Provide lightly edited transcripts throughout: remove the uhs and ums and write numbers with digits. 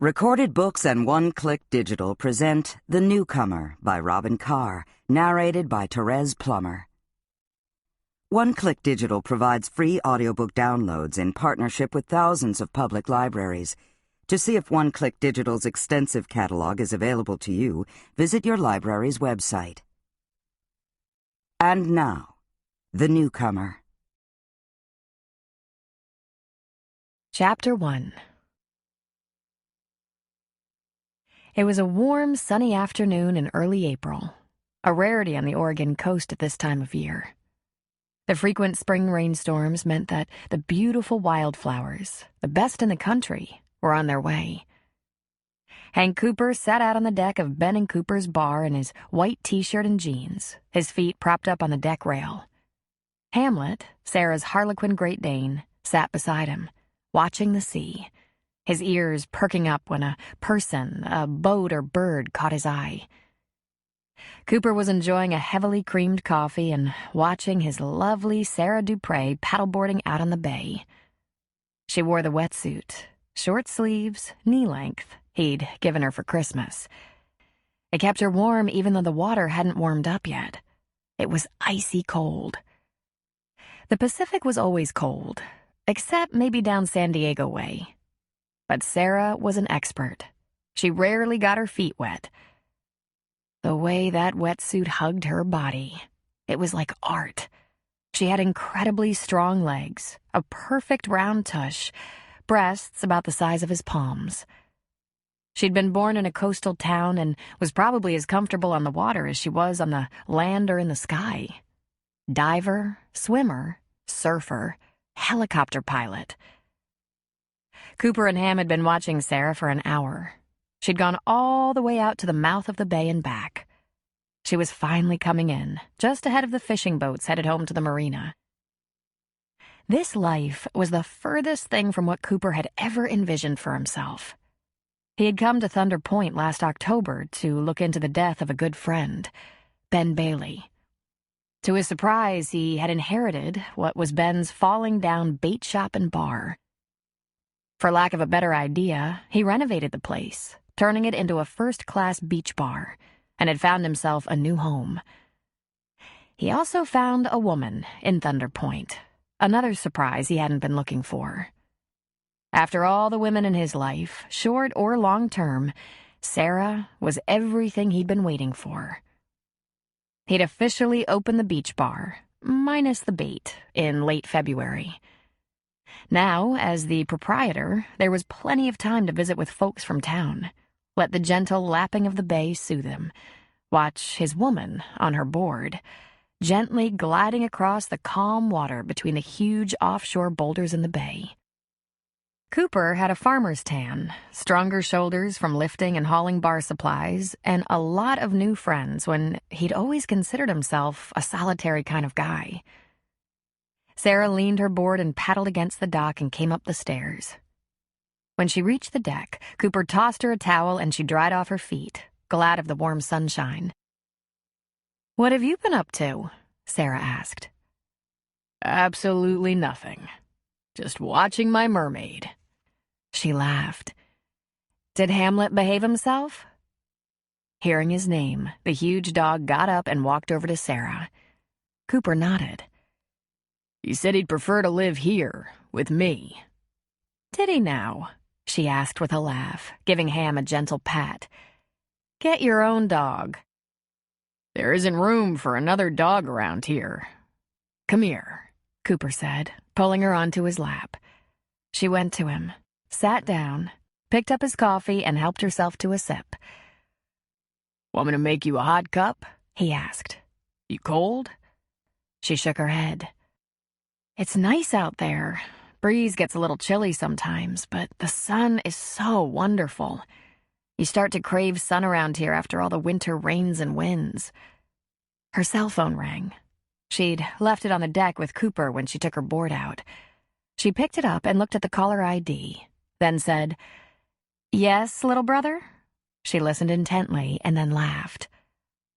Recorded Books and One Click Digital present The Newcomer by Robin Carr, narrated by Therese Plummer. One Click Digital provides free audiobook downloads in partnership with thousands of public libraries. To see if One Click Digital's extensive catalog is available to you, visit your library's website. And now, The Newcomer. Chapter 1. It was a warm, sunny afternoon in early April, a rarity on the Oregon coast at this time of year. The frequent spring rainstorms meant that the beautiful wildflowers, the best in the country, were on their way. Hank Cooper sat out on the deck of Ben and Cooper's bar in his white t-shirt and jeans, his feet propped up on the deck rail. Hamlet, Sarah's Harlequin Great Dane, sat beside him, watching the sea, his ears perking up when a person, a boat or bird caught his eye. Cooper was enjoying a heavily creamed coffee and watching his lovely Sarah Dupre paddleboarding out on the bay. She wore the wetsuit, short sleeves, knee-length, he'd given her for Christmas. It kept her warm even though the water hadn't warmed up yet. It was icy cold. The Pacific was always cold, except maybe down San Diego way. But Sarah was an expert. She rarely got her feet wet. The way that wetsuit hugged her body, it was like art. She had incredibly strong legs, a perfect round tush, breasts about the size of his palms. She'd been born in a coastal town and was probably as comfortable on the water as she was on the land or in the sky. Diver, swimmer, surfer, helicopter pilot. Cooper and Ham had been watching Sarah for an hour. She'd gone all the way out to the mouth of the bay and back. She was finally coming in, just ahead of the fishing boats headed home to the marina. This life was the furthest thing from what Cooper had ever envisioned for himself. He had come to Thunder Point last October to look into the death of a good friend, Ben Bailey. To his surprise, he had inherited what was Ben's falling down bait shop and bar. For lack of a better idea, he renovated the place, turning it into a first-class beach bar, and had found himself a new home. He also found a woman in Thunder Point, another surprise he hadn't been looking for. After all the women in his life, short or long-term, Sarah was everything he'd been waiting for. He'd officially opened the beach bar, minus the bait, in late February. Now, as the proprietor, there was plenty of time to visit with folks from town, let the gentle lapping of the bay soothe him, watch his woman on her board, gently gliding across the calm water between the huge offshore boulders in the bay. Cooper had a farmer's tan, stronger shoulders from lifting and hauling bar supplies, and a lot of new friends when he'd always considered himself a solitary kind of guy. Sarah leaned her board and paddled against the dock and came up the stairs. When she reached the deck, Cooper tossed her a towel and she dried off her feet, glad of the warm sunshine. "What have you been up to?" Sarah asked. "Absolutely nothing. Just watching my mermaid." She laughed. "Did Hamlet behave himself?" Hearing his name, the huge dog got up and walked over to Sarah. Cooper nodded. "He said he'd prefer to live here, with me." "Did he now?" she asked with a laugh, giving Ham a gentle pat. "Get your own dog." "There isn't room for another dog around here. Come here," Cooper said, pulling her onto his lap. She went to him, sat down, picked up his coffee, and helped herself to a sip. "Want me to make you a hot cup?" he asked. "You cold?" She shook her head. "It's nice out there. Breeze gets a little chilly sometimes, but the sun is so wonderful. You start to crave sun around here after all the winter rains and winds." Her cell phone rang. She'd left it on the deck with Cooper when she took her board out. She picked it up and looked at the caller ID, then said, "Yes, little brother?" She listened intently and then laughed.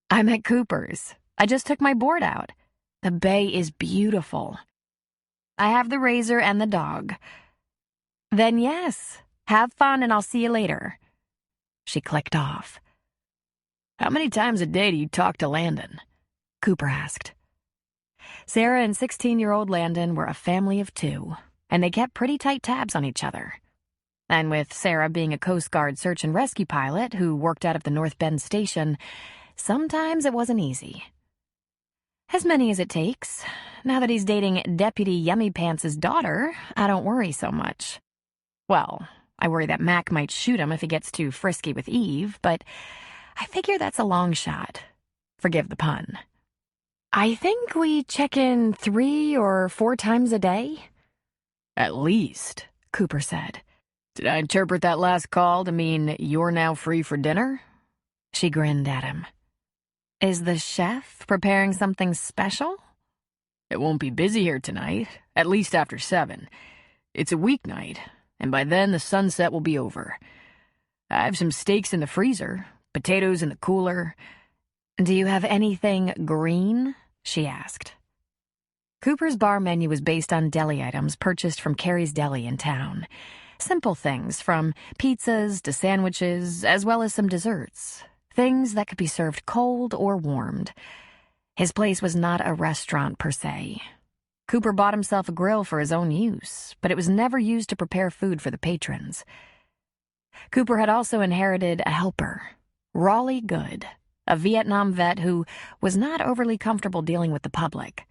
"I'm at Cooper's. I just took my board out. The bay is beautiful. I have the razor and the dog." "Then yes, Have fun and I'll see you later." She clicked off. "How many times a day do you talk to Landon?" Cooper asked. Sarah and 16-year-old Landon were a family of two, and they kept pretty tight tabs on each other. And with Sarah being a Coast Guard search and rescue pilot who worked out of the North Bend station, sometimes it wasn't easy. "As many as it takes. Now that he's dating Deputy Yummy Pants' daughter, I don't worry so much. Well, I worry that Mac might shoot him if he gets too frisky with Eve, but I figure that's a long shot. Forgive the pun. I think we check in 3 or 4 times a day." "At least," Cooper said. "Did I interpret that last call to mean you're now free for dinner?" She grinned at him. "Is the chef preparing something special?" "It won't be busy here tonight, at least after 7. It's a weeknight, and by then the sunset will be over. I have some steaks in the freezer, potatoes in the cooler." "Do you have anything green?" she asked. Cooper's bar menu was based on deli items purchased from Carrie's Deli in town. Simple things from pizzas to sandwiches, as well as some desserts. Things that could be served cold or warmed. His place was not a restaurant per se. Cooper bought himself a grill for his own use, but it was never used to prepare food for the patrons. Cooper had also inherited a helper, Raleigh Good, a Vietnam vet who was not overly comfortable dealing with the public.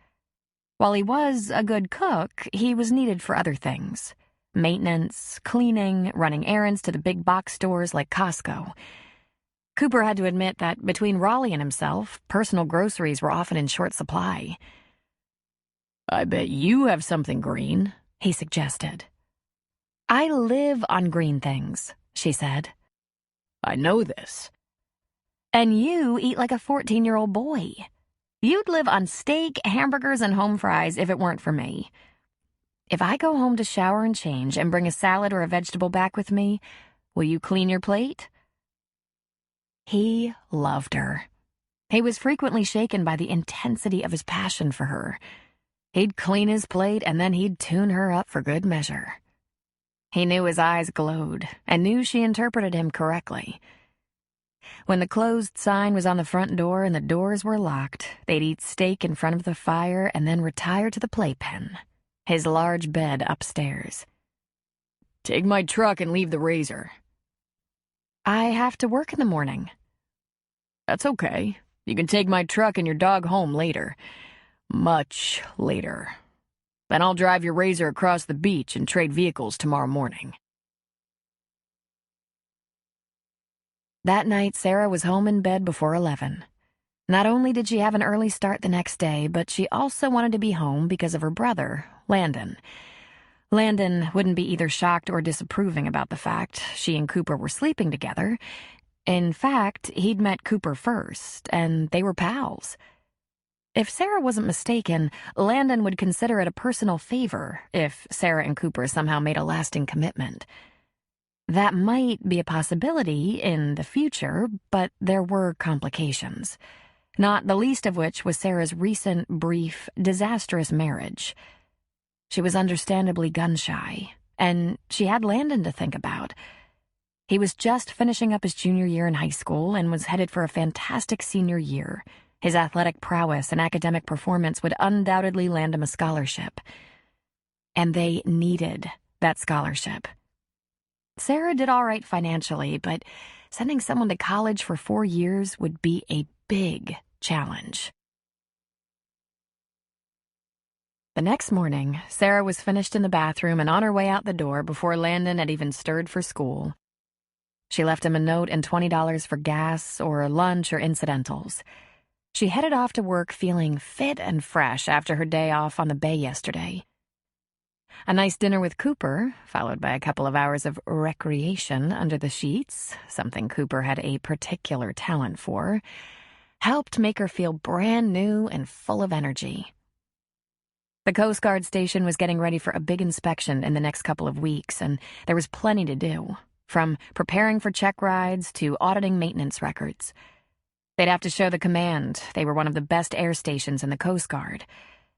While he was a good cook, he was needed for other things. Maintenance, cleaning, running errands to the big box stores like Costco. Cooper had to admit that between Raleigh and himself, personal groceries were often in short supply. "I bet you have something green," he suggested. "I live on green things," she said. "I know this." "And you eat like a 14-year-old boy. You'd live on steak, hamburgers, and home fries if it weren't for me. If I go home to shower and change and bring a salad or a vegetable back with me, will you clean your plate?" He loved her. He was frequently shaken by the intensity of his passion for her. He'd clean his plate and then he'd tune her up for good measure. He knew his eyes glowed and knew she interpreted him correctly. When the closed sign was on the front door and the doors were locked, they'd eat steak in front of the fire and then retire to the playpen, his large bed upstairs. "Take my truck and leave the razor." "I have to work in the morning." "That's okay. You can take my truck and your dog home later. Much later. Then I'll drive your razor across the beach and trade vehicles tomorrow morning." That night, Sarah was home in bed before 11. Not only did she have an early start the next day, but she also wanted to be home because of her brother, Landon. Landon wouldn't be either shocked or disapproving about the fact she and Cooper were sleeping together. In fact, he'd met Cooper first, and they were pals. If Sarah wasn't mistaken, Landon would consider it a personal favor if Sarah and Cooper somehow made a lasting commitment. That might be a possibility in the future, but there were complications, not the least of which was Sarah's recent, brief, disastrous marriage. She was understandably gun-shy, and she had Landon to think about. He was just finishing up his junior year in high school and was headed for a fantastic senior year. His athletic prowess and academic performance would undoubtedly land him a scholarship. And they needed that scholarship. Sarah did all right financially, but sending someone to college for 4 years would be a big challenge. The next morning, Sarah was finished in the bathroom and on her way out the door before Landon had even stirred for school. She left him a note and $20 for gas or lunch or incidentals. She headed off to work feeling fit and fresh after her day off on the bay yesterday. A nice dinner with Cooper, followed by a couple of hours of recreation under the sheets, something Cooper had a particular talent for, helped make her feel brand new and full of energy. The Coast Guard station was getting ready for a big inspection in the next couple of weeks, and there was plenty to do, from preparing for check rides to auditing maintenance records. They'd have to show the command they were one of the best air stations in the Coast Guard,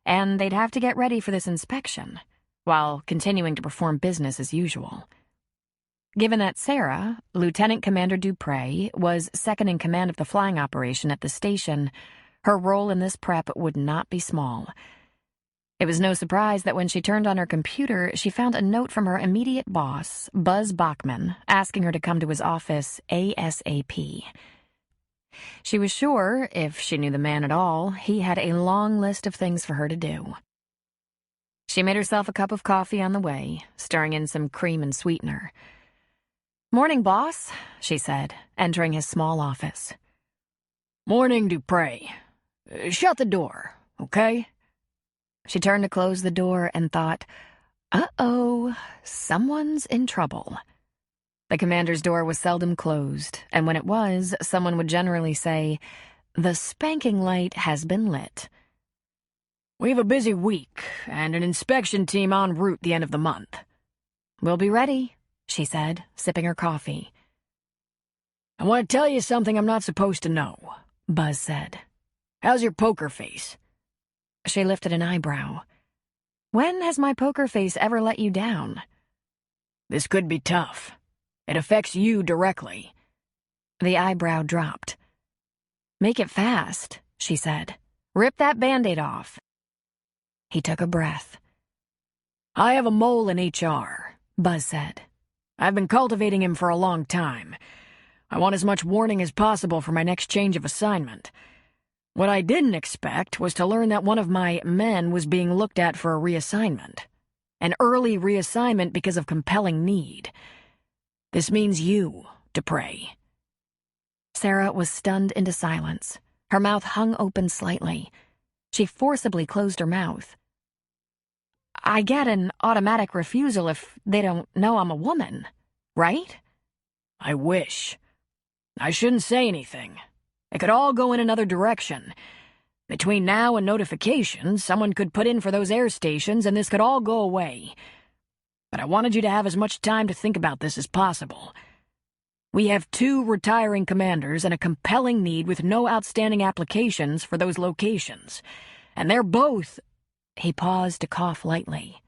and they'd have to get ready for this inspection, while continuing to perform business as usual. Given that Sarah, Lieutenant Commander Dupre, was second in command of the flying operation at the station, her role in this prep would not be small. It was no surprise that when she turned on her computer, she found a note from her immediate boss, Buzz Bachman, asking her to come to his office ASAP. She was sure, if she knew the man at all, he had a long list of things for her to do. She made herself a cup of coffee on the way, stirring in some cream and sweetener. "Morning, boss," she said, entering his small office. "Morning, Dupre. Shut the door, okay?" She turned to close the door and thought, uh-oh, someone's in trouble. The commander's door was seldom closed, and when it was, someone would generally say, "The spanking light has been lit." "We have a busy week, and an inspection team en route the end of the month." "We'll be ready," she said, sipping her coffee. "I want to tell you something I'm not supposed to know," Buzz said. "How's your poker face?" She lifted an eyebrow. "When has my poker face ever let you down?" "This could be tough. It affects you directly." The eyebrow dropped. "Make it fast," she said. "Rip that Band-Aid off." He took a breath. "I have a mole in HR," Buzz said. "I've been cultivating him for a long time. I want as much warning as possible for my next change of assignment. What I didn't expect was to learn that one of my men was being looked at for a reassignment. An early reassignment because of compelling need. This means you, Dupre." Sarah was stunned into silence. Her mouth hung open slightly. She forcibly closed her mouth. "I get an automatic refusal if they don't know I'm a woman, right?" "I wish. I shouldn't say anything. It could all go in another direction. Between now and notification, someone could put in for those air stations and this could all go away. But I wanted you to have as much time to think about this as possible. We have 2 retiring commanders and a compelling need with no outstanding applications for those locations. And they're both—" He paused to cough lightly.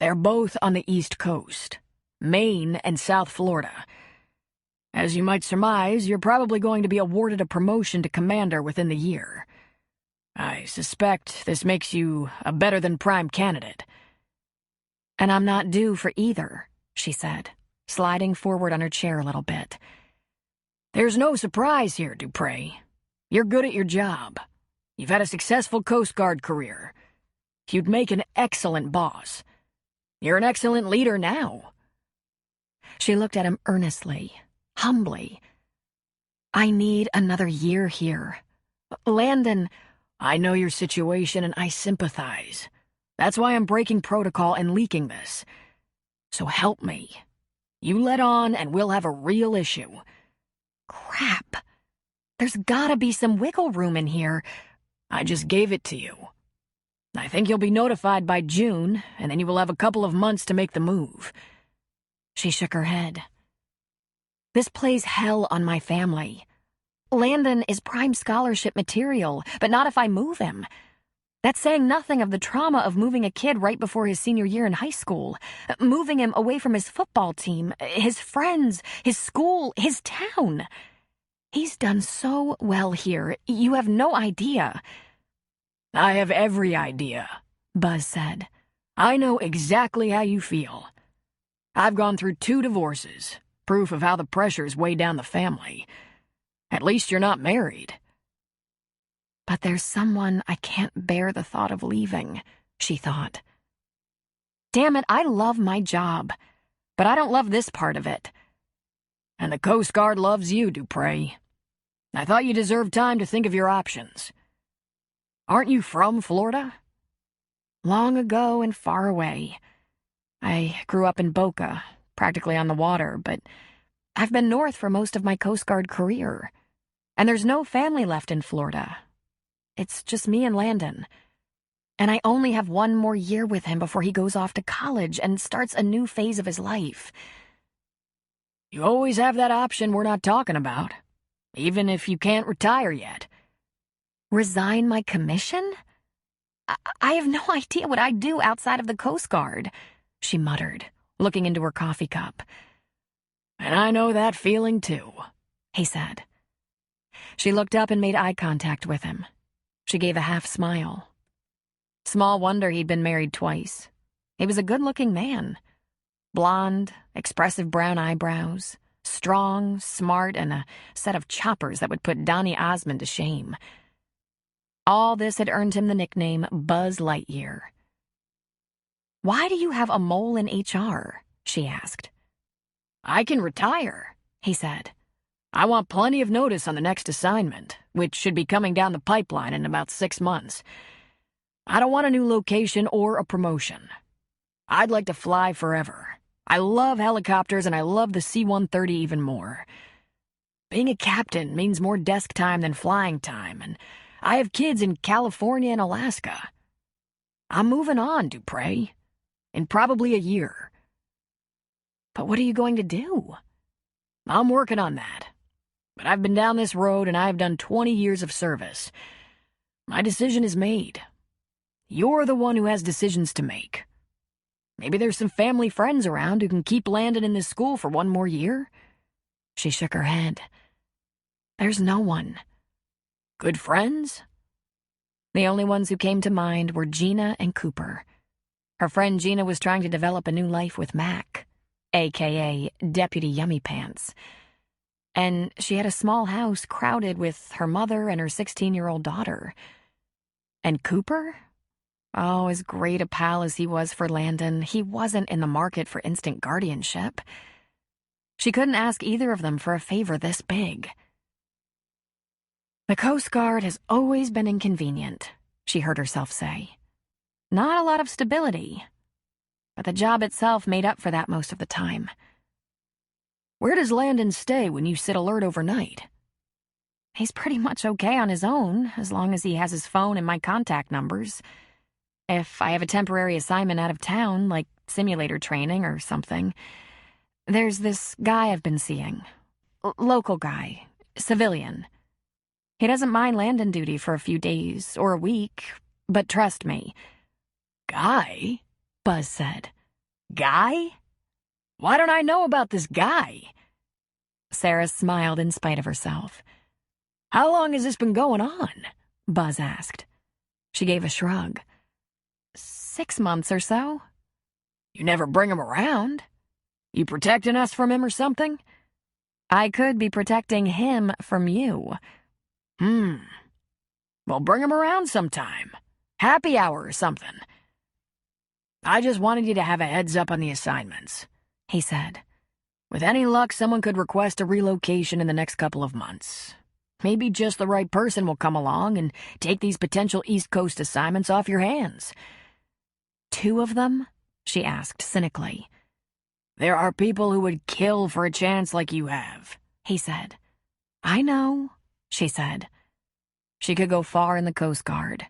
"They're both on the East Coast, Maine and South Florida. As you might surmise, you're probably going to be awarded a promotion to commander within the year. I suspect this makes you a better-than-prime candidate." "And I'm not due for either," she said, sliding forward on her chair a little bit. "There's no surprise here, Dupre. You're good at your job. You've had a successful Coast Guard career. You'd make an excellent boss. You're an excellent leader now." She looked at him earnestly, humbly. "I need another year here. Landon—" "I know your situation and I sympathize. That's why I'm breaking protocol and leaking this. So help me. You let on and we'll have a real issue." "Crap. There's gotta be some wiggle room in here." "I just gave it to you. I think you'll be notified by June, and then you will have a couple of months to make the move." She shook her head. "This plays hell on my family. Landon is prime scholarship material, but not if I move him. That's saying nothing of the trauma of moving a kid right before his senior year in high school, moving him away from his football team, his friends, his school, his town. He's done so well here, you have no idea." "I have every idea," Buzz said. "I know exactly how you feel. I've gone through 2 divorces, proof of how the pressures weigh down the family. At least you're not married." "But there's someone I can't bear the thought of leaving," she thought. "Damn it, I love my job, but I don't love this part of it." "And the Coast Guard loves you, Dupre. I thought you deserved time to think of your options. Aren't you from Florida?" "Long ago and far away. I grew up in Boca, practically on the water, but I've been north for most of my Coast Guard career. And there's no family left in Florida. It's just me and Landon. And I only have 1 more year with him before he goes off to college and starts a new phase of his life." "You always have that option we're not talking about, even if you can't retire yet." "Resign my commission? I have no idea what I'd do outside of the Coast Guard," she muttered, looking into her coffee cup. And I know that feeling too, he said. She looked up and made eye contact with him. She gave a half smile. Small wonder he'd been married twice. He was a good-looking man. Blonde, expressive brown eyebrows, strong, smart, and a set of choppers that would put Donny Osmond to shame. All this had earned him the nickname Buzz Lightyear. "Why do you have a mole in HR?" she asked. "I can retire," he said. "I want plenty of notice on the next assignment, which should be coming down the pipeline in about 6 months. I don't want a new location or a promotion. I'd like to fly forever. I love helicopters and I love the C-130 even more. Being a captain means more desk time than flying time, and I have kids in California and Alaska. I'm moving on, Dupree, in probably a year." "But what are you going to do?" "I'm working on that. But I've been down this road and I've done 20 years of service. My decision is made. You're the one who has decisions to make. Maybe there's some family friends around who can keep Landon in this school for 1 more year?" She shook her head. "There's no one." "Good friends?" The only ones who came to mind were Gina and Cooper. Her friend Gina was trying to develop a new life with Mac, a.k.a. Deputy Yummy Pants. And she had a small house crowded with her mother and her 16-year-old daughter. And Cooper? Oh, as great a pal as he was for Landon, he wasn't in the market for instant guardianship. She couldn't ask either of them for a favor this big. "The Coast Guard has always been inconvenient," she heard herself say. "Not a lot of stability, but the job itself made up for that most of the time." "Where does Landon stay when you sit alert overnight?" "He's pretty much okay on his own, as long as he has his phone and my contact numbers. If I have a temporary assignment out of town, like simulator training or something, there's this guy I've been seeing. Local guy, civilian. He doesn't mind Landon duty for a few days or a week, but trust me." "Guy?" Buzz said. "Guy? Why don't I know about this guy?" Sarah smiled in spite of herself. "How long has this been going on?" Buzz asked. She gave a shrug. 6 months or so. "You never bring him around? You protecting us from him or something?" "I could be protecting him from you." Well, bring him around sometime. Happy hour or something. I just wanted you to have a heads up on the assignments," he said. "With any luck, someone could request a relocation in the next couple of months. Maybe just the right person will come along and take these potential East Coast assignments off your hands." "2 of them?" she asked cynically. "There are people who would kill for a chance like you have," he said. "I know," she said. She could go far in the Coast Guard.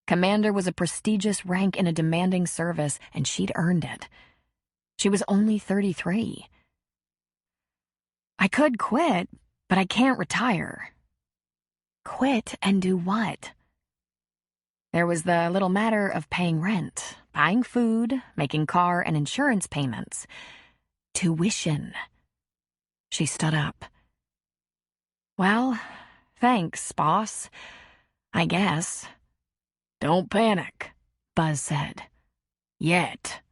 Commander was a prestigious rank in a demanding service, and she'd earned it. She was only 33. "I could quit, but I can't retire." "Quit and do what?" There was the little matter of paying rent, buying food, making car and insurance payments. Tuition. She stood up. "Well, thanks, boss. I guess." "Don't panic," Buzz said. "Yet."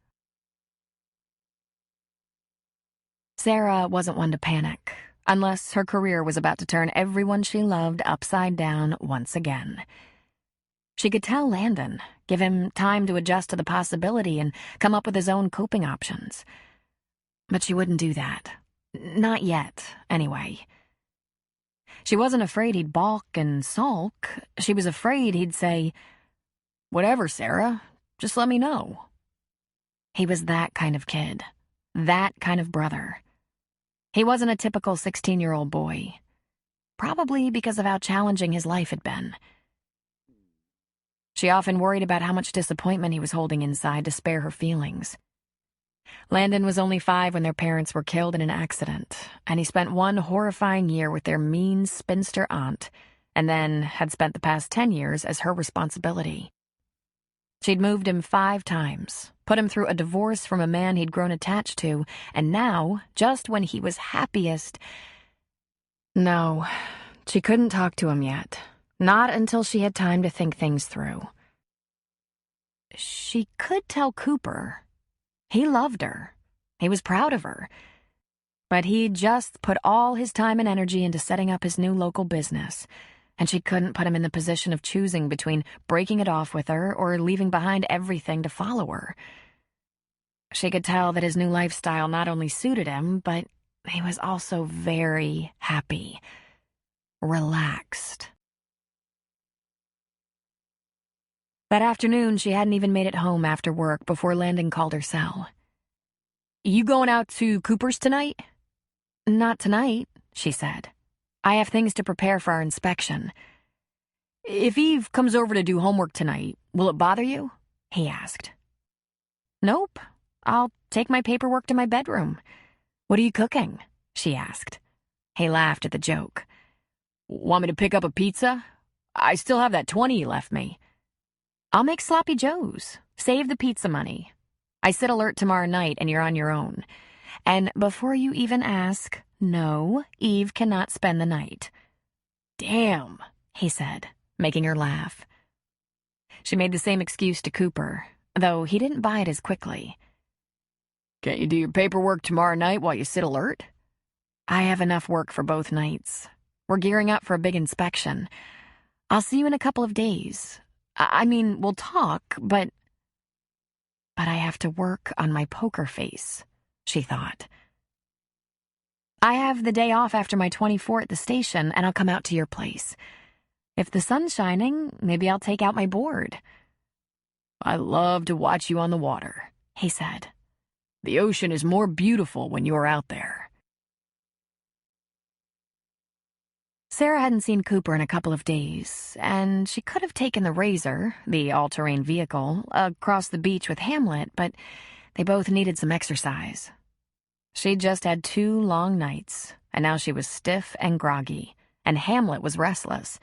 Sarah wasn't one to panic, unless her career was about to turn everyone she loved upside down once again. She could tell Landon, give him time to adjust to the possibility and come up with his own coping options. But she wouldn't do that. Not yet, anyway. She wasn't afraid he'd balk and sulk. She was afraid he'd say, "Whatever, Sarah, just let me know." He was that kind of kid, that kind of brother. He wasn't a typical 16-year-old boy, probably because of how challenging his life had been. She often worried about how much disappointment he was holding inside to spare her feelings. Landon was only 5 when their parents were killed in an accident, and he spent one horrifying year with their mean spinster aunt, and then had spent the past 10 years as her responsibility. She'd moved him 5 times, put him through a divorce from a man he'd grown attached to, and now, just when he was happiest... No, she couldn't talk to him yet. Not until she had time to think things through. She could tell Cooper. He loved her. He was proud of her. But he'd just put all his time and energy into setting up his new local business, and she couldn't put him in the position of choosing between breaking it off with her or leaving behind everything to follow her. She could tell that his new lifestyle not only suited him, but he was also very happy, relaxed. That afternoon, she hadn't even made it home after work before Landon called her cell. "You going out to Cooper's tonight?" "Not tonight," she said. "I have things to prepare for our inspection." "If Eve comes over to do homework tonight, will it bother you?" he asked. "Nope. I'll take my paperwork to my bedroom." "What are you cooking?" she asked. He laughed at the joke. "Want me to pick up a pizza? I still have that 20 you left me." "I'll make sloppy joes. Save the pizza money. I sit alert tomorrow night and you're on your own. And before you even ask, no, Eve cannot spend the night." "Damn," he said, making her laugh. She made the same excuse to Cooper, though he didn't buy it as quickly. "Can't you do your paperwork tomorrow night while you sit alert?" "I have enough work for both nights. We're gearing up for a big inspection. I'll see you in a couple of days. I mean, we'll talk, but I have to work on my poker face," she thought. "I have the day off after my 24 at the station, and I'll come out to your place. If the sun's shining, maybe I'll take out my board." "I love to watch you on the water," he said. "The ocean is more beautiful when you're out there." Sarah hadn't seen Cooper in a couple of days, and she could have taken the Razor, the all-terrain vehicle, across the beach with Hamlet, but they both needed some exercise. She'd just had 2 long nights, and now she was stiff and groggy, and Hamlet was restless.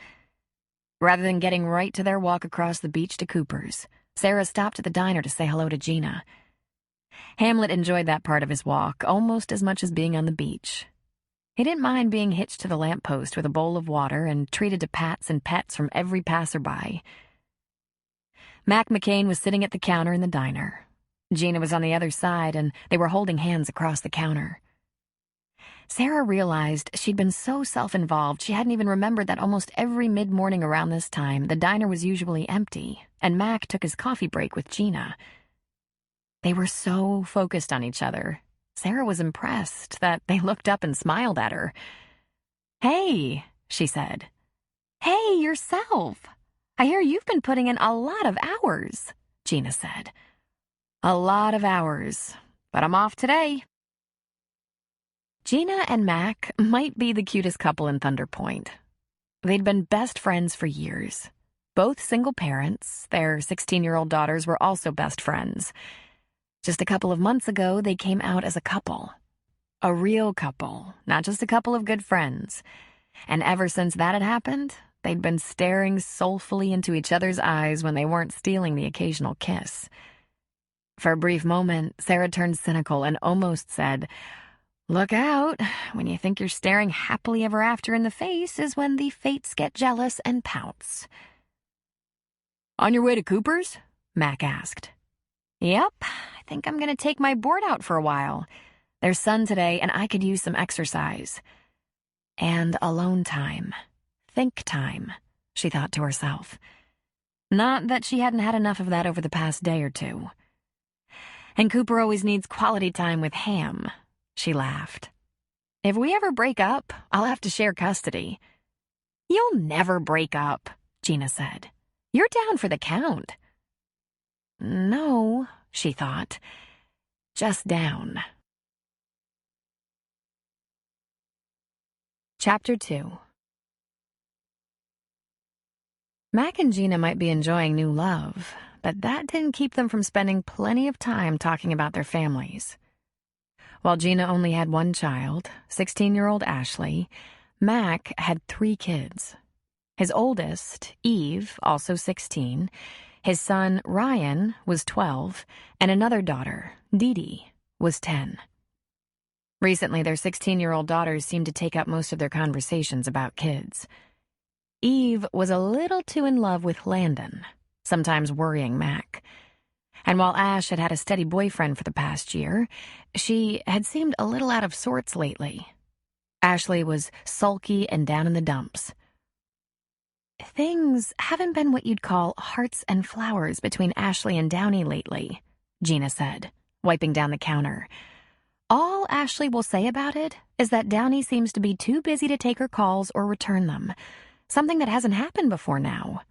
Rather than getting right to their walk across the beach to Cooper's, Sarah stopped at the diner to say hello to Gina. Hamlet enjoyed that part of his walk almost as much as being on the beach. He didn't mind being hitched to the lamppost with a bowl of water and treated to pats and pets from every passerby. Mac McCain was sitting at the counter in the diner. Gina was on the other side, and they were holding hands across the counter. Sarah realized she'd been so self-involved she hadn't even remembered that almost every mid-morning around this time the diner was usually empty, and Mac took his coffee break with Gina. They were so focused on each other. Sarah was impressed that they looked up and smiled at her. "Hey," she said. "Hey, yourself. I hear you've been putting in a lot of hours," Gina said. "A lot of hours, but I'm off today." Gina and Mac might be the cutest couple in Thunder Point. They'd been best friends for years. Both single parents, their 16-year-old daughters were also best friends. Just a couple of months ago, they came out as a couple. A real couple, not just a couple of good friends. And ever since that had happened, they'd been staring soulfully into each other's eyes when they weren't stealing the occasional kiss. For a brief moment, Sarah turned cynical and almost said, "Look out. When you think you're staring happily ever after in the face is when the fates get jealous and pounce." "On your way to Cooper's?" Mac asked. "Yep. I think I'm going to take my board out for a while. There's sun today, and I could use some exercise. And alone time. Think time," she thought to herself. Not that she hadn't had enough of that over the past day or two. "And Cooper always needs quality time with Ham," she laughed. "If we ever break up, I'll have to share custody." "You'll never break up," Gina said. "You're down for the count." No, she thought. Just down. Chapter 2. Mac and Gina might be enjoying new love, but that didn't keep them from spending plenty of time talking about their families. While Gina only had one child, 16-year-old Ashley, Mac had 3 kids. His oldest, Eve, also 16, His son, Ryan, was 12, and another daughter, Dee Dee, was 10. Recently, their 16-year-old daughters seemed to take up most of their conversations about kids. Eve was a little too in love with Landon, sometimes worrying Mac. And while Ash had had a steady boyfriend for the past year, she had seemed a little out of sorts lately. Ashley was sulky and down in the dumps. "Things haven't been what you'd call hearts and flowers between Ashley and Downey lately," Gina said, wiping down the counter. "All Ashley will say about it is that Downey seems to be too busy to take her calls or return them, something that hasn't happened before now."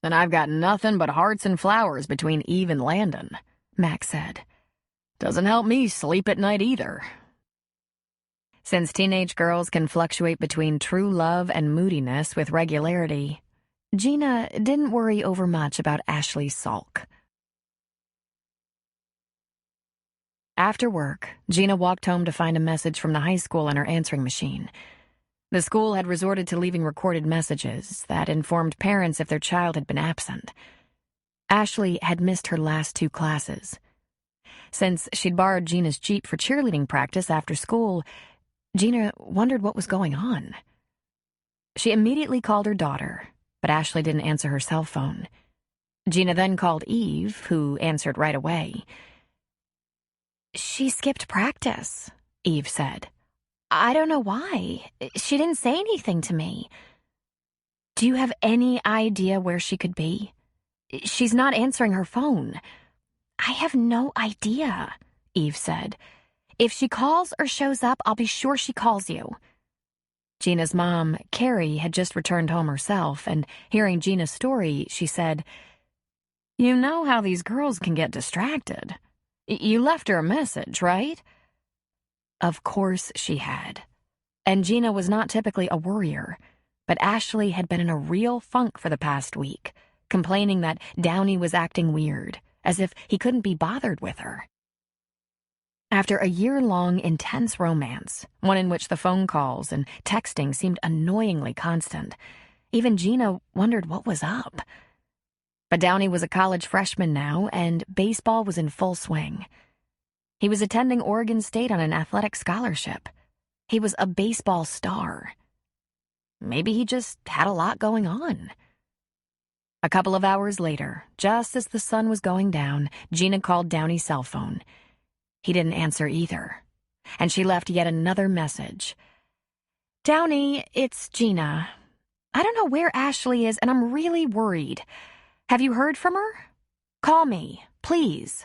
"Then I've got nothing but hearts and flowers between Eve and Landon," Mac said. "Doesn't help me sleep at night either." Since teenage girls can fluctuate between true love and moodiness with regularity, Gina didn't worry over much about Ashley's sulk. After work, Gina walked home to find a message from the high school on her answering machine. The school had resorted to leaving recorded messages that informed parents if their child had been absent. Ashley had missed her last 2 classes. Since she'd borrowed Gina's Jeep for cheerleading practice after school, Gina wondered what was going on. She immediately called her daughter, but Ashley didn't answer her cell phone. Gina then called Eve, who answered right away. "She skipped practice," Eve said. "I don't know why. She didn't say anything to me." "Do you have any idea where she could be? She's not answering her phone." "I have no idea," Eve said. "If she calls or shows up, I'll be sure she calls you." Gina's mom, Carrie, had just returned home herself, and hearing Gina's story, she said, "You know how these girls can get distracted. You left her a message, right?" Of course she had. And Gina was not typically a worrier, but Ashley had been in a real funk for the past week, complaining that Downey was acting weird, as if he couldn't be bothered with her. After a year-long intense romance, one in which the phone calls and texting seemed annoyingly constant, even Gina wondered what was up. But Downey was a college freshman now, and baseball was in full swing. He was attending Oregon State on an athletic scholarship. He was a baseball star. Maybe he just had a lot going on. A couple of hours later, just as the sun was going down, Gina called Downey's cell phone. He didn't answer either, and she left yet another message. "Downey, it's Gina. I don't know where Ashley is, and I'm really worried. Have you heard from her? Call me, please."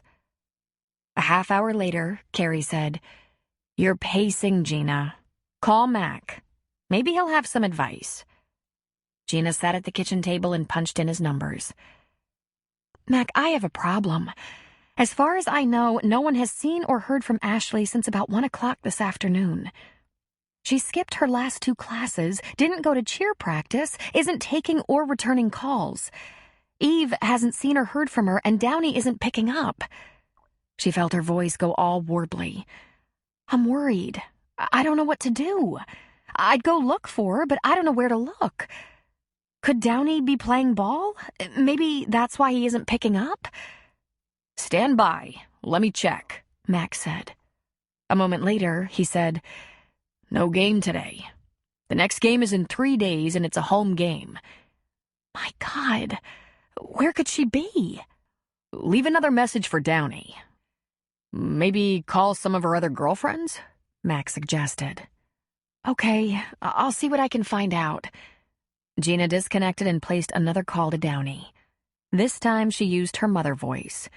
A half hour later, Carrie said, "You're pacing, Gina. Call Mac. Maybe he'll have some advice." Gina sat at the kitchen table and punched in his numbers. "Mac, I have a problem. As far as I know, no one has seen or heard from Ashley since about 1 o'clock this afternoon. She skipped her last 2 classes, didn't go to cheer practice, isn't taking or returning calls. Eve hasn't seen or heard from her, and Downey isn't picking up." She felt her voice go all warbly. "I'm worried. I don't know what to do. I'd go look for her, but I don't know where to look. Could Downey be playing ball? Maybe that's why he isn't picking up?" "Stand by. Let me check," Mac said. A moment later, he said, "No game today. The next game is in 3 days, and it's a home game." "My God, where could she be?" "Leave another message for Downey. Maybe call some of her other girlfriends," Mac suggested. "Okay, I'll see what I can find out." Gina disconnected and placed another call to Downey. This time she used her mother voice.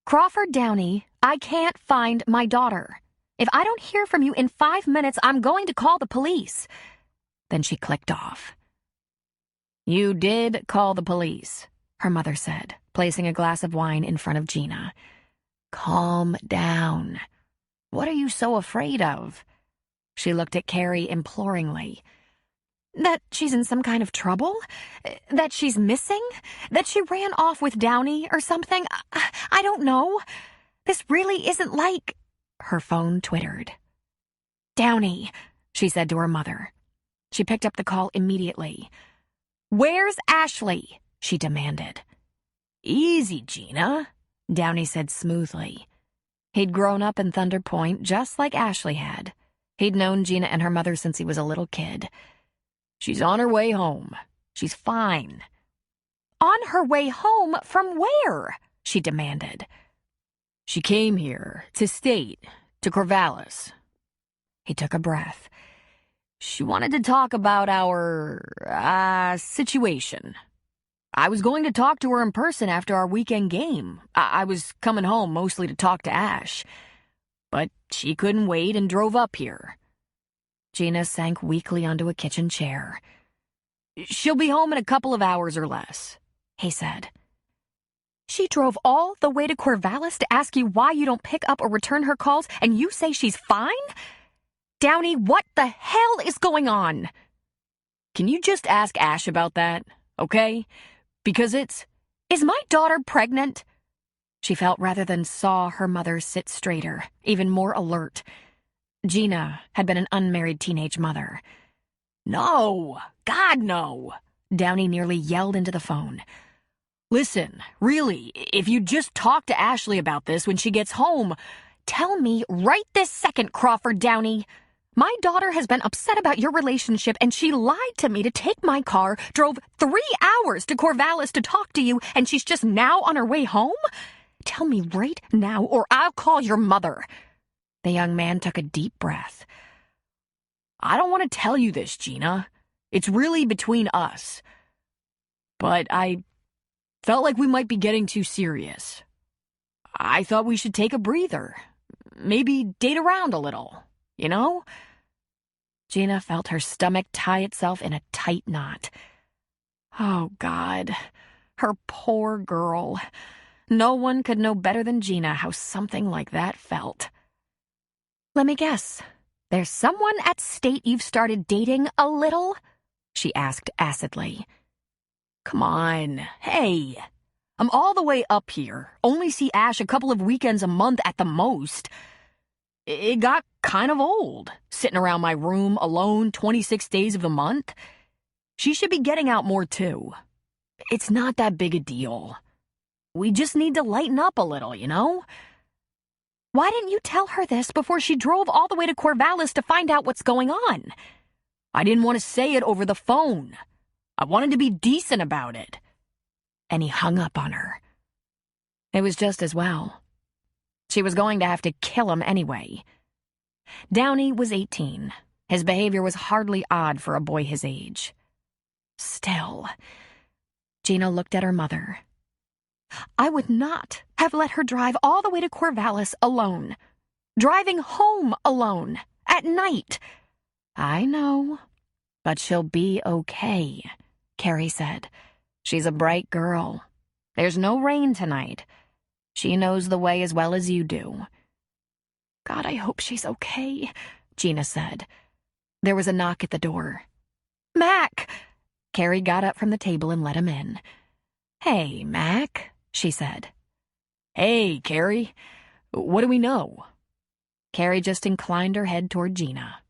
"Crawford Downey, I can't find my daughter. If I don't hear from you in 5 minutes, I'm going to call the police." Then she clicked off. "You did call the police," her mother said, placing a glass of wine in front of Gina. "Calm down. What are you so afraid of?" She looked at Carrie imploringly. "That she's in some kind of trouble? That she's missing? That she ran off with Downey or something? I don't know. This really isn't like—" Her phone twittered. "Downey," she said to her mother. She picked up the call immediately. "Where's Ashley?" she demanded. Easy, Gina, Downey said smoothly. He'd grown up in Thunder Point just like Ashley had. He'd known Gina and her mother since he was a little kid. She's on her way home. She's fine. On her way home from where? She demanded. She came here, to state, to Corvallis. He took a breath. She wanted to talk about our, situation. I was going to talk to her in person after our weekend game. I was coming home mostly to talk to Ash. But she couldn't wait and drove up here. Gina sank weakly onto a kitchen chair. She'll be home in a couple of hours or less, he said. She drove all the way to Corvallis to ask you why you don't pick up or return her calls, and you say she's fine? Downey, what the hell is going on? Can you just ask Ash about that, okay? Because Is my daughter pregnant? She felt rather than saw her mother sit straighter, even more alert. Gina had been an unmarried teenage mother. No! God, no! Downey nearly yelled into the phone. Listen, really, if you just talk to Ashley about this when she gets home... Tell me right this second, Crawford Downey. My daughter has been upset about your relationship, and she lied to me to take my car, drove 3 hours to Corvallis to talk to you, and she's just now on her way home? Tell me right now, or I'll call your mother. The young man took a deep breath. I don't want to tell you this, Gina. It's really between us. But I felt like we might be getting too serious. I thought we should take a breather. Maybe date around a little, you know? Gina felt her stomach tie itself in a tight knot. Oh, God. Her poor girl. No one could know better than Gina how something like that felt. Let me guess. There's someone at State you've started dating a little? She asked acidly. Come on. Hey. I'm all the way up here. Only see Ash a couple of weekends a month at the most. It got kind of old, sitting around my room alone 26 days of the month. She should be getting out more too. It's not that big a deal. We just need to lighten up a little, you know? Why didn't you tell her this before she drove all the way to Corvallis to find out what's going on? I didn't want to say it over the phone. I wanted to be decent about it. And he hung up on her. It was just as well. She was going to have to kill him anyway. Downey was 18. His behavior was hardly odd for a boy his age. Still, Gina looked at her mother. I would not have let her drive all the way to Corvallis alone. Driving home alone, at night. I know, but she'll be okay, Carrie said. She's a bright girl. There's no rain tonight. She knows the way as well as you do. God, I hope she's okay, Gina said. There was a knock at the door. Mac! Carrie got up from the table and let him in. Hey, Mac, she said. Hey, Carrie. What do we know? Carrie just inclined her head toward Gina.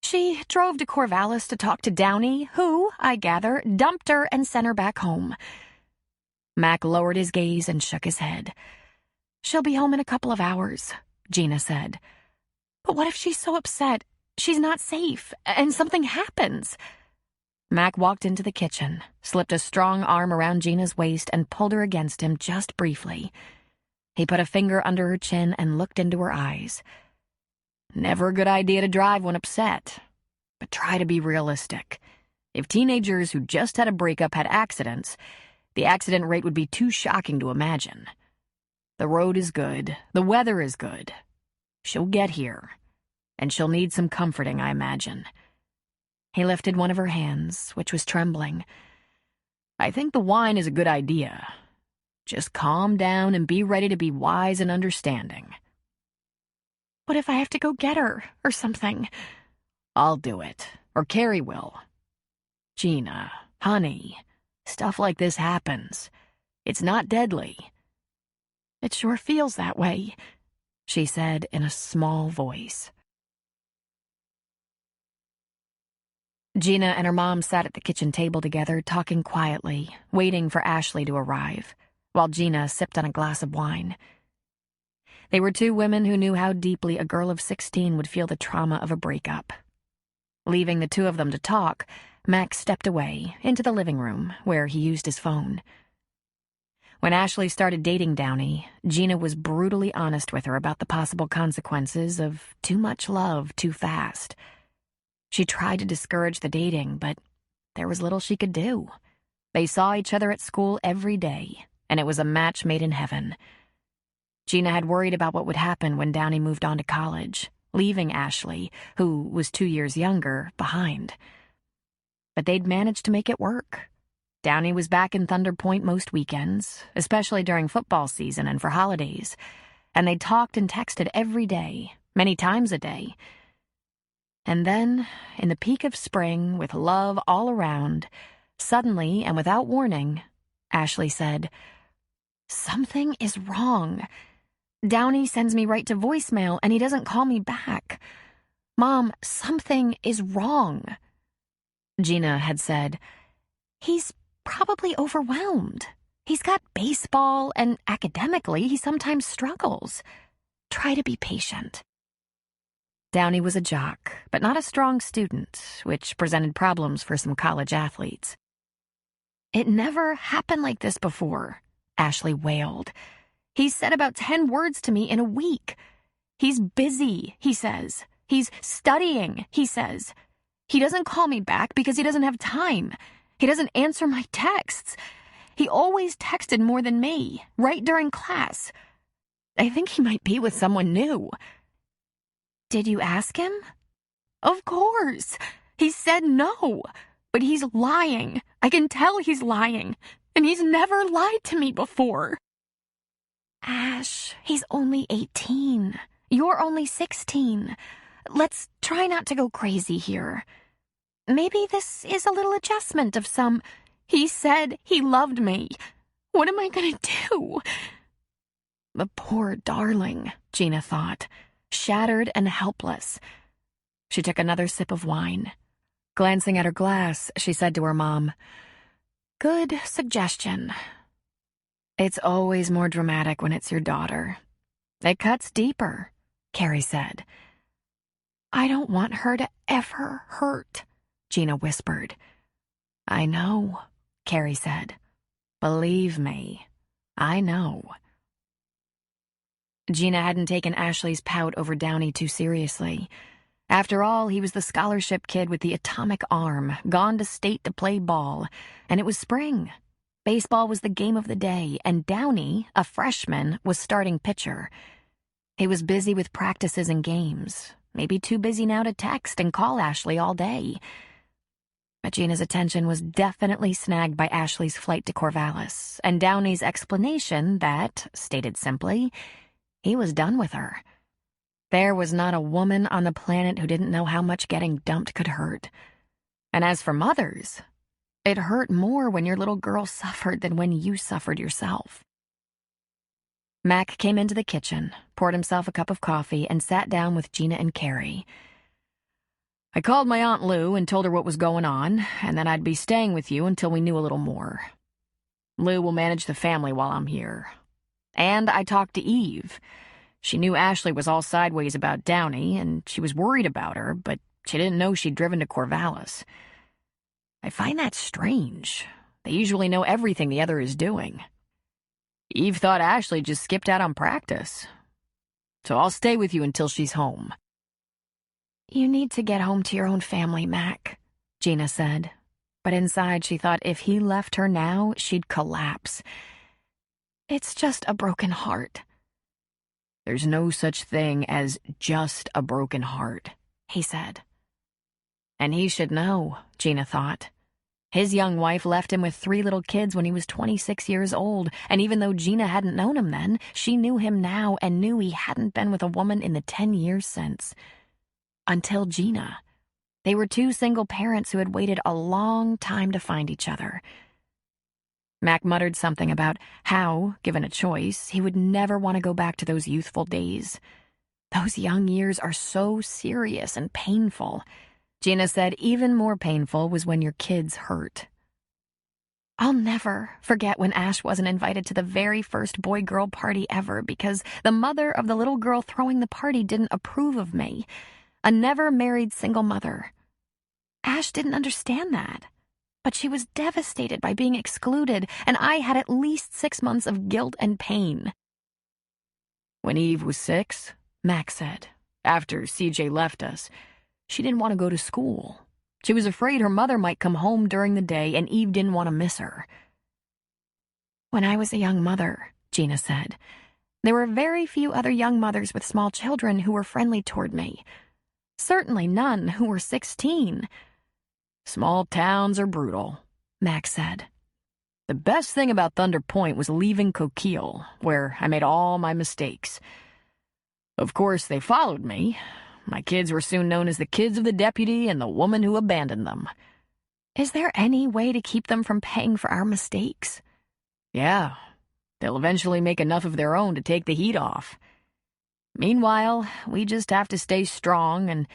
She drove to Corvallis to talk to Downey, who, I gather, dumped her and sent her back home. Mac lowered his gaze and shook his head. She'll be home in a couple of hours, Gina said. But what if she's so upset she's not safe and something happens? Mac walked into the kitchen, slipped a strong arm around Gina's waist and pulled her against him just briefly. He put a finger under her chin and looked into her eyes. Never a good idea to drive when upset. But try to be realistic. If teenagers who just had a breakup had accidents, the accident rate would be too shocking to imagine. The road is good. The weather is good. She'll get here. And she'll need some comforting, I imagine. He lifted one of her hands, which was trembling. I think the wine is a good idea. Just calm down and be ready to be wise and understanding. What if I have to go get her, or something? I'll do it, or Carrie will. Gina, honey, stuff like this happens. It's not deadly. It sure feels that way, she said in a small voice. Gina and her mom sat at the kitchen table together, talking quietly, waiting for Ashley to arrive, while Gina sipped on a glass of wine. They were two women who knew how deeply a girl of 16 would feel the trauma of a breakup. Leaving the two of them to talk, Max stepped away, into the living room, where he used his phone. When Ashley started dating Downey, Gina was brutally honest with her about the possible consequences of too much love too fast. She tried to discourage the dating, but there was little she could do. They saw each other at school every day, and it was a match made in heaven. Gina had worried about what would happen when Downey moved on to college, leaving Ashley, who was 2 years younger, behind. But they'd managed to make it work. Downey was back in Thunder Point most weekends, especially during football season and for holidays, and they talked and texted every day, many times a day. And then, in the peak of spring, with love all around, suddenly and without warning, Ashley said, "Something is wrong. Downey sends me right to voicemail and he doesn't call me back. Mom, something is wrong." Gina had said, "He's probably overwhelmed. He's got baseball and academically he sometimes struggles. Try to be patient." Downey was a jock, but not a strong student, which presented problems for some college athletes. "It never happened like this before," Ashley wailed. "He's said about 10 words to me in a week. He's busy, he says. He's studying, he says. He doesn't call me back because he doesn't have time. He doesn't answer my texts. He always texted more than me, right during class. I think he might be with someone new." "Did you ask him?" "Of course. He said no. But he's lying. I can tell he's lying. And he's never lied to me before." "Ash, he's only 18. You're only 16. Let's try not to go crazy here. Maybe this is a little adjustment of some, he said he loved me. What am I gonna do?" The poor darling, Gina thought, shattered and helpless. She took another sip of wine. Glancing at her glass, she said to her mom, "Good suggestion. It's always more dramatic when it's your daughter. It cuts deeper," Carrie said. "I don't want her to ever hurt," Gina whispered. "I know," Carrie said. "Believe me, I know." Gina hadn't taken Ashley's pout over Downey too seriously. After all, he was the scholarship kid with the atomic arm, gone to state to play ball, and it was spring. Baseball was the game of the day, and Downey, a freshman, was starting pitcher. He was busy with practices and games, maybe too busy now to text and call Ashley all day. But Gina's attention was definitely snagged by Ashley's flight to Corvallis, and Downey's explanation that, stated simply, he was done with her. There was not a woman on the planet who didn't know how much getting dumped could hurt. And as for mothers, it hurt more when your little girl suffered than when you suffered yourself. Mac came into the kitchen, poured himself a cup of coffee, and sat down with Gina and Carrie. "I called my Aunt Lou and told her what was going on, and that I'd be staying with you until we knew a little more. Lou will manage the family while I'm here. And I talked to Eve. She knew Ashley was all sideways about Downey, and she was worried about her, but she didn't know she'd driven to Corvallis. I find that strange. They usually know everything the other is doing. Eve thought Ashley just skipped out on practice. So I'll stay with you until she's home." "You need to get home to your own family, Mac," Gina said. But inside she thought if he left her now, she'd collapse. "It's just a broken heart." "There's no such thing as just a broken heart," he said. And he should know, Gina thought. His young wife left him with 3 little kids when he was 26 years old, and even though Gina hadn't known him then, she knew him now and knew he hadn't been with a woman in the 10 years since. Until Gina. They were 2 single parents who had waited a long time to find each other. Mac muttered something about how, given a choice, he would never want to go back to those youthful days. Those young years are so serious and painful. Gina said even more painful was when your kids hurt. I'll never forget when Ash wasn't invited to the very first boy-girl party ever because the mother of the little girl throwing the party didn't approve of me, a never-married single mother. Ash didn't understand that, but she was devastated by being excluded, and I had at least 6 months of guilt and pain. When Eve was 6, Mac said, after CJ left us, she didn't want to go to school. She was afraid her mother might come home during the day, and Eve didn't want to miss her. When I was a young mother, Gina said, there were very few other young mothers with small children who were friendly toward me. Certainly none who were 16. Small towns are brutal, Mac said. The best thing about Thunder Point was leaving Coquille, where I made all my mistakes. Of course, they followed me. My kids were soon known as the kids of the deputy and the woman who abandoned them. Is there any way to keep them from paying for our mistakes? Yeah, they'll eventually make enough of their own to take the heat off. Meanwhile, we just have to stay strong and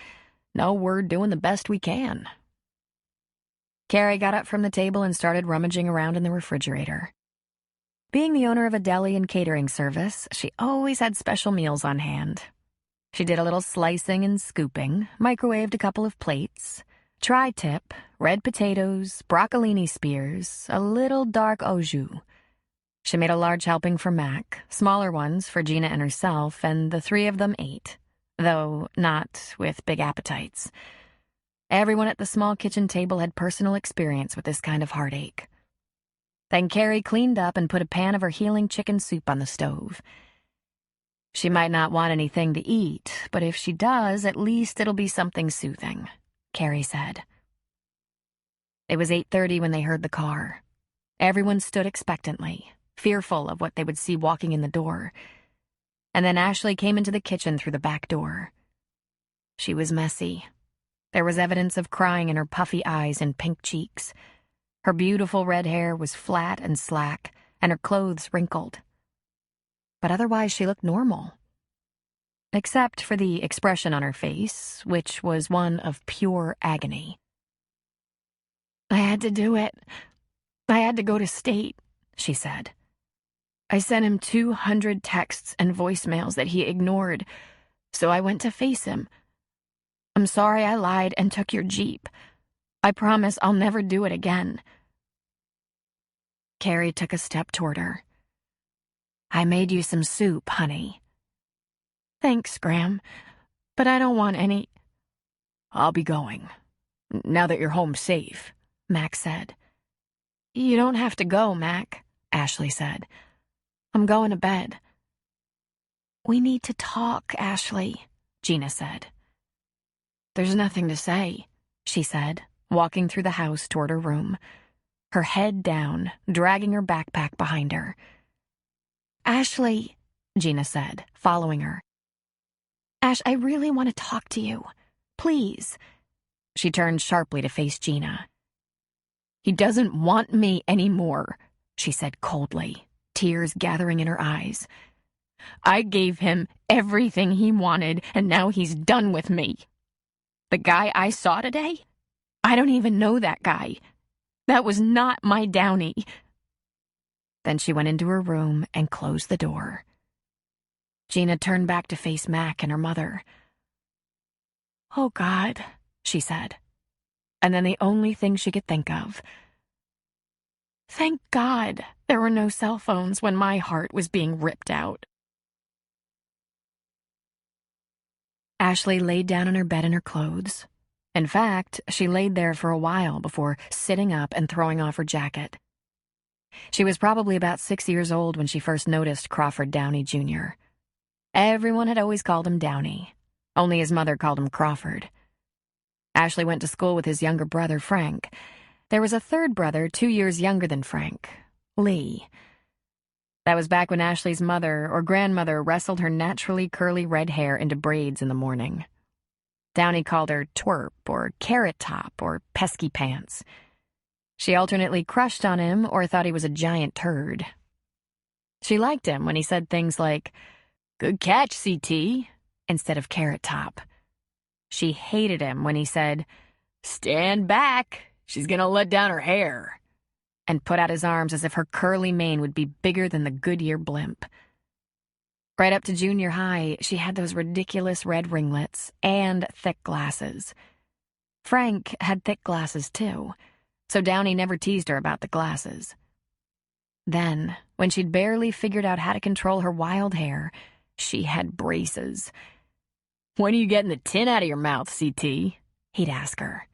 know we're doing the best we can. Carrie got up from the table and started rummaging around in the refrigerator. Being the owner of a deli and catering service, she always had special meals on hand. She did a little slicing and scooping, microwaved a couple of plates, tri-tip, red potatoes, broccolini spears, a little dark au jus. She made a large helping for Mac, smaller ones for Gina and herself, and the three of them ate, though not with big appetites. Everyone at the small kitchen table had personal experience with this kind of heartache. Then Carrie cleaned up and put a pan of her healing chicken soup on the stove. She might not want anything to eat, but if she does, at least it'll be something soothing, Carrie said. It was 8:30 when they heard the car. Everyone stood expectantly, fearful of what they would see walking in the door. And then Ashley came into the kitchen through the back door. She was messy. There was evidence of crying in her puffy eyes and pink cheeks. Her beautiful red hair was flat and slack, and her clothes wrinkled. But otherwise she looked normal. Except for the expression on her face, which was one of pure agony. I had to do it. I had to go to state, she said. I sent him 200 texts and voicemails that he ignored, so I went to face him. I'm sorry I lied and took your Jeep. I promise I'll never do it again. Carrie took a step toward her. I made you some soup, honey. Thanks, Graham, but I don't want any. I'll be going, now that you're home safe, Mac said. You don't have to go, Mac, Ashley said. I'm going to bed. We need to talk, Ashley, Gina said. There's nothing to say, she said, walking through the house toward her room, her head down, dragging her backpack behind her. Ashley, Gina said, following her. Ash, I really want to talk to you. Please. She turned sharply to face Gina. He doesn't want me anymore, she said coldly, tears gathering in her eyes. I gave him everything he wanted, and now he's done with me. The guy I saw today? I don't even know that guy. That was not my Downey. Then she went into her room and closed the door. Gina turned back to face Mac and her mother. Oh, God, she said. And then the only thing she could think of. Thank God there were no cell phones when my heart was being ripped out. Ashley laid down on her bed in her clothes. In fact, she laid there for a while before sitting up and throwing off her jacket. She was probably about 6 years old when she first noticed Crawford Downey Jr. Everyone had always called him Downey. Only his mother called him Crawford. Ashley went to school with his younger brother, Frank. There was a third brother 2 years younger than Frank, Lee. That was back when Ashley's mother or grandmother wrestled her naturally curly red hair into braids in the morning. Downey called her twerp or carrot top or pesky pants. She alternately crushed on him or thought he was a giant turd. She liked him when he said things like, "Good catch, CT," instead of carrot top. She hated him when he said, "Stand back. She's gonna let down her hair," and put out his arms as if her curly mane would be bigger than the Goodyear blimp. Right up to junior high, she had those ridiculous red ringlets and thick glasses. Frank had thick glasses too, so Downey never teased her about the glasses. Then, when she'd barely figured out how to control her wild hair, she had braces. "When are you getting the tin out of your mouth, CT?" he'd ask her.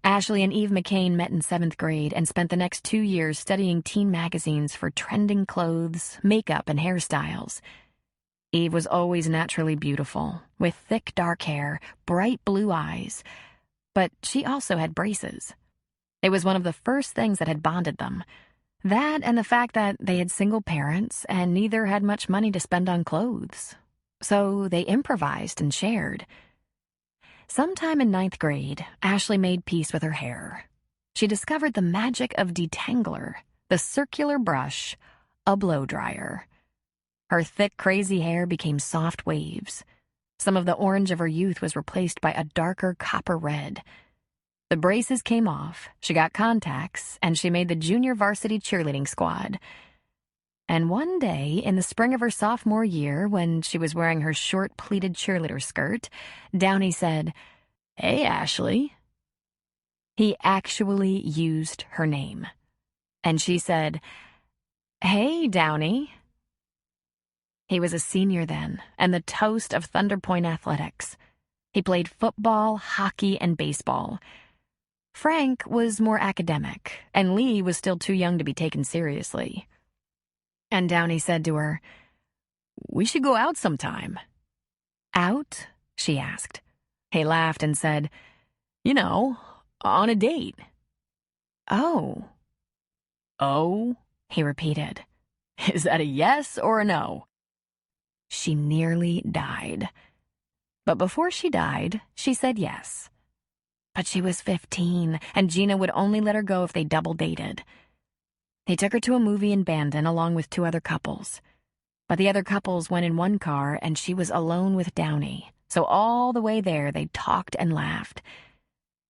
Ashley and Eve McCain met in 7th grade and spent the next 2 years studying teen magazines for trending clothes, makeup, and hairstyles. Eve was always naturally beautiful, with thick dark hair, bright blue eyes, but she also had braces. It was one of the first things that had bonded them. That and the fact that they had single parents and neither had much money to spend on clothes. So they improvised and shared. Sometime in 9th grade, Ashley made peace with her hair. She discovered the magic of detangler, the circular brush, a blow dryer. Her thick, crazy hair became soft waves. Some of the orange of her youth was replaced by a darker copper red. The braces came off, she got contacts, and she made the junior varsity cheerleading squad. And one day, in the spring of her sophomore year, when she was wearing her short pleated cheerleader skirt, Downey said, "Hey, Ashley." He actually used her name. And she said, "Hey, Downey." He was a senior then, and the toast of Thunder Point athletics. He played football, hockey, and baseball. Frank was more academic, and Lee was still too young to be taken seriously. And Downey said to her, "We should go out sometime." "Out?" she asked. He laughed and said, "You know, on a date." "Oh." "Oh?" he repeated. "Is that a yes or a no?" She nearly died. But before she died, she said yes. But she was 15, and Gina would only let her go if they double dated. He took her to a movie in Bandon along with 2 other couples. But the other couples went in one car, and she was alone with Downey. So all the way there, they talked and laughed.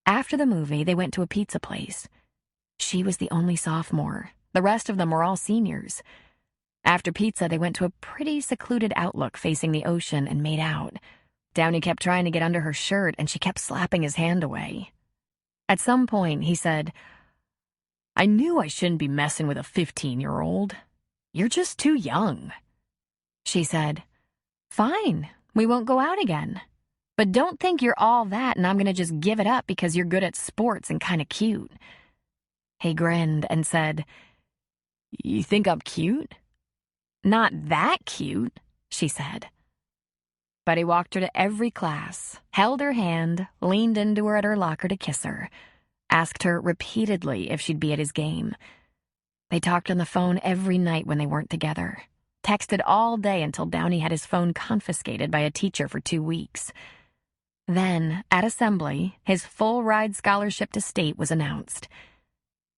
After the movie, they went to a pizza place. She was the only sophomore. The rest of them were all seniors. After pizza, they went to a pretty secluded outlook facing the ocean and made out. Downey kept trying to get under her shirt, and she kept slapping his hand away. At some point, he said, "I knew I shouldn't be messing with a 15-year-old. You're just too young." She said, "Fine, we won't go out again. But don't think you're all that and I'm going to just give it up because you're good at sports and kind of cute." He grinned and said, "You think I'm cute?" "Not that cute," she said. But he walked her to every class, held her hand, leaned into her at her locker to kiss her, asked her repeatedly if she'd be at his game. They talked on the phone every night when they weren't together, texted all day until Downey had his phone confiscated by a teacher for 2 weeks. Then, at assembly, his full-ride scholarship to state was announced.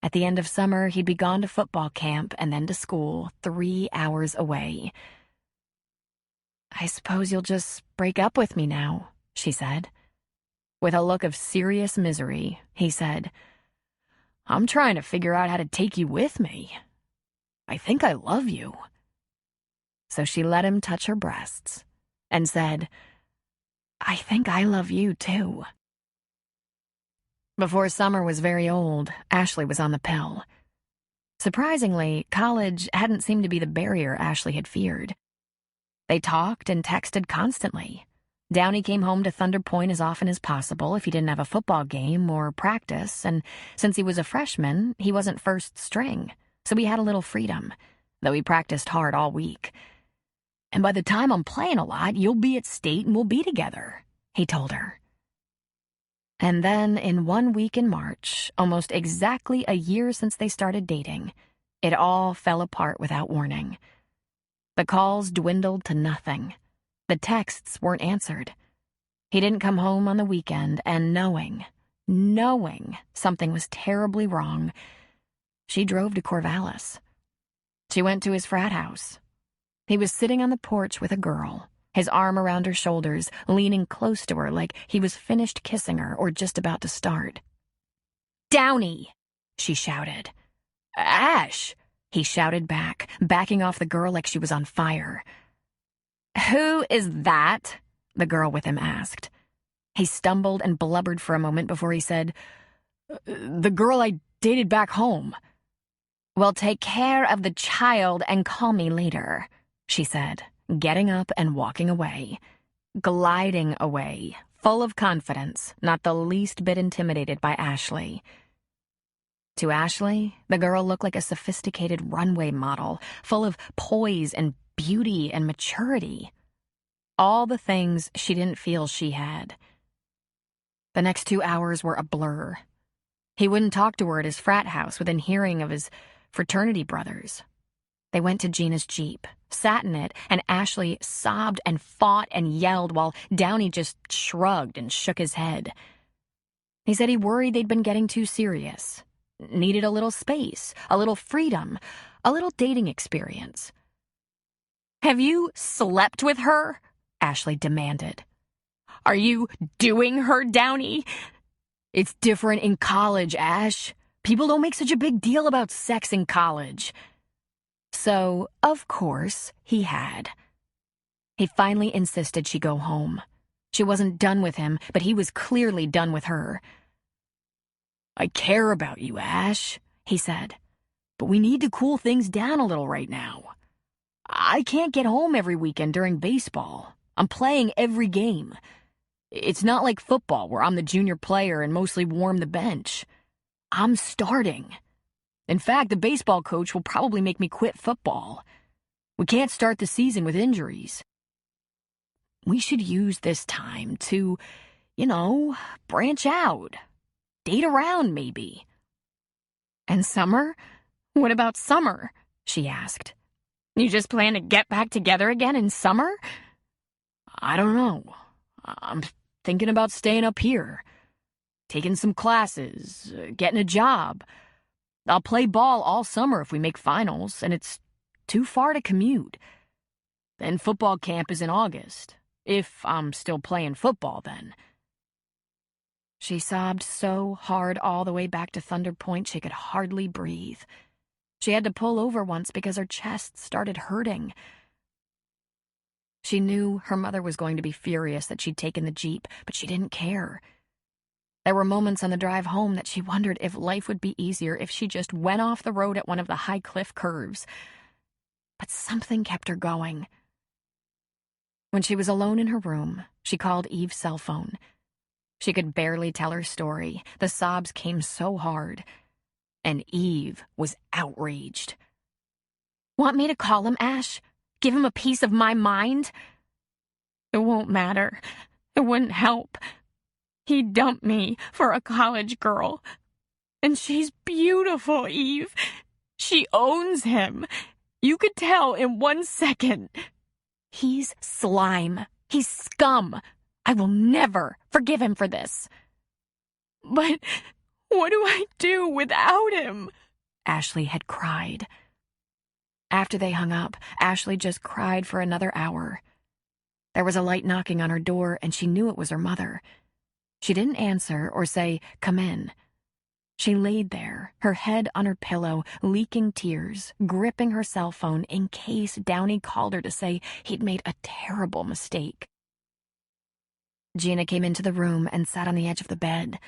At the end of summer, he'd be gone to football camp and then to school, 3 hours away. "I suppose you'll just break up with me now," she said. With a look of serious misery, he said, "I'm trying to figure out how to take you with me. I think I love you." So she let him touch her breasts and said, "I think I love you too." Before Summer was very old, Ashley was on the pill. Surprisingly, college hadn't seemed to be the barrier Ashley had feared. They talked and texted constantly. Downey came home to Thunder Point as often as possible if he didn't have a football game or practice, and since he was a freshman, he wasn't first string, so he had a little freedom, though he practiced hard all week. "And by the time I'm playing a lot, you'll be at state and we'll be together," he told her. And then, in 1 week in March, almost exactly a year since they started dating, it all fell apart without warning. The calls dwindled to nothing. The texts weren't answered. He didn't come home on the weekend, and knowing something was terribly wrong, she drove to Corvallis. She went to his frat house. He was sitting on the porch with a girl, his arm around her shoulders, leaning close to her like he was finished kissing her or just about to start. "Downey!" she shouted. "Ash!" he shouted back, backing off the girl like she was on fire. "Who is that?" the girl with him asked. He stumbled and blubbered for a moment before he said, "The girl I dated back home." "Well, take care of the child and call me later," she said, getting up and walking away. Gliding away, full of confidence, not the least bit intimidated by Ashley. To Ashley, the girl looked like a sophisticated runway model, full of poise and beauty and maturity. All the things she didn't feel she had. The next 2 hours were a blur. He wouldn't talk to her at his frat house within hearing of his fraternity brothers. They went to Gina's Jeep, sat in it, and Ashley sobbed and fought and yelled while Downey just shrugged and shook his head. He said he worried they'd been getting too serious. Needed a little space, a little freedom, a little dating experience. "Have you slept with her?" Ashley demanded. "Are you doing her, Downey?" "It's different in college, Ash. People don't make such a big deal about sex in college." So, of course, he had. He finally insisted she go home. She wasn't done with him, but he was clearly done with her. "I care about you, Ash," he said, "but we need to cool things down a little right now. I can't get home every weekend during baseball. I'm playing every game. It's not like football where I'm the junior player and mostly warm the bench. I'm starting. In fact, the baseball coach will probably make me quit football. We can't start the season with injuries. We should use this time to, branch out. Date around, maybe." "And summer? What about summer?" she asked. "You just plan to get back together again in summer?" "I don't know. I'm thinking about staying up here. Taking some classes, getting a job. I'll play ball all summer if we make finals, and it's too far to commute. Then football camp is in August, if I'm still playing football then." She sobbed so hard all the way back to Thunder Point she could hardly breathe. She had to pull over once because her chest started hurting. She knew her mother was going to be furious that she'd taken the Jeep, but she didn't care. There were moments on the drive home that she wondered if life would be easier if she just went off the road at one of the high cliff curves. But something kept her going. When she was alone in her room, she called Eve's cell phone. She could barely tell her story. The sobs came so hard. And Eve was outraged. "Want me to call him, Ash? Give him a piece of my mind?" "It won't matter. It wouldn't help. He dumped me for a college girl. And she's beautiful, Eve. She owns him. You could tell in 1 second. He's slime. He's scum. I will never forgive him for this." "But what do I do without him?" Ashley had cried. After they hung up, Ashley just cried for another hour. There was a light knocking on her door, and she knew it was her mother. She didn't answer or say, "Come in." She laid there, her head on her pillow, leaking tears, gripping her cell phone in case Downey called her to say he'd made a terrible mistake. Gina came into the room and sat on the edge of the bed.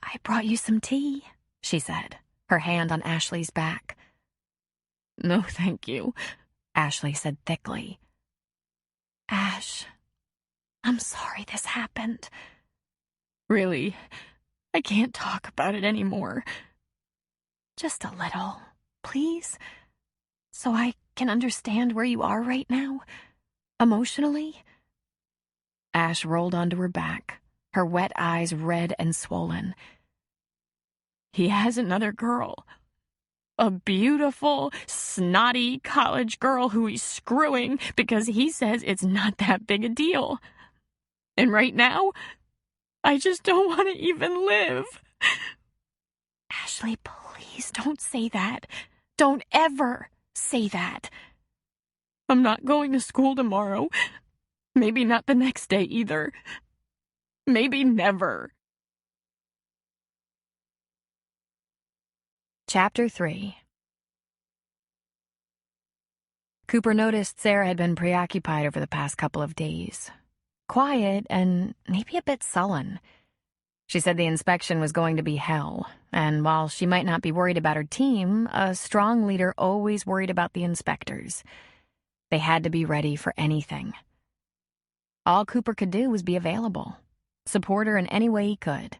"I brought you some tea," she said, her hand on Ashley's back. "No, thank you," Ashley said thickly. "Ash, I'm sorry this happened. Really, I can't talk about it anymore. Just a little, please, so I can understand where you are right now, emotionally." Ash rolled onto her back, her wet eyes red and swollen. "He has another girl. A beautiful, snotty college girl who he's screwing because he says it's not that big a deal. And right now, I just don't want to even live." "Ashley, please don't say that. Don't ever say that." I'm not going to school tomorrow. Maybe not the next day either. Maybe never. Chapter 3. Cooper noticed Sarah had been preoccupied over the past couple of days. Quiet and maybe a bit sullen. She said the inspection was going to be hell, and while she might not be worried about her team, a strong leader always worried about the inspectors. They had to be ready for anything. All Cooper could do was be available, support her in any way he could.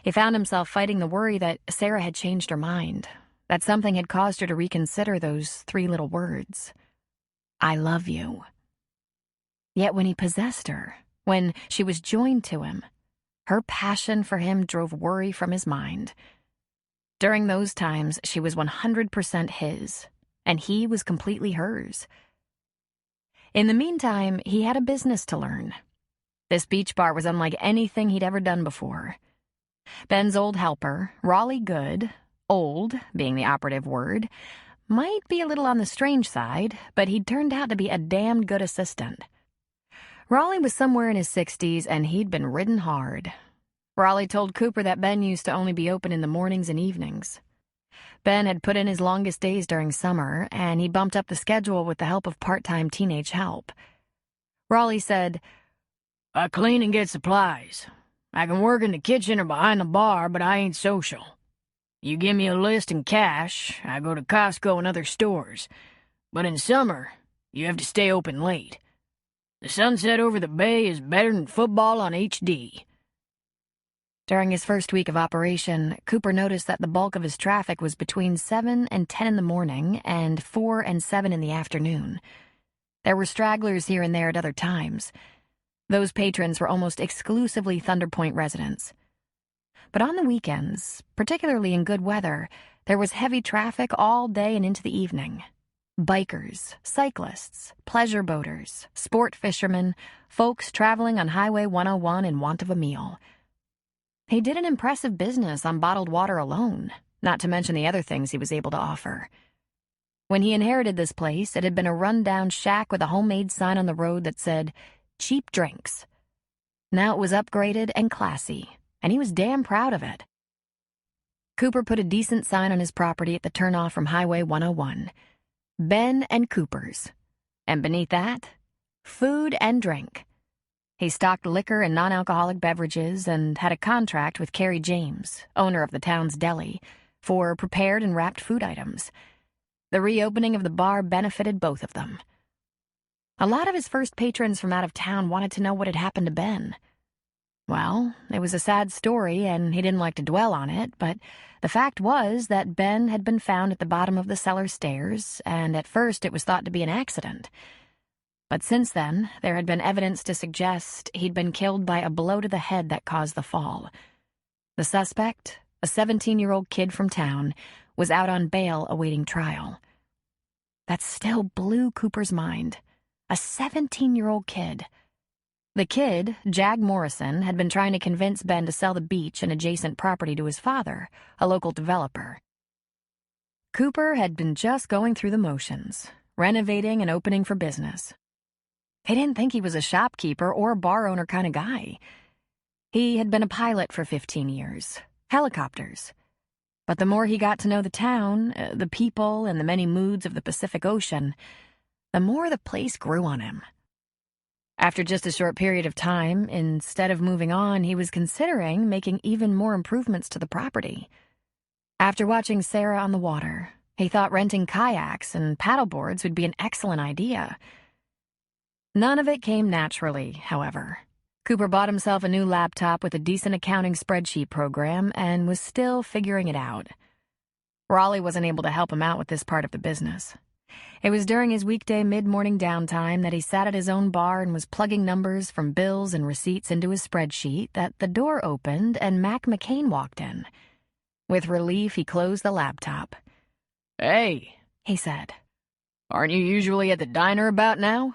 He found himself fighting the worry that Sarah had changed her mind, that something had caused her to reconsider those 3 little words. I love you. Yet when he possessed her, when she was joined to him, her passion for him drove worry from his mind. During those times, she was 100% his, and he was completely hers. In the meantime, he had a business to learn. This beach bar was unlike anything he'd ever done before. Ben's old helper, Raleigh Good, old being the operative word, might be a little on the strange side, but he'd turned out to be a damned good assistant. Raleigh was somewhere in his 60s, and he'd been ridden hard. Raleigh told Cooper that Ben used to only be open in the mornings and evenings. Ben had put in his longest days during summer, and he bumped up the schedule with the help of part-time teenage help. Raleigh said, I clean and get supplies. I can work in the kitchen or behind the bar, but I ain't social. You give me a list and cash, I go to Costco and other stores. But in summer, you have to stay open late. The sunset over the bay is better than football on HD. During his first week of operation, Cooper noticed that the bulk of his traffic was between 7 and 10 in the morning and 4 and 7 in the afternoon. There were stragglers here and there at other times. Those patrons were almost exclusively Thunder Point residents. But on the weekends, particularly in good weather, there was heavy traffic all day and into the evening. Bikers, cyclists, pleasure boaters, sport fishermen, folks traveling on Highway 101 in want of a meal. He did an impressive business on bottled water alone, not to mention the other things he was able to offer. When he inherited this place, it had been a run-down shack with a homemade sign on the road that said, cheap drinks. Now it was upgraded and classy, and he was damn proud of it. Cooper put a decent sign on his property at the turnoff from Highway 101. Ben and Cooper's. And beneath that, food and drink. He stocked liquor and non-alcoholic beverages and had a contract with Carrie James, owner of the town's deli, for prepared and wrapped food items. The reopening of the bar benefited both of them. A lot of his first patrons from out of town wanted to know what had happened to Ben. Well, it was a sad story, and he didn't like to dwell on it, but the fact was that Ben had been found at the bottom of the cellar stairs, and at first it was thought to be an accident. But since then, there had been evidence to suggest he'd been killed by a blow to the head that caused the fall. The suspect, a 17-year-old kid from town, was out on bail awaiting trial. That still blew Cooper's mind. A 17-year-old kid. The kid, Jag Morrison, had been trying to convince Ben to sell the beach and adjacent property to his father, a local developer. Cooper had been just going through the motions, renovating and opening for business. He didn't think he was a shopkeeper or a bar owner kind of guy. He had been a pilot for 15 years, helicopters. But the more he got to know the town, the people, and the many moods of the Pacific Ocean, the more the place grew on him. After just a short period of time, instead of moving on, he was considering making even more improvements to the property. After watching Sarah on the water, he thought renting kayaks and paddleboards would be an excellent idea. None of it came naturally, however. Cooper bought himself a new laptop with a decent accounting spreadsheet program and was still figuring it out. Raleigh wasn't able to help him out with this part of the business. It was during his weekday mid-morning downtime that he sat at his own bar and was plugging numbers from bills and receipts into his spreadsheet that the door opened and Mac McCain walked in. With relief, he closed the laptop. Hey, he said. Aren't you usually at the diner about now?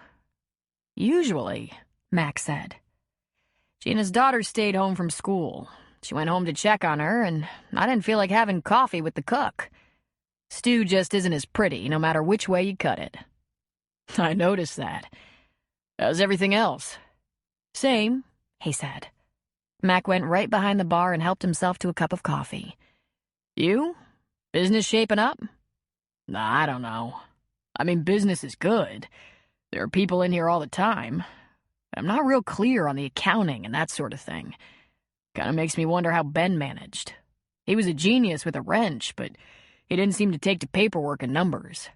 Usually, Mac said. Gina's daughter stayed home from school. She went home to check on her, and I didn't feel like having coffee with the cook. Stew just isn't as pretty, no matter which way you cut it. I noticed that. How's everything else? Same, he said. Mac went right behind the bar and helped himself to a cup of coffee. You? Business shaping up? Nah, I don't know. I mean, business is good. There are people in here all the time. I'm not real clear on the accounting and that sort of thing. Kinda makes me wonder how Ben managed. He was a genius with a wrench, but he didn't seem to take to paperwork and numbers.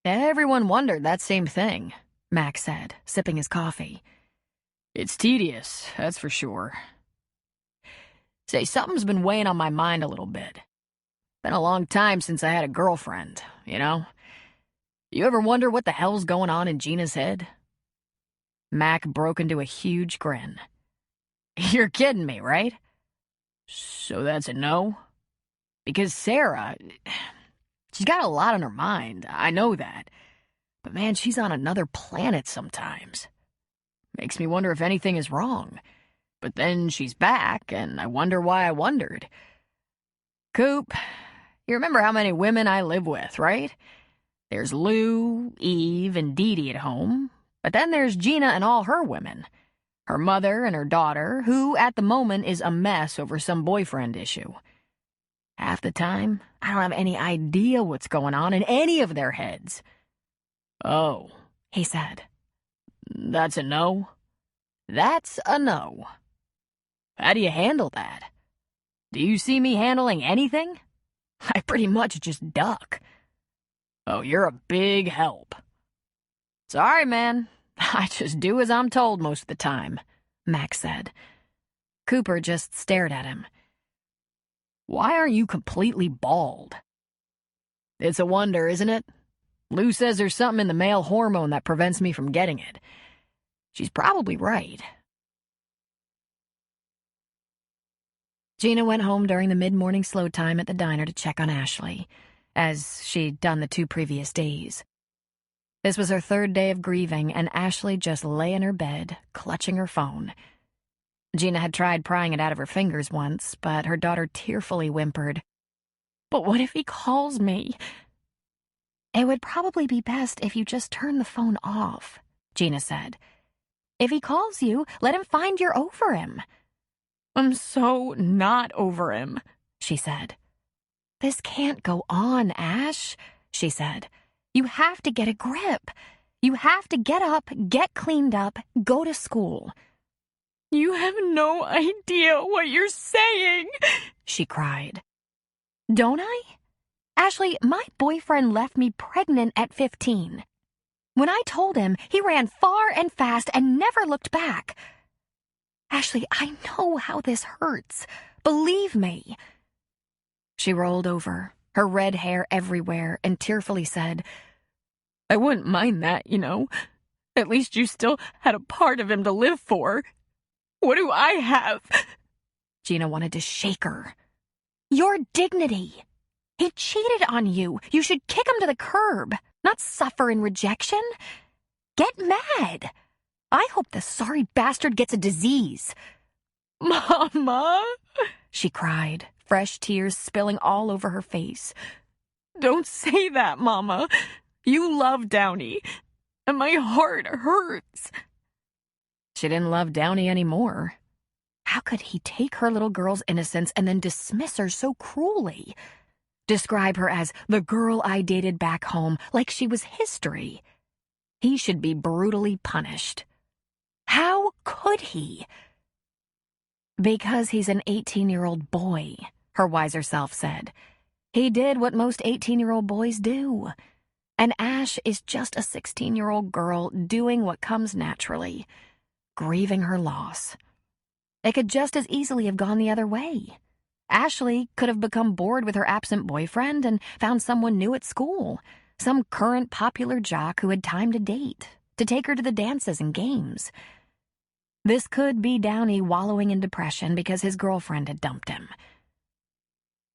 Everyone wondered that same thing, Mac said, sipping his coffee. It's tedious, that's for sure. Say, something's been weighing on my mind a little bit. Been a long time since I had a girlfriend, you know? You ever wonder what the hell's going on in Gina's head? Mac broke into a huge grin. You're kidding me, right? So that's a no? Because Sarah, she's got a lot on her mind, I know that. But man, she's on another planet sometimes. Makes me wonder if anything is wrong. But then she's back, and I wonder why I wondered. Coop, you remember how many women I live with, right? There's Lou, Eve, and Dee Dee at home. But then there's Gina and all her women. Her mother and her daughter, who at the moment is a mess over some boyfriend issue. Half the time, I don't have any idea what's going on in any of their heads. Oh, he said. That's a no? That's a no. How do you handle that? Do you see me handling anything? I pretty much just duck. Oh, you're a big help. Sorry, man. I just do as I'm told most of the time, Mac said. Cooper just stared at him. Why aren't you completely bald? It's a wonder, isn't it? Lou says there's something in the male hormone that prevents me from getting it. She's probably right. Gina went home during the mid-morning slow time at the diner to check on Ashley, as she'd done the 2 previous days. This was her 3rd day of grieving, and Ashley just lay in her bed, clutching her phone. Gina had tried prying it out of her fingers once, but her daughter tearfully whimpered, "But what if he calls me?" "It would probably be best if you just turn the phone off," Gina said. "If he calls you, let him find you're over him." "I'm so not over him," she said. "This can't go on, Ash," she said. "You have to get a grip. You have to get up, get cleaned up, go to school." "You have no idea what you're saying," she cried. "Don't I? Ashley, my boyfriend left me pregnant at 15. When I told him, he ran far and fast and never looked back. Ashley, I know how this hurts. Believe me." She rolled over, her red hair everywhere, and tearfully said, "I wouldn't mind that, you know. At least you still had a part of him to live for. What do I have?" Gina wanted to shake her. "Your dignity. He cheated on you. You should kick him to the curb, not suffer in rejection. Get mad. I hope the sorry bastard gets a disease." "Mama," she cried, fresh tears spilling all over her face. "Don't say that, Mama. You love Downey, and my heart hurts." She didn't love Downey anymore. How could he take her little girl's innocence and then dismiss her so cruelly? Describe her as the girl I dated back home, like she was history. He should be brutally punished. How could he? Because he's an 18-year-old boy, her wiser self said. He did what most 18-year-old boys do. And Ash is just a 16-year-old girl doing what comes naturally, grieving her loss. It could just as easily have gone the other way. Ashley could have become bored with her absent boyfriend and found someone new at school, some current popular jock who had time to date, to take her to the dances and games. This could be Downey wallowing in depression because his girlfriend had dumped him.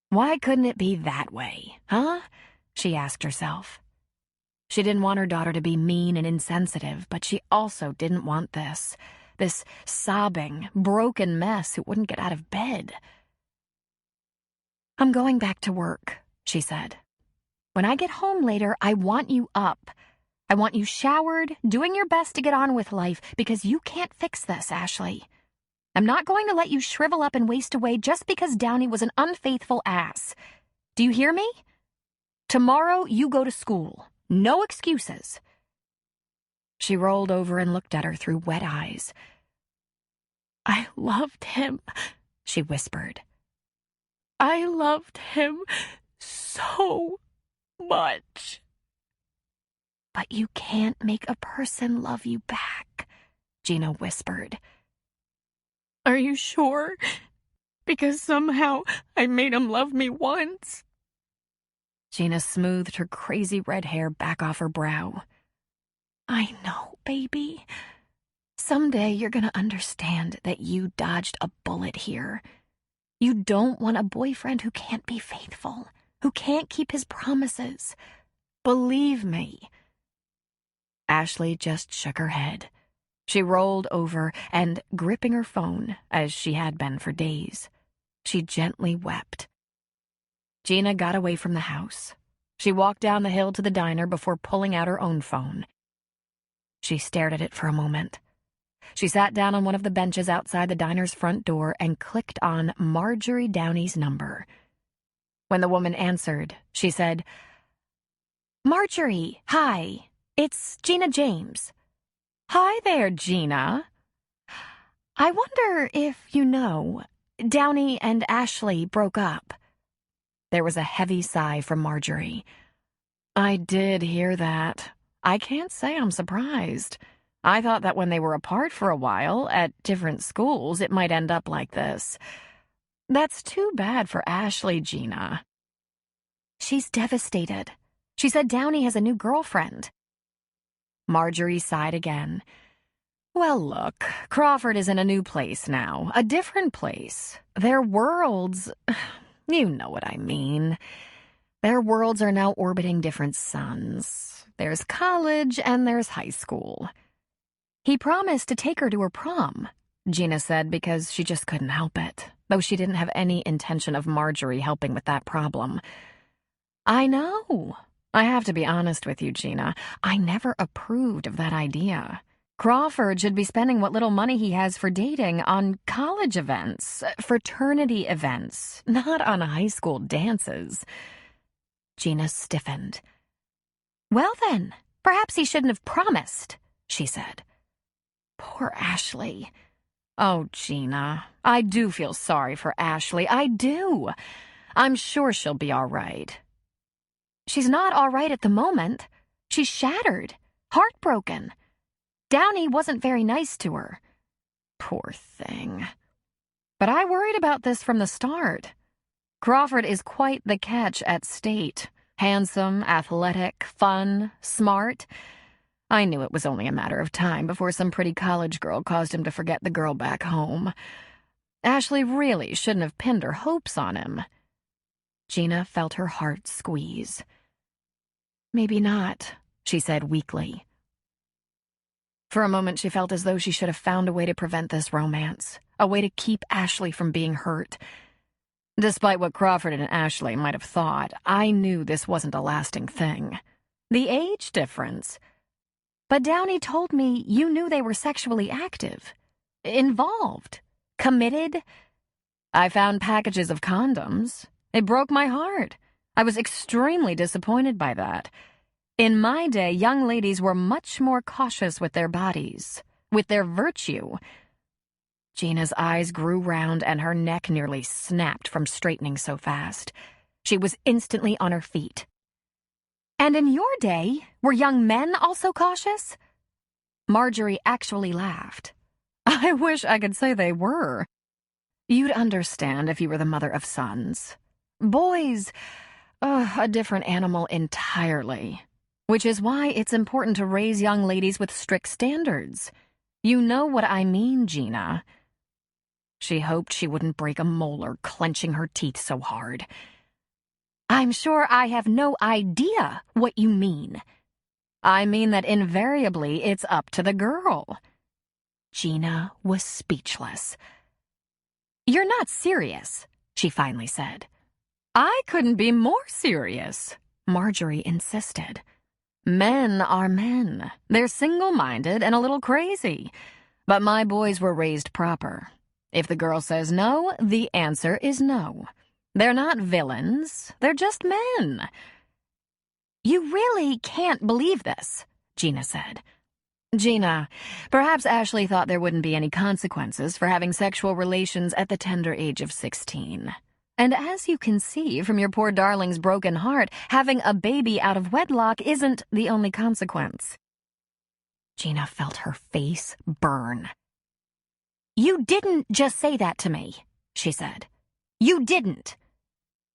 Why couldn't it be that way, huh? She asked herself. She didn't want her daughter to be mean and insensitive, but she also didn't want this sobbing, broken mess who wouldn't get out of bed. "I'm going back to work," she said. "When I get home later, I want you up. I want you showered, doing your best to get on with life, because you can't fix this, Ashley. I'm not going to let you shrivel up and waste away just because Downey was an unfaithful ass. Do you hear me? Tomorrow you go to school. No excuses. She rolled over and looked at her through wet eyes. I loved him, she whispered. I loved him so much. But you can't make a person love you back, Gina whispered. Are you sure? Because somehow I made him love me once. Gina smoothed her crazy red hair back off her brow. I know, baby. Someday you're gonna understand that you dodged a bullet here. You don't want a boyfriend who can't be faithful, who can't keep his promises. Believe me. Ashley just shook her head. She rolled over and, gripping her phone, as she had been for days, she gently wept. Gina got away from the house. She walked down the hill to the diner before pulling out her own phone. She stared at it for a moment. She sat down on one of the benches outside the diner's front door and clicked on Marjorie Downey's number. When the woman answered, she said, Marjorie, hi. It's Gina James. Hi there, Gina. I wonder if you know, Downey and Ashley broke up. There was a heavy sigh from Marjorie. I did hear that. I can't say I'm surprised. I thought that when they were apart for a while, at different schools, it might end up like this. That's too bad for Ashley, Gina. She's devastated. She said Downey has a new girlfriend. Marjorie sighed again. Well, look, Crawford is in a new place now, a different place. Their worlds, you know what I mean. Their worlds are now orbiting different suns. There's college and there's high school. He promised to take her to her prom, Gina said, because she just couldn't help it, though she didn't have any intention of Marjorie helping with that problem. I know. I have to be honest with you, Gina. I never approved of that idea. Crawford should be spending what little money he has for dating on college events, fraternity events, not on high school dances. Gina stiffened. Well then, perhaps he shouldn't have promised, she said. Poor Ashley. Oh, Gina, I do feel sorry for Ashley. I do. I'm sure she'll be all right. She's not all right at the moment. She's shattered, heartbroken. Downey wasn't very nice to her. Poor thing. But I worried about this from the start. Crawford is quite the catch at State. Handsome, athletic, fun, smart. I knew it was only a matter of time before some pretty college girl caused him to forget the girl back home. Ashley really shouldn't have pinned her hopes on him. Gina felt her heart squeeze. Maybe not, she said weakly. For a moment she felt as though she should have found a way to prevent this romance, a way to keep Ashley from being hurt. Despite what Crawford and Ashley might have thought, I knew this wasn't a lasting thing. The age difference. But Downey told me you knew they were sexually active, involved, committed. I found packages of condoms. It broke my heart. I was extremely disappointed by that. In my day, young ladies were much more cautious with their bodies, with their virtue. Gina's eyes grew round and her neck nearly snapped from straightening so fast. She was instantly on her feet. And in your day, were young men also cautious? Marjorie actually laughed. I wish I could say they were. You'd understand if you were the mother of sons. Boys, a different animal entirely. Which is why it's important to raise young ladies with strict standards. You know what I mean, Gina. She hoped she wouldn't break a molar, clenching her teeth so hard. I'm sure I have no idea what you mean. I mean that invariably it's up to the girl. Gina was speechless. You're not serious, she finally said. I couldn't be more serious, Marjorie insisted. Men are men. They're single-minded and a little crazy. But my boys were raised proper. If the girl says no, the answer is no. They're not villains. They're just men. You really can't believe this, Gina said. Gina, perhaps Ashley thought there wouldn't be any consequences for having sexual relations at the tender age of 16. And as you can see from your poor darling's broken heart, having a baby out of wedlock isn't the only consequence. Gina felt her face burn. You didn't just say that to me, she said. You didn't.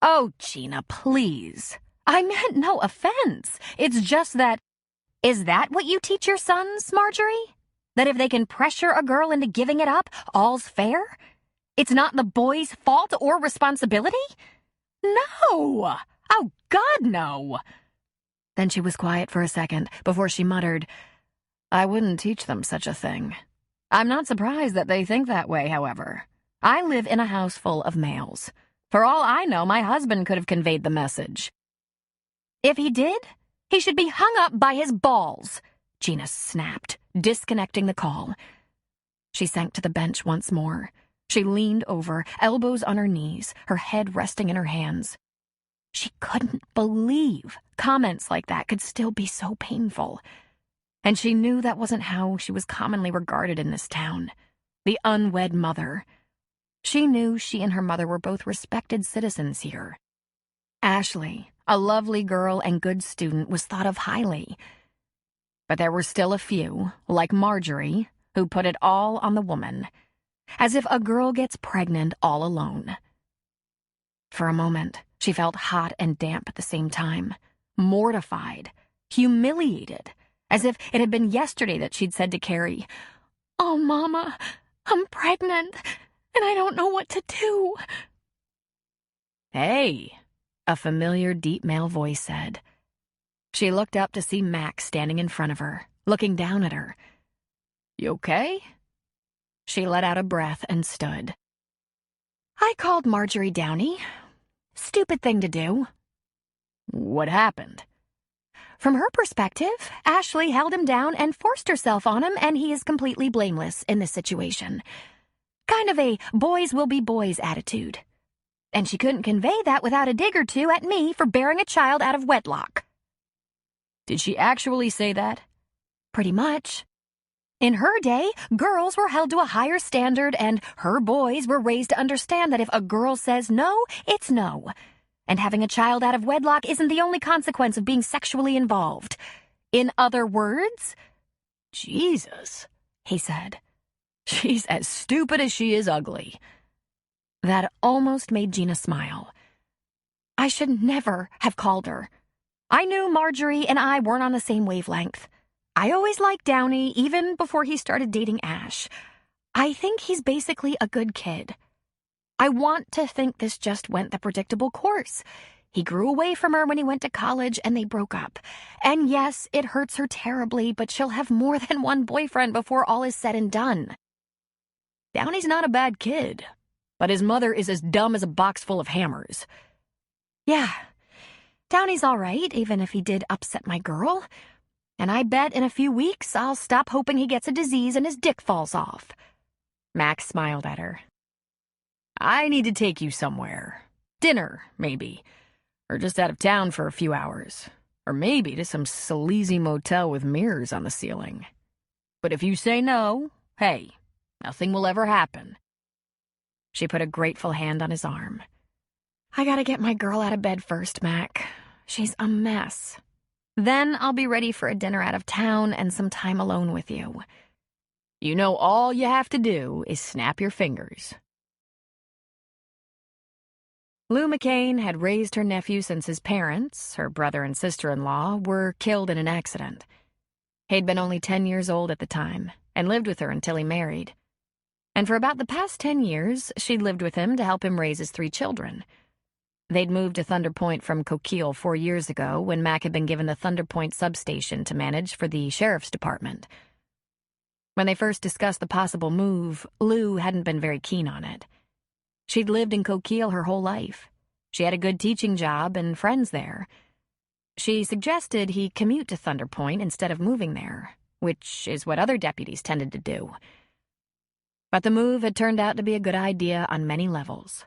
Oh, Gina, please. I meant no offense. It's just that... Is that what you teach your sons, Marjorie? That if they can pressure a girl into giving it up, all's fair? It's not the boy's fault or responsibility? No! Oh, God, no! Then she was quiet for a second before she muttered, I wouldn't teach them such a thing. I'm not surprised that they think that way, however. I live in a house full of males. For all I know, my husband could have conveyed the message. If he did, he should be hung up by his balls, Gina snapped, disconnecting the call. She sank to the bench once more. She leaned over, elbows on her knees, her head resting in her hands. She couldn't believe comments like that could still be so painful. And she knew that wasn't how she was commonly regarded in this town. The unwed mother. She knew she and her mother were both respected citizens here. Ashley, a lovely girl and good student, was thought of highly. But there were still a few, like Marjorie, who put it all on the woman, as if a girl gets pregnant all alone. For a moment, she felt hot and damp at the same time, mortified, humiliated, as if it had been yesterday that she'd said to Carrie, "Oh, Mama, I'm pregnant, and I don't know what to do." "Hey," a familiar deep male voice said. She looked up to see Max standing in front of her, looking down at her. "You okay?" She let out a breath and stood. "I called Marjorie Downey. Stupid thing to do." "What happened?" From her perspective, Ashley held him down and forced herself on him, and he is completely blameless in this situation. Kind of a boys will be boys attitude. And she couldn't convey that without a dig or two at me for bearing a child out of wedlock. "Did she actually say that?" "Pretty much. In her day, girls were held to a higher standard, and her boys were raised to understand that if a girl says no, it's no. And having a child out of wedlock isn't the only consequence of being sexually involved. In other words..." "Jesus," he said. "She's as stupid as she is ugly." That almost made Gina smile. I should never have called her. I knew Marjorie and I weren't on the same wavelength. I always liked Downey, even before he started dating Ash. I think he's basically a good kid. I want to think this just went the predictable course. He grew away from her when he went to college, and they broke up. And yes, it hurts her terribly, but she'll have more than one boyfriend before all is said and done. Downey's not a bad kid, but his mother is as dumb as a box full of hammers. Yeah, Downey's all right, even if he did upset my girl. And I bet in a few weeks I'll stop hoping he gets a disease and his dick falls off. Max smiled at her. "I need to take you somewhere. Dinner, maybe. Or just out of town for a few hours. Or maybe to some sleazy motel with mirrors on the ceiling. But if you say no, hey, nothing will ever happen." She put a grateful hand on his arm. "I gotta get my girl out of bed first, Mac. She's a mess. Then I'll be ready for a dinner out of town and some time alone with you. You know, all you have to do is snap your fingers." Lou McCain had raised her nephew since his parents, her brother and sister-in-law, were killed in an accident. He'd been only 10 years old at the time and lived with her until he married. And for about the past 10 years, she'd lived with him to help him raise his 3 children. They'd moved to Thunder Point from Coquille 4 years ago when Mac had been given the Thunder Point substation to manage for the sheriff's department. When they first discussed the possible move, Lou hadn't been very keen on it. She'd lived in Coquille her whole life. She had a good teaching job and friends there. She suggested he commute to Thunder Point instead of moving there, which is what other deputies tended to do. But the move had turned out to be a good idea on many levels.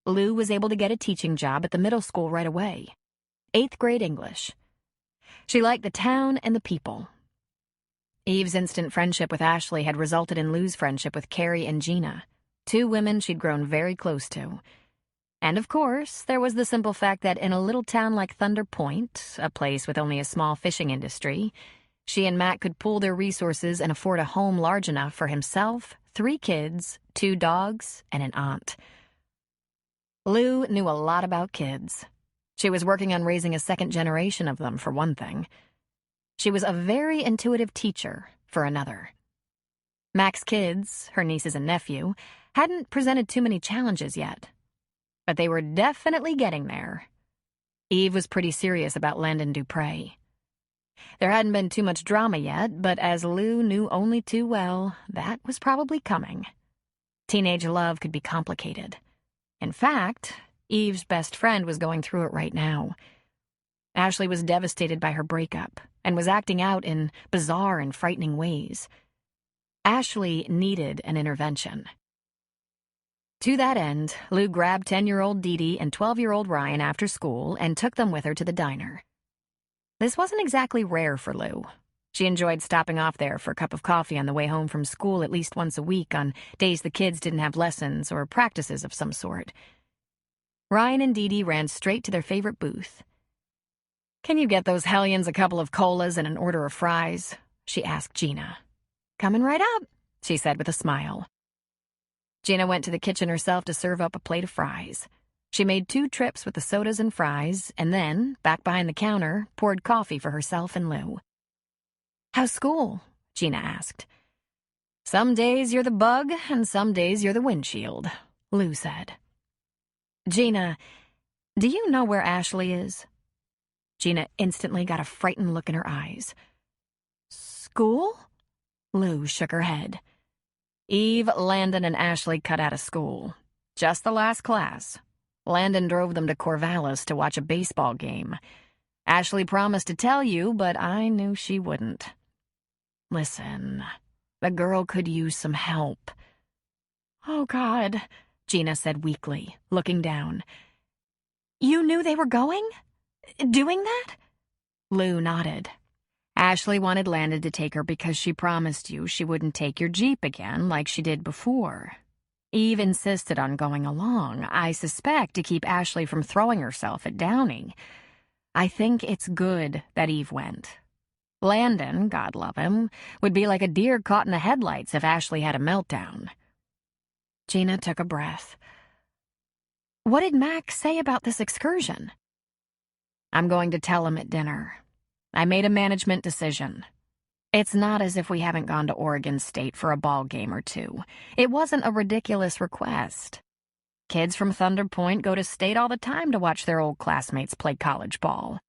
Lou was able to get a teaching job at the middle school right away. 8th grade English. She liked the town and the people. Eve's instant friendship with Ashley had resulted in Lou's friendship with Carrie and Gina, 2 women she'd grown very close to. And of course, there was the simple fact that in a little town like Thunder Point, a place with only a small fishing industry, she and Matt could pool their resources and afford a home large enough for himself, 3 kids, 2 dogs, and an aunt. Lou knew a lot about kids. She was working on raising a second generation of them, for one thing. She was a very intuitive teacher, for another. Mac's kids, her nieces and nephew, hadn't presented too many challenges yet. But they were definitely getting there. Eve was pretty serious about Landon Dupre. There hadn't been too much drama yet, but as Lou knew only too well, that was probably coming. Teenage love could be complicated. In fact, Eve's best friend was going through it right now. Ashley was devastated by her breakup and was acting out in bizarre and frightening ways. Ashley needed an intervention. To that end, Lou grabbed 10-year-old Dee Dee and 12-year-old Ryan after school and took them with her to the diner. This wasn't exactly rare for Lou. She enjoyed stopping off there for a cup of coffee on the way home from school at least once a week on days the kids didn't have lessons or practices of some sort. Ryan and Dee Dee ran straight to their favorite booth. "Can you get those hellions a couple of colas and an order of fries?" she asked Gina. "Coming right up," she said with a smile. Gina went to the kitchen herself to serve up a plate of fries. She made 2 trips with the sodas and fries, and then, back behind the counter, poured coffee for herself and Lou. "How's school?" Gina asked. "Some days you're the bug, and some days you're the windshield," Lou said. "Gina, do you know where Ashley is?" Gina instantly got a frightened look in her eyes. "School?" Lou shook her head. "Eve, Landon, and Ashley cut out of school. Just the last class. Landon drove them to Corvallis to watch a baseball game. Ashley promised to tell you, but I knew she wouldn't. Listen, the girl could use some help." "Oh, God," Gina said weakly, looking down. "You knew they were going? Doing that?" Lou nodded. "Ashley wanted Landon to take her because she promised you she wouldn't take your Jeep again like she did before. Eve insisted on going along, I suspect to keep Ashley from throwing herself at Downey. I think it's good that Eve went. Landon, God love him, would be like a deer caught in the headlights if Ashley had a meltdown." Gina took a breath. "What did Mac say about this excursion?" "I'm going to tell him at dinner. I made a management decision. It's not as if we haven't gone to Oregon State for a ball game or 2. It wasn't a ridiculous request. Kids from Thunder Point go to State all the time to watch their old classmates play college ball.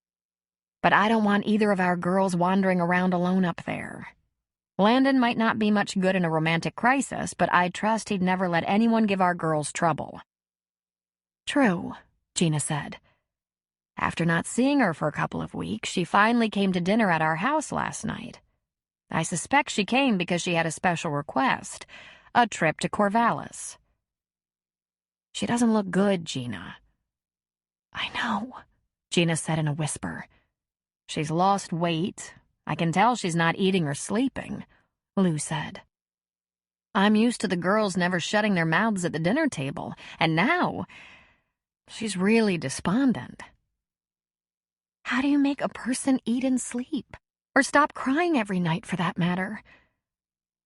But I don't want either of our girls wandering around alone up there. Landon might not be much good in a romantic crisis, but I trust he'd never let anyone give our girls trouble." "True," Gina said. "After not seeing her for a couple of weeks, she finally came to dinner at our house last night. I suspect she came because she had a special request, a trip to Corvallis." "She doesn't look good, Gina." "I know," Gina said in a whisper. "She's lost weight. I can tell she's not eating or sleeping," Lou said. "I'm used to the girls never shutting their mouths at the dinner table, and now she's really despondent." "How do you make a person eat and sleep? Or stop crying every night, for that matter?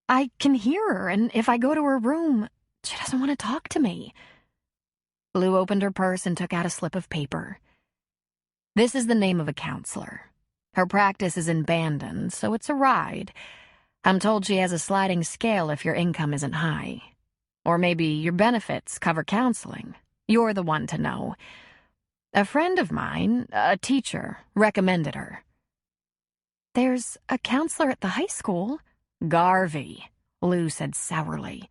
I can hear her, and if I go to her room, she doesn't want to talk to me." Lou opened her purse and took out a slip of paper. "This is the name of a counselor. Her practice is in Bandon, so it's a ride. I'm told she has a sliding scale if your income isn't high. Or maybe your benefits cover counseling. You're the one to know. A friend of mine, a teacher, recommended her." "There's a counselor at the high school." "Garvey," Lou said sourly.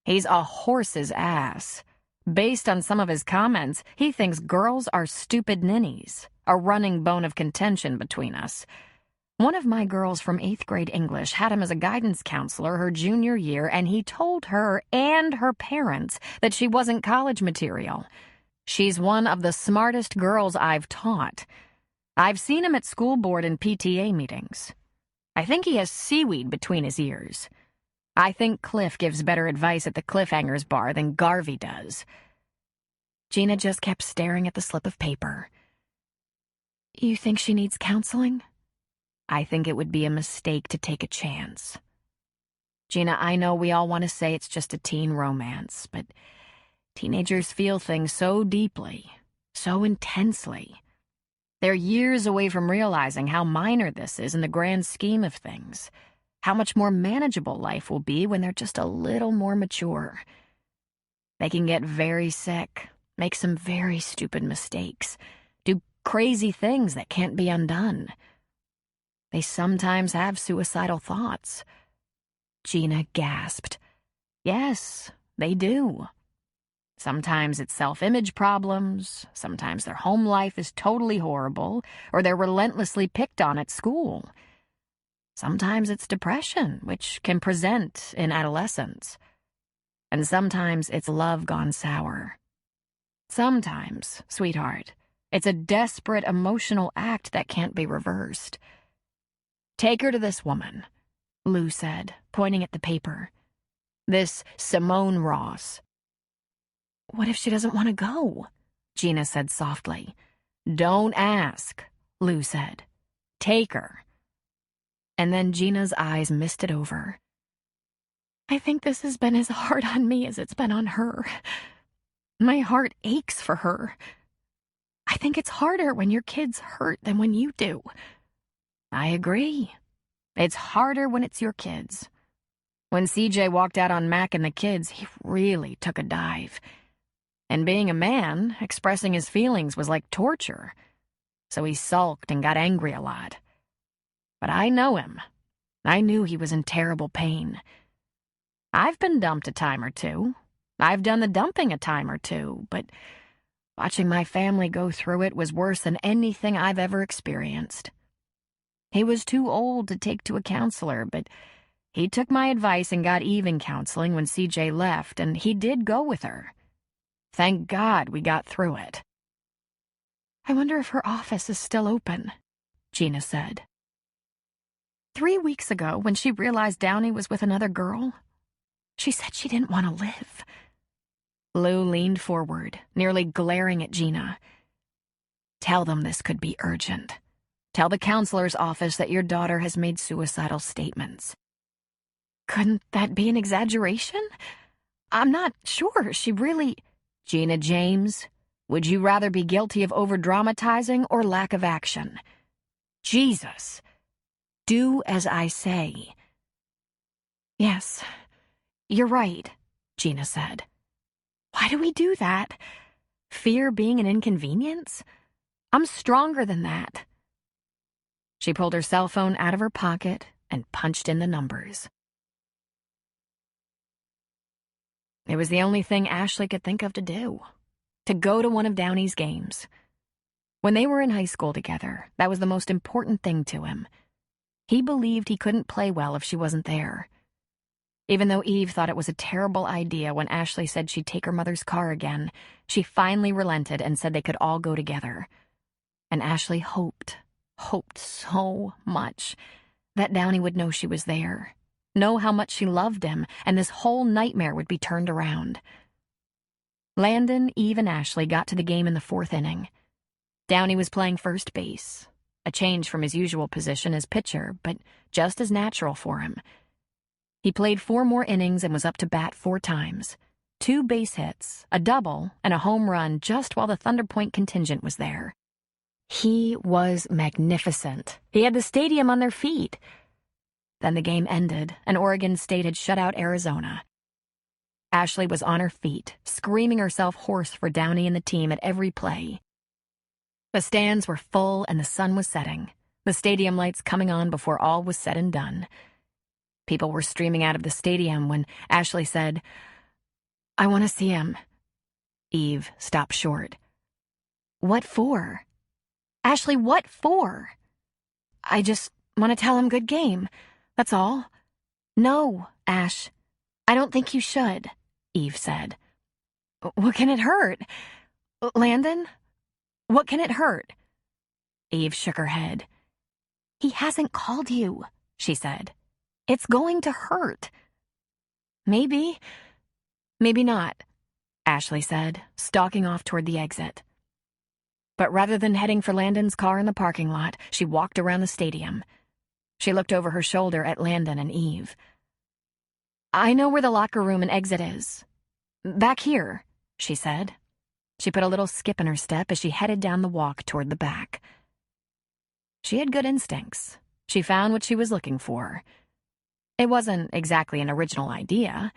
"He's a horse's ass. Based on some of his comments, he thinks girls are stupid ninnies. a running bone of contention between us. One of my girls from 8th grade English had him as a guidance counselor her junior year, and he told her and her parents that she wasn't college material. She's one of the smartest girls I've taught. I've seen him at school board and PTA meetings. I think he has seaweed between his ears. I think Cliff gives better advice at the Cliffhangers bar than Garvey does. Gina just kept staring at the slip of paper. You think she needs counseling? I think it would be a mistake to take a chance. Gina, I know we all want to say it's just a teen romance, but teenagers feel things so deeply, so intensely. They're years away from realizing how minor this is in the grand scheme of things, how much more manageable life will be when they're just a little more mature. They can get very sick, make some very stupid mistakes, do crazy things that can't be undone. They sometimes have suicidal thoughts. Gina gasped. Yes, they do. Sometimes it's self-image problems, sometimes their home life is totally horrible, or they're relentlessly picked on at school. Sometimes it's depression, which can present in adolescence. And sometimes it's love gone sour. Sometimes, sweetheart, it's a desperate emotional act that can't be reversed. Take her to this woman, Lou said, pointing at the paper. This Simone Ross. What if she doesn't want to go? Gina said softly. Don't ask, Lou said. Take her. And then Gina's eyes misted over. I think this has been as hard on me as it's been on her. My heart aches for her. I think it's harder when your kids hurt than when you do. I agree. It's harder when it's your kids. When CJ walked out on Mac and the kids, he really took a dive. And being a man, expressing his feelings was like torture. So he sulked and got angry a lot. But I know him. I knew he was in terrible pain. I've been dumped a time or two. I've done the dumping a time or two, but watching my family go through it was worse than anything I've ever experienced. He was too old to take to a counselor, but he took my advice and got even counseling when CJ left, and he did go with her. Thank God we got through it. I wonder if her office is still open, Gina said. 3 weeks ago, when she realized Downey was with another girl, she said she didn't want to live. Lou leaned forward, nearly glaring at Gina. Tell them this could be urgent. Tell the counselor's office that your daughter has made suicidal statements. Couldn't that be an exaggeration? I'm not sure. She really... Gina James, would you rather be guilty of over-dramatizing or lack of action? Jesus. Do as I say. Yes, you're right, Gina said. Why do we do that? Fear being an inconvenience? I'm stronger than that. She pulled her cell phone out of her pocket and punched in the numbers. It was the only thing Ashley could think of to do, to go to one of Downey's games. When they were in high school together, that was the most important thing to him. He believed he couldn't play well if she wasn't there. Even though Eve thought it was a terrible idea when Ashley said she'd take her mother's car again, she finally relented and said they could all go together. And Ashley hoped so much that Downey would know she was there, know how much she loved him, and this whole nightmare would be turned around. Landon, Eve, and Ashley got to the game in the 4th inning. Downey was playing first base, a change from his usual position as pitcher, but just as natural for him. He played 4 more innings and was up to bat 4 times. 2 base hits, a double, and a home run just while the Thunder Point contingent was there. He was magnificent. He had the stadium on their feet. Then the game ended, and Oregon State had shut out Arizona. Ashley was on her feet, screaming herself hoarse for Downey and the team at every play. The stands were full and the sun was setting, the stadium lights coming on before all was said and done. People were streaming out of the stadium when Ashley said, "I want to see him." Eve stopped short. "What for?" Ashley, what for? I just want to tell him good game. That's all. No, Ash. I don't think you should, Eve said. What can it hurt? Landon? What can it hurt? Eve shook her head. He hasn't called you, she said. It's going to hurt. Maybe. Maybe not, Ashley said, stalking off toward the exit. But rather than heading for Landon's car in the parking lot, she walked around the stadium. She looked over her shoulder at Landon and Eve. I know where the locker room and exit is. Back here, she said. She put a little skip in her step as she headed down the walk toward the back. She had good instincts. She found what she was looking for. It wasn't exactly an original idea.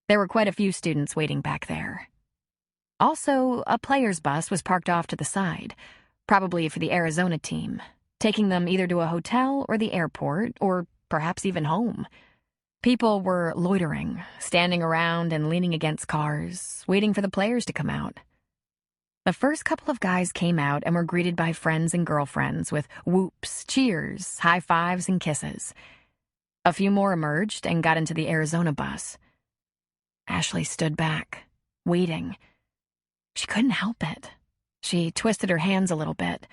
There were quite a few students waiting back there. Also, a player's bus was parked off to the side, probably for the Arizona team, taking them either to a hotel or the airport, or perhaps even home. People were loitering, standing around and leaning against cars, waiting for the players to come out. The first couple of guys came out and were greeted by friends and girlfriends with whoops, cheers, high fives, and kisses. A few more emerged and got into the Arizona bus. Ashley stood back, waiting. She couldn't help it. She twisted her hands a little bit.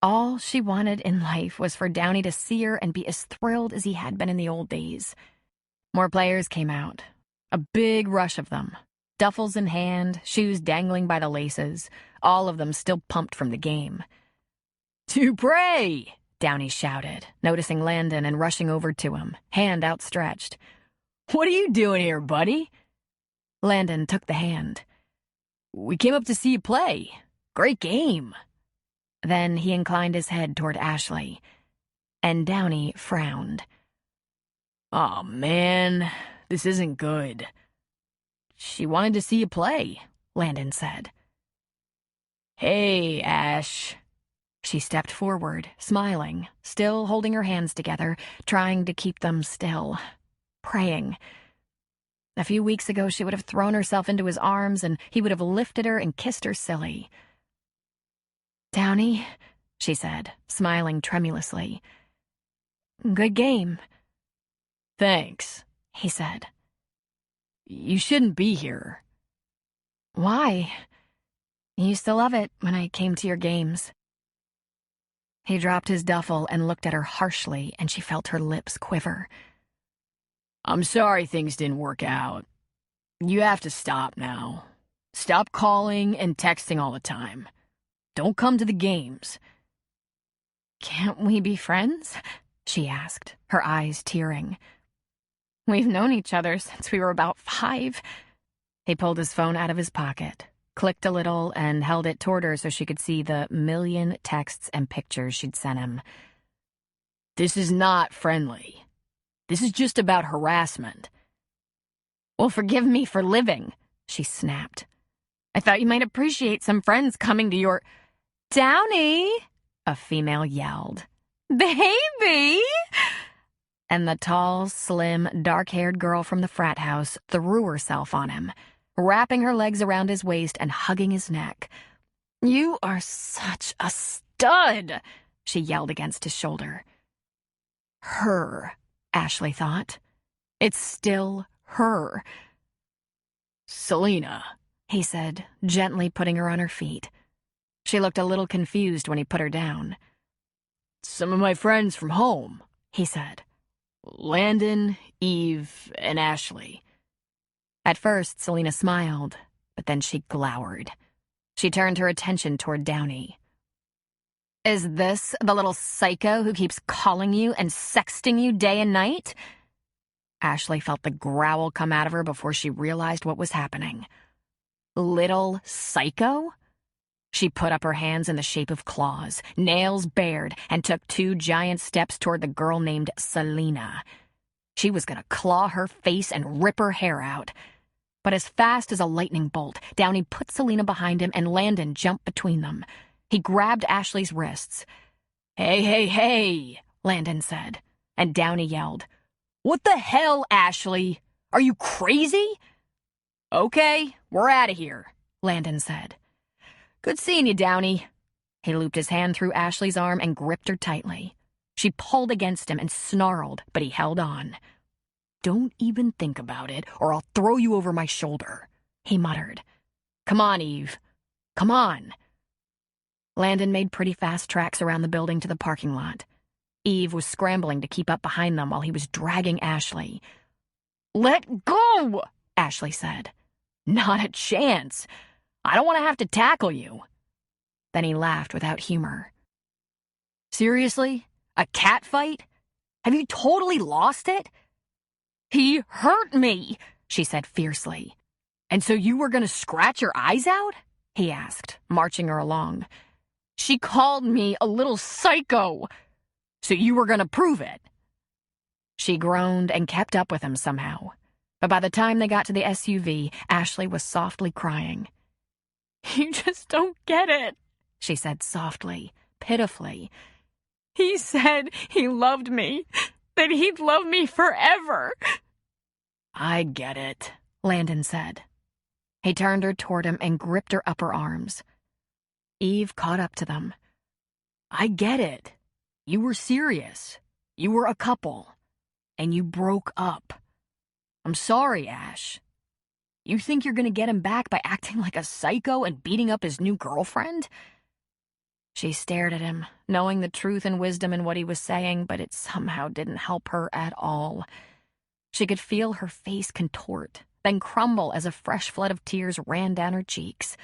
All she wanted in life was for Downey to see her and be as thrilled as he had been in the old days. More players came out. A big rush of them. Duffels in hand, shoes dangling by the laces, all of them still pumped from the game. "Dupre!" Downey shouted, noticing Landon and rushing over to him, hand outstretched. "What are you doing here, buddy?" Landon took the hand. "We came up to see you play. Great game." Then he inclined his head toward Ashley, and Downey frowned. "Aw, man, this isn't good." "She wanted to see you play," Landon said. "Hey, Ash." She stepped forward, smiling, still holding her hands together, trying to keep them still, praying. A few weeks ago, she would have thrown herself into his arms, and he would have lifted her and kissed her silly. "Downey," she said, smiling tremulously. "Good game." "Thanks," he said. "You shouldn't be here." "Why? You used to love it when I came to your games." He dropped his duffel and looked at her harshly, and she felt her lips quiver. "I'm sorry things didn't work out. You have to stop now. Stop calling and texting all the time. Don't come to the games." "Can't we be friends?" she asked, her eyes tearing. "We've known each other since we were about 5. He pulled his phone out of his pocket, clicked a little, and held it toward her so she could see the million texts and pictures she'd sent him. "This is not friendly. This is just about harassment." "Well, forgive me for living," she snapped. "I thought you might appreciate some friends coming to your—" "Downey!" a female yelled. "Baby!" And the tall, slim, dark-haired girl from the frat house threw herself on him, wrapping her legs around his waist and hugging his neck. "You are such a stud!" she yelled against his shoulder. Her, Ashley thought. It's still her. "Selena," he said, gently putting her on her feet. She looked a little confused when he put her down. "Some of my friends from home," he said. "Landon, Eve, and Ashley." At first, Selena smiled, but then she glowered. She turned her attention toward Downey. "Is this the little psycho who keeps calling you and sexting you day and night?" Ashley felt the growl come out of her before she realized what was happening. Little psycho? She put up her hands in the shape of claws, nails bared, and took 2 giant steps toward the girl named Selena. She was going to claw her face and rip her hair out. But as fast as a lightning bolt, Downey put Selena behind him and Landon jumped between them. He grabbed Ashley's wrists. "Hey, hey, hey," Landon said, and Downey yelled, "What the hell, Ashley? Are you crazy?" "Okay, we're out of here," Landon said. "Good seeing you, Downey." He looped his hand through Ashley's arm and gripped her tightly. She pulled against him and snarled, but he held on. "Don't even think about it, or I'll throw you over my shoulder," he muttered. "Come on, Eve. Come on." Landon made pretty fast tracks around the building to the parking lot. Eve was scrambling to keep up behind them while he was dragging Ashley. "Let go," Ashley said. "Not a chance. I don't want to have to tackle you." Then he laughed without humor. "Seriously? A cat fight? Have you totally lost it?" "He hurt me," she said fiercely. "And so you were going to scratch your eyes out?" he asked, marching her along. "She called me a little psycho. So you were going to prove it." She groaned and kept up with him somehow. But by the time they got to the SUV, Ashley was softly crying. "You just don't get it," she said softly, pitifully. "He said he loved me, that he'd love me forever." "I get it," Landon said. He turned her toward him and gripped her upper arms. Eve caught up to them. "I get it. You were serious. You were a couple. And you broke up. I'm sorry, Ash. You think you're gonna get him back by acting like a psycho and beating up his new girlfriend?" She stared at him, knowing the truth and wisdom in what he was saying, but it somehow didn't help her at all. She could feel her face contort, then crumble as a fresh flood of tears ran down her cheeks.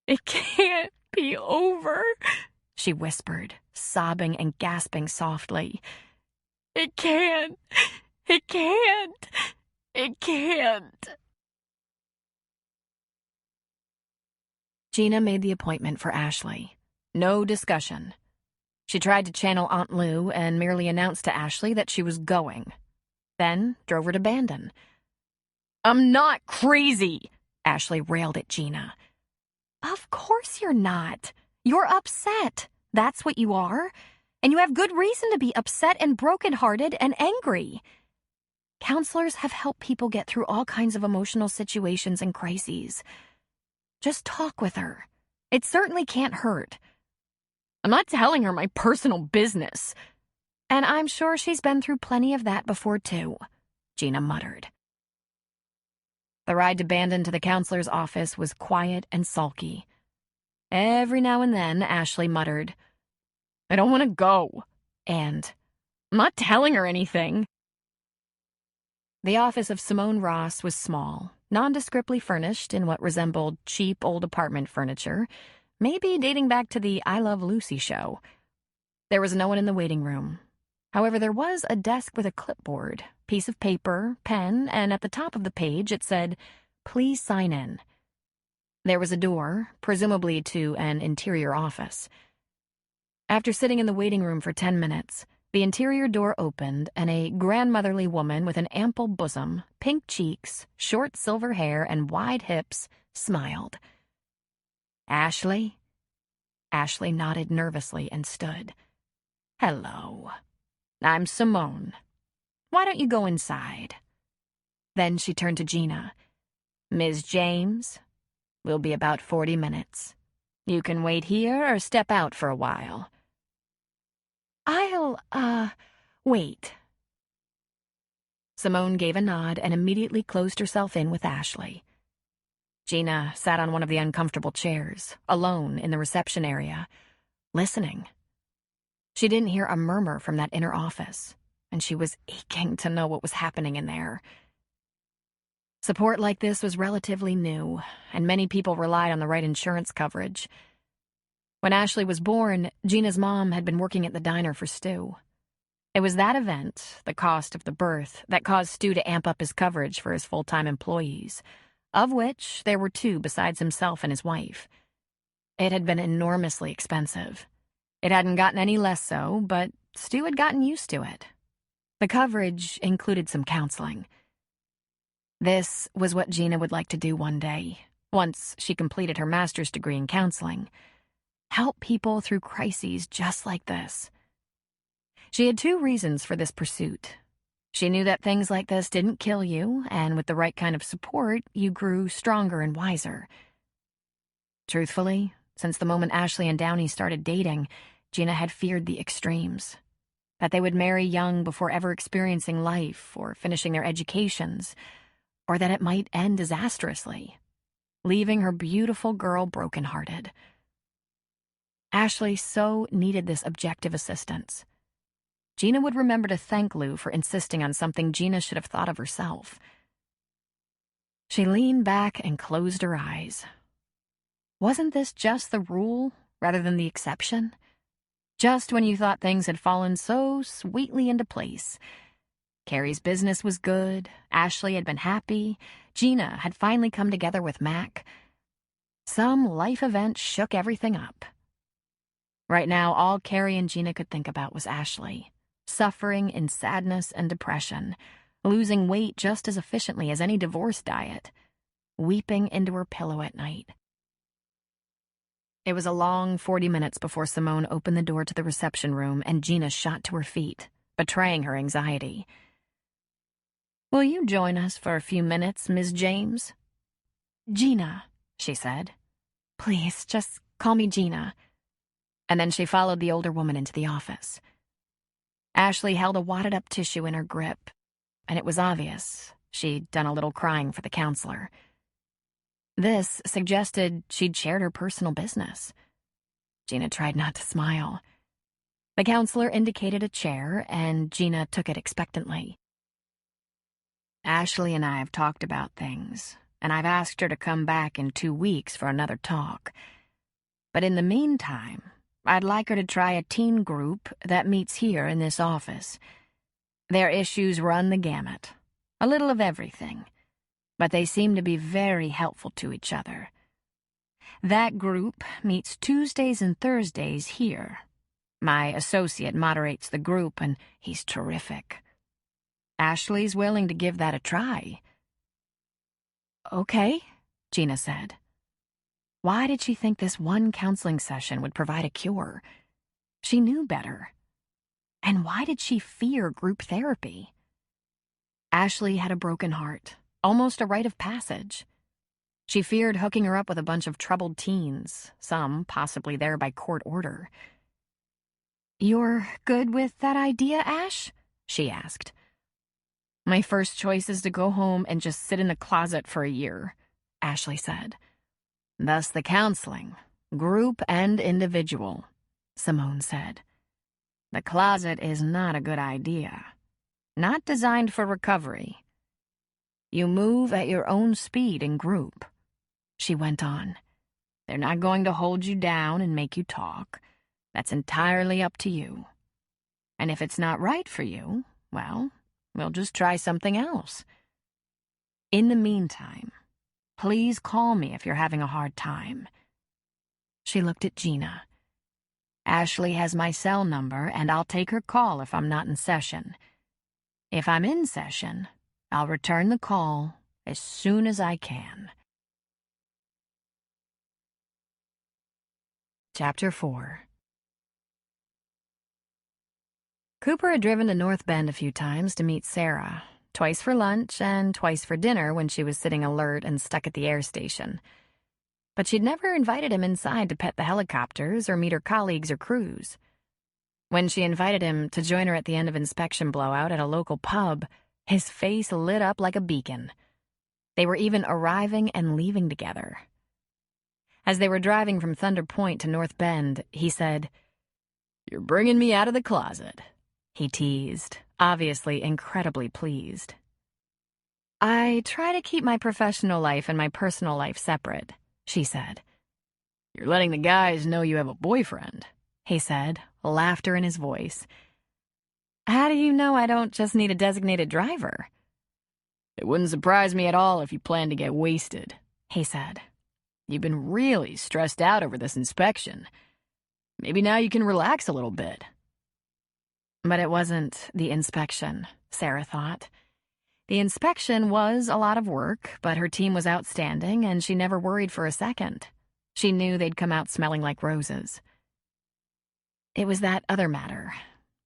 "It can't be over," she whispered, sobbing and gasping softly. "It can't. It can't. It can't." Gina made the appointment for Ashley. No discussion. She tried to channel Aunt Lou and merely announced to Ashley that she was going. Then drove her to Bandon. "I'm not crazy," Ashley railed at Gina. "Of course you're not. You're upset. That's what you are. And you have good reason to be upset and brokenhearted and angry. Counselors have helped people get through all kinds of emotional situations and crises. Just talk with her. It certainly can't hurt." "I'm not telling her my personal business." "And I'm sure she's been through plenty of that before, too," Gina muttered. The ride to Bandon to the counselor's office was quiet and sulky. Every now and then, Ashley muttered, "I don't want to go," and "I'm not telling her anything." The office of Simone Ross was small, nondescriptly furnished in what resembled cheap old apartment furniture, maybe dating back to the I Love Lucy show. There was no one in the waiting room. However, there was a desk with a clipboard, piece of paper, pen, and at the top of the page it said, "Please sign in." There was a door, presumably to an interior office. After sitting in the waiting room for 10 minutes, the interior door opened and a grandmotherly woman with an ample bosom, pink cheeks, short silver hair, and wide hips smiled. "Ashley?" Ashley nodded nervously and stood. "Hello. I'm Simone. Why don't you go inside?" Then she turned to Gina. "Ms. James, we'll be about 40 minutes. You can wait here or step out for a while." "I'll, wait." Simone gave a nod and immediately closed herself in with Ashley. Gina sat on one of the uncomfortable chairs, alone in the reception area, listening. She didn't hear a murmur from that inner office, and she was aching to know what was happening in there. Support like this was relatively new, and many people relied on the right insurance coverage. When Ashley was born, Gina's mom had been working at the diner for Stu. It was that event, the cost of the birth, that caused Stu to amp up his coverage for his full-time employees, of which there were 2 besides himself and his wife. It had been enormously expensive. It hadn't gotten any less so, but Stu had gotten used to it. The coverage included some counseling. This was what Gina would like to do one day, once she completed her master's degree in counseling. Help people through crises just like this. She had 2 reasons for this pursuit. She knew that things like this didn't kill you, and with the right kind of support, you grew stronger and wiser. Truthfully, since the moment Ashley and Downey started dating, Gina had feared the extremes. That they would marry young before ever experiencing life or finishing their educations, or that it might end disastrously, leaving her beautiful girl brokenhearted. Ashley so needed this objective assistance. Gina would remember to thank Lou for insisting on something Gina should have thought of herself. She leaned back and closed her eyes. Wasn't this just the rule rather than the exception? Just when you thought things had fallen so sweetly into place. Carrie's business was good, Ashley had been happy, Gina had finally come together with Mac. Some life event shook everything up. Right now, all Carrie and Gina could think about was Ashley, suffering in sadness and depression, losing weight just as efficiently as any divorce diet, weeping into her pillow at night. It was a long 40 minutes before Simone opened the door to the reception room and Gina shot to her feet, betraying her anxiety. "Will you join us for a few minutes, Miss James?" "Gina," she said. "Please, just call me Gina." And then she followed the older woman into the office. Ashley held a wadded-up tissue in her grip, and it was obvious she'd done a little crying for the counselor. This suggested she'd shared her personal business. Gina tried not to smile. The counselor indicated a chair, and Gina took it expectantly. "Ashley and I have talked about things, and I've asked her to come back in 2 weeks for another talk. But in the meantime, I'd like her to try a teen group that meets here in this office. Their issues run the gamut, a little of everything, but they seem to be very helpful to each other. That group meets Tuesdays and Thursdays here. My associate moderates the group, and he's terrific. Ashley's willing to give that a try." "Okay," Gina said. Why did she think this one counseling session would provide a cure? She knew better. And why did she fear group therapy? Ashley had a broken heart, almost a rite of passage. She feared hooking her up with a bunch of troubled teens, some possibly there by court order. "You're good with that idea, Ash?" she asked. "My first choice is to go home and just sit in the closet for a year," Ashley said. "Thus the counseling, group and individual," Simone said. "The closet is not a good idea. Not designed for recovery. You move at your own speed in group," she went on. "They're not going to hold you down and make you talk. That's entirely up to you. And if it's not right for you, well, we'll just try something else. In the meantime, please call me if you're having a hard time." She looked at Gina. "Ashley has my cell number, and I'll take her call if I'm not in session. If I'm in session, I'll return the call as soon as I can." Chapter 4. Cooper had driven to North Bend a few times to meet Sarah, twice for lunch and twice for dinner when she was sitting alert and stuck at the air station. But she'd never invited him inside to pet the helicopters or meet her colleagues or crews. When she invited him to join her at the end of inspection blowout at a local pub, his face lit up like a beacon. They were even arriving and leaving together. As they were driving from Thunder Point to North Bend, he said, "You're bringing me out of the closet," he teased, obviously incredibly pleased. "I try to keep my professional life and my personal life separate," she said. "You're letting the guys know you have a boyfriend," he said, laughter in his voice. "How do you know I don't just need a designated driver?" "It wouldn't surprise me at all if you plan to get wasted," he said. "You've been really stressed out over this inspection. Maybe now you can relax a little bit." But it wasn't the inspection, Sarah thought. The inspection was a lot of work, but her team was outstanding, and she never worried for a second. She knew they'd come out smelling like roses. It was that other matter,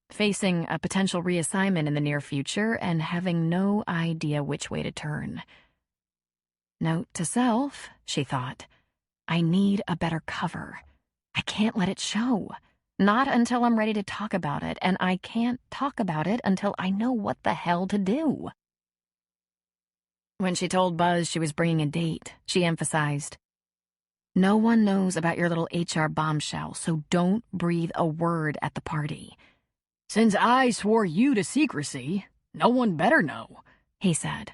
facing a potential reassignment in the near future and having no idea which way to turn. Note to self, she thought. I need a better cover. I can't let it show. Not until I'm ready to talk about it, and I can't talk about it until I know what the hell to do. When she told Buzz she was bringing a date, she emphasized, "No one knows about your little HR bombshell, so don't breathe a word at the party." "Since I swore you to secrecy, no one better know," he said.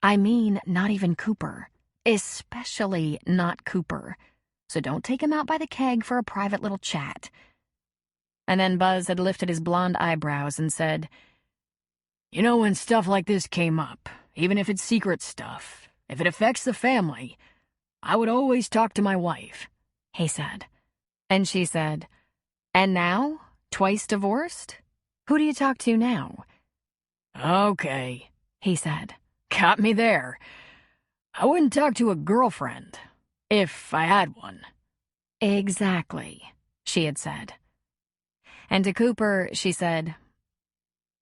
"I mean, not even Cooper. Especially not Cooper. So don't take him out by the keg for a private little chat." And then Buzz had lifted his blonde eyebrows and said, "You know, when stuff like this came up, even if it's secret stuff, if it affects the family, I would always talk to my wife," he said. And she said, "And now? Twice divorced? Who do you talk to now?" "Okay," he said. "Got me there. I wouldn't talk to a girlfriend, if I had one." "Exactly," she had said. And to Cooper, she said,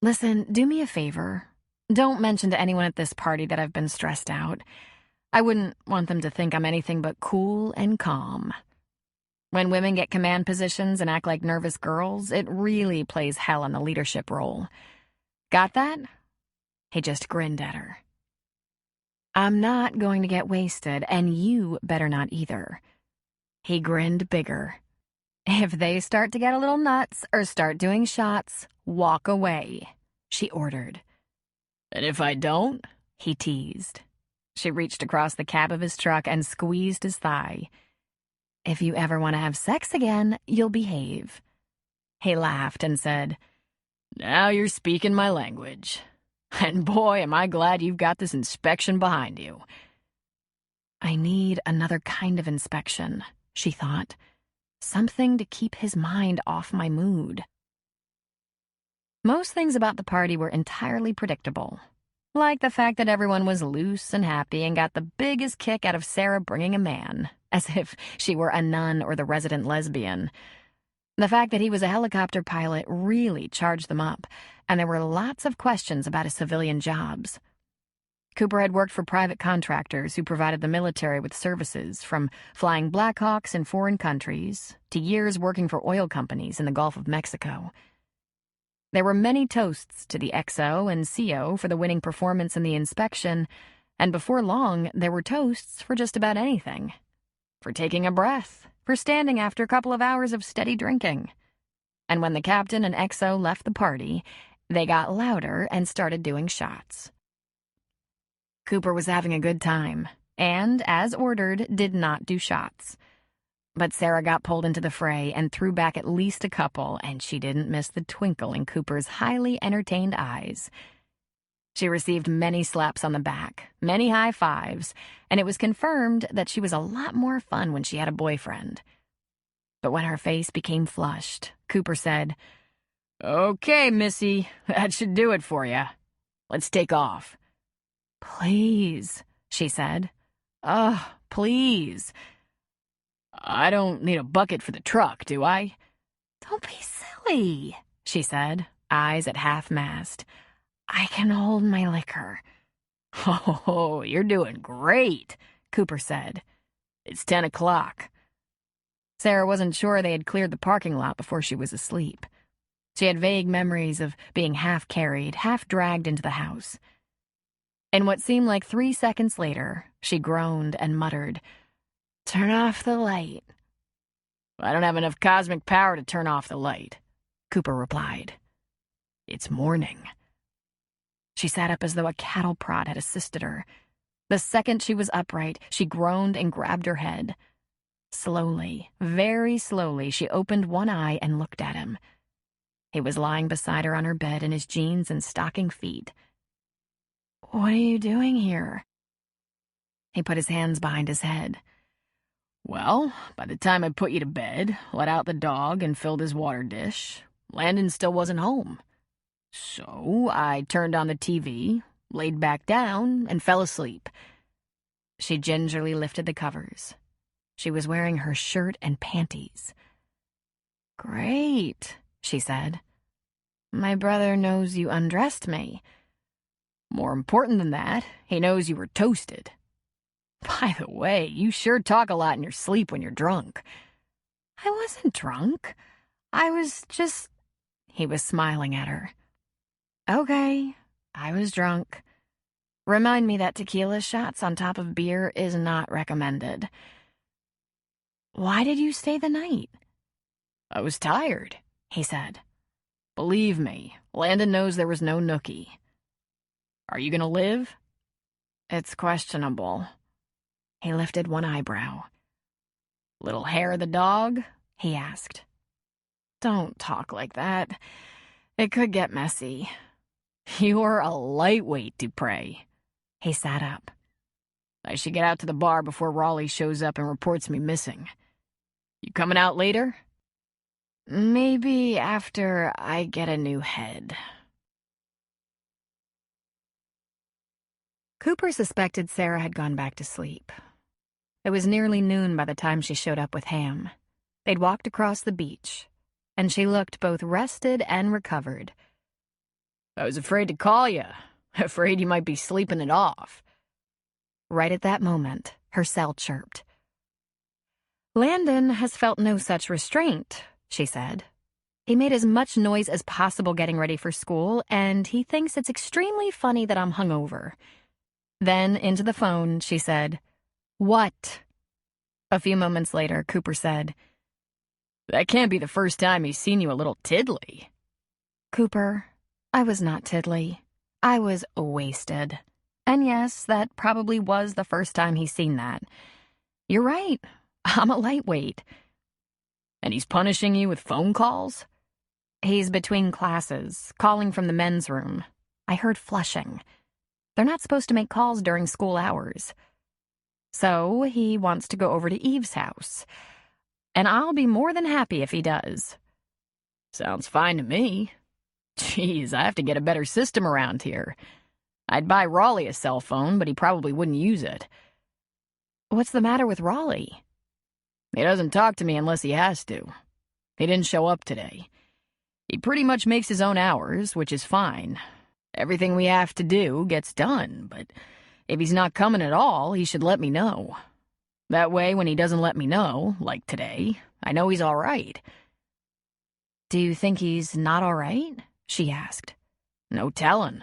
"Listen, do me a favor. Don't mention to anyone at this party that I've been stressed out. I wouldn't want them to think I'm anything but cool and calm. When women get command positions and act like nervous girls, it really plays hell in the leadership role. Got that?" He just grinned at her. "I'm not going to get wasted, and you better not either." He grinned bigger. "If they start to get a little nuts or start doing shots, walk away," she ordered. "And if I don't?" he teased. She reached across the cab of his truck and squeezed his thigh. "If you ever want to have sex again, you'll behave." He laughed and said, "Now you're speaking my language. And boy, am I glad you've got this inspection behind you." I need another kind of inspection, she thought. Something to keep his mind off my mood. Most things about the party were entirely predictable. Like the fact that everyone was loose and happy and got the biggest kick out of Sarah bringing a man, as if she were a nun or the resident lesbian. The fact that he was a helicopter pilot really charged them up, and there were lots of questions about his civilian jobs. Cooper had worked for private contractors who provided the military with services, from flying Blackhawks in foreign countries to years working for oil companies in the Gulf of Mexico. There were many toasts to the XO and CO for the winning performance in the inspection, and before long there were toasts for just about anything. For taking a breath, for standing after a couple of hours of steady drinking. And when the captain and XO left the party, they got louder and started doing shots. Cooper was having a good time, and, as ordered, did not do shots. But Sarah got pulled into the fray and threw back at least a couple, and she didn't miss the twinkle in Cooper's highly entertained eyes. She received many slaps on the back, many high fives, and it was confirmed that she was a lot more fun when she had a boyfriend. But when her face became flushed, Cooper said, "Okay, Missy, that should do it for you. Let's take off." "Please," she said. "Ugh, please." "I don't need a bucket for the truck, do I?" "Don't be silly," she said, eyes at half-mast. "I can hold my liquor." "Oh, you're doing great," Cooper said. "It's 10 o'clock. Sarah wasn't sure they had cleared the parking lot before she was asleep. She had vague memories of being half-carried, half-dragged into the house. In what seemed like 3 seconds later, she groaned and muttered, "Turn off the light." "I don't have enough cosmic power to turn off the light," Cooper replied. "It's morning." She sat up as though a cattle prod had assisted her. The second she was upright, she groaned and grabbed her head. Slowly, very slowly, she opened one eye and looked at him. He was lying beside her on her bed in his jeans and stocking feet. "What are you doing here?" He put his hands behind his head. "Well, by the time I put you to bed, let out the dog, and filled his water dish, Landon still wasn't home. So I turned on the TV, laid back down, and fell asleep." She gingerly lifted the covers. She was wearing her shirt and panties. "Great," she said. "My brother knows you undressed me." "More important than that, he knows you were toasted." By the way, you sure talk a lot in your sleep when you're drunk. I wasn't drunk. I was just... He was smiling at her. Okay, I was drunk. Remind me that tequila shots on top of beer is not recommended. Why did you stay the night? I was tired, he said. Believe me, Landon knows there was no nookie. Are you gonna live? It's questionable. He lifted one eyebrow. Little hair of the dog? He asked. Don't talk like that. It could get messy. You're a lightweight, Dupre. He sat up. I should get out to the bar before Raleigh shows up and reports me missing. You coming out later? Maybe after I get a new head. Cooper suspected Sarah had gone back to sleep. It was nearly noon by the time she showed up with Ham. They'd walked across the beach, and she looked both rested and recovered. I was afraid to call you. Afraid you might be sleeping it off. Right at that moment, her cell chirped. Landon has felt no such restraint, she said. He made as much noise as possible getting ready for school, and he thinks it's extremely funny that I'm hungover. Then, into the phone, she said, What? A few moments later, Cooper said, That can't be the first time he's seen you a little tiddly. Cooper, I was not tiddly. I was wasted. And yes, that probably was the first time he's seen that. You're right. I'm a lightweight. And he's punishing you with phone calls? He's between classes, calling from the men's room. I heard flushing. They're not supposed to make calls during school hours. So he wants to go over to Eve's house. And I'll be more than happy if he does. Sounds fine to me. Geez, I have to get a better system around here. I'd buy Raleigh a cell phone, but he probably wouldn't use it. What's the matter with Raleigh? He doesn't talk to me unless he has to. He didn't show up today. He pretty much makes his own hours, which is fine. Everything we have to do gets done, but if he's not coming at all, he should let me know. That way, when he doesn't let me know, like today, I know he's all right. Do you think he's not all right? She asked. No telling.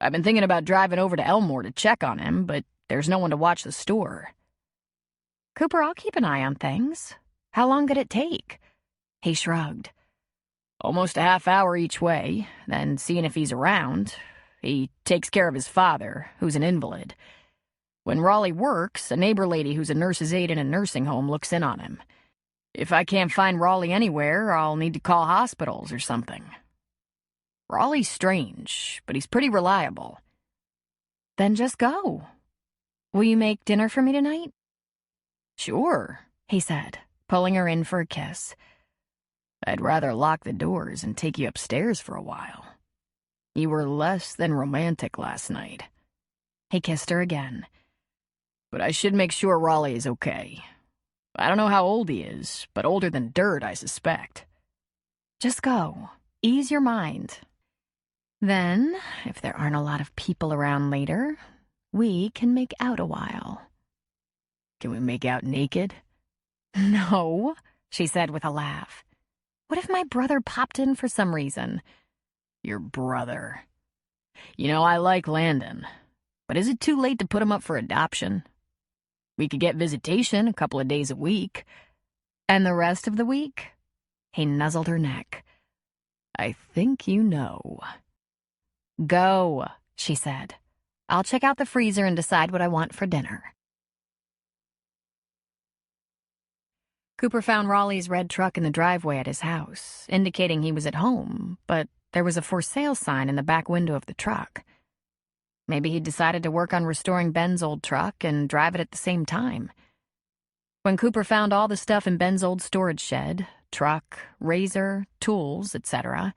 I've been thinking about driving over to Elmore to check on him, but there's no one to watch the store. Cooper, I'll keep an eye on things. How long could it take? He shrugged. Almost a half hour each way, then seeing if he's around. He takes care of his father, who's an invalid. When Raleigh works, a neighbor lady who's a nurse's aide in a nursing home looks in on him. If I can't find Raleigh anywhere, I'll need to call hospitals or something. Raleigh's strange, but he's pretty reliable. Then just go. Will you make dinner for me tonight? Sure, he said, pulling her in for a kiss. I'd rather lock the doors and take you upstairs for a while. You were less than romantic last night. He kissed her again. But I should make sure Raleigh is okay. I don't know how old he is, but older than dirt, I suspect. Just go. Ease your mind. Then, if there aren't a lot of people around later, we can make out a while. Can we make out naked? No, she said with a laugh. What if my brother popped in for some reason? Your brother. You know, I like Landon, but is it too late to put him up for adoption? We could get visitation a couple of days a week. And the rest of the week? He nuzzled her neck. I think you know. Go, she said. I'll check out the freezer and decide what I want for dinner. Cooper found Raleigh's red truck in the driveway at his house, indicating he was at home, but there was a for sale sign in the back window of the truck. Maybe he'd decided to work on restoring Ben's old truck and drive it at the same time. When Cooper found all the stuff in Ben's old storage shed, truck, razor, tools, etc.,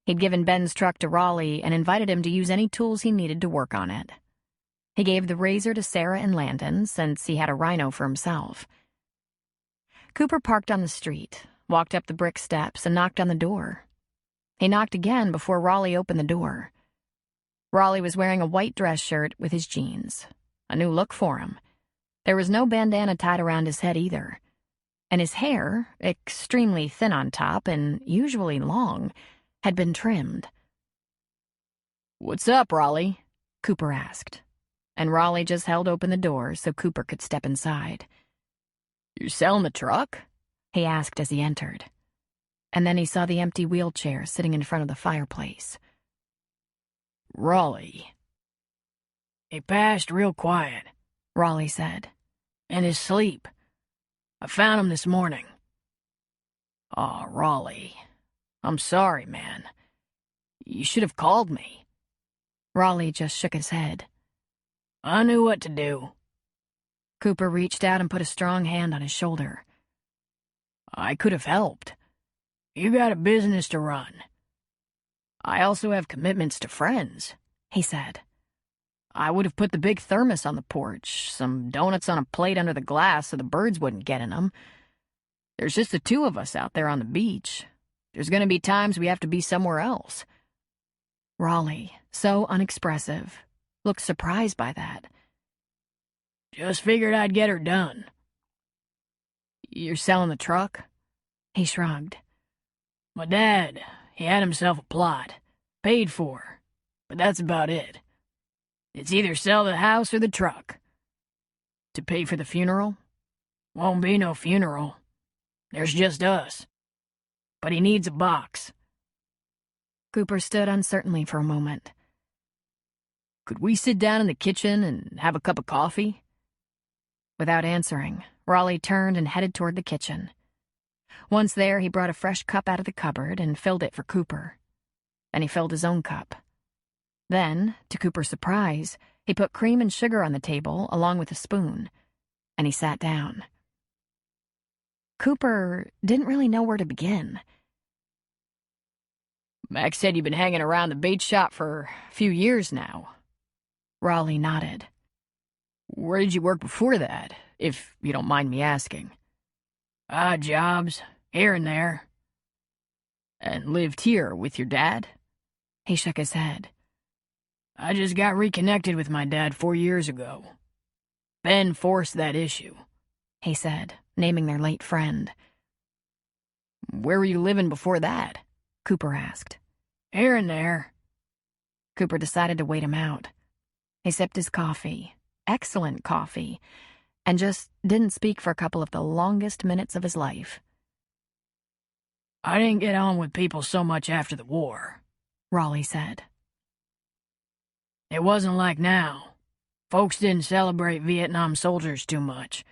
he'd given Ben's truck to Raleigh and invited him to use any tools he needed to work on it. He gave the razor to Sarah and Landon, since he had a rhino for himself. Cooper parked on the street, walked up the brick steps, and knocked on the door. He knocked again before Raleigh opened the door. Raleigh was wearing a white dress shirt with his jeans, a new look for him. There was no bandana tied around his head either, and his hair, extremely thin on top and usually long, had been trimmed. "What's up, Raleigh?" Cooper asked, and Raleigh just held open the door so Cooper could step inside. "You're selling the truck?" he asked as he entered, and then he saw the empty wheelchair sitting in front of the fireplace. "Raleigh." "He passed real quiet," Raleigh said. "In his sleep. I found him this morning." "Aw, Raleigh. I'm sorry, man. You should have called me." Raleigh just shook his head. "I knew what to do." Cooper reached out and put a strong hand on his shoulder. "I could have helped. You got a business to run. I also have commitments to friends," he said. "I would have put the big thermos on the porch, some donuts on a plate under the glass so the birds wouldn't get in them. There's just the two of us out there on the beach. There's going to be times we have to be somewhere else." Raleigh, so unexpressive, looked surprised by that. "Just figured I'd get her done." "You're selling the truck?" He shrugged. "My dad, he had himself a plot. Paid for. But that's about it. It's either sell the house or the truck." "To pay for the funeral?" "Won't be no funeral. There's just us. But he needs a box." Cooper stood uncertainly for a moment. "Could we sit down in the kitchen and have a cup of coffee?" Without answering, Raleigh turned and headed toward the kitchen. Once there, he brought a fresh cup out of the cupboard and filled it for Cooper. Then he filled his own cup. Then, to Cooper's surprise, he put cream and sugar on the table along with a spoon, and he sat down. Cooper didn't really know where to begin. "Max said you've been hanging around the bait shop for a few years now." Raleigh nodded. "Where did you work before that, if you don't mind me asking?" "Odd jobs, here and there." "And lived here with your dad?" He shook his head. "I just got reconnected with my dad 4 years ago. Ben forced that issue," he said, naming their late friend. "Where were you living before that?" Cooper asked. "Here and there." Cooper decided to wait him out. He sipped his coffee, excellent coffee, and just didn't speak for a couple of the longest minutes of his life. "I didn't get on with people so much after the war," Raleigh said. "It wasn't like now. Folks didn't celebrate Vietnam soldiers too much.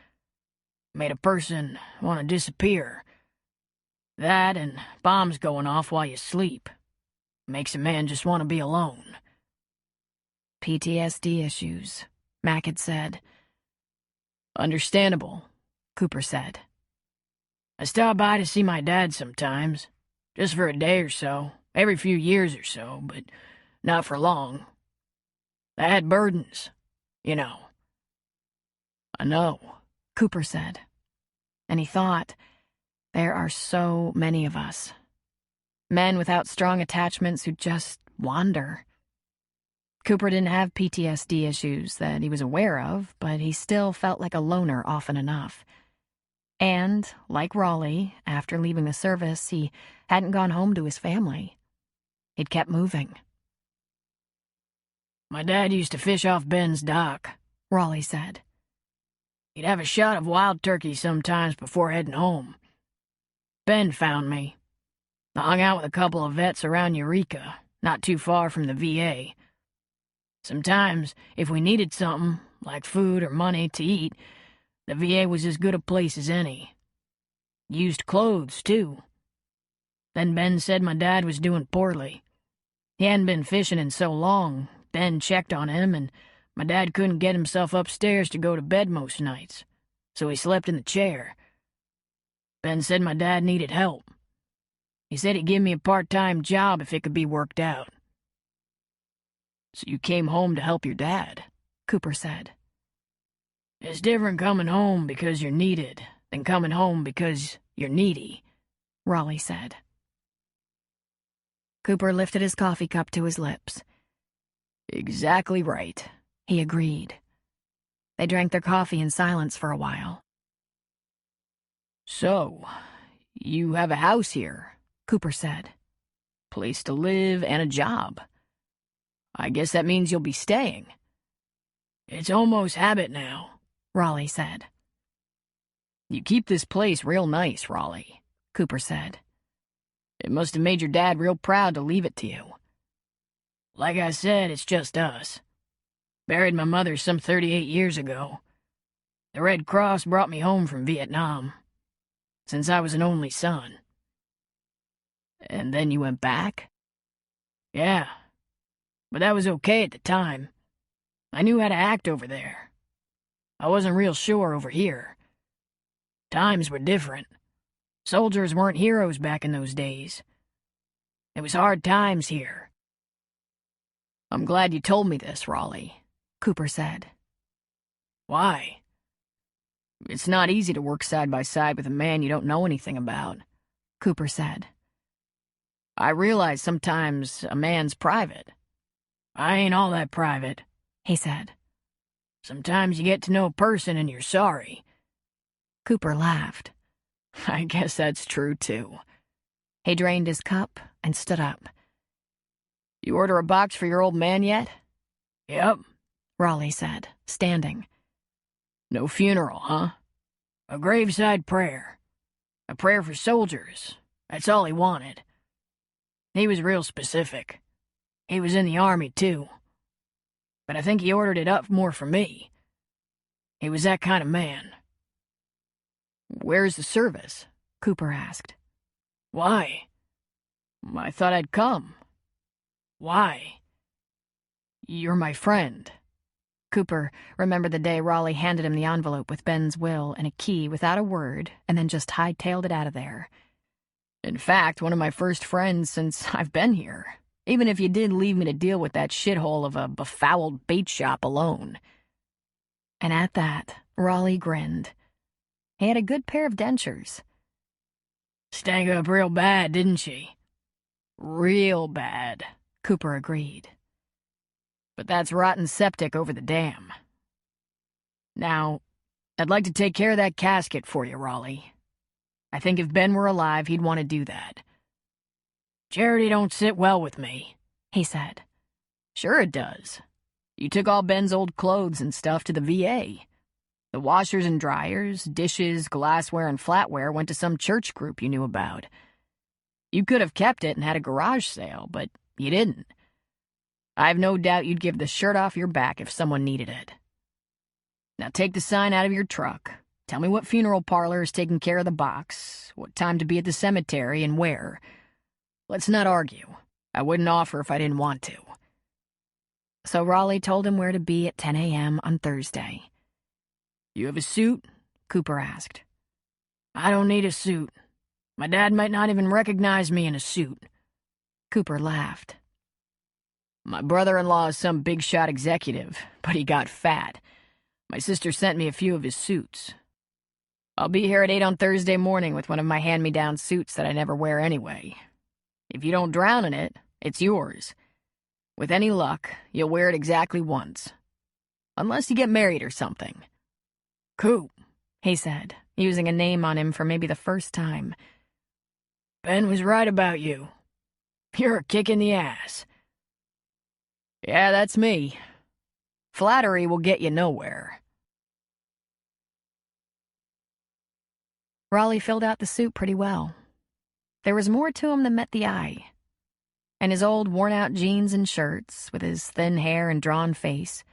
Made a person want to disappear. That and bombs going off while you sleep. Makes a man just want to be alone." PTSD issues, Mac had said. "Understandable," Cooper said. "I stop by to see my dad sometimes, just for a day or so, every few years or so, but not for long. I had burdens, you know." "I know," Cooper said. And he thought, there are so many of us. Men without strong attachments who just wander. Cooper didn't have PTSD issues that he was aware of, but he still felt like a loner often enough. And, like Raleigh, after leaving the service, he hadn't gone home to his family. He'd kept moving. "My dad used to fish off Ben's dock," Raleigh said. "He'd have a shot of wild turkey sometimes before heading home. Ben found me. I hung out with a couple of vets around Eureka, not too far from the VA. Sometimes, if we needed something, like food or money to eat, the VA was as good a place as any. Used clothes, too. Then Ben said my dad was doing poorly. He hadn't been fishing in so long. Ben checked on him, and my dad couldn't get himself upstairs to go to bed most nights, so he slept in the chair. Ben said my dad needed help. He said he'd give me a part-time job if it could be worked out." "So you came home to help your dad," Cooper said. "It's different coming home because you're needed than coming home because you're needy," Raleigh said. Cooper lifted his coffee cup to his lips. "Exactly right," he agreed. They drank their coffee in silence for a while. "So, you have a house here," Cooper said. "place to live and a job. I guess that means you'll be staying." "It's almost habit now," Raleigh said. "You keep this place real nice, Raleigh," Cooper said. "It must have made your dad real proud to leave it to you." "Like I said, it's just us. Buried my mother some 38 years ago. The Red Cross brought me home from Vietnam, since I was an only son." "And then you went back?" "Yeah, but that was okay at the time. I knew how to act over there. I wasn't real sure over here. Times were different. Soldiers weren't heroes back in those days. It was hard times here." "I'm glad you told me this, Raleigh," Cooper said. "Why?" "It's not easy to work side by side with a man you don't know anything about," Cooper said. "I realize sometimes a man's private. I ain't all that private," he said. "Sometimes you get to know a person and you're sorry." Cooper laughed. "I guess that's true, too." He drained his cup and stood up. "You order a box for your old man yet?" "Yep," Raleigh said, standing. "No funeral, huh?" "A graveside prayer. A prayer for soldiers. That's all he wanted. He was real specific. He was in the Army, too. But I think he ordered it up more for me. He was that kind of man." "Where's the service?" Cooper asked. "Why?" "I thought I'd come." "Why?" "You're my friend." Cooper remembered the day Raleigh handed him the envelope with Ben's will and a key without a word and then just hightailed it out of there. "In fact, one of my first friends since I've been here, even if you did leave me to deal with that shithole of a befouled bait shop alone." And at that, Raleigh grinned. He had a good pair of dentures. "Stank up real bad, didn't she?" "Real bad," Cooper agreed. "But that's rotten septic over the dam. Now, I'd like to take care of that casket for you, Raleigh. I think if Ben were alive, he'd want to do that." "Charity don't sit well with me," he said. "Sure it does. You took all Ben's old clothes and stuff to the VA. The washers and dryers, dishes, glassware, and flatware went to some church group you knew about. You could have kept it and had a garage sale, but you didn't. I've no doubt you'd give the shirt off your back if someone needed it. Now take the sign out of your truck. Tell me what funeral parlor is taking care of the box, what time to be at the cemetery, and where. Let's not argue. I wouldn't offer if I didn't want to." So Raleigh told him where to be at 10 a.m. on Thursday. "You have a suit?" Cooper asked. "I don't need a suit. My dad might not even recognize me in a suit." Cooper laughed. "My brother-in-law is some big-shot executive, but he got fat. My sister sent me a few of his suits. I'll be here at 8 on Thursday morning with one of my hand-me-down suits that I never wear anyway. If you don't drown in it, it's yours. With any luck, you'll wear it exactly once. Unless you get married or something." "Coop," he said, using a name on him for maybe the first time. "Ben was right about you. You're a kick in the ass." "Yeah, that's me. Flattery will get you nowhere." Raleigh filled out the suit pretty well. There was more to him than met the eye. In his old worn-out jeans and shirts, with his thin hair and drawn face,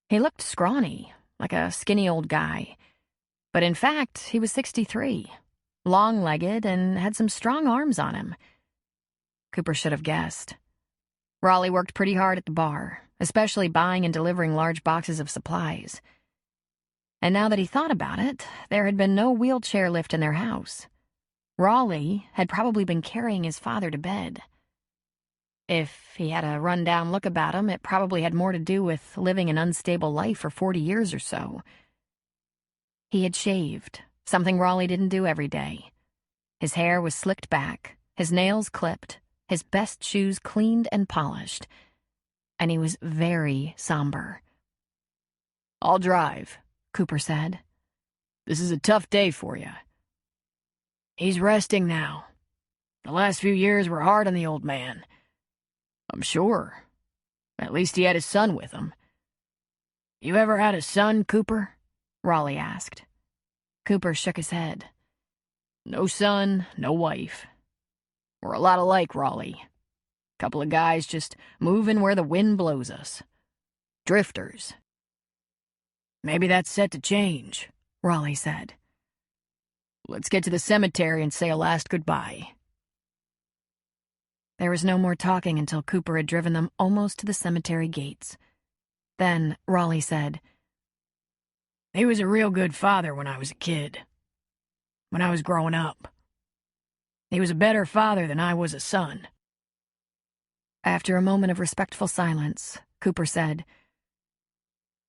he looked scrawny, like a skinny old guy. But in fact, he was 63, long-legged, and had some strong arms on him. Cooper should have guessed. Raleigh worked pretty hard at the bar, especially buying and delivering large boxes of supplies. And now that he thought about it, there had been no wheelchair lift in their house. Raleigh had probably been carrying his father to bed. If he had a run-down look about him, it probably had more to do with living an unstable life for 40 years or so. He had shaved, something Raleigh didn't do every day. His hair was slicked back, his nails clipped, his best shoes cleaned and polished, and he was very somber. "I'll drive," Cooper said. "This is a tough day for you." "He's resting now. The last few years were hard on the old man." "I'm sure. At least he had his son with him." "You ever had a son, Cooper?" Raleigh asked. Cooper shook his head. "No son, no wife. We're a lot alike, Raleigh. Couple of guys just moving where the wind blows us. Drifters." "Maybe that's set to change," Raleigh said. "Let's get to the cemetery and say a last goodbye." There was no more talking until Cooper had driven them almost to the cemetery gates. Then Raleigh said, "He was a real good father when I was a kid. When I was growing up. He was a better father than I was a son." After a moment of respectful silence, Cooper said,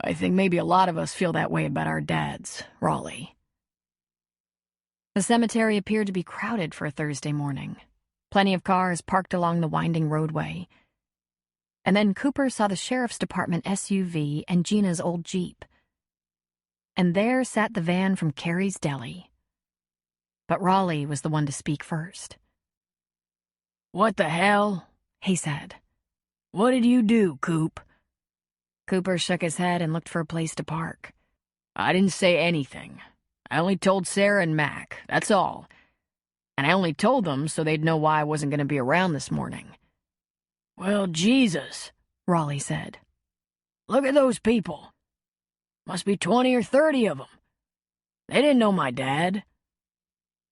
"I think maybe a lot of us feel that way about our dads, Raleigh." The cemetery appeared to be crowded for a Thursday morning. Plenty of cars parked along the winding roadway. And then Cooper saw the sheriff's department SUV and Gina's old Jeep. And there sat the van from Carrie's Deli. But Raleigh was the one to speak first. "What the hell?" he said. "What did you do, Coop?" Cooper shook his head and looked for a place to park. "I didn't say anything. I only told Sarah and Mac, that's all. And I only told them so they'd know why I wasn't going to be around this morning." "Well, Jesus," Raleigh said. "Look at those people. Must be 20 or 30 of them. They didn't know my dad."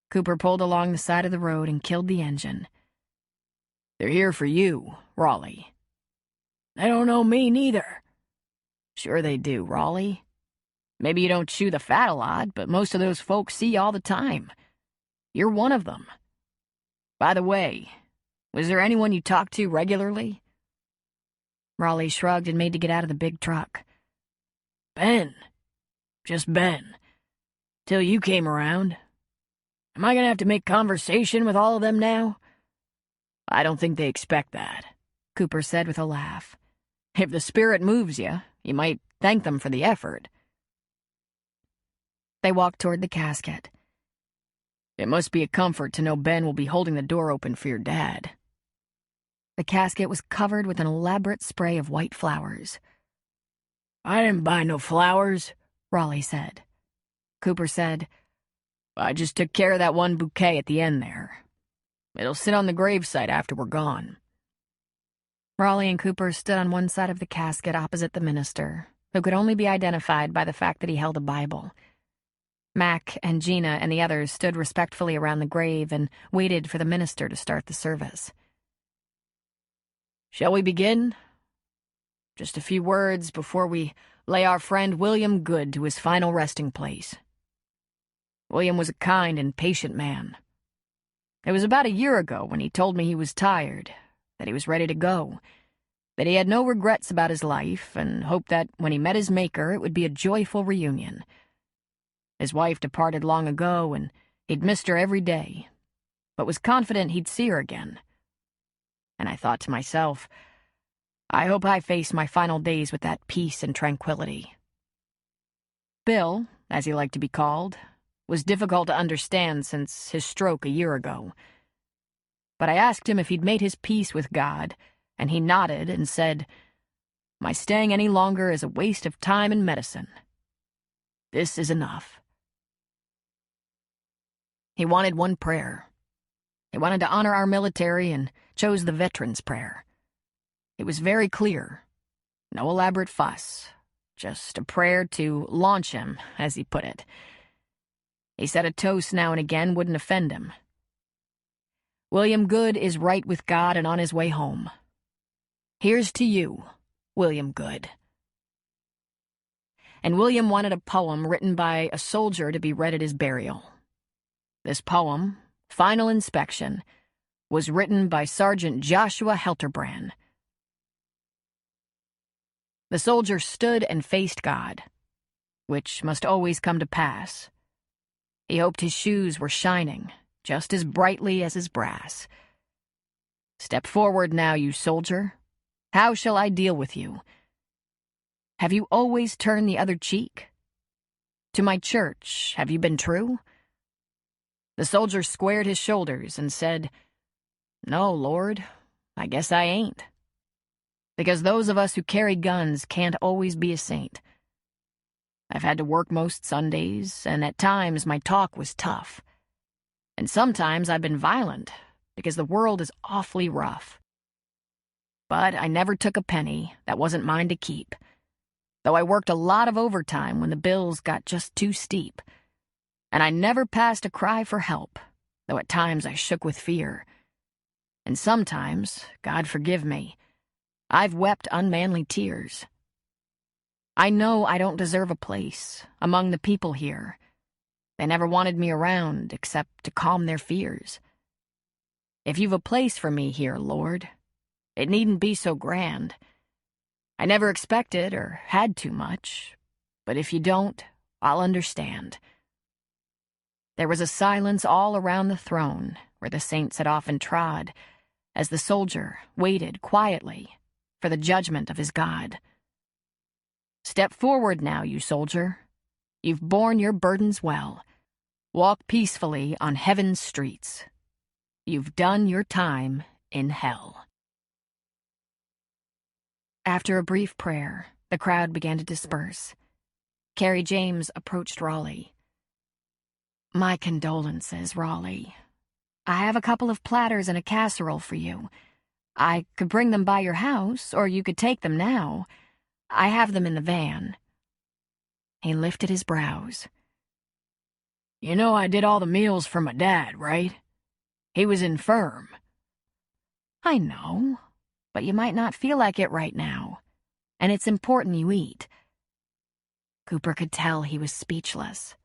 Cooper pulled along the side of the road and killed the engine. "They're here for you, Raleigh." "They don't know me neither." "Sure they do, Raleigh. Maybe you don't chew the fat a lot, but most of those folks see you all the time. You're one of them. By the way, was there anyone you talked to regularly?" Raleigh shrugged and made to get out of the big truck. "Ben. Just Ben. Till you came around. Am I gonna have to make conversation with all of them now?" "I don't think they expect that," Cooper said with a laugh. "If the spirit moves you, you might thank them for the effort." They walked toward the casket. "It must be a comfort to know Ben will be holding the door open for your dad." The casket was covered with an elaborate spray of white flowers. "I didn't buy no flowers," Raleigh said. Cooper said, "I just took care of that one bouquet at the end there. It'll sit on the gravesite after we're gone." Raleigh and Cooper stood on one side of the casket opposite the minister, who could only be identified by the fact that he held a Bible. Mac and Gina and the others stood respectfully around the grave and waited for the minister to start the service. "Shall we begin? Just a few words before we lay our friend William Good to his final resting place. William was a kind and patient man. It was about a year ago when he told me he was tired, that he was ready to go, that he had no regrets about his life, and hoped that when he met his Maker it would be a joyful reunion. His wife departed long ago, and he'd missed her every day, but was confident he'd see her again. And I thought to myself, I hope I face my final days with that peace and tranquility." Bill, as he liked to be called, was difficult to understand since his stroke a year ago. But I asked him if he'd made his peace with God, and he nodded and said, "My staying any longer is a waste of time and medicine. This is enough." He wanted one prayer. He wanted to honor our military and chose the Veterans Prayer. It was very clear. No elaborate fuss. Just a prayer to launch him, as he put it. He said a toast now and again wouldn't offend him. William Good is right with God and on his way home. Here's to you, William Good. And William wanted a poem written by a soldier to be read at his burial. This poem, Final Inspection, was written by Sergeant Joshua Helterbrand. The soldier stood and faced God, which must always come to pass. He hoped his shoes were shining, just as brightly as his brass. Step forward now, you soldier. How shall I deal with you? Have you always turned the other cheek? To my church, have you been true?" The soldier squared his shoulders and said, "No, Lord, I guess I ain't. Because those of us who carry guns can't always be a saint. I've had to work most Sundays, and at times my talk was tough. And sometimes I've been violent, because the world is awfully rough. But I never took a penny that wasn't mine to keep, though I worked a lot of overtime when the bills got just too steep. And I never passed a cry for help, though at times I shook with fear. And sometimes, God forgive me, I've wept unmanly tears. I know I don't deserve a place among the people here. They never wanted me around except to calm their fears. If you've a place for me here, Lord, it needn't be so grand. I never expected or had too much, but if you don't, I'll understand." There was a silence all around the throne where the saints had often trod, as the soldier waited quietly for the judgment of his God. "Step forward now, you soldier. You've borne your burdens well. Walk peacefully on heaven's streets. You've done your time in hell." After a brief prayer, the crowd began to disperse. Carrie James approached Raleigh. "My condolences, Raleigh. I have a couple of platters and a casserole for you. I could bring them by your house, or you could take them now. I have them in the van." He lifted his brows. You know I did all the meals for my dad, right? He was infirm." "I know, but you might not feel like it right now, and it's important you eat." Cooper could tell he was speechless.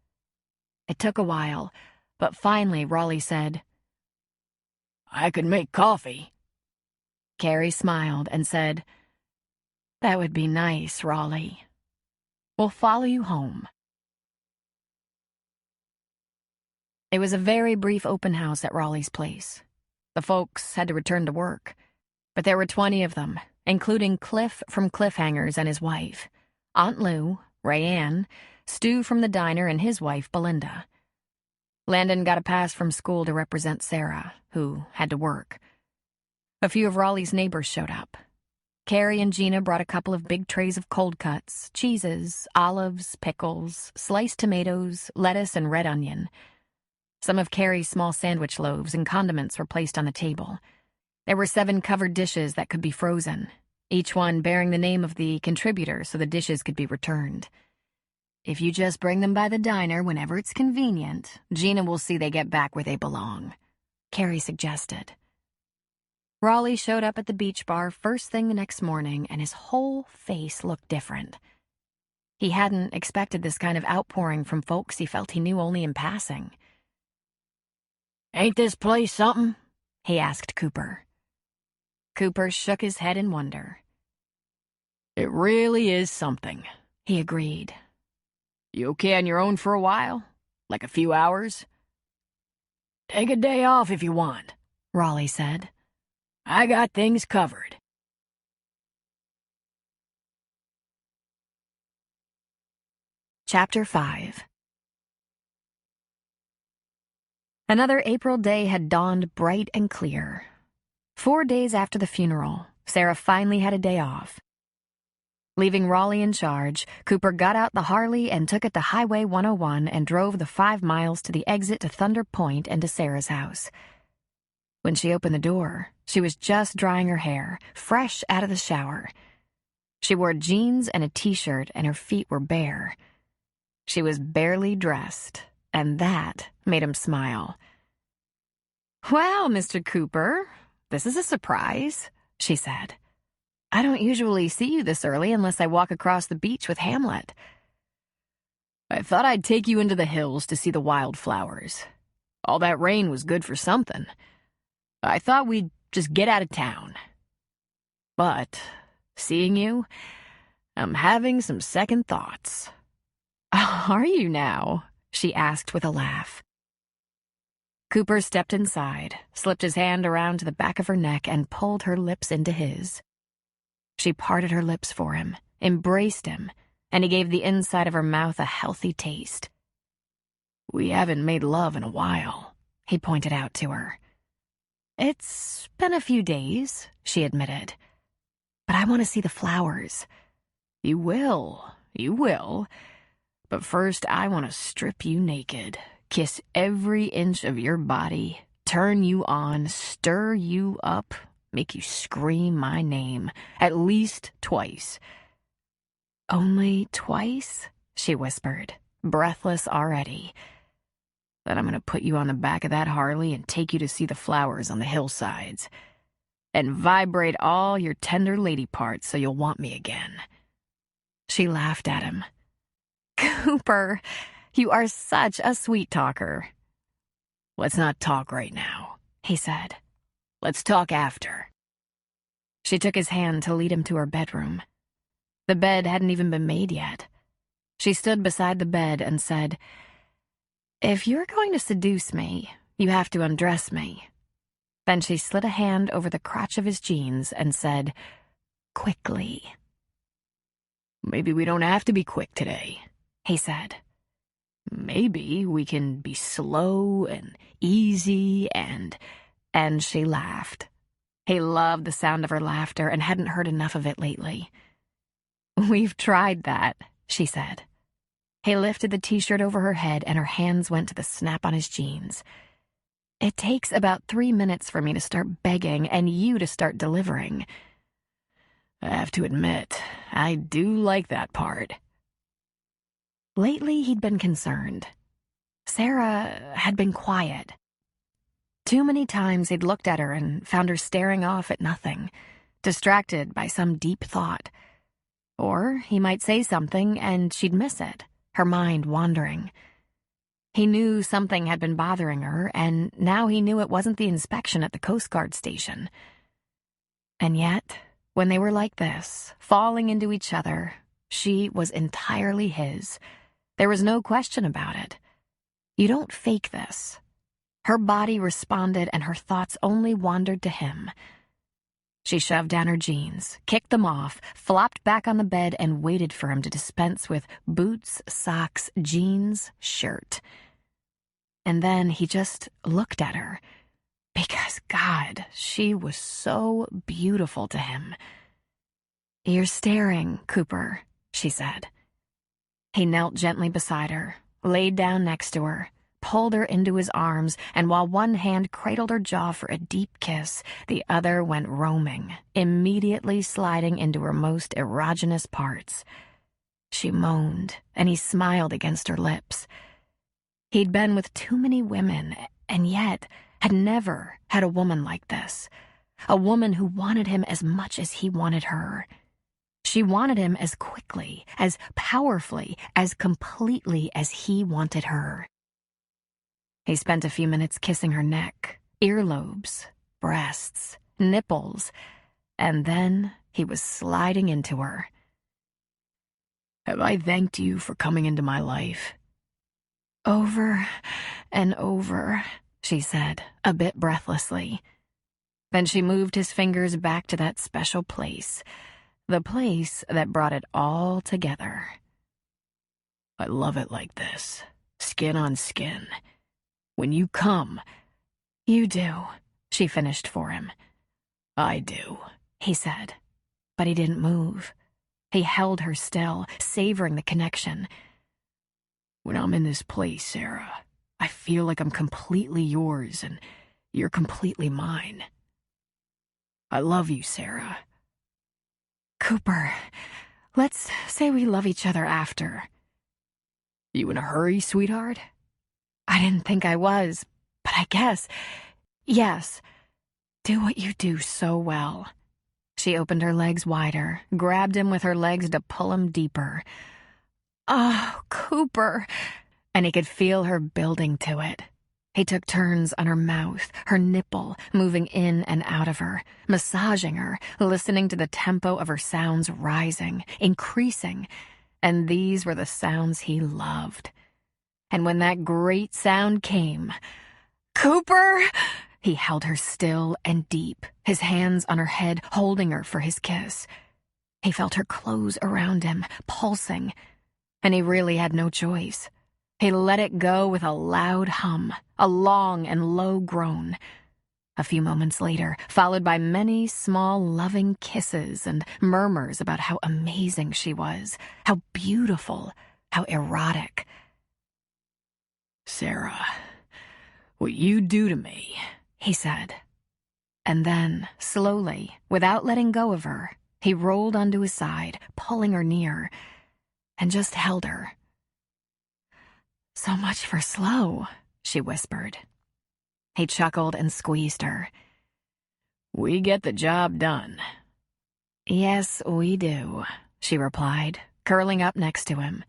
It took a while, but finally Raleigh said, "I could make coffee." Carrie smiled and said, "That would be nice, Raleigh. We'll follow you home." It was a very brief open house at Raleigh's place. The folks had to return to work, but there were 20 of them, including Cliff from Cliffhangers and his wife, Aunt Lou, Rayanne, Stu from the diner, and his wife, Belinda. Landon got a pass from school to represent Sarah, who had to work. A few of Raleigh's neighbors showed up. Carrie and Gina brought a couple of big trays of cold cuts, cheeses, olives, pickles, sliced tomatoes, lettuce, and red onion. Some of Carrie's small sandwich loaves and condiments were placed on the table. There were 7 covered dishes that could be frozen, each one bearing the name of the contributor so the dishes could be returned. "If you just bring them by the diner whenever it's convenient, Gina will see they get back where they belong," Carrie suggested. Raleigh showed up at the beach bar first thing the next morning, and his whole face looked different. He hadn't expected this kind of outpouring from folks he felt he knew only in passing. "Ain't this place something?" he asked Cooper. Cooper shook his head in wonder. "It really is something," he agreed. "You okay on your own for a while? Like a few hours?" "Take a day off if you want," Raleigh said. "I got things covered." Chapter 5. Another April day had dawned bright and clear. 4 days after the funeral, Sarah finally had a day off. Leaving Raleigh in charge, Cooper got out the Harley and took it to Highway 101 and drove the 5 miles to the exit to Thunder Point and to Sarah's house. When she opened the door, she was just drying her hair, fresh out of the shower. She wore jeans and a t-shirt, and her feet were bare. She was barely dressed, and that made him smile. "Well, Mr. Cooper, this is a surprise," she said. "I don't usually see you this early unless I walk across the beach with Hamlet." "I thought I'd take you into the hills to see the wildflowers. All that rain was good for something. I thought we'd just get out of town. But, seeing you, I'm having some second thoughts." "Are you now?" she asked with a laugh. Cooper stepped inside, slipped his hand around to the back of her neck, and pulled her lips into his. She parted her lips for him, embraced him, and he gave the inside of her mouth a healthy taste. "We haven't made love in a while," he pointed out to her. "It's been a few days," she admitted. "But I want to see the flowers." You will. But first I want to strip you naked, kiss every inch of your body, turn you on, stir you up, make you scream my name, at least twice." "Only twice?" she whispered, breathless already. "Then I'm going to put you on the back of that Harley and take you to see the flowers on the hillsides. And vibrate all your tender lady parts so you'll want me again." She laughed at him. "Cooper, you are such a sweet talker." "Let's not talk right now," he said. "Let's talk after." She took his hand to lead him to her bedroom. The bed hadn't even been made yet. She stood beside the bed and said, "If you're going to seduce me, you have to undress me." Then she slid a hand over the crotch of his jeans and said, "Quickly." "Maybe we don't have to be quick today," he said. "Maybe we can be slow and easy and she laughed. He loved the sound of her laughter and hadn't heard enough of it lately. "We've tried that," she said. He lifted the t-shirt over her head and her hands went to the snap on his jeans. "It takes about 3 minutes for me to start begging and you to start delivering." I have to admit, I do like that part. Lately, he'd been concerned. Sarah had been quiet. Too many times he'd looked at her and found her staring off at nothing, distracted by some deep thought. Or he might say something and she'd miss it, her mind wandering. He knew something had been bothering her, and now he knew it wasn't the inspection at the Coast Guard station. And yet, when they were like this, falling into each other, she was entirely his. There was no question about it. You don't fake this. Her body responded and her thoughts only wandered to him. She shoved down her jeans, kicked them off, flopped back on the bed, and waited for him to dispense with boots, socks, jeans, shirt. And then he just looked at her. Because, God, she was so beautiful to him. "You're staring, Cooper," she said. He knelt gently beside her, laid down next to her, pulled her into his arms, and while one hand cradled her jaw for a deep kiss, the other went roaming, immediately sliding into her most erogenous parts. She moaned, and he smiled against her lips. He'd been with too many women, and yet had never had a woman like this. A woman who wanted him as much as he wanted her. She wanted him as quickly, as powerfully, as completely as he wanted her. He spent a few minutes kissing her neck, earlobes, breasts, nipples, and then he was sliding into her. "Have I thanked you for coming into my life?" "Over and over," she said, a bit breathlessly. Then she moved his fingers back to that special place, the place that brought it all together. "I love it like this, skin on skin. When you come..." "You do," she finished for him. "I do," he said, but he didn't move. He held her still, savoring the connection. "When I'm in this place, Sarah, I feel like I'm completely yours and you're completely mine. I love you, Sarah." "Cooper, let's say we love each other after." "You in a hurry, sweetheart?" "I didn't think I was, but I guess. Yes. Do what you do so well." She opened her legs wider, grabbed him with her legs to pull him deeper. "Oh, Cooper." And he could feel her building to it. He took turns on her mouth, her nipple, moving in and out of her, massaging her, listening to the tempo of her sounds rising, increasing. And these were the sounds he loved. And when that great sound came, "Cooper!" He held her still and deep, his hands on her head, holding her for his kiss. He felt her clothes around him, pulsing, and he really had no choice. He let it go with a loud hum, a long and low groan. A few moments later, followed by many small, loving kisses and murmurs about how amazing she was, how beautiful, how erotic. "Sarah, what you do to me," he said. And then, slowly, without letting go of her, he rolled onto his side, pulling her near, and just held her. "So much for slow," she whispered. He chuckled and squeezed her. "We get the job done." "Yes, we do," she replied, curling up next to him.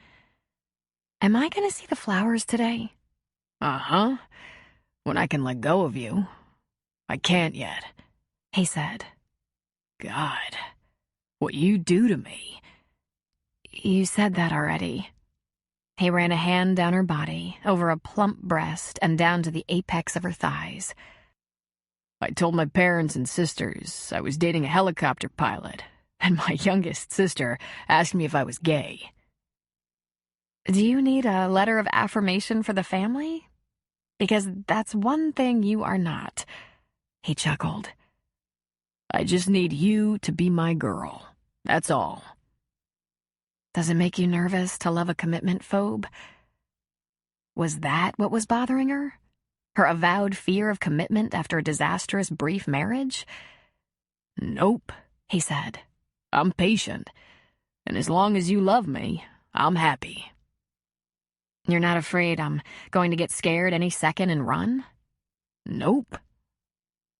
"Am I going to see the flowers today?" "Uh-huh. When I can let go of you. I can't yet," he said. "God, what you do to me." "You said that already." He ran a hand down her body, over a plump breast and down to the apex of her thighs. "I told my parents and sisters I was dating a helicopter pilot, and my youngest sister asked me if I was gay." "Do you need a letter of affirmation for the family? Because that's one thing you are not," he chuckled. "I just need you to be my girl. That's all." "Does it make you nervous to love a commitment phobe?" Was that what was bothering her? Her avowed fear of commitment after a disastrous brief marriage? "Nope," he said. "I'm patient, and as long as you love me, I'm happy." "You're not afraid I'm going to get scared any second and run?" "Nope."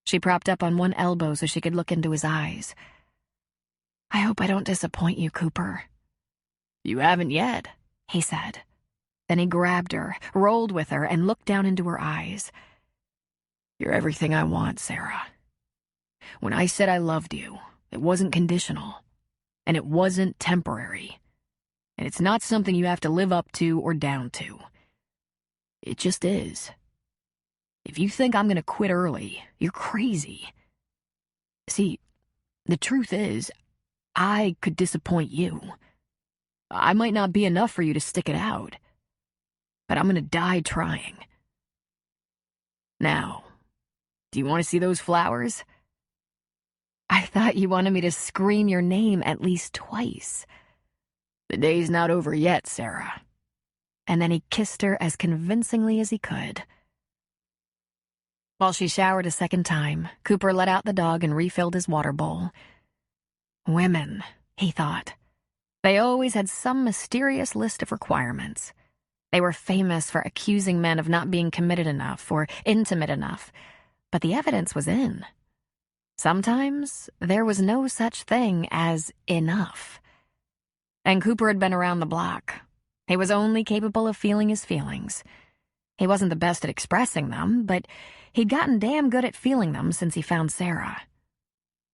She propped up on one elbow so she could look into his eyes. "I hope I don't disappoint you, Cooper." "You haven't yet," he said. Then he grabbed her, rolled with her, and looked down into her eyes. "You're everything I want, Sarah. When I said I loved you, it wasn't conditional, and it wasn't temporary, and it's not something you have to live up to or down to. It just is. If you think I'm going to quit early, you're crazy. See, the truth is, I could disappoint you. I might not be enough for you to stick it out, but I'm going to die trying. Now, do you want to see those flowers?" "I thought you wanted me to scream your name at least twice." "The day's not over yet, Sarah." And then he kissed her as convincingly as he could. While she showered a second time, Cooper let out the dog and refilled his water bowl. Women, he thought. They always had some mysterious list of requirements. They were famous for accusing men of not being committed enough or intimate enough, but the evidence was in. Sometimes there was no such thing as enough. And Cooper had been around the block. He was only capable of feeling his feelings. He wasn't the best at expressing them, but he'd gotten damn good at feeling them since he found Sarah.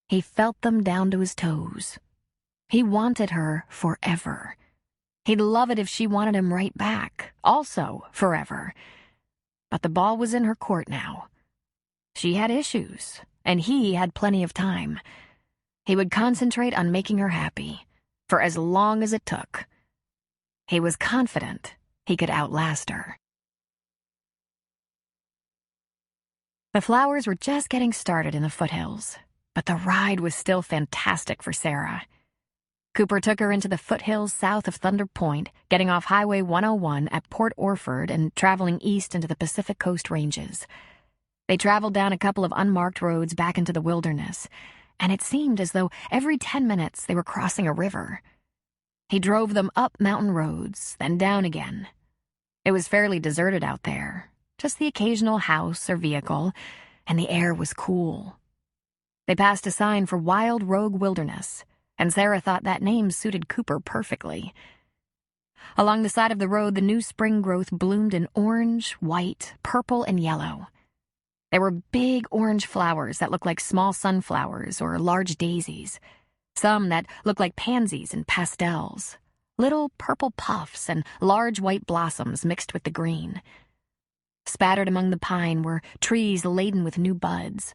He felt them down to his toes. He wanted her forever. He'd love it if she wanted him right back, also forever. But the ball was in her court now. She had issues, and he had plenty of time. He would concentrate on making her happy, for as long as it took. He was confident he could outlast her. The flowers were just getting started in the foothills, but the ride was still fantastic for Sarah. Cooper took her into the foothills south of Thunder Point, getting off Highway 101 at Port Orford and traveling east into the Pacific Coast Ranges. They traveled down a couple of unmarked roads back into the wilderness, and it seemed as though every 10 minutes they were crossing a river. He drove them up mountain roads, then down again. It was fairly deserted out there, just the occasional house or vehicle, and the air was cool. They passed a sign for Wild Rogue Wilderness, and Sarah thought that name suited Cooper perfectly. Along the side of the road, the new spring growth bloomed in orange, white, purple, and yellow. There were big orange flowers that looked like small sunflowers or large daisies, some that looked like pansies and pastels, little purple puffs and large white blossoms mixed with the green. Spattered among the pine were trees laden with new buds.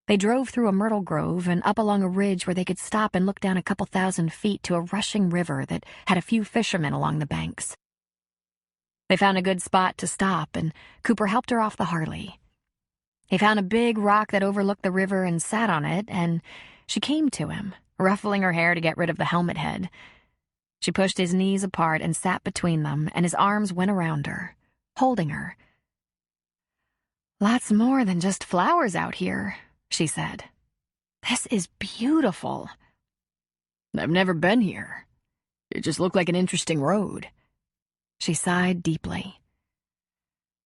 They drove through a myrtle grove and up along a ridge where they could stop and look down a couple thousand feet to a rushing river that had a few fishermen along the banks. They found a good spot to stop, and Cooper helped her off the Harley. He found a big rock that overlooked the river and sat on it, and she came to him, ruffling her hair to get rid of the helmet head. She pushed his knees apart and sat between them, and his arms went around her, holding her. "Lots more than just flowers out here," she said. "This is beautiful." "I've never been here. It just looked like an interesting road." She sighed deeply.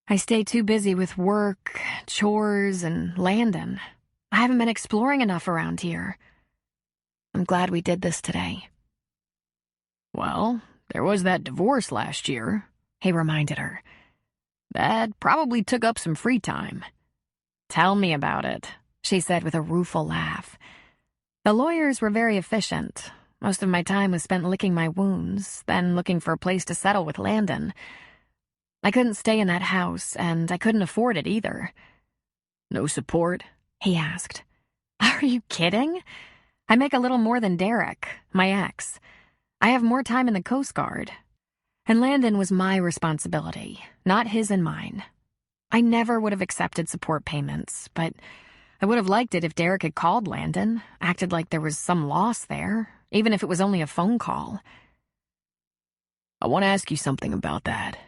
"I stay too busy with work, chores, and Landon. I haven't been exploring enough around here. I'm glad we did this today." "Well, there was that divorce last year," he reminded her. "That probably took up some free time." "Tell me about it," she said with a rueful laugh. "The lawyers were very efficient. Most of my time was spent licking my wounds, then looking for a place to settle with Landon. I couldn't stay in that house, and I couldn't afford it either." "No support?" he asked. "Are you kidding? I make a little more than Derek, my ex. I have more time in the Coast Guard. And Landon was my responsibility, not his and mine. I never would have accepted support payments, but I would have liked it if Derek had called Landon, acted like there was some loss there, even if it was only a phone call." "I want to ask you something about that,"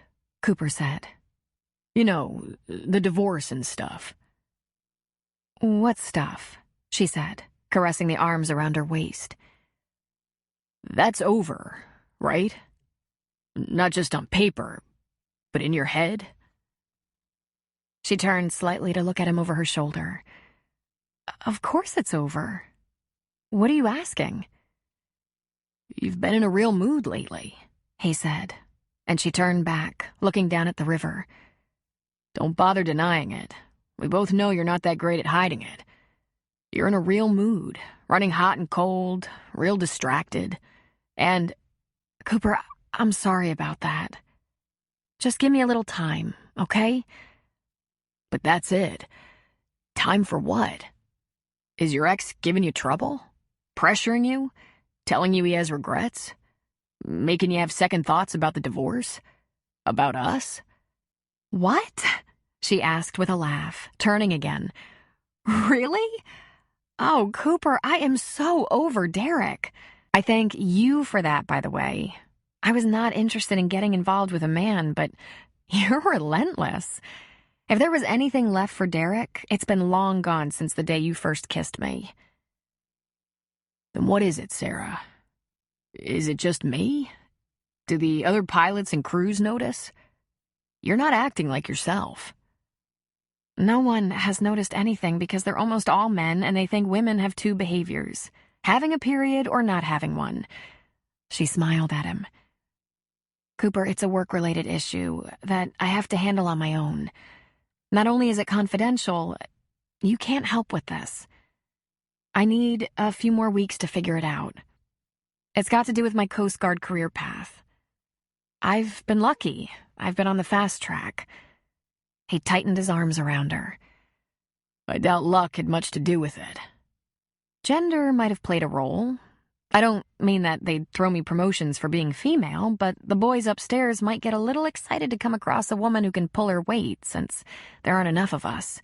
Cooper said. "You know, the divorce and stuff." "What stuff?" she said, caressing the arms around her waist. "That's over, right? Not just on paper, but in your head?" She turned slightly to look at him over her shoulder. "Of course it's over. What are you asking?" "You've been in a real mood lately," he said, and she turned back, looking down at the river. "Don't bother denying it. We both know you're not that great at hiding it. You're in a real mood, running hot and cold, real distracted, and—" "Cooper, I'm sorry about that. Just give me a little time, okay?" "But that's it. Time for what? Is your ex giving you trouble? Pressuring you? Telling you he has regrets? Making you have second thoughts about the divorce? About us?" "What?" she asked with a laugh, turning again. "Really? Oh, Cooper, I am so over Derek. I thank you for that, by the way. I was not interested in getting involved with a man, but you're relentless. If there was anything left for Derek, it's been long gone since the day you first kissed me." "Then what is it, Sarah? Is it just me? Do the other pilots and crews notice? You're not acting like yourself." "No one has noticed anything because they're almost all men and they think women have two behaviors, having a period or not having one." She smiled at him. "Cooper, it's a work-related issue that I have to handle on my own. Not only is it confidential, you can't help with this. I need a few more weeks to figure it out. It's got to do with my Coast Guard career path. I've been lucky. I've been on the fast track." He tightened his arms around her. "I doubt luck had much to do with it." "Gender might have played a role. I don't mean that they'd throw me promotions for being female, but the boys upstairs might get a little excited to come across a woman who can pull her weight, since there aren't enough of us.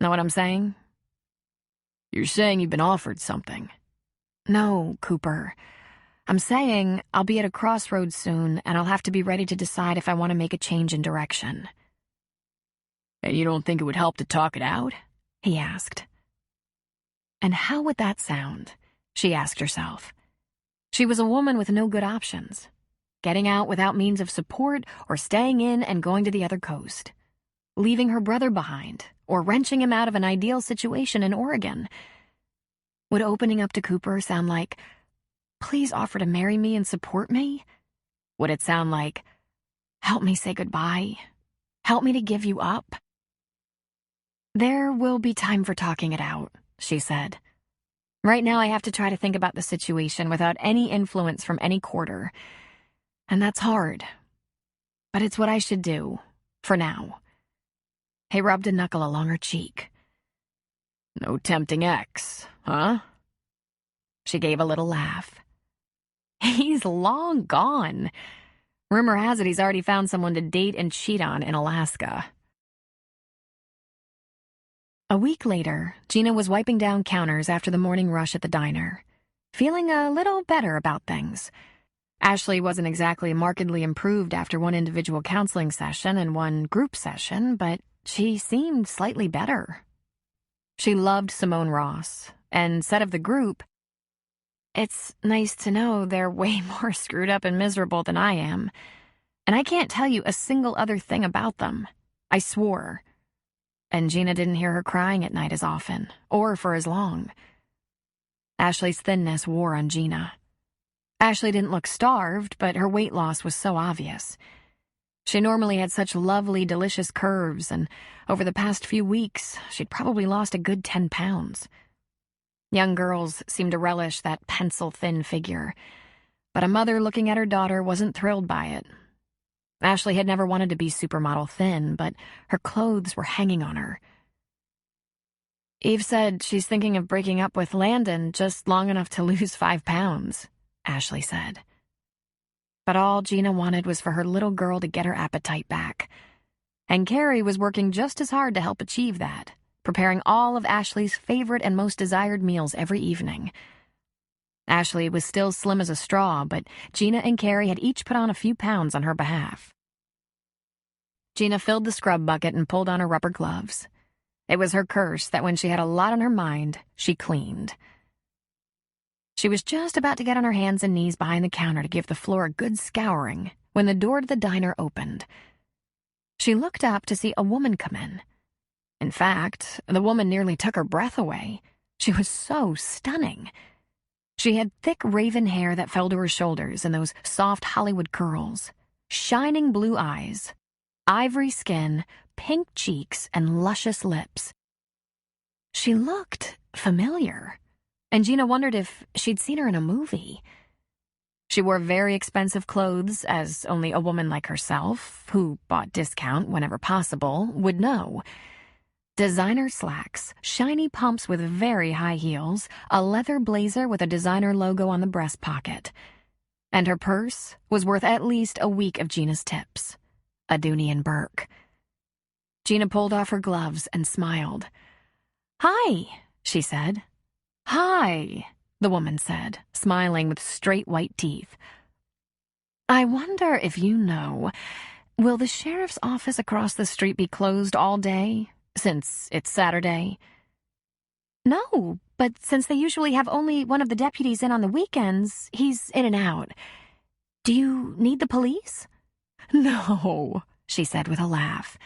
Know what I'm saying?" "You're saying you've been offered something?" "No, Cooper. I'm saying I'll be at a crossroads soon, and I'll have to be ready to decide if I want to make a change in direction." "And you don't think it would help to talk it out?" he asked. And how would that sound? She asked herself. She was a woman with no good options. Getting out without means of support, or staying in and going to the other coast. Leaving her brother behind, or wrenching him out of an ideal situation in Oregon. Would opening up to Cooper sound like, "Please offer to marry me and support me"? Would it sound like, "Help me say goodbye. Help me to give you up"? "There will be time for talking it out," she said. "Right now I have to try to think about the situation without any influence from any quarter. And that's hard. But it's what I should do, for now." He rubbed a knuckle along her cheek. No tempting ex, huh? She gave a little laugh. He's long gone. Rumor has it he's already found someone to date and cheat on in Alaska. A week later, Gina was wiping down counters after the morning rush at the diner, feeling a little better about things. Ashley wasn't exactly markedly improved after one individual counseling session and one group session, but she seemed slightly better. She loved Simone Ross, and said of the group, "It's nice to know they're way more screwed up and miserable than I am. And I can't tell you a single other thing about them. I swore." And Gina didn't hear her crying at night as often, or for as long. Ashley's thinness wore on Gina. Ashley didn't look starved, but her weight loss was so obvious. She normally had such lovely, delicious curves, and over the past few weeks, she'd probably lost a good 10 pounds. Young girls seemed to relish that pencil-thin figure, but a mother looking at her daughter wasn't thrilled by it. Ashley had never wanted to be supermodel thin, but her clothes were hanging on her. "Eve said she's thinking of breaking up with Landon just long enough to lose 5 pounds, Ashley said. But all Gina wanted was for her little girl to get her appetite back. And Carrie was working just as hard to help achieve that, preparing all of Ashley's favorite and most desired meals every evening. Ashley was still slim as a straw, but Gina and Carrie had each put on a few pounds on her behalf. Gina filled the scrub bucket and pulled on her rubber gloves. It was her curse that when she had a lot on her mind, she cleaned. She was just about to get on her hands and knees behind the counter to give the floor a good scouring when the door to the diner opened. She looked up to see a woman come in. In fact, the woman nearly took her breath away. She was so stunning. She had thick raven hair that fell to her shoulders and those soft Hollywood curls, shining blue eyes, ivory skin, pink cheeks, and luscious lips. She looked familiar, and Gina wondered if she'd seen her in a movie. She wore very expensive clothes, as only a woman like herself, who bought discount whenever possible, would know. Designer slacks, shiny pumps with very high heels, a leather blazer with a designer logo on the breast pocket. And her purse was worth at least a week of Gina's tips. A Dooney and Burke. Gina pulled off her gloves and smiled. "Hi," she said. "Hi," the woman said, smiling with straight white teeth. "I wonder if you know, will the sheriff's office across the street be closed all day, since it's Saturday?" "No, but since they usually have only one of the deputies in on the weekends, he's in and out. Do you need the police?" "No," she said with a laugh.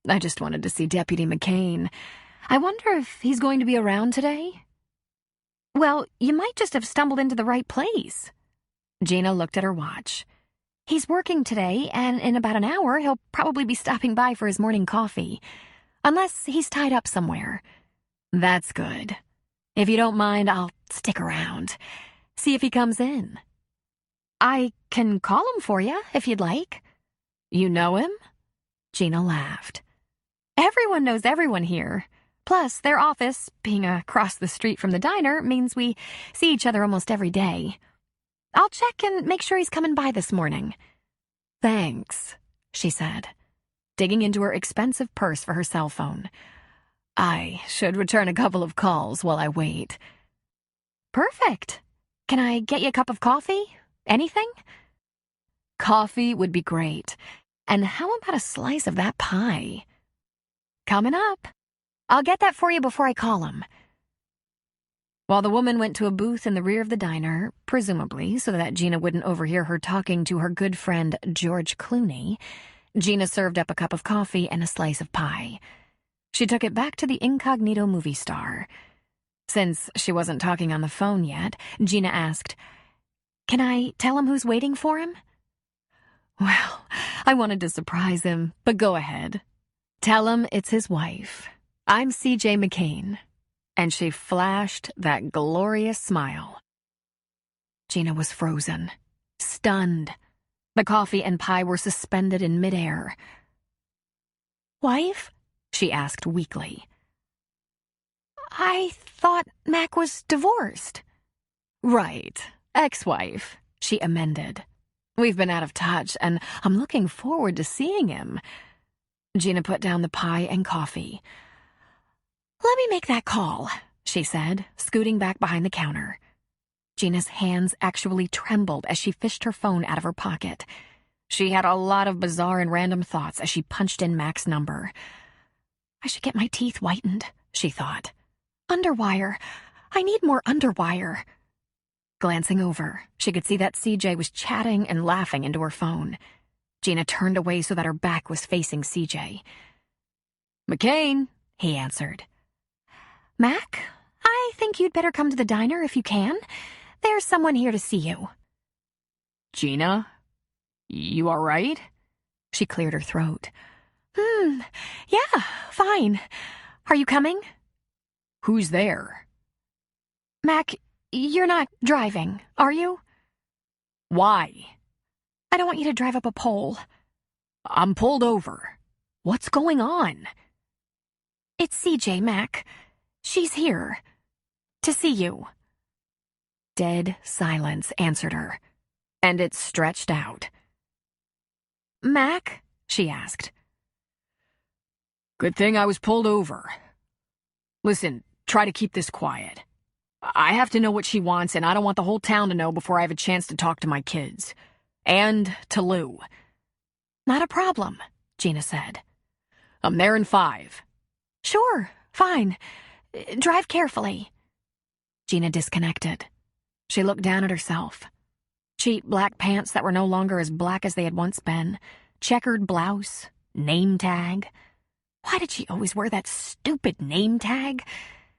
"I just wanted to see Deputy McCain. I wonder if he's going to be around today?" "Well, you might just have stumbled into the right place." Gina looked at her watch. "He's working today, and in about an hour he'll probably be stopping by for his morning coffee. Unless he's tied up somewhere." "That's good. If you don't mind, I'll stick around. See if he comes in." "I can call him for you, if you'd like." "You know him?" Gina laughed. "Everyone knows everyone here. Plus, their office, being across the street from the diner, means we see each other almost every day. I'll check and make sure he's coming by this morning." "Thanks," she said, digging into her expensive purse for her cell phone. "I should return a couple of calls while I wait." "Perfect. Can I get you a cup of coffee? Anything?" "Coffee would be great. And how about a slice of that pie?" "Coming up. I'll get that for you before I call him." While the woman went to a booth in the rear of the diner, presumably so that Gina wouldn't overhear her talking to her good friend George Clooney, Gina served up a cup of coffee and a slice of pie. She took it back to the incognito movie star. Since she wasn't talking on the phone yet, Gina asked, "Can I tell him who's waiting for him?" "Well, I wanted to surprise him, but go ahead. Tell him it's his wife. I'm C.J. McCain." And she flashed that glorious smile. Gina was frozen, stunned. The coffee and pie were suspended in midair. "Wife?" she asked weakly. I thought Mac was divorced. Right. Ex-wife, she amended. We've been out of touch, and I'm looking forward to seeing him. Gina put down the pie and coffee. Let me make that call, she said, scooting back behind the counter. Gina's hands actually trembled as she fished her phone out of her pocket. She had a lot of bizarre and random thoughts as she punched in Mac's number. I should get my teeth whitened, she thought. Underwire. I need more underwire. Glancing over, she could see that CJ was chatting and laughing into her phone. Gina turned away so that her back was facing CJ. McCain, he answered. Mac, I think you'd better come to the diner if you can. There's someone here to see you. Gina, you all right? She cleared her throat. Yeah, fine. Are you coming? Who's there? Mac, you're not driving, are you? Why? I don't want you to drive up a pole. I'm pulled over. What's going on? It's CJ, Mac. She's here. To see you. Dead silence answered her, and it stretched out. Mac? She asked. Good thing I was pulled over. Listen, try to keep this quiet. I have to know what she wants, and I don't want the whole town to know before I have a chance to talk to my kids. And to Lou. Not a problem, Gina said. I'm there in 5. Sure, fine. Drive carefully. Gina disconnected. She looked down at herself. Cheap black pants that were no longer as black as they had once been. Checkered blouse. Name tag. Why did she always wear that stupid name tag?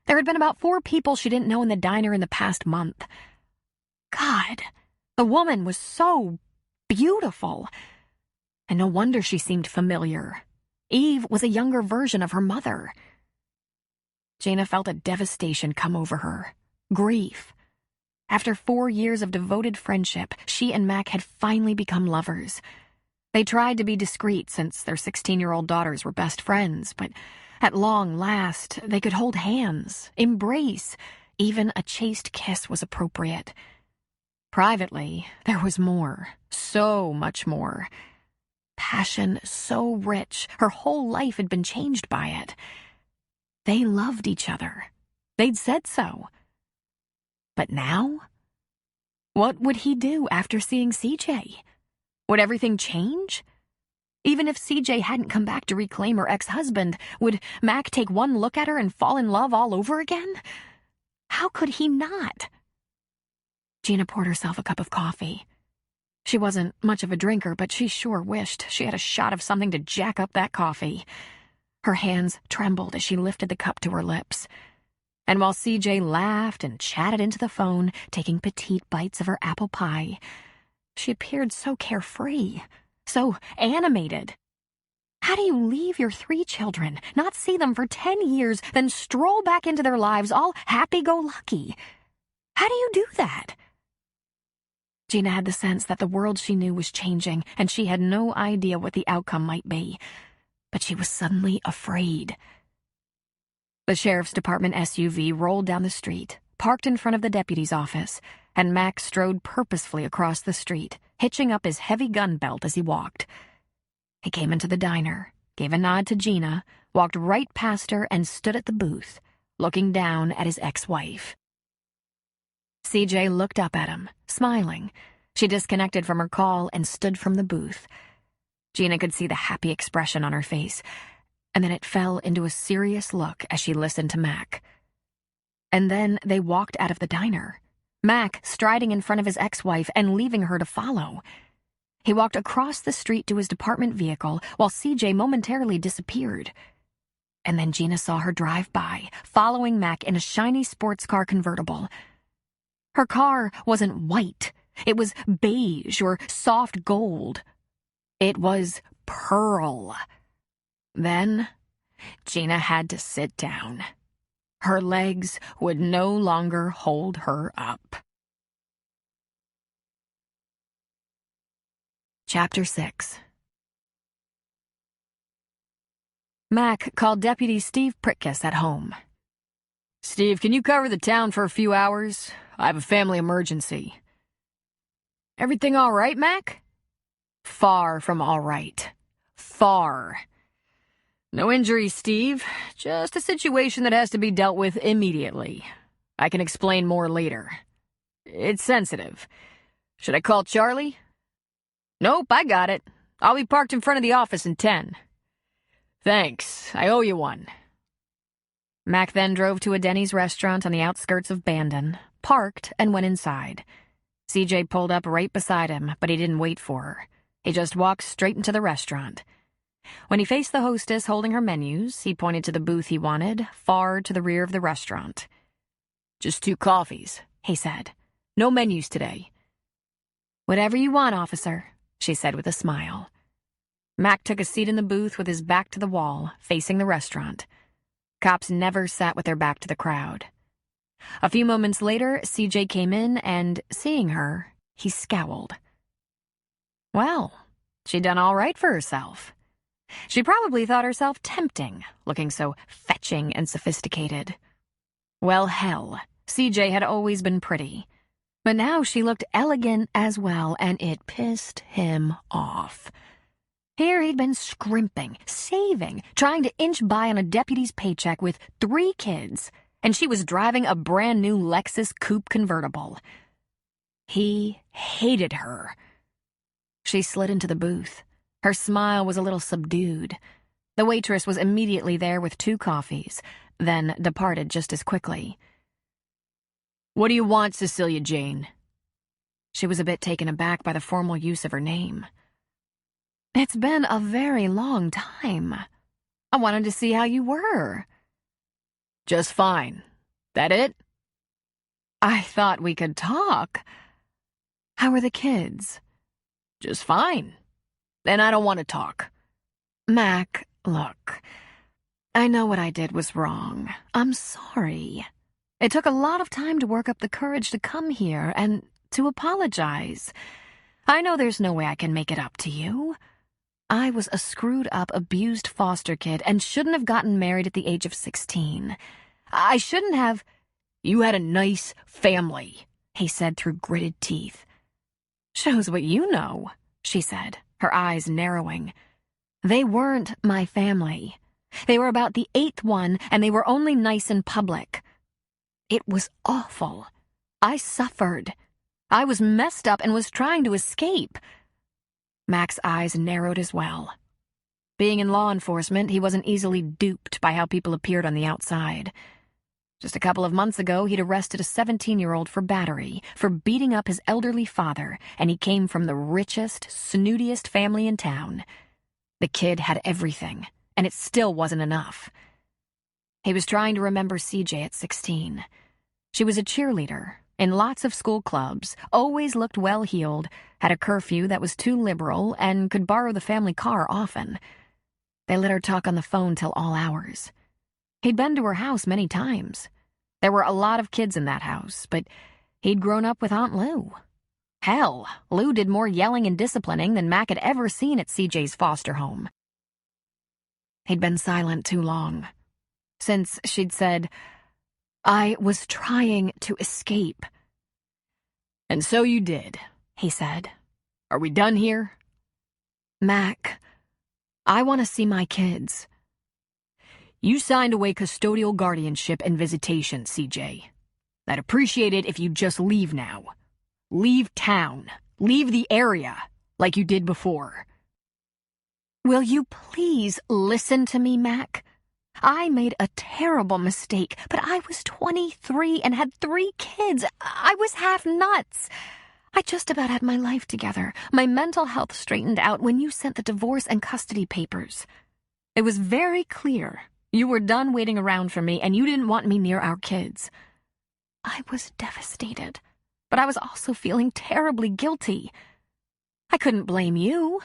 There had been about 4 people she didn't know in the diner in the past month. God, the woman was so beautiful. And no wonder she seemed familiar. Eve was a younger version of her mother. Gina felt a devastation come over her. Grief. After 4 years of devoted friendship, she and Mac had finally become lovers. They tried to be discreet since their 16-year-old daughters were best friends, but at long last, they could hold hands, embrace. Even a chaste kiss was appropriate. Privately, there was more, so much more. Passion so rich, her whole life had been changed by it. They loved each other. They'd said so. But now? What would he do after seeing CJ? Would everything change? Even if CJ hadn't come back to reclaim her ex-husband, would Mac take one look at her and fall in love all over again? How could he not? Gina poured herself a cup of coffee. She wasn't much of a drinker, but she sure wished she had a shot of something to jack up that coffee. Her hands trembled as she lifted the cup to her lips. And while CJ laughed and chatted into the phone, taking petite bites of her apple pie, she appeared so carefree, so animated. How do you leave your 3 children, not see them for 10 years, then stroll back into their lives all happy-go-lucky? How do you do that? Gina had the sense that the world she knew was changing, and she had no idea what the outcome might be. But she was suddenly afraid. The sheriff's department SUV rolled down the street, parked in front of the deputy's office, and Mac strode purposefully across the street, hitching up his heavy gun belt as he walked. He came into the diner, gave a nod to Gina, walked right past her, and stood at the booth, looking down at his ex-wife. CJ looked up at him, smiling. She disconnected from her call and stood from the booth. Gina could see the happy expression on her face, and then it fell into a serious look as she listened to Mac. And then they walked out of the diner, Mac striding in front of his ex-wife and leaving her to follow. He walked across the street to his department vehicle while CJ momentarily disappeared. And then Gina saw her drive by, following Mac in a shiny sports car convertible. Her car wasn't white. It was beige or soft gold. It was pearl. Then Gina had to sit down. Her legs would no longer hold her up. Chapter 6. Mac called Deputy Steve Pritkus at home. Steve, can you cover the town for a few hours? I have a family emergency. Everything all right, Mac? Far from all right. Far. No injuries, Steve. Just a situation that has to be dealt with immediately. I can explain more later. It's sensitive. Should I call Charlie? Nope, I got it. I'll be parked in front of the office in 10. Thanks. I owe you one. Mac then drove to a Denny's restaurant on the outskirts of Bandon, parked, and went inside. CJ pulled up right beside him, but he didn't wait for her. He just walked straight into the restaurant. When he faced the hostess holding her menus, he pointed to the booth he wanted, far to the rear of the restaurant. Just 2 coffees, he said. No menus today. Whatever you want, officer, she said with a smile. Mac took a seat in the booth with his back to the wall, facing the restaurant. Cops never sat with their back to the crowd. A few moments later, CJ came in and, seeing her, he scowled. Well, she'd done all right for herself. She probably thought herself tempting, looking so fetching and sophisticated. Well, hell, CJ had always been pretty. But now she looked elegant as well, and it pissed him off. Here he'd been scrimping, saving, trying to inch by on a deputy's paycheck with 3 kids, and she was driving a brand new Lexus coupe convertible. He hated her. She slid into the booth. Her smile was a little subdued. The waitress was immediately there with 2 coffees, then departed just as quickly. What do you want, Cecilia Jane? She was a bit taken aback by the formal use of her name. It's been a very long time. I wanted to see how you were. Just fine. That it? I thought we could talk. How are the kids? Just fine. Then I don't want to talk. Mac, look. I know what I did was wrong. I'm sorry. It took a lot of time to work up the courage to come here and to apologize. I know there's no way I can make it up to you. I was a screwed-up, abused foster kid and shouldn't have gotten married at the age of 16. I shouldn't have... You had a nice family, he said through gritted teeth. Shows what you know, she said, her eyes narrowing. They weren't my family. They were about the 8th one, and they were only nice in public. It was awful. I suffered. I was messed up and was trying to escape. Mac's eyes narrowed as well. Being in law enforcement, he wasn't easily duped by how people appeared on the outside. Just a couple of months ago, he'd arrested a 17-year-old for battery, for beating up his elderly father, and he came from the richest, snootiest family in town. The kid had everything, and it still wasn't enough. He was trying to remember CJ at 16. She was a cheerleader, in lots of school clubs, always looked well-heeled, had a curfew that was too liberal, and could borrow the family car often. They let her talk on the phone till all hours. He'd been to her house many times. There were a lot of kids in that house, but he'd grown up with Aunt Lou. Hell, Lou did more yelling and disciplining than Mac had ever seen at CJ's foster home. He'd been silent too long. Since she'd said, I was trying to escape. And so you did, he said. Are we done here? Mac, I want to see my kids. You signed away custodial guardianship and visitation, CJ. I'd appreciate it if you'd just leave now. Leave town. Leave the area, like you did before. Will you please listen to me, Mac? I made a terrible mistake, but I was 23 and had 3 kids. I was half nuts. I just about had my life together, my mental health straightened out when you sent the divorce and custody papers. It was very clear you were done waiting around for me and you didn't want me near our kids. I was devastated, but I was also feeling terribly guilty. I couldn't blame you.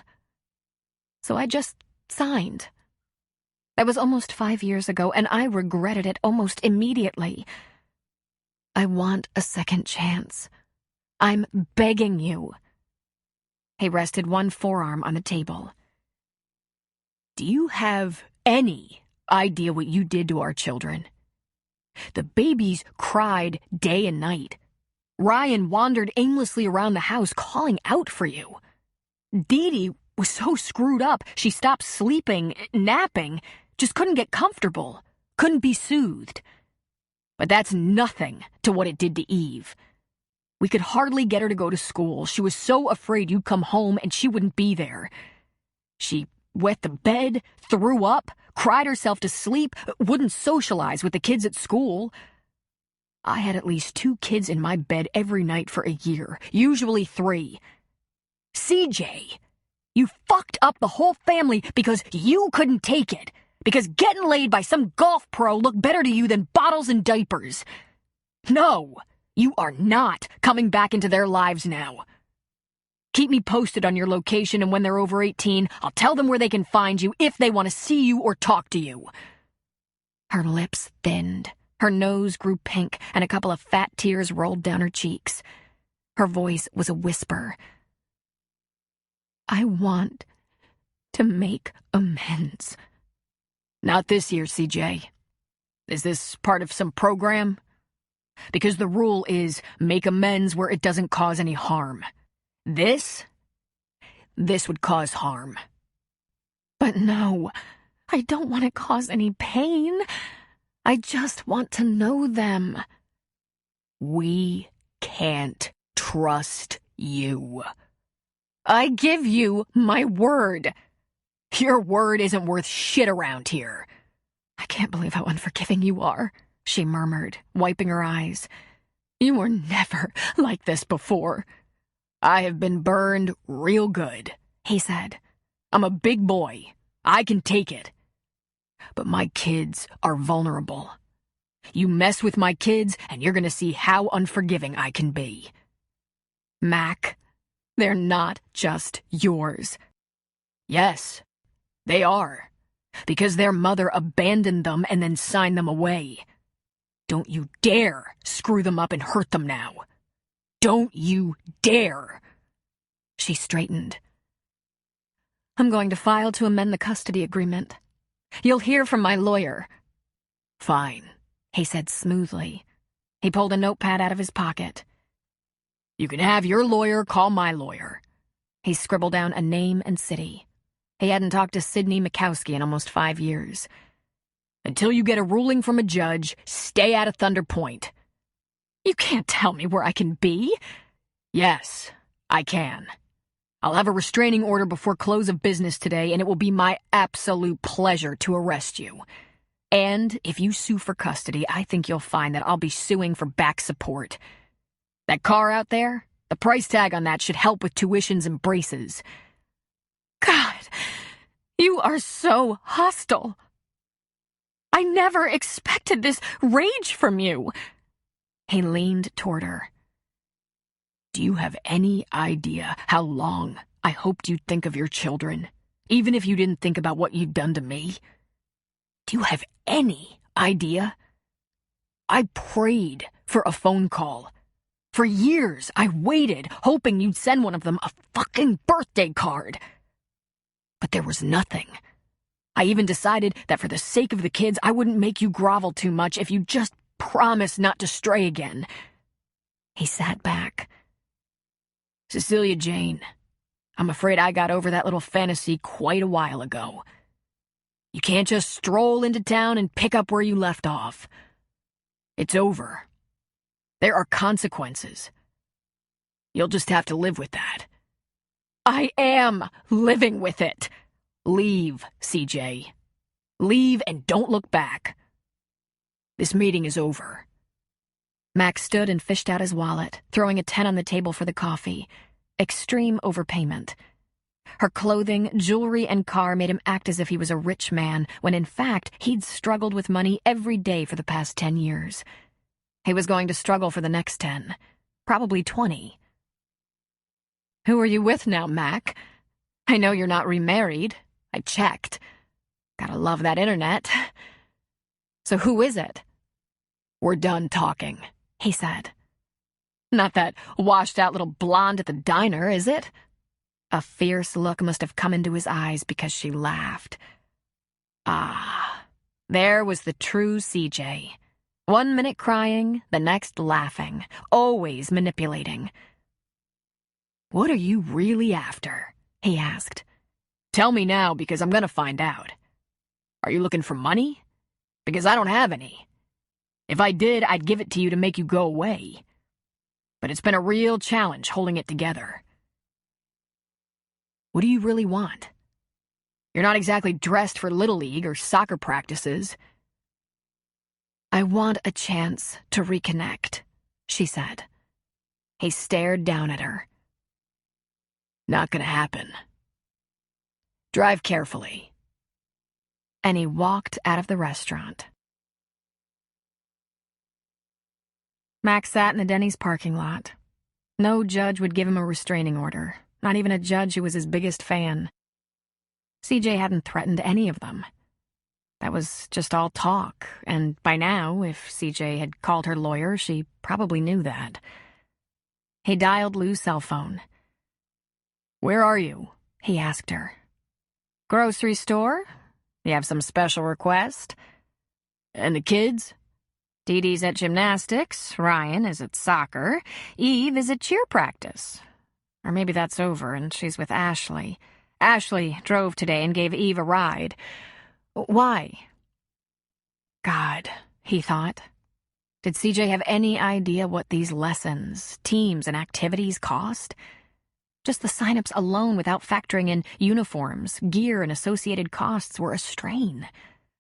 So I just signed. That was almost 5 years ago, and I regretted it almost immediately. I want a second chance. I'm begging you. He rested one forearm on the table. Do you have any idea what you did to our children? The babies cried day and night. Ryan wandered aimlessly around the house calling out for you. Dee Dee was so screwed up she stopped sleeping, napping, just couldn't get comfortable, couldn't be soothed. But that's nothing to what it did to Eve. We could hardly get her to go to school. She was so afraid you'd come home and she wouldn't be there. She wet the bed, threw up, cried herself to sleep, wouldn't socialize with the kids at school. I had at least 2 kids in my bed every night for a year, usually 3. CJ, you fucked up the whole family because you couldn't take it. Because getting laid by some golf pro looked better to you than bottles and diapers. No, you are not coming back into their lives now. Keep me posted on your location, and when they're over 18, I'll tell them where they can find you if they want to see you or talk to you. Her lips thinned, her nose grew pink, and a couple of fat tears rolled down her cheeks. Her voice was a whisper. I want to make amends. Not this year, CJ. Is this part of some program? Because the rule is make amends where it doesn't cause any harm. This would cause harm. But no, I don't want to cause any pain. I just want to know them. We can't trust you. I give you my word. Your word isn't worth shit around here. I can't believe how unforgiving you are, she murmured, wiping her eyes. You were never like this before. I have been burned real good, he said. I'm a big boy. I can take it. But my kids are vulnerable. You mess with my kids, and you're gonna see how unforgiving I can be. Mac, they're not just yours. Yes, they are. Because their mother abandoned them and then signed them away. Don't you dare screw them up and hurt them now. Don't you dare. She straightened. I'm going to file to amend the custody agreement. You'll hear from my lawyer. Fine, he said smoothly. He pulled a notepad out of his pocket. You can have your lawyer call my lawyer. He scribbled down a name and city. He hadn't talked to Sidney Mikowski in almost 5 years. Until you get a ruling from a judge, stay out of Thunder Point. You can't tell me where I can be. Yes, I can. I'll have a restraining order before close of business today, and it will be my absolute pleasure to arrest you. And if you sue for custody, I think you'll find that I'll be suing for back support. That car out there, the price tag on that should help with tuitions and braces. God, you are so hostile. I never expected this rage from you. He leaned toward her. Do you have any idea how long I hoped you'd think of your children, even if you didn't think about what you'd done to me? Do you have any idea? I prayed for a phone call. For years, I waited, hoping you'd send one of them a fucking birthday card. But there was nothing. I even decided that for the sake of the kids, I wouldn't make you grovel too much if you just promised not to stray again. He sat back. Cecilia Jane, I'm afraid I got over that little fantasy quite a while ago. You can't just stroll into town and pick up where you left off. It's over. There are consequences. You'll just have to live with that. I am living with it. Leave, CJ. Leave and don't look back. This meeting is over. Max stood and fished out his wallet, throwing a 10 on the table for the coffee. Extreme overpayment. Her clothing, jewelry, and car made him act as if he was a rich man, when in fact he'd struggled with money every day for the past 10 years. He was going to struggle for the next 10, probably 20. Who are you with now, Mac? I know you're not remarried. I checked. Gotta love that internet. So who is it? We're done talking, he said. Not that washed-out little blonde at the diner, is it? A fierce look must have come into his eyes because she laughed. Ah, there was the true CJ. 1 minute crying, the next laughing, always manipulating. "What are you really after?" he asked. "Tell me now, because I'm gonna find out. Are you looking for money? Because I don't have any. If I did, I'd give it to you to make you go away. But it's been a real challenge holding it together." "What do you really want? You're not exactly dressed for Little League or soccer practices." "I want a chance to reconnect," she said. He stared down at her. "Not gonna happen. Drive carefully." And he walked out of the restaurant. Max sat in the Denny's parking lot. No judge would give him a restraining order, not even a judge who was his biggest fan. CJ hadn't threatened any of them. That was just all talk, and by now, if CJ had called her lawyer, she probably knew that. He dialed Lou's cell phone. "Where are you?" he asked her. "Grocery store? You have some special request?" "And the kids?" "Dee Dee's at gymnastics, Ryan is at soccer, Eve is at cheer practice. Or maybe that's over and she's with Ashley. Ashley drove today and gave Eve a ride. Why?" God, he thought. Did CJ have any idea what these lessons, teams, and activities cost? Just the sign-ups alone without factoring in uniforms, gear, and associated costs were a strain.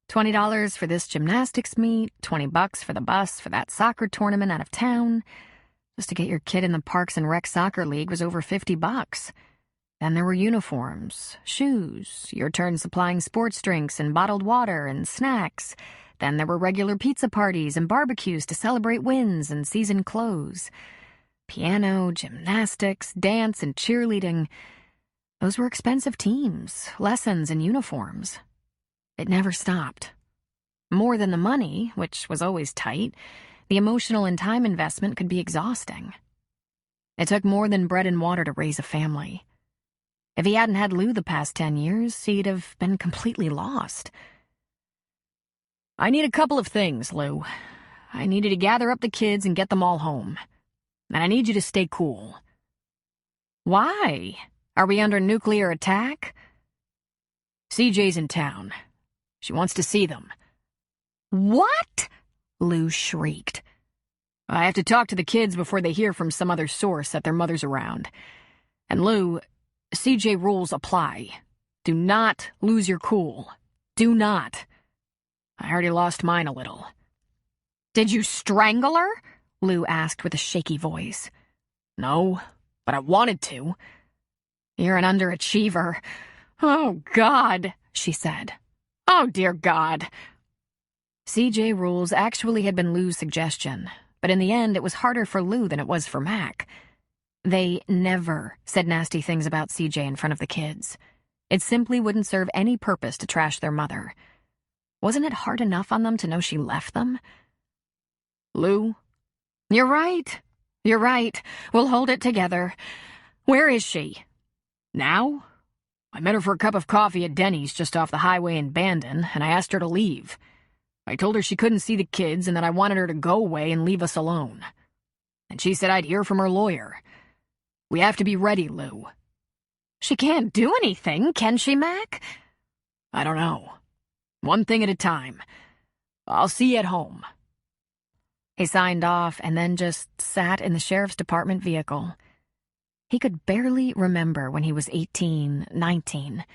$20 for this gymnastics meet, $20 for the bus for that soccer tournament out of town. Just to get your kid in the Parks and Rec Soccer League was over $50. Then there were uniforms, shoes, your turn supplying sports drinks and bottled water and snacks. Then there were regular pizza parties and barbecues to celebrate wins and season close. Piano, gymnastics, dance, and cheerleading. Those were expensive teams, lessons, and uniforms. It never stopped. More than the money, which was always tight, the emotional and time investment could be exhausting. It took more than bread and water to raise a family. If he hadn't had Lou the past 10 years, he'd have been completely lost. "I need a couple of things, Lou. I need you to gather up the kids and get them all home. And I need you to stay cool." "Why? Are we under nuclear attack?" "CJ's in town. She wants to see them." "What?" Lou shrieked. "I have to talk to the kids before they hear from some other source that their mother's around. And Lou, CJ rules apply. Do not lose your cool. Do not. I already lost mine a little." "Did you strangle her?" Lou asked with a shaky voice. "No, but I wanted to." "You're an underachiever." "Oh, God," she said. "Oh, dear God." CJ rules actually had been Lou's suggestion, but in the end it was harder for Lou than it was for Mac. They never said nasty things about CJ in front of the kids. It simply wouldn't serve any purpose to trash their mother. Wasn't it hard enough on them to know she left them? "Lou?" You're right. You're right. We'll hold it together. Where is she?" "Now? I met her for a cup of coffee at Denny's just off the highway in Bandon, and I asked her to leave. I told her she couldn't see the kids and that I wanted her to go away and leave us alone. And she said I'd hear from her lawyer. We have to be ready, Lou." "She can't do anything, can she, Mac?" "I don't know. One thing at a time. I'll see you at home." He signed off and then just sat in the sheriff's department vehicle. He could barely remember when he was 18, 19.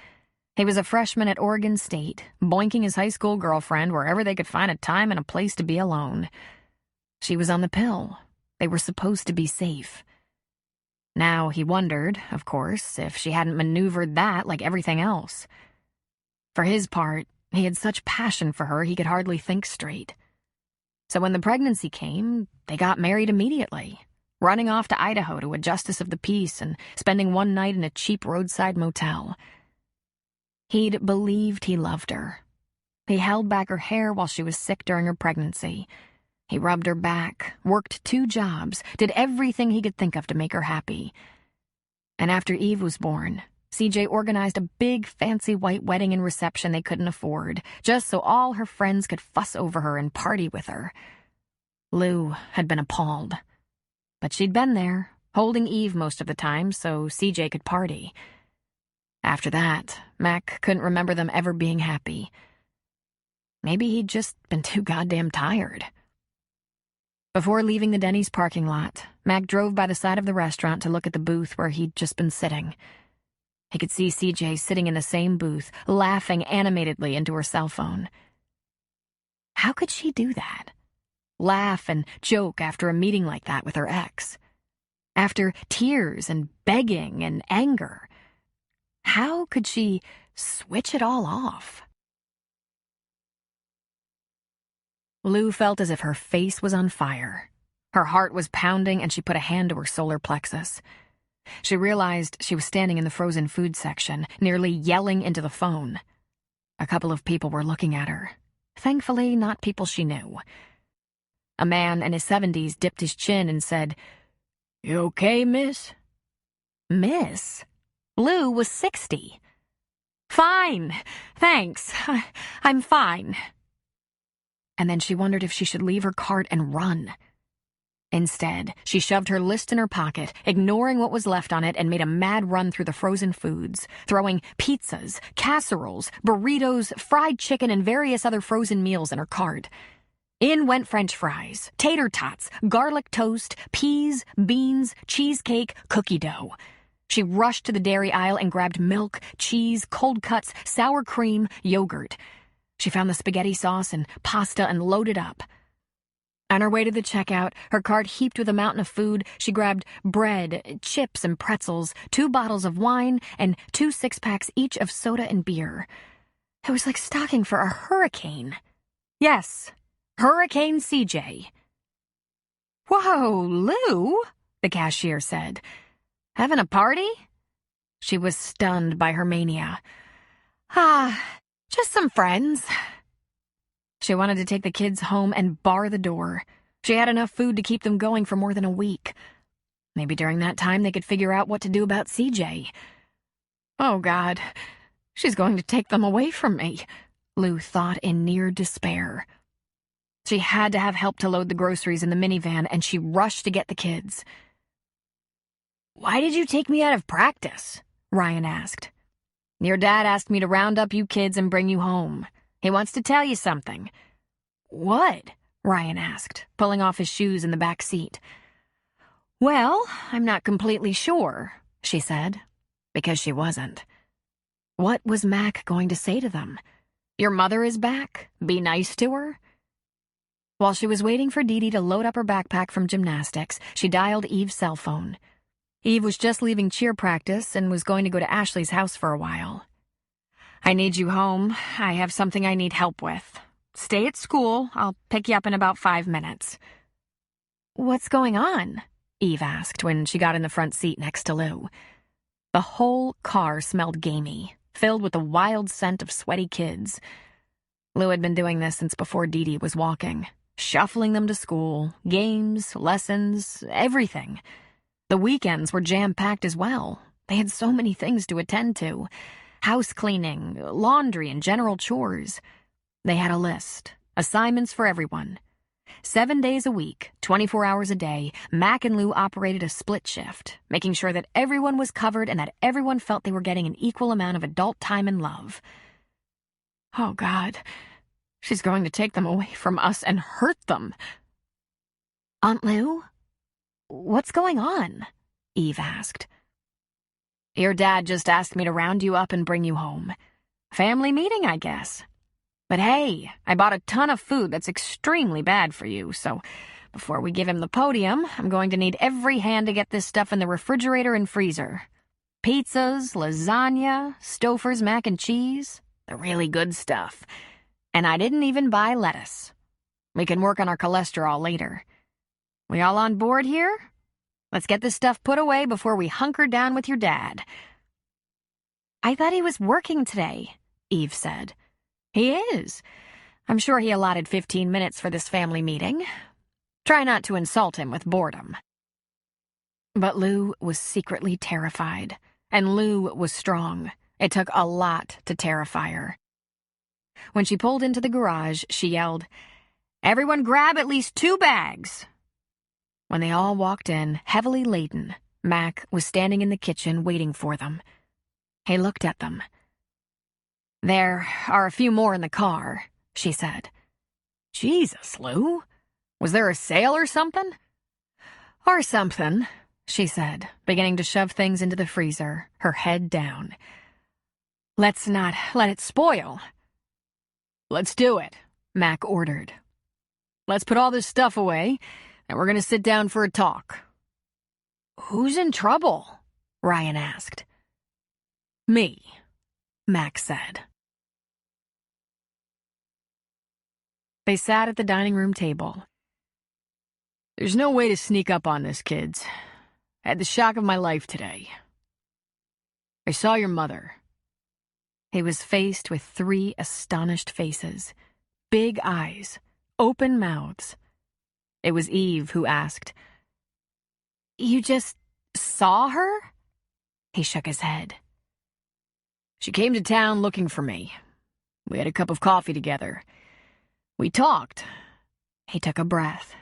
He was a freshman at Oregon State, boinking his high school girlfriend wherever they could find a time and a place to be alone. She was on the pill. They were supposed to be safe. Now he wondered, of course, if she hadn't maneuvered that like everything else. For his part, he had such passion for her he could hardly think straight. So when the pregnancy came, they got married immediately, running off to Idaho to a justice of the peace and spending one night in a cheap roadside motel. He'd believed he loved her. He held back her hair while she was sick during her pregnancy. He rubbed her back, worked 2 jobs, did everything he could think of to make her happy. And after Eve was born, CJ organized a big, fancy white wedding and reception they couldn't afford, just so all her friends could fuss over her and party with her. Lou had been appalled. But she'd been there, holding Eve most of the time so CJ could party. After that, Mac couldn't remember them ever being happy. Maybe he'd just been too goddamn tired. Before leaving the Denny's parking lot, Mac drove by the side of the restaurant to look at the booth where he'd just been sitting. He could see CJ sitting in the same booth, laughing animatedly into her cell phone. How could she do that? Laugh and joke after a meeting like that with her ex? After tears and begging and anger? How could she switch it all off? Lou felt as if her face was on fire. Her heart was pounding and she put a hand to her solar plexus. She realized she was standing in the frozen food section, nearly yelling into the phone. A couple of people were looking at her. Thankfully, not people she knew. A man in his 70s dipped his chin and said, "You okay, miss?" Miss? Lou was 60. "Fine, thanks. I'm fine." And then she wondered if she should leave her cart and run. Instead, she shoved her list in her pocket, ignoring what was left on it, and made a mad run through the frozen foods, throwing pizzas, casseroles, burritos, fried chicken, and various other frozen meals in her cart. In went French fries, tater tots, garlic toast, peas, beans, cheesecake, cookie dough. She rushed to the dairy aisle and grabbed milk, cheese, cold cuts, sour cream, yogurt. She found the spaghetti sauce and pasta and loaded up. On her way to the checkout, her cart heaped with a mountain of food, she grabbed bread, chips and pretzels, 2 bottles of wine, and 2 six-packs each of soda and beer. It was like stocking for a hurricane. Yes, Hurricane CJ. "Whoa, Lou," the cashier said. "Having a party?" She was stunned by her mania. Just some friends." She wanted to take the kids home and bar the door. She had enough food to keep them going for more than a week. Maybe during that time they could figure out what to do about CJ. Oh, God, she's going to take them away from me, Lou thought in near despair. She had to have help to load the groceries in the minivan, and she rushed to get the kids. "Why did you take me out of practice?" Ryan asked. "Your dad asked me to round up you kids and bring you home. He wants to tell you something." "What?" Ryan asked, pulling off his shoes in the back seat. "Well, I'm not completely sure," she said, because she wasn't. What was Mac going to say to them? Your mother is back. Be nice to her? While she was waiting for Dee Dee to load up her backpack from gymnastics, she dialed Eve's cell phone. Eve was just leaving cheer practice and was going to go to Ashley's house for a while. "I need you home. I have something I need help with. Stay at school. I'll pick you up in about 5 minutes." "What's going on?" Eve asked when she got in the front seat next to Lou. The whole car smelled gamey, filled with the wild scent of sweaty kids. Lou had been doing this since before Dee Dee was walking, shuffling them to school, games, lessons, everything. The weekends were jam-packed as well. They had so many things to attend to. House cleaning, laundry, and general chores. They had a list, assignments for everyone. 7 days a week, 24 hours a day, Mac and Lou operated a split shift, making sure that everyone was covered and that everyone felt they were getting an equal amount of adult time and love. Oh, God, she's going to take them away from us and hurt them. "Aunt Lou? What's going on?" Eve asked. "Your dad just asked me to round you up and bring you home. Family meeting, I guess. But hey, I bought a ton of food that's extremely bad for you, so before we give him the podium, I'm going to need every hand to get this stuff in the refrigerator and freezer. Pizzas, lasagna, Stouffer's mac and cheese, the really good stuff. And I didn't even buy lettuce. We can work on our cholesterol later. We all on board here? Let's get this stuff put away before we hunker down with your dad." "I thought he was working today," Eve said. "He is. I'm sure he allotted 15 minutes for this family meeting. Try not to insult him with boredom." But Lou was secretly terrified, and Lou was strong. It took a lot to terrify her. When she pulled into the garage, she yelled, Everyone grab at least 2 bags. When they all walked in, heavily laden, Mac was standing in the kitchen waiting for them. He looked at them. There are a few more in the car, she said. Jesus, Lou. Was there a sale or something? Or something, she said, beginning to shove things into the freezer, her head down. Let's not let it spoil. Let's do it, Mac ordered. Let's put all this stuff away, and we're going to sit down for a talk. Who's in trouble? Ryan asked. Me, Mac said. They sat at the dining room table. There's no way to sneak up on this, kids. I had the shock of my life today. I saw your mother. He was faced with 3 astonished faces, big eyes, open mouths. It was Eve who asked, You just saw her? He shook his head. She came to town looking for me. We had a cup of coffee together. We talked. He took a breath.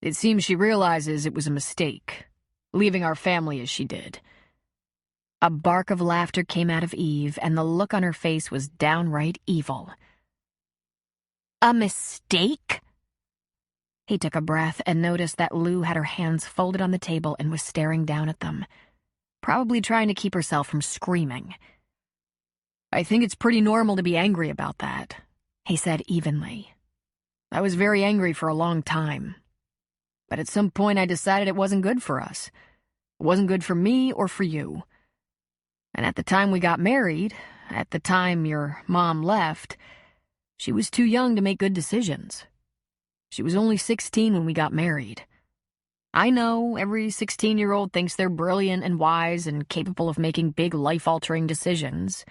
It seems she realizes it was a mistake, leaving our family as she did. A bark of laughter came out of Eve, and the look on her face was downright evil. A mistake? He took a breath and noticed that Lou had her hands folded on the table and was staring down at them, probably trying to keep herself from screaming. I think it's pretty normal to be angry about that, he said evenly. I was very angry for a long time. But at some point I decided it wasn't good for us. It wasn't good for me or for you. And at the time we got married, at the time your mom left, she was too young to make good decisions. She was only 16 when we got married. I know every 16-year-old thinks they're brilliant and wise and capable of making big life-altering decisions.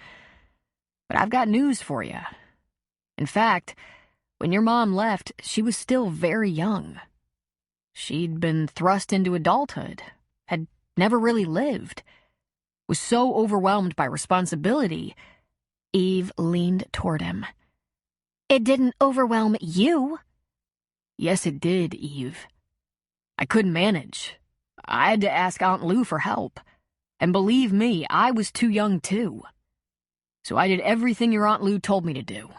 But I've got news for you. In fact, when your mom left, she was still very young. She'd been thrust into adulthood, had never really lived, was so overwhelmed by responsibility. Eve leaned toward him. It didn't overwhelm you. Yes, it did, Eve. I couldn't manage. I had to ask Aunt Lou for help. And believe me, I was too young too. So I did everything your Aunt Lou told me to do.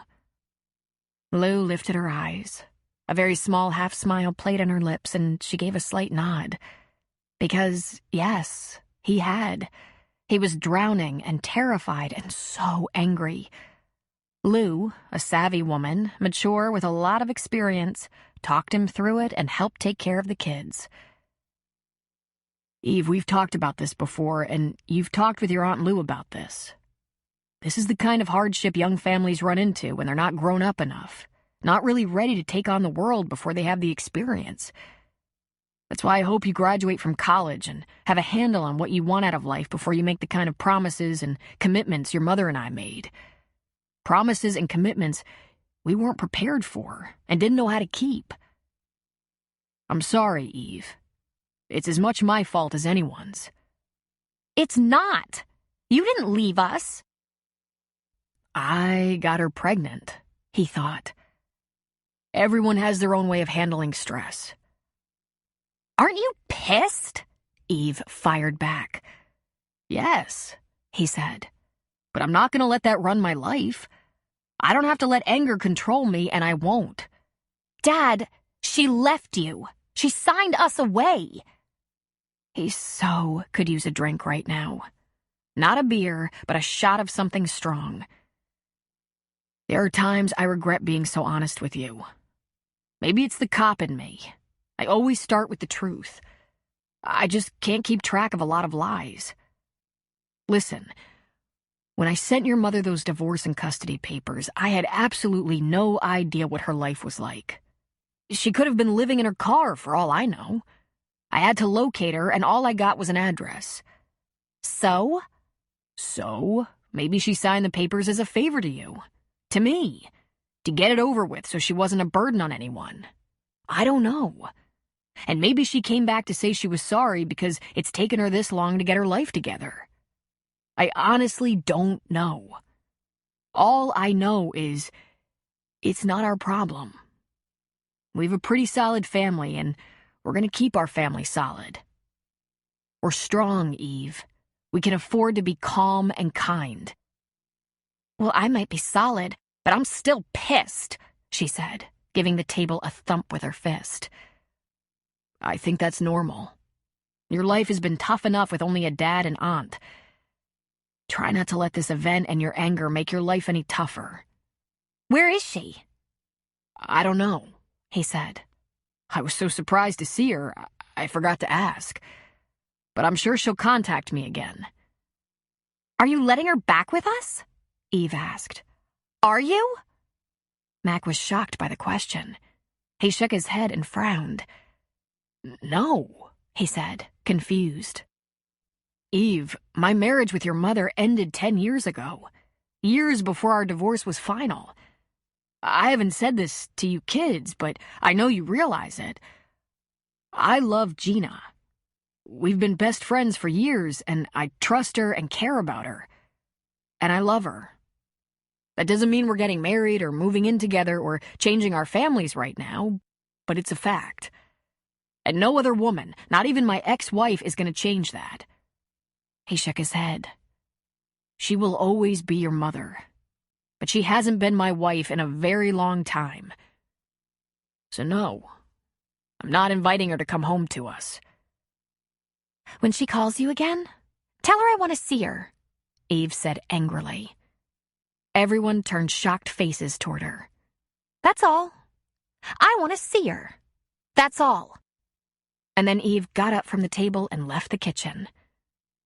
Lou lifted her eyes. A very small half-smile played on her lips, and she gave a slight nod. Because, yes, he had. He was drowning and terrified and so angry. Lou, a savvy woman, mature with a lot of experience, talked him through it and helped take care of the kids. Eve, we've talked about this before, and you've talked with your Aunt Lou about this. This is the kind of hardship young families run into when they're not grown up enough, not really ready to take on the world before they have the experience. That's why I hope you graduate from college and have a handle on what you want out of life before you make the kind of promises and commitments your mother and I made. Promises and commitments we weren't prepared for and didn't know how to keep. I'm sorry, Eve. It's as much my fault as anyone's. It's not. You didn't leave us. I got her pregnant, he thought. Everyone has their own way of handling stress. Aren't you pissed? Eve fired back. Yes, he said. But I'm not going to let that run my life. I don't have to let anger control me, and I won't. Dad, she left you. She signed us away. He so could use a drink right now. Not a beer, but a shot of something strong. There are times I regret being so honest with you. Maybe it's the cop in me. I always start with the truth. I just can't keep track of a lot of lies. Listen, when I sent your mother those divorce and custody papers, I had absolutely no idea what her life was like. She could have been living in her car for all I know. I had to locate her, and all I got was an address. So? So, maybe she signed the papers as a favor to you. To me. To get it over with so she wasn't a burden on anyone. I don't know. And maybe she came back to say she was sorry because it's taken her this long to get her life together. I honestly don't know. All I know is it's not our problem. We've a pretty solid family, and we're going to keep our family solid. We're strong, Eve. We can afford to be calm and kind. Well, I might be solid, but I'm still pissed, she said, giving the table a thump with her fist. I think that's normal. Your life has been tough enough with only a dad and aunt. Try not to let this event and your anger make your life any tougher. Where is she? I don't know, he said. I was so surprised to see her, I forgot to ask. But I'm sure she'll contact me again. Are you letting her back with us? Eve asked. Are you? Mac was shocked by the question. He shook his head and frowned. No, he said, confused. Eve, my marriage with your mother ended 10 years ago. Years before our divorce was final. I haven't said this to you kids, but I know you realize it. I love Gina. We've been best friends for years, and I trust her and care about her. And I love her. That doesn't mean we're getting married or moving in together or changing our families right now, but it's a fact. And no other woman, not even my ex-wife, is going to change that. He shook his head. She will always be your mother. But she hasn't been my wife in a very long time. So no, I'm not inviting her to come home to us. When she calls you again, tell her I want to see her, Eve said angrily. Everyone turned shocked faces toward her. That's all. I want to see her. That's all. And then Eve got up from the table and left the kitchen.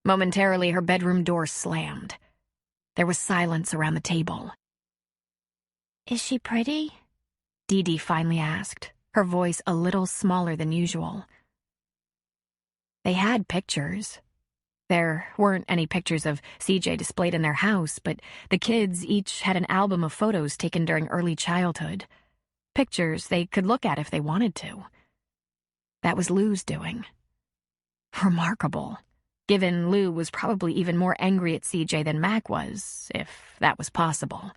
Momentarily, her bedroom door slammed. There was silence around the table. Is she pretty? Dee Dee finally asked, her voice a little smaller than usual. They had pictures. There weren't any pictures of CJ displayed in their house, but the kids each had an album of photos taken during early childhood. Pictures they could look at if they wanted to. That was Lou's doing. Remarkable, given Lou was probably even more angry at CJ than Mac was, if that was possible.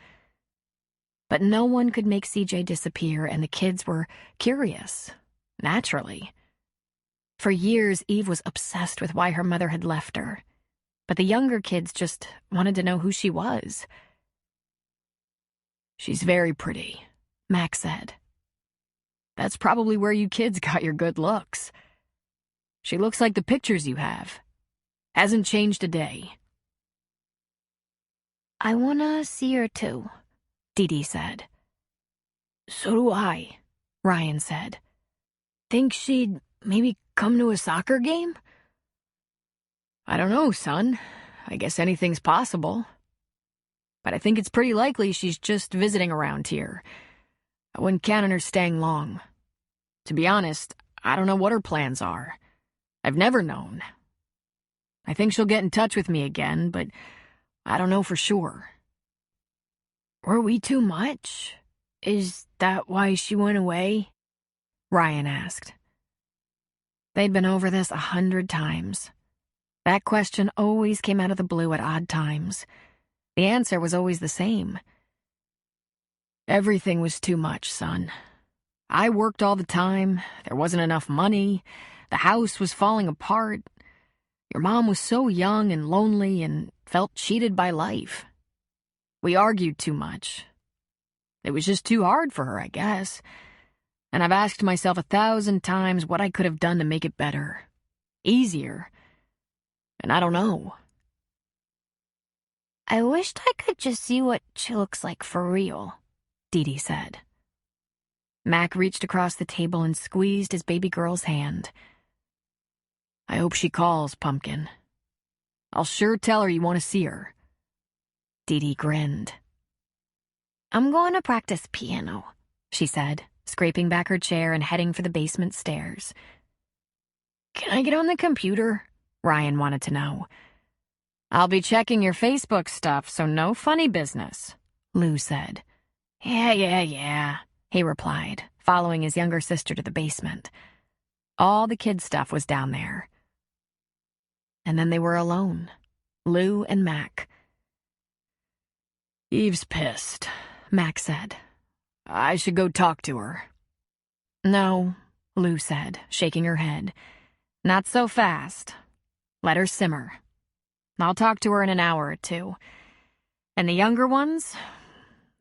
But no one could make CJ disappear, and the kids were curious, naturally. For years, Eve was obsessed with why her mother had left her, but the younger kids just wanted to know who she was. She's very pretty, Mac said. That's probably where you kids got your good looks. She looks like the pictures you have. Hasn't changed a day. I want to see her too, Dee Dee said. So do I, Ryan said. Think she'd maybe come to a soccer game? I don't know, son. I guess anything's possible. But I think it's pretty likely she's just visiting around here. I wouldn't count on her staying long. To be honest, I don't know what her plans are. I've never known. I think she'll get in touch with me again, but I don't know for sure. Were we too much? Is that why she went away? Ryan asked. They'd been over this 100 times. That question always came out of the blue at odd times. The answer was always the same. Everything was too much, son. I worked all the time, there wasn't enough money, the house was falling apart. Your mom was so young and lonely and felt cheated by life. We argued too much. It was just too hard for her, I guess. And I've asked myself 1,000 times what I could have done to make it better, easier. And I don't know. I wished I could just see what she looks like for real, Dee Dee said. Mac reached across the table and squeezed his baby girl's hand. I hope she calls, Pumpkin. I'll sure tell her you want to see her. Dee Dee grinned. I'm going to practice piano, she said, scraping back her chair and heading for the basement stairs. Can I get on the computer? Ryan wanted to know. I'll be checking your Facebook stuff, so no funny business, Lou said. Yeah, he replied, following his younger sister to the basement. All the kids' stuff was down there. And then they were alone, Lou and Mac. Eve's pissed, Mac said. I should go talk to her. No, Lou said, shaking her head. Not so fast. Let her simmer. I'll talk to her in an hour or two. And the younger ones?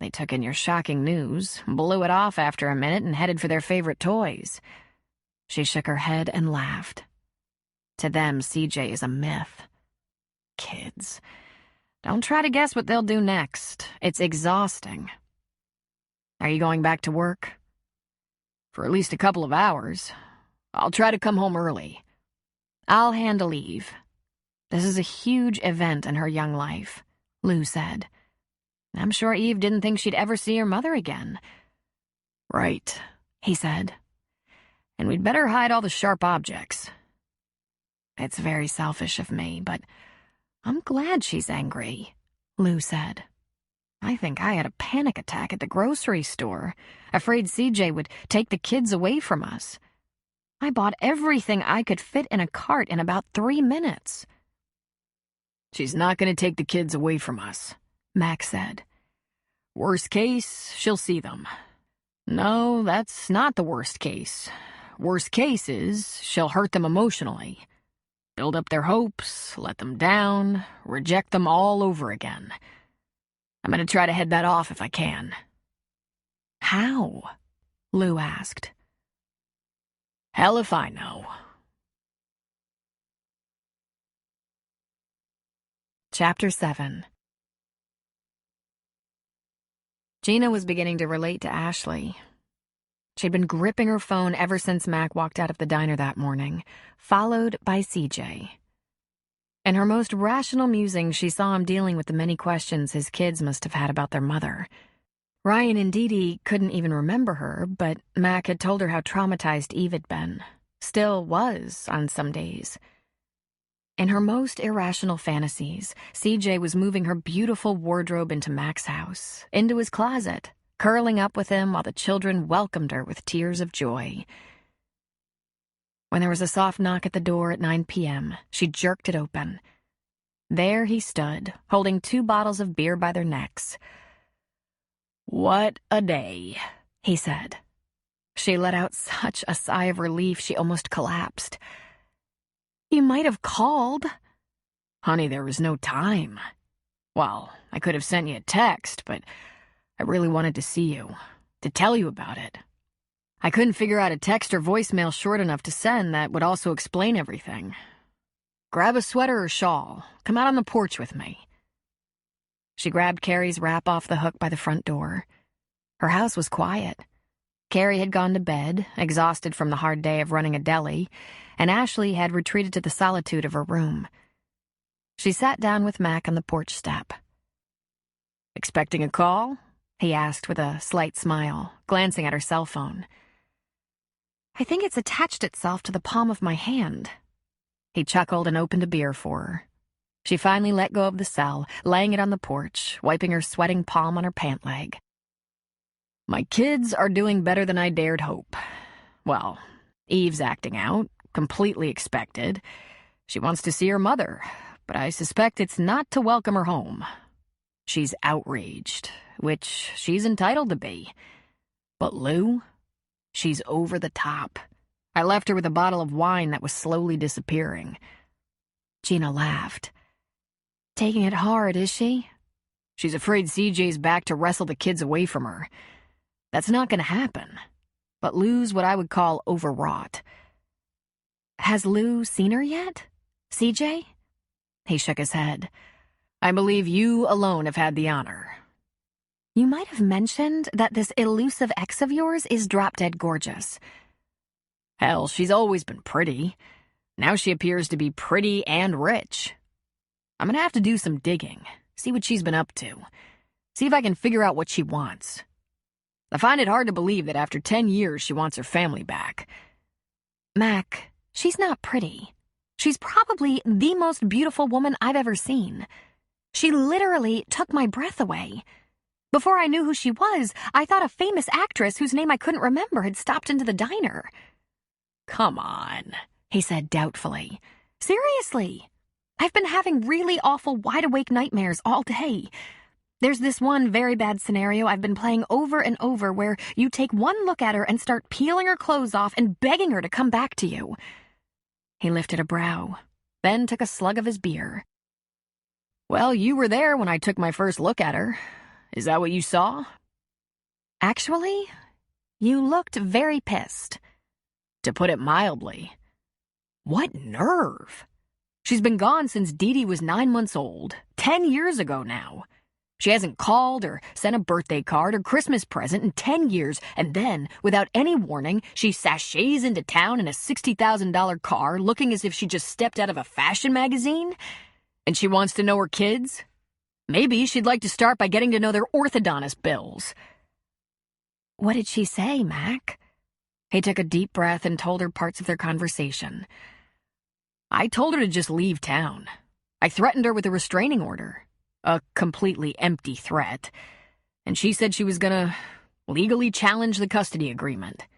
They took in your shocking news, blew it off after a minute, and headed for their favorite toys. She shook her head and laughed. To them, CJ is a myth. Kids. Don't try to guess what they'll do next. It's exhausting. Are you going back to work? For at least a couple of hours. I'll try to come home early. I'll handle Eve. This is a huge event in her young life, Lou said. I'm sure Eve didn't think she'd ever see her mother again. Right, he said. And we'd better hide all the sharp objects. It's very selfish of me, but I'm glad she's angry, Lou said. I think I had a panic attack at the grocery store, afraid CJ would take the kids away from us. I bought everything I could fit in a cart in about 3 minutes. She's not going to take the kids away from us, Max said. Worst case, she'll see them. No, that's not the worst case. Worst case is she'll hurt them emotionally. Build up their hopes, let them down, reject them all over again. I'm going to try to head that off if I can. How? Lou asked. Hell if I know. Chapter 7. Gina was beginning to relate to Ashley. She'd been gripping her phone ever since Mac walked out of the diner that morning, followed by CJ. In her most rational musing, she saw him dealing with the many questions his kids must have had about their mother. Ryan and Dee Dee couldn't even remember her, but Mac had told her how traumatized Eve had been, still was on some days. In her most irrational fantasies, CJ was moving her beautiful wardrobe into Mac's house, into his closet, curling up with him while the children welcomed her with tears of joy. When there was a soft knock at the door at 9 p.m., she jerked it open. There he stood, holding 2 bottles of beer by their necks. "What a day," he said. She let out such a sigh of relief she almost collapsed. "You might have called." "Honey, there was no time. Well, I could have sent you a text, but I really wanted to see you, to tell you about it. I couldn't figure out a text or voicemail short enough to send that would also explain everything. Grab a sweater or shawl. Come out on the porch with me." She grabbed Carrie's wrap off the hook by the front door. Her house was quiet. Carrie had gone to bed, exhausted from the hard day of running a deli, and Ashley had retreated to the solitude of her room. She sat down with Mac on the porch step. "Expecting a call?" he asked with a slight smile, glancing at her cell phone. "I think it's attached itself to the palm of my hand." He chuckled and opened a beer for her. She finally let go of the cell, laying it on the porch, wiping her sweating palm on her pant leg. "My kids are doing better than I dared hope. Well, Eve's acting out, completely expected. She wants to see her mother, but I suspect it's not to welcome her home. She's outraged, which she's entitled to be. But Lou, she's over the top. I left her with a bottle of wine that was slowly disappearing." Gina laughed. "Taking it hard, is she?" "She's afraid CJ's back to wrestle the kids away from her. That's not going to happen. But Lou's what I would call overwrought." "Has Lou seen her yet? CJ?" He shook his head. "I believe you alone have had the honor." "You might have mentioned that this elusive ex of yours is drop-dead gorgeous." "Hell, she's always been pretty. Now she appears to be pretty and rich. I'm gonna have to do some digging, see what she's been up to, see if I can figure out what she wants. I find it hard to believe that after 10 years she wants her family back." "Mac, she's not pretty. She's probably the most beautiful woman I've ever seen. She literally took my breath away. Before I knew who she was, I thought a famous actress whose name I couldn't remember had stopped into the diner." "Come on," he said doubtfully. "Seriously. I've been having really awful wide-awake nightmares all day. There's this one very bad scenario I've been playing over and over where you take one look at her and start peeling her clothes off and begging her to come back to you. He lifted a brow, then took a slug of his beer. Well, you were there when I took my first look at her. Is that what you saw? Actually, you looked very pissed. To put it mildly. What nerve! She's been gone since Dee Dee was 9 months old, 10 years ago now. She hasn't called or sent a birthday card or Christmas present in 10 years, and then, without any warning, she sachets into town in a $60,000 car looking as if she just stepped out of a fashion magazine? And she wants to know her kids? Maybe she'd like to start by getting to know their orthodontist bills. What did she say, Mac? He took a deep breath and told her parts of their conversation. I told her to just leave town. I threatened her with a restraining order. A completely empty threat. And she said she was gonna legally challenge the custody agreement.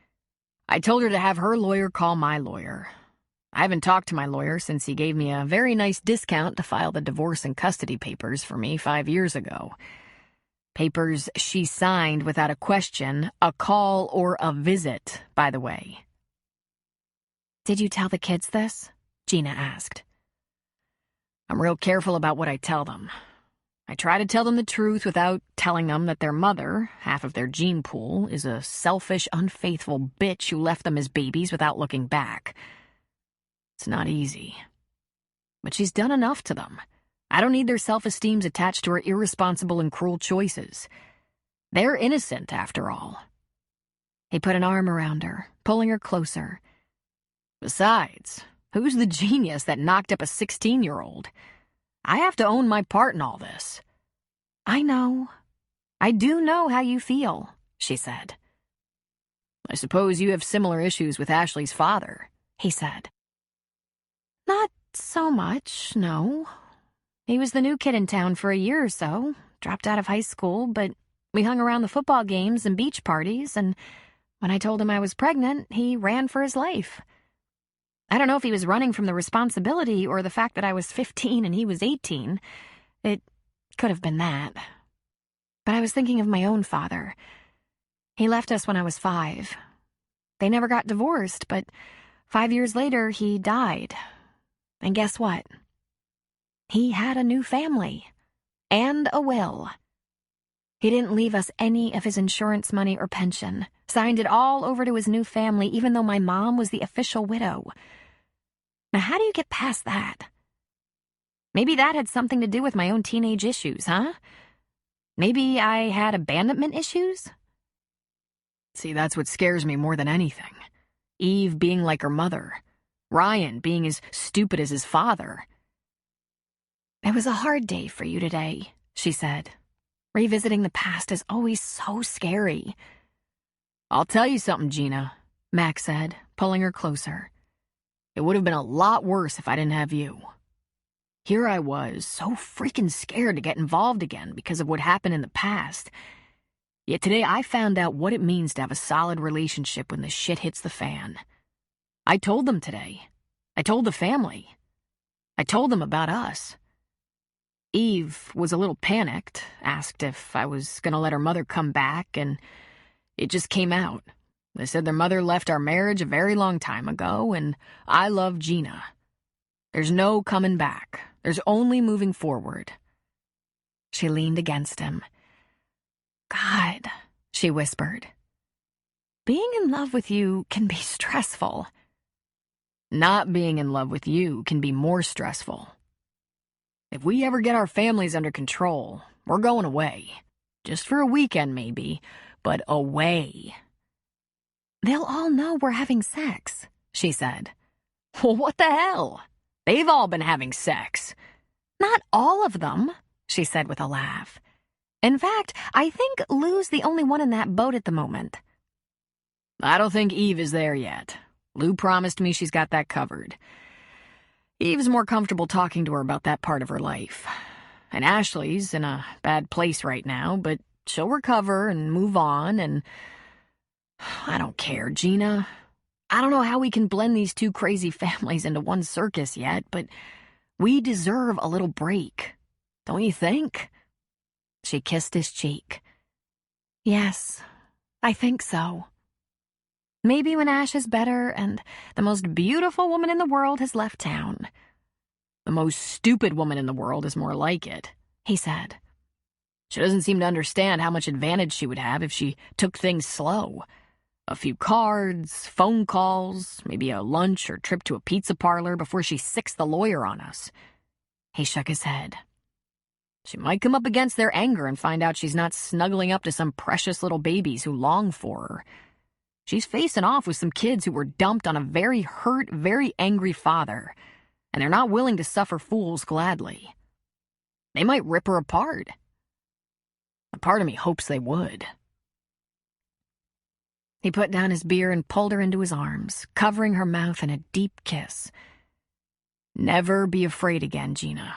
I told her to have her lawyer call my lawyer. I haven't talked to my lawyer since he gave me a very nice discount to file the divorce and custody papers for me 5 years ago. Papers she signed without a question, a call, or a visit, by the way. Did you tell the kids this? Gina asked. I'm real careful about what I tell them. I try to tell them the truth without telling them that their mother, half of their gene pool, is a selfish, unfaithful bitch who left them as babies without looking back. It's not easy. But she's done enough to them. I don't need their self-esteems attached to her irresponsible and cruel choices. They're innocent, after all. He put an arm around her, pulling her closer. Besides, who's the genius that knocked up a 16-year-old? I have to own my part in all this. I know. I do know how you feel, she said. I suppose you have similar issues with Ashley's father, he said. Not so much, no. He was the new kid in town for a year or so, dropped out of high school, but we hung around the football games and beach parties, and when I told him I was pregnant, he ran for his life. I don't know if he was running from the responsibility or the fact that I was 15 and he was 18. It could have been that. But I was thinking of my own father. He left us when I was 5. They never got divorced, but 5 years later, he died. And guess what? He had a new family. And a will. He didn't leave us any of his insurance money or pension. Signed it all over to his new family, even though my mom was the official widow. Now, how do you get past that? Maybe that had something to do with my own teenage issues, huh? Maybe I had abandonment issues? See, that's what scares me more than anything. Eve being like her mother. Ryan being as stupid as his father. It was a hard day for you today, she said. Revisiting the past is always so scary. I'll tell you something, Gina, Mac said, pulling her closer. It would have been a lot worse if I didn't have you. Here I was, so freaking scared to get involved again because of what happened in the past. Yet today I found out what it means to have a solid relationship when the shit hits the fan. I told them today. I told the family. I told them about us. Eve was a little panicked, asked if I was going to let her mother come back, and it just came out. They said their mother left our marriage a very long time ago, and I love Gina. There's no coming back. There's only moving forward. She leaned against him. God, she whispered. Being in love with you can be stressful. Not being in love with you can be more stressful. If we ever get our families under control, we're going away. Just for a weekend, maybe, but away. They'll all know we're having sex, she said. Well, what the hell? They've all been having sex. Not all of them, she said with a laugh. In fact, I think Lou's the only one in that boat at the moment. I don't think Eve is there yet. Lou promised me she's got that covered. Eve's more comfortable talking to her about that part of her life. And Ashley's in a bad place right now, but she'll recover and move on, and I don't care, Gina. I don't know how we can blend these two crazy families into one circus yet, but we deserve a little break. Don't you think? She kissed his cheek. Yes, I think so. Maybe when Ash is better and the most beautiful woman in the world has left town. The most stupid woman in the world is more like it, he said. She doesn't seem to understand how much advantage she would have if she took things slow. A few cards, phone calls, maybe a lunch or trip to a pizza parlor before she sicks the lawyer on us. He shook his head. She might come up against their anger and find out she's not snuggling up to some precious little babies who long for her. She's facing off with some kids who were dumped on a very hurt, very angry father, and they're not willing to suffer fools gladly. They might rip her apart. A part of me hopes they would. He put down his beer and pulled her into his arms, covering her mouth in a deep kiss. Never be afraid again, Gina.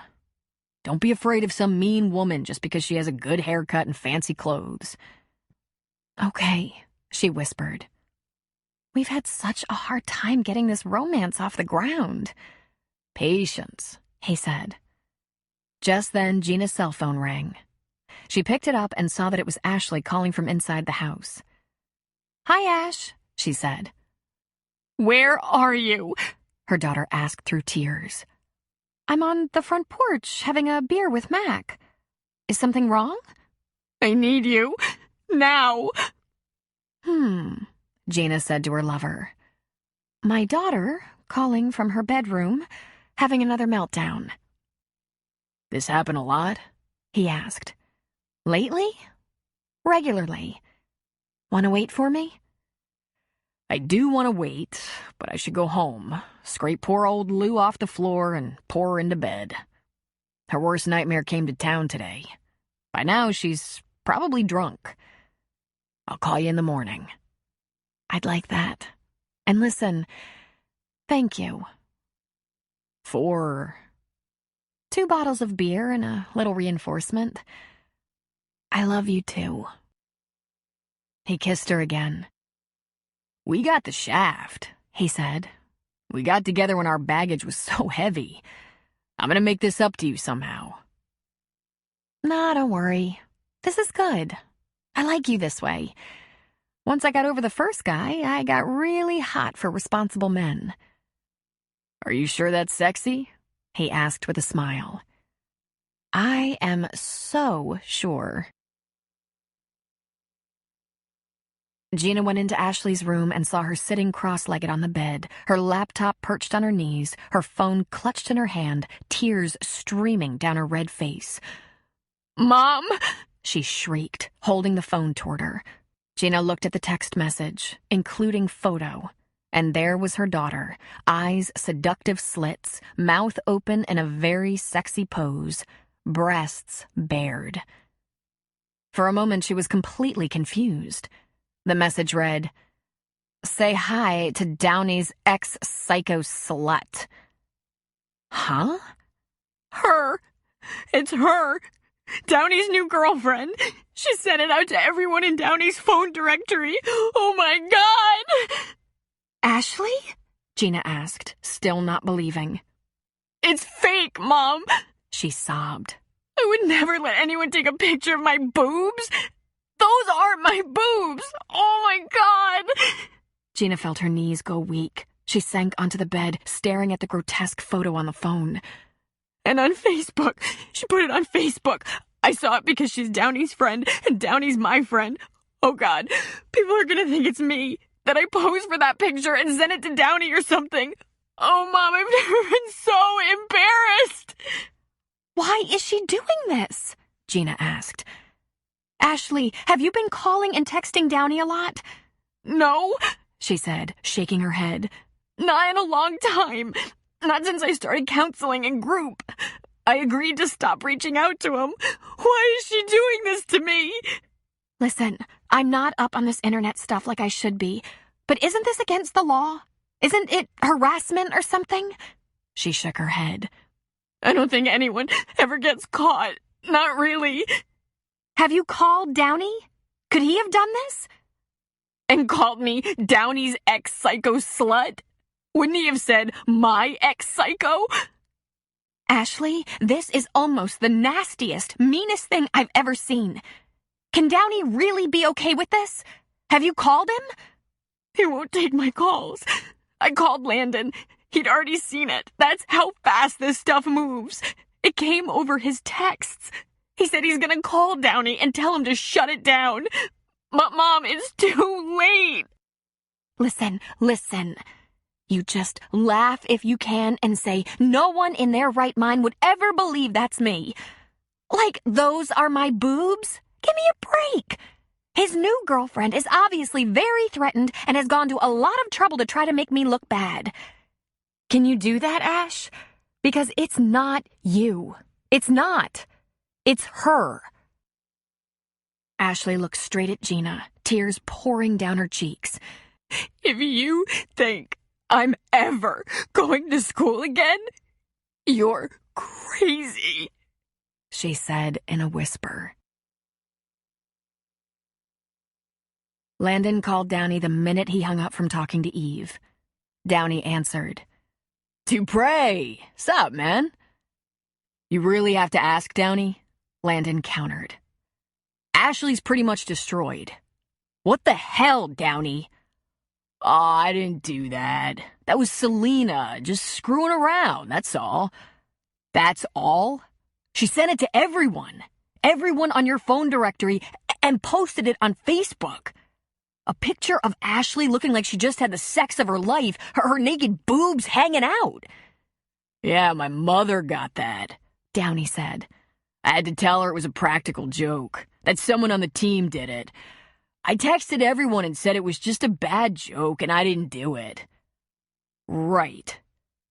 Don't be afraid of some mean woman just because she has a good haircut and fancy clothes. Okay, she whispered. We've had such a hard time getting this romance off the ground. Patience, he said. Just then, Gina's cell phone rang. She picked it up and saw that it was Ashley calling from inside the house. Hi, Ash, she said. Where are you? Her daughter asked through tears. I'm on the front porch having a beer with Mac. Is something wrong? I need you. Now. Gina said to her lover. My daughter, calling from her bedroom, having another meltdown. This happen a lot? He asked. Lately? Regularly. Want to wait for me? I do want to wait, but I should go home, scrape poor old Lou off the floor, and pour her into bed. Her worst nightmare came to town today. By now, she's probably drunk. I'll call you in the morning. I'd like that. And listen, thank you. For? 2 bottles of beer and a little reinforcement. I love you too. He kissed her again. We got the shaft, he said. We got together when our baggage was so heavy. I'm gonna make this up to you somehow. Nah, don't worry. This is good. I like you this way. Once I got over the first guy, I got really hot for responsible men. Are you sure that's sexy? He asked with a smile. I am so sure. Gina went into Ashley's room and saw her sitting cross-legged on the bed, her laptop perched on her knees, her phone clutched in her hand, tears streaming down her red face. Mom! She shrieked, holding the phone toward her. Gina looked at the text message, including photo, and there was her daughter, eyes seductive slits, mouth open in a very sexy pose, breasts bared. For a moment she was completely confused. The message read, Say hi to Downey's ex-psycho slut. Huh? Her. It's her. Downey's new girlfriend. She sent it out to everyone in Downey's phone directory. Oh my God! Ashley? Gina asked, still not believing. It's fake, Mom! She sobbed. I would never let anyone take a picture of my boobs. Those aren't my boobs! Oh my God! Gina felt her knees go weak. She sank onto the bed, staring at the grotesque photo on the phone. And on Facebook. She put it on Facebook. I saw it because she's Downey's friend, and Downey's my friend. Oh God, people are gonna think it's me. That I posed for that picture and sent it to Downey or something. Oh, Mom, I've never been so embarrassed. Why is she doing this? Gina asked. Ashley, have you been calling and texting Downey a lot? No, she said, shaking her head. Not in a long time. Not since I started counseling in group. I agreed to stop reaching out to him. Why is she doing this to me? Listen, I'm not up on this internet stuff like I should be, but isn't this against the law? Isn't it harassment or something? She shook her head. I don't think anyone ever gets caught. Not really. Have you called Downey? Could he have done this? And called me Downey's ex-psycho slut? Wouldn't he have said my ex-psycho? Ashley, this is almost the nastiest, meanest thing I've ever seen. Can Downey really be okay with this? Have you called him? He won't take my calls. I called Landon. He'd already seen it. That's how fast this stuff moves. It came over his texts. He said he's gonna call Downey and tell him to shut it down. But Mom, it's too late. Listen. You just laugh if you can and say, no one in their right mind would ever believe that's me. Like, those are my boobs? Give me a break. His new girlfriend is obviously very threatened and has gone to a lot of trouble to try to make me look bad. Can you do that, Ash? Because it's not you. It's not. It's her. Ashley looked straight at Gina, tears pouring down her cheeks. If you think I'm ever going to school again, you're crazy, she said in a whisper. Landon called Downey the minute he hung up from talking to Eve. Downey answered. Dupre, sup, man? You really have to ask, Downey? Landon countered. Ashley's pretty much destroyed. What the hell, Downey? Oh, I didn't do that. That was Selena, just screwing around, that's all. That's all? She sent it to everyone. Everyone on your phone directory and posted it on Facebook. A picture of Ashley looking like she just had the sex of her life, her naked boobs hanging out. Yeah, my mother got that, Downey said. I had to tell her it was a practical joke, that someone on the team did it. I texted everyone and said it was just a bad joke and I didn't do it. Right.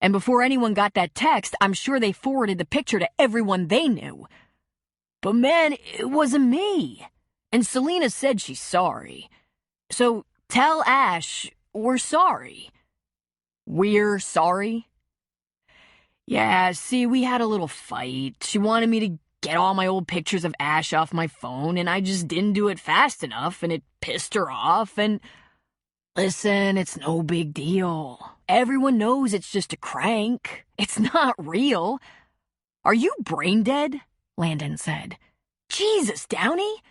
And before anyone got that text, I'm sure they forwarded the picture to everyone they knew. But man, it wasn't me. And Selena said she's sorry. So tell Ash we're sorry. We're sorry? Yeah, see, we had a little fight. She wanted me to get all my old pictures of Ash off my phone, and I just didn't do it fast enough, and it pissed her off, and... Listen, it's no big deal. Everyone knows it's just a crank. It's not real. Are you brain dead? Landon said. Jesus, Downey!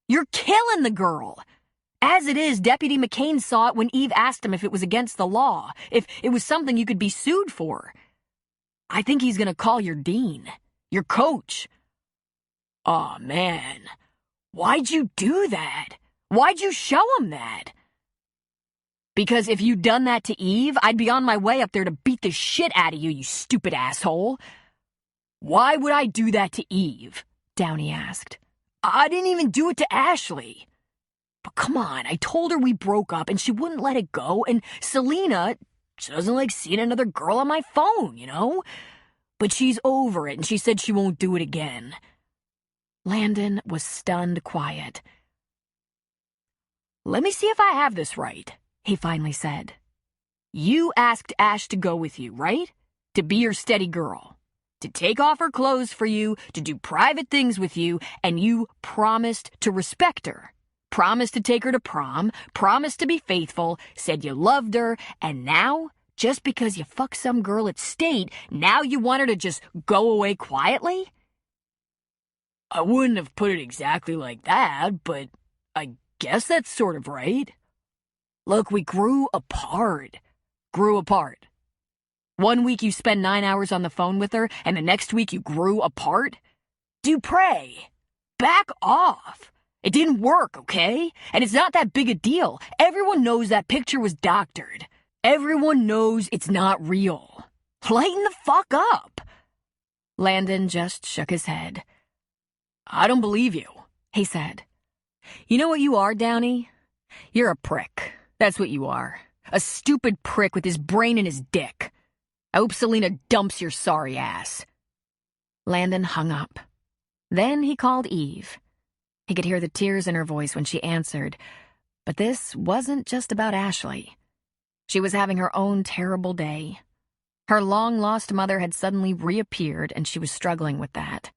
You're killing the girl! As it is, Deputy McCain saw it when Eve asked him if it was against the law, if it was something you could be sued for. I think he's gonna call your dean, your coach. Aw, man. Why'd you do that? Why'd you show him that? Because if you'd done that to Eve, I'd be on my way up there to beat the shit out of you, you stupid asshole. Why would I do that to Eve? Downey asked. I didn't even do it to Ashley. But come on, I told her we broke up and she wouldn't let it go, and Selena, she doesn't like seeing another girl on my phone, you know? But she's over it and she said she won't do it again. Landon was stunned quiet. Let me see if I have this right, he finally said. You asked Ash to go with you, right? To be your steady girl. To take off her clothes for you, to do private things with you, and you promised to respect her. Promised to take her to prom, promised to be faithful, said you loved her, and now, just because you fucked some girl at state, now you want her to just go away quietly? I wouldn't have put it exactly like that, but I guess that's sort of right. Look, we grew apart. One week you spend 9 hours on the phone with her, and the next week you grew apart? Dupre, back off. It didn't work, okay? And it's not that big a deal. Everyone knows that picture was doctored. Everyone knows it's not real. Lighten the fuck up. Landon just shook his head. I don't believe you, he said. You know what you are, Downey? You're a prick. That's what you are. A stupid prick with his brain in his dick. I hope Selena dumps your sorry ass. Landon hung up. Then he called Eve. He could hear the tears in her voice when she answered, but this wasn't just about Ashley. She was having her own terrible day. Her long-lost mother had suddenly reappeared, and she was struggling with that.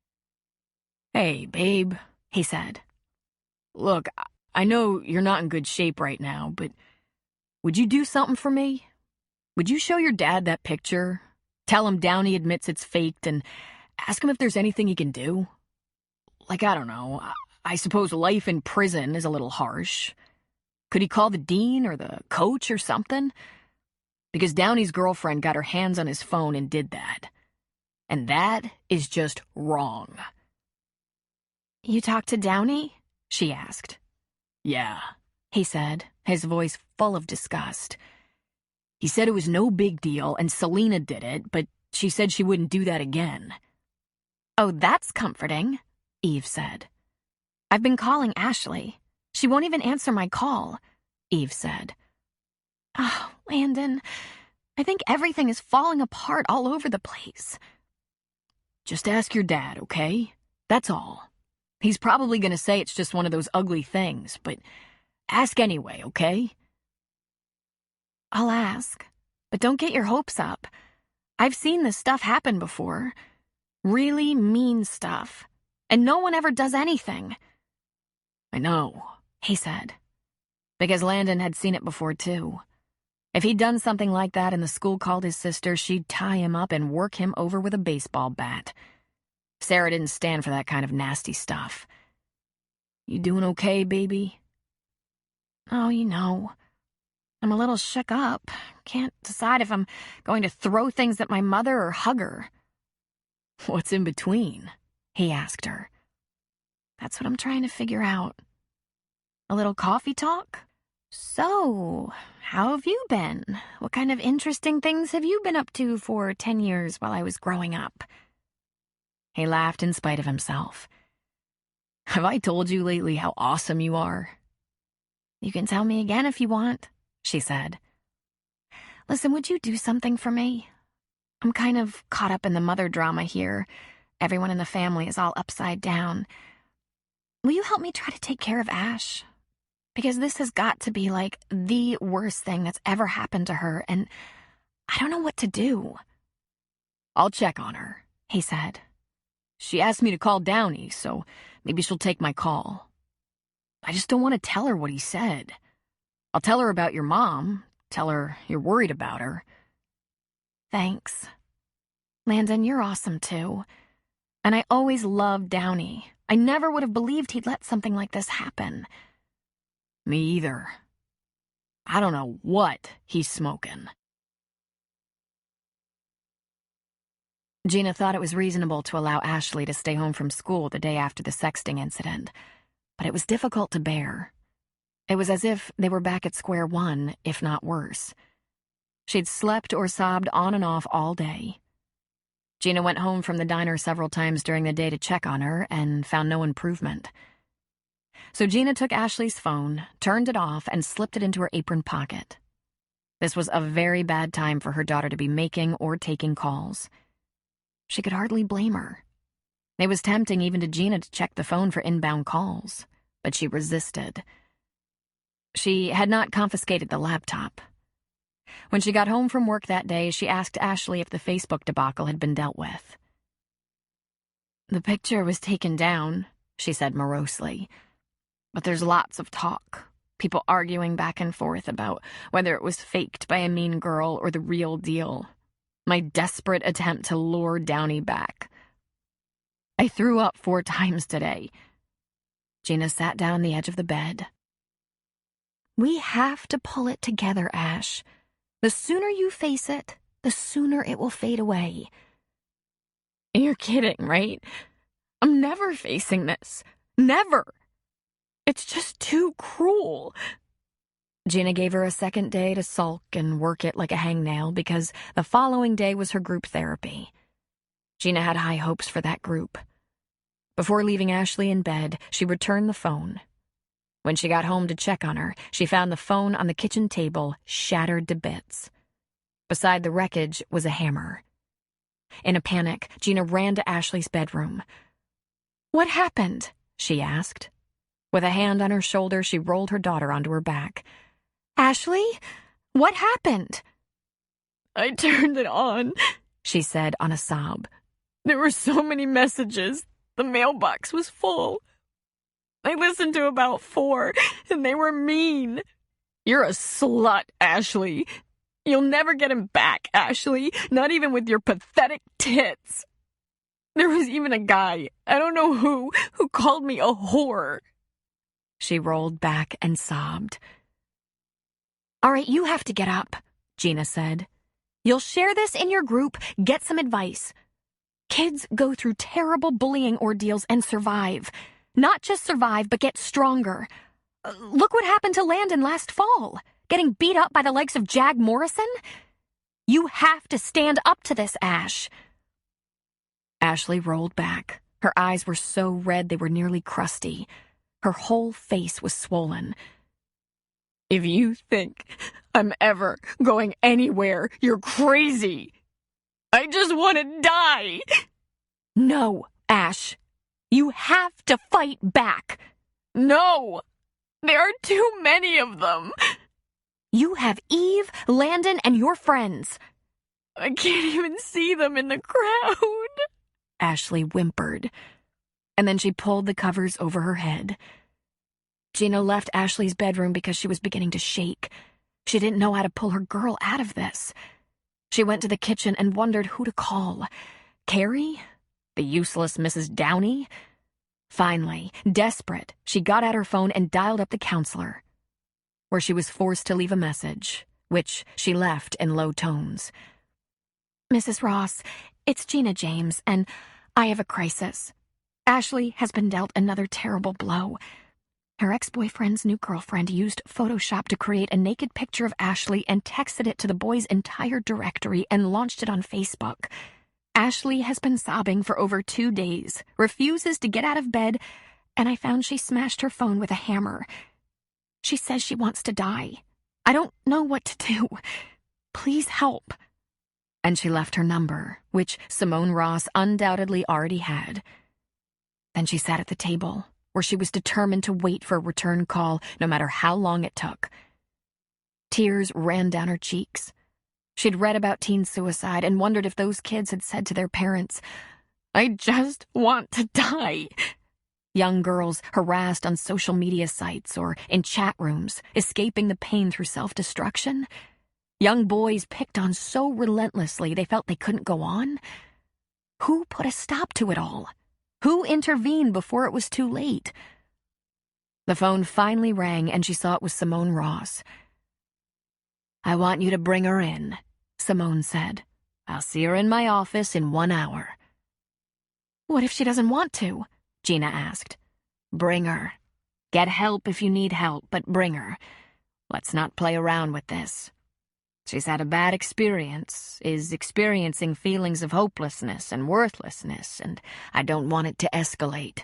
Hey, babe, he said. Look, I know you're not in good shape right now, but would you do something for me? Would you show your dad that picture? Tell him Downey admits it's faked and ask him if there's anything he can do. Like, I don't know, I suppose life in prison is a little harsh. Could he call the dean or the coach or something? Because Downey's girlfriend got her hands on his phone and did that. And that is just wrong. You talked to Downey? She asked. Yeah, He said, his voice full of disgust. He said it was no big deal and Selena did it, but she said she wouldn't do that again. Oh, that's comforting, Eve said. I've been calling Ashley. She won't even answer my call, Eve said. Oh, Landon, I think everything is falling apart all over the place. Just ask your dad, okay? That's all. He's probably going to say it's just one of those ugly things, but ask anyway, okay? I'll ask, but don't get your hopes up. I've seen this stuff happen before. Really mean stuff. And no one ever does anything. I know, he said. because Landon had seen it before too. If he'd done something like that and the school called his sister, she'd tie him up and work him over with a baseball bat. Sarah didn't stand for that kind of nasty stuff. You doing okay, baby? Oh, you know, I'm a little shook up. Can't decide if I'm going to throw things at my mother or hug her. What's in between? He asked her. That's what I'm trying to figure out. A little coffee talk? So, how have you been? What kind of interesting things have you been up to for 10 years while I was growing up? He laughed in spite of himself. Have I told you lately how awesome you are? You can tell me again if you want, she said. Listen, would you do something for me? I'm kind of caught up in the mother drama here. Everyone in the family is all upside down. Will you help me try to take care of Ash? Because this has got to be like the worst thing that's ever happened to her, and I don't know what to do. I'll check on her, he said. She asked me to call Downey, so maybe she'll take my call. I just don't want to tell her what he said. I'll tell her about your mom, tell her you're worried about her. Thanks. Landon, you're awesome too. And I always loved Downey. I never would have believed he'd let something like this happen. Me either. I don't know what he's smoking. Gina thought it was reasonable to allow Ashley to stay home from school the day after the sexting incident, but it was difficult to bear. It was as if they were back at square one, if not worse. She'd slept or sobbed on and off all day. Gina went home from the diner several times during the day to check on her and found no improvement. So Gina took Ashley's phone, turned it off, and slipped it into her apron pocket. This was a very bad time for her daughter to be making or taking calls. She could hardly blame her. It was tempting even to Gina to check the phone for inbound calls, but she resisted. She had not confiscated the laptop. When she got home from work that day, she asked Ashley if the Facebook debacle had been dealt with. The picture was taken down, she said morosely. But there's lots of talk, people arguing back and forth about whether it was faked by a mean girl or the real deal. My desperate attempt to lure Downey back. I threw up 4 times today. Gina sat down the edge of the bed. We have to pull it together, Ash. The sooner you face it, the sooner it will fade away. You're kidding, right? I'm never facing this. Never. It's just too cruel. Gina gave her a second day to sulk and work it like a hangnail because the following day was her group therapy. Gina had high hopes for that group. Before leaving Ashley in bed, she returned the phone. When she got home to check on her, she found the phone on the kitchen table, shattered to bits. Beside the wreckage was a hammer. In a panic, Gina ran to Ashley's bedroom. "What happened?" she asked. With a hand on her shoulder, she rolled her daughter onto her back. "Ashley, what happened?" I turned it on, she said on a sob. There were so many messages. The mailbox was full. I listened to about 4, and they were mean. You're a slut, Ashley. You'll never get him back, Ashley, not even with your pathetic tits. There was even a guy, I don't know who called me a whore. She rolled back and sobbed. All right, you have to get up, Gina said. You'll share this in your group, get some advice. Kids go through terrible bullying ordeals and survive. Not just survive, but get stronger. Look what happened to Landon last fall, getting beat up by the likes of Jag Morrison. You have to stand up to this, Ash. Ashley rolled back. Her eyes were so red they were nearly crusty. Her whole face was swollen. If you think I'm ever going anywhere, you're crazy. I just want to die. No, Ash. You have to fight back. No. There are too many of them. You have Eve, Landon, and your friends. I can't even see them in the crowd. Ashley whimpered. And then she pulled the covers over her head. Gina left Ashley's bedroom because she was beginning to shake. She didn't know how to pull her girl out of this. She went to the kitchen and wondered who to call. Carrie? The useless Mrs. Downey? Finally, desperate, she got out her phone and dialed up the counselor, where she was forced to leave a message, which she left in low tones. Mrs. Ross, it's Gina James, and I have a crisis. Ashley has been dealt another terrible blow. Her ex-boyfriend's new girlfriend used Photoshop to create a naked picture of Ashley and texted it to the boys' entire directory and launched it on Facebook. Ashley has been sobbing for over 2 days, refuses to get out of bed, and I found she smashed her phone with a hammer. She says she wants to die. I don't know what to do. Please help. And she left her number, which Simone Ross undoubtedly already had. Then she sat at the table, where she was determined to wait for a return call, no matter how long it took. Tears ran down her cheeks. She'd read about teen suicide and wondered if those kids had said to their parents, "I just want to die." Young girls harassed on social media sites or in chat rooms, escaping the pain through self-destruction. Young boys picked on so relentlessly they felt they couldn't go on. Who put a stop to it all? Who intervened before it was too late? The phone finally rang and she saw it was Simone Ross. "I want you to bring her in," Simone said. "I'll see her in my office in 1 hour." "What if she doesn't want to?" Gina asked. "Bring her. Get help if you need help, but bring her. Let's not play around with this. She's had a bad experience, is experiencing feelings of hopelessness and worthlessness, and I don't want it to escalate."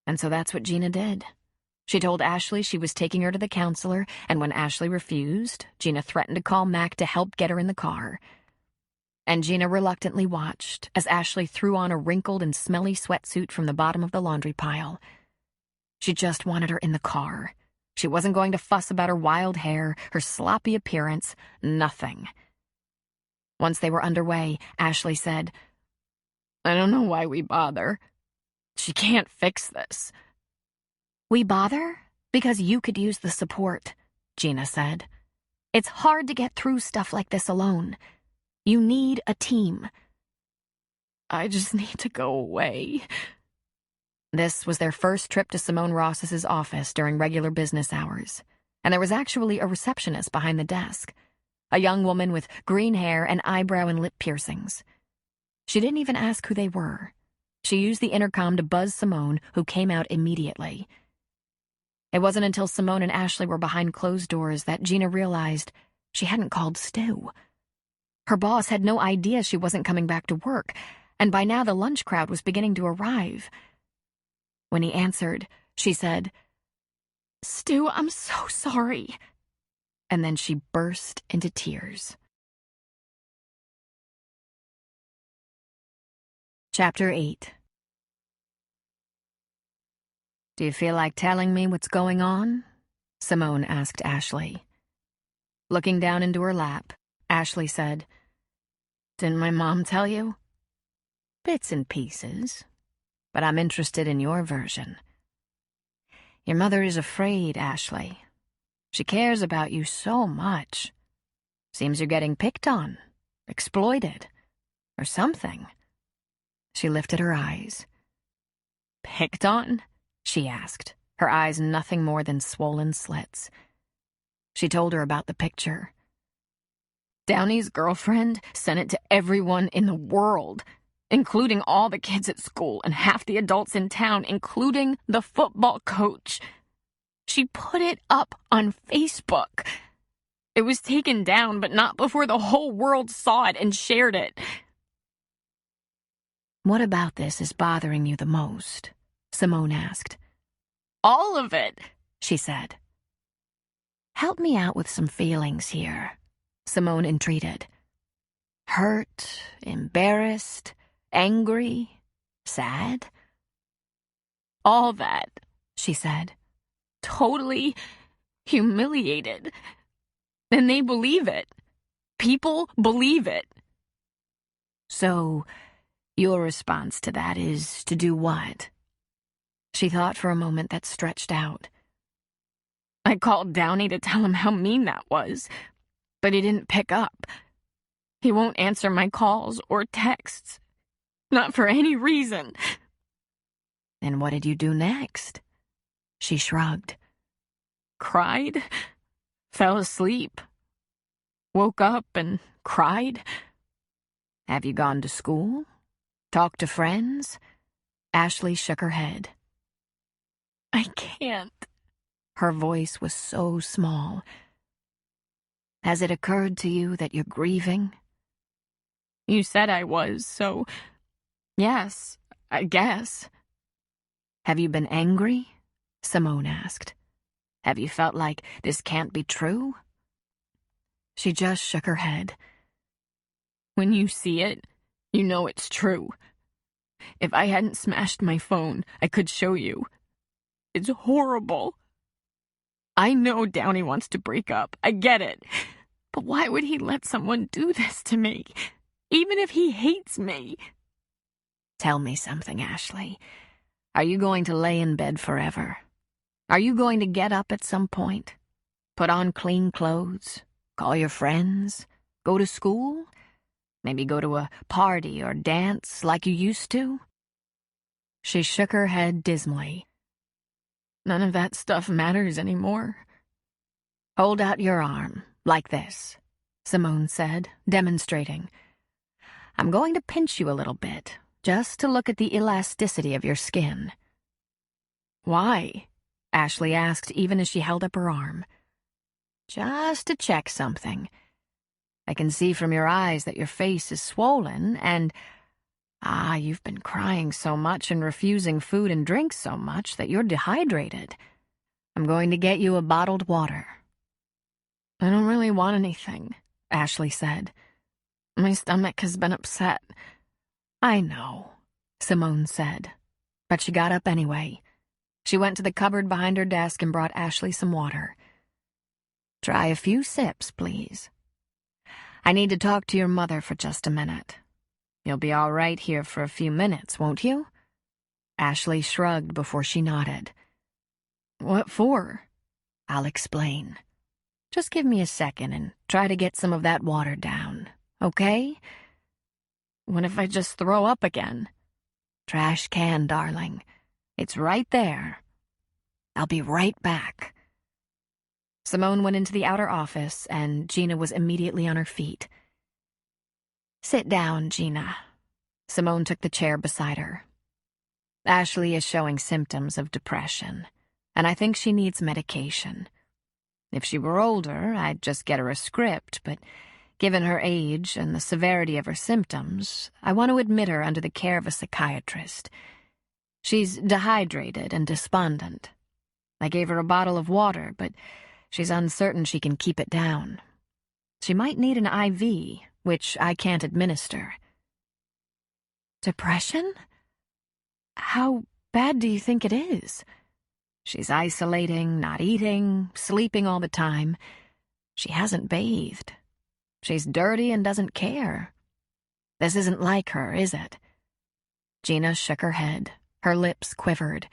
And so that's what Gina did. She told Ashley she was taking her to the counselor, and when Ashley refused, Gina threatened to call Mac to help get her in the car. And Gina reluctantly watched as Ashley threw on a wrinkled and smelly sweatsuit from the bottom of the laundry pile. She just wanted her in the car. She wasn't going to fuss about her wild hair, her sloppy appearance, nothing. Once they were underway, Ashley said, "I don't know why we bother. She can't fix this." "We bother because you could use the support," Gina said. "It's hard to get through stuff like this alone. You need a team." "I just need to go away." This was their first trip to Simone Ross's office during regular business hours, and there was actually a receptionist behind the desk, a young woman with green hair and eyebrow and lip piercings. She didn't even ask who they were. She used the intercom to buzz Simone, who came out immediately. It wasn't until Simone and Ashley were behind closed doors that Gina realized she hadn't called Stu. Her boss had no idea she wasn't coming back to work, and by now the lunch crowd was beginning to arrive. When he answered, she said, "Stu, I'm so sorry." And then she burst into tears. Chapter 8. "Do you feel like telling me what's going on?" Simone asked Ashley. Looking down into her lap, Ashley said, "Didn't my mom tell you?" "Bits and pieces, but I'm interested in your version." "Your mother is afraid, Ashley. She cares about you so much." Seems you're getting picked on, exploited, or something." She lifted her eyes. "Picked on?" she asked, her eyes nothing more than swollen slits. She told her about the picture. "Downey's girlfriend sent it to everyone in the world, including all the kids at school and half the adults in town, including the football coach. She put it up on Facebook. It was taken down, but not before the whole world saw it and shared it." "What about this is bothering you the most?" Simone asked. "All of it," she said. "Help me out with some feelings here," Simone entreated. "Hurt, embarrassed, angry, sad?" "All that," she said. "Totally humiliated. And they believe it. People believe it." "So, your response to that is to do what?" She thought for a moment that stretched out. "I called Downey to tell him how mean that was, but he didn't pick up. He won't answer my calls or texts. Not for any reason." "And what did you do next?" She shrugged. "Cried. Fell asleep. Woke up and cried." "Have you gone to school? Talked to friends?" Ashley shook her head. "I can't." Her voice was so small. "Has it occurred to you that you're grieving?" "You said I was, so yes, I guess." "Have you been angry?" Simone asked. "Have you felt like this can't be true?" She just shook her head. "When you see it, you know it's true. If I hadn't smashed my phone, I could show you. It's horrible. I know Downey wants to break up. I get it. But why would he let someone do this to me, even if he hates me?" "Tell me something, Ashley. Are you going to lay in bed forever? Are you going to get up at some point? Put on clean clothes? Call your friends? Go to school? Maybe go to a party or dance like you used to?" She shook her head dismally. "None of that stuff matters anymore." "Hold out your arm, like this," Simone said, demonstrating. "I'm going to pinch you a little bit, just to look at the elasticity of your skin." "Why?" Ashley asked, even as she held up her arm. "Just to check something. I can see from your eyes that your face is swollen, and you've been crying so much and refusing food and drink so much that you're dehydrated. I'm going to get you a bottled water." "I don't really want anything," Ashley said. "My stomach has been upset." "I know," Simone said, but she got up anyway. She went to the cupboard behind her desk and brought Ashley some water. "Try a few sips, please. I need to talk to your mother for just a minute. You'll be all right here for a few minutes, won't you?" Ashley shrugged before she nodded. "What for?" "I'll explain. Just give me a second and try to get some of that water down, okay?" "What if I just throw up again?" "Trash can, darling. It's right there. I'll be right back." Simone went into the outer office, and Gina was immediately on her feet. "Sit down, Gina." Simone took the chair beside her. "Ashley is showing symptoms of depression, and I think she needs medication. If she were older, I'd just get her a script, but given her age and the severity of her symptoms, I want to admit her under the care of a psychiatrist. She's dehydrated and despondent. I gave her a bottle of water, but she's uncertain she can keep it down. She might need an IV, which I can't administer." "Depression? How bad do you think it is?" "She's isolating, not eating, sleeping all the time. She hasn't bathed. She's dirty and doesn't care. This isn't like her, is it?" Gina shook her head. Her lips quivered.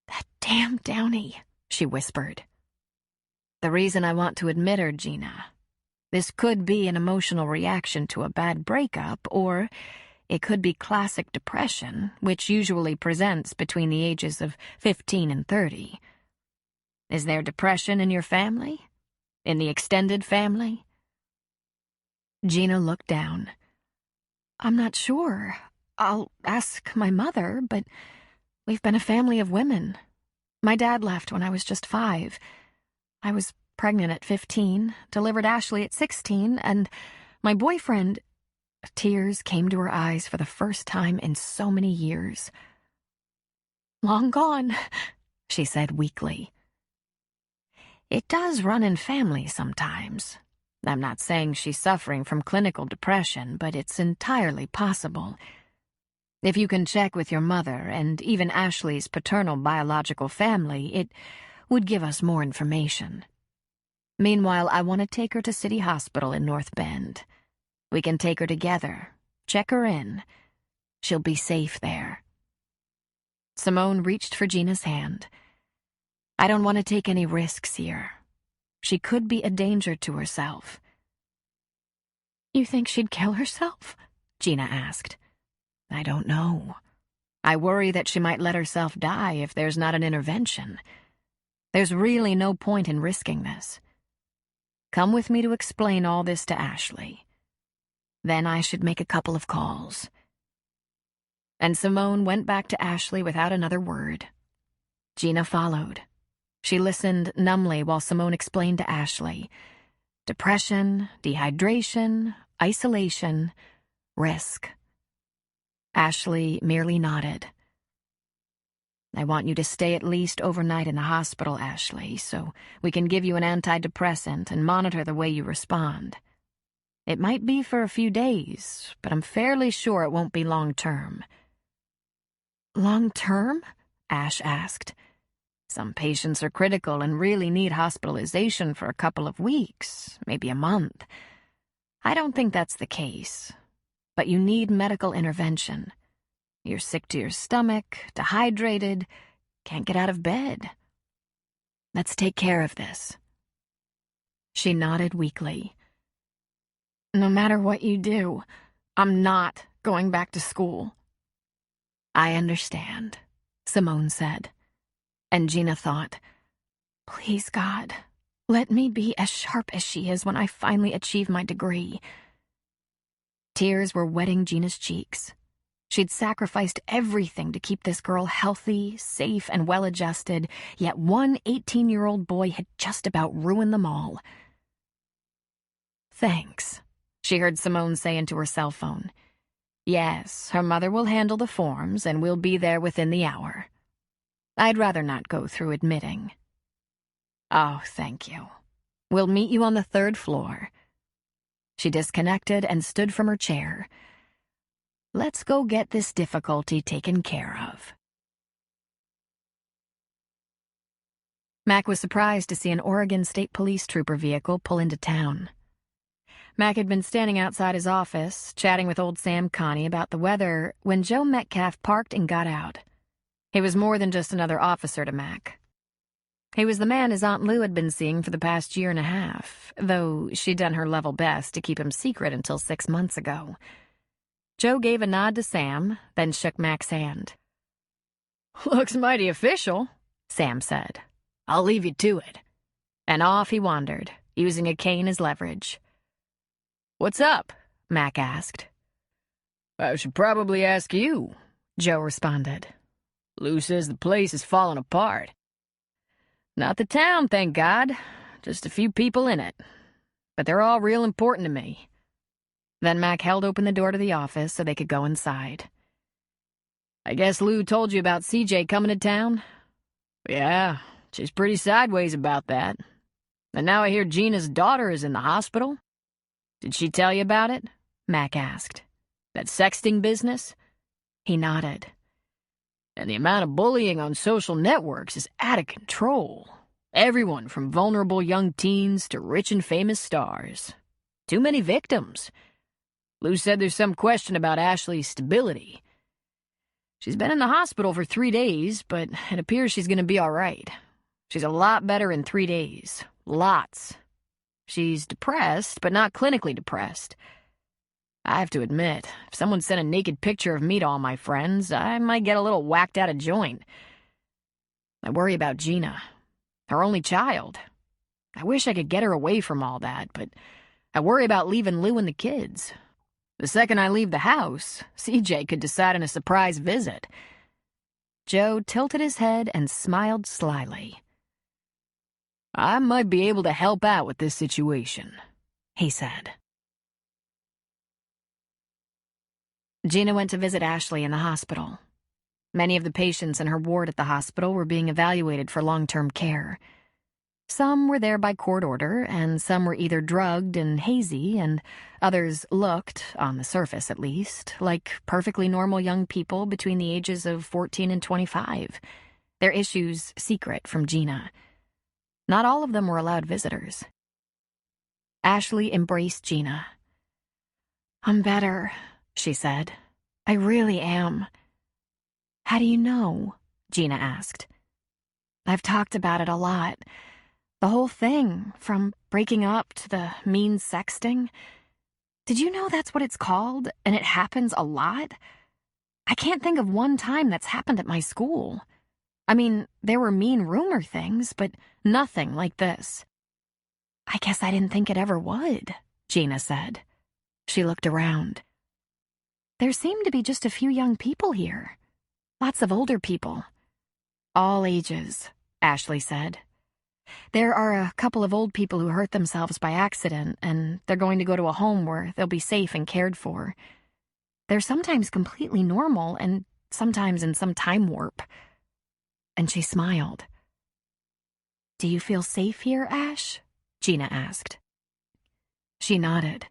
"That damn Downey," she whispered. "The reason I want to admit her, Gina, This could be an emotional reaction to a bad breakup, or it could be classic depression, which usually presents between the ages of 15 and 30. Is there depression in your family? In the extended family? Gina looked down. I'm not sure. I'll ask my mother, but we've been a family of women. My dad left when I was just 5. I was pregnant at 15, delivered Ashley at 16, and my boyfriend... Tears came to her eyes for the first time in so many years. Long gone, she said weakly. It does run in families sometimes. I'm not saying she's suffering from clinical depression, but it's entirely possible. If you can check with your mother and even Ashley's paternal biological family, it would give us more information. Meanwhile, I want to take her to City Hospital in North Bend. We can take her together, check her in. She'll be safe there. Simone reached for Gina's hand. I don't want to take any risks here. She could be a danger to herself. You think she'd kill herself? Gina asked. I don't know. I worry that she might let herself die if there's not an intervention. There's really no point in risking this. Come with me to explain all this to Ashley. Then I should make a couple of calls. And Simone went back to Ashley without another word. Gina followed. She listened numbly while Simone explained to Ashley. Depression, dehydration, isolation, risk. Ashley merely nodded. I want you to stay at least overnight in the hospital, Ashley, so we can give you an antidepressant and monitor the way you respond. It might be for a few days, but I'm fairly sure it won't be long-term. Long-term? Ash asked. Some patients are critical and really need hospitalization for a couple of weeks, maybe a month. I don't think that's the case, but you need medical intervention. You're sick to your stomach, dehydrated, can't get out of bed. Let's take care of this. She nodded weakly. No matter what you do, I'm not going back to school. I understand, Simone said. And Gina thought, please God, let me be as sharp as she is when I finally achieve my degree. Tears were wetting Gina's cheeks. She'd sacrificed everything to keep this girl healthy, safe, and well-adjusted, yet one 18-year-old boy had just about ruined them all. Thanks, she heard Simone say into her cell phone. Yes, her mother will handle the forms, and we'll be there within the hour. I'd rather not go through admitting. Oh, thank you. We'll meet you on the 3rd floor. She disconnected and stood from her chair. Let's go get this difficulty taken care of. Mac was surprised to see an Oregon State Police trooper vehicle pull into town. Mac had been standing outside his office, chatting with old Sam Connie about the weather, when Joe Metcalf parked and got out. He was more than just another officer to Mac. He was the man his Aunt Lou had been seeing for the past year and a half, though she'd done her level best to keep him secret until 6 months ago. Joe gave a nod to Sam, then shook Mac's hand. "Looks mighty official," Sam said. "I'll leave you to it." And off he wandered, using a cane as leverage. "What's up?" Mac asked. "I should probably ask you," Joe responded. "Lou says the place is falling apart." "Not the town, thank God. Just a few people in it. But they're all real important to me." Then Mac held open the door to the office so they could go inside. "I guess Lou told you about CJ coming to town?" "Yeah, she's pretty sideways about that. And now I hear Gina's daughter is in the hospital." "Did she tell you about it?" Mac asked. "That sexting business?" He nodded. "And the amount of bullying on social networks is out of control. Everyone from vulnerable young teens to rich and famous stars. Too many victims. Lou said there's some question about Ashley's stability. She's been in the hospital for 3 days, but it appears she's going to be all right. She's a lot better in 3 days. Lots. She's depressed, but not clinically depressed. I have to admit, if someone sent a naked picture of me to all my friends, I might get a little whacked out of joint. I worry about Gina, her only child. I wish I could get her away from all that, but I worry about leaving Lou and the kids. The second I leave the house, CJ could decide on a surprise visit. Joe tilted his head and smiled slyly. I might be able to help out with this situation, he said. Gina went to visit Ashley in the hospital. Many of the patients in her ward at the hospital were being evaluated for long-term care. Some were there by court order, and some were either drugged and hazy, and others looked, on the surface at least, like perfectly normal young people between the ages of 14 and 25. Their issues secret from Gina. Not all of them were allowed visitors. Ashley embraced Gina. I'm better, she said. I really am. How do you know? Gina asked. I've talked about it a lot. The whole thing, from breaking up to the mean sexting. Did you know that's what it's called, and it happens a lot? I can't think of one time that's happened at my school. I mean, there were mean rumor things, but nothing like this. I guess I didn't think it ever would, Gina said. She looked around. There seemed to be just a few young people here. Lots of older people. All ages, Ashley said. There are a couple of old people who hurt themselves by accident, and they're going to go to a home where they'll be safe and cared for. They're sometimes completely normal, and sometimes in some time warp. And she smiled. Do you feel safe here, Ash? Gina asked. She nodded.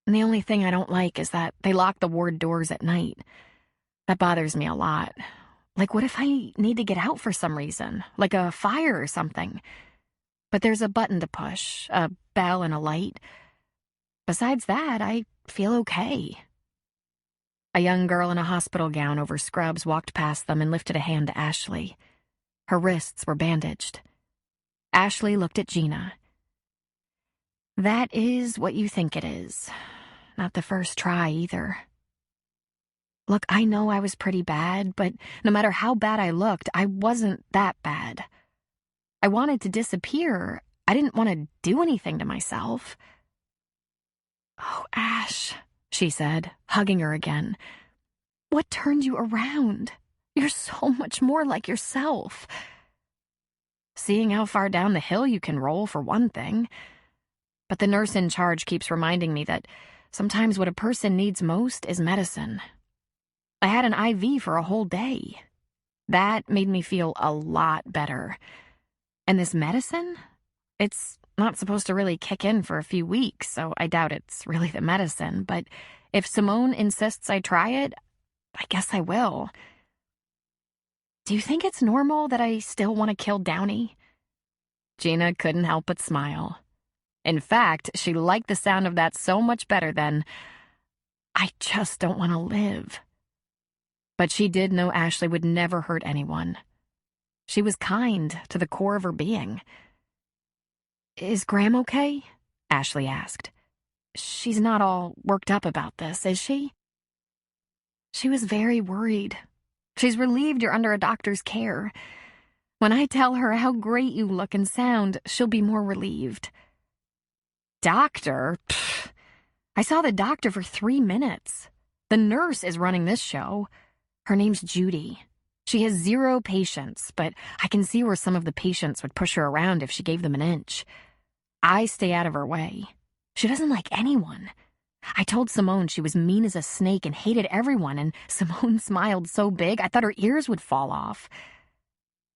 And the only thing I don't like is that they lock the ward doors at night. That bothers me a lot. Like, what if I need to get out for some reason, like a fire or something? But there's a button to push, a bell and a light. Besides that, I feel okay. A young girl in a hospital gown over scrubs walked past them and lifted a hand to Ashley. Her wrists were bandaged. Ashley looked at Gina. That is what you think it is. Not the first try, either. Look, I know I was pretty bad, but no matter how bad I looked, I wasn't that bad. I wanted to disappear. I didn't want to do anything to myself. Oh, Ash, she said, hugging her again. What turned you around? You're so much more like yourself. Seeing how far down the hill you can roll, for one thing. But the nurse in charge keeps reminding me that sometimes what a person needs most is medicine. I had an IV for a whole day. That made me feel a lot better. And this medicine? It's not supposed to really kick in for a few weeks, so I doubt it's really the medicine. But if Simone insists I try it, I guess I will. Do you think it's normal that I still want to kill Downey? Gina couldn't help but smile. In fact, she liked the sound of that so much better than, I just don't want to live. But she did know Ashley would never hurt anyone. She was kind to the core of her being. Is Graham okay? Ashley asked. She's not all worked up about this, is she? She was very worried. She's relieved you're under a doctor's care. When I tell her how great you look and sound, she'll be more relieved. Doctor? Pfft. I saw the doctor for 3 minutes. The nurse is running this show. Her name's Judy. She has 0 patience, but I can see where some of the patients would push her around if she gave them an inch. I stay out of her way. She doesn't like anyone. I told Simone she was mean as a snake and hated everyone, and Simone smiled so big I thought her ears would fall off.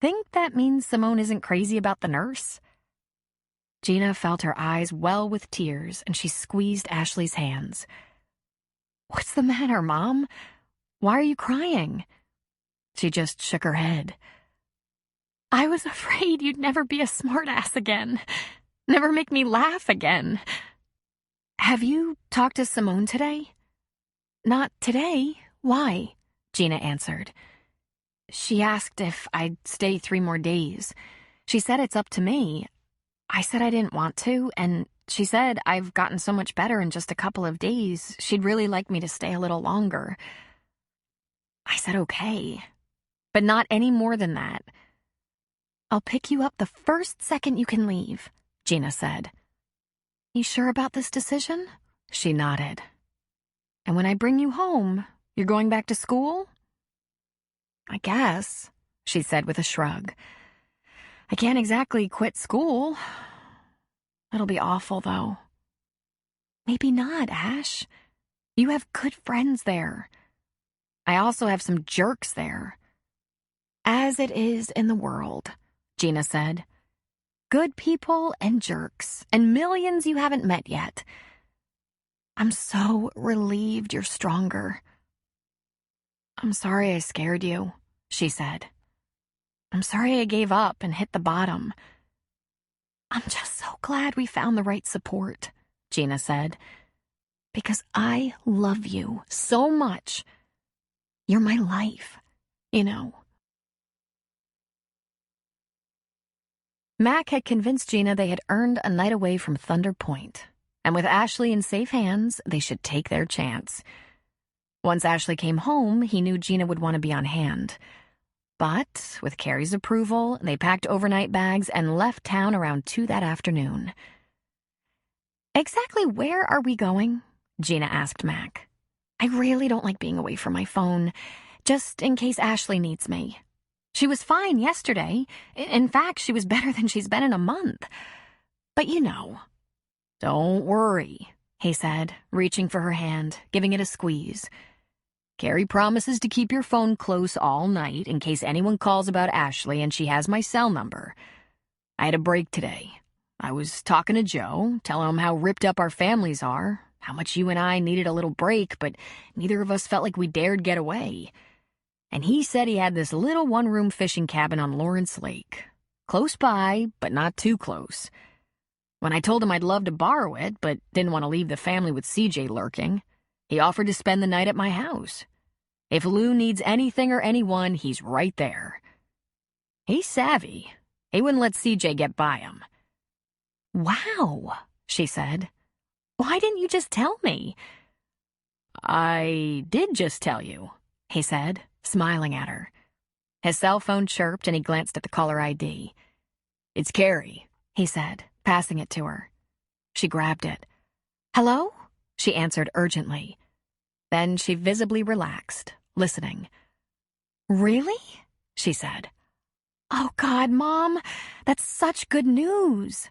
Think that means Simone isn't crazy about the nurse? Gina felt her eyes well with tears, and she squeezed Ashley's hands. What's the matter, Mom? Why are you crying? She just shook her head. I was afraid you'd never be a smartass again. Never make me laugh again. Have you talked to Simone today? Not today. Why? Gina answered. She asked if I'd stay 3 more days. She said it's up to me. I said I didn't want to, and she said I've gotten so much better in just a couple of days, she'd really like me to stay a little longer. I said okay, but not any more than that. I'll pick you up the first second you can leave, Gina said. You sure about this decision? She nodded. And when I bring you home, you're going back to school? I guess, she said with a shrug. I can't exactly quit school. It'll be awful, though. Maybe not, Ash. You have good friends there. I also have some jerks there. As it is in the world, Gina said. Good people and jerks, and millions you haven't met yet. I'm so relieved you're stronger. I'm sorry I scared you, she said. I'm sorry I gave up and hit the bottom. I'm just so glad we found the right support, Gina said. Because I love you so much. You're my life, you know. Mac had convinced Gina they had earned a night away from Thunder Point, and with Ashley in safe hands, they should take their chance. Once Ashley came home, he knew Gina would want to be on hand. But, with Carrie's approval, they packed overnight bags and left town around 2 that afternoon. Exactly where are we going? Gina asked Mac. I really don't like being away from my phone, just in case Ashley needs me. She was fine yesterday. In fact, she was better than she's been in a month. But you know. Don't worry, he said, reaching for her hand, giving it a squeeze. Carrie promises to keep your phone close all night in case anyone calls about Ashley, and she has my cell number. I had a break today. I was talking to Joe, telling him how ripped up our families are, how much you and I needed a little break, but neither of us felt like we dared get away. And he said he had this little one-room fishing cabin on Lawrence Lake. Close by, but not too close. When I told him I'd love to borrow it, but didn't want to leave the family with CJ lurking, he offered to spend the night at my house. If Lou needs anything or anyone, he's right there. He's savvy. He wouldn't let CJ get by him. Wow, she said. Why didn't you just tell me? I did just tell you, he said, smiling at her. His cell phone chirped and he glanced at the caller ID. It's Carrie, he said, passing it to her. She grabbed it. Hello? She answered urgently. Then she visibly relaxed, listening. Really? She said. Oh, God, Mom, that's such good news.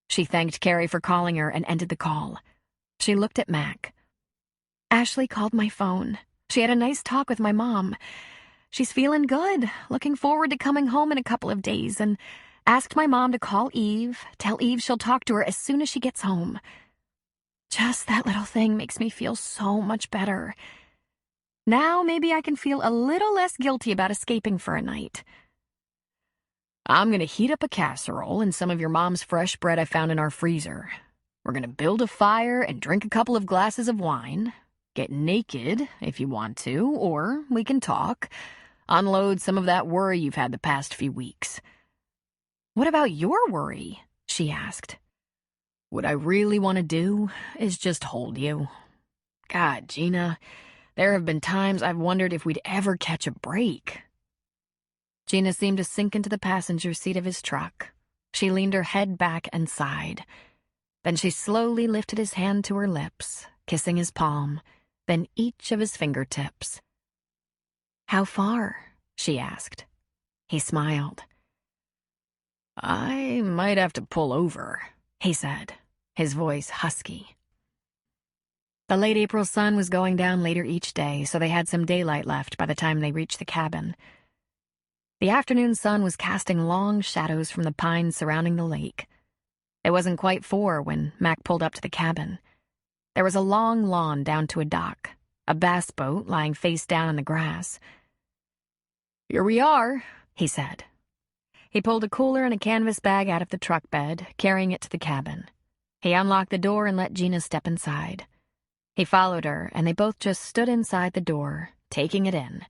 She thanked Carrie for calling her and ended the call. She looked at Mac. Ashley called my phone. She had a nice talk with my mom. She's feeling good, looking forward to coming home in a couple of days, and asked my mom to call Eve, tell Eve she'll talk to her as soon as she gets home. Just that little thing makes me feel so much better. Now maybe I can feel a little less guilty about escaping for a night. I'm going to heat up a casserole and some of your mom's fresh bread I found in our freezer. We're going to build a fire and drink a couple of glasses of wine. Get naked, if you want to, or we can talk. Unload some of that worry you've had the past few weeks. What about your worry? She asked. What I really want to do is just hold you. God, Gina, there have been times I've wondered if we'd ever catch a break. Gina seemed to sink into the passenger seat of his truck. She leaned her head back and sighed. Then she slowly lifted his hand to her lips, kissing his palm, then each of his fingertips. How far? She asked. He smiled. I might have to pull over, he said, his voice husky. The late April sun was going down later each day, so they had some daylight left by the time they reached the cabin. The afternoon sun was casting long shadows from the pines surrounding the lake. It wasn't quite 4 when Mac pulled up to the cabin. There was a long lawn down to a dock, a bass boat lying face down in the grass. Here we are, he said. He pulled a cooler and a canvas bag out of the truck bed, carrying it to the cabin. He unlocked the door and let Gina step inside. He followed her, and they both just stood inside the door, taking it in.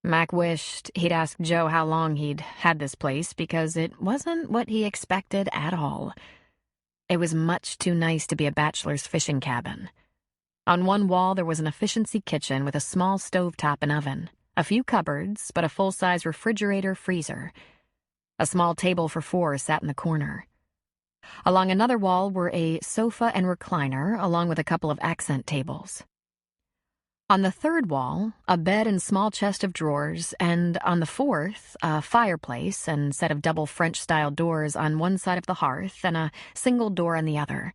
Mac wished he'd asked Joe how long he'd had this place because it wasn't what he expected at all. It was much too nice to be a bachelor's fishing cabin. On one wall there was an efficiency kitchen with a small stovetop and oven, a few cupboards, but a full-size refrigerator freezer. A small table for 4 sat in the corner. Along another wall were a sofa and recliner, along with a couple of accent tables. On the third wall, a bed and small chest of drawers, and on the fourth, a fireplace and set of double French-style doors on one side of the hearth and a single door on the other.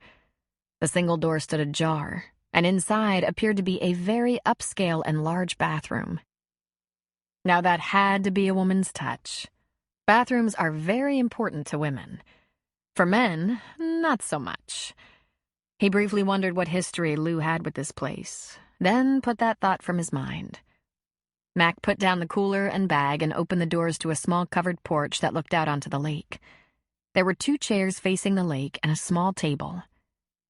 The single door stood ajar, and inside appeared to be a very upscale and large bathroom. Now that had to be a woman's touch. Bathrooms are very important to women. For men, not so much. He briefly wondered what history Lou had with this place, then put that thought from his mind. Mac put down the cooler and bag and opened the doors to a small covered porch that looked out onto the lake. There were 2 chairs facing the lake and a small table.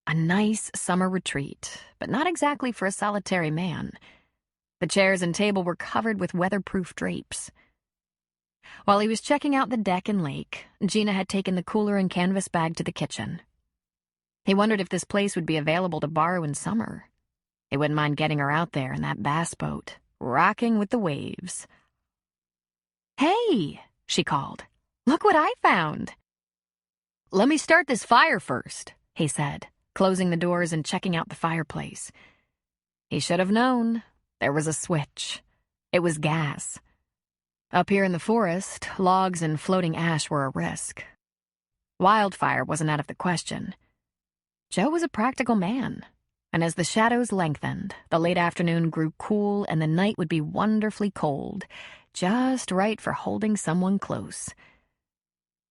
A nice summer retreat, but not exactly for a solitary man. The chairs and table were covered with weatherproof drapes. While he was checking out the deck and lake, Gina had taken the cooler and canvas bag to the kitchen. He wondered if this place would be available to borrow in summer. He wouldn't mind getting her out there in that bass boat, rocking with the waves. "Hey," she called. "Look what I found." Let me start this fire first, he said, closing the doors and checking out the fireplace. He should have known. There was a switch. It was gas. Up here in the forest, logs and floating ash were a risk. Wildfire wasn't out of the question. Joe was a practical man, and as the shadows lengthened, the late afternoon grew cool and the night would be wonderfully cold, just right for holding someone close.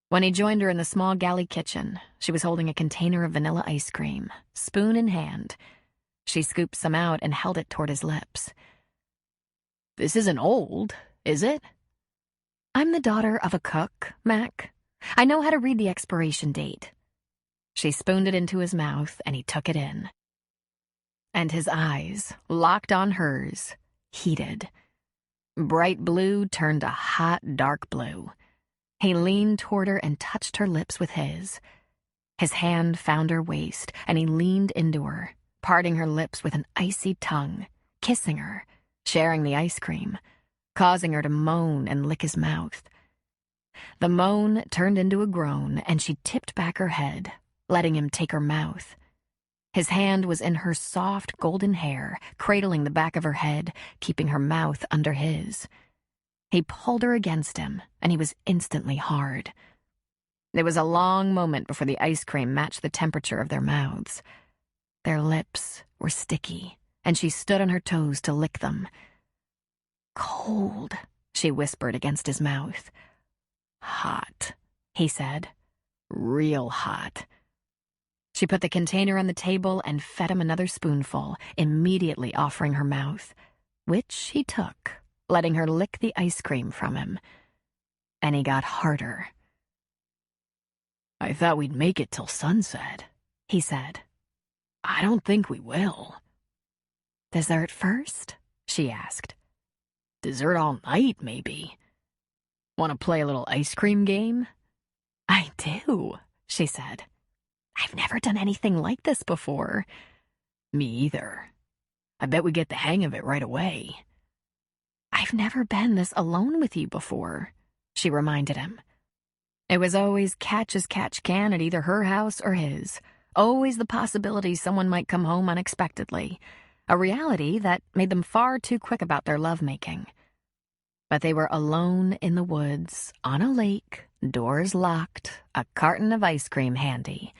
When he joined her in the small galley kitchen, she was holding a container of vanilla ice cream, spoon in hand. She scooped some out and held it toward his lips. "This isn't old, is it?" "I'm the daughter of a cook, Mac. I know how to read the expiration date." She spooned it into his mouth, and he took it in. And his eyes, locked on hers, heated. Bright blue turned to hot, dark blue. He leaned toward her and touched her lips with his. His hand found her waist, and he leaned into her, parting her lips with an icy tongue, kissing her, sharing the ice cream, causing her to moan and lick his mouth. The moan turned into a groan, and she tipped back her head, letting him take her mouth. His hand was in her soft golden hair, cradling the back of her head, keeping her mouth under his. He pulled her against him, and he was instantly hard. There was a long moment before the ice cream matched the temperature of their mouths. Their lips were sticky, and she stood on her toes to lick them. "Cold," she whispered against his mouth. "Hot," he said. "Real hot." She put the container on the table and fed him another spoonful, immediately offering her mouth, which he took, letting her lick the ice cream from him. And he got harder. "I thought we'd make it till sunset," he said. "I don't think we will." "Dessert first?" she asked. "Dessert all night, maybe. Want to play a little ice cream game?" "I do," she said. "I've never done anything like this before." "Me either. I bet we get the hang of it right away." "I've never been this alone with you before," she reminded him. It was always catch as catch can at either her house or his. Always the possibility someone might come home unexpectedly. A reality that made them far too quick about their lovemaking. But they were alone in the woods, on a lake, doors locked, a carton of ice cream handy.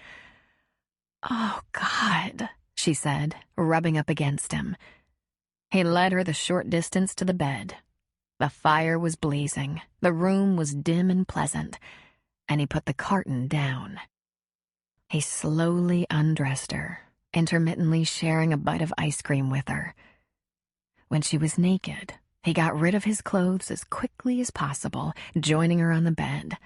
"Oh, God," she said, rubbing up against him. He led her the short distance to the bed. The fire was blazing, the room was dim and pleasant, and he put the carton down. He slowly undressed her, intermittently sharing a bite of ice cream with her. When she was naked, he got rid of his clothes as quickly as possible, joining her on the bed.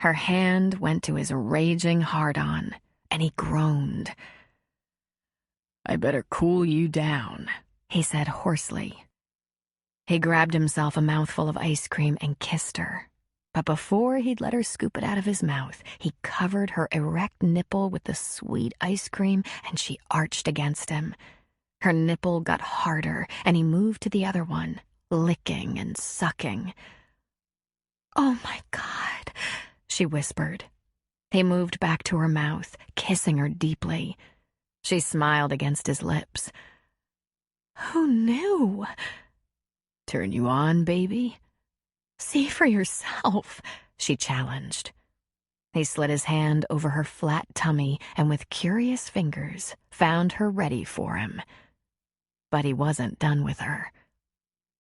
Her hand went to his raging hard-on, and he groaned. "I better cool you down," he said hoarsely. He grabbed himself a mouthful of ice cream and kissed her. But before he'd let her scoop it out of his mouth, he covered her erect nipple with the sweet ice cream, and she arched against him. Her nipple got harder, and he moved to the other one, licking and sucking. "Oh, my God," she whispered. He moved back to her mouth, kissing her deeply. She smiled against his lips. "Who knew?" Turn you on, baby? "See for yourself," she challenged. He slid his hand over her flat tummy and with curious fingers found her ready for him. But he wasn't done with her.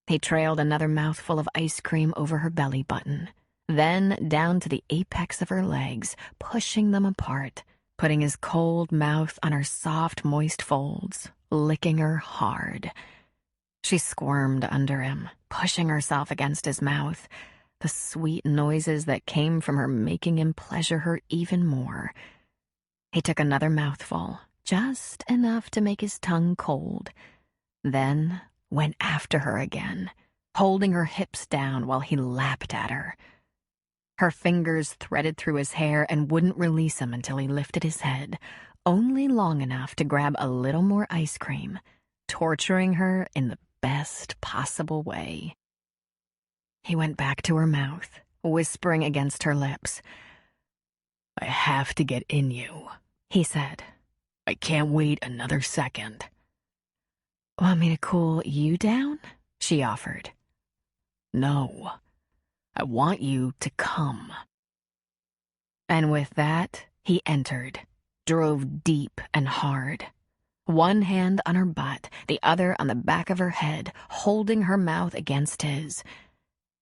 He trailed another mouthful of ice cream over her belly button, then down to the apex of her legs, pushing them apart, putting his cold mouth on her soft, moist folds, licking her hard. She squirmed under him, pushing herself against his mouth, the sweet noises that came from her making him pleasure her even more. He took another mouthful, just enough to make his tongue cold, then went after her again, holding her hips down while he lapped at her. Her fingers threaded through his hair and wouldn't release him until he lifted his head, only long enough to grab a little more ice cream, torturing her in the best possible way. He went back to her mouth, whispering against her lips. "I have to get in you," he said. "I can't wait another second." "Want me to cool you down?" she offered. "No. I want you to come." And with that, he entered, drove deep and hard. One hand on her butt, the other on the back of her head, holding her mouth against his.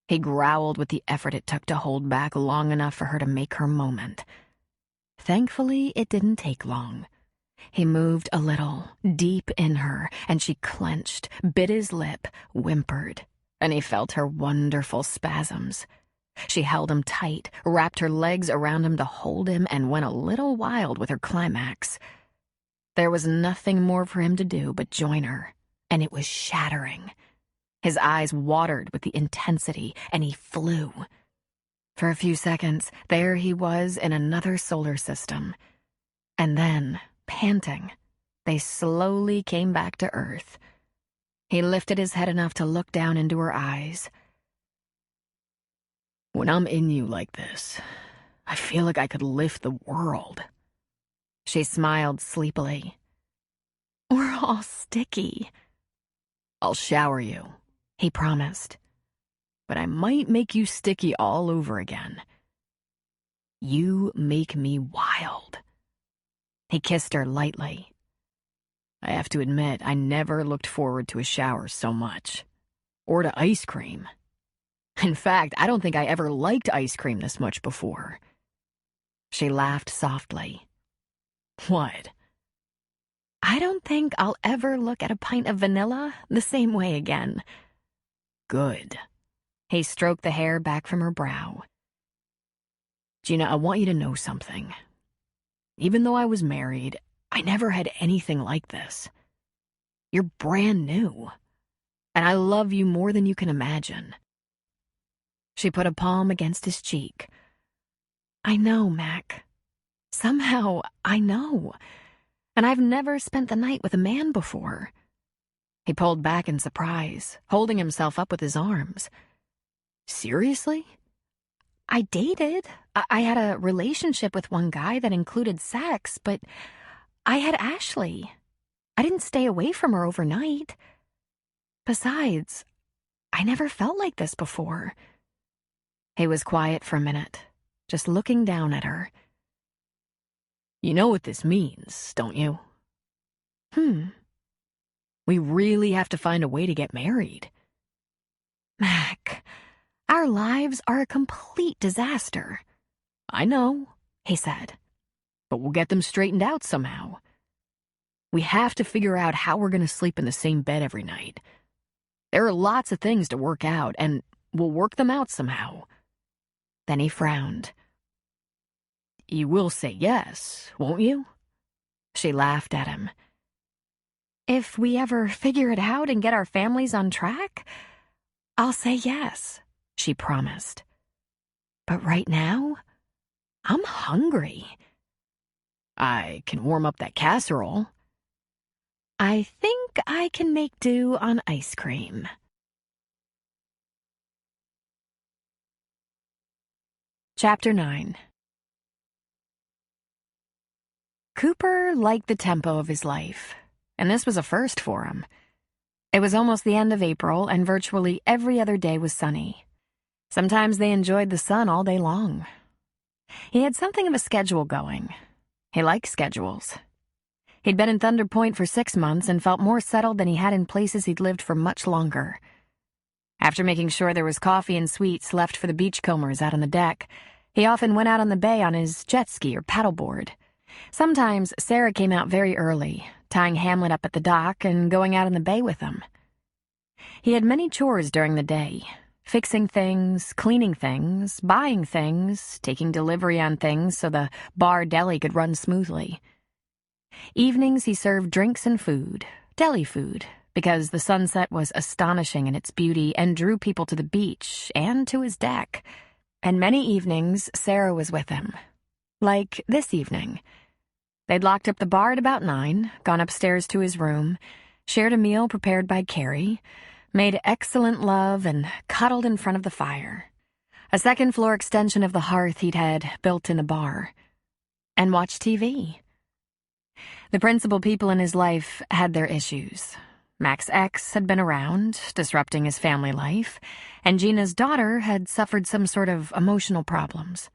He growled with the effort it took to hold back long enough for her to make her moment. Thankfully, it didn't take long. He moved a little, deep in her, and she clenched, bit his lip, whimpered, and he felt her wonderful spasms. She held him tight, wrapped her legs around him to hold him, and went a little wild with her climax. There was nothing more for him to do but join her, and it was shattering. His eyes watered with the intensity, and he flew. For a few seconds, there he was in another solar system. And then, panting, they slowly came back to Earth. He lifted his head enough to look down into her eyes. "When I'm in you like this, I feel like I could lift the world." She smiled sleepily. "We're all sticky." "I'll shower you," he promised. "But I might make you sticky all over again. You make me wild." He kissed her lightly. I have to admit, I never looked forward to a shower so much. Or to ice cream. In fact, I don't think I ever liked ice cream this much before. She laughed softly. "What?" "I don't think I'll ever look at a pint of vanilla the same way again." "Good." He stroked the hair back from her brow. "Gina, I want you to know something. Even though I was married, I never had anything like this. You're brand new, and I love you more than you can imagine." She put a palm against his cheek. "I know, Mac. Somehow, I know. And I've never spent the night with a man before." He pulled back in surprise, holding himself up with his arms. "Seriously?" "I dated. I had a relationship with one guy that included sex, but I had Ashley. I didn't stay away from her overnight. Besides, I never felt like this before." He was quiet for a minute, just looking down at her. "You know what this means, don't you?" "We really have to find a way to get married." "Mac, our lives are a complete disaster." "I know," he said. "But we'll get them straightened out somehow. We have to figure out how we're going to sleep in the same bed every night. There are lots of things to work out, and we'll work them out somehow." Then he frowned. "You will say yes, won't you?" She laughed at him. "If we ever figure it out and get our families on track, I'll say yes, she promised. But right now, I'm hungry. I can warm up that casserole. I think I can make do on ice cream. Chapter 9. Cooper liked the tempo of his life, and this was a first for him. It was almost the end of April, and virtually every other day was sunny. Sometimes they enjoyed the sun all day long. He had something of a schedule going. He liked schedules. He'd been in Thunder Point for 6 months and felt more settled than he had in places he'd lived for much longer. After making sure there was coffee and sweets left for the beachcombers out on the deck, he often went out on the bay on his jet ski or paddleboard. Sometimes Sarah came out very early, tying Hamlet up at the dock and going out on the bay with him. He had many chores during the day, fixing things, cleaning things, buying things, taking delivery on things so the bar deli could run smoothly. Evenings he served drinks and food, deli food, because the sunset was astonishing in its beauty and drew people to the beach and to his deck. And many evenings Sarah was with him. Like this evening. They'd locked up the bar at about 9, gone upstairs to his room, shared a meal prepared by Carrie, made excellent love, and cuddled in front of the fire. A second-floor extension of the hearth he'd had built in the bar. And watched TV. The principal people in his life had their issues. Mac's ex had been around, disrupting his family life, and Gina's daughter had suffered some sort of emotional problems.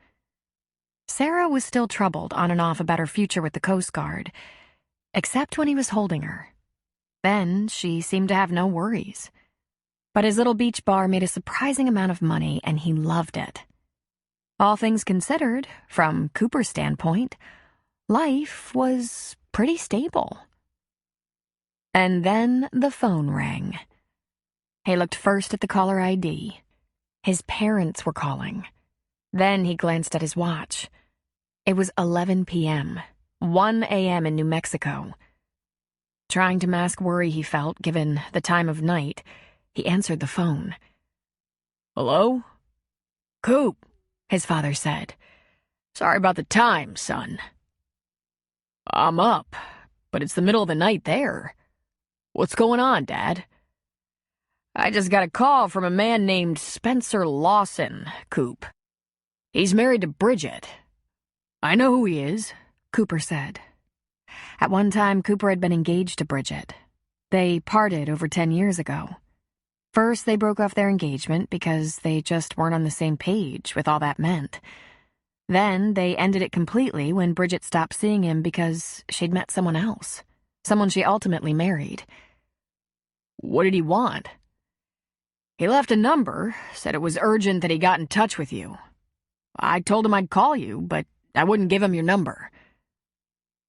Sarah was still troubled on and off about her future with the Coast Guard, except when he was holding her. Then she seemed to have no worries. But his little beach bar made a surprising amount of money, and he loved it. All things considered, from Cooper's standpoint, life was pretty stable. And then the phone rang. He looked first at the caller ID. His parents were calling. Then he glanced at his watch. It was 11 p.m., 1 a.m. in New Mexico. Trying to mask worry he felt, given the time of night, he answered the phone. Hello? "Coop," his father said. Sorry about the time, son. I'm up, but it's the middle of the night there. What's going on, Dad? I just got a call from a man named Spencer Lawson, Coop. He's married to Bridget. I know who he is, Cooper said. At one time, Cooper had been engaged to Bridget. They parted over 10 years ago. First, they broke off their engagement because they just weren't on the same page with all that meant. Then, they ended it completely when Bridget stopped seeing him because she'd met someone else. Someone she ultimately married. What did he want? He left a number, said it was urgent that he got in touch with you. I told him I'd call you, but I wouldn't give him your number.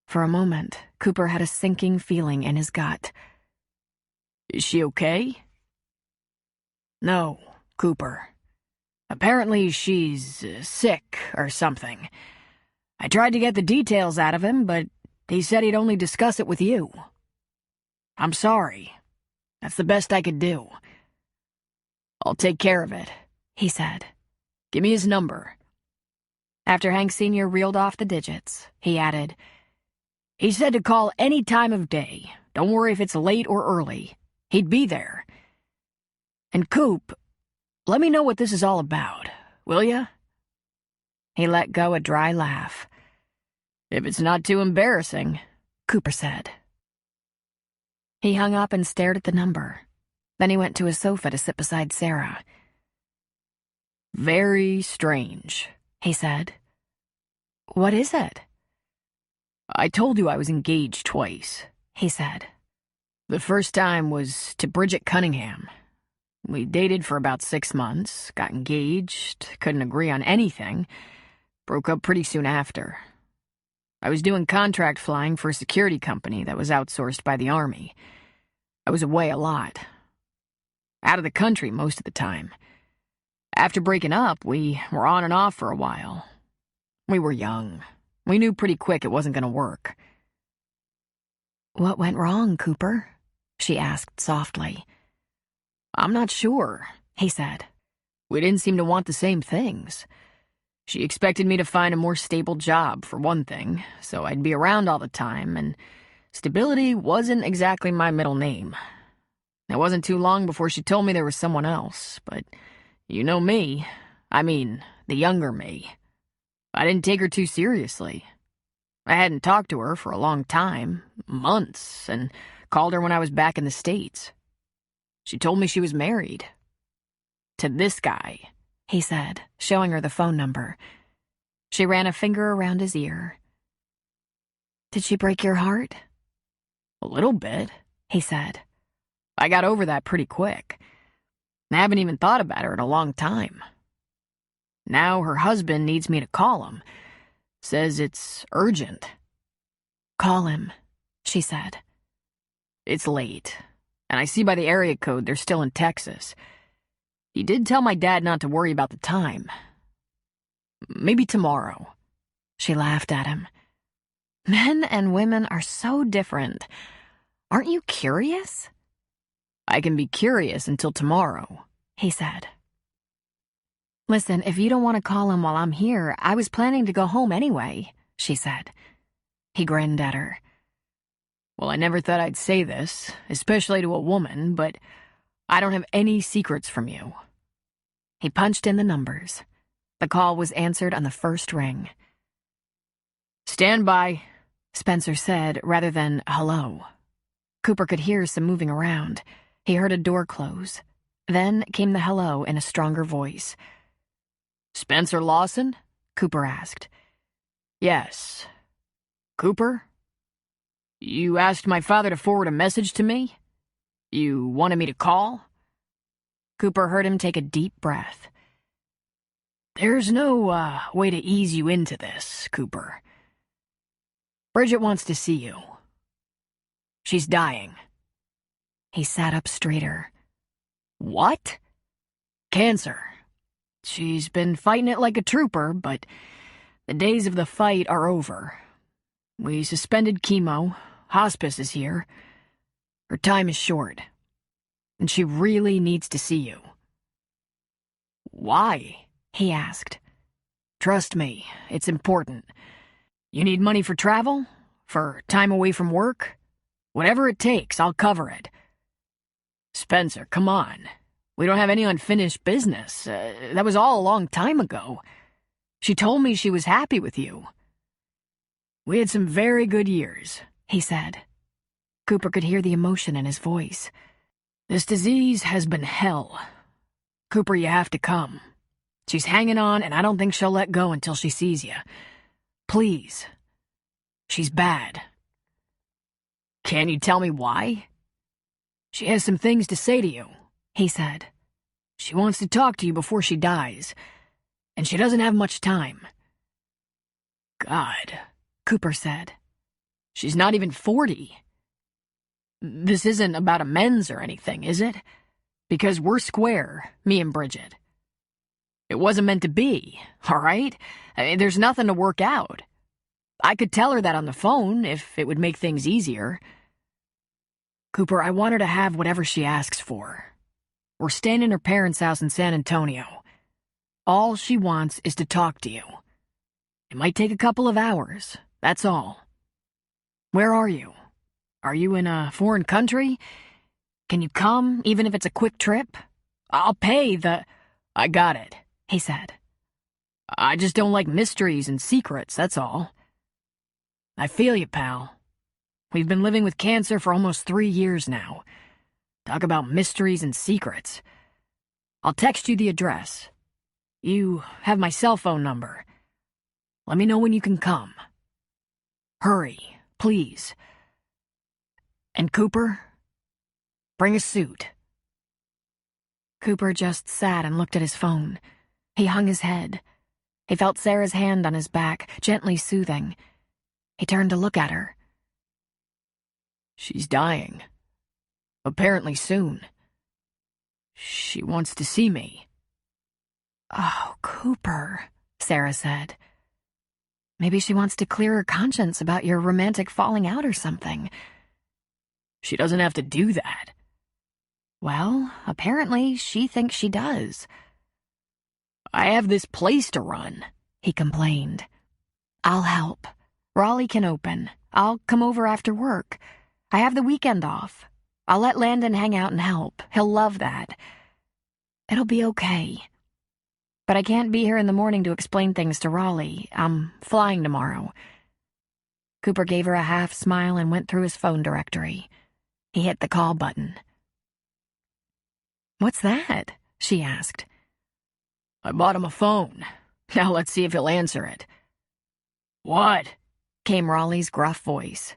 For a moment, Cooper had a sinking feeling in his gut. Is she okay? No, Cooper. Apparently she's sick or something. I tried to get the details out of him, but he said he'd only discuss it with you. I'm sorry. That's the best I could do. I'll take care of it, he said. Give me his number. After Hank Sr. reeled off the digits, he added, He said to call any time of day. Don't worry if it's late or early. He'd be there. And Coop, let me know what this is all about, will ya? He let go a dry laugh. If it's not too embarrassing, Cooper said. He hung up and stared at the number. Then he went to his sofa to sit beside Sarah. Very strange, he said. What is it? I told you I was engaged twice, he said. The first time was to Bridget Cunningham. We dated for about 6 months, got engaged, couldn't agree on anything, broke up pretty soon after. I was doing contract flying for a security company that was outsourced by the Army. I was away a lot. Out of the country most of the time. After breaking up, we were on and off for a while. We were young. We knew pretty quick it wasn't going to work. What went wrong, Cooper? She asked softly. I'm not sure, he said. We didn't seem to want the same things. She expected me to find a more stable job, for one thing, so I'd be around all the time, and stability wasn't exactly my middle name. It wasn't too long before she told me there was someone else, but you know me. I mean, the younger me. I didn't take her too seriously. I hadn't talked to her for a long time, months, and called her when I was back in the States. She told me she was married. To this guy, he said, showing her the phone number. She ran a finger around his ear. Did she break your heart? A little bit, he said. I got over that pretty quick. I haven't even thought about her in a long time. Now her husband needs me to call him. Says it's urgent. Call him, she said. It's late, and I see by the area code they're still in Texas. He did tell my dad not to worry about the time. Maybe tomorrow. She laughed at him. Men and women are so different. Aren't you curious? I can be curious until tomorrow, he said. Listen, if you don't want to call him while I'm here, I was planning to go home anyway, she said. He grinned at her. Well, I never thought I'd say this, especially to a woman, but I don't have any secrets from you. He punched in the numbers. The call was answered on the first ring. Stand by, Spencer said, rather than hello. Cooper could hear some moving around. He heard a door close. Then came the hello in a stronger voice. Spencer Lawson? Cooper asked. Yes. Cooper? You asked my father to forward a message to me? You wanted me to call? Cooper heard him take a deep breath. There's no, way to ease you into this, Cooper. Bridget wants to see you. She's dying. He sat up straighter. What? Cancer. She's been fighting it like a trooper, but the days of the fight are over. We suspended chemo. Hospice is here. Her time is short. And she really needs to see you. Why? He asked. Trust me, it's important. You need money for travel? For time away from work? Whatever it takes, I'll cover it. Spencer, come on. We don't have any unfinished business. That was all a long time ago. She told me she was happy with you. We had some very good years, he said. Cooper could hear the emotion in his voice. This disease has been hell. Cooper, you have to come. She's hanging on, and I don't think she'll let go until she sees you. Please. She's bad. Can you tell me why? She has some things to say to you, he said. She wants to talk to you before she dies, and she doesn't have much time. God, Cooper said. She's not even 40. This isn't about amends or anything, is it? Because we're square, me and Bridget. It wasn't meant to be, all right? There's nothing to work out. I could tell her that on the phone if it would make things easier. Cooper, I want her to have whatever she asks for. We're staying in her parents' house in San Antonio. All she wants is to talk to you. It might take a couple of hours, that's all. Where are you? Are you in a foreign country? Can you come, even if it's a quick trip? I'll pay the... I got it, he said. I just don't like mysteries and secrets, that's all. I feel you, pal. We've been living with cancer for almost 3 years now. Talk about mysteries and secrets. I'll text you the address. You have my cell phone number. Let me know when you can come. Hurry, please. And Cooper, bring a suit. Cooper just sat and looked at his phone. He hung his head. He felt Sarah's hand on his back, gently soothing. He turned to look at her. She's dying. Apparently soon. She wants to see me. Oh, Cooper, Sarah said. Maybe she wants to clear her conscience about your romantic falling out or something. She doesn't have to do that. Well, apparently she thinks she does. I have this place to run, he complained. I'll help. Raleigh can open. I'll come over after work. I have the weekend off. I'll let Landon hang out and help. He'll love that. It'll be okay. But I can't be here in the morning to explain things to Raleigh. I'm flying tomorrow. Cooper gave her a half smile and went through his phone directory. He hit the call button. "What's that?" she asked. I bought him a phone. Now let's see if he'll answer it. What? Came Raleigh's gruff voice.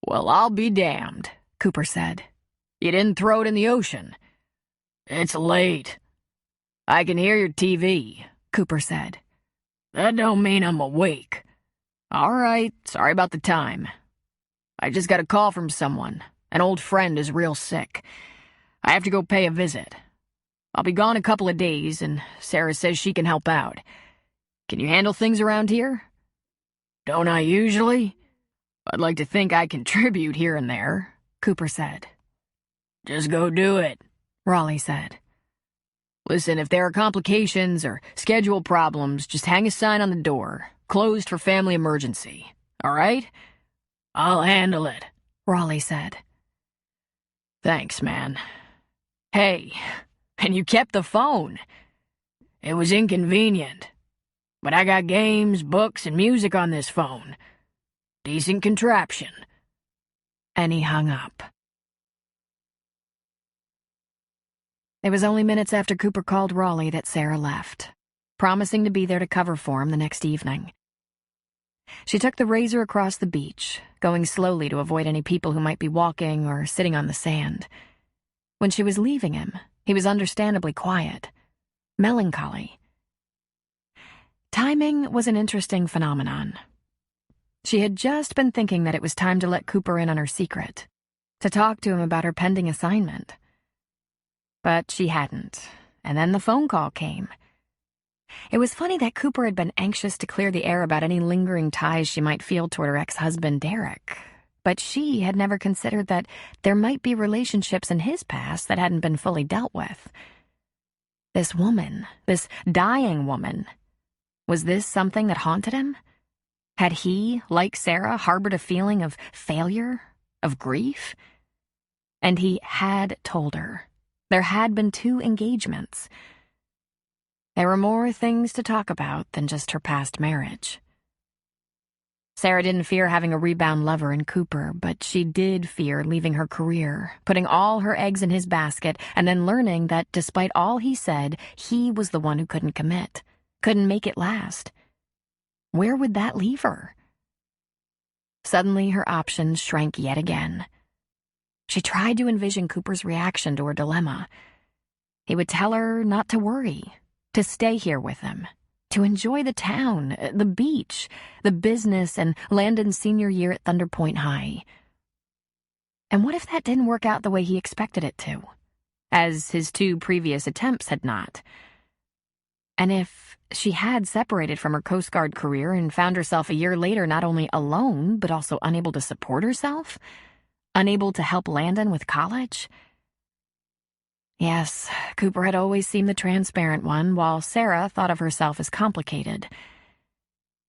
Well, I'll be damned, Cooper said. You didn't throw it in the ocean. It's late. I can hear your TV, Cooper said. That don't mean I'm awake. All right, sorry about the time. I just got a call from someone. An old friend is real sick. I have to go pay a visit. I'll be gone a couple of days, and Sarah says she can help out. Can you handle things around here? Don't I usually? I'd like to think I contribute here and there, Cooper said. Just go do it, Raleigh said. Listen, if there are complications or schedule problems, just hang a sign on the door. Closed for family emergency. All right? I'll handle it, Raleigh said. Thanks, man. Hey, and you kept the phone. It was inconvenient. But I got games, books, and music on this phone. Decent contraption. And he hung up. It was only minutes after Cooper called Raleigh that Sarah left, promising to be there to cover for him the next evening. She took the razor across the beach, going slowly to avoid any people who might be walking or sitting on the sand. When she was leaving him, he was understandably quiet, melancholy. Timing was an interesting phenomenon. She had just been thinking that it was time to let Cooper in on her secret, to talk to him about her pending assignment. But she hadn't, and then the phone call came. It was funny that Cooper had been anxious to clear the air about any lingering ties she might feel toward her ex-husband, Derek. But she had never considered that there might be relationships in his past that hadn't been fully dealt with. This woman, this dying woman, was this something that haunted him? Had he, like Sarah, harbored a feeling of failure, of grief? And he had told her. There had been 2 engagements. There were more things to talk about than just her past marriage. Sarah didn't fear having a rebound lover in Cooper, but she did fear leaving her career, putting all her eggs in his basket, and then learning that despite all he said, he was the one who couldn't commit, couldn't make it last. Where would that leave her? Suddenly, her options shrank yet again. She tried to envision Cooper's reaction to her dilemma. He would tell her not to worry, to stay here with him, to enjoy the town, the beach, the business, and Landon's senior year at Thunder Point High. And what if that didn't work out the way he expected it to, as his 2 previous attempts had not? And if she had separated from her Coast Guard career and found herself a year later not only alone, but also unable to support herself? Unable to help Landon with college? Yes, Cooper had always seemed the transparent one, while Sarah thought of herself as complicated.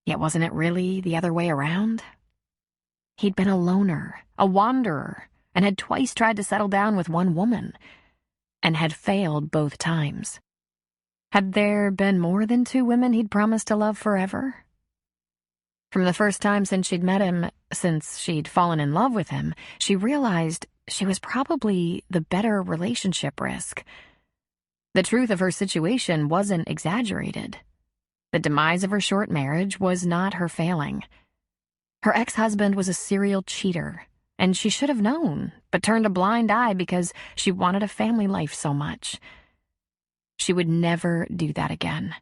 Yet wasn't it really the other way around? He'd been a loner, a wanderer, and had twice tried to settle down with one woman, and had failed both times. Had there been more than 2 women he'd promised to love forever? From the first time since she'd met him, since she'd fallen in love with him, she realized she was probably the better relationship risk. The truth of her situation wasn't exaggerated. The demise of her short marriage was not her failing. Her ex-husband was a serial cheater, and she should have known, but turned a blind eye because she wanted a family life so much. She would never do that again,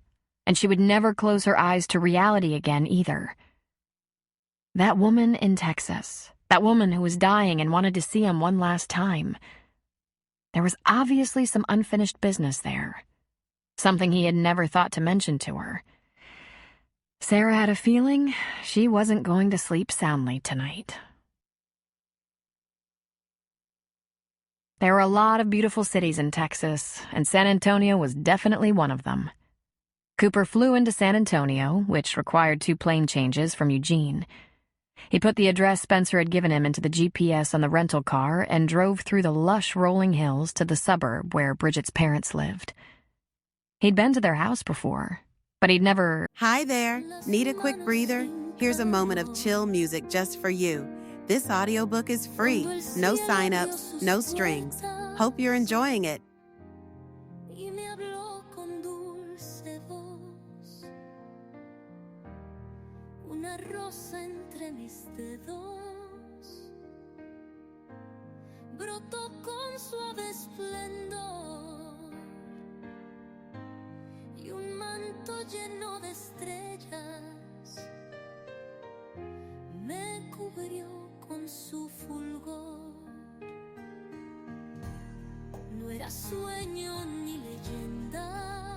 and she would never close her eyes to reality again either. That woman in Texas, that woman who was dying and wanted to see him one last time. There was obviously some unfinished business there, something he had never thought to mention to her. Sarah had a feeling she wasn't going to sleep soundly tonight. There were a lot of beautiful cities in Texas, and San Antonio was definitely one of them. Cooper flew into San Antonio, which required 2 plane changes from Eugene. He put the address Spencer had given him into the GPS on the rental car and drove through the lush rolling hills to the suburb where Bridget's parents lived. He'd been to their house before, but he'd never... Hi there. Need a quick breather? Here's a moment of chill music just for you. This audiobook is free. No sign-ups, no strings. Hope you're enjoying it. Una rosa entre mis dedos brotó con suave esplendor y un manto lleno de estrellas me cubrió con su fulgor. No era sueño ni leyenda,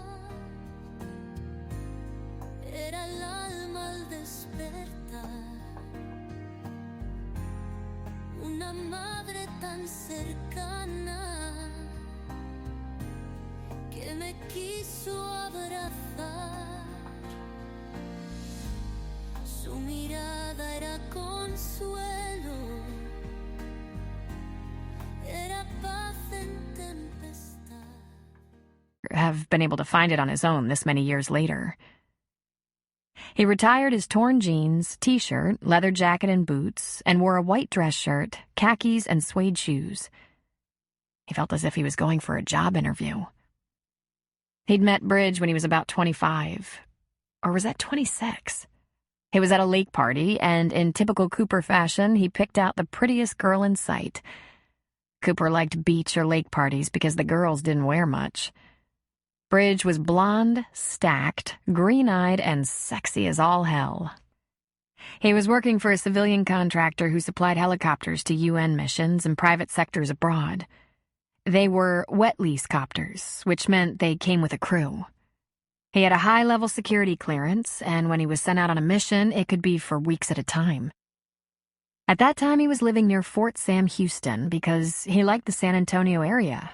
era el alma al despertar, una madre tan cercana que me quiso abrazar. Su mirada era consuelo, era paz en tempestad. have been able to find it on his own this many years later. He retired his torn jeans, t-shirt, leather jacket and boots, and wore a white dress shirt, khakis, and suede shoes. He felt as if he was going for a job interview. He'd met Bridge when he was about 25. Or was that 26? He was at a lake party, and in typical Cooper fashion, he picked out the prettiest girl in sight. Cooper liked beach or lake parties because the girls didn't wear much. Bridge was blonde, stacked, green-eyed, and sexy as all hell. He was working for a civilian contractor who supplied helicopters to UN missions and private sectors abroad. They were wet lease copters, which meant they came with a crew. He had a high-level security clearance, and when he was sent out on a mission, it could be for weeks at a time. At that time, he was living near Fort Sam Houston because he liked the San Antonio area.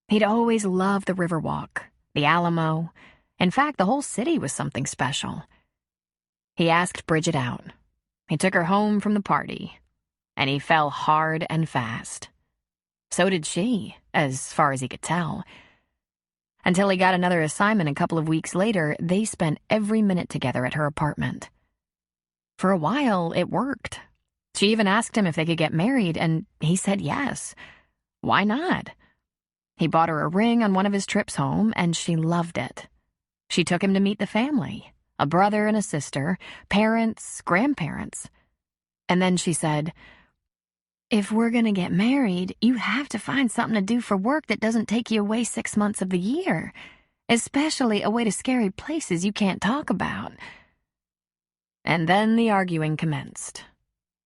He'd always loved the Riverwalk, the Alamo. In fact, the whole city was something special. He asked Bridget out. He took her home from the party, and he fell hard and fast. So did she, as far as he could tell. Until he got another assignment a couple of weeks later, they spent every minute together at her apartment. For a while, it worked. She even asked him if they could get married, and he said yes. Why not? He bought her a ring on one of his trips home, and she loved it. She took him to meet the family, a brother and a sister, parents, grandparents. And then she said, "If we're going to get married, you have to find something to do for work that doesn't take you away 6 months of the year, especially away to scary places you can't talk about." And then the arguing commenced.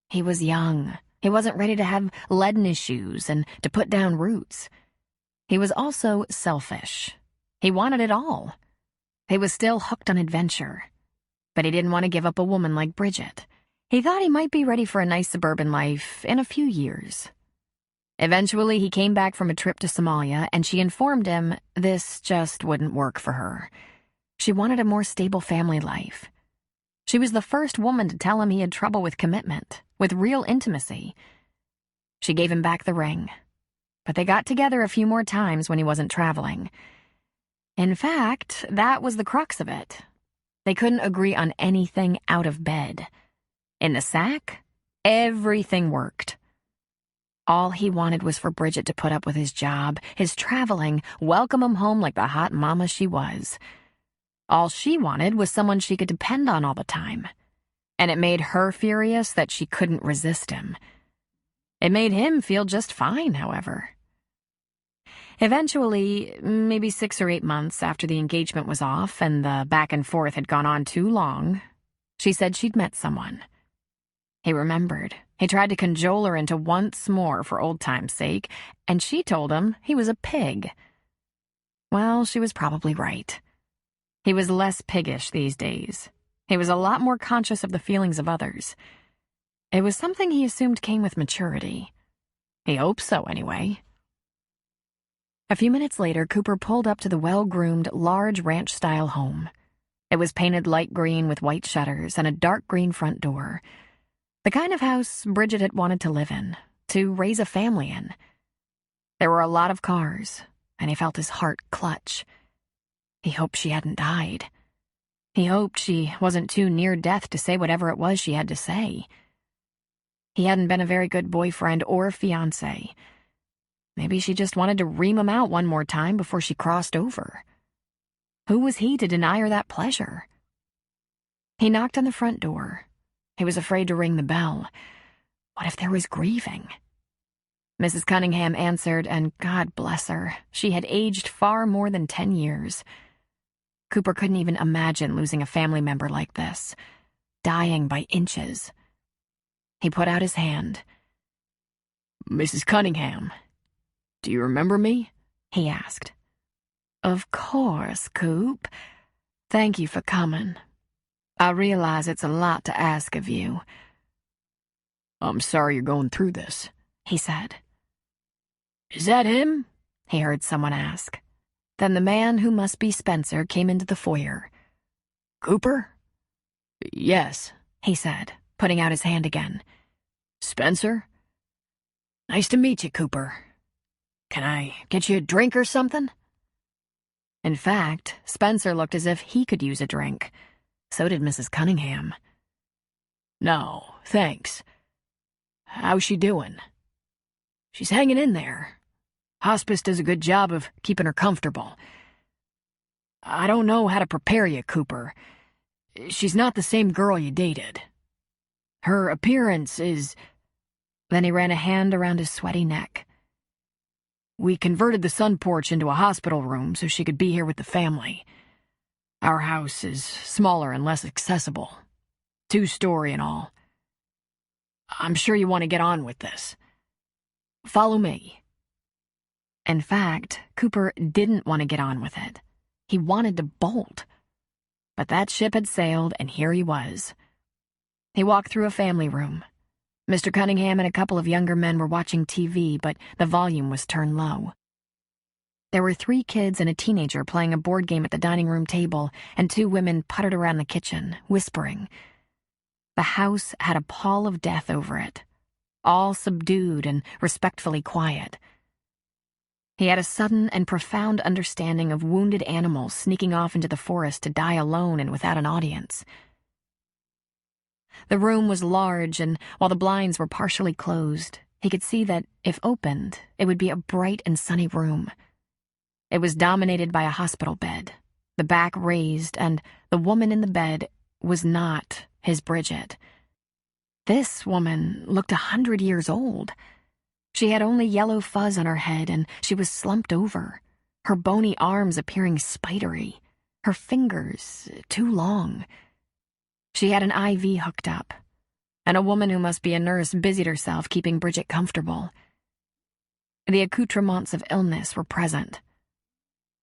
He was young. He wasn't ready to have lead in his shoes and to put down roots. He was also selfish. He wanted it all. He was still hooked on adventure. But he didn't want to give up a woman like Bridget. He thought he might be ready for a nice suburban life in a few years. Eventually, he came back from a trip to Somalia, and she informed him this just wouldn't work for her. She wanted a more stable family life. She was the first woman to tell him he had trouble with commitment, with real intimacy. She gave him back the ring, but they got together a few more times when he wasn't traveling. In fact, that was the crux of it. They couldn't agree on anything out of bed. In the sack, everything worked. All he wanted was for Bridget to put up with his job, his traveling, welcome him home like the hot mama she was. All she wanted was someone she could depend on all the time. And it made her furious that she couldn't resist him. It made him feel just fine, however. Eventually, maybe 6 or 8 months after the engagement was off and the back and forth had gone on too long, she said she'd met someone. He remembered. He tried to cajole her into once more for old time's sake, and she told him he was a pig. Well, she was probably right. He was less piggish these days. He was a lot more conscious of the feelings of others. It was something he assumed came with maturity. He hoped so, anyway. A few minutes later, Cooper pulled up to the well-groomed, large ranch-style home. It was painted light green with white shutters and a dark green front door. The kind of house Bridget had wanted to live in, to raise a family in. There were a lot of cars, and he felt his heart clutch. He hoped she hadn't died. He hoped she wasn't too near death to say whatever it was she had to say. He hadn't been a very good boyfriend or fiancé. Maybe she just wanted to ream him out one more time before she crossed over. Who was he to deny her that pleasure? He knocked on the front door. He was afraid to ring the bell. What if there was grieving? Mrs. Cunningham answered, and God bless her, she had aged far more than 10 years. Cooper couldn't even imagine losing a family member like this, dying by inches. He put out his hand. Mrs. Cunningham, do you remember me? He asked. Of course, Coop. Thank you for coming. I realize it's a lot to ask of you. I'm sorry you're going through this, he said. Is that him? He heard someone ask. Then the man who must be Spencer came into the foyer. Cooper? Yes, he said, putting out his hand again. Spencer? Nice to meet you, Cooper. Can I get you a drink or something? In fact, Spencer looked as if he could use a drink. So did Mrs. Cunningham. No, thanks. How's she doing? She's hanging in there. Hospice does a good job of keeping her comfortable. I don't know how to prepare you, Cooper. She's not the same girl you dated. Her appearance is... Then he ran a hand around his sweaty neck. We converted the sun porch into a hospital room so she could be here with the family. Our house is smaller and less accessible. 2-story and all. I'm sure you want to get on with this. Follow me. In fact, Cooper didn't want to get on with it. He wanted to bolt. But that ship had sailed, and here he was. He walked through a family room. Mr. Cunningham and a couple of younger men were watching TV, but the volume was turned low. There were 3 kids and a teenager playing a board game at the dining room table, and 2 women puttered around the kitchen, whispering. The house had a pall of death over it, all subdued and respectfully quiet. He had a sudden and profound understanding of wounded animals sneaking off into the forest to die alone and without an audience. The room was large, and while the blinds were partially closed, he could see that, if opened, it would be a bright and sunny room. It was dominated by a hospital bed, the back raised, and the woman in the bed was not his Bridget. This woman looked 100 years old. She had only yellow fuzz on her head, and she was slumped over, her bony arms appearing spidery, her fingers too long. She had an IV hooked up, and a woman who must be a nurse busied herself keeping Bridget comfortable. The accoutrements of illness were present.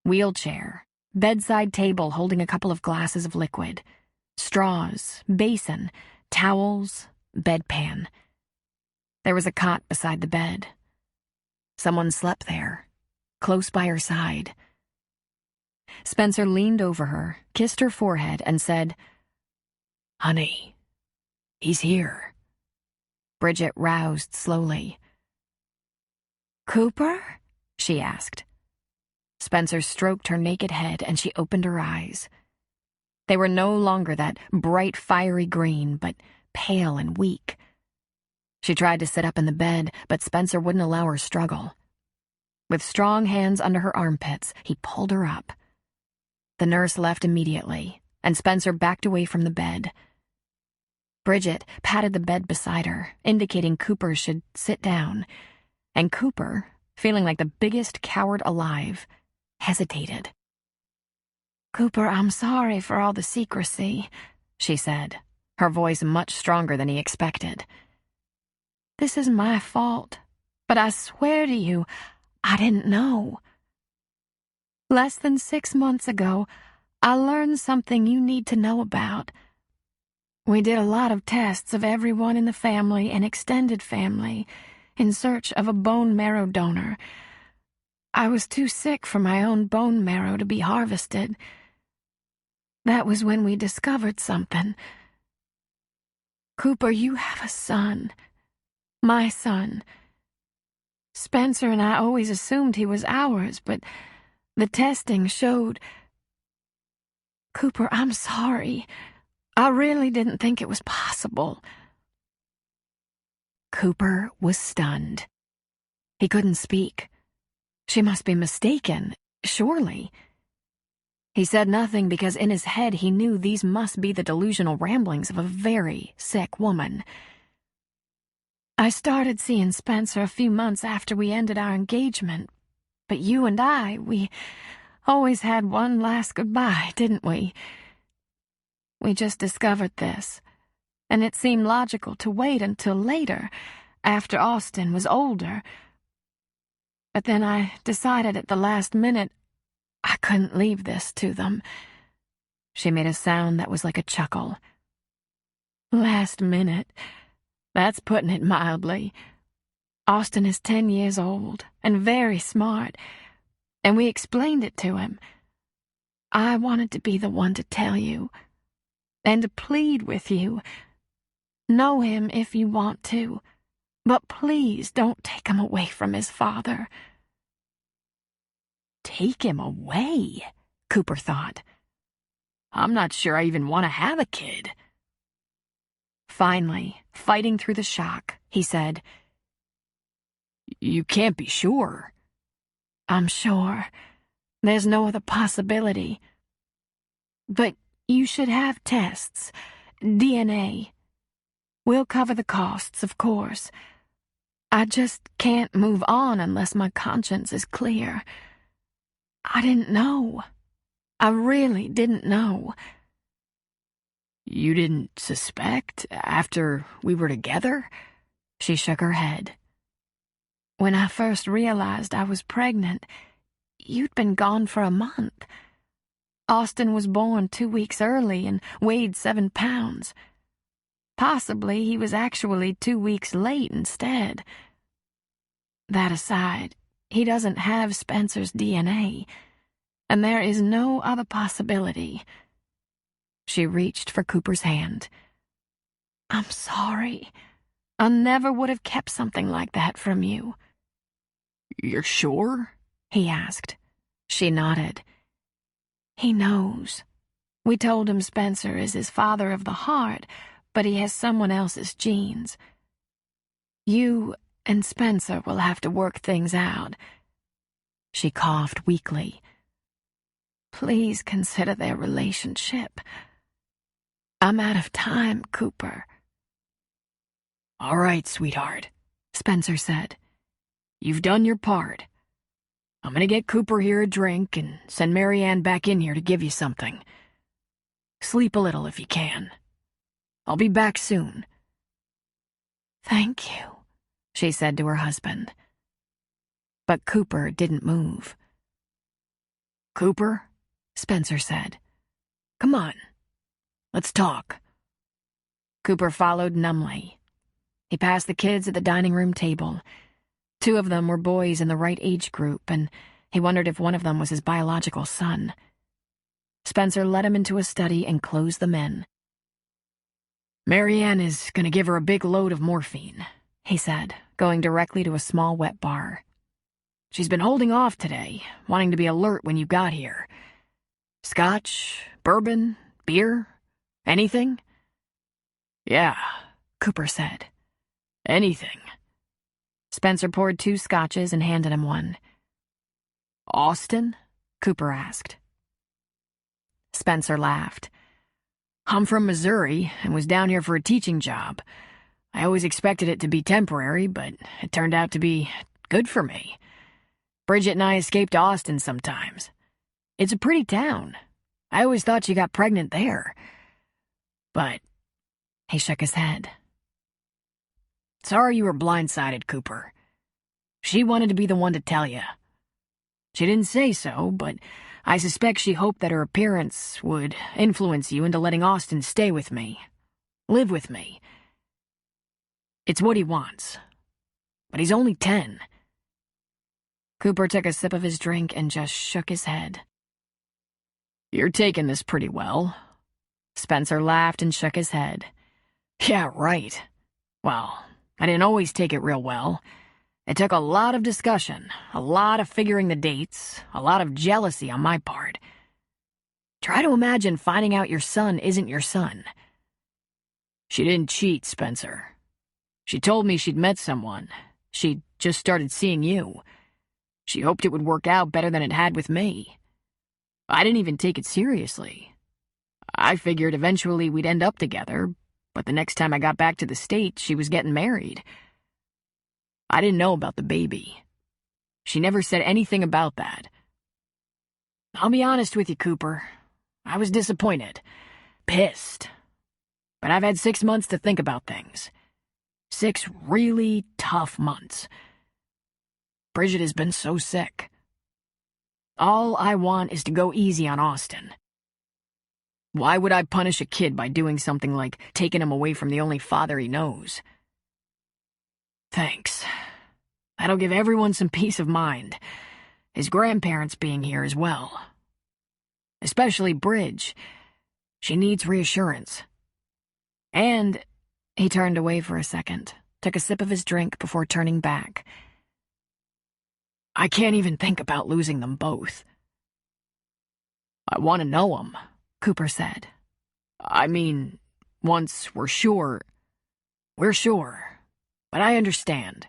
Wheelchair, bedside table holding a couple of glasses of liquid, straws, basin, towels, bedpan. There was a cot beside the bed. Someone slept there, close by her side. Spencer leaned over her, kissed her forehead, and said, Honey, he's here. Bridget roused slowly. Cooper? She asked. Spencer stroked her naked head, and she opened her eyes. They were no longer that bright, fiery green, but pale and weak. She tried to sit up in the bed, but Spencer wouldn't allow her struggle. With strong hands under her armpits, he pulled her up. The nurse left immediately, and Spencer backed away from the bed. Bridget patted the bed beside her, indicating Cooper should sit down, and Cooper, feeling like the biggest coward alive, hesitated. Cooper, I'm sorry for all the secrecy, she said, her voice much stronger than he expected. This is my fault, but I swear to you, I didn't know. Less than 6 months ago, I learned something you need to know about. We did a lot of tests of everyone in the family and extended family in search of a bone marrow donor. I was too sick for my own bone marrow to be harvested. That was when we discovered something. Cooper, you have a son. My son. Spencer and I always assumed he was ours, but the testing showed... Cooper, I'm sorry. I really didn't think it was possible. Cooper was stunned. He couldn't speak. She must be mistaken, surely. He said nothing because in his head he knew these must be the delusional ramblings of a very sick woman. I started seeing Spencer a few months after we ended our engagement, but you and I, we always had one last goodbye, didn't we? We just discovered this, and it seemed logical to wait until later, after Austin was older. But then I decided at the last minute I couldn't leave this to them. She made a sound that was like a chuckle. Last minute. That's putting it mildly. Austin is 10 years old and very smart, and we explained it to him. I wanted to be the one to tell you, and to plead with you. Know him if you want to, but please don't take him away from his father. Take him away, Cooper thought. I'm not sure I even want to have a kid. Finally, fighting through the shock, he said, You can't be sure. I'm sure. There's no other possibility. But you should have tests. DNA. We'll cover the costs, of course. I just can't move on unless my conscience is clear. I didn't know. I really didn't know. You didn't suspect after we were together? She shook her head. When I first realized I was pregnant, you'd been gone for a month. Austin was born 2 weeks early and weighed 7 pounds. Possibly he was actually 2 weeks late instead. That aside, he doesn't have Spencer's DNA, and there is no other possibility. She reached for Cooper's hand. I'm sorry. I never would have kept something like that from you. You're sure? He asked. She nodded. He knows. We told him Spencer is his father of the heart, but he has someone else's genes. You and Spencer will have to work things out. She coughed weakly. Please consider their relationship. I'm out of time, Cooper. All right, sweetheart, Spencer said. You've done your part. I'm gonna get Cooper here a drink and send Mary Ann back in here to give you something. Sleep a little if you can. I'll be back soon. Thank you, she said to her husband. But Cooper didn't move. Cooper, Spencer said. Come on. Let's talk. Cooper followed numbly. He passed the kids at the dining room table. 2 of them were boys in the right age group, and he wondered if one of them was his biological son. Spencer led him into a study and closed them in. Mary Ann is going to give her a big load of morphine, he said, going directly to a small wet bar. She's been holding off today, wanting to be alert when you got here. Scotch, bourbon, beer, anything? Yeah, Cooper said. Anything. Spencer poured 2 scotches and handed him one. Austin? Cooper asked. Spencer laughed. I'm from Missouri and was down here for a teaching job. I always expected it to be temporary, but it turned out to be good for me. Bridget and I escape to Austin sometimes. It's a pretty town. I always thought you got pregnant there. But he shook his head. Sorry you were blindsided, Cooper. She wanted to be the one to tell you. She didn't say so, but I suspect she hoped that her appearance would influence you into letting Austin stay with me. Live with me. It's what he wants. But he's only 10. Cooper took a sip of his drink and just shook his head. You're taking this pretty well. Spencer laughed and shook his head. Yeah, right. Well, I didn't always take it real well. It took a lot of discussion, a lot of figuring the dates, a lot of jealousy on my part. Try to imagine finding out your son isn't your son. She didn't cheat, Spencer. She told me she'd met someone. She'd just started seeing you. She hoped it would work out better than it had with me. I didn't even take it seriously. I figured eventually we'd end up together, but the next time I got back to the States, she was getting married. I didn't know about the baby. She never said anything about that. I'll be honest with you, Cooper. I was disappointed. Pissed. But I've had 6 months to think about things. 6 really tough months. Bridget has been so sick. All I want is to go easy on Austin. Why would I punish a kid by doing something like taking him away from the only father he knows? Thanks. That'll give everyone some peace of mind. His grandparents being here as well. Especially Bridge. She needs reassurance. And he turned away for a second, took a sip of his drink before turning back. I can't even think about losing them both. I want to know them, Cooper said. I mean, once we're sure, but I understand.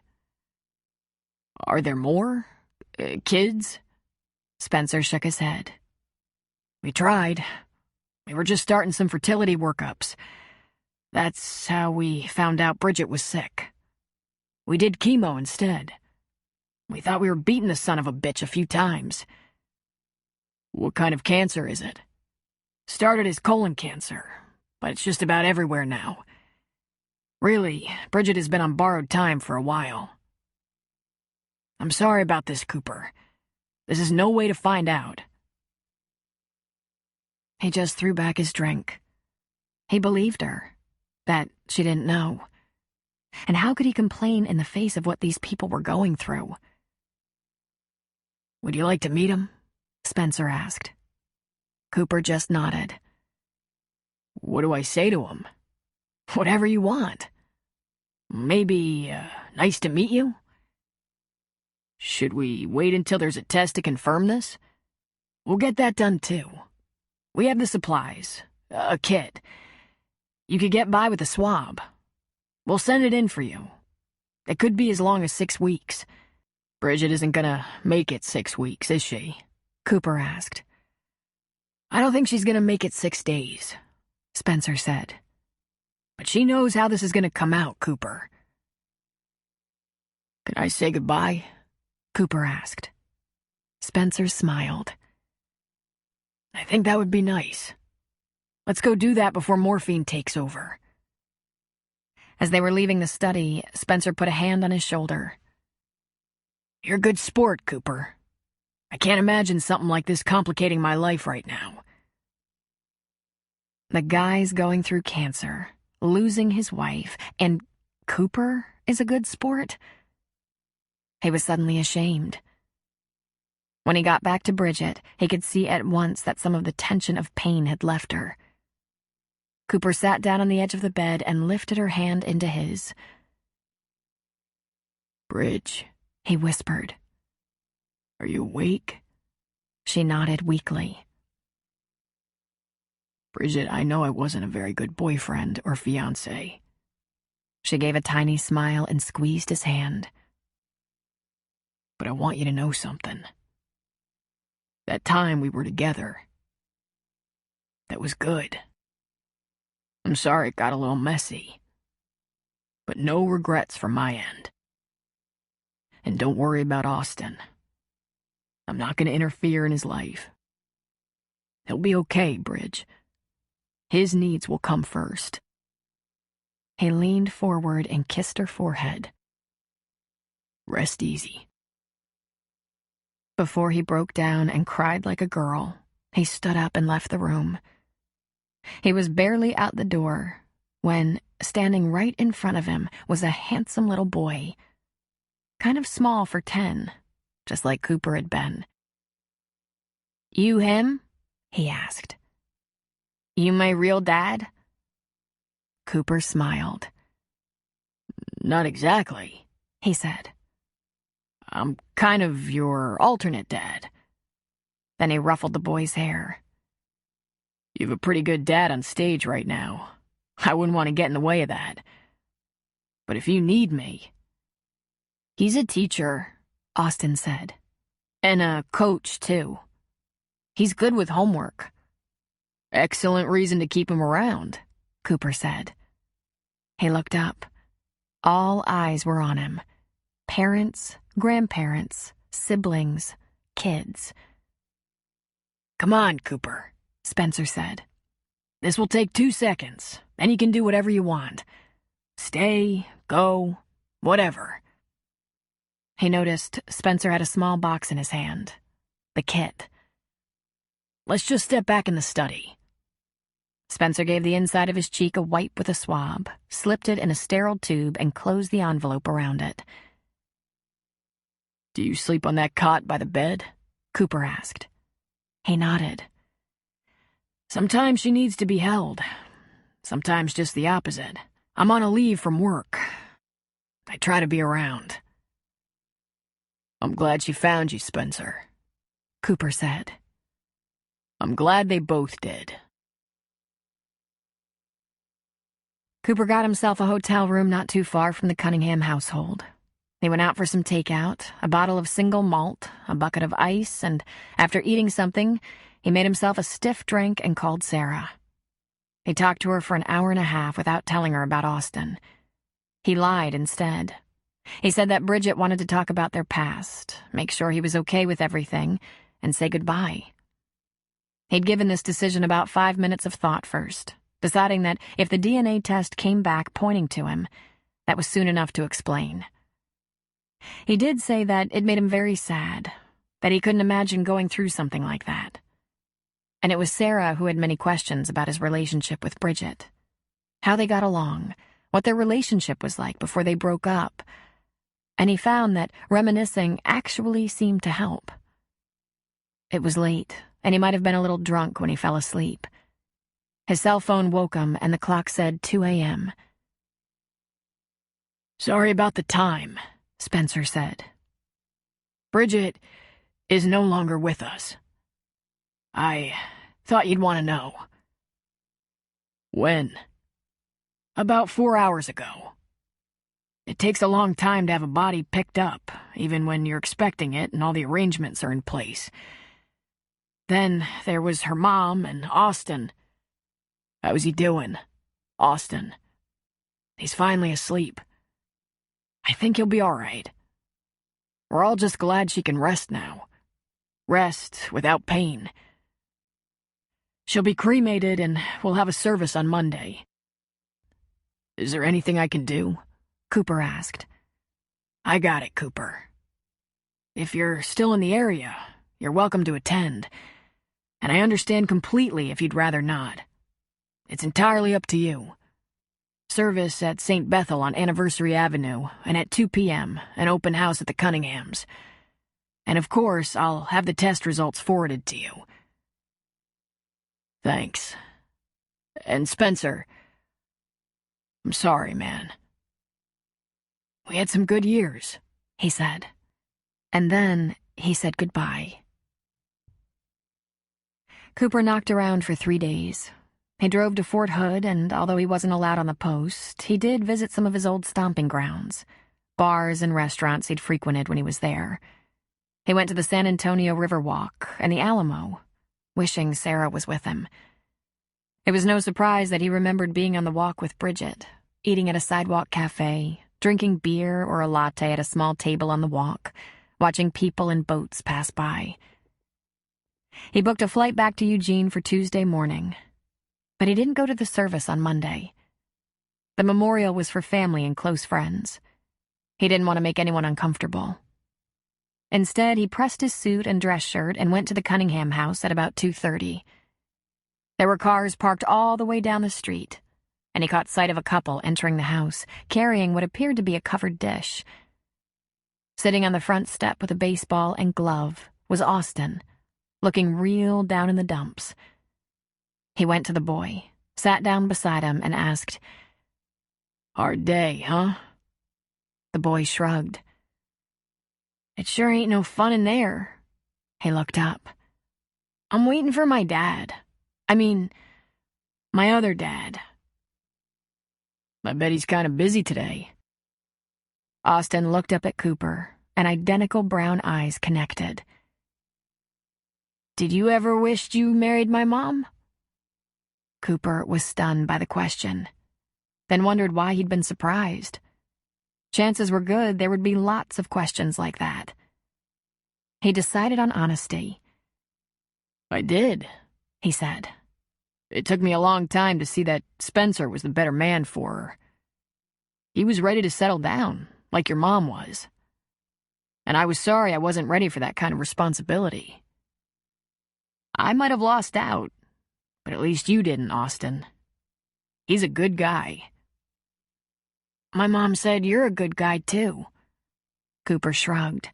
Are there more? Kids? Spencer shook his head. We tried. We were just starting some fertility workups. That's how we found out Bridget was sick. We did chemo instead. We thought we were beating the son of a bitch a few times. What kind of cancer is it? Started as colon cancer, but it's just about everywhere now. Really, Bridget has been on borrowed time for a while. I'm sorry about this, Cooper. This is no way to find out. He just threw back his drink. He believed her, that she didn't know. And how could he complain in the face of what these people were going through? Would you like to meet him? Spencer asked. Cooper just nodded. What do I say to him? Whatever you want. Maybe, nice to meet you? Should we wait until there's a test to confirm this? We'll get that done too. We have the supplies. A kit. You could get by with a swab. We'll send it in for you. It could be as long as 6 weeks. Bridget isn't gonna make it 6 weeks, is she? Cooper asked. I don't think she's gonna make it 6 days, Spencer said. But she knows how this is gonna come out, Cooper. Could I say goodbye? Cooper asked. Spencer smiled. I think that would be nice. Let's go do that before morphine takes over. As they were leaving the study, Spencer put a hand on his shoulder. You're a good sport, Cooper. I can't imagine something like this complicating my life right now. The guy's going through cancer, losing his wife, and Cooper is a good sport? He was suddenly ashamed. When he got back to Bridget, he could see at once that some of the tension of pain had left her. Cooper sat down on the edge of the bed and lifted her hand into his. Bridge, he whispered. Are you awake? She nodded weakly. Bridget, I know I wasn't a very good boyfriend or fiancé. She gave a tiny smile and squeezed his hand. But I want you to know something. That time we were together, that was good. I'm sorry it got a little messy, but no regrets from my end. And don't worry about Austin. I'm not going to interfere in his life. He'll be okay, Bridge. His needs will come first. He leaned forward and kissed her forehead. Rest easy. Before he broke down and cried like a girl, he stood up and left the room. He was barely out the door when, standing right in front of him, was a handsome little boy. Kind of small for 10, just like Cooper had been. "You him?" he asked. "You my real dad?" Cooper smiled. "Not exactly," he said. "I'm kind of your alternate dad." Then he ruffled the boy's hair. "You've a pretty good dad on stage right now. I wouldn't want to get in the way of that. But if you need me..." "He's a teacher," Austin said. "And a coach, too. He's good with homework." "Excellent reason to keep him around," Cooper said. He looked up. All eyes were on him. Parents, grandparents, siblings, kids. "Come on, Cooper," Spencer said. "This will take 2 seconds, then you can do whatever you want. Stay, go, whatever." He noticed Spencer had a small box in his hand. The kit. "Let's just step back in the study." Spencer gave the inside of his cheek a wipe with a swab, slipped it in a sterile tube, and closed the envelope around it. "Do you sleep on that cot by the bed?" Cooper asked. He nodded. "Sometimes she needs to be held. Sometimes just the opposite. I'm on a leave from work. I try to be around." "I'm glad she found you, Spencer," Cooper said. "I'm glad they both did." Cooper got himself a hotel room not too far from the Cunningham household. He went out for some takeout, a bottle of single malt, a bucket of ice, and after eating something, he made himself a stiff drink and called Sarah. He talked to her for an hour and a half without telling her about Austin. He lied instead. He said that Bridget wanted to talk about their past, make sure he was okay with everything, and say goodbye. He'd given this decision about 5 minutes of thought first, deciding that if the DNA test came back pointing to him, that was soon enough to explain. He did say that it made him very sad, that he couldn't imagine going through something like that. And it was Sarah who had many questions about his relationship with Bridget. How they got along, what their relationship was like before they broke up. And he found that reminiscing actually seemed to help. It was late, and he might have been a little drunk when he fell asleep. His cell phone woke him, and the clock said 2 a.m. "Sorry about the time," Spencer said. "Bridget is no longer with us. I thought you'd want to know." "When?" "About 4 hours ago. It takes a long time to have a body picked up, even when you're expecting it and all the arrangements are in place. Then there was her mom and Austin. How's he doing, Austin?" "He's finally asleep. I think he'll be all right. We're all just glad she can rest now. Rest without pain. She'll be cremated and we'll have a service on Monday." "Is there anything I can do?" Cooper asked. "I got it, Cooper. If you're still in the area, you're welcome to attend. And I understand completely if you'd rather not. It's entirely up to you. Service at St. Bethel on Anniversary Avenue, and at 2 p.m., an open house at the Cunninghams. And of course, I'll have the test results forwarded to you." "Thanks. And Spencer, I'm sorry, man. We had some good years," he said. And then he said goodbye. Cooper knocked around for 3 days. He drove to Fort Hood, and although he wasn't allowed on the post, he did visit some of his old stomping grounds, bars and restaurants he'd frequented when he was there. He went to the San Antonio Riverwalk and the Alamo, wishing Sarah was with him. It was no surprise that he remembered being on the walk with Bridget, eating at a sidewalk cafe, drinking beer or a latte at a small table on the walk, watching people and boats pass by. He booked a flight back to Eugene for Tuesday morning, but he didn't go to the service on Monday. The memorial was for family and close friends. He didn't want to make anyone uncomfortable. Instead, he pressed his suit and dress shirt and went to the Cunningham house at about 2:30. There were cars parked all the way down the street, and he caught sight of a couple entering the house, carrying what appeared to be a covered dish. Sitting on the front step with a baseball and glove was Austin, looking real down in the dumps. He went to the boy, sat down beside him, and asked, "Hard day, huh?" The boy shrugged. "It sure ain't no fun in there." He looked up. "I'm waiting for my dad. I mean, my other dad." "I bet he's kind of busy today." Austin looked up at Cooper, and identical brown eyes connected. "Did you ever wish you married my mom?" Cooper was stunned by the question, then wondered why he'd been surprised. Chances were good there would be lots of questions like that. He decided on honesty. "I did," he said. "It took me a long time to see that Spencer was the better man for her. He was ready to settle down, like your mom was. And I was sorry I wasn't ready for that kind of responsibility. I might have lost out, but at least you didn't, Austin. He's a good guy." "My mom said you're a good guy, too." Cooper shrugged.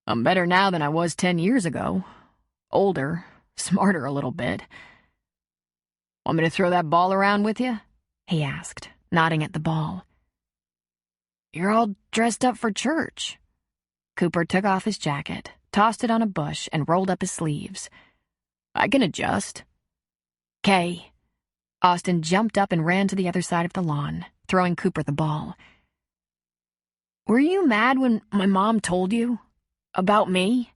"I'm better now than I was 10 years ago. Older, smarter a little bit. Want me to throw that ball around with you?" he asked, nodding at the ball. "You're all dressed up for church." Cooper took off his jacket, tossed it on a bush, and rolled up his sleeves. "I can adjust." "'Kay." Austin jumped up and ran to the other side of the lawn, throwing Cooper the ball. "Were you mad when my mom told you? About me?"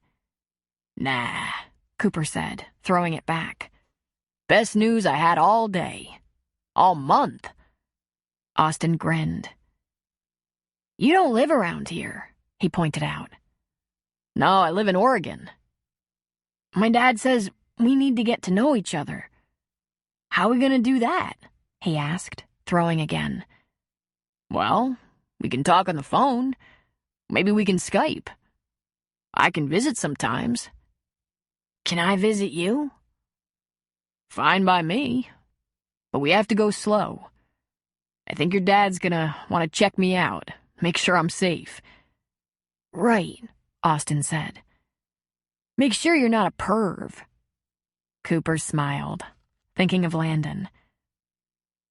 "Nah," Cooper said, throwing it back. "Best news I had all day. All month." Austin grinned. "You don't live around here," he pointed out. "No, I live in Oregon." "My dad says we need to get to know each other. How are we gonna do that?" he asked, throwing again. "Well, we can talk on the phone. Maybe we can Skype. I can visit sometimes." "Can I visit you?" "Fine by me. But we have to go slow. I think your dad's gonna want to check me out, make sure I'm safe." "Right," Austin said. "Make sure you're not a perv." Cooper smiled, thinking of Landon.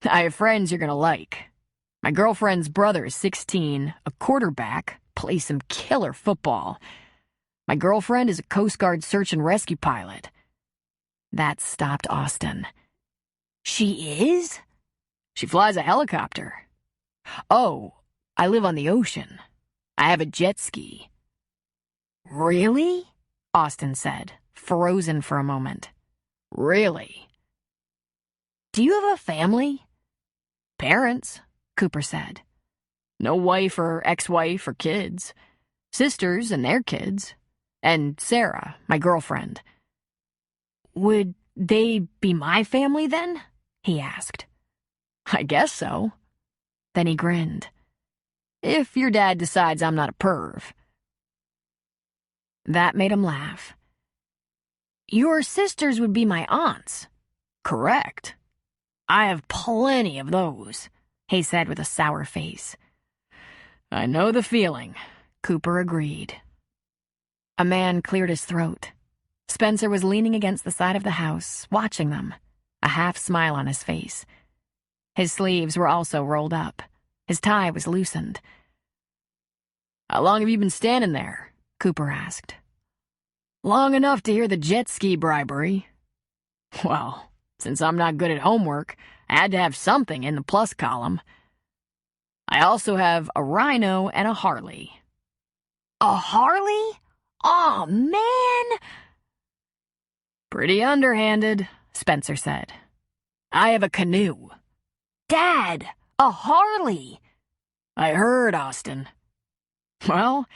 "I have friends you're gonna like. My girlfriend's brother is 16, a quarterback, plays some killer football. My girlfriend is a Coast Guard search and rescue pilot." That stopped Austin. "She is?" "She flies a helicopter. Oh, I live on the ocean. I have a jet ski." "Really?" Austin said, frozen for a moment. "Really." "Do you have a family?" "Parents," Cooper said. "No wife or ex-wife or kids. Sisters and their kids. And Sarah, my girlfriend." "Would they be my family then?" he asked. "I guess so." Then he grinned. "If your dad decides I'm not a perv." That made him laugh. "Your sisters would be my aunts." "Correct." "I have plenty of those," he said with a sour face. "I know the feeling," Cooper agreed. A man cleared his throat. Spencer was leaning against the side of the house, watching them, a half smile on his face. His sleeves were also rolled up. His tie was loosened. "How long have you been standing there?" Cooper asked. "Long enough to hear the jet ski bribery." "Well, since I'm not good at homework, I had to have something in the plus column. I also have a Rhino and a Harley." "A Harley? Aw, man!" "Pretty underhanded," Spencer said. "I have a canoe." "Dad, a Harley!" "I heard, Austin." "Well,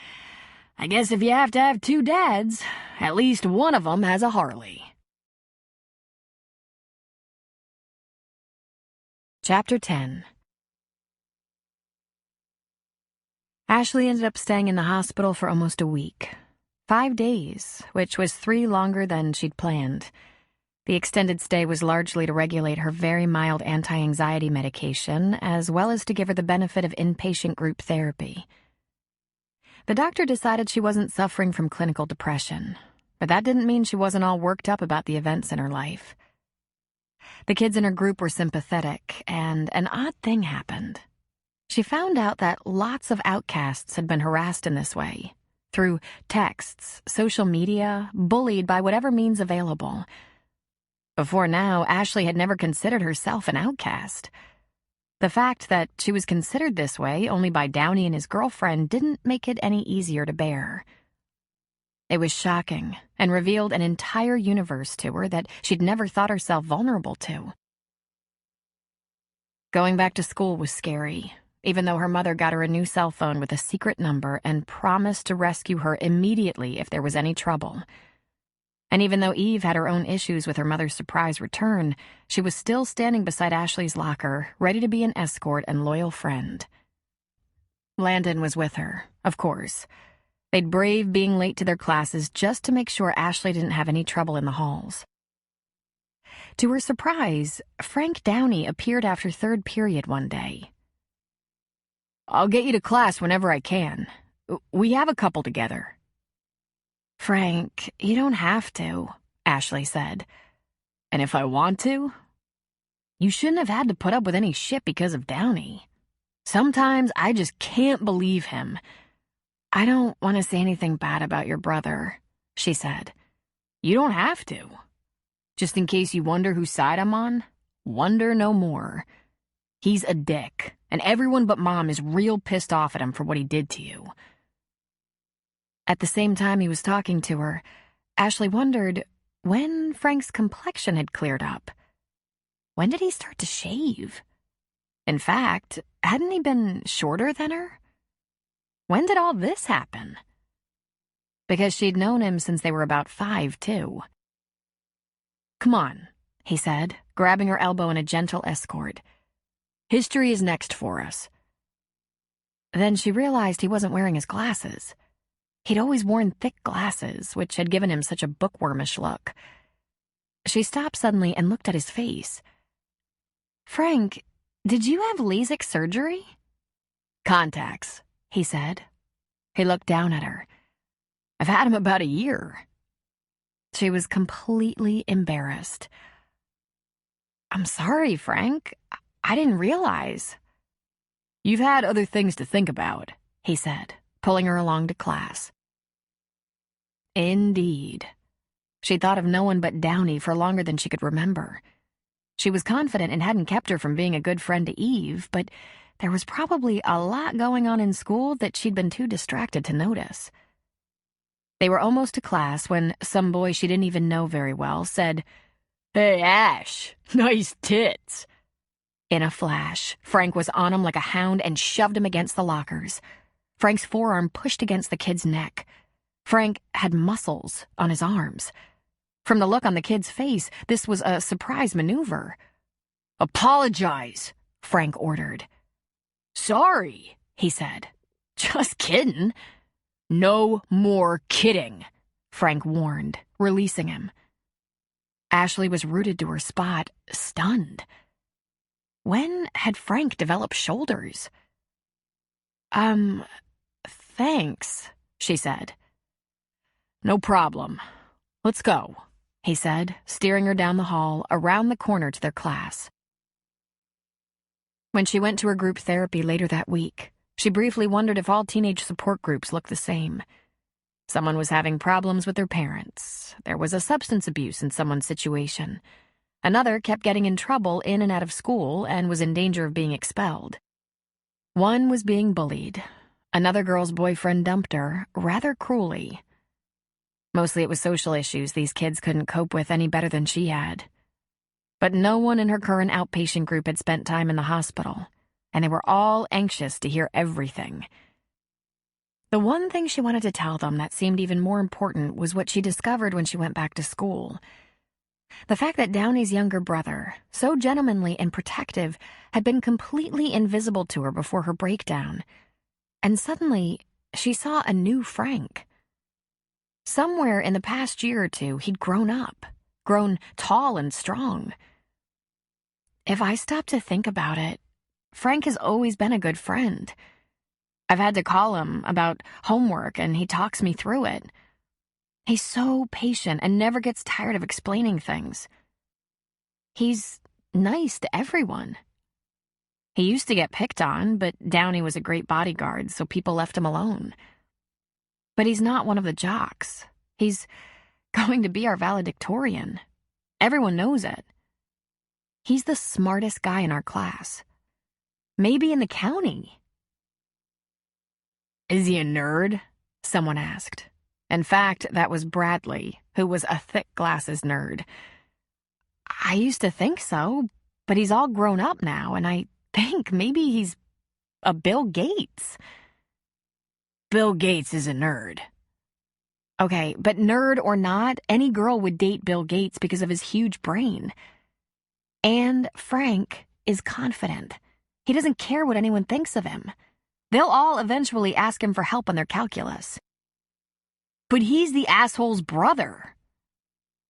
I guess if you have to have two dads, at least one of them has a Harley." Chapter 10. Ashley ended up staying in the hospital for almost a week. 5 days, which was 3 longer than she'd planned. The extended stay was largely to regulate her very mild anti-anxiety medication, as well as to give her the benefit of inpatient group therapy. The doctor decided she wasn't suffering from clinical depression, but that didn't mean she wasn't all worked up about the events in her life. The kids in her group were sympathetic, and an odd thing happened. She found out that lots of outcasts had been harassed in this way, through texts, social media, bullied by whatever means available. Before now, Ashley had never considered herself an outcast. The fact that she was considered this way only by Downey and his girlfriend didn't make it any easier to bear. It was shocking and revealed an entire universe to her that she'd never thought herself vulnerable to. Going back to school was scary, even though her mother got her a new cell phone with a secret number and promised to rescue her immediately if there was any trouble. And even though Eve had her own issues with her mother's surprise return, she was still standing beside Ashley's locker, ready to be an escort and loyal friend. Landon was with her, of course. They'd brave being late to their classes just to make sure Ashley didn't have any trouble in the halls. To her surprise, Frank Downey appeared after third period one day. "I'll get you to class whenever I can. We have a couple together." "Frank, you don't have to," Ashley said. "And if I want to?" "You shouldn't have had to put up with any shit because of Downey. Sometimes I just can't believe him." "I don't want to say anything bad about your brother," she said. "You don't have to. Just in case you wonder whose side I'm on, wonder no more. He's a dick, and everyone but Mom is real pissed off at him for what he did to you." At the same time he was talking to her, Ashley wondered when Frank's complexion had cleared up. When did he start to shave? In fact, hadn't he been shorter than her? When did all this happen? Because she'd known him since they were about 5, too. "Come on," he said, grabbing her elbow in a gentle escort. "History is next for us." Then she realized he wasn't wearing his glasses. He'd always worn thick glasses, which had given him such a bookwormish look. She stopped suddenly and looked at his face. "Frank, did you have LASIK surgery?" "Contacts," he said. He looked down at her. "I've had him about a year." She was completely embarrassed. "I'm sorry, Frank. I didn't realize." "You've had other things to think about," he said, pulling her along to class. Indeed. She'd thought of no one but Downey for longer than she could remember. She was confident it hadn't kept her from being a good friend to Eve, but there was probably a lot going on in school that she'd been too distracted to notice. They were almost to class when some boy she didn't even know very well said, "Hey, Ash, nice tits." In a flash, Frank was on him like a hound and shoved him against the lockers. Frank's forearm pushed against the kid's neck. Frank had muscles on his arms. From the look on the kid's face, this was a surprise maneuver. "Apologize," Frank ordered. "Sorry," he said. "Just kidding." "No more kidding," Frank warned, releasing him. Ashley was rooted to her spot, stunned. When had Frank developed shoulders? Thanks, she said. "No problem. Let's go," he said, steering her down the hall, around the corner to their class. When she went to her group therapy later that week, she briefly wondered if all teenage support groups looked the same. Someone was having problems with their parents. There was a substance abuse in someone's situation. Another kept getting in trouble in and out of school and was in danger of being expelled. One was being bullied. Another girl's boyfriend dumped her, rather cruelly. Mostly it was social issues these kids couldn't cope with any better than she had. But no one in her current outpatient group had spent time in the hospital, and they were all anxious to hear everything. The one thing she wanted to tell them that seemed even more important was what she discovered when she went back to school. The fact that Downey's younger brother, so gentlemanly and protective, had been completely invisible to her before her breakdown. And suddenly, she saw a new Frank. Somewhere in the past year or two, he'd grown up, grown tall and strong. If I stop to think about it, Frank has always been a good friend. I've had to call him about homework, and he talks me through it. He's so patient and never gets tired of explaining things. He's nice to everyone. He used to get picked on, but Downey was a great bodyguard, so people left him alone. But he's not one of the jocks. He's going to be our valedictorian. Everyone knows it. He's the smartest guy in our class. Maybe in the county. Is he a nerd? Someone asked. In fact, that was Bradley, who was a thick glasses nerd. I used to think so, but he's all grown up now, and I think maybe he's a Bill Gates. Bill Gates is a nerd. Okay, but nerd or not, any girl would date Bill Gates because of his huge brain. And Frank is confident. He doesn't care what anyone thinks of him. They'll all eventually ask him for help on their calculus. But he's the asshole's brother.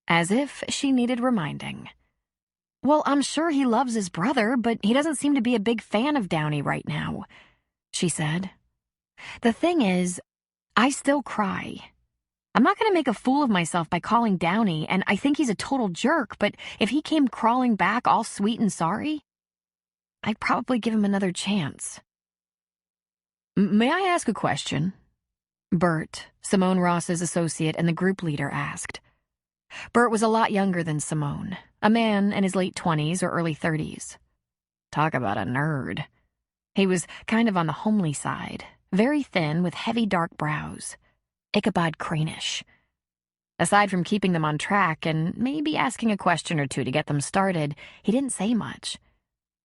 As if she needed reminding. Well, I'm sure he loves his brother, but he doesn't seem to be a big fan of Downey right now, she said. The thing is, I still cry. I'm not going to make a fool of myself by calling Downey, and I think he's a total jerk, but if he came crawling back all sweet and sorry, I'd probably give him another chance. May I ask a question? Bert, Simone Ross's associate and the group leader, asked. Bert was a lot younger than Simone, a man in his late 20s or early 30s. Talk about a nerd. He was kind of on the homely side, very thin with heavy dark brows. Ichabod Crane-ish. Aside from keeping them on track and maybe asking a question or two to get them started, he didn't say much.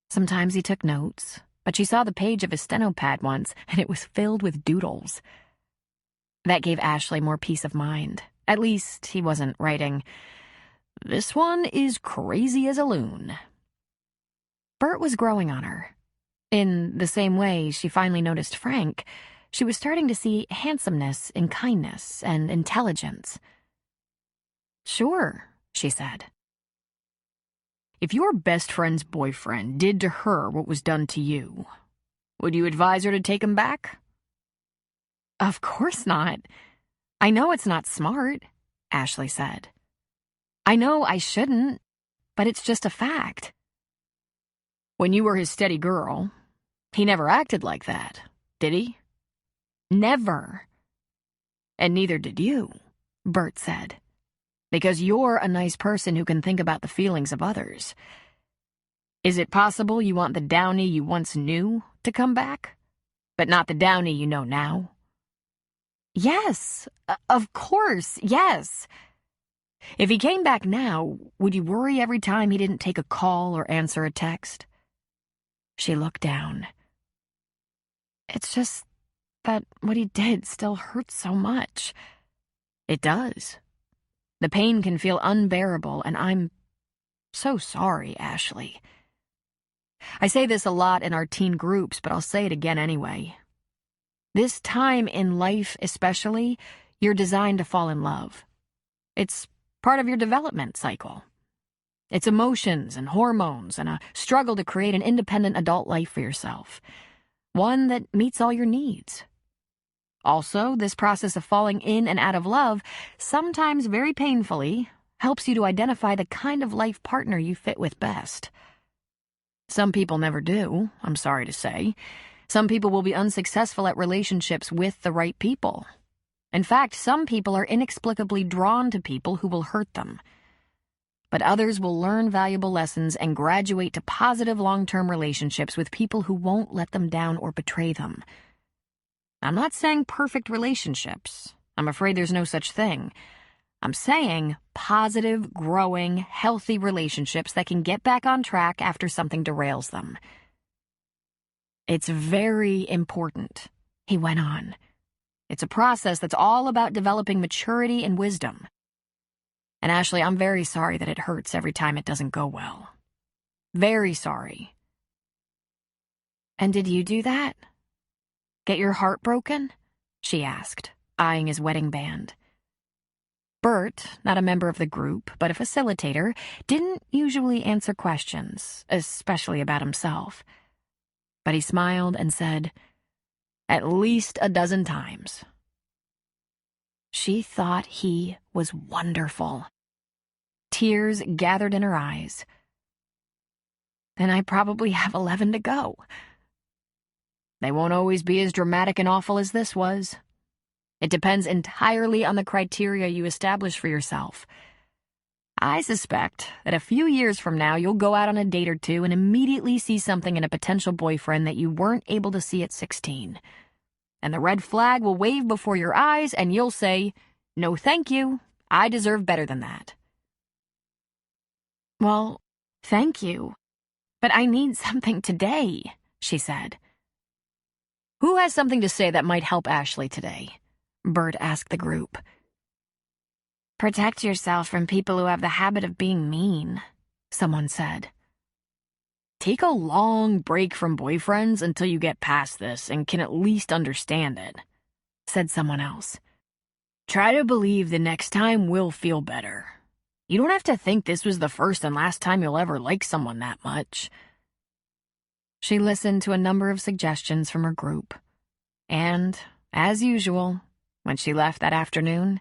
Sometimes he took notes, but she saw the page of his steno-pad once, and it was filled with doodles. That gave Ashley more peace of mind. At least he wasn't writing, "This one is crazy as a loon." Bert was growing on her. In the same way she finally noticed Frank, she was starting to see handsomeness in kindness and intelligence. "Sure," she said. If your best friend's boyfriend did to her what was done to you, would you advise her to take him back? Of course not. I know it's not smart, Ashley said. I know I shouldn't, but it's just a fact. When you were his steady girl, he never acted like that, did he? Never. And neither did you, Bert said. Because you're a nice person who can think about the feelings of others. Is it possible you want the Downey you once knew to come back, but not the Downey you know now? Yes, of course, yes. If he came back now, would you worry every time he didn't take a call or answer a text? She looked down. It's just that what he did still hurts so much. It does. The pain can feel unbearable, and I'm so sorry, Ashley. I say this a lot in our teen groups, but I'll say it again anyway. This time in life especially, you're designed to fall in love. It's part of your development cycle. It's emotions and hormones and a struggle to create an independent adult life for yourself, one that meets all your needs. Also, this process of falling in and out of love, sometimes very painfully, helps you to identify the kind of life partner you fit with best. Some people never do, I'm sorry to say. Some people will be unsuccessful at relationships with the right people. In fact, some people are inexplicably drawn to people who will hurt them. But others will learn valuable lessons and graduate to positive long-term relationships with people who won't let them down or betray them. I'm not saying perfect relationships. I'm afraid there's no such thing. I'm saying positive, growing, healthy relationships that can get back on track after something derails them. It's very important, he went on. It's a process that's all about developing maturity and wisdom. And Ashley, I'm very sorry that it hurts every time it doesn't go well. Very sorry. And did you do that? Get your heart broken? She asked, eyeing his wedding band. Bert, not a member of the group, but a facilitator, didn't usually answer questions, especially about himself. But he smiled and said, at least a dozen times. She thought he was wonderful. Tears gathered in her eyes. Then I probably have 11 to go. They won't always be as dramatic and awful as this was. It depends entirely on the criteria you establish for yourself. I suspect that a few years from now you'll go out on a date or two and immediately see something in a potential boyfriend that you weren't able to see at 16. And the red flag will wave before your eyes and you'll say, "No thank you, I deserve better than that." "Well, thank you, but I need something today," she said. "Who has something to say that might help Ashley today?" Bert asked the group. "Protect yourself from people who have the habit of being mean," someone said. "Take a long break from boyfriends until you get past this and can at least understand it," said someone else. "Try to believe the next time will feel better. You don't have to think this was the first and last time you'll ever like someone that much." She listened to a number of suggestions from her group. And, as usual, when she left that afternoon,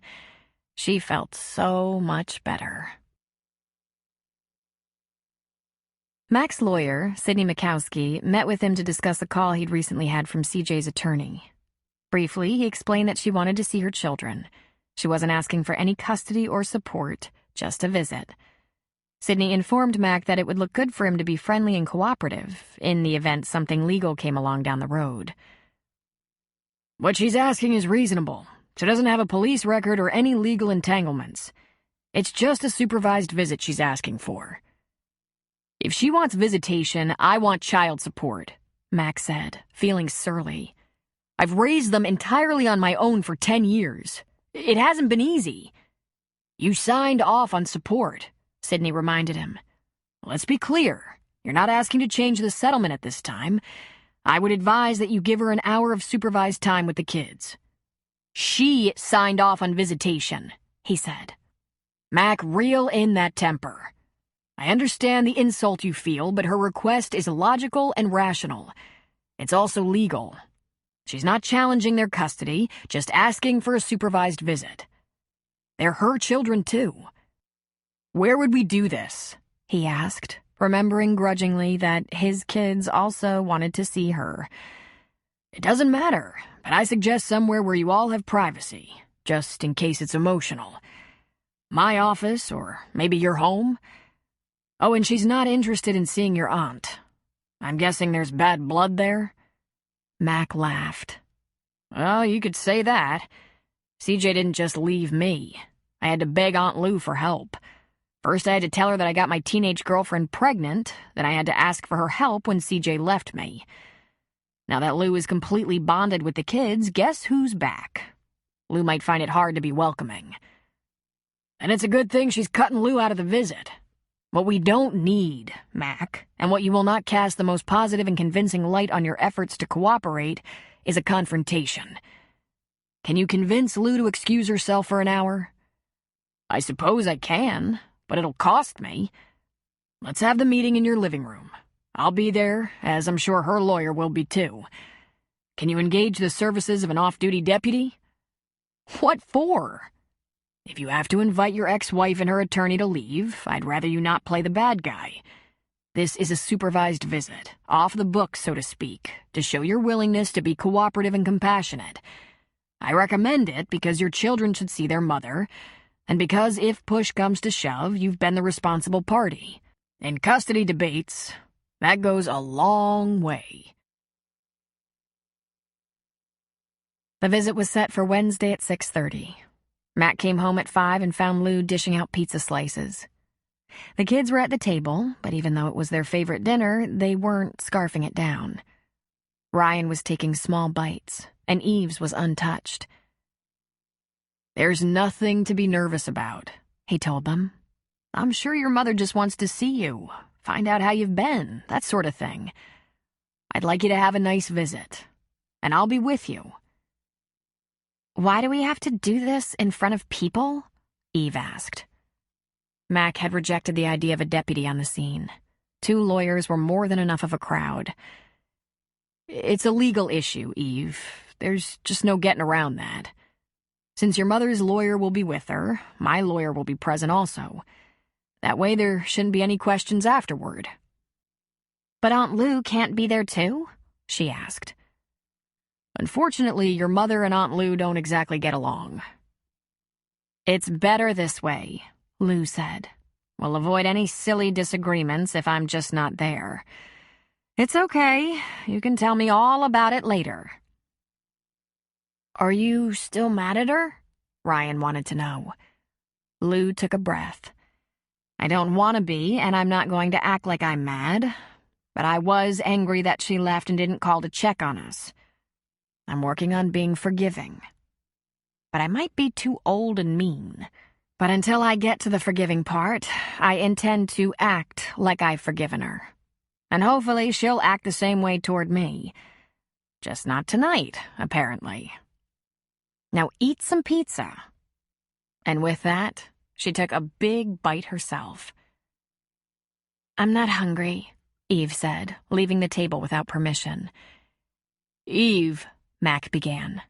she felt so much better. Mac's lawyer, Sidney Mikowski, met with him to discuss a call he'd recently had from CJ's attorney. Briefly, he explained that she wanted to see her children. She wasn't asking for any custody or support, just a visit. Sidney informed Mac that it would look good for him to be friendly and cooperative in the event something legal came along down the road. "What she's asking is reasonable. She doesn't have a police record or any legal entanglements. It's just a supervised visit she's asking for. If she wants visitation, I want child support," Mac said, feeling surly. "I've raised them entirely on my own for 10 years. It hasn't been easy." "You signed off on support," Sidney reminded him. "Let's be clear. You're not asking to change the settlement at this time. I would advise that you give her an hour of supervised time with the kids." "She signed off on visitation," he said. "Mac, reel in that temper. I understand the insult you feel, but her request is logical and rational. It's also legal. She's not challenging their custody, just asking for a supervised visit. They're her children, too." "Where would we do this?" he asked, remembering grudgingly that his kids also wanted to see her. "It doesn't matter, but I suggest somewhere where you all have privacy, just in case it's emotional. My office, or maybe your home. Oh, and she's not interested in seeing your aunt. I'm guessing there's bad blood there?" Mac laughed. "Well, you could say that. CJ didn't just leave me. I had to beg Aunt Lou for help. First I had to tell her that I got my teenage girlfriend pregnant, then I had to ask for her help when CJ left me. Now that Lou is completely bonded with the kids, guess who's back? Lou might find it hard to be welcoming. And it's a good thing she's cutting Lou out of the visit. What we don't need, Mac, and what you will not cast the most positive and convincing light on your efforts to cooperate, is a confrontation. Can you convince Lou to excuse herself for an hour?" "I suppose I can, but it'll cost me. Let's have the meeting in your living room. I'll be there, as I'm sure her lawyer will be too. Can you engage the services of an off-duty deputy?" "What for?" "If you have to invite your ex-wife and her attorney to leave, I'd rather you not play the bad guy. This is a supervised visit, off the books, so to speak, to show your willingness to be cooperative and compassionate. I recommend it because your children should see their mother, and because if push comes to shove, you've been the responsible party. In custody debates, that goes a long way." The visit was set for Wednesday at 6:30. Matt came home at 5 and found Lou dishing out pizza slices. The kids were at the table, but even though it was their favorite dinner, they weren't scarfing it down. Ryan was taking small bites, and Eves was untouched. "There's nothing to be nervous about," he told them. "I'm sure your mother just wants to see you, find out how you've been, that sort of thing. I'd like you to have a nice visit, and I'll be with you." "Why do we have to do this in front of people?" Eve asked. Mac had rejected the idea of a deputy on the scene. 2 lawyers were more than enough of a crowd. It's a legal issue, Eve. There's just no getting around that. Since your mother's lawyer will be with her, my lawyer will be present also. That way there shouldn't be any questions afterward. But Aunt Lou can't be there too? She asked. Unfortunately, your mother and Aunt Lou don't exactly get along. It's better this way, Lou said. We'll avoid any silly disagreements if I'm just not there. It's okay. You can tell me all about it later. Are you still mad at her? Ryan wanted to know. Lou took a breath. I don't want to be, and I'm not going to act like I'm mad. But I was angry that she left and didn't call to check on us. I'm working on being forgiving. But I might be too old and mean. But until I get to the forgiving part, I intend to act like I've forgiven her. And hopefully she'll act the same way toward me. Just not tonight, apparently. Now eat some pizza. And with that, she took a big bite herself. I'm not hungry, Eve said, leaving the table without permission. Eve, Mac began.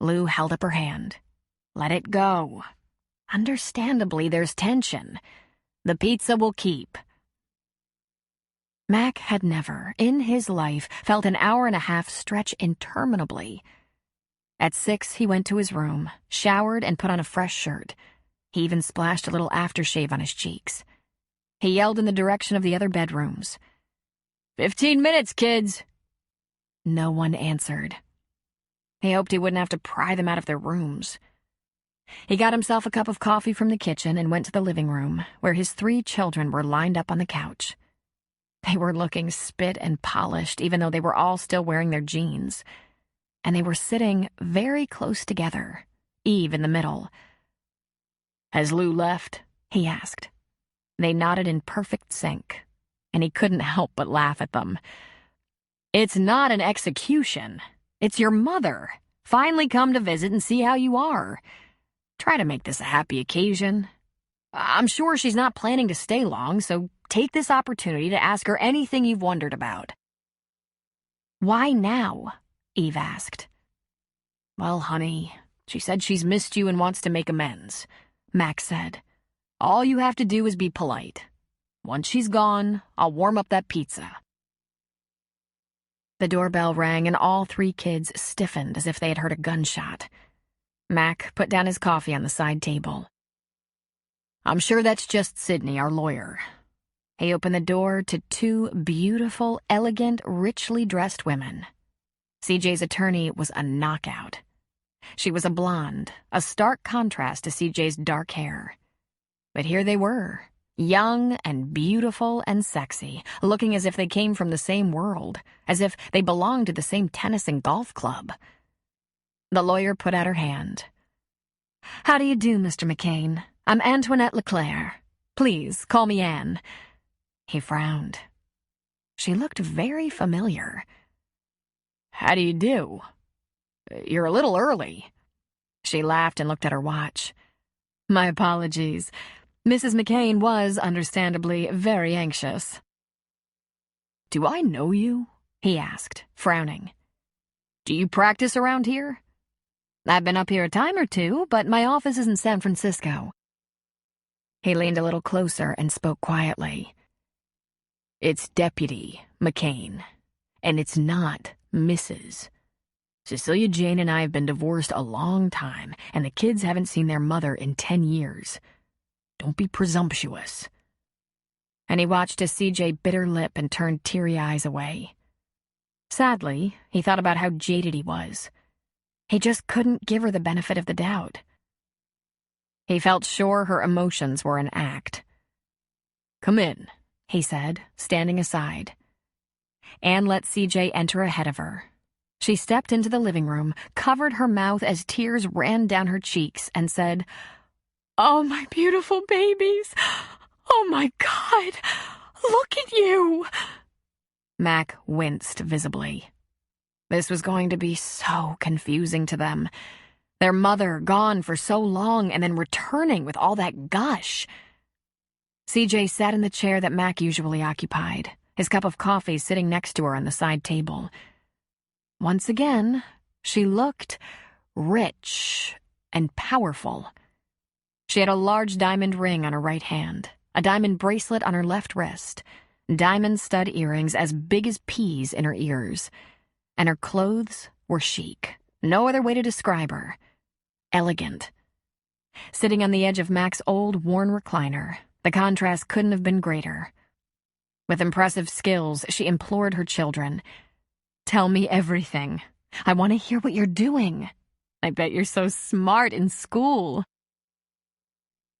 Lou held up her hand. Let it go. Understandably, there's tension. The pizza will keep. Mac had never, in his life, felt an hour-and-a-half stretch interminably. At 6, he went to his room, showered, and put on a fresh shirt. He even splashed a little aftershave on his cheeks. He yelled in the direction of the other bedrooms. 15 minutes, kids! No one answered. He hoped he wouldn't have to pry them out of their rooms. He got himself a cup of coffee from the kitchen and went to the living room, where his 3 children were lined up on the couch. They were looking spit and polished, even though they were all still wearing their jeans. And they were sitting very close together, Eve in the middle. Has Lou left? He asked. They nodded in perfect sync, and he couldn't help but laugh at them. It's not an execution. It's your mother. Finally come to visit and see how you are. Try to make this a happy occasion. I'm sure she's not planning to stay long, so take this opportunity to ask her anything you've wondered about. Why now? Eve asked. Well, honey, she said she's missed you and wants to make amends, Max said. All you have to do is be polite. Once she's gone, I'll warm up that pizza. The doorbell rang and all 3 kids stiffened as if they had heard a gunshot. Mac put down his coffee on the side table. I'm sure that's just Sydney, our lawyer. He opened the door to 2 beautiful, elegant, richly dressed women. CJ's attorney was a knockout. She was a blonde, a stark contrast to CJ's dark hair. But here they were, young and beautiful and sexy, looking as if they came from the same world, as if they belonged to the same tennis and golf club. The lawyer put out her hand. How do you do, Mr. McCain? I'm Antoinette LeClaire. Please, call me Anne. He frowned. She looked very familiar. How do you do? You're a little early. She laughed and looked at her watch. My apologies. Mrs. McCain was, understandably, very anxious. Do I know you? He asked, frowning. Do you practice around here? I've been up here a time or 2, but my office is in San Francisco. He leaned a little closer and spoke quietly. It's Deputy McCain, and it's not Mrs. Cecilia Jane and I have been divorced a long time, and the kids haven't seen their mother in 10 years. Don't be presumptuous. And he watched as CJ bit her lip and turned teary eyes away. Sadly, he thought about how jaded he was. He just couldn't give her the benefit of the doubt. He felt sure her emotions were an act. Come in, he said, standing aside. Anne let CJ enter ahead of her. She stepped into the living room, covered her mouth as tears ran down her cheeks, and said, Oh, my beautiful babies! Oh, my God! Look at you! Mac winced visibly. This was going to be so confusing to them. Their mother gone for so long and then returning with all that gush. CJ sat in the chair that Mac usually occupied, his cup of coffee sitting next to her on the side table. once again, she looked rich and powerful. She had a large diamond ring on her right hand, a diamond bracelet on her left wrist, diamond stud earrings as big as peas in her ears, and her clothes were chic. No other way to describe her. Elegant. Sitting on the edge of Mac's old, worn recliner, the contrast couldn't have been greater. With impressive skills, she implored her children, "Tell me everything. I want to hear what you're doing. I bet you're so smart in school."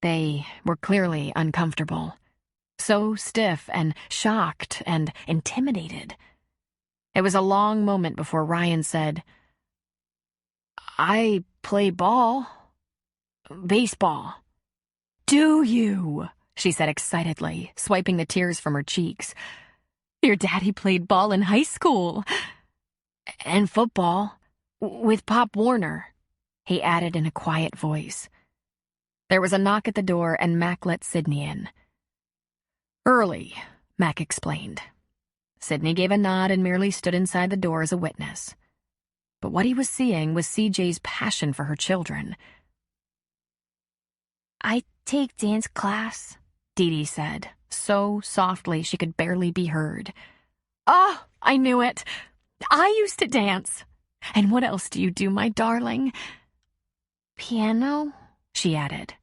They were clearly uncomfortable, so stiff and shocked and intimidated. It was a long moment before Ryan said, "I play ball. Baseball." "Do you?" she said excitedly, swiping the tears from her cheeks. "Your daddy played ball in high school. And football. With Pop Warner," he added in a quiet voice. There was a knock at the door and Mac let Sydney in. "Early," Mac explained. Sydney gave a nod and merely stood inside the door as a witness. But what he was seeing was CJ's passion for her children. "I take dance class," Dee Dee said, so softly she could barely be heard. "Oh, I knew it. I used to dance. And what else do you do, my darling?" "Piano," she added.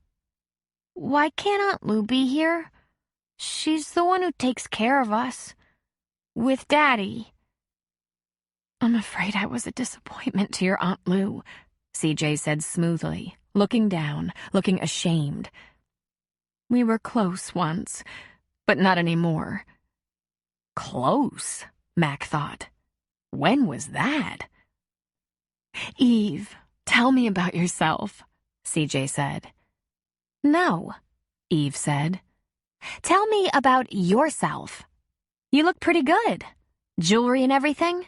"Why can't Aunt Lou be here? She's the one who takes care of us. With Daddy." "I'm afraid I was a disappointment to your Aunt Lou," CJ said smoothly, looking down, looking ashamed. "We were close once, but not anymore." Close, Mac thought. When was that? "Eve, tell me about yourself," CJ said. "No," Eve said. "Tell me about yourself. You look pretty good. Jewelry and everything.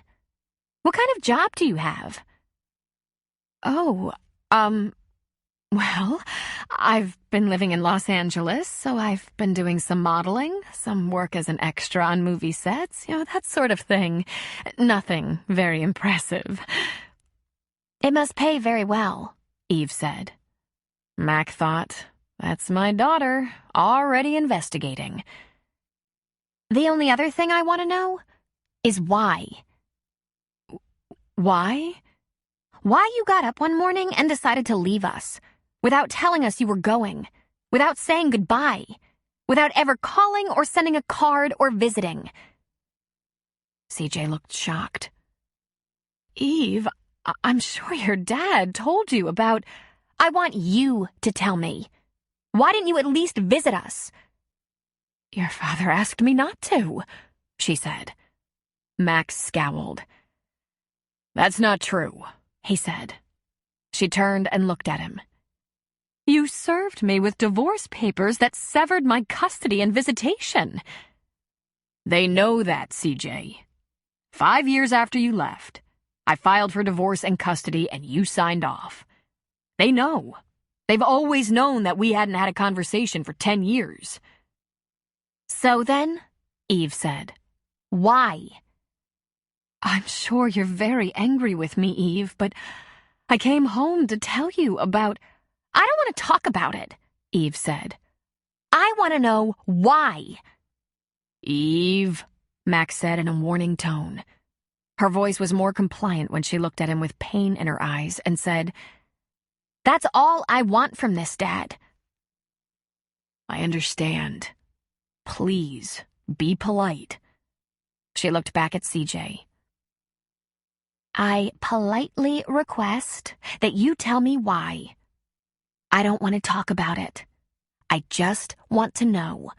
What kind of job do you have?" "Oh, well, I've been living in Los Angeles, so I've been doing some modeling, some work as an extra on movie sets, that sort of thing. Nothing very impressive." "It must pay very well," Eve said. Mac thought, that's my daughter, already investigating. "The only other thing I want to know is why." "Why?" "Why you got up one morning and decided to leave us, without telling us you were going, without saying goodbye, without ever calling or sending a card or visiting." CJ looked shocked. "Eve, I'm sure your dad told you about—" "I want you to tell me. Why didn't you at least visit us?" "Your father asked me not to," she said. Max scowled. "That's not true," he said. She turned and looked at him. "You served me with divorce papers that severed my custody and visitation." "They know that, CJ. 5 years after you left, I filed for divorce and custody and you signed off. They know. They've always known that we hadn't had a conversation for 10 years. "So then," Eve said, "why?" "I'm sure you're very angry with me, Eve, but I came home to tell you about—" "I don't want to talk about it," Eve said. "I want to know why." "Eve," Max said in a warning tone. Her voice was more compliant when she looked at him with pain in her eyes and said, "That's all I want from this, Dad." "I understand. Please, be polite." She looked back at CJ. "I politely request that you tell me why. I don't want to talk about it. I just want to know."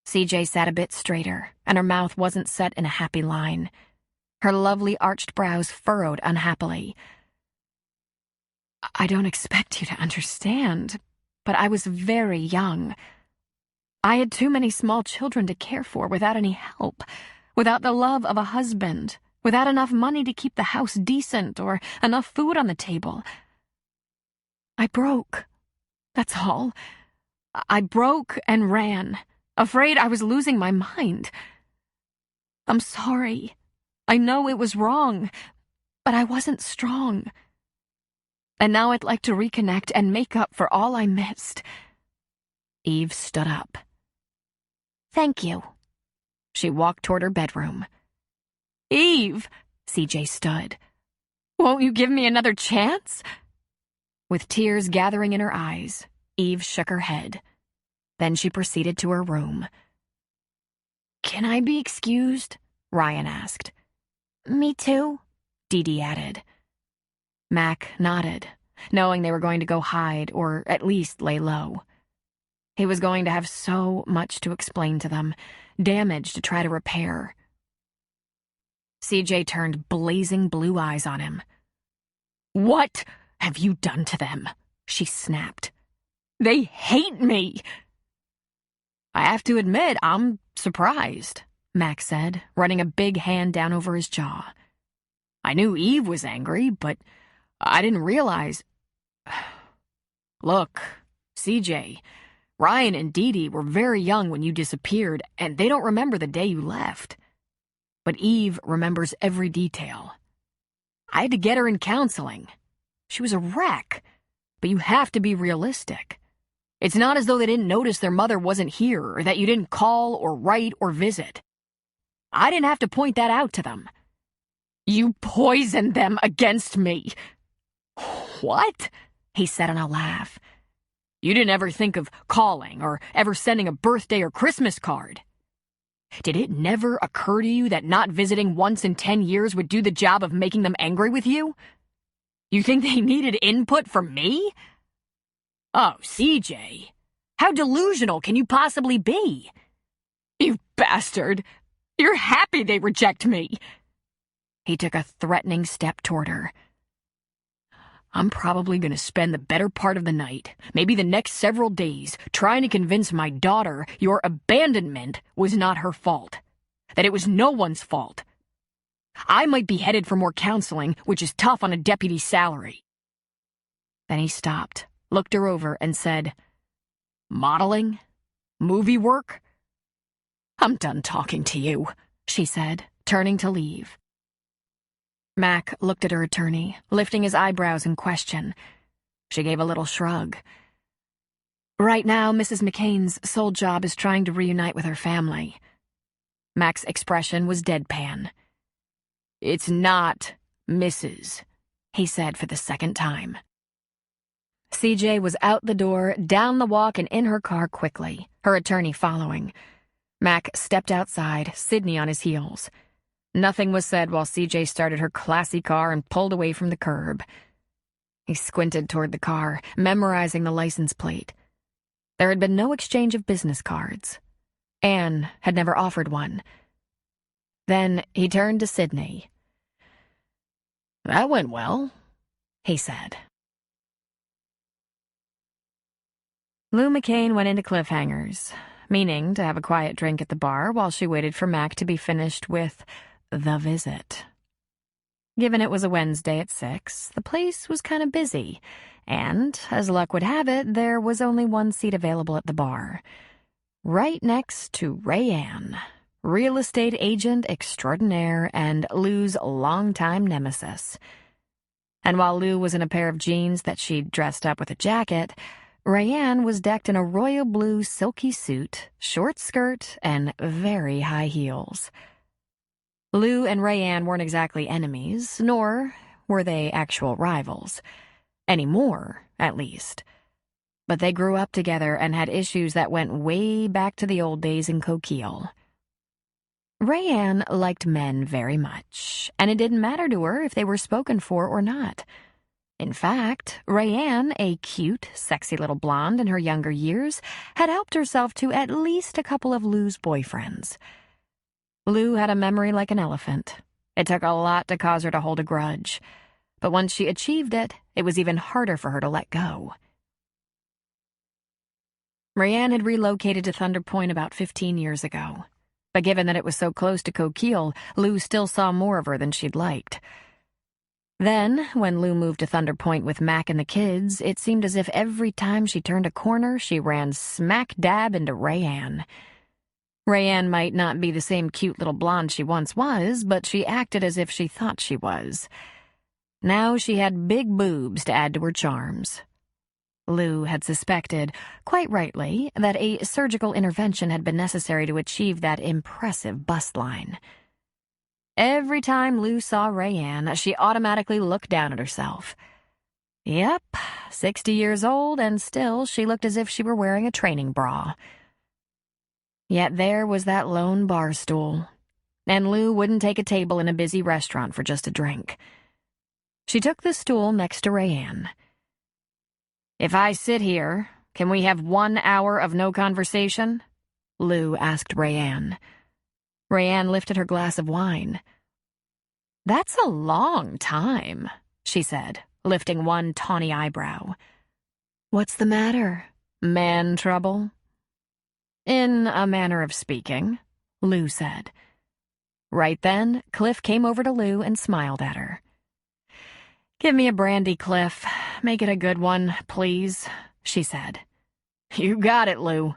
CJ sat a bit straighter, and her mouth wasn't set in a happy line. Her lovely arched brows furrowed unhappily. "I don't expect you to understand, but I was very young. I had too many small children to care for without any help, without the love of a husband, without enough money to keep the house decent or enough food on the table. I broke. That's all. I broke and ran, afraid I was losing my mind. I'm sorry. I know it was wrong, but I wasn't strong. And now I'd like to reconnect and make up for all I missed. Eve stood up. Thank you. She walked toward her bedroom. Eve, CJ stood. Won't you give me another chance? With tears gathering in her eyes, Eve shook her head. Then she proceeded to her room. Can I be excused? Ryan asked. Me too, Dee Dee added. Mac nodded, knowing they were going to go hide or at least lay low. He was going to have so much to explain to them, damage to try to repair. CJ turned blazing blue eyes on him. What have you done to them? She snapped. They hate me! I have to admit, I'm surprised, Mac said, running a big hand down over his jaw. I knew Eve was angry, but I didn't realize... Look, CJ, Ryan and Dee Dee were very young when you disappeared, and they don't remember the day you left. But Eve remembers every detail. I had to get her in counseling. She was a wreck, but you have to be realistic. It's not as though they didn't notice their mother wasn't here or that you didn't call or write or visit. I didn't have to point that out to them. You poisoned them against me. What? He said on a laugh. You didn't ever think of calling or ever sending a birthday or Christmas card. Did it never occur to you that not visiting once in 10 years would do the job of making them angry with you? You think they needed input from me? Oh, CJ, how delusional can you possibly be? You bastard! You're happy they reject me! He took a threatening step toward her. I'm probably going to spend the better part of the night, maybe the next several days, trying to convince my daughter your abandonment was not her fault, that it was no one's fault. I might be headed for more counseling, which is tough on a deputy's salary. Then he stopped, looked her over, and said, Modeling? Movie work? I'm done talking to you, she said, turning to leave. Mac looked at her attorney, lifting his eyebrows in question. She gave a little shrug. Right now, Mrs. McCain's sole job is trying to reunite with her family. Mac's expression was deadpan. It's not Mrs., he said for the second time. CJ was out the door, down the walk, and in her car quickly, her attorney following. Mac stepped outside, Sydney on his heels. Nothing was said while CJ started her classy car and pulled away from the curb. He squinted toward the car, memorizing the license plate. There had been no exchange of business cards. Anne had never offered one. Then he turned to Sydney. That went well, he said. Lou McCain went into Cliffhangers, meaning to have a quiet drink at the bar while she waited for Mac to be finished with The Visit. Given it was a Wednesday at 6, the place was kind of busy, and, as luck would have it, there was only one seat available at the bar. Right next to Rayanne, real estate agent extraordinaire and Lou's longtime nemesis. And while Lou was in a pair of jeans that she'd dressed up with a jacket, Rayanne was decked in a royal blue silky suit, short skirt, and very high heels. Lou and Rayanne weren't exactly enemies, nor were they actual rivals. Anymore, at least. But they grew up together and had issues that went way back to the old days in Coquille. Rayanne liked men very much, and it didn't matter to her if they were spoken for or not. In fact, Rayanne, a cute, sexy little blonde in her younger years, had helped herself to at least a couple of Lou's boyfriends. Lou had a memory like an elephant. It took a lot to cause her to hold a grudge. But once she achieved it, it was even harder for her to let go. Rayanne had relocated to Thunder Point about 15 years ago. But given that it was so close to Coquille, Lou still saw more of her than she'd liked. Then, when Lou moved to Thunder Point with Mac and the kids, it seemed as if every time she turned a corner, she ran smack dab into Rayanne. Rayanne might not be the same cute little blonde she once was, but she acted as if she thought she was. Now she had big boobs to add to her charms. Lou had suspected, quite rightly, that a surgical intervention had been necessary to achieve that impressive bust line. Every time Lou saw Rayanne, she automatically looked down at herself. Yep, 60 years old, and still she looked as if she were wearing a training bra. Yet there was that lone bar stool, and Lou wouldn't take a table in a busy restaurant for just a drink. She took the stool next to Rayanne. "If I sit here, can we have 1 hour of no conversation?" Lou asked Rayanne. Rayanne lifted her glass of wine. "That's a long time," she said, lifting one tawny eyebrow. "What's the matter? Man trouble?" "In a manner of speaking," Lou said. Right then, Cliff came over to Lou and smiled at her. "Give me a brandy, Cliff. Make it a good one, please," she said. "You got it, Lou."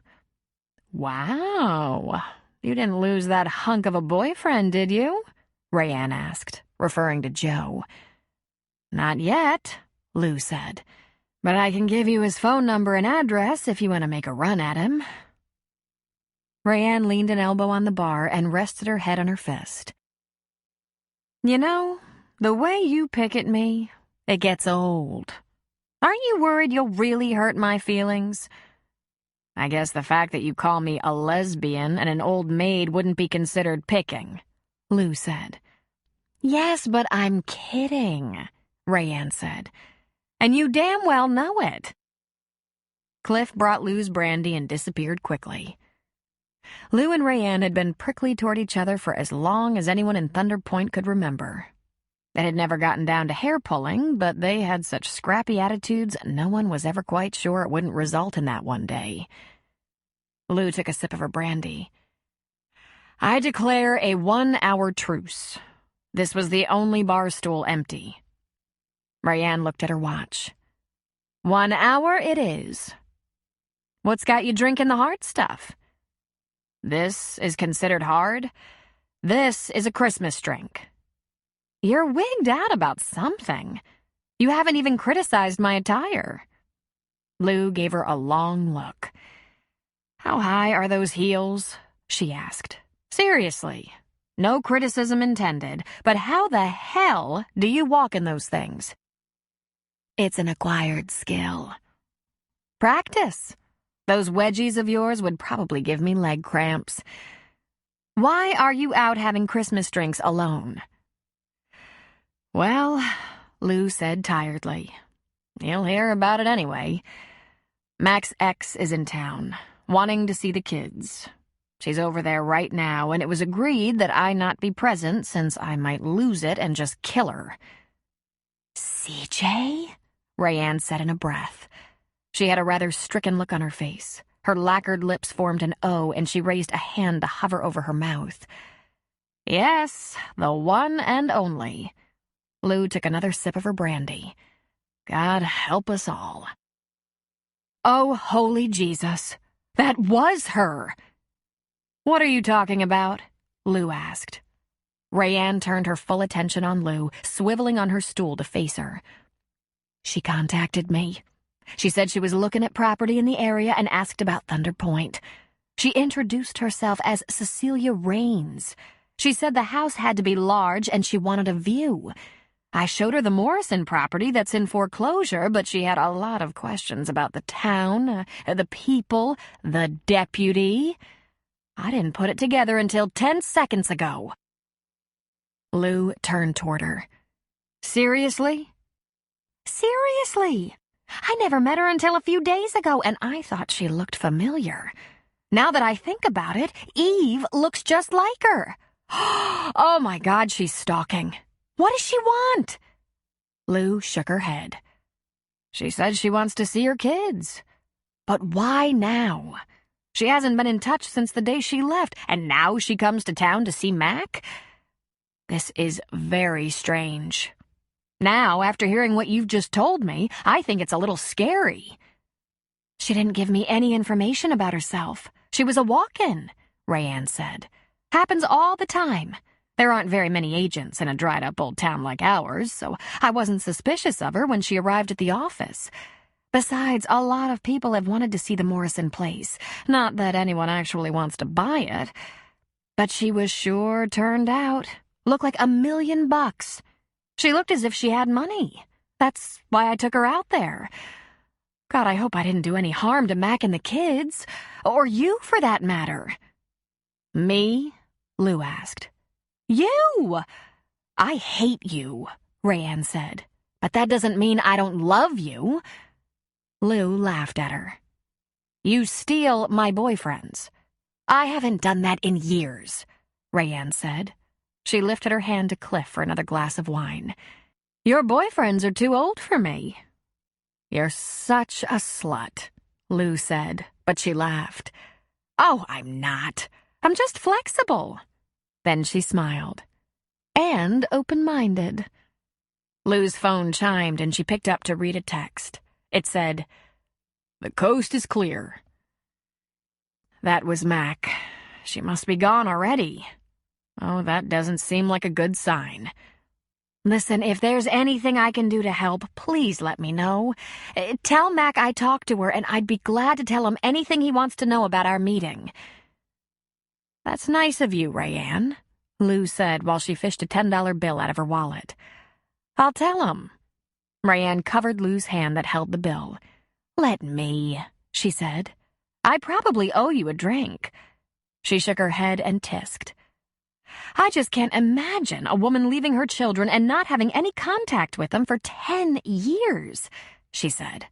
"Wow. You didn't lose that hunk of a boyfriend, did you?" Rayanne asked, referring to Joe. "Not yet," Lou said. "But I can give you his phone number and address if you want to make a run at him." Rayanne leaned an elbow on the bar and rested her head on her fist. "You know, the way you pick at me, it gets old. Aren't you worried you'll really hurt my feelings?" "I guess the fact that you call me a lesbian and an old maid wouldn't be considered picking," Lou said. "Yes, but I'm kidding," Rayanne said. "And you damn well know it." Cliff brought Lou's brandy and disappeared quickly. Lou and Rayanne had been prickly toward each other for as long as anyone in Thunder Point could remember. It had never gotten down to hair-pulling, but they had such scrappy attitudes no one was ever quite sure it wouldn't result in that one day. Lou took a sip of her brandy. "I declare a 1-hour truce. This was the only bar stool empty." Rayanne looked at her watch. 1 hour it is. "What's got you drinking the hard stuff?" "This is considered hard. This is a Christmas drink." "You're wigged out about something. You haven't even criticized my attire." Lou gave her a long look. "How high are those heels?" she asked. "Seriously. No criticism intended, but how the hell do you walk in those things?" "It's an acquired skill." "Practice. Those wedgies of yours would probably give me leg cramps. Why are you out having Christmas drinks alone?" "Well," Lou said tiredly, "you'll hear about it anyway. Max X is in town, wanting to see the kids. She's over there right now, and it was agreed that I not be present since I might lose it and just kill her." "CJ?" Rayanne said in a breath. She had a rather stricken look on her face. Her lacquered lips formed an O, and she raised a hand to hover over her mouth. "Yes, the one and only." Lou took another sip of her brandy. "God help us all." "Oh, holy Jesus. That was her!" "What are you talking about?" Lou asked. Rayanne turned her full attention on Lou, swiveling on her stool to face her. "She contacted me. She said she was looking at property in the area and asked about Thunder Point. She introduced herself as Cecilia Raines. She said the house had to be large and she wanted a view. I showed her the Morrison property that's in foreclosure, but she had a lot of questions about the town, the people, the deputy. I didn't put it together until 10 seconds ago." Lou turned toward her. "Seriously?" "Seriously. I never met her until a few days ago, and I thought she looked familiar. Now that I think about it, Eve looks just like her. Oh my God, she's stalking. What does she want?" Lou shook her head. "She said she wants to see her kids. But why now? She hasn't been in touch since the day she left, and now she comes to town to see Mac? This is very strange. Now, after hearing what you've just told me, I think it's a little scary." "She didn't give me any information about herself. She was a walk-in," Rayanne said. "Happens all the time. There aren't very many agents in a dried-up old town like ours, so I wasn't suspicious of her when she arrived at the office. Besides, a lot of people have wanted to see the Morrison place. Not that anyone actually wants to buy it. But she was sure turned out. Looked like $1 million. She looked as if she had money. That's why I took her out there. God, I hope I didn't do any harm to Mac and the kids. Or you, for that matter." "Me?" Lou asked. "You! I hate you," Rayanne said. "But that doesn't mean I don't love you." Lou laughed at her. "You steal my boyfriends." "I haven't done that in years," Rayanne said. She lifted her hand to Cliff for another glass of wine. "Your boyfriends are too old for me." "You're such a slut," Lou said, but she laughed. "Oh, I'm not. I'm just flexible." Then she smiled. "And open-minded." Lou's phone chimed and she picked up to read a text. It said, "The coast is clear." That was Mac. She must be gone already. Oh, that doesn't seem like a good sign. "Listen, if there's anything I can do to help, please let me know. Tell Mac I talked to her, and I'd be glad to tell him anything he wants to know about our meeting." "That's nice of you, Rayanne," Lou said while she fished a $10 bill out of her wallet. "I'll tell him." Rayanne covered Lou's hand that held the bill. "Let me," she said. "I probably owe you a drink." She shook her head and tisked. "I just can't imagine a woman leaving her children and not having any contact with them for 10 years, she said.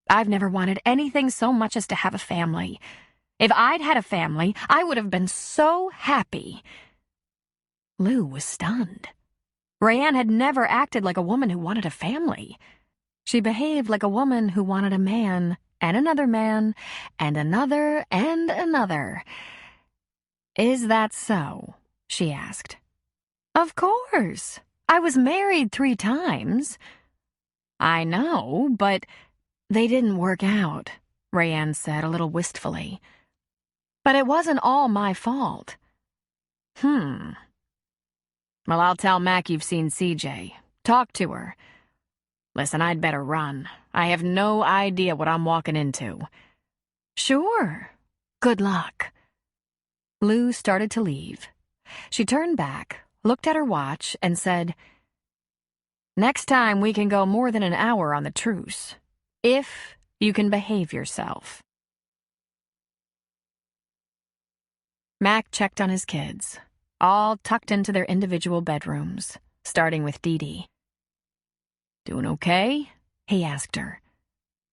"I've never wanted anything so much as to have a family. If I'd had a family, I would have been so happy." Lou was stunned. Rayanne had never acted like a woman who wanted a family. She behaved like a woman who wanted a man, and another man, and another, and another. "Is that so?" she asked. "Of course. I was married 3 times. "I know, but they didn't work out," Rayanne said a little wistfully. "But it wasn't all my fault." "Well, I'll tell Mac you've seen CJ. Talk to her. Listen, I'd better run. I have no idea what I'm walking into." "Sure. Good luck." Lou started to leave. She turned back, looked at her watch, and said, "Next time we can go more than an hour on the truce, if you can behave yourself." Mac checked on his kids, all tucked into their individual bedrooms, starting with Dee Dee. "Doing okay?" he asked her.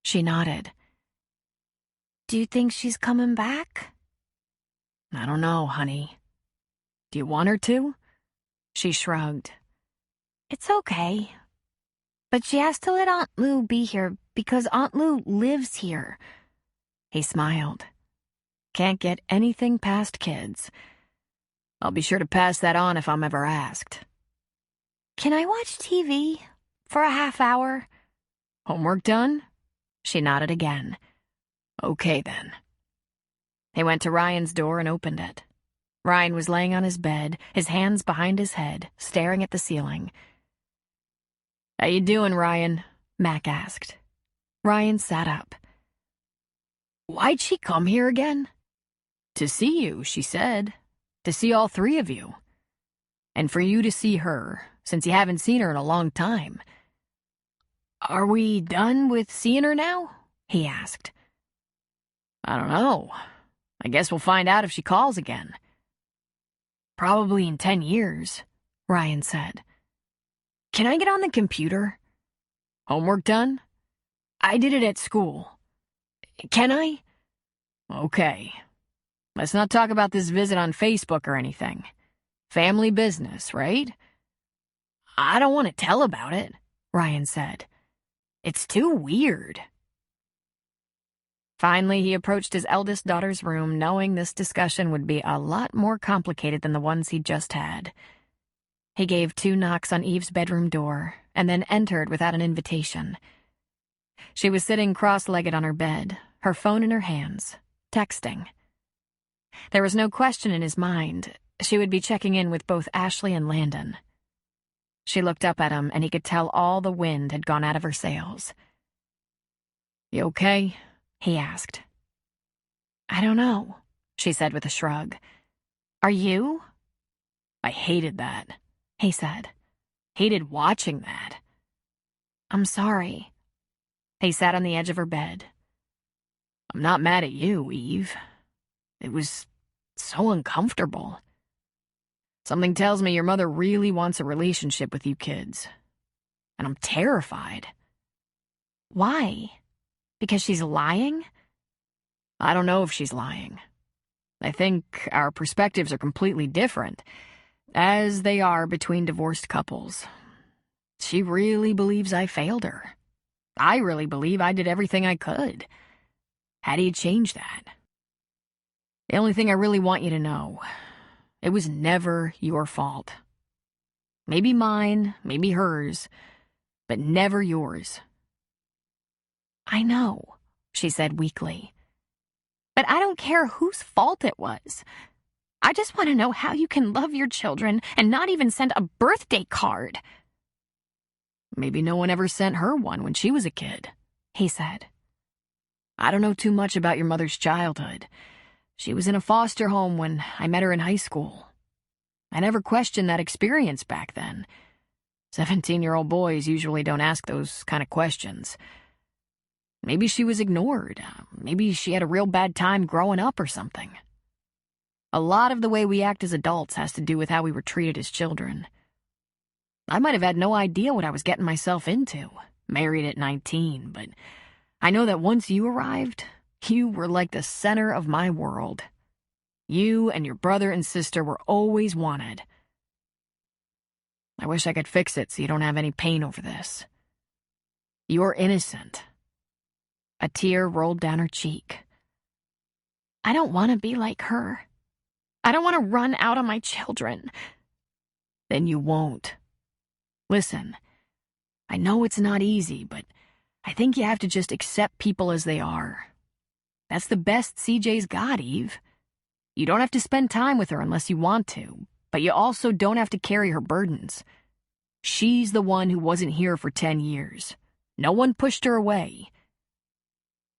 She nodded. "Do you think she's coming back?" "I don't know, honey. Do you want her to?" She shrugged. "It's okay. But she has to let Aunt Lou be here because Aunt Lou lives here." He smiled. "Can't get anything past kids. I'll be sure to pass that on if I'm ever asked." "Can I watch TV for a half hour?" "Homework done?" She nodded again. "Okay, then." He went to Ryan's door and opened it. Ryan was laying on his bed, his hands behind his head, staring at the ceiling. "How you doing, Ryan?" Mac asked. Ryan sat up. "Why'd she come here again?" "To see you," she said. "To see all 3 of you. And for you to see her, since you haven't seen her in a long time." "Are we done with seeing her now?" he asked. "I don't know. I guess we'll find out if she calls again." "Probably in 10 years, Ryan said. "Can I get on the computer?" "Homework done?" "I did it at school. Can I?" "Okay. Let's not talk about this visit on Facebook or anything. Family business, right?" "I don't want to tell about it," Ryan said. "It's too weird." Finally, he approached his eldest daughter's room, knowing this discussion would be a lot more complicated than the ones he'd just had. He gave 2 knocks on Eve's bedroom door, and then entered without an invitation. She was sitting cross-legged on her bed, her phone in her hands, texting. There was no question in his mind. She would be checking in with both Ashley and Landon. She looked up at him, and he could tell all the wind had gone out of her sails. You okay? He asked. I don't know, she said with a shrug. Are you? I hated that, he said. Hated watching that. I'm sorry. He sat on the edge of her bed. I'm not mad at you, Eve. It was so uncomfortable. Something tells me your mother really wants a relationship with you kids. And I'm terrified. Why? Because she's lying? I don't know if she's lying. I think our perspectives are completely different, as they are between divorced couples. She really believes I failed her. I really believe I did everything I could. How do you change that? The only thing I really want you to know, it was never your fault. Maybe mine, maybe hers, but never yours. I know, she said weakly. But I don't care whose fault it was. I just want to know how you can love your children and not even send a birthday card. Maybe no one ever sent her one when she was a kid, he said. I don't know too much about your mother's childhood. She was in a foster home when I met her in high school. I never questioned that experience back then. 17-year-old boys usually don't ask those kind of questions. Maybe she was ignored. Maybe she had a real bad time growing up or something. A lot of the way we act as adults has to do with how we were treated as children. I might have had no idea what I was getting myself into, married at 19, but I know that once you arrived, you were like the center of my world. You and your brother and sister were always wanted. I wish I could fix it so you don't have any pain over this. You're innocent. A tear rolled down her cheek. I don't want to be like her. I don't want to run out on my children. Then you won't. Listen, I know it's not easy, but I think you have to just accept people as they are. That's the best CJ's got, Eve. You don't have to spend time with her unless you want to, but you also don't have to carry her burdens. She's the one who wasn't here for 10 years. No one pushed her away.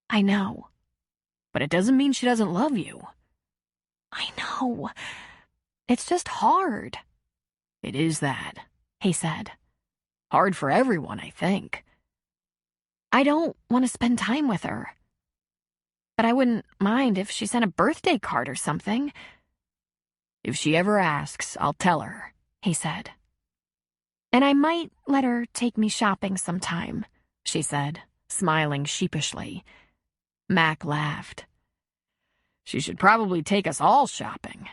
I know. But it doesn't mean she doesn't love you. I know. It's just hard. It is that, he said. Hard for everyone, I think. I don't want to spend time with her. But I wouldn't mind if she sent a birthday card or something. If she ever asks, I'll tell her, he said. And I might let her take me shopping sometime, she said, smiling sheepishly. Mac laughed. She should probably take us all shopping.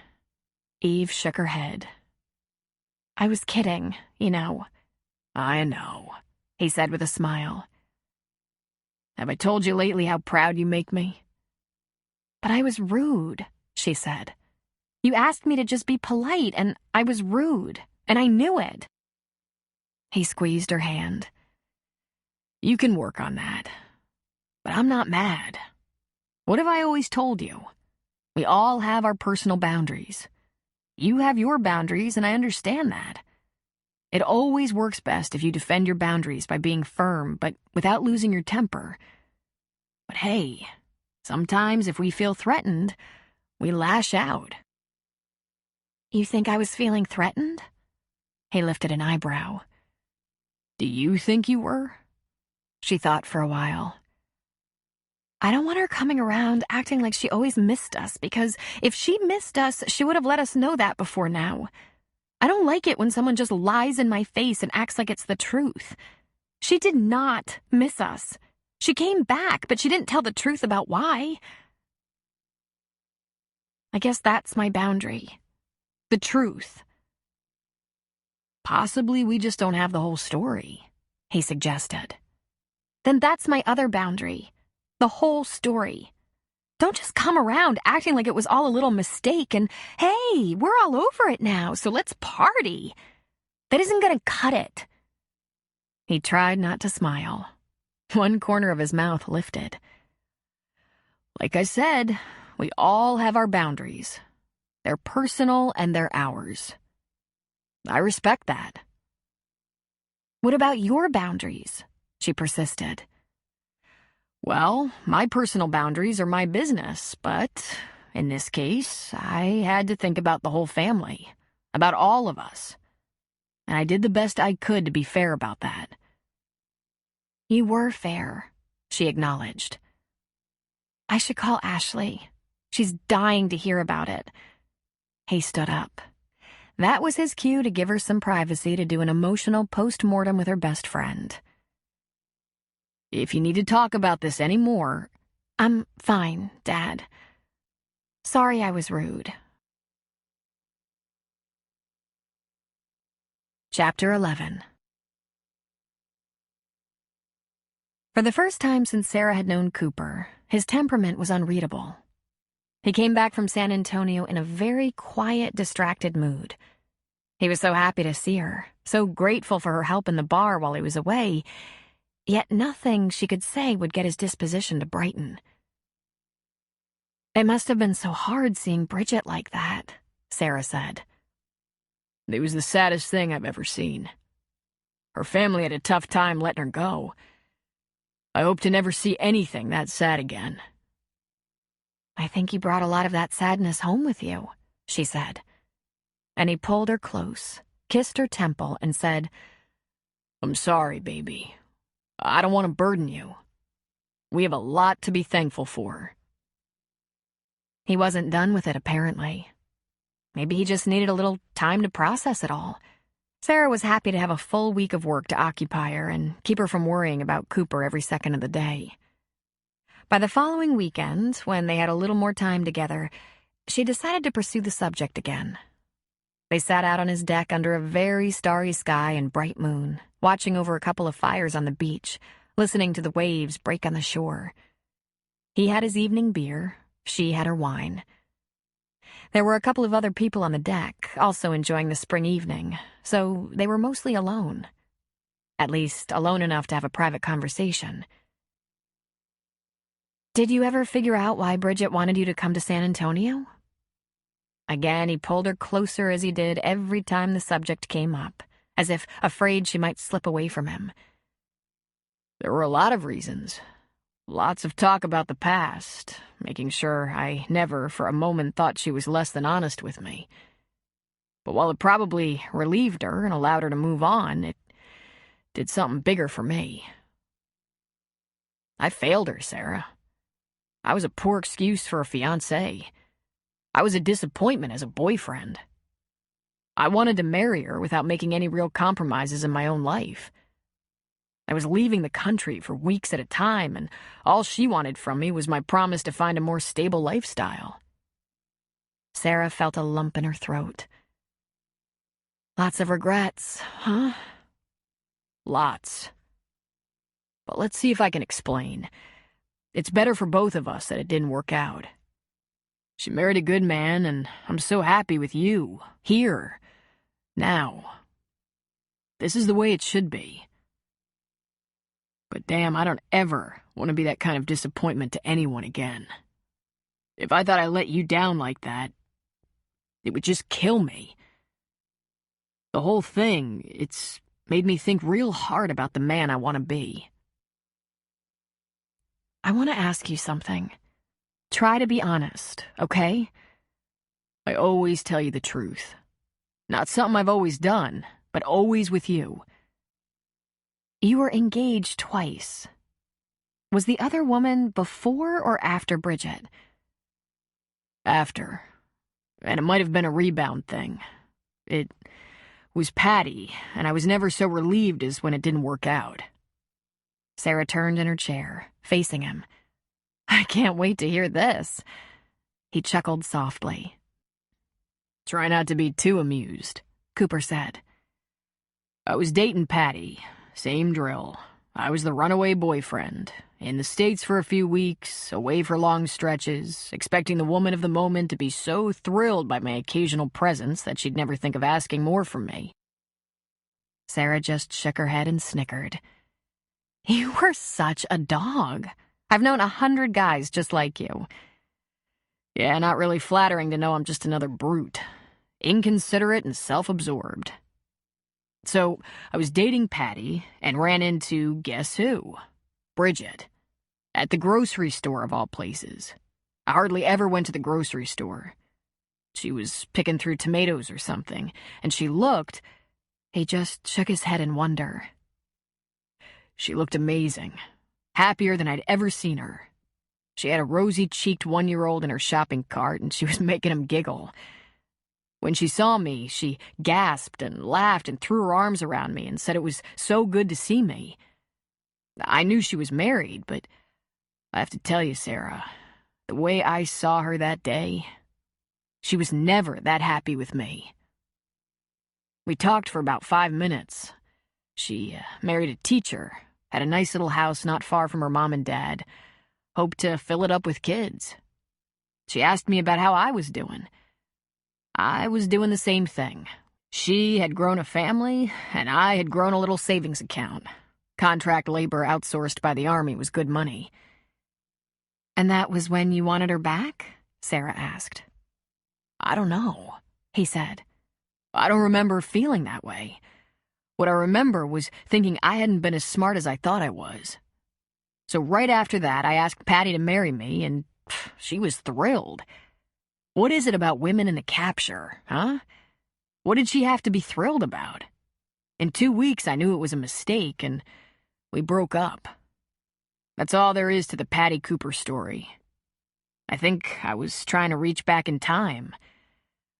Eve shook her head. I was kidding, you know. I know, he said with a smile. Have I told you lately how proud you make me? But I was rude, she said. You asked me to just be polite, and I was rude, and I knew it. He squeezed her hand. You can work on that. But I'm not mad. What have I always told you? We all have our personal boundaries. You have your boundaries, and I understand that. It always works best if you defend your boundaries by being firm, but without losing your temper. But hey, sometimes if we feel threatened, we lash out. You think I was feeling threatened? He lifted an eyebrow. Do you think you were? She thought for a while. I don't want her coming around acting like she always missed us, because if she missed us, she would have let us know that before now. I don't like it when someone just lies in my face and acts like it's the truth. She did not miss us. She came back, but she didn't tell the truth about why. I guess that's my boundary. The truth. Possibly we just don't have the whole story, he suggested. Then that's my other boundary. The whole story. Don't just come around acting like it was all a little mistake and, hey, we're all over it now, so let's party. That isn't gonna cut it. He tried not to smile. One corner of his mouth lifted. Like I said, we all have our boundaries. They're personal and they're ours. I respect that. What about your boundaries? She persisted. Well, my personal boundaries are my business, but in this case, I had to think about the whole family, about all of us. And I did the best I could to be fair about that. You were fair, she acknowledged. I should call Ashley. She's dying to hear about it. He stood up. That was his cue to give her some privacy to do an emotional post-mortem with her best friend. If you need to talk about this anymore... I'm fine, Dad. Sorry I was rude. Chapter 11. For the first time since Sarah had known Cooper, his temperament was unreadable. He came back from San Antonio in a very quiet, distracted mood. He was so happy to see her, so grateful for her help in the bar while he was away, yet nothing she could say would get his disposition to brighten. It must have been so hard seeing Bridget like that, Sarah said. It was the saddest thing I've ever seen. Her family had a tough time letting her go. I hope to never see anything that sad again. I think you brought a lot of that sadness home with you, she said. And he pulled her close, kissed her temple, and said, I'm sorry, baby. I don't want to burden you. We have a lot to be thankful for. He wasn't done with it, apparently. Maybe he just needed a little time to process it all. Sarah was happy to have a full week of work to occupy her and keep her from worrying about Cooper every second of the day. By the following weekend, when they had a little more time together, she decided to pursue the subject again. They sat out on his deck under a very starry sky and bright moon, watching over a couple of fires on the beach, listening to the waves break on the shore. He had his evening beer, she had her wine. There were a couple of other people on the deck, also enjoying the spring evening, so they were mostly alone. At least, alone enough to have a private conversation. Did you ever figure out why Bridget wanted you to come to San Antonio? Again, he pulled her closer as he did every time the subject came up, as if afraid she might slip away from him. There were a lot of reasons. Lots of talk about the past, making sure I never for a moment thought she was less than honest with me. But while it probably relieved her and allowed her to move on, it did something bigger for me. I failed her, Sarah. I was a poor excuse for a fiancé. I was a disappointment as a boyfriend. I wanted to marry her without making any real compromises in my own life. I was leaving the country for weeks at a time, and all she wanted from me was my promise to find a more stable lifestyle. Sarah felt a lump in her throat. Lots of regrets, huh? Lots. But let's see if I can explain. It's better for both of us that it didn't work out. She married a good man, and I'm so happy with you, here, now. This is the way it should be. But damn, I don't ever want to be that kind of disappointment to anyone again. If I thought I let you down like that, it would just kill me. The whole thing, it's made me think real hard about the man I want to be. I want to ask you something. Try to be honest, okay? I always tell you the truth. Not something I've always done, but always with you. You were engaged twice. Was the other woman before or after Bridget? After. And it might have been a rebound thing. It was Patty, and I was never so relieved as when it didn't work out. Sarah turned in her chair, facing him. I can't wait to hear this. He chuckled softly. Try not to be too amused, Cooper said. I was dating Patty. Same drill. I was the runaway boyfriend. In the States for a few weeks, away for long stretches, expecting the woman of the moment to be so thrilled by my occasional presence that she'd never think of asking more from me. Sarah just shook her head and snickered. You were such a dog. I've known 100 guys just like you. Yeah, not really flattering to know I'm just another brute. Inconsiderate and self-absorbed. So, I was dating Patty and ran into, guess who? Bridget. At the grocery store of all places. I hardly ever went to the grocery store. She was picking through tomatoes or something, and she looked... He just shook his head in wonder. She looked amazing. Happier than I'd ever seen her. She had a rosy-cheeked 1-year-old in her shopping cart, and she was making him giggle. When she saw me, she gasped and laughed and threw her arms around me and said it was so good to see me. I knew she was married, but I have to tell you, Sarah, the way I saw her that day, she was never that happy with me. We talked for about 5 minutes. She married a teacher, had a nice little house not far from her mom and dad, hoped to fill it up with kids. She asked me about how I was doing. I was doing the same thing. She had grown a family, and I had grown a little savings account. Contract labor outsourced by the Army was good money. And that was when you wanted her back? Sarah asked. I don't know, he said. I don't remember feeling that way. What I remember was thinking I hadn't been as smart as I thought I was. So right after that, I asked Patty to marry me, and she was thrilled. What is it about women in the capture, huh? What did she have to be thrilled about? In 2 weeks, I knew it was a mistake, and we broke up. That's all there is to the Patty Cooper story. I think I was trying to reach back in time.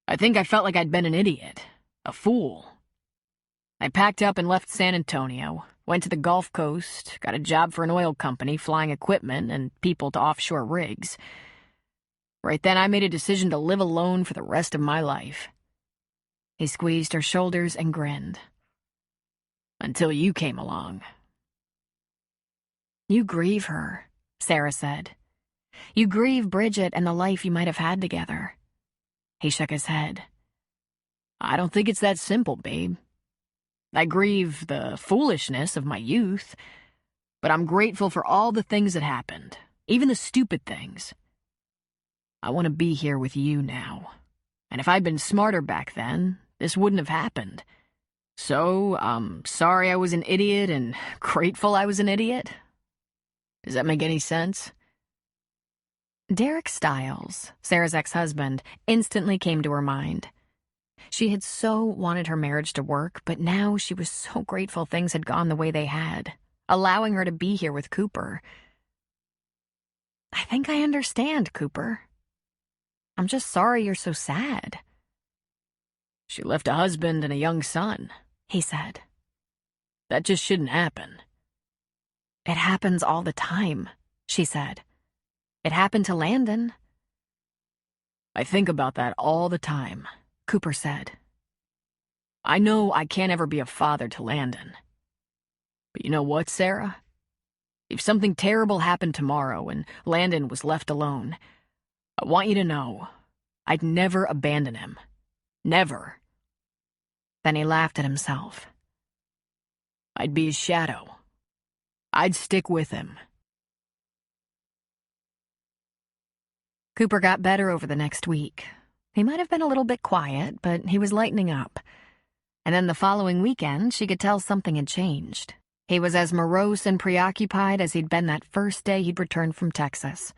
I think I felt like I'd been an idiot, a fool. I packed up and left San Antonio, went to the Gulf Coast, got a job for an oil company flying equipment and people to offshore rigs. Right then, I made a decision to live alone for the rest of my life. He squeezed her shoulders and grinned. Until you came along. You grieve her, Sarah said. You grieve Bridget and the life you might have had together. He shook his head. I don't think it's that simple, babe. I grieve the foolishness of my youth, but I'm grateful for all the things that happened, even the stupid things. I want to be here with you now, and if I'd been smarter back then, this wouldn't have happened. So, I'm sorry I was an idiot and grateful I was an idiot. Does that make any sense? Derek Stiles, Sarah's ex-husband, instantly came to her mind. She had so wanted her marriage to work, but now she was so grateful things had gone the way they had, allowing her to be here with Cooper. I think I understand, Cooper. I'm just sorry you're so sad. She left a husband and a young son, he said. That just shouldn't happen. It happens all the time, she said. It happened to Landon. I think about that all the time, Cooper said. I know I can't ever be a father to Landon. But you know what, Sarah? If something terrible happened tomorrow and Landon was left alone, I want you to know, I'd never abandon him. Never. Then he laughed at himself. I'd be his shadow. I'd stick with him. Cooper got better over the next week. He might have been a little bit quiet, but he was lightening up. And then the following weekend, she could tell something had changed. He was as morose and preoccupied as he'd been that first day he'd returned from Texas.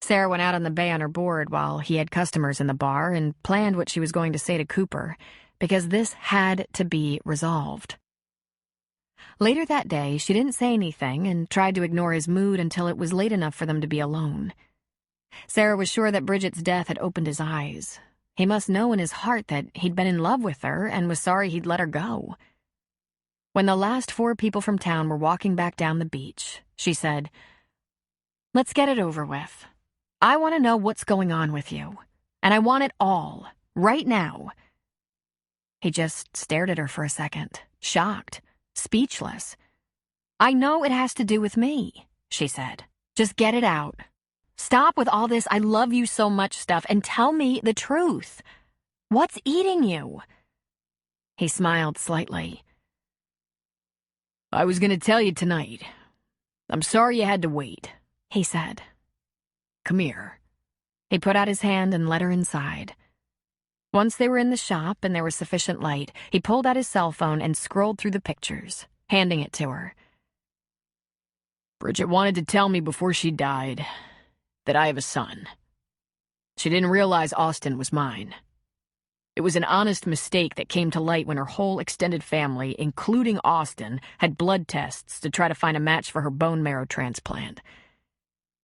Sarah went out on the bay on her board while he had customers in the bar and planned what she was going to say to Cooper, because this had to be resolved. Later that day, she didn't say anything and tried to ignore his mood until it was late enough for them to be alone. Sarah was sure that Bridget's death had opened his eyes. He must know in his heart that he'd been in love with her and was sorry he'd let her go. When the last 4 people from town were walking back down the beach, she said, "Let's get it over with. I want to know what's going on with you, and I want it all, right now." He just stared at her for a second, shocked, speechless. "I know it has to do with me," she said. "Just get it out. Stop with all this 'I love you so much' stuff and tell me the truth. What's eating you?" He smiled slightly. I was going to tell you tonight. I'm sorry you had to wait, he said. Come here. He put out his hand and led her inside. Once they were in the shop and there was sufficient light, he pulled out his cell phone and scrolled through the pictures, handing it to her. Bridget wanted to tell me before she died that I have a son. She didn't realize Austin was mine. It was an honest mistake that came to light when her whole extended family, including Austin, had blood tests to try to find a match for her bone marrow transplant.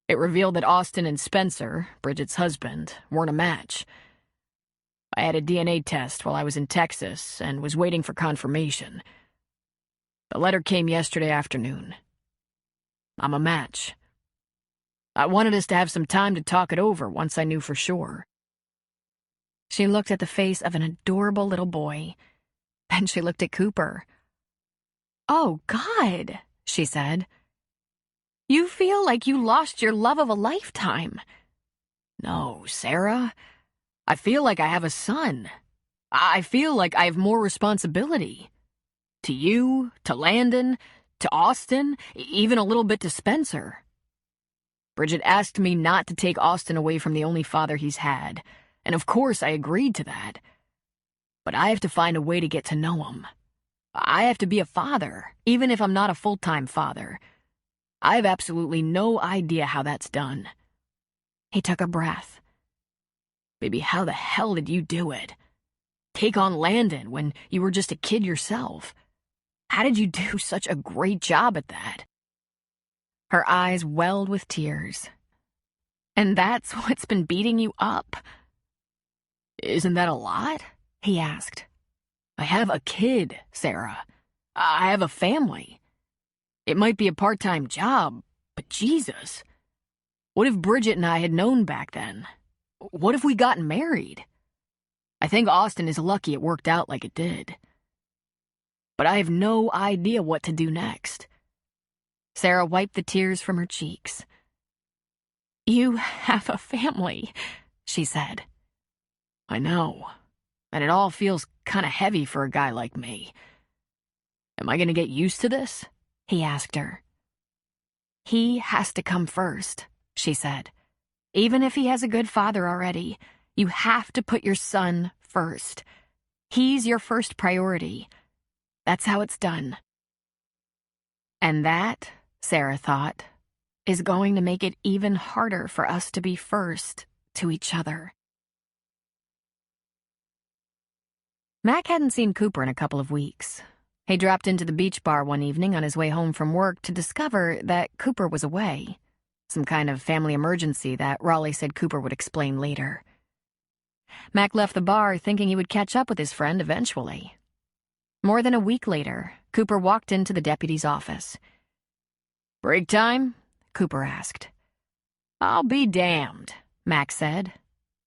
It revealed that Austin and Spencer, Bridget's husband, weren't a match. I had a DNA test while I was in Texas and was waiting for confirmation. The letter came yesterday afternoon. I'm a match. I wanted us to have some time to talk it over once I knew for sure. She looked at the face of an adorable little boy. Then she looked at Cooper. "Oh, God," she said. "You feel like you lost your love of a lifetime." No, Sarah. I feel like I have a son. I feel like I have more responsibility. To you, to Landon, to Austin, even a little bit to Spencer. Bridget asked me not to take Austin away from the only father he's had, and of course I agreed to that. But I have to find a way to get to know him. I have to be a father, even if I'm not a full-time father. I have absolutely no idea how that's done. He took a breath. Baby, how the hell did you do it? Take on Landon when you were just a kid yourself. How did you do such a great job at that? Her eyes welled with tears. "And that's what's been beating you up?" Isn't that a lot? He asked. I have a kid, Sarah. I have a family. It might be a part-time job, but Jesus. What if Bridget and I had known back then? What if we gotten married? I think Austin is lucky it worked out like it did. But I have no idea what to do next. Sarah wiped the tears from her cheeks. "You have a family," she said. I know, and it all feels kind of heavy for a guy like me. Am I going to get used to this? He asked her. "He has to come first," she said. "Even if he has a good father already, you have to put your son first. He's your first priority. That's how it's done." And that, Sarah thought, is going to make it even harder for us to be first to each other. Mac hadn't seen Cooper in a couple of weeks. He dropped into the beach bar one evening on his way home from work to discover that Cooper was away. Some kind of family emergency that Raleigh said Cooper would explain later. Mac left the bar thinking he would catch up with his friend eventually. More than a week later, Cooper walked into the deputy's office. "Break time?" Cooper asked. "I'll be damned," Mac said.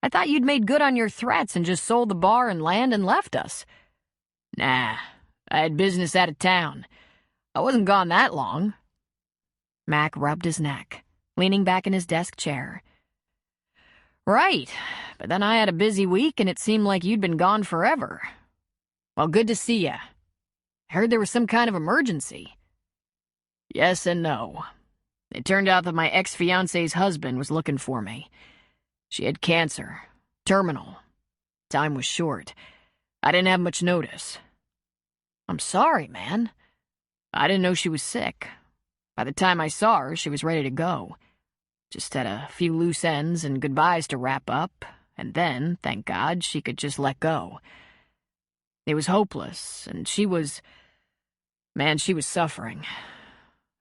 "I thought you'd made good on your threats and just sold the bar and land and left us." "Nah, I had business out of town. I wasn't gone that long." Mac rubbed his neck, leaning back in his desk chair. "Right, but then I had a busy week and it seemed like you'd been gone forever. Well, good to see ya. I heard there was some kind of emergency." "Yes and no. It turned out that my ex-fiance's husband was looking for me. She had cancer. Terminal. Time was short. I didn't have much notice." "I'm sorry, man. I didn't know she was sick. By the time I saw her, she was ready to go. Just had a few loose ends and goodbyes to wrap up, and then, thank God, she could just let go. It was hopeless, and she was suffering.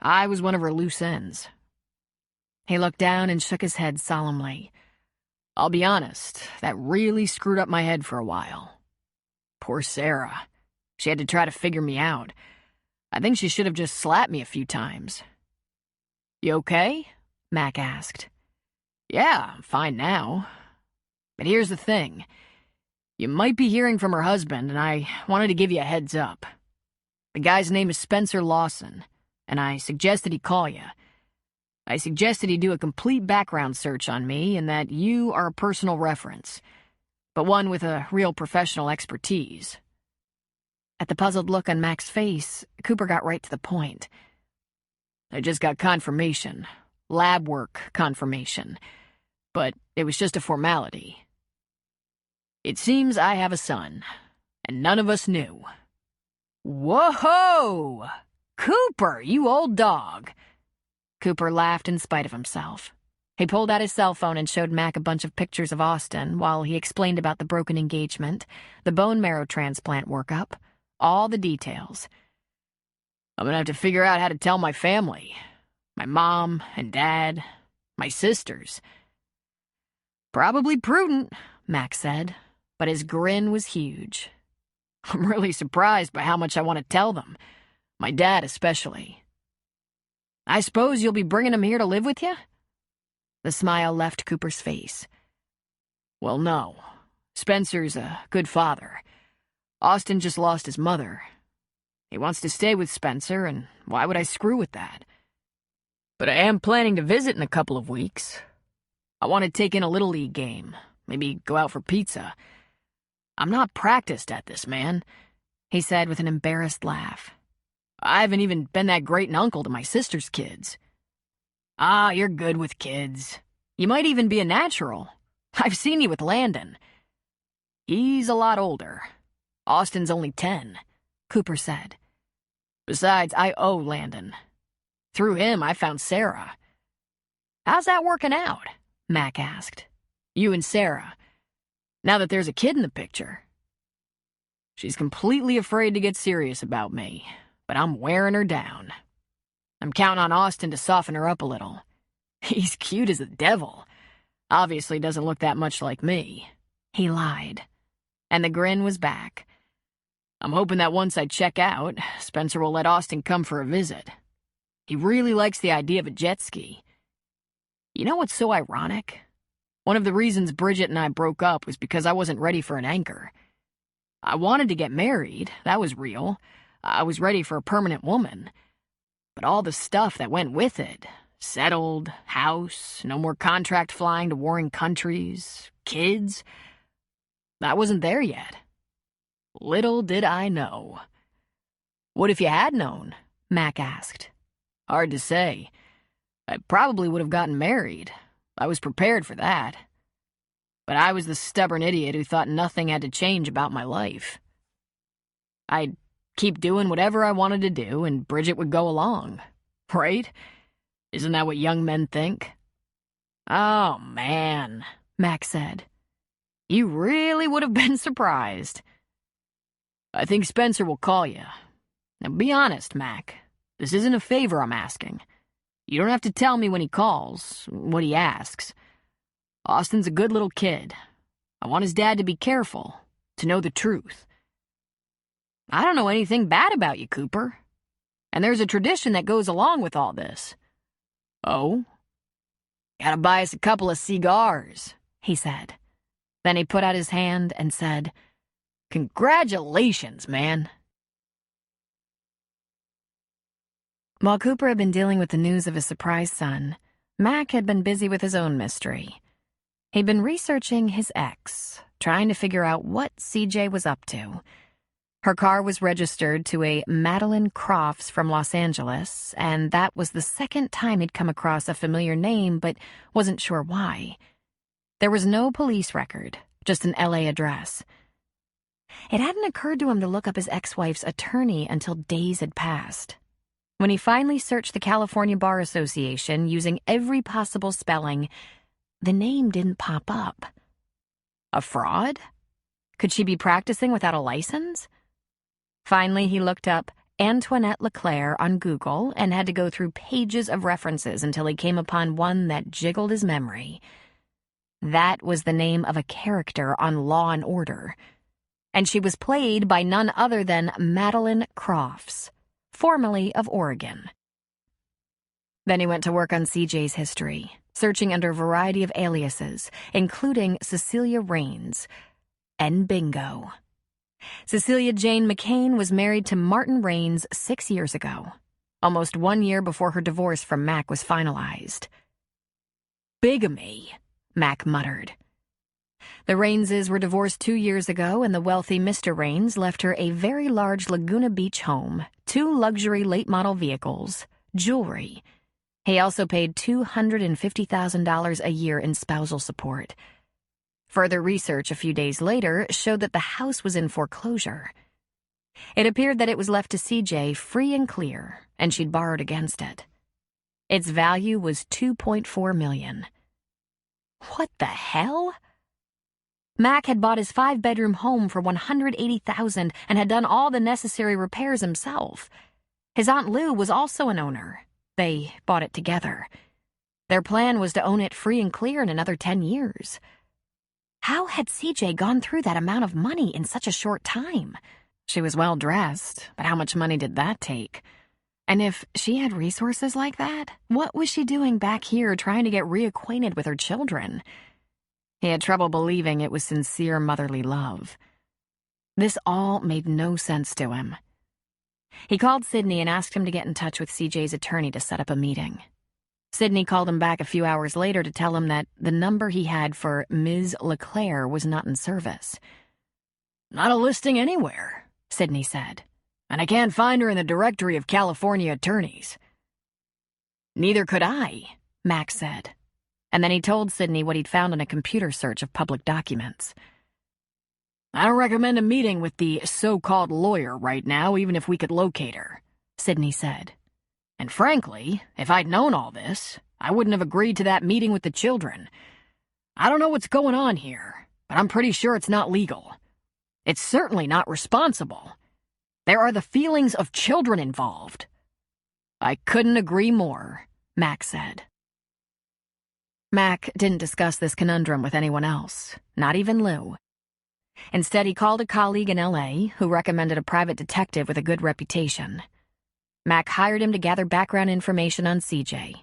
I was one of her loose ends." He looked down and shook his head solemnly. "I'll be honest, that really screwed up my head for a while. Poor Sarah. She had to try to figure me out. I think she should have just slapped me a few times." "You okay?" Mac asked. "Yeah, I'm fine now. But here's the thing. You might be hearing from her husband, and I wanted to give you a heads up. The guy's name is Spencer Lawson, and I suggested he call you. I suggested he do a complete background search on me and that you are a personal reference, but one with a real professional expertise." At the puzzled look on Mac's face, Cooper got right to the point. "I just got confirmation. Lab work confirmation. but it was just a formality. It seems I have a son, and none of us knew. Whoa! Cooper, you old dog! Cooper laughed in spite of himself. He pulled out his cell phone and showed Mac a bunch of pictures of Austin while he explained about the broken engagement, the bone marrow transplant workup, all the details. I'm gonna have to figure out how to tell my family. My mom and dad, my sisters. Probably prudent, Mac said, but his grin was huge. I'm really surprised by how much I want to tell them, my dad especially. I suppose you'll be bringing him here to live with you? The smile left Cooper's face. Well, no. Spencer's a good father. Austin just lost his mother. He wants to stay with Spencer, and why would I screw with that? But I am planning to visit in a couple of weeks. I want to take in a Little League game, maybe go out for pizza. I'm not practiced at this, man, he said with an embarrassed laugh. I haven't even been that great an uncle to my sister's kids. Ah, you're good with kids. You might even be a natural. I've seen you with Landon. He's a lot older. Austin's only 10, Cooper said. Besides, I owe Landon. Through him, I found Sarah. How's that working out? Mac asked. You and Sarah. Now that there's a kid in the picture. She's completely afraid to get serious about me, but I'm wearing her down. I'm counting on Austin to soften her up a little. He's cute as the devil. Obviously doesn't look that much like me. He lied. And the grin was back. I'm hoping that once I check out, Spencer will let Austin come for a visit. He really likes the idea of a jet ski. You know what's so ironic? One of the reasons Bridget and I broke up was because I wasn't ready for an anchor. I wanted to get married, that was real. I was ready for a permanent woman. But all the stuff that went with it, settled, house, no more contract flying to warring countries, kids, I wasn't there yet. Little did I know. What if you had known? Mac asked. Hard to say. I probably would have gotten married. I was prepared for that. But I was the stubborn idiot who thought nothing had to change about my life. I'd keep doing whatever I wanted to do, and Bridget would go along. Right? Isn't that what young men think? Oh, man, Mac said. You really would have been surprised. I think Spencer will call you. Now, be honest, Mac. This isn't a favor I'm asking. You don't have to tell me when he calls, what he asks. Austin's a good little kid. I want his dad to be careful, to know the truth. I don't know anything bad about you, Cooper. And there's a tradition that goes along with all this. Oh? Gotta buy us a couple of cigars, he said. Then he put out his hand and said, Congratulations, man. While Cooper had been dealing with the news of his surprise son, Mac had been busy with his own mystery. He'd been researching his ex, trying to figure out what CJ was up to. Her car was registered to a Madeline Crofts from Los Angeles, and that was the second time he'd come across a familiar name, but wasn't sure why. There was no police record, just an LA address. It hadn't occurred to him to look up his ex-wife's attorney until days had passed. When he finally searched the California Bar Association using every possible spelling, the name didn't pop up. A fraud? Could she be practicing without a license? Finally, he looked up Antoinette Leclerc on Google and had to go through pages of references until he came upon one that jiggled his memory. That was the name of a character on Law and Order. And she was played by none other than Madeline Crofts, formerly of Oregon. Then he went to work on CJ's history, searching under a variety of aliases, including Cecilia Raines. And bingo. Cecilia Jane McCain was married to Martin Raines 6 years ago, almost 1 year before her divorce from Mac was finalized. Bigamy, Mac muttered. The Raineses were divorced 2 years ago, and the wealthy Mr. Raines left her a very large Laguna Beach home, 2 luxury late-model vehicles, jewelry, He also paid $250,000 a year in spousal support. Further research a few days later showed that the house was in foreclosure. It appeared that it was left to CJ free and clear, and she'd borrowed against it. Its value was $2.4 million. What the hell? Mac had bought his 5-bedroom home for $180,000 and had done all the necessary repairs himself. His Aunt Lou was also an owner. They bought it together. Their plan was to own it free and clear in another 10 years. How had CJ gone through that amount of money in such a short time? She was well dressed, but how much money did that take? And if she had resources like that, what was she doing back here trying to get reacquainted with her children? He had trouble believing it was sincere motherly love. This all made no sense to him. He called Sydney and asked him to get in touch with CJ's attorney to set up a meeting. Sydney called him back a few hours later to tell him that the number he had for Ms. LeClaire was not in service. Not a listing anywhere, Sydney said, and I can't find her in the directory of California attorneys. Neither could I, Max said. And then he told Sydney what he'd found in a computer search of public documents. I don't recommend a meeting with the so-called lawyer right now, even if we could locate her, Sydney said. And frankly, if I'd known all this, I wouldn't have agreed to that meeting with the children. I don't know what's going on here, but I'm pretty sure it's not legal. It's certainly not responsible. There are the feelings of children involved. I couldn't agree more, Mac said. Mac didn't discuss this conundrum with anyone else, not even Lou. Instead, he called a colleague in L.A. who recommended a private detective with a good reputation. Mac hired him to gather background information on CJ.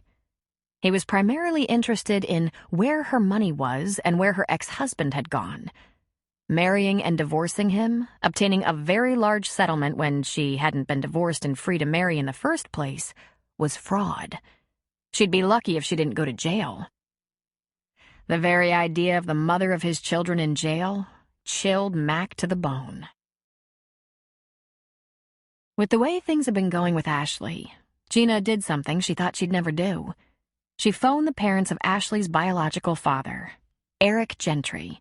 He was primarily interested in where her money was and where her ex-husband had gone. Marrying and divorcing him, obtaining a very large settlement when she hadn't been divorced and free to marry in the first place, was fraud. She'd be lucky if she didn't go to jail. The very idea of the mother of his children in jail chilled Mac to the bone. With the way things had been going with Ashley, Gina did something she thought she'd never do. She phoned the parents of Ashley's biological father, Eric Gentry.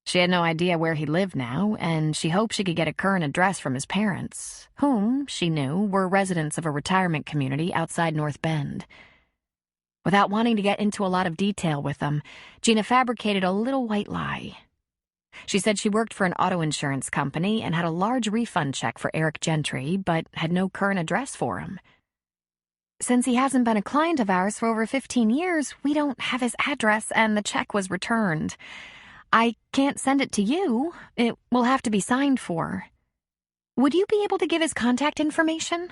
She had no idea where he lived now, and she hoped she could get a current address from his parents, whom, she knew, were residents of a retirement community outside North Bend. Without wanting to get into a lot of detail with them, Gina fabricated a little white lie. She said she worked for an auto insurance company and had a large refund check for Eric Gentry, but had no current address for him. Since he hasn't been a client of ours for over 15 years, we don't have his address and the check was returned. I can't send it to you. It will have to be signed for. Would you be able to give his contact information?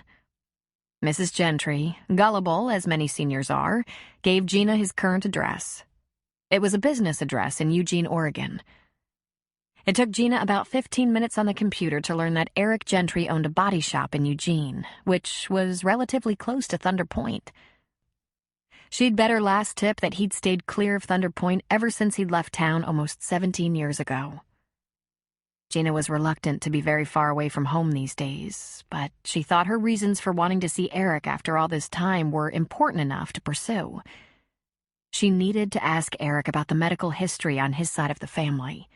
Mrs. Gentry, gullible as many seniors are, gave Gina his current address. It was a business address in Eugene, Oregon. It took Gina about 15 minutes on the computer to learn that Eric Gentry owned a body shop in Eugene, which was relatively close to Thunder Point. She'd bet her last tip that he'd stayed clear of Thunder Point ever since he'd left town almost 17 years ago. Gina was reluctant to be very far away from home these days, but she thought her reasons for wanting to see Eric after all this time were important enough to pursue. She needed to ask Eric about the medical history on his side of the family.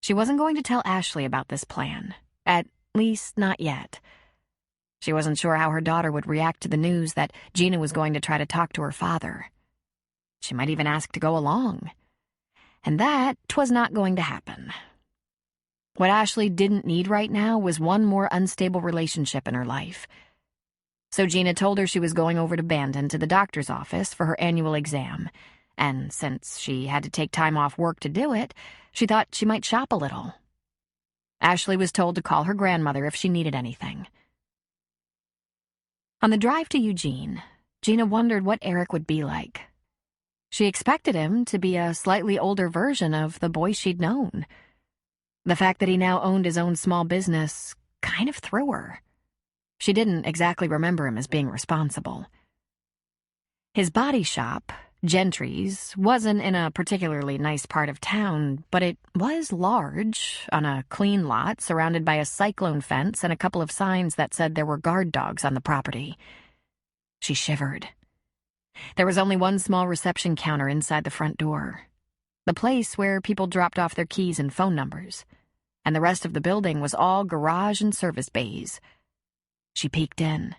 She wasn't going to tell Ashley about this plan, at least not yet. She wasn't sure how her daughter would react to the news that Gina was going to try to talk to her father. She might even ask to go along. And that 'twas not going to happen. What Ashley didn't need right now was one more unstable relationship in her life. So Gina told her she was going over to Bandon to the doctor's office for her annual exam, and since she had to take time off work to do it, she thought she might shop a little. Ashley was told to call her grandmother if she needed anything. On the drive to Eugene, Gina wondered what Eric would be like. She expected him to be a slightly older version of the boy she'd known. The fact that he now owned his own small business kind of threw her. She didn't exactly remember him as being responsible. His body shop, Gentry's, wasn't in a particularly nice part of town, but it was large, on a clean lot surrounded by a cyclone fence and a couple of signs that said there were guard dogs on the property. She shivered. There was only one small reception counter inside the front door, the place where people dropped off their keys and phone numbers, and the rest of the building was all garage and service bays. She peeked in.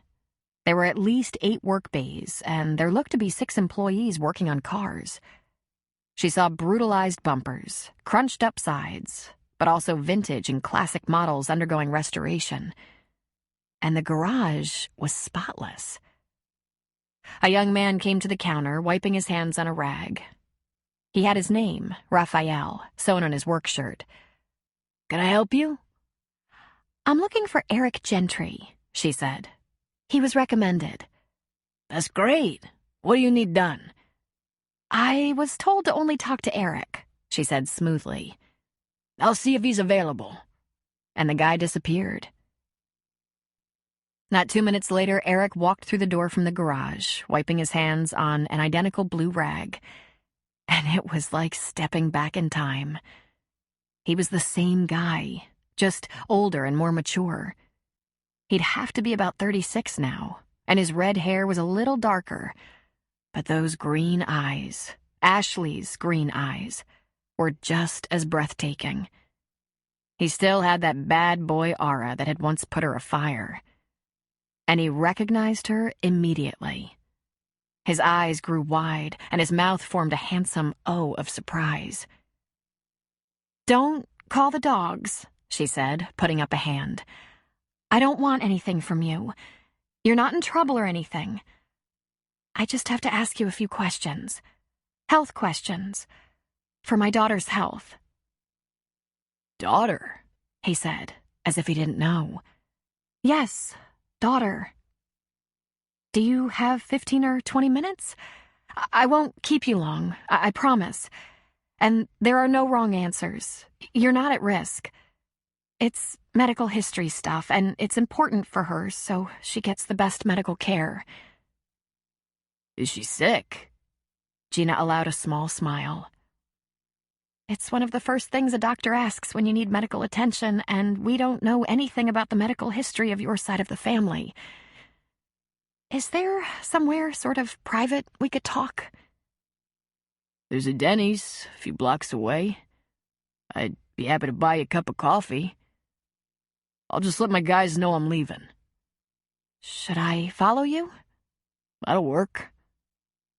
There were at least 8 work bays, and there looked to be 6 employees working on cars. She saw brutalized bumpers, crunched up sides, but also vintage and classic models undergoing restoration. And the garage was spotless. A young man came to the counter, wiping his hands on a rag. He had his name, Raphael, sewn on his work shirt. "Can I help you?" "I'm looking for Eric Gentry," she said. "He was recommended." "That's great. What do you need done?" "I was told to only talk to Eric," she said smoothly. "I'll see if he's available." And the guy disappeared. Not 2 minutes later, Eric walked through the door from the garage, wiping his hands on an identical blue rag. And it was like stepping back in time. He was the same guy, just older and more mature. He'd have to be about 36 now, and his red hair was a little darker. But those green eyes, Ashley's green eyes, were just as breathtaking. He still had that bad boy aura that had once put her afire. And he recognized her immediately. His eyes grew wide, and his mouth formed a handsome O of surprise. "Don't call the dogs," she said, putting up a hand. "I don't want anything from you. You're not in trouble or anything. I just have to ask you a few questions. Health questions. For my daughter's health." "Daughter?" he said, as if he didn't know. "Yes, daughter. Do you have 15 or 20 minutes? I won't keep you long, I promise. And there are no wrong answers. You're not at risk. It's medical history stuff, and it's important for her, so she gets the best medical care." "Is she sick?" Gina allowed a small smile. "It's one of the first things a doctor asks when you need medical attention, and we don't know anything about the medical history of your side of the family. Is there somewhere sort of private we could talk?" "There's a Denny's a few blocks away. I'd be happy to buy you a cup of coffee. I'll just let my guys know I'm leaving." "Should I follow you?" "That'll work.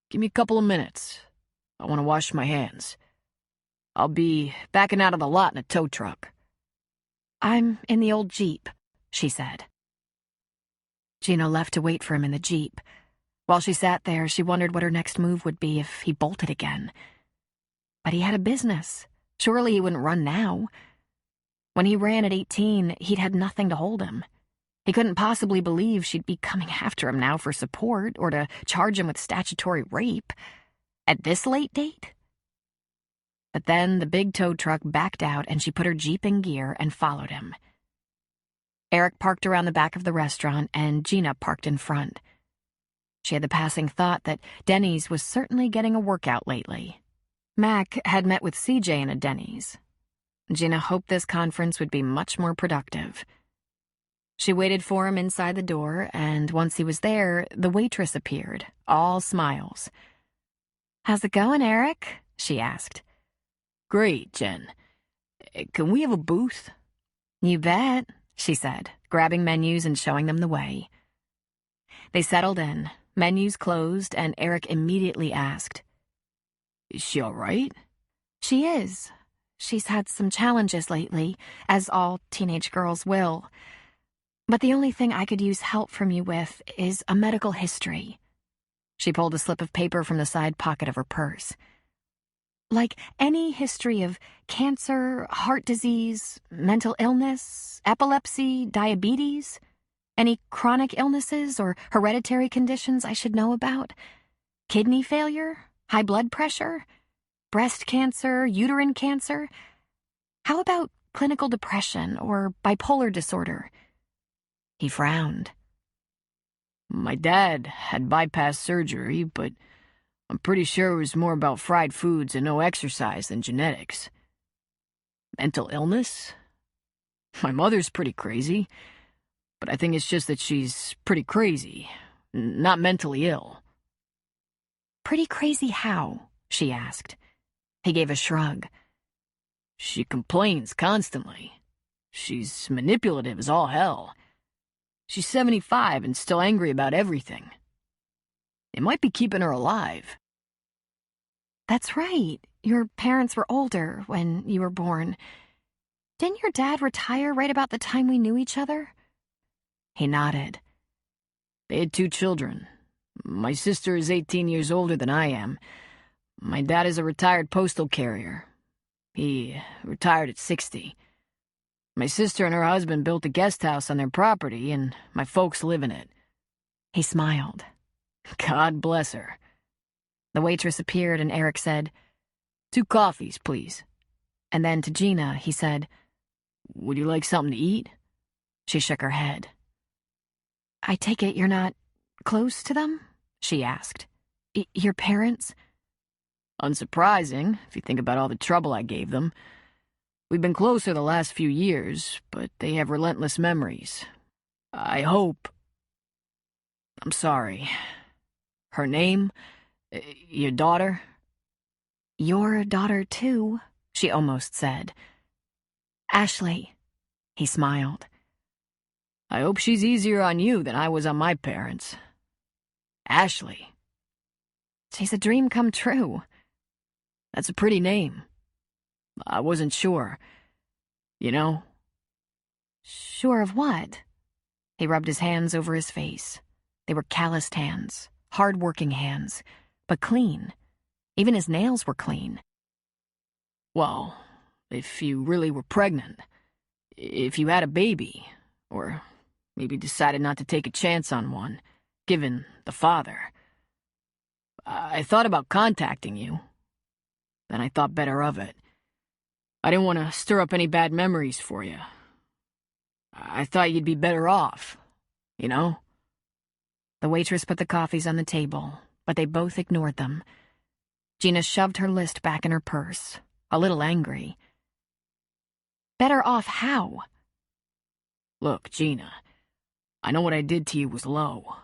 Give me a couple of minutes. I want to wash my hands. I'll be backing out of the lot in a tow truck." "I'm in the old Jeep," she said. Gina left to wait for him in the Jeep. While she sat there, she wondered what her next move would be if he bolted again. But he had a business. Surely he wouldn't run now. When he ran at 18, he'd had nothing to hold him. He couldn't possibly believe she'd be coming after him now for support or to charge him with statutory rape. At this late date? But then the big tow truck backed out and she put her Jeep in gear and followed him. Eric parked around the back of the restaurant and Gina parked in front. She had the passing thought that Denny's was certainly getting a workout lately. Mac had met with CJ in a Denny's. Gina hoped this conference would be much more productive. She waited for him inside the door, and once he was there, the waitress appeared, all smiles. "How's it going, Eric?" she asked. "Great, Jen. Can we have a booth?" "You bet," she said, grabbing menus and showing them the way. They settled in, menus closed, and Eric immediately asked, "Is she all right?" "She is. She's had some challenges lately, as all teenage girls will. But the only thing I could use help from you with is a medical history." She pulled a slip of paper from the side pocket of her purse. "Like any history of cancer, heart disease, mental illness, epilepsy, diabetes, any chronic illnesses or hereditary conditions I should know about, kidney failure, high blood pressure, breast cancer, uterine cancer. How about clinical depression or bipolar disorder?" He frowned. "My dad had bypass surgery, but I'm pretty sure it was more about fried foods and no exercise than genetics. Mental illness? My mother's pretty crazy, but I think it's just that she's pretty crazy, not mentally ill." Pretty crazy how? She asked. He gave a shrug. She complains constantly. She's manipulative as all hell. She's 75 and still angry about everything. It might be keeping her alive. That's right. Your parents were older when you were born. Didn't your dad retire right about the time we knew each other? He nodded. They had 2 children. My sister is 18 years older than I am. My dad is a retired postal carrier. He retired at 60. My sister and her husband built a guest house on their property, and my folks live in it. He smiled. God bless her. The waitress appeared, and Eric said, 2 coffees, please. And then to Gina, he said, Would you like something to eat? She shook her head. I take it you're not close to them? She asked. Your parents? Unsurprising, if you think about all the trouble I gave them. We've been closer the last few years, but they have relentless memories. I hope... I'm sorry. Her name? Your daughter? Your daughter, too, she almost said. Ashley. He smiled. I hope she's easier on you than I was on my parents. Ashley. She's a dream come true. That's a pretty name. I wasn't sure. You know? Sure of what? He rubbed his hands over his face. They were calloused hands, hard-working hands, but clean. Even his nails were clean. Well, if you really were pregnant, if you had a baby, or maybe decided not to take a chance on one, given the father. I thought about contacting you. Then I thought better of it. I didn't want to stir up any bad memories for you. I thought you'd be better off, you know? The waitress put the coffees on the table, but they both ignored them. Gina shoved her list back in her purse, a little angry. Better off how? Look, Gina, I know what I did to you was low.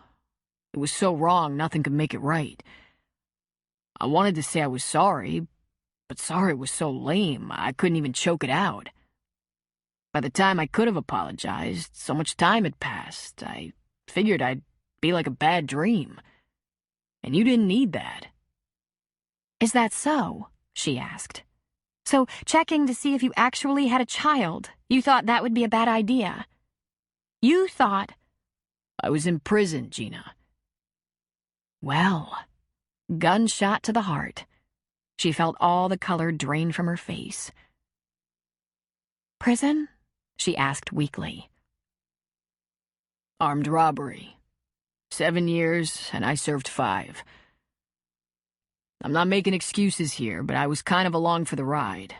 It was so wrong, nothing could make it right. I wanted to say I was sorry, but sorry was so lame, I couldn't even choke it out. By the time I could have apologized, so much time had passed, I figured I'd be like a bad dream. And you didn't need that. Is that so? She asked. So, checking to see if you actually had a child, you thought that would be a bad idea? You thought... I was in prison, Gina. Well, gunshot to the heart. She felt all the color drain from her face. Prison? She asked weakly. Armed robbery. 7 years, and I served 5. I'm not making excuses here, but I was kind of along for the ride.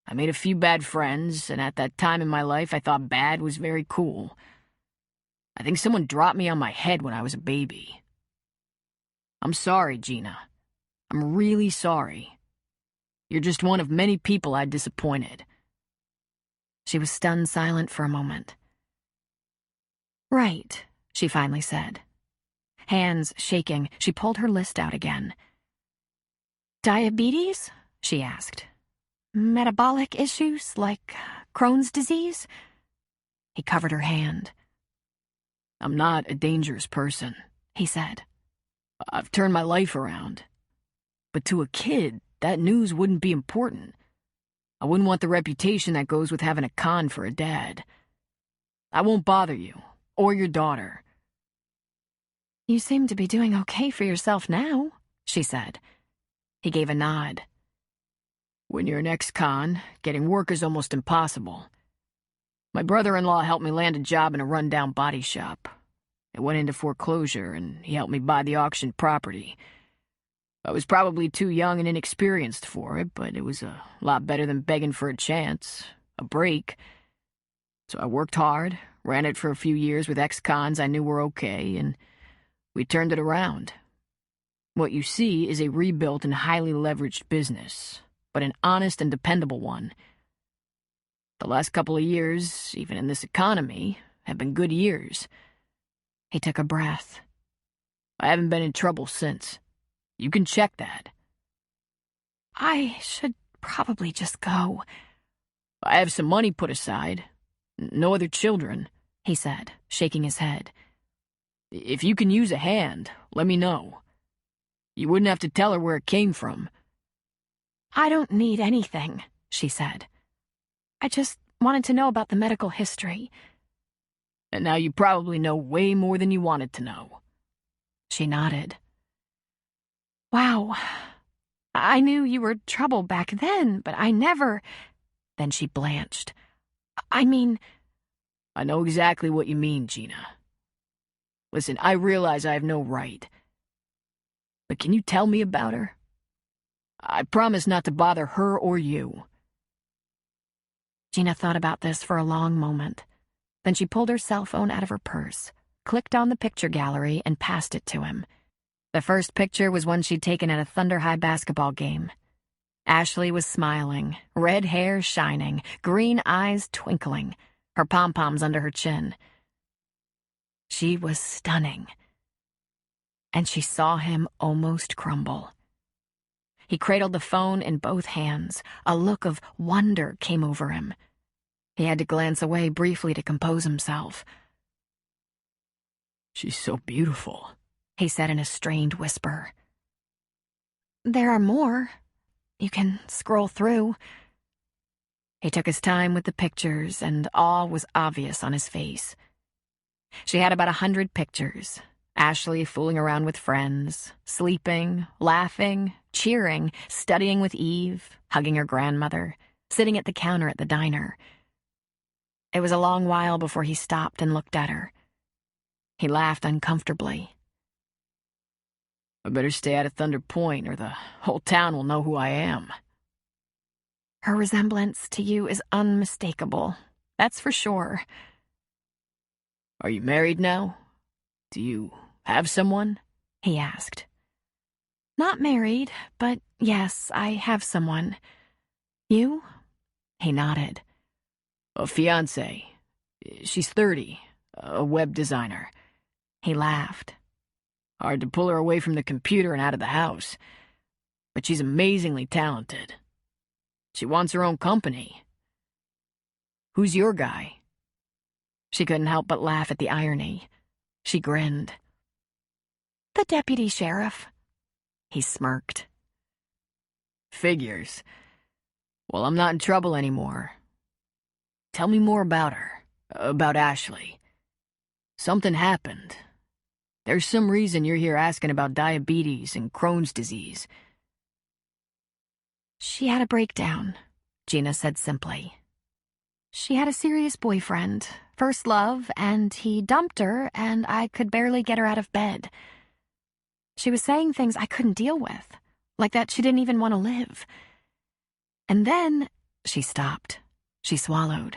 I made a few bad friends, and at that time in my life I thought bad was very cool. I think someone dropped me on my head when I was a baby. I'm sorry, Gina. I'm really sorry. You're just one of many people I disappointed. She was stunned silent for a moment. Right, she finally said. Hands shaking, she pulled her list out again. Diabetes? She asked. Metabolic issues like Crohn's disease? He covered her hand. I'm not a dangerous person, he said. I've turned my life around. But to a kid, that news wouldn't be important. I wouldn't want the reputation that goes with having a con for a dad. I won't bother you, or your daughter. You seem to be doing okay for yourself now, she said. He gave a nod. When you're an ex-con, getting work is almost impossible. My brother-in-law helped me land a job in a run-down body shop. It went into foreclosure, and he helped me buy the auctioned property. I was probably too young and inexperienced for it, but it was a lot better than begging for a chance, a break. So I worked hard, ran it for a few years with ex-cons I knew were okay, and we turned it around. What you see is a rebuilt and highly leveraged business, but an honest and dependable one. The last couple of years, even in this economy, have been good years. He took a breath. I haven't been in trouble since. You can check that. I should probably just go. I have some money put aside. No other children, He said, shaking his head. If you can use a hand, let me know. You wouldn't have to tell her where it came from. I don't need anything, she said. I just wanted to know about the medical history. And now you probably know way more than you wanted to know. She nodded. Wow. I knew you were trouble back then, but I never... Then she blanched. I mean... I know exactly what you mean, Gina. Listen, I realize I have no right. But can you tell me about her? I promise not to bother her or you. Gina thought about this for a long moment. Then she pulled her cell phone out of her purse, clicked on the picture gallery, and passed it to him. The first picture was one she'd taken at a Thunder High basketball game. Ashley was smiling, red hair shining, green eyes twinkling, her pom-poms under her chin. She was stunning. And she saw him almost crumble. He cradled the phone in both hands. A look of wonder came over him. He had to glance away briefly to compose himself. She's so beautiful, he said in a strained whisper. There are more. You can scroll through. He took his time with the pictures, and awe was obvious on his face. She had about 100 pictures. Ashley fooling around with friends, sleeping, laughing, cheering, studying with Eve, hugging her grandmother, sitting at the counter at the diner. It was a long while before he stopped and looked at her. He laughed uncomfortably. I better stay out of Thunder Point, or the whole town will know who I am. Her resemblance to you is unmistakable, that's for sure. Are you married now? Do you have someone? He asked. Not married, but yes, I have someone. You? He nodded. A fiancé. She's 30, a web designer. He laughed. Hard to pull her away from the computer and out of the house. But she's amazingly talented. She wants her own company. Who's your guy? She couldn't help but laugh at the irony. She grinned. The deputy sheriff. He smirked. Figures. Well, I'm not in trouble anymore. Tell me more about her. About Ashley. Something happened. There's some reason you're here asking about diabetes and Crohn's disease. She had a breakdown, Gina said simply. She had a serious boyfriend, first love, and he dumped her, and I could barely get her out of bed. She was saying things I couldn't deal with, like that she didn't even want to live. And then she stopped. She swallowed.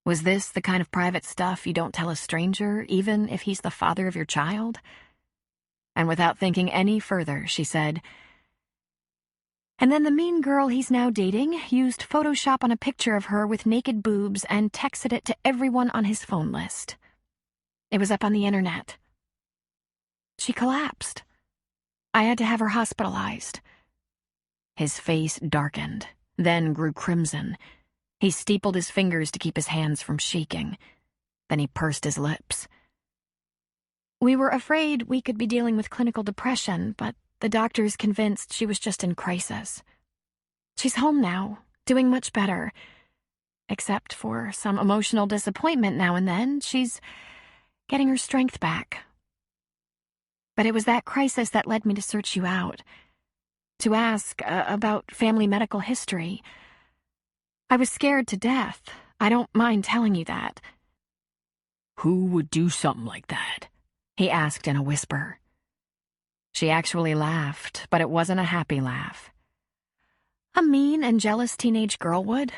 Was this the kind of private stuff you don't tell a stranger, even if he's the father of your child? And without thinking any further, she said, and then the mean girl he's now dating used Photoshop on a picture of her with naked boobs and texted it to everyone on his phone list. It was up on the internet. She collapsed. I had to have her hospitalized. His face darkened, then grew crimson. He steepled his fingers to keep his hands from shaking. Then he pursed his lips. We were afraid we could be dealing with clinical depression, but the doctors convinced she was just in crisis. She's home now, doing much better. Except for some emotional disappointment now and then, she's getting her strength back. But it was that crisis that led me to search you out, to ask about family medical history. I was scared to death. I don't mind telling you that. Who would do something like that? He asked in a whisper. She actually laughed, but it wasn't a happy laugh. A mean and jealous teenage girl would.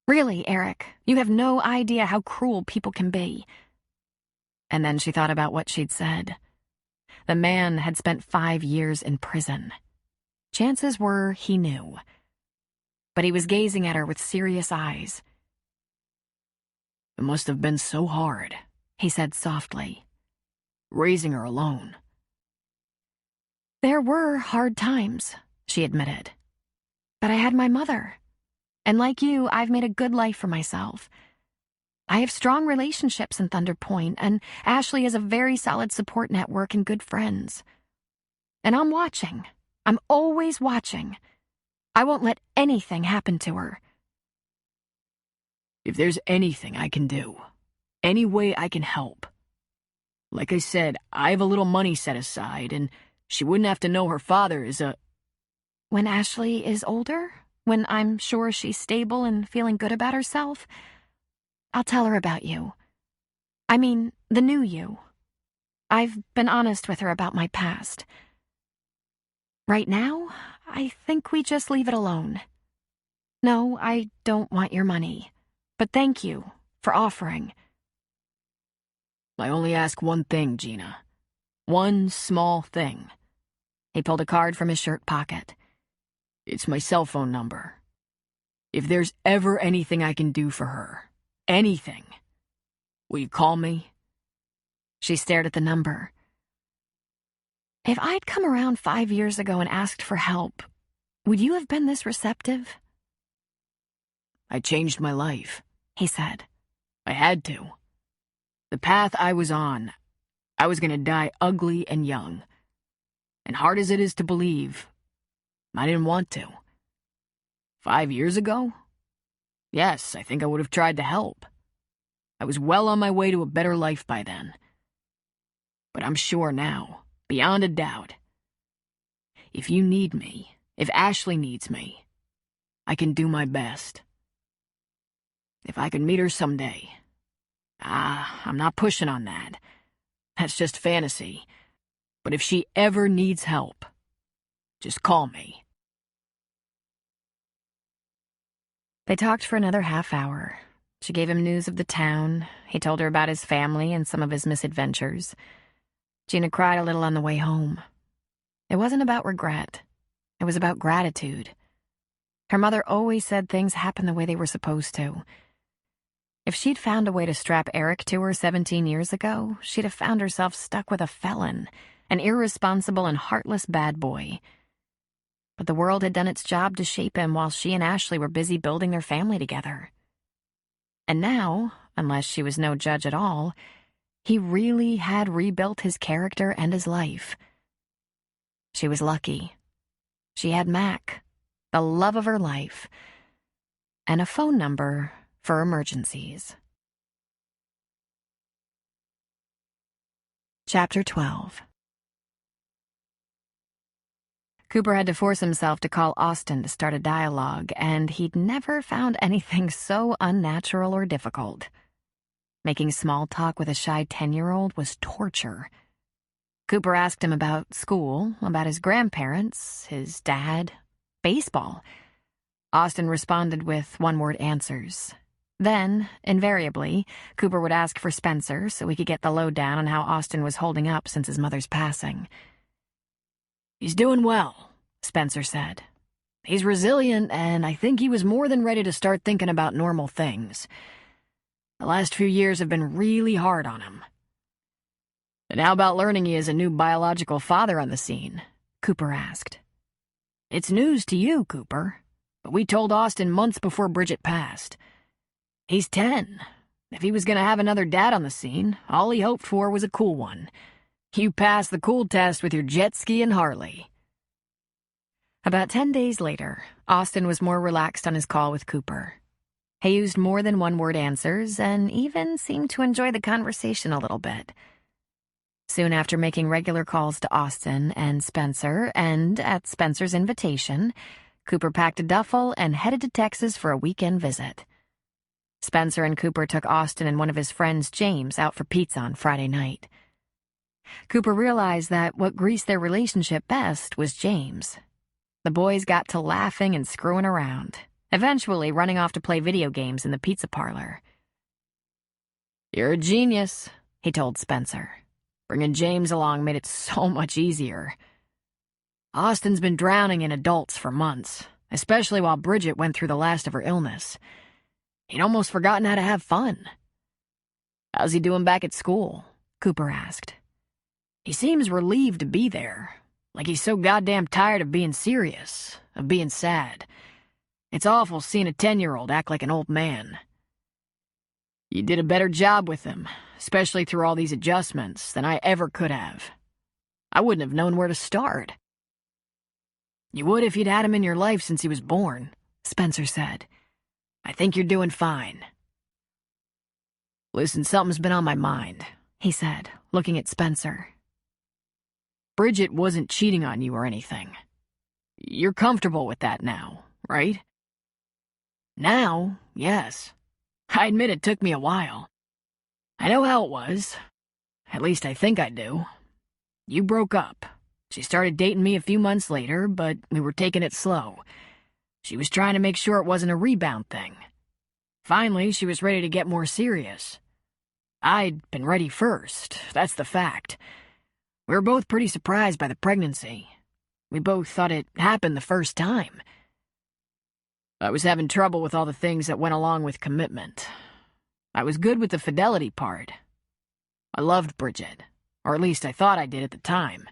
Really, Eric, you have no idea how cruel people can be. And then she thought about what she'd said. The man had spent 5 years in prison. Chances were he knew. But he was gazing at her with serious eyes. It must have been so hard, he said softly. Raising her alone. There were hard times, she admitted. But I had my mother. And like you, I've made a good life for myself. I have strong relationships in Thunder Point, and Ashley has a very solid support network and good friends. And I'm watching. I'm always watching. I won't let anything happen to her. If there's anything I can do, any way I can help. Like I said, I have a little money set aside, and she wouldn't have to know her father is a... When Ashley is older, when I'm sure she's stable and feeling good about herself, I'll tell her about you. I mean, the new you. I've been honest with her about my past. Right now, I think we just leave it alone. No, I don't want your money, but thank you for offering. I only ask one thing, Gina. One small thing. He pulled a card from his shirt pocket. It's my cell phone number. If there's ever anything I can do for her, anything, will you call me? She stared at the number. If I'd come around 5 years ago and asked for help, would you have been this receptive? I changed my life, he said. I had to. The path I was on, I was going to die ugly and young. And hard as it is to believe, I didn't want to. 5 years ago? Yes, I think I would have tried to help. I was well on my way to a better life by then. But I'm sure now, beyond a doubt, if you need me, if Ashley needs me, I can do my best. If I could meet her someday, I'm not pushing on that. That's just fantasy. But if she ever needs help, just call me. They talked for another half hour. She gave him news of the town. He told her about his family and some of his misadventures. Gina cried a little on the way home. It wasn't about regret. It was about gratitude. Her mother always said things happened the way they were supposed to. If she'd found a way to strap Eric to her 17 years ago, she'd have found herself stuck with a felon, an irresponsible and heartless bad boy. But the world had done its job to shape him while she and Ashley were busy building their family together. And now, unless she was no judge at all, he really had rebuilt his character and his life. She was lucky. She had Mac, the love of her life, and a phone number for emergencies. Chapter 12. Cooper had to force himself to call Austin to start a dialogue, and he'd never found anything so unnatural or difficult. Making small talk with a shy 10-year-old was torture. Cooper asked him about school, about his grandparents, his dad, baseball. Austin responded with one-word answers. Then, invariably, Cooper would ask for Spencer so he could get the lowdown on how Austin was holding up since his mother's passing. He's doing well, Spencer said. He's resilient, and I think he was more than ready to start thinking about normal things. The last few years have been really hard on him. And how about learning he has a new biological father on the scene? Cooper asked. It's news to you, Cooper, but we told Austin months before Bridget passed. He's 10. If he was going to have another dad on the scene, all he hoped for was a cool one. You passed the cool test with your jet ski and Harley. About 10 days later, Austin was more relaxed on his call with Cooper. He used more than one-word answers and even seemed to enjoy the conversation a little bit. Soon after making regular calls to Austin and Spencer, and at Spencer's invitation, Cooper packed a duffel and headed to Texas for a weekend visit. Spencer and Cooper took Austin and one of his friends, James, out for pizza on Friday night. Cooper realized that what greased their relationship best was James. The boys got to laughing and screwing around, eventually running off to play video games in the pizza parlor. You're a genius, he told Spencer. Bringing James along made it so much easier. Austin's been drowning in adults for months, especially while Bridget went through the last of her illness. He'd almost forgotten how to have fun. How's he doing back at school? Cooper asked. He seems relieved to be there. Like he's so goddamn tired of being serious, of being sad. It's awful seeing a 10-year-old act like an old man. You did a better job with him, especially through all these adjustments, than I ever could have. I wouldn't have known where to start. You would if you'd had him in your life since he was born, Spencer said. I think you're doing fine. Listen, something's been on my mind, he said, looking at Spencer. Bridget wasn't cheating on you or anything. You're comfortable with that now, right? Now, yes. I admit it took me a while. I know how it was. At least I think I do. You broke up. She started dating me a few months later, but we were taking it slow. She was trying to make sure it wasn't a rebound thing. Finally, she was ready to get more serious. I'd been ready first, that's the fact. We were both pretty surprised by the pregnancy. We both thought it happened the first time. I was having trouble with all the things that went along with commitment. I was good with the fidelity part. I loved Bridget, or at least I thought I did at the time.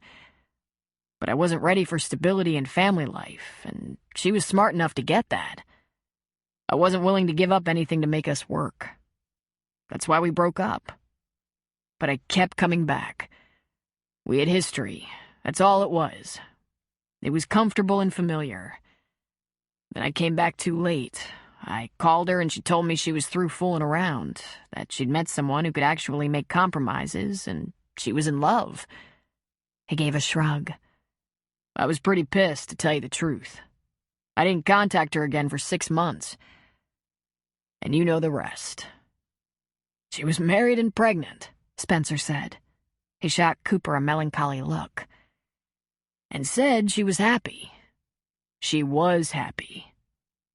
But I wasn't ready for stability in family life, and she was smart enough to get that. I wasn't willing to give up anything to make us work. That's why we broke up. But I kept coming back. We had history. That's all it was. It was comfortable and familiar. Then I came back too late. I called her and she told me she was through fooling around, that she'd met someone who could actually make compromises, and she was in love. He gave a shrug. I was pretty pissed, to tell you the truth. I didn't contact her again for 6 months. And you know the rest. She was married and pregnant, Spencer said. He shot Cooper a melancholy look. And said she was happy. She was happy.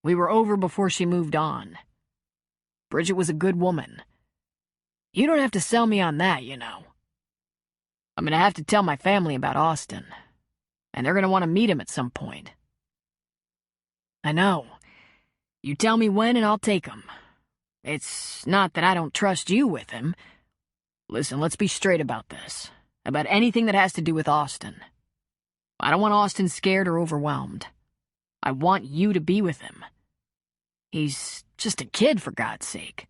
We were over before she moved on. Bridget was a good woman. You don't have to sell me on that, you know. I'm gonna have to tell my family about Austin. And they're gonna want to meet him at some point. I know. You tell me when and I'll take him. It's not that I don't trust you with him. Listen, let's be straight about this. About anything that has to do with Austin. I don't want Austin scared or overwhelmed. I want you to be with him. He's just a kid, for God's sake.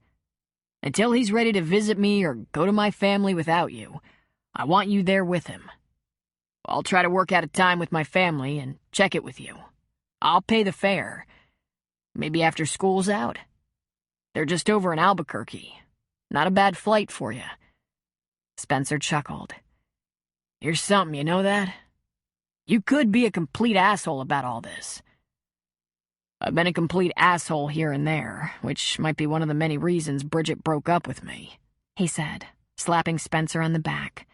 Until he's ready to visit me or go to my family without you, I want you there with him. I'll try to work out a time with my family and check it with you. I'll pay the fare. Maybe after school's out. They're just over in Albuquerque. Not a bad flight for you. Spencer chuckled. You're something, you know that? You could be a complete asshole about all this. I've been a complete asshole here and there, which might be one of the many reasons Bridget broke up with me, he said, slapping Spencer on the back.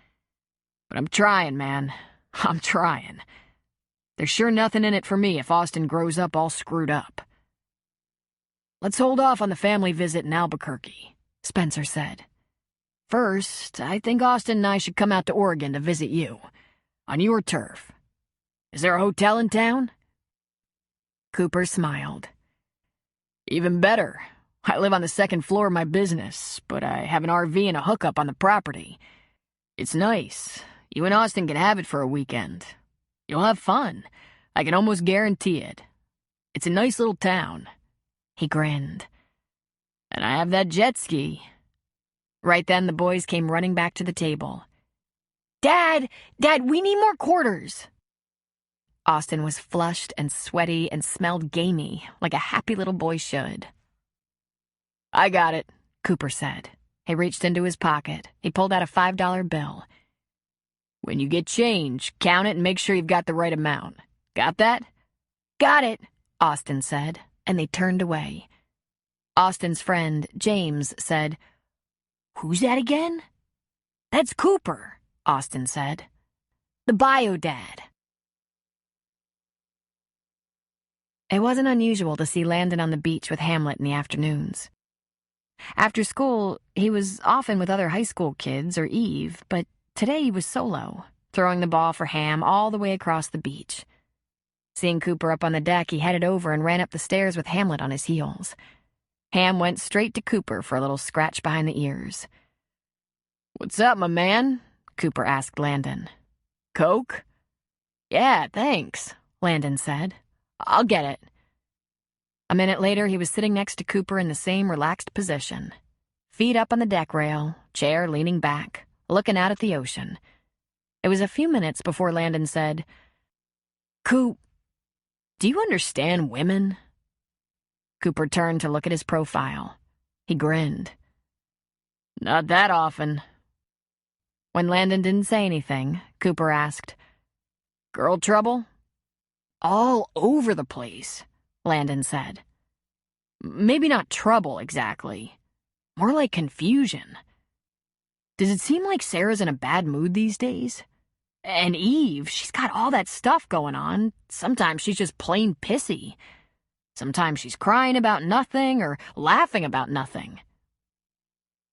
But I'm trying, man. I'm trying. There's sure nothing in it for me if Austin grows up all screwed up. Let's hold off on the family visit in Albuquerque, Spencer said. First, I think Austin and I should come out to Oregon to visit you, on your turf. Is there a hotel in town? Cooper smiled. Even better. I live on the second floor of my business, but I have an RV and a hookup on the property. It's nice. You and Austin can have it for a weekend. You'll have fun. I can almost guarantee it. It's a nice little town. He grinned. And I have that jet ski. Right then, the boys came running back to the table. Dad, we need more quarters. Austin was flushed and sweaty and smelled gamey, like a happy little boy should. I got it, Cooper said. He reached into his pocket. He pulled out a $5 bill. When you get change, count it and make sure you've got the right amount. Got that? Got it, Austin said, and they turned away. Austin's friend, James, said, Who's that again? That's Cooper, Austin said. The bio dad. It wasn't unusual to see Landon on the beach with Hamlet in the afternoons. After school, he was often with other high school kids or Eve, but today he was solo, throwing the ball for Ham all the way across the beach. Seeing Cooper up on the deck, he headed over and ran up the stairs with Hamlet on his heels. Ham went straight to Cooper for a little scratch behind the ears. "What's up, my man?" Cooper asked Landon. "Coke?" Yeah, thanks, Landon said. I'll get it. A minute later, he was sitting next to Cooper in the same relaxed position. Feet up on the deck rail, chair leaning back, looking out at the ocean. It was a few minutes before Landon said, Coop, do you understand women? Cooper turned to look at his profile. He grinned. Not that often. When Landon didn't say anything, Cooper asked, Girl trouble? All over the place, Landon said. Maybe not trouble exactly. More like confusion. Does it seem like Sarah's in a bad mood these days? And Eve, she's got all that stuff going on. Sometimes she's just plain pissy. Sometimes she's crying about nothing or laughing about nothing.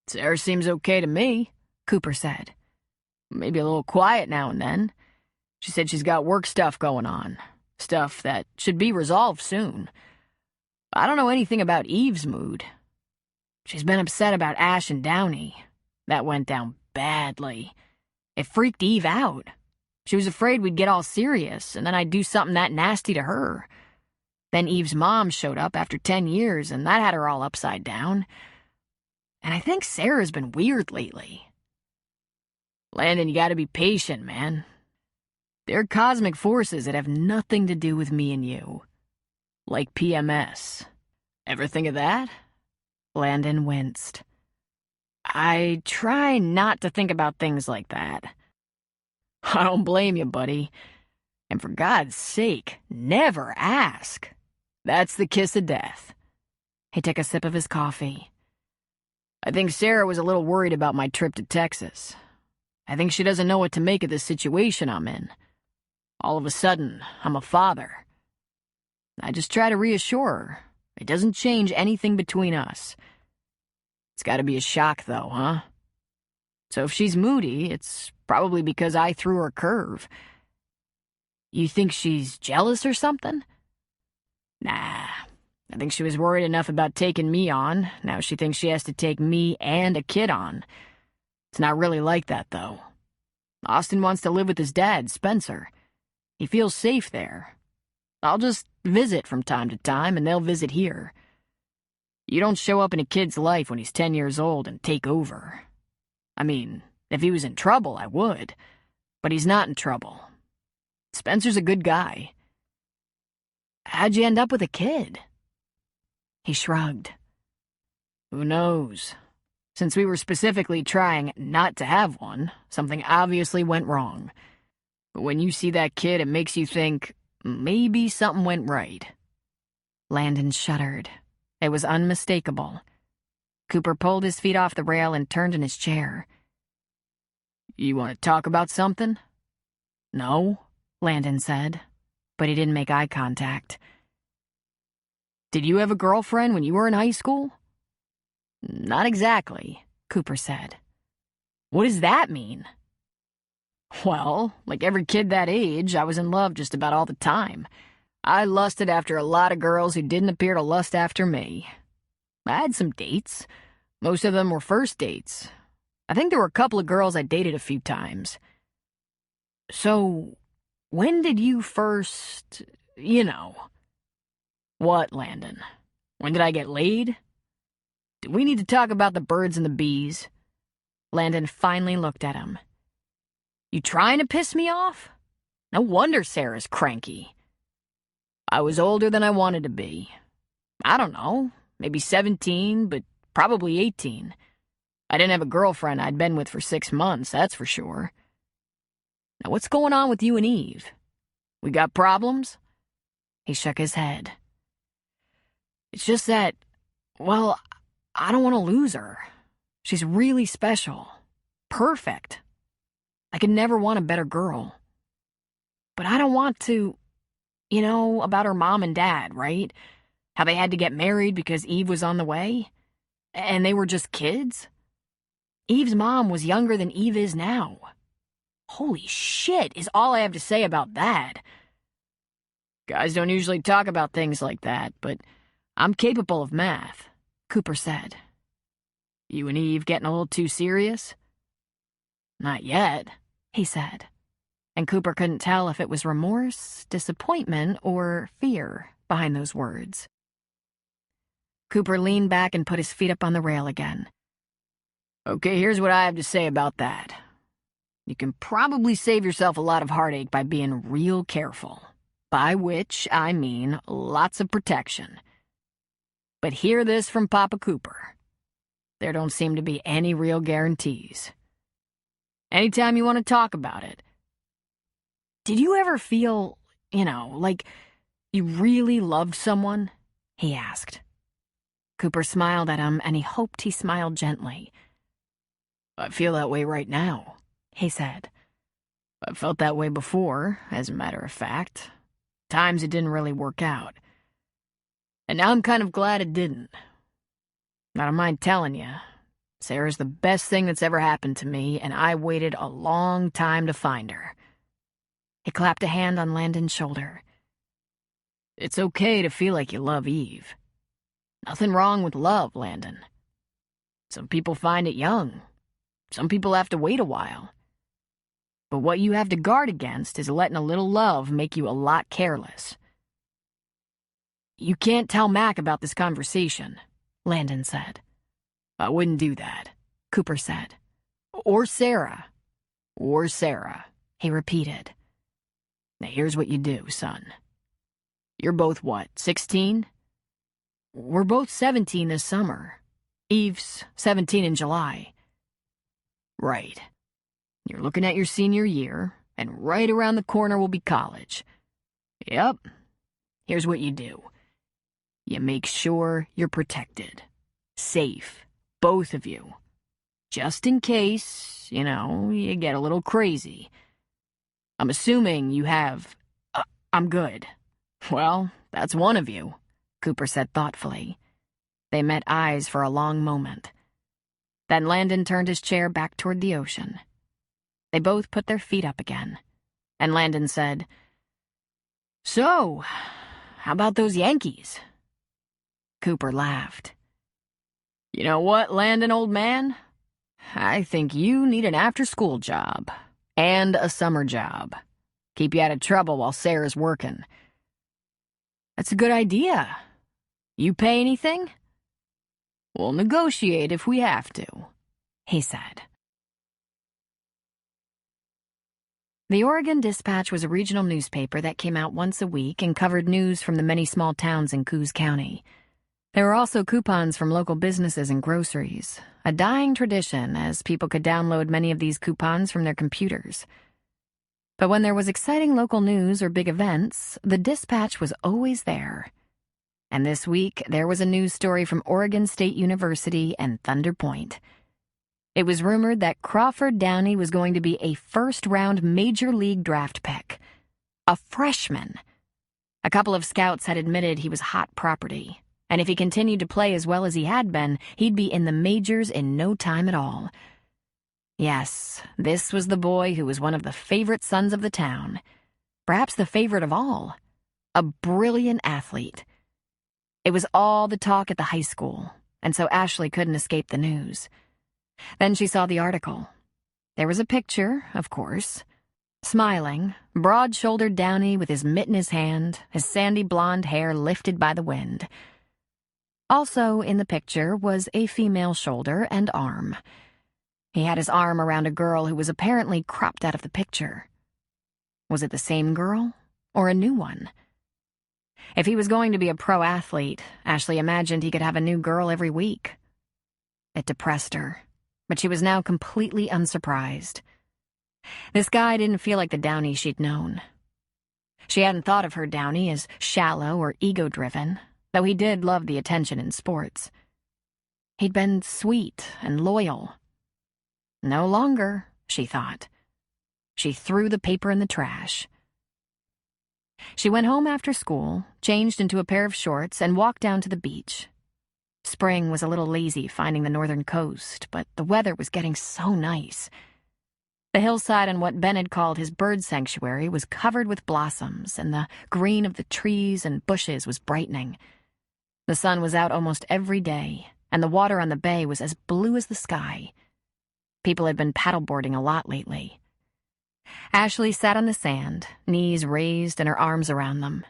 Sarah seems okay to me, Cooper said. Maybe a little quiet now and then. She said she's got work stuff going on. Stuff that should be resolved soon. I don't know anything about Eve's mood. She's been upset about Ash and Downey. That went down badly. It freaked Eve out. She was afraid we'd get all serious, and then I'd do something that nasty to her. Then Eve's mom showed up after 10 years, and that had her all upside down. And I think Sarah's been weird lately. Landon, you gotta be patient, man. There are cosmic forces that have nothing to do with me and you. Like PMS. Ever think of that? Landon winced. I try not to think about things like that. I don't blame you, buddy. And for God's sake, never ask. That's the kiss of death. He took a sip of his coffee. I think Sarah was a little worried about my trip to Texas. I think she doesn't know what to make of this situation I'm in. All of a sudden, I'm a father. I just try to reassure her. It doesn't change anything between us. It's gotta be a shock, though, huh? So if she's moody, it's probably because I threw her a curve. You think she's jealous or something? Nah. I think she was worried enough about taking me on. Now she thinks she has to take me and a kid on. It's not really like that, though. Austin wants to live with his dad, Spencer. He feels safe there. I'll just visit from time to time, and they'll visit here. You don't show up in a kid's life when he's 10 years old and take over. I mean, if he was in trouble, I would. But he's not in trouble. Spencer's a good guy. How'd you end up with a kid? He shrugged. Who knows? Since we were specifically trying not to have one, something obviously went wrong. But when you see that kid, it makes you think, maybe something went right. Landon shuddered. It was unmistakable. Cooper pulled his feet off the rail and turned in his chair. You want to talk about something? No, Landon said, but he didn't make eye contact. Did you have a girlfriend when you were in high school? Not exactly, Cooper said. What does that mean? Well, like every kid that age, I was in love just about all the time. I lusted after a lot of girls who didn't appear to lust after me. I had some dates. Most of them were first dates. I think there were a couple of girls I dated a few times. So, when did you first, What, Landon? When did I get laid? Do we need to talk about the birds and the bees? Landon finally looked at him. You trying to piss me off? No wonder Sarah's cranky. I was older than I wanted to be. I don't know, maybe 17, but probably 18. I didn't have a girlfriend I'd been with for 6 months, that's for sure. Now what's going on with you and Eve? We got problems? He shook his head. It's just that, well, I don't want to lose her. She's really special. Perfect. I could never want a better girl. But I don't want to, about her mom and dad, right? How they had to get married because Eve was on the way? And they were just kids? Eve's mom was younger than Eve is now. Holy shit is all I have to say about that. Guys don't usually talk about things like that, but I'm capable of math, Cooper said. You and Eve getting a little too serious? Not yet, he said. and Cooper couldn't tell if it was remorse, disappointment, or fear behind those words. Cooper leaned back and put his feet up on the rail again. Okay, here's what I have to say about that. You can probably save yourself a lot of heartache by being real careful, by which I mean lots of protection. But hear this from Papa Cooper. There don't seem to be any real guarantees. Anytime you want to talk about it. Did you ever feel, like you really loved someone? He asked. Cooper smiled at him, and he hoped he smiled gently. I feel that way right now, he said. I've felt that way before, as a matter of fact. Times it didn't really work out. And now I'm kind of glad it didn't. I don't mind telling you, Sarah's the best thing that's ever happened to me, and I waited a long time to find her. He clapped a hand on Landon's shoulder. It's okay to feel like you love Eve. Nothing wrong with love, Landon. Some people find it young. Some people have to wait a while. But what you have to guard against is letting a little love make you a lot careless. You can't tell Mac about this conversation, Landon said. I wouldn't do that, Cooper said. Or Sarah, he repeated. Now here's what you do, son. You're both what, 16? We're both 17 this summer. Eve's 17 in July. Right. You're looking at your senior year, and right around the corner will be college. Yep. Here's what you do. You make sure you're protected. Safe. Both of you. Just in case, you get a little crazy. I'm assuming you have... I'm good. Well, that's one of you, Cooper said thoughtfully. They met eyes for a long moment. Then Landon turned his chair back toward the ocean. They both put their feet up again, and Landon said, So, how about those Yankees? Cooper laughed. You know what, Landon, old man? I think you need an after-school job. And a summer job. Keep you out of trouble while Sarah's working. That's a good idea. You pay anything? We'll negotiate if we have to, he said. The Oregon Dispatch was a regional newspaper that came out once a week and covered news from the many small towns in Coos County. There were also coupons from local businesses and groceries, a dying tradition as people could download many of these coupons from their computers. But when there was exciting local news or big events, the Dispatch was always there. And this week, there was a news story from Oregon State University and Thunder Point. It was rumored that Crawford Downey was going to be a first-round Major League draft pick. A freshman. A couple of scouts had admitted he was hot property, and if he continued to play as well as he had been, he'd be in the majors in no time at all. Yes, this was the boy who was one of the favorite sons of the town. Perhaps the favorite of all. A brilliant athlete. It was all the talk at the high school, and so Ashley couldn't escape the news. Then she saw the article. There was a picture, of course. Smiling, broad-shouldered Downey with his mitt in his hand, his sandy blonde hair lifted by the wind. Also in the picture was a female shoulder and arm. He had his arm around a girl who was apparently cropped out of the picture. Was it the same girl, or a new one? If he was going to be a pro athlete, Ashley imagined he could have a new girl every week. It depressed her, but she was now completely unsurprised. This guy didn't feel like the Downey she'd known. She hadn't thought of her Downey as shallow or ego-driven, though he did love the attention in sports. He'd been sweet and loyal. No longer, she thought. She threw the paper in the trash. She went home after school, changed into a pair of shorts, and walked down to the beach. Spring was a little lazy finding the northern coast, but the weather was getting so nice. The hillside on what Ben had called his bird sanctuary was covered with blossoms, and the green of the trees and bushes was brightening. The sun was out almost every day, and the water on the bay was as blue as the sky. People had been paddleboarding a lot lately. Ashley sat on the sand, knees raised and her arms around them.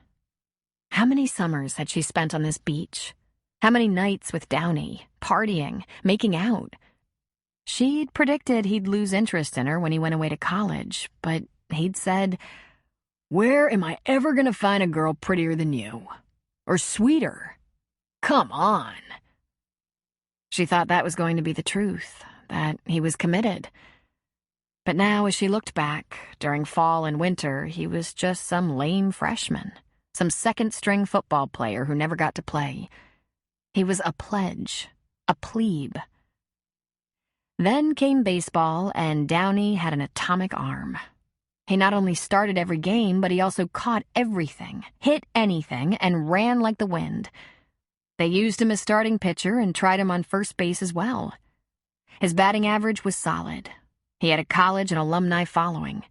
How many summers had she spent on this beach? How many nights with Downey, partying, making out? She'd predicted he'd lose interest in her when he went away to college, but he'd said, "Where am I ever going to find a girl prettier than you? Or sweeter? Come on." She thought that was going to be the truth, that he was committed. But now, as she looked back, during fall and winter, he was just some lame freshman, some second-string football player who never got to play. He was a pledge, a plebe. Then came baseball, and Downey had an atomic arm. He not only started every game, but he also caught everything, hit anything, and ran like the wind. They used him as starting pitcher and tried him on first base as well. His batting average was solid. He had a college and alumni following.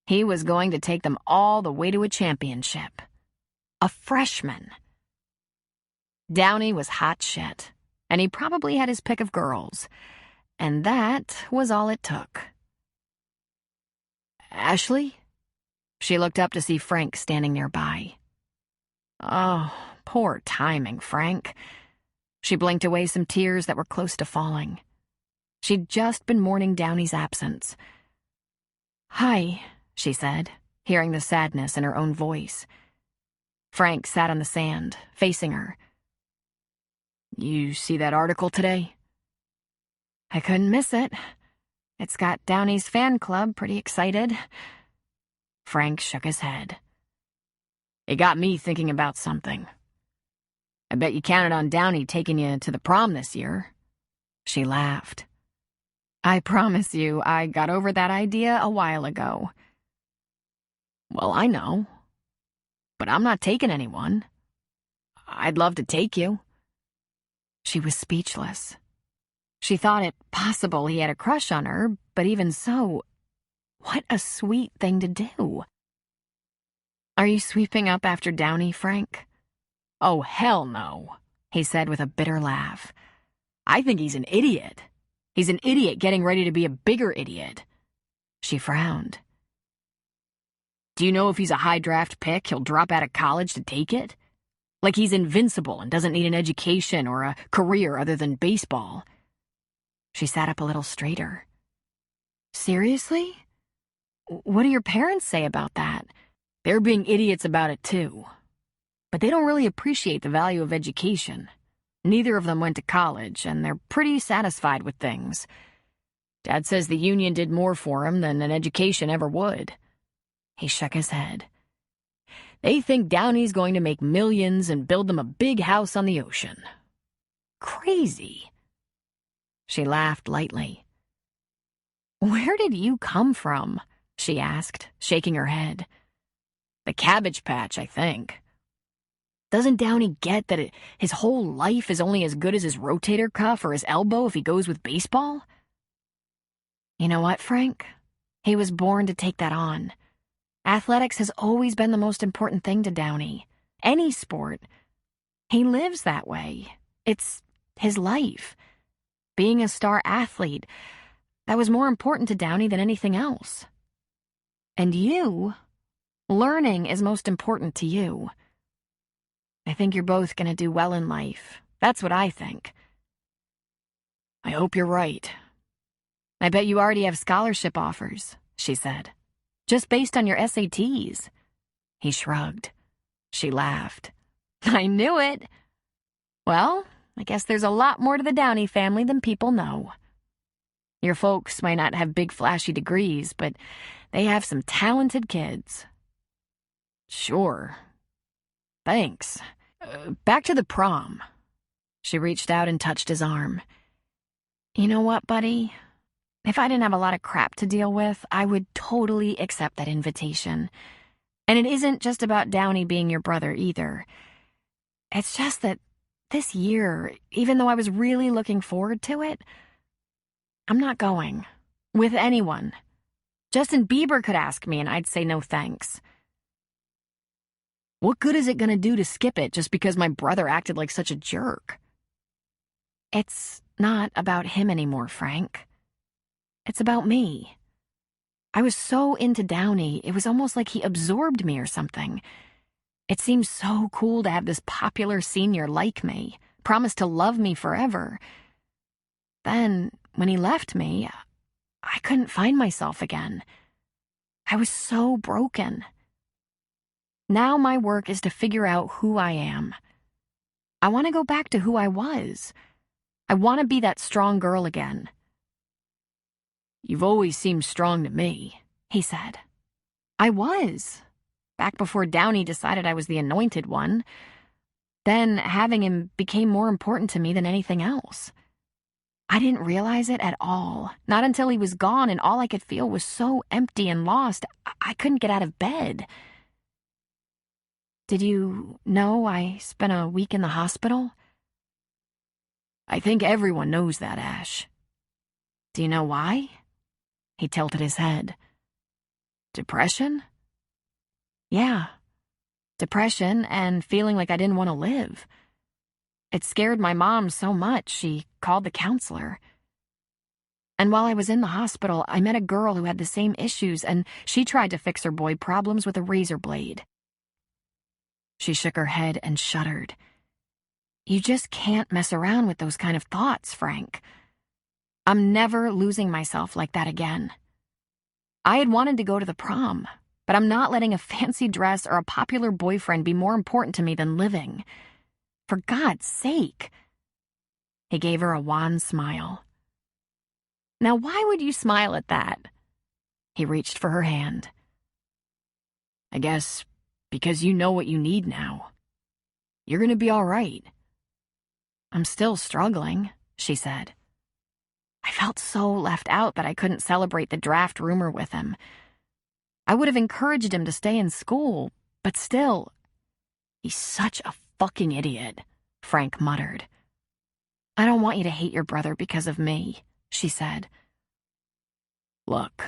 He was going to take them all the way to a championship. A freshman. Downey was hot shit, and he probably had his pick of girls. And that was all it took. "Ashley?" She looked up to see Frank standing nearby. Oh, poor timing, Frank. She blinked away some tears that were close to falling. She'd just been mourning Downey's absence. "Hi," she said, hearing the sadness in her own voice. Frank sat on the sand, facing her. "You see that article today?" "I couldn't miss it. It's got Downey's fan club pretty excited." Frank shook his head. "It got me thinking about something. I bet you counted on Downey taking you to the prom this year." She laughed. "I promise you, I got over that idea a while ago." "Well, I know. But I'm not taking anyone. I'd love to take you." She was speechless. She thought it possible he had a crush on her, but even so, what a sweet thing to do. "Are you sweeping up after Downey, Frank?" "Oh, hell no," he said with a bitter laugh. "I think he's an idiot. He's an idiot getting ready to be a bigger idiot." She frowned. "Do you know if he's a high draft pick, he'll drop out of college to take it? Like he's invincible and doesn't need an education or a career other than baseball." She sat up a little straighter. "Seriously? What do your parents say about that?" "They're being idiots about it too. But they don't really appreciate the value of education. Neither of them went to college, and they're pretty satisfied with things. Dad says the union did more for him than an education ever would." He shook his head. "They think Downey's going to make millions and build them a big house on the ocean. Crazy." She laughed lightly. "Where did you come from?" she asked, shaking her head. "The Cabbage Patch, I think. Doesn't Downey get that his whole life is only as good as his rotator cuff or his elbow if he goes with baseball?" You know what, Frank? He was born to take that on. Athletics has always been the most important thing to Downey. Any sport. He lives that way. It's his life. Being a star athlete, that was more important to Downey than anything else. And you, learning is most important to you. I think you're both going to do well in life. That's what I think. I hope you're right. I bet you already have scholarship offers, she said. Just based on your SATs. He shrugged. She laughed. I knew it. Well, I guess there's a lot more to the Downey family than people know. Your folks might not have big flashy degrees, but they have some talented kids. Sure. Thanks. Back to the prom. She reached out and touched his arm. You know what, buddy? If I didn't have a lot of crap to deal with, I would totally accept that invitation. And it isn't just about Downey being your brother either. It's just that this year, even though I was really looking forward to it, I'm not going. With anyone. Justin Bieber could ask me and I'd say no thanks. What good is it going to do to skip it just because my brother acted like such a jerk? It's not about him anymore, Frank. It's about me. I was so into Downey, it was almost like he absorbed me or something. It seemed so cool to have this popular senior like me, promise to love me forever. Then, when he left me, I couldn't find myself again. I was so broken. Now my work is to figure out who I am. I want to go back to who I was. I want to be that strong girl again. You've always seemed strong to me, he said. I was, back before Downey decided I was the anointed one. Then having him became more important to me than anything else. I didn't realize it at all, not until he was gone, and all I could feel was so empty and lost, I couldn't get out of bed. Did you know I spent a week in the hospital? I think everyone knows that, Ash. Do you know why? He tilted his head. Depression? Yeah. Depression and feeling like I didn't want to live. It scared my mom so much, she called the counselor. And while I was in the hospital, I met a girl who had the same issues, and she tried to fix her boy problems with a razor blade. She shook her head and shuddered. You just can't mess around with those kind of thoughts, Frank. I'm never losing myself like that again. I had wanted to go to the prom, but I'm not letting a fancy dress or a popular boyfriend be more important to me than living. For God's sake. He gave her a wan smile. Now, why would you smile at that? He reached for her hand. I guess because you know what you need now. You're gonna be all right. I'm still struggling, she said. I felt so left out that I couldn't celebrate the draft rumor with him. I would have encouraged him to stay in school, but still. He's such a fucking idiot, Frank muttered. I don't want you to hate your brother because of me, she said. Look,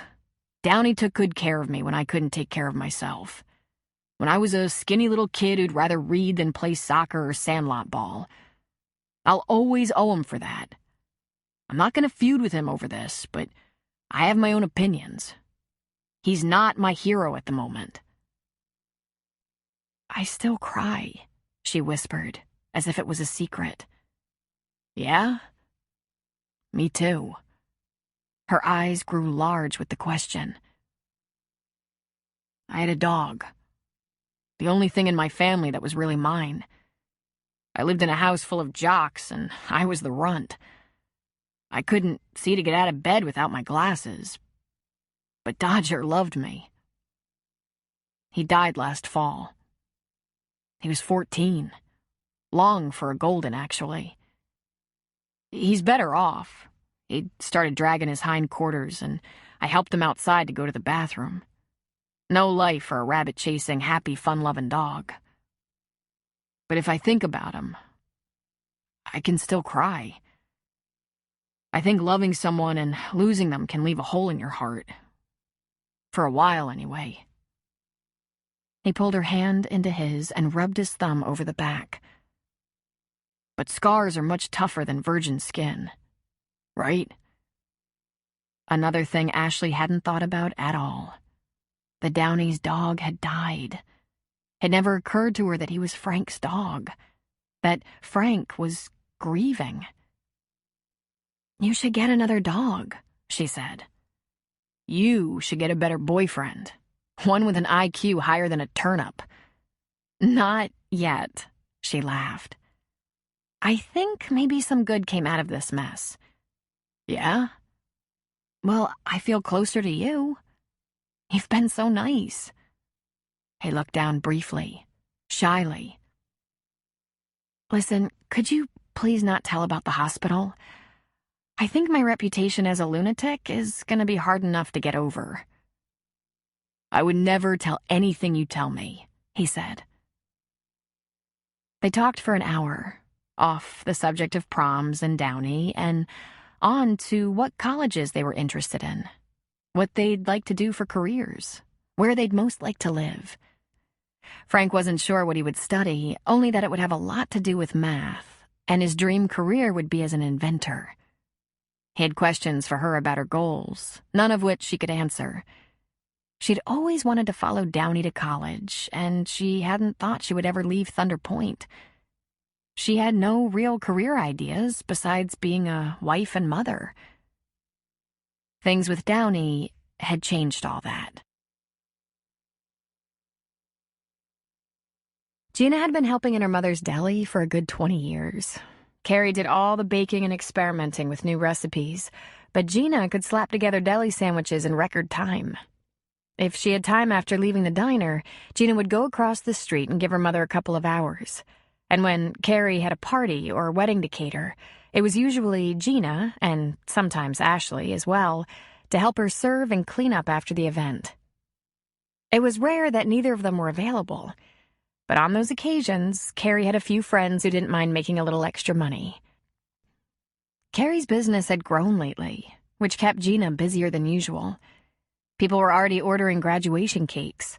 Downey took good care of me when I couldn't take care of myself. When I was a skinny little kid who'd rather read than play soccer or sandlot ball. I'll always owe him for that. I'm not gonna feud with him over this, but I have my own opinions. He's not my hero at the moment. I still cry, she whispered, as if it was a secret. Yeah? Me too. Her eyes grew large with the question. I had a dog. The only thing in my family that was really mine. I lived in a house full of jocks, and I was the runt. I couldn't see to get out of bed without my glasses. But Dodger loved me. He died last fall. He was 14. Long for a golden, actually. He's better off. He'd started dragging his hindquarters, and I helped him outside to go to the bathroom. No life for a rabbit-chasing, happy, fun-loving dog. But if I think about him, I can still cry. I think loving someone and losing them can leave a hole in your heart. For a while, anyway. He pulled her hand into his and rubbed his thumb over the back. But scars are much tougher than virgin skin. Right? Another thing Ashley hadn't thought about at all. The Downey's dog had died. It never occurred to her that he was Frank's dog. That Frank was grieving. You should get another dog, she said. You should get a better boyfriend. One with an IQ higher than a turnip. Not yet, she laughed. I think maybe some good came out of this mess. Yeah? Well, I feel closer to you. You've been so nice. He looked down briefly, shyly. Listen, could you please not tell about the hospital? I think my reputation as a lunatic is going to be hard enough to get over. I would never tell anything you tell me, he said. They talked for an hour, off the subject of proms and Downey, and on to what colleges they were interested in, what they'd like to do for careers, where they'd most like to live. Frank wasn't sure what he would study, only that it would have a lot to do with math, and his dream career would be as an inventor. He had questions for her about her goals, none of which she could answer. She'd always wanted to follow Downey to college, and she hadn't thought she would ever leave Thunder Point. She had no real career ideas besides being a wife and mother. Things with Downey had changed all that. Gina had been helping in her mother's deli for a good 20 years. Carrie did all the baking and experimenting with new recipes, but Gina could slap together deli sandwiches in record time. If she had time after leaving the diner, Gina would go across the street and give her mother a couple of hours. And when Carrie had a party or a wedding to cater, it was usually Gina, and sometimes Ashley as well, to help her serve and clean up after the event. It was rare that neither of them were available, but on those occasions, Carrie had a few friends who didn't mind making a little extra money. Carrie's business had grown lately, which kept Gina busier than usual. People were already ordering graduation cakes.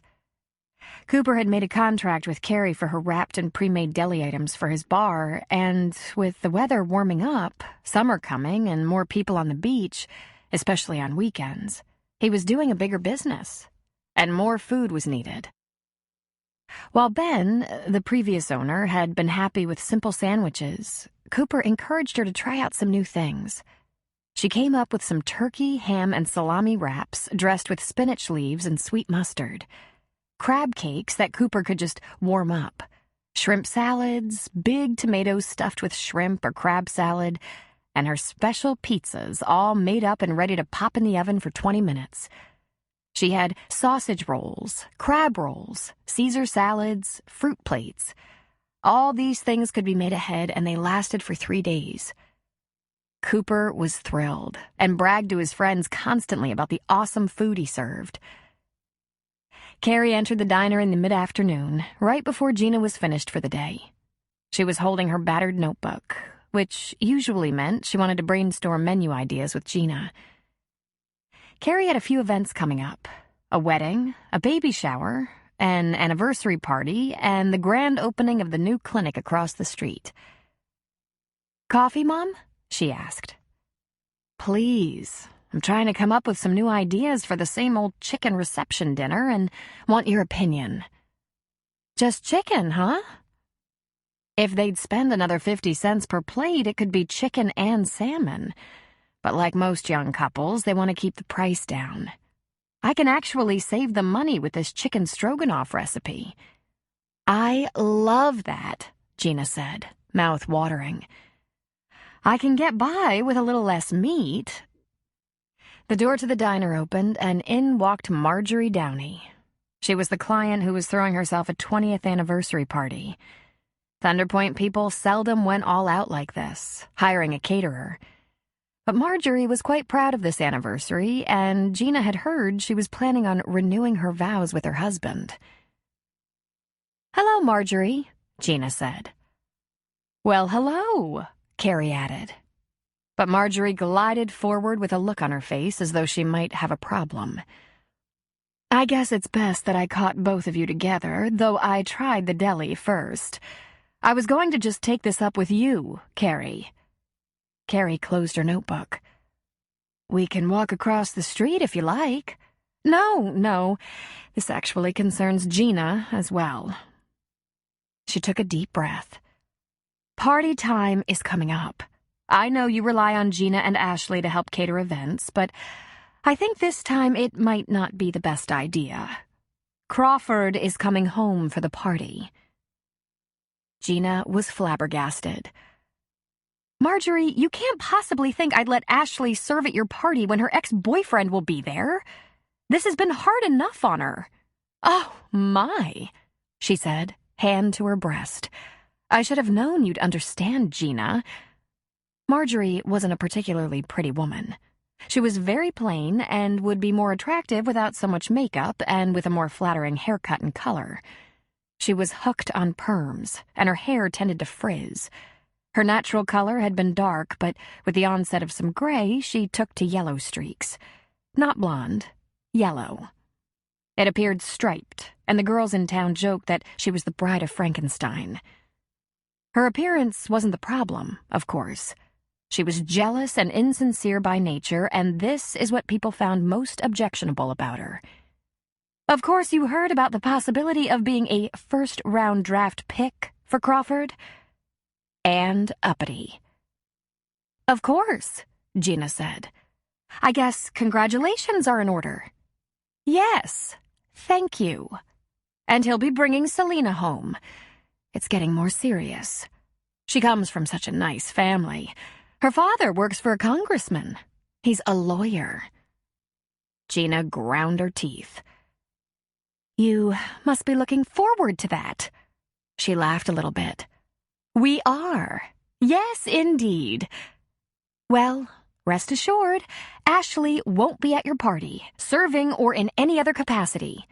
Cooper had made a contract with Carrie for her wrapped and pre-made deli items for his bar, and with the weather warming up, summer coming, and more people on the beach, especially on weekends, he was doing a bigger business, and more food was needed. While Ben, the previous owner, had been happy with simple sandwiches, Cooper encouraged her to try out some new things. She came up with some turkey, ham, and salami wraps dressed with spinach leaves and sweet mustard, crab cakes that Cooper could just warm up, shrimp salads, big tomatoes stuffed with shrimp or crab salad, and her special pizzas all made up and ready to pop in the oven for 20 minutes. She had sausage rolls, crab rolls, Caesar salads, fruit plates. All these things could be made ahead, and they lasted for 3 days. Cooper was thrilled and bragged to his friends constantly about the awesome food he served. Carrie entered the diner in the mid-afternoon, right before Gina was finished for the day. She was holding her battered notebook, which usually meant she wanted to brainstorm menu ideas with Gina. Carrie had a few events coming up: a wedding, a baby shower, an anniversary party, and the grand opening of the new clinic across the street. "Coffee, Mom?" she asked. "Please. I'm trying to come up with some new ideas for the same old chicken reception dinner and want your opinion." "Just chicken, huh?" If they'd spend another 50 cents per plate, it could be chicken and salmon. But like most young couples, they want to keep the price down. I can actually save them money with this chicken stroganoff recipe. "I love that," Gina said, mouth watering. "I can get by with a little less meat." The door to the diner opened, and in walked Marjorie Downey. She was the client who was throwing herself a 20th anniversary party. Thunder Point people seldom went all out like this, hiring a caterer. But Marjorie was quite proud of this anniversary, and Gina had heard she was planning on renewing her vows with her husband. "Hello, Marjorie," Gina said. "Well, hello," Carrie added. But Marjorie glided forward with a look on her face as though she might have a problem. "I guess it's best that I caught both of you together, though I tried the deli first. I was going to just take this up with you, Carrie." Carrie closed her notebook. "We can walk across the street if you like." No. This actually concerns Gina as well." She took a deep breath. "Party time is coming up. I know you rely on Gina and Ashley to help cater events, but I think this time it might not be the best idea. Crawford is coming home for the party." Gina was flabbergasted. "Marjorie, you can't possibly think I'd let Ashley serve at your party when her ex-boyfriend will be there. This has been hard enough on her." "Oh, my," she said, hand to her breast. "I should have known you'd understand, Gina." Marjorie wasn't a particularly pretty woman. She was very plain and would be more attractive without so much makeup and with a more flattering haircut and color. She was hooked on perms, and her hair tended to frizz. Her natural color had been dark, but with the onset of some gray, she took to yellow streaks. Not blonde, yellow. It appeared striped, and the girls in town joked that she was the bride of Frankenstein. Her appearance wasn't the problem, of course. She was jealous and insincere by nature, and this is what people found most objectionable about her. Of course, you heard about the possibility of being a first-round draft pick for Crawford. And uppity. Of course, Gina said. I guess congratulations are in order. Yes, thank you. And he'll be bringing Selena home. It's getting more serious. She comes from such a nice family. Her father works for a congressman. He's a lawyer. Gina ground her teeth. You must be looking forward to that. She laughed a little bit. We are. Yes, indeed. Well, rest assured, Ashley won't be at your party, serving or in any other capacity.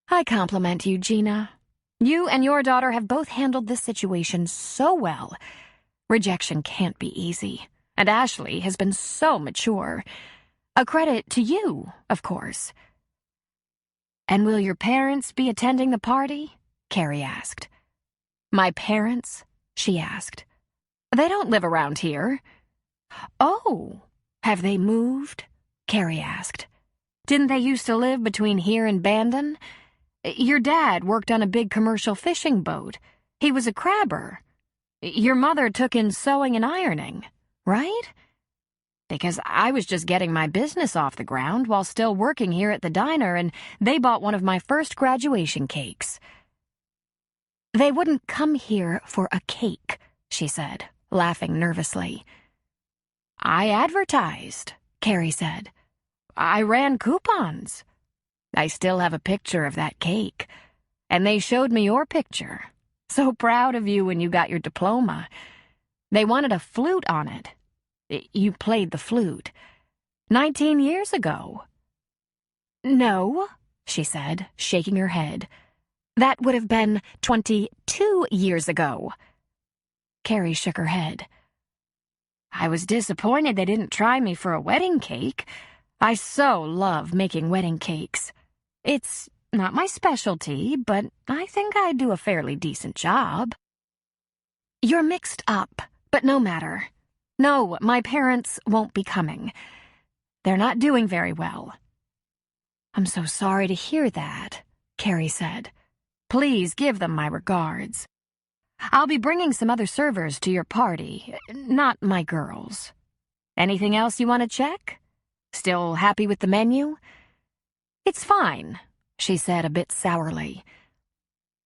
I compliment you, Gina. You and your daughter have both handled this situation so well. Rejection can't be easy, and Ashley has been so mature. A credit to you, of course. And will your parents be attending the party? Carrie asked. My parents? She asked. They don't live around here. Oh, have they moved? Carrie asked. Didn't they used to live between here and Bandon? Your dad worked on a big commercial fishing boat. He was a crabber. Your mother took in sewing and ironing, right? Because I was just getting my business off the ground while still working here at the diner, and they bought one of my first graduation cakes. They wouldn't come here for a cake, she said, laughing nervously. I advertised, Carrie said. I ran coupons. I still have a picture of that cake. And they showed me your picture. So proud of you when you got your diploma. They wanted a flute on it. You played the flute. 19 years ago. No, she said, shaking her head. That would have been 22 years ago. Carrie shook her head. I was disappointed they didn't try me for a wedding cake. I so love making wedding cakes. It's not my specialty, but I think I do a fairly decent job. You're mixed up, but no matter. No, my parents won't be coming. They're not doing very well. I'm so sorry to hear that, Carrie said. Please give them my regards. I'll be bringing some other servers to your party, not my girls. Anything else you want to check? Still happy with the menu? It's fine, she said a bit sourly.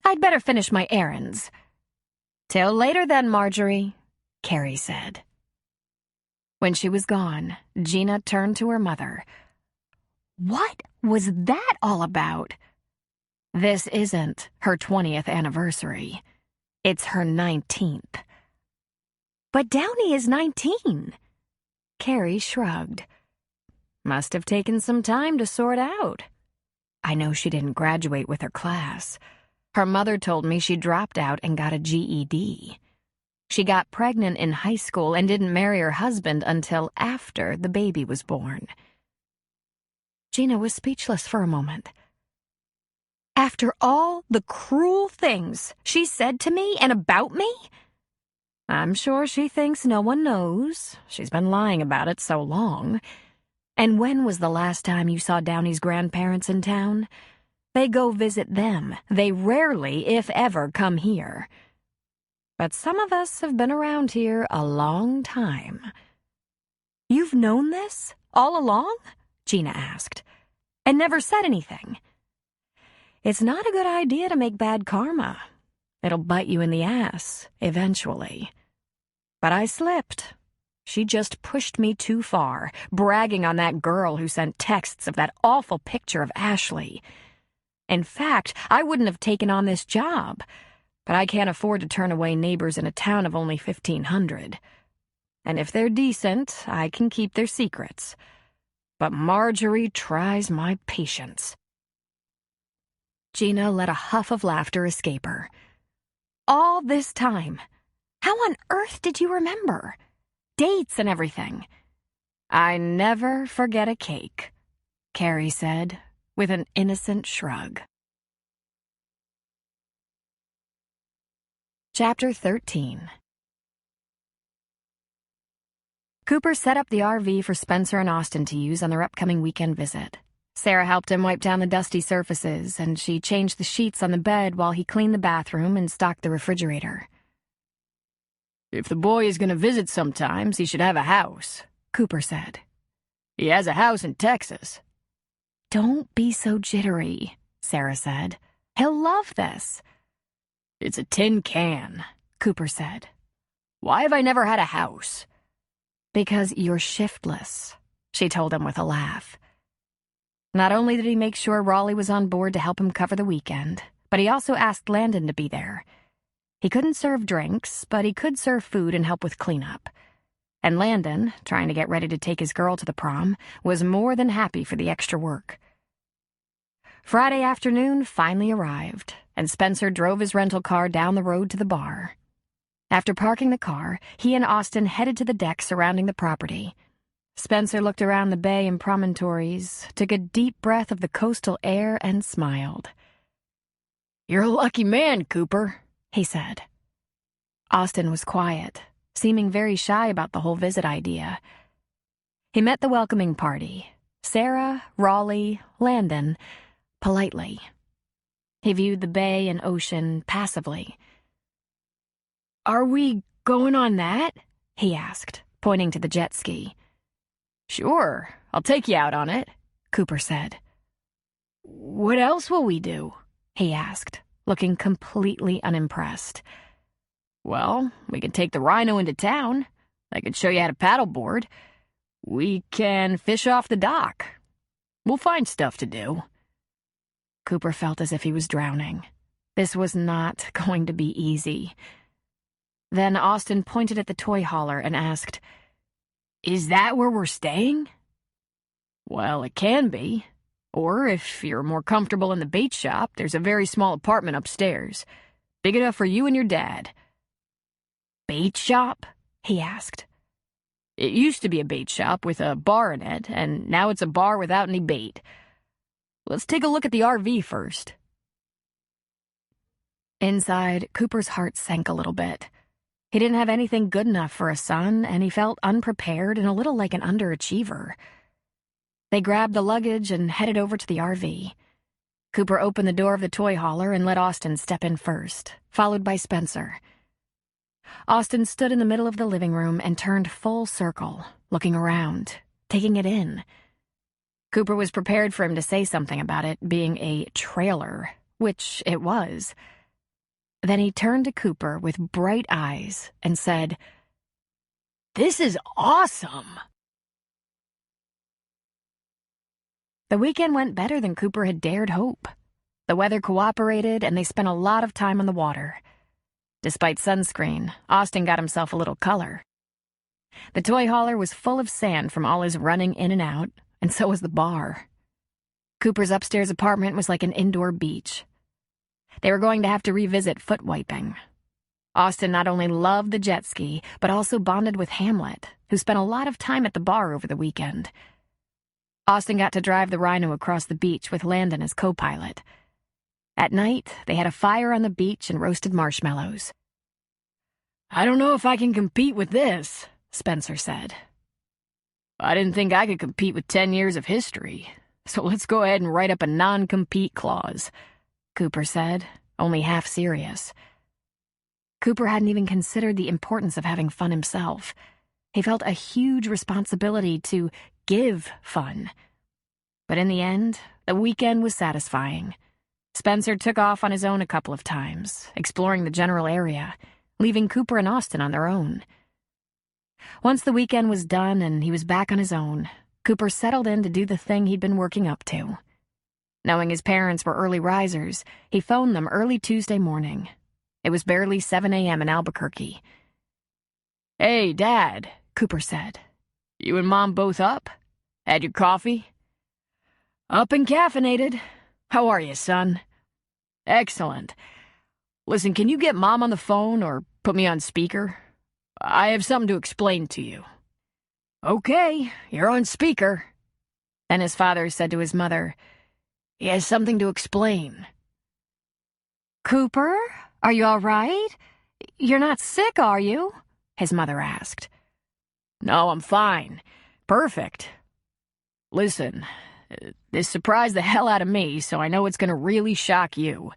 I'd better finish my errands. Till later then, Marjorie, Carrie said. When she was gone, Gina turned to her mother. What was that all about? This isn't her 20th anniversary. It's her 19th. But Downey is 19. Carrie shrugged. Must have taken some time to sort out. I know she didn't graduate with her class. Her mother told me she dropped out and got a GED. She got pregnant in high school and didn't marry her husband until after the baby was born. Gina was speechless for a moment. After all the cruel things she said to me and about me? I'm sure she thinks no one knows. She's been lying about it so long. And when was the last time you saw Downey's grandparents in town? They go visit them. They rarely, if ever, come here. But some of us have been around here a long time. You've known this all along? Gina asked, and never said anything. It's not a good idea to make bad karma. It'll bite you in the ass, eventually. But I slipped. She just pushed me too far, bragging on that girl who sent texts of that awful picture of Ashley. In fact, I wouldn't have taken on this job, but I can't afford to turn away neighbors in a town of only 1,500. And if they're decent, I can keep their secrets. But Marjorie tries my patience. Gina let a huff of laughter escape her. All this time, how on earth did you remember? Dates and everything. I never forget a cake, Carrie said, with an innocent shrug. Chapter 13. Cooper set up the RV for Spencer and Austin to use on their upcoming weekend visit. Sarah helped him wipe down the dusty surfaces, and she changed the sheets on the bed while he cleaned the bathroom and stocked the refrigerator. If the boy is going to visit sometimes, he should have a house, Cooper said. He has a house in Texas. Don't be so jittery, Sarah said. He'll love this. It's a tin can, Cooper said. Why have I never had a house? Because you're shiftless, she told him with a laugh. Not only did he make sure Raleigh was on board to help him cover the weekend, but he also asked Landon to be there. He couldn't serve drinks, but he could serve food and help with cleanup. And Landon, trying to get ready to take his girl to the prom, was more than happy for the extra work. Friday afternoon finally arrived, and Spencer drove his rental car down the road to the bar. After parking the car, he and Austin headed to the deck surrounding the property. Spencer looked around the bay and promontories, took a deep breath of the coastal air, and smiled. You're a lucky man, Cooper, he said. Austin was quiet, seeming very shy about the whole visit idea. He met the welcoming party, Sarah, Raleigh, Landon, politely. He viewed the bay and ocean passively. Are we going on that? He asked, pointing to the jet ski. Sure, I'll take you out on it, Cooper said. What else will we do? He asked, looking completely unimpressed. Well, we can take the Rhino into town. I can show you how to paddleboard. We can fish off the dock. We'll find stuff to do. Cooper felt as if he was drowning. This was not going to be easy. Then Austin pointed at the toy hauler and asked, Is that where we're staying? Well, it can be. Or if you're more comfortable in the bait shop, there's a very small apartment upstairs. Big enough for you and your dad. Bait shop? He asked. It used to be a bait shop with a bar in it, and now it's a bar without any bait. Let's take a look at the RV first. Inside, Cooper's heart sank a little bit. He didn't have anything good enough for a son, and he felt unprepared and a little like an underachiever. They grabbed the luggage and headed over to the RV. Cooper opened the door of the toy hauler and let Austin step in first, followed by Spencer. Austin stood in the middle of the living room and turned full circle, looking around, taking it in. Cooper was prepared for him to say something about it being a trailer, which it was. Then he turned to Cooper with bright eyes and said, This is awesome! The weekend went better than Cooper had dared hope. The weather cooperated, and they spent a lot of time on the water. Despite sunscreen, Austin got himself a little color. The toy hauler was full of sand from all his running in and out, and so was the bar. Cooper's upstairs apartment was like an indoor beach. They were going to have to revisit foot wiping. Austin not only loved the jet ski, but also bonded with Hamlet, who spent a lot of time at the bar over the weekend. Austin got to drive the Rhino across the beach with Landon as co-pilot. At night, they had a fire on the beach and roasted marshmallows. I don't know if I can compete with this, Spencer said. I didn't think I could compete with 10 years of history, so let's go ahead and write up a non-compete clause, Cooper said, only half serious. Cooper hadn't even considered the importance of having fun himself. He felt a huge responsibility to give fun. But in the end, the weekend was satisfying. Spencer took off on his own a couple of times, exploring the general area, leaving Cooper and Austin on their own. Once the weekend was done and he was back on his own, Cooper settled in to do the thing he'd been working up to. Knowing his parents were early risers, he phoned them early Tuesday morning. It was barely 7 a.m. in Albuquerque. Hey, Dad, Cooper said. You and Mom both up? Had your coffee? Up and caffeinated. How are you, son? Excellent. Listen, can you get Mom on the phone or put me on speaker? I have something to explain to you. Okay, you're on speaker. Then his father said to his mother, He has something to explain. Cooper, are you all right? You're not sick, are you? His mother asked. No, I'm fine. Perfect. Listen, This surprised the hell out of me, so I know it's gonna really shock you.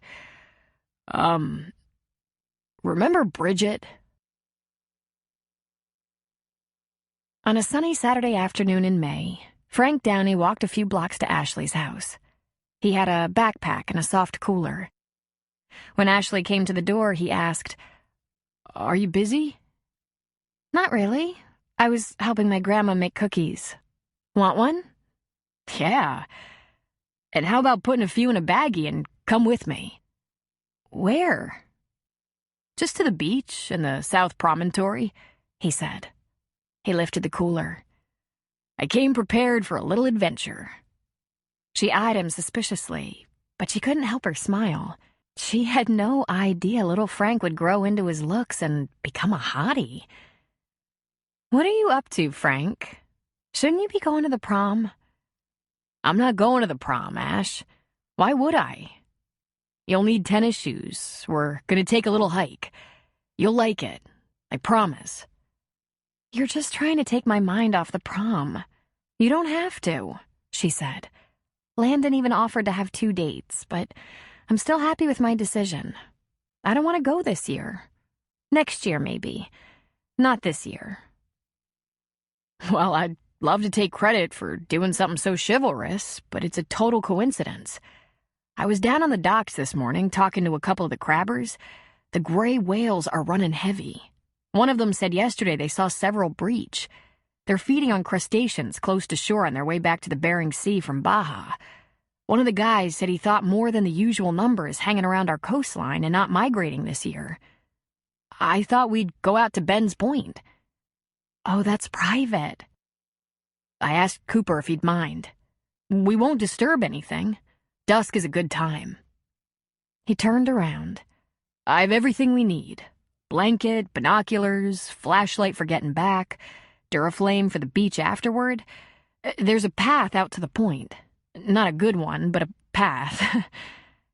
Remember Bridget? On a sunny Saturday afternoon in May, Frank Downey walked a few blocks to Ashley's house. He had a backpack and a soft cooler. When Ashley came to the door, he asked, Are you busy? "Not really. I was helping my grandma make cookies. Want one?" Yeah. And how about putting a few in a baggie and come with me? "Where?" Just to the beach and the South Promontory, he said. He lifted the cooler. I came prepared for a little adventure. She eyed him suspiciously, but she couldn't help her smile. She had no idea little Frank would grow into his looks and become a hottie. "What are you up to, Frank? Shouldn't you be going to the prom?" I'm not going to the prom, Ash. Why would I? You'll need tennis shoes. We're gonna take a little hike. You'll like it. I promise. "You're just trying to take my mind off the prom. You don't have to," she said. "Landon even offered to have 2 dates, but I'm still happy with my decision. I don't want to go this year. Next year, maybe. Not this year." Well, I'd love to take credit for doing something so chivalrous, but it's a total coincidence. I was down on the docks this morning talking to a couple of the crabbers. The gray whales are running heavy. One of them said yesterday they saw several breach. They're feeding on crustaceans close to shore on their way back to the Bering Sea from Baja. One of the guys said he thought more than the usual number is hanging around our coastline and not migrating this year. I thought we'd go out to Ben's Point. "Oh, that's private." I asked Cooper if he'd mind. We won't disturb anything. Dusk is a good time. He turned around. I've everything we need. Blanket, binoculars, flashlight for getting back, Duraflame for the beach afterward. There's a path out to the point. Not a good one, but a path.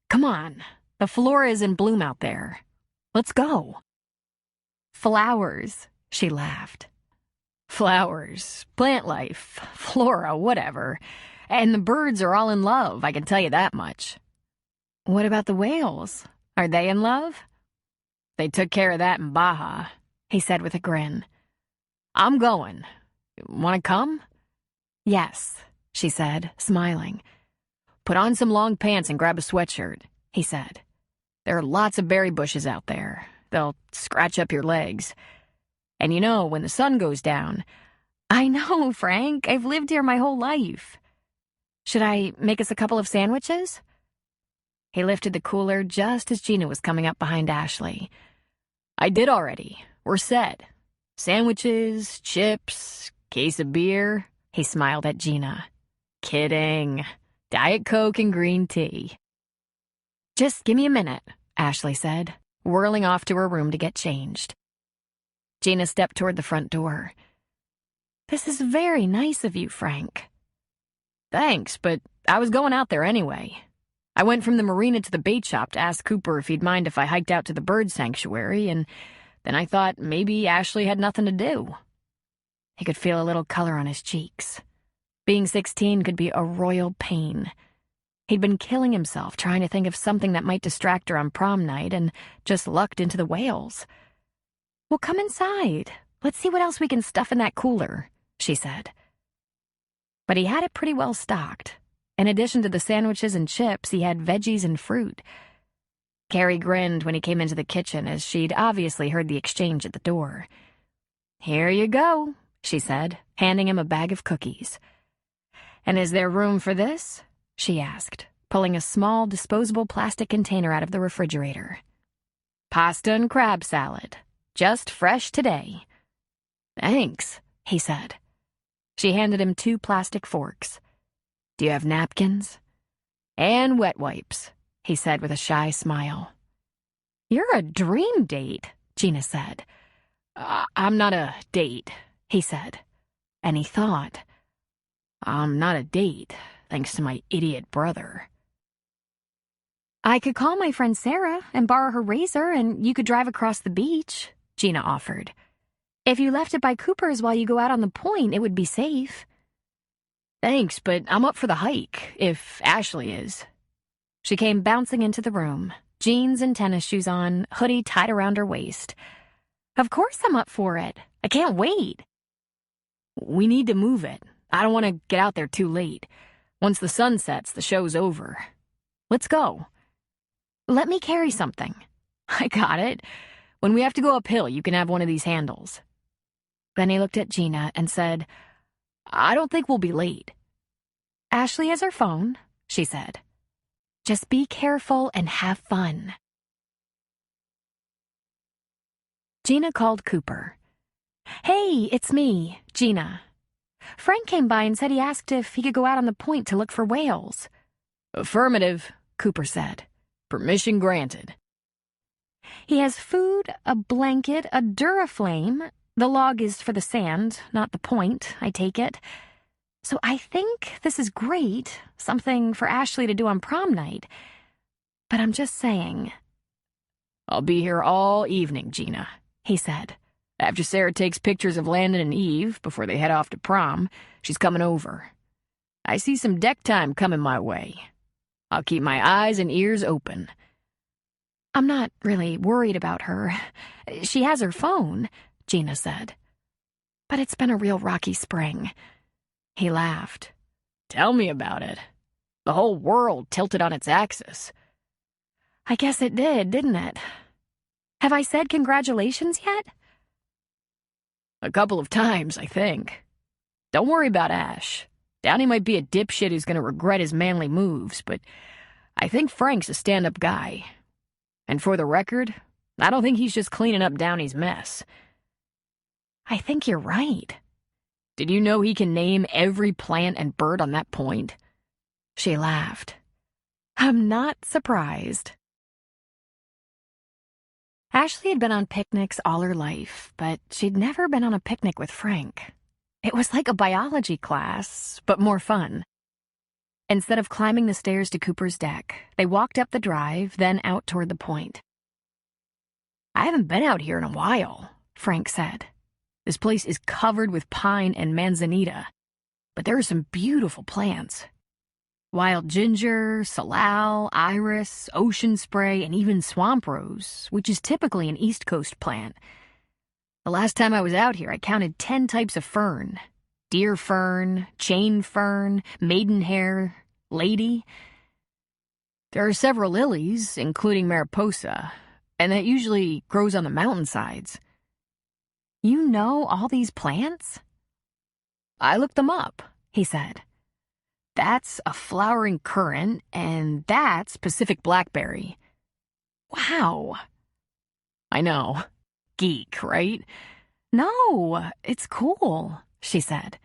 Come on. The flora is in bloom out there. Let's go. "Flowers," she laughed. Flowers, plant life, flora, whatever. And the birds are all in love, I can tell you that much. "What about the whales? Are they in love?" They took care of that in Baja, he said with a grin. I'm going. Want to come? "Yes," she said, smiling. Put on some long pants and grab a sweatshirt, he said. There are lots of berry bushes out there. They'll scratch up your legs. And you know, when the sun goes down... "I know, Frank. I've lived here my whole life. Should I make us a couple of sandwiches?" He lifted the cooler just as Gina was coming up behind Ashley. I did already. We're set. Sandwiches, chips, case of beer. He smiled at Gina. Kidding. Diet Coke and green tea. "Just give me a minute," Ashley said, whirling off to her room to get changed. Gina stepped toward the front door. "This is very nice of you, Frank." Thanks, but I was going out there anyway. I went from the marina to the bait shop to ask Cooper if he'd mind if I hiked out to the bird sanctuary, and then I thought maybe Ashley had nothing to do. He could feel a little color on his cheeks. Being 16 could be a royal pain. He'd been killing himself trying to think of something that might distract her on prom night and just lucked into the whales. "Well, come inside. Let's see what else we can stuff in that cooler," she said. But he had it pretty well stocked. In addition to the sandwiches and chips, he had veggies and fruit. Carrie grinned when he came into the kitchen, as she'd obviously heard the exchange at the door. "Here you go," she said, handing him a bag of cookies. "And is there room for this?" she asked, pulling a small, disposable plastic container out of the refrigerator. "Pasta and crab salad. Just fresh today." "Thanks," he said. She handed him 2 plastic forks. "Do you have napkins?" "And wet wipes," he said with a shy smile. "You're a dream date," Gina said. I'm not a date," he said. And he thought, I'm not a date, thanks to my idiot brother. "I could call my friend Sarah and borrow her razor, and you could drive across the beach," Gina offered. "If you left it by Cooper's while you go out on the point, it would be safe." Thanks, but I'm up for the hike, if Ashley is. She came bouncing into the room, jeans and tennis shoes on, hoodie tied around her waist. Of course I'm up for it. I can't wait. We need to move it. I don't want to get out there too late. Once the sun sets, the show's over. Let's go. Let me carry something. I got it. When we have to go uphill, you can have one of these handles. Then he looked at Gina and said, I don't think we'll be late. Ashley has her phone, she said. Just be careful and have fun. Gina called Cooper. Hey, it's me, Gina. Frank came by and said he asked if he could go out on the point to look for whales. Affirmative, Cooper said. Permission granted. He has food, a blanket, a Duraflame. The log is for the sand, not the point, I take it. So I think this is great, something for Ashley to do on prom night. But I'm just saying. I'll be here all evening, Gina, he said. After Sarah takes pictures of Landon and Eve before they head off to prom, she's coming over. I see some deck time coming my way. I'll keep my eyes and ears open. I'm not really worried about her. She has her phone, Gina said. But it's been a real rocky spring. He laughed. Tell me about it. The whole world tilted on its axis. I guess it did, didn't it? Have I said congratulations yet? A couple of times, I think. Don't worry about Ash. Downey might be a dipshit who's going to regret his manly moves, but I think Frank's a stand-up guy. And for the record, I don't think he's just cleaning up Downey's mess. I think you're right. Did you know he can name every plant and bird on that point? She laughed. I'm not surprised. Ashley had been on picnics all her life, but she'd never been on a picnic with Frank. It was like a biology class, but more fun. Instead of climbing the stairs to Cooper's deck, they walked up the drive, then out toward the point. I haven't been out here in a while, Frank said. This place is covered with pine and manzanita, but there are some beautiful plants. Wild ginger, salal, iris, ocean spray, and even swamp rose, which is typically an East Coast plant. The last time I was out here, I counted 10 types of fern. Deer fern, chain fern, maidenhair, lady. There are several lilies, including mariposa, and that usually grows on the mountainsides. You know all these plants? I looked them up, he said. That's a flowering currant, and that's Pacific blackberry. Wow. I know. Geek, right? No, it's cool, she said.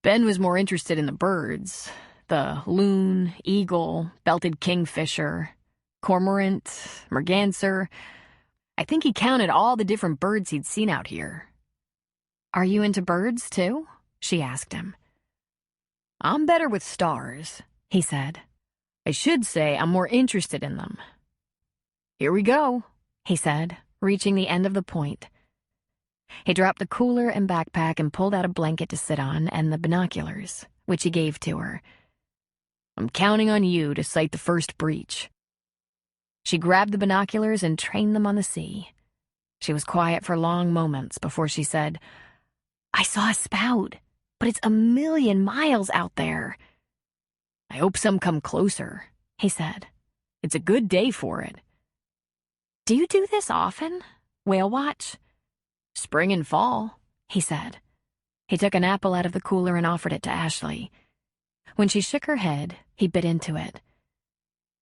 Ben was more interested in the birds. The loon, eagle, belted kingfisher, cormorant, merganser. I think he counted all the different birds he'd seen out here. Are you into birds, too? She asked him. I'm better with stars, he said. I should say I'm more interested in them. Here we go, he said, reaching the end of the point. He dropped the cooler and backpack and pulled out a blanket to sit on and the binoculars, which he gave to her. I'm counting on you to sight the first breach. She grabbed the binoculars and trained them on the sea. She was quiet for long moments before she said, I saw a spout, but it's 1,000,000 miles out there. I hope some come closer, he said. It's a good day for it. Do you do this often? Whale watch? Spring and fall, he said. He took an apple out of the cooler and offered it to Ashley. When she shook her head, he bit into it.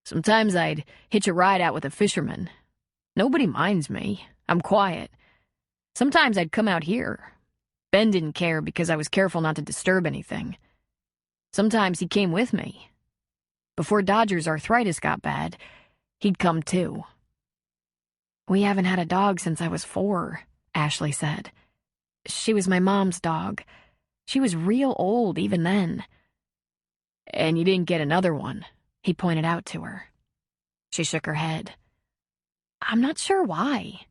Sometimes I'd hitch a ride out with a fisherman. Nobody minds me. I'm quiet. Sometimes I'd come out here. Ben didn't care because I was careful not to disturb anything. Sometimes he came with me. Before Dodger's arthritis got bad, he'd come too. We haven't had a dog since I was 4, Ashley said. She was my mom's dog. She was real old even then. And you didn't get another one, he pointed out to her. She shook her head. I'm not sure why.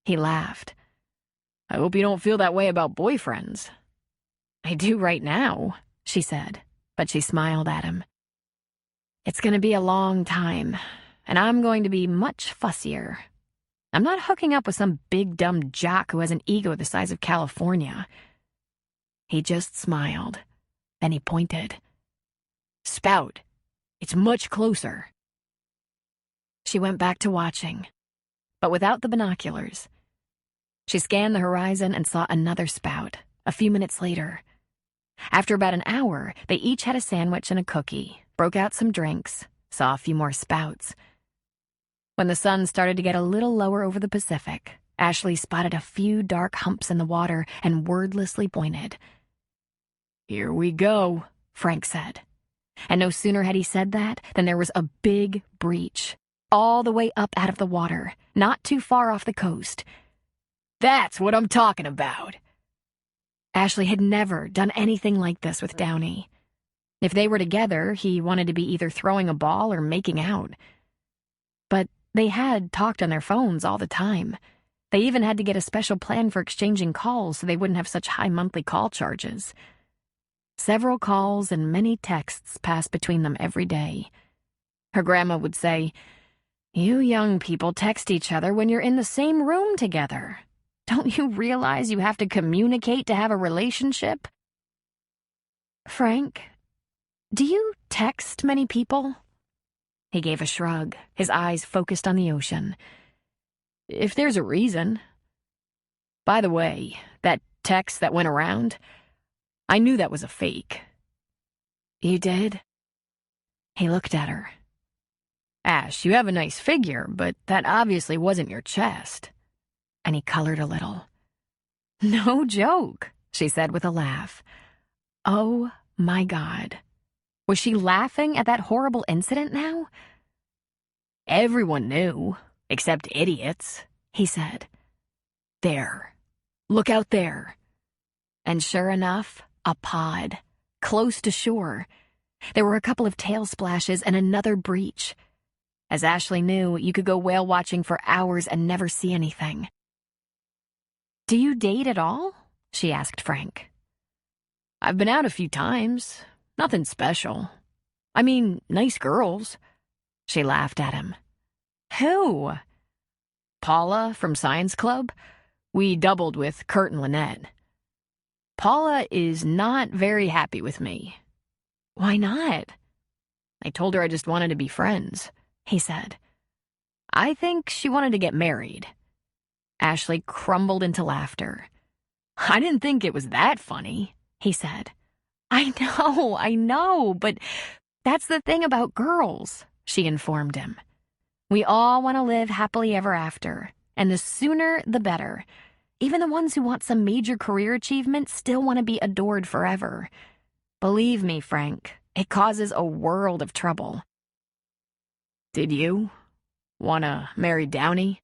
He laughed. I hope you don't feel that way about boyfriends. I do right now, she said, but she smiled at him. It's going to be a long time, and I'm going to be much fussier. I'm not hooking up with some big dumb jock who has an ego the size of California. He just smiled. Then he pointed. Spout. It's much closer. She went back to watching, but without the binoculars. She scanned the horizon and saw another spout, a few minutes later. After about an hour, they each had a sandwich and a cookie, broke out some drinks, saw a few more spouts. When the sun started to get a little lower over the Pacific, Ashley spotted a few dark humps in the water and wordlessly pointed. Here we go, Frank said. And no sooner had he said that than there was a big breach, all the way up out of the water, not too far off the coast. That's what I'm talking about. Ashley had never done anything like this with Downey. If they were together, he wanted to be either throwing a ball or making out. But they had talked on their phones all the time. They even had to get a special plan for exchanging calls so they wouldn't have such high monthly call charges. Several calls and many texts passed between them every day. Her grandma would say, You young people text each other when you're in the same room together. Don't you realize you have to communicate to have a relationship? Frank, do you text many people? He gave a shrug, his eyes focused on the ocean. If there's a reason. By the way, that text that went around, I knew that was a fake. You did? He looked at her. Ash, you have a nice figure, but that obviously wasn't your chest. And he colored a little. No joke, she said with a laugh. Oh, my God. Was she laughing at that horrible incident now? Everyone knew, except idiots, he said. There. Look out there. And sure enough, a pod, close to shore. There were a couple of tail splashes and another breach. As Ashley knew, you could go whale watching for hours and never see anything. Do you date at all? She asked Frank. I've been out a few times. Nothing special. I mean, nice girls. She laughed at him. Who? Paula from Science Club. We doubled with Kurt and Lynette. Paula is not very happy with me. Why not? I told her I just wanted to be friends, he said. I think she wanted to get married. Ashley crumbled into laughter. I didn't think it was that funny, he said. I know, but that's the thing about girls, she informed him. We all want to live happily ever after, and the sooner the better. Even the ones who want some major career achievement still want to be adored forever. Believe me, Frank, it causes a world of trouble. Did you want to marry Downey?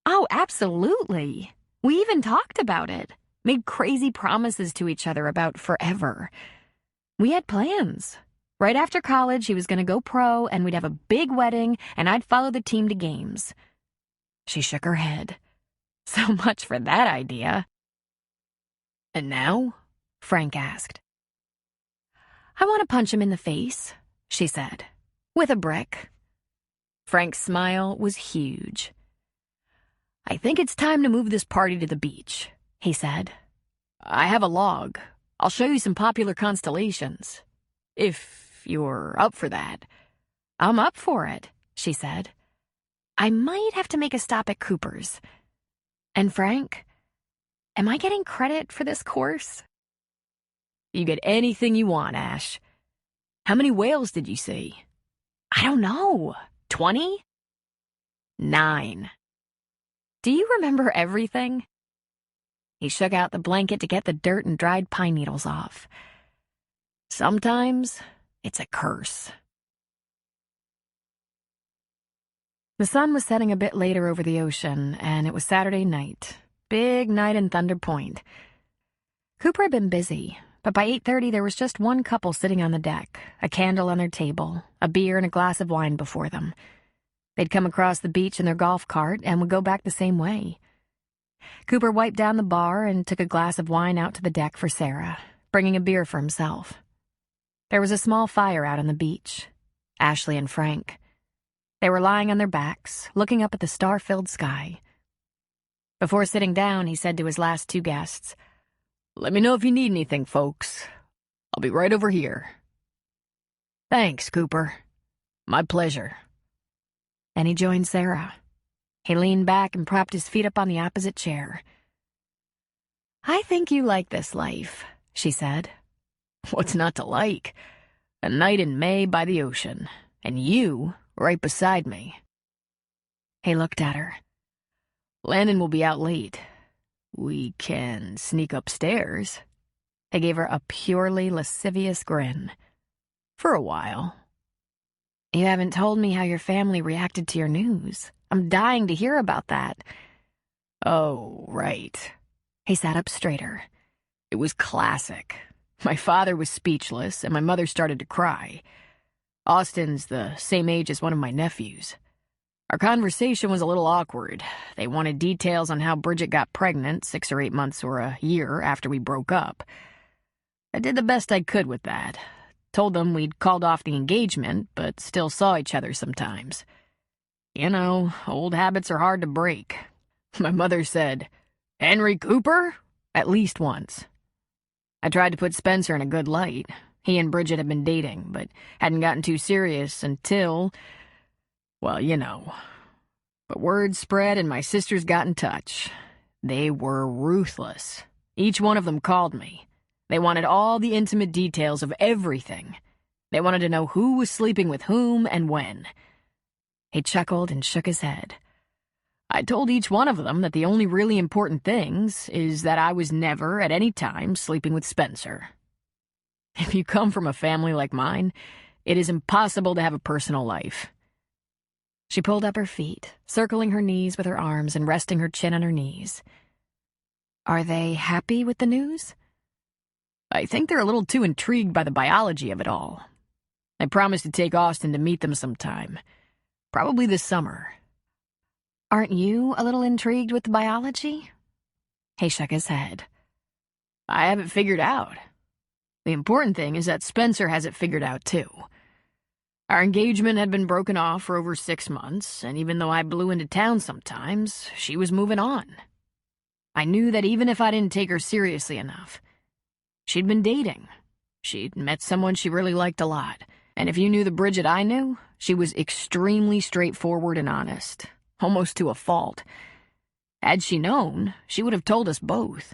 Oh, absolutely. We even talked about it. Made crazy promises to each other about forever. We had plans. Right after college, he was going to go pro, and we'd have a big wedding, and I'd follow the team to games. She shook her head. So much for that idea. And now? Frank asked. I want to punch him in the face, she said, with a brick. Frank's smile was huge. I think it's time to move this party to the beach, he said. I have a log. I'll show you some popular constellations. If you're up for that. I'm up for it, she said. I might have to make a stop at Cooper's. And Frank, am I getting credit for this course? You get anything you want, Ash. How many whales did you see? I don't know. 20? 9. Do you remember everything? He shook out the blanket to get the dirt and dried pine needles off. Sometimes it's a curse. The sun was setting a bit later over the ocean, and it was Saturday night. Big night in Thunder Point. Cooper had been busy, but by 8:30 there was just one couple sitting on the deck, a candle on their table, a beer and a glass of wine before them. They'd come across the beach in their golf cart and would go back the same way. Cooper wiped down the bar and took a glass of wine out to the deck for Sarah, bringing a beer for himself. There was a small fire out on the beach. Ashley and Frank. They were lying on their backs, looking up at the star-filled sky. Before sitting down, he said to his last two guests, "Let me know if you need anything, folks. I'll be right over here." "Thanks, Cooper. My pleasure." And he joined Sarah. He leaned back and propped his feet up on the opposite chair. "I think you like this life," she said. "What's not to like? A night in May by the ocean, and you right beside me." He looked at her. "Landon will be out late. We can sneak upstairs." He gave her a purely lascivious grin. "For a while." "You haven't told me how your family reacted to your news. I'm dying to hear about that." "Oh, right." He sat up straighter. "It was classic. My father was speechless, and my mother started to cry. Austin's the same age as one of my nephews. Our conversation was a little awkward. They wanted details on how Bridget got pregnant 6 or 8 months or a year after we broke up. I did the best I could with that. Told them we'd called off the engagement, but still saw each other sometimes. You know, old habits are hard to break. My mother said, 'Henry Cooper?' at least once. I tried to put Spencer in a good light. He and Bridget had been dating, but hadn't gotten too serious until, well, you know. But word spread and my sisters got in touch. They were ruthless. Each one of them called me. They wanted all the intimate details of everything. They wanted to know who was sleeping with whom and when." He chuckled and shook his head. "I told each one of them that the only really important things is that I was never, at any time, sleeping with Spencer. If you come from a family like mine, it is impossible to have a personal life." She pulled up her feet, circling her knees with her arms and resting her chin on her knees. "Are they happy with the news?" "I think they're a little too intrigued by the biology of it all. I promised to take Austin to meet them sometime. Probably this summer." "Aren't you a little intrigued with the biology?" He shook his head. "I have it figured out. The important thing is that Spencer has it figured out, too. Our engagement had been broken off for over 6 months, and even though I blew into town sometimes, she was moving on. I knew that even if I didn't take her seriously enough, she'd been dating. She'd met someone she really liked a lot, and if you knew the Bridget I knew, she was extremely straightforward and honest, almost to a fault. Had she known, she would have told us both."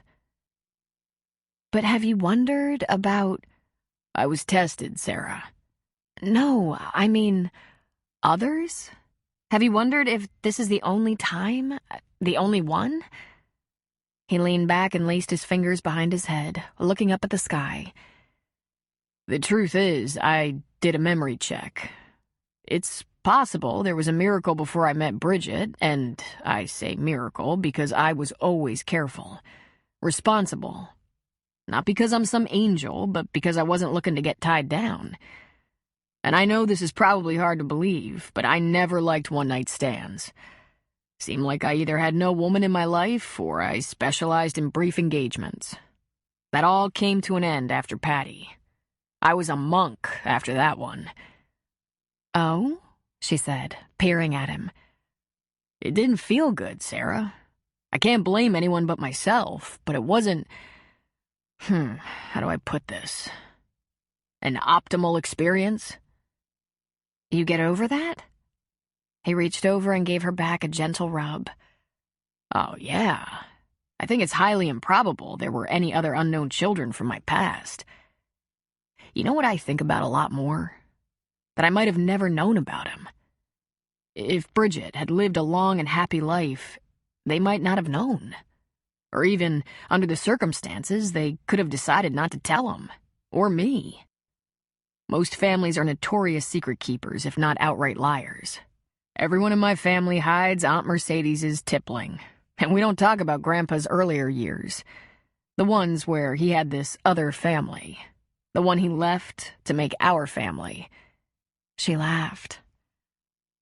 "But have you wondered about—" "I was tested, Sarah." "No, I mean, others? Have you wondered if this is the only time, the only one?" He leaned back and laced his fingers behind his head, looking up at the sky. "The truth is, I did a memory check. It's possible there was a miracle before I met Bridget, and I say miracle because I was always careful, responsible. Not because I'm some angel, but because I wasn't looking to get tied down. And I know this is probably hard to believe, but I never liked one-night stands. Seemed like I either had no woman in my life, or I specialized in brief engagements. That all came to an end after Patty. I was a monk after that one." "Oh?" she said, peering at him. "It didn't feel good, Sarah. I can't blame anyone but myself, but it wasn't... how do I put this? An optimal experience?" "You get over that?" He reached over and gave her back a gentle rub. "Oh, yeah. I think it's highly improbable there were any other unknown children from my past. You know what I think about a lot more? That I might have never known about him. If Bridget had lived a long and happy life, they might not have known. Or even, under the circumstances, they could have decided not to tell him. Or me. Most families are notorious secret keepers, if not outright liars. Everyone in my family hides Aunt Mercedes's tippling, and we don't talk about Grandpa's earlier years. The ones where he had this other family. The one he left to make our family." She laughed.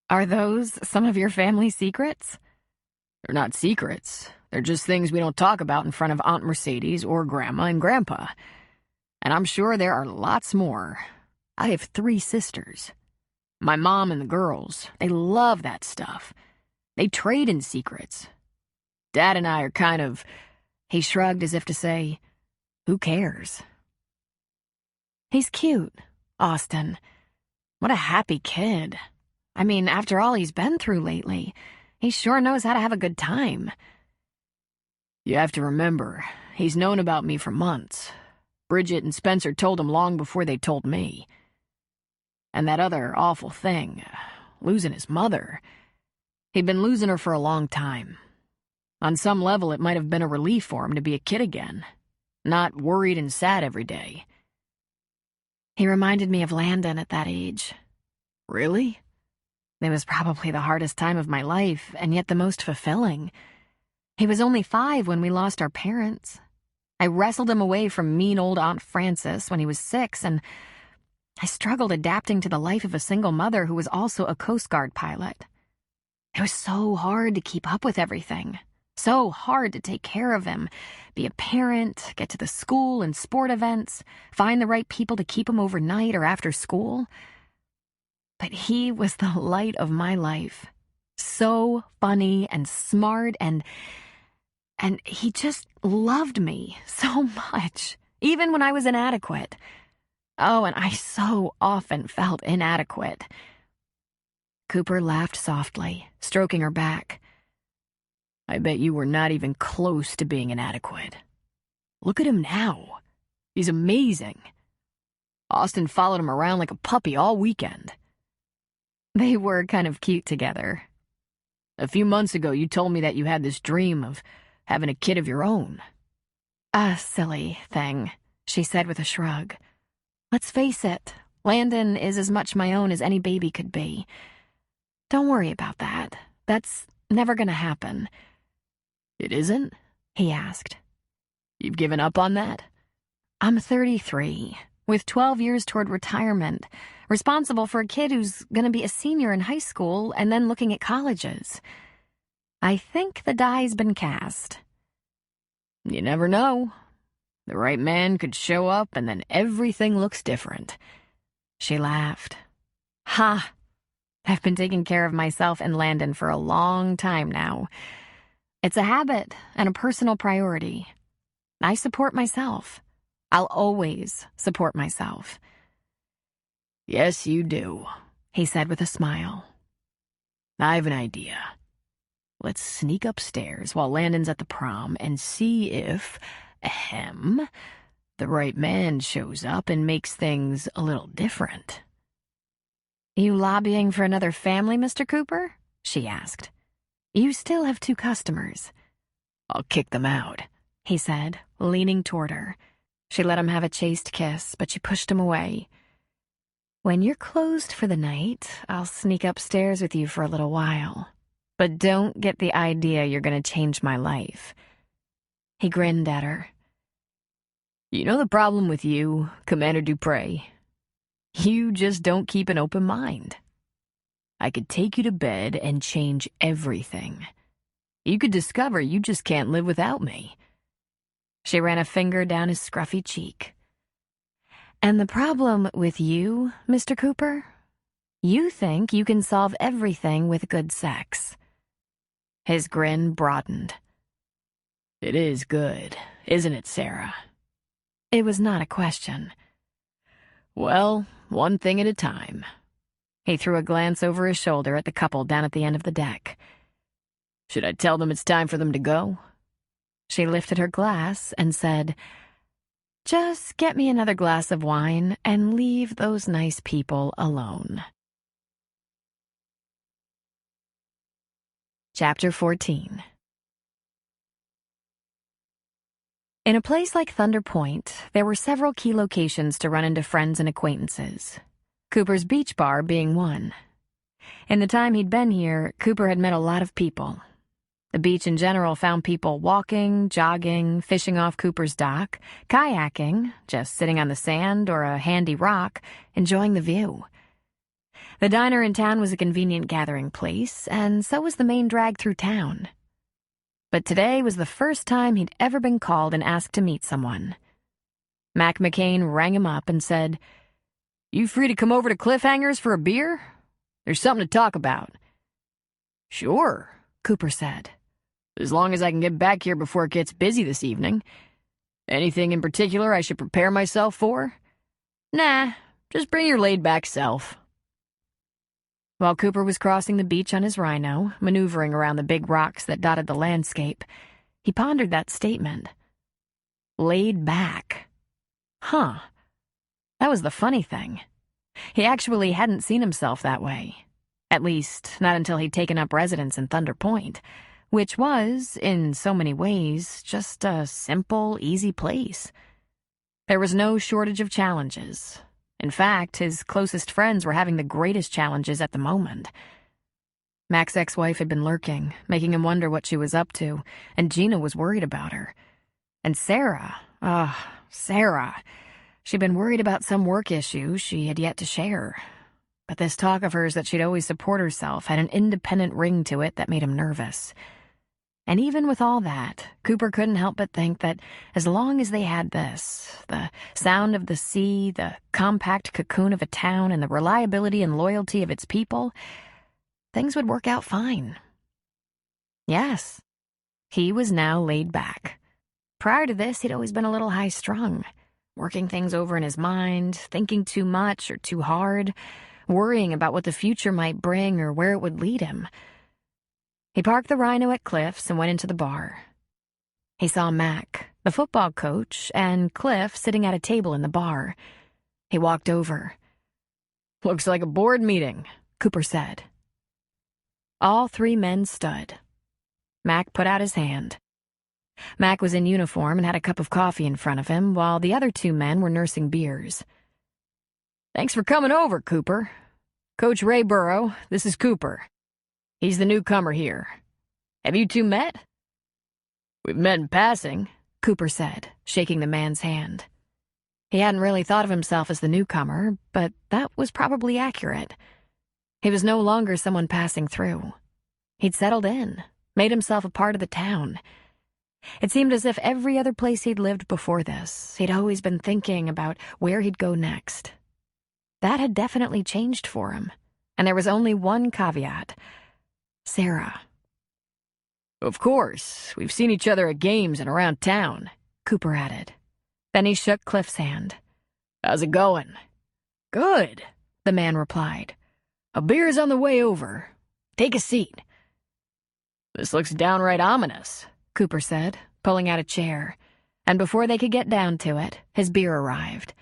"Are those some of your family secrets?" "They're not secrets. They're just things we don't talk about in front of Aunt Mercedes or Grandma and Grandpa. And I'm sure there are lots more. I have 3 sisters. My mom and the girls, they love that stuff. They trade in secrets. Dad and I are kind of... He shrugged as if to say, who cares? He's cute, Austin. What a happy kid. I mean, after all he's been through lately, he sure knows how to have a good time. You have to remember, he's known about me for months. Bridget and Spencer told him long before they told me. And that other awful thing, losing his mother. He'd been losing her for a long time. On some level, it might have been a relief for him to be a kid again, not worried and sad every day. He reminded me of Landon at that age. Really? It was probably the hardest time of my life, and yet the most fulfilling. He was only 5 when we lost our parents. I wrestled him away from mean old Aunt Frances when he was 6, and I struggled adapting to the life of a single mother who was also a Coast Guard pilot. It was so hard to keep up with everything. So hard to take care of him, be a parent, get to the school and sport events, find the right people to keep him overnight or after school. But he was the light of my life. So funny and smart and he just loved me so much, even when I was inadequate. Oh, and I so often felt inadequate. Cooper laughed softly, stroking her back. I bet you were not even close to being inadequate. Look at him now. He's amazing. Austin followed him around like a puppy all weekend. They were kind of cute together. A few months ago, you told me that you had this dream of having a kid of your own. A silly thing, she said with a shrug. Let's face it, Landon is as much my own as any baby could be. Don't worry about that. That's never gonna happen. It isn't? He asked. You've given up on that? I'm 33, with 12 years toward retirement, responsible for a kid who's gonna be a senior in high school and then looking at colleges. I think the die's been cast. You never know. The right man could show up and then everything looks different. She laughed. Ha! I've been taking care of myself and Landon for a long time now. It's a habit and a personal priority. I support myself. I'll always support myself. Yes, you do, he said with a smile. I have an idea. Let's sneak upstairs while Landon's at the prom and see if, the right man shows up and makes things a little different. You lobbying for another family, Mr. Cooper? She asked. You still have 2 customers. I'll kick them out, he said, leaning toward her. She let him have a chaste kiss, but she pushed him away. When you're closed for the night, I'll sneak upstairs with you for a little while. But don't get the idea you're going to change my life. He grinned at her. You know the problem with you, Commander Dupre? You just don't keep an open mind. I could take you to bed and change everything. You could discover you just can't live without me. She ran a finger down his scruffy cheek. And the problem with you, Mr. Cooper? You think you can solve everything with good sex. His grin broadened. It is good, isn't it, Sarah? It was not a question. Well, one thing at a time. He threw a glance over his shoulder at the couple down at the end of the deck. Should I tell them it's time for them to go? She lifted her glass and said, Just get me another glass of wine and leave those nice people alone. Chapter 14. In a place like Thunder Point, there were several key locations to run into friends and acquaintances, Cooper's Beach Bar being one. In the time he'd been here, Cooper had met a lot of people. The beach in general found people walking, jogging, fishing off Cooper's dock, kayaking, just sitting on the sand or a handy rock, enjoying the view. The diner in town was a convenient gathering place, and so was the main drag through town. But today was the first time he'd ever been called and asked to meet someone. Mac McCain rang him up and said, "You free to come over to Cliffhangers for a beer? There's something to talk about." "Sure," Cooper said. "as long as I can get back here before it gets busy this evening. Anything in particular I should prepare myself for?" "Nah, just bring your laid-back self." While Cooper was crossing the beach on his rhino, maneuvering around the big rocks that dotted the landscape, he pondered that statement. Laid back. Huh. That was the funny thing. He actually hadn't seen himself that way. At least, not until he'd taken up residence in Thunder Point, which was, in so many ways, just a simple, easy place. There was no shortage of challenges. In fact, his closest friends were having the greatest challenges at the moment. Mac's ex-wife had been lurking, making him wonder what she was up to, and Gina was worried about her. And Sarah, Sarah. She'd been worried about some work issue she had yet to share. But this talk of hers that she'd always support herself had an independent ring to it that made him nervous. And even with all that, Cooper couldn't help but think that as long as they had this, the sound of the sea, the compact cocoon of a town, and the reliability and loyalty of its people, things would work out fine. Yes, he was now laid back. Prior to this, he'd always been a little high-strung, working things over in his mind, thinking too much or too hard, worrying about what the future might bring or where it would lead him. He parked the rhino at Cliff's and went into the bar. He saw Mac, the football coach, and Cliff sitting at a table in the bar. He walked over. "Looks like a board meeting," Cooper said. All three men stood. Mac put out his hand. Mac was in uniform and had a cup of coffee in front of him, while the other two men were nursing beers. "Thanks for coming over, Cooper. Coach Ray Burrow, this is Cooper. He's the newcomer here. Have you two met?" "We've met in passing," Cooper said, shaking the man's hand. He hadn't really thought of himself as the newcomer, but that was probably accurate. He was no longer someone passing through. He'd settled in, made himself a part of the town. It seemed as if every other place he'd lived before this, he'd always been thinking about where he'd go next. That had definitely changed for him, and there was only one caveat: Sarah. "Of course, we've seen each other at games and around town," Cooper added. Then he shook Cliff's hand. "How's it going?" "Good," the man replied. "A beer's on the way over. Take a seat." "This looks downright ominous," Cooper said, pulling out a chair, and before they could get down to it, his beer arrived.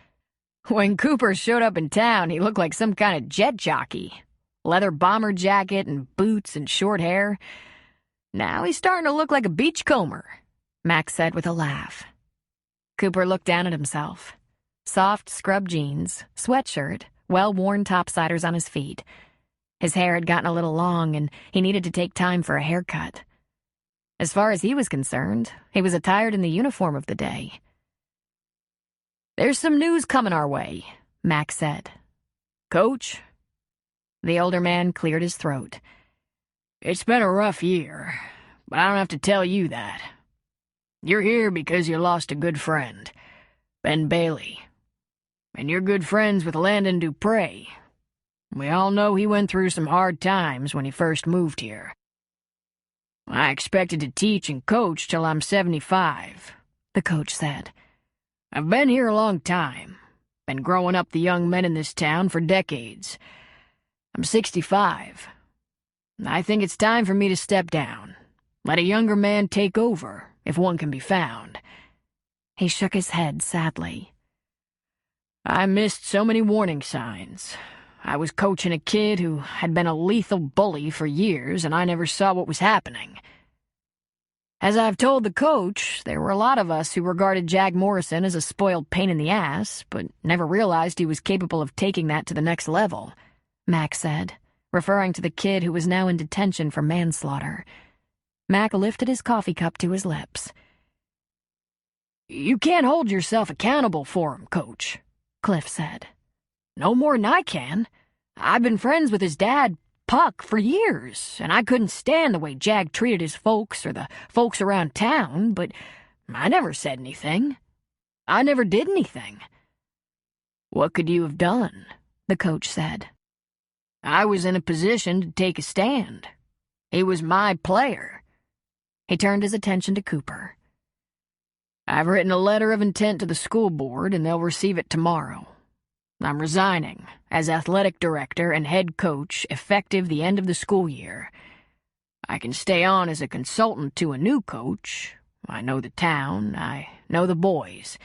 "When Cooper showed up in town, he looked like some kind of jet jockey. Leather bomber jacket and boots and short hair. Now he's starting to look like a beachcomber," Max said with a laugh. Cooper looked down at himself. Soft scrub jeans, sweatshirt, well-worn topsiders on his feet. His hair had gotten a little long, and he needed to take time for a haircut. As far as he was concerned, he was attired in the uniform of the day. "There's some news coming our way," Max said. "Coach?" The older man cleared his throat. "It's been a rough year, but I don't have to tell you that. You're here because you lost a good friend, Ben Bailey. And you're good friends with Landon Dupre. We all know he went through some hard times when he first moved here. I expected to teach and coach till I'm 75, the coach said. I've been here a long time, been growing up the young men in this town for decades. I'm 65. I think it's time for me to step down. Let a younger man take over, if one can be found." He shook his head sadly. "I missed so many warning signs. I was coaching a kid who had been a lethal bully for years, and I never saw what was happening. As I've told the coach, there were a lot of us who regarded Jack Morrison as a spoiled pain in the ass, but never realized he was capable of taking that to the next level," Mac said, referring to the kid who was now in detention for manslaughter. Mac lifted his coffee cup to his lips. "You can't hold yourself accountable for him, Coach," Cliff said. "No more than I can. I've been friends with his dad, Puck, for years, and I couldn't stand the way Jag treated his folks or the folks around town, but I never said anything. I never did anything." "What could you have done?" the coach said. "I was in a position to take a stand. He was my player." He turned his attention to Cooper. "I've written a letter of intent to the school board, and they'll receive it tomorrow. I'm resigning as athletic director and head coach effective the end of the school year. I can stay on as a consultant to a new coach. I know the town, I know the boys,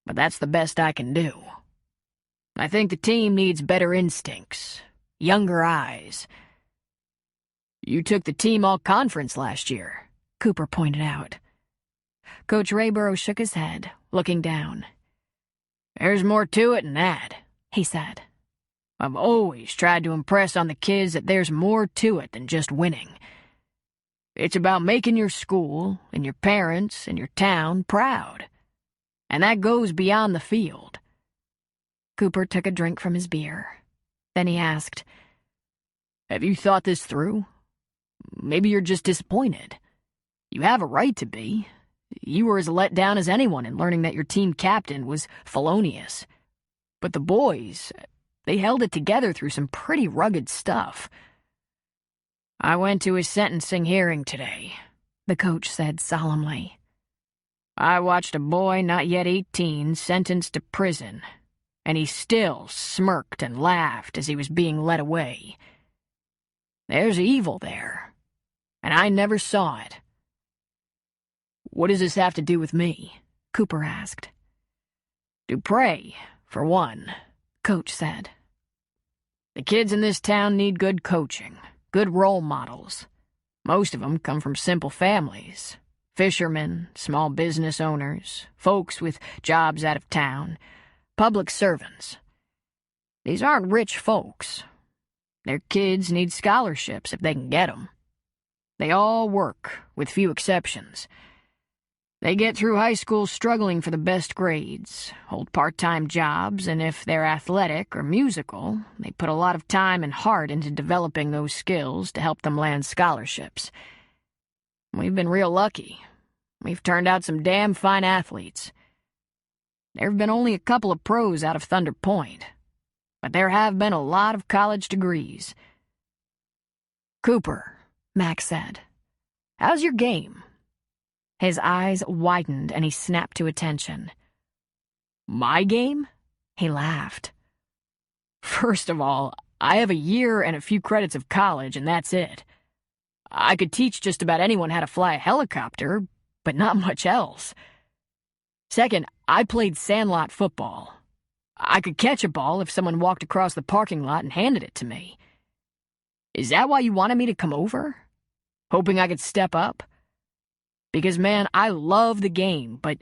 but that's the best I can do. I think the team needs better instincts, younger eyes." "You took the team all-conference last year," Cooper pointed out. Coach Rayborough shook his head, looking down. "There's more to it than that," he said. "I've always tried to impress on the kids that there's more to it than just winning. It's about making your school and your parents and your town proud. And that goes beyond the field." Cooper took a drink from his beer. Then he asked, "Have you thought this through? Maybe you're just disappointed. You have a right to be. You were as let down as anyone in learning that your team captain was felonious. But the boys, they held it together through some pretty rugged stuff." "I went to his sentencing hearing today," the coach said solemnly. "I watched a boy not yet 18 sentenced to prison, and he still smirked and laughed as he was being led away. There's evil there, and I never saw it." "What does this have to do with me?" Cooper asked. "Dupre, for one," Coach said. "The kids in this town need good coaching, good role models. Most of them come from simple families. Fishermen, small business owners, folks with jobs out of town, public servants. These aren't rich folks. Their kids need scholarships if they can get them. They all work, with few exceptions. They get through high school struggling for the best grades, hold part-time jobs, and if they're athletic or musical, they put a lot of time and heart into developing those skills to help them land scholarships. We've been real lucky. We've turned out some damn fine athletes. There have been only a couple of pros out of Thunder Point, but there have been a lot of college degrees." "Cooper," Max said, "how's your game?" His eyes widened and he snapped to attention. "My game?" He laughed. "First of all, I have a year and a few credits of college, and that's it. I could teach just about anyone how to fly a helicopter, but not much else. Second, I played sandlot football. I could catch a ball if someone walked across the parking lot and handed it to me. Is that why you wanted me to come over? Hoping I could step up? Because, man, I love the game, but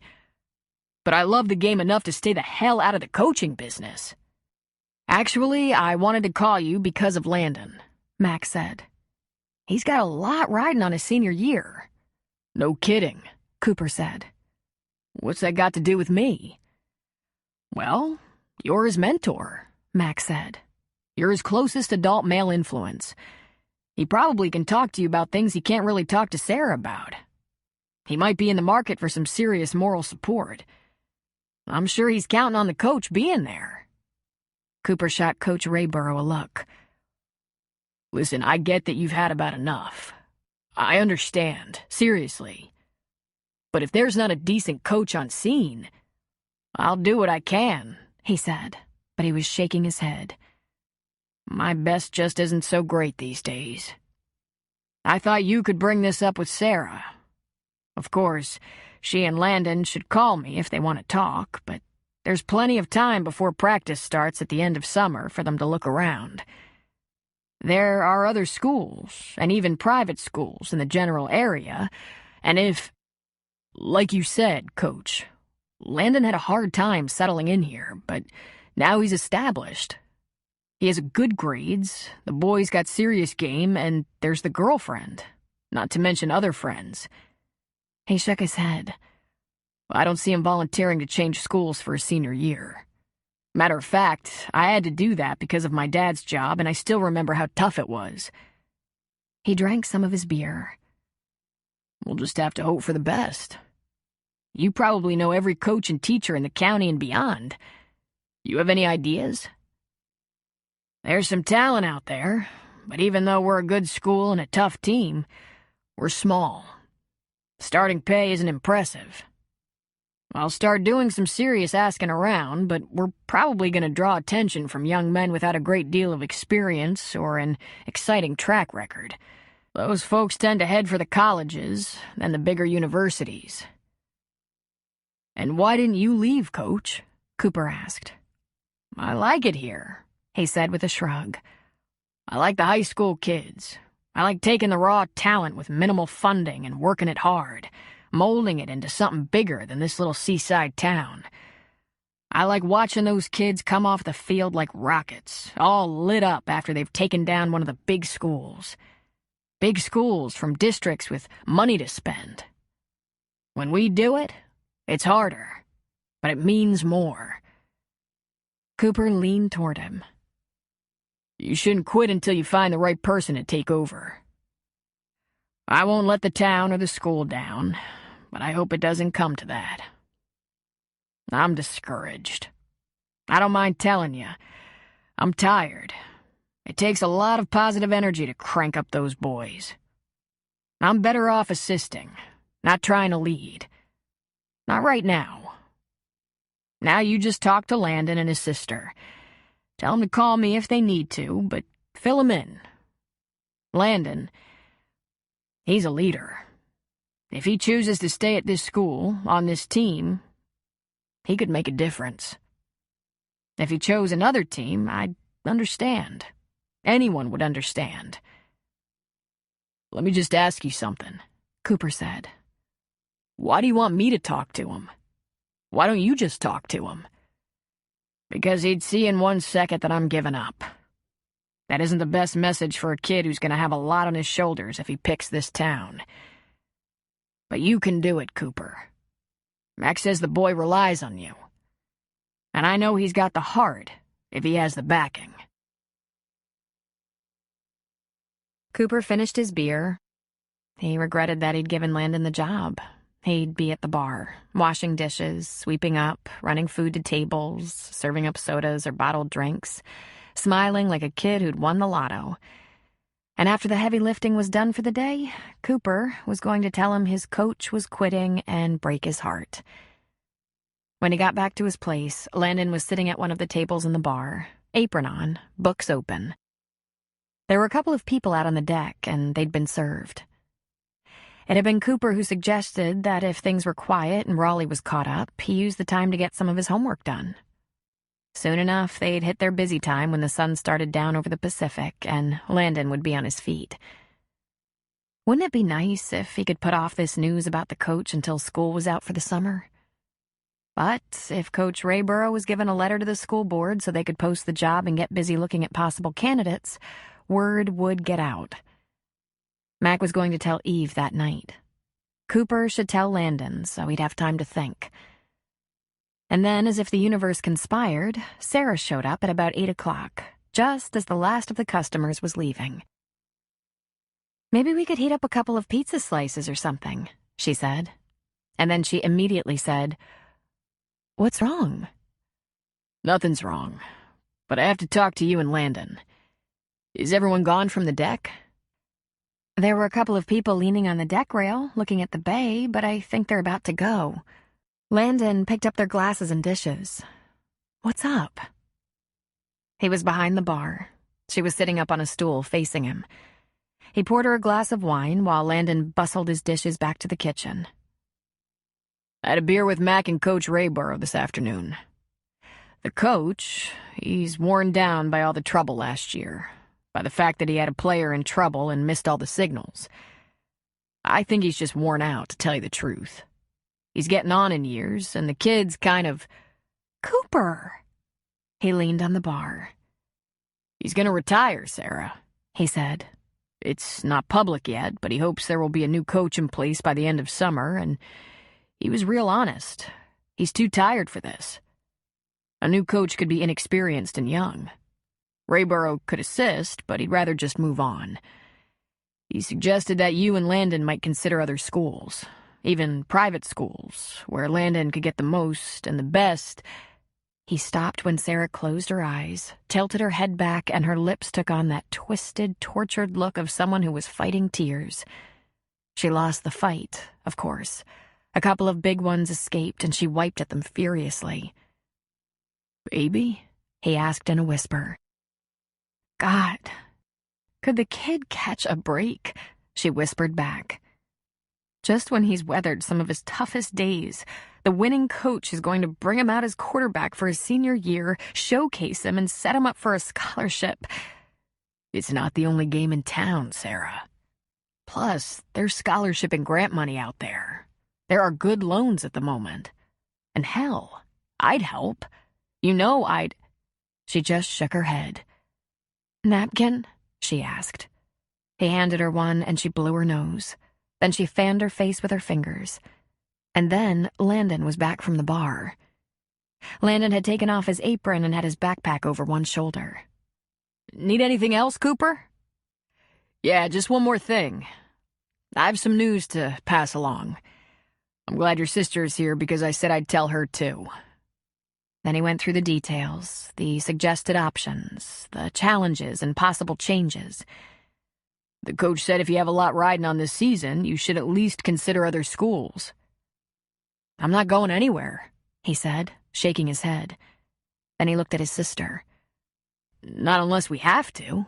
I love the game enough to stay the hell out of the coaching business." "Actually, I wanted to call you because of Landon," Max said. "He's got a lot riding on his senior year." "No kidding," Cooper said. "What's that got to do with me?" "Well, you're his mentor," Max said. "You're his closest adult male influence. He probably can talk to you about things he can't really talk to Sarah about. He might be in the market for some serious moral support. I'm sure he's counting on the coach being there." Cooper shot Coach Rayborough a look. "Listen, I get that you've had about enough. I understand, seriously. But if there's not a decent coach on scene, I'll do what I can," he said, but he was shaking his head. "My best just isn't so great these days. I thought you could bring this up with Sarah. Of course, she and Landon should call me if they want to talk, but there's plenty of time before practice starts at the end of summer for them to look around. There are other schools, and even private schools in the general area, and if, like you said, Coach, Landon had a hard time settling in here, but now he's established. He has good grades, the boys got serious game, and there's the girlfriend, not to mention other friends." He shook his head. "I don't see him volunteering to change schools for his senior year. Matter of fact, I had to do that because of my dad's job, and I still remember how tough it was." He drank some of his beer. "We'll just have to hope for the best. You probably know every coach and teacher in the county and beyond. You have any ideas? There's some talent out there, but even though we're a good school and a tough team, we're small. Starting pay isn't impressive. I'll start doing some serious asking around, but we're probably going to draw attention from young men without a great deal of experience or an exciting track record. Those folks tend to head for the colleges, then the bigger universities. And why didn't you leave, Coach? Cooper asked. I like it here, he said with a shrug. I like the high school kids. I like taking the raw talent with minimal funding and working it hard, molding it into something bigger than this little seaside town. I like watching those kids come off the field like rockets, all lit up after they've taken down one of the big schools. Big schools from districts with money to spend. When we do it, it's harder, but it means more. Cooper leaned toward him. You shouldn't quit until you find the right person to take over. I won't let the town or the school down, but I hope it doesn't come to that. I'm discouraged. I don't mind telling you. I'm tired. It takes a lot of positive energy to crank up those boys. I'm better off assisting, not trying to lead. Not right now. Now you just talk to Landon and his sister. Tell them to call me if they need to, but fill them in. Landon, he's a leader. If he chooses to stay at this school, on this team, he could make a difference. If he chose another team, I'd understand. Anyone would understand. Let me just ask you something, Cooper said. Why do you want me to talk to him? Why don't you just talk to him? Because he'd see in 1 second that I'm giving up. That isn't the best message for a kid who's going to have a lot on his shoulders if he picks this town. But you can do it, Cooper. Max says the boy relies on you. And I know he's got the heart if he has the backing. Cooper finished his beer. He regretted that he'd given Landon the job. He'd be at the bar, washing dishes, sweeping up, running food to tables, serving up sodas or bottled drinks, smiling like a kid who'd won the lotto. And after the heavy lifting was done for the day, Cooper was going to tell him his coach was quitting and break his heart. When he got back to his place, Landon was sitting at one of the tables in the bar, apron on, books open. There were a couple of people out on the deck, and they'd been served. It had been Cooper who suggested that if things were quiet and Raleigh was caught up, he use the time to get some of his homework done. Soon enough, they'd hit their busy time when the sun started down over the Pacific, and Landon would be on his feet. Wouldn't it be nice if he could put off this news about the coach until school was out for the summer? But if Coach Rayborough was given a letter to the school board so they could post the job and get busy looking at possible candidates, word would get out. Mac was going to tell Eve that night. Cooper should tell Landon so he'd have time to think. And then, as if the universe conspired, Sarah showed up at about 8 o'clock, just as the last of the customers was leaving. "Maybe we could heat up a couple of pizza slices or something," she said. And then she immediately said, "What's wrong?" Nothing's wrong, but I have to talk to you and Landon. Is everyone gone from the deck? There were a couple of people leaning on the deck rail, looking at the bay, but I think they're about to go. Landon picked up their glasses and dishes. "What's up?" He was behind the bar. She was sitting up on a stool facing him. He poured her a glass of wine while Landon bustled his dishes back to the kitchen. I had a beer with Mac and Coach Rayborough this afternoon. The coach, he's worn down by all the trouble last year, by the fact that he had a player in trouble and missed all the signals. I think he's just worn out, to tell you the truth. He's getting on in years, and the kid's kind of... "Cooper!" He leaned on the bar. "He's gonna retire, Sarah," he said. "It's not public yet, but he hopes there will be a new coach in place by the end of summer, and he was real honest. He's too tired for this. A new coach could be inexperienced and young. Rayborough could assist, but he'd rather just move on. He suggested that you and Landon might consider other schools. even private schools, where Landon could get the most and the best. He stopped when Sarah closed her eyes, tilted her head back, and her lips took on that twisted, tortured look of someone who was fighting tears. She lost the fight, of course. A couple of big ones escaped, and she wiped at them furiously. "Baby?" he asked in a whisper. "God, could the kid catch a break?" she whispered back. Just when he's weathered some of his toughest days, the winning coach is going to bring him out as quarterback for his senior year, showcase him, and set him up for a scholarship. It's not the only game in town, Sarah. Plus, there's scholarship and grant money out there. There are good loans at the moment. And hell, I'd help. You know I'd... She just shook her head. "Napkin?" she asked. He handed her one, and she blew her nose. Then she fanned her face with her fingers. And then Landon was back from the bar. Landon had taken off his apron and had his backpack over one shoulder. "Need anything else, Cooper?" "Yeah, just one more thing. I have some news to pass along. I'm glad your sister's here because I said I'd tell her too." Then he went through the details, the suggested options, the challenges and possible changes. "The coach said if you have a lot riding on this season, you should at least consider other schools." "I'm not going anywhere," he said, shaking his head. Then he looked at his sister. "Not unless we have to.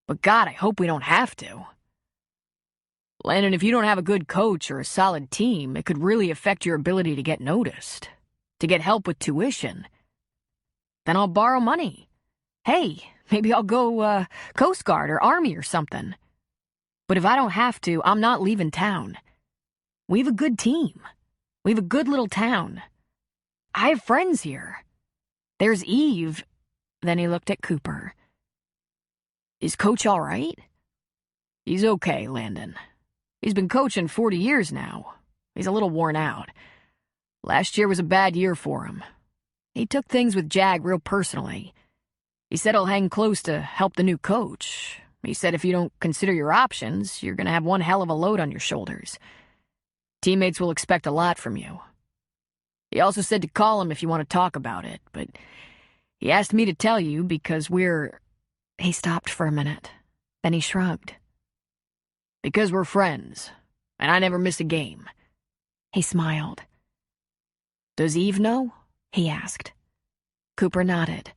But God, I hope we don't have to. Landon, if you don't have a good coach or a solid team, it could really affect your ability to get noticed, to get help with tuition. Then I'll borrow money. Hey, maybe I'll go Coast Guard or Army or something. But if I don't have to, I'm not leaving town. We have a good team. We have a good little town. I have friends here. There's Eve." Then he looked at Cooper. "Is Coach all right?" "He's okay, Landon. He's been coaching 40 years now. He's a little worn out. Last year was a bad year for him. He took things with Jag real personally. He said he'll hang close to help the new coach. He said if you don't consider your options, you're going to have one hell of a load on your shoulders. Teammates will expect a lot from you. He also said to call him if you want to talk about it, but he asked me to tell you because we're..." He stopped for a minute. Then he shrugged. "Because we're friends, and I never miss a game." He smiled. "Does Eve know?" he asked. Cooper nodded.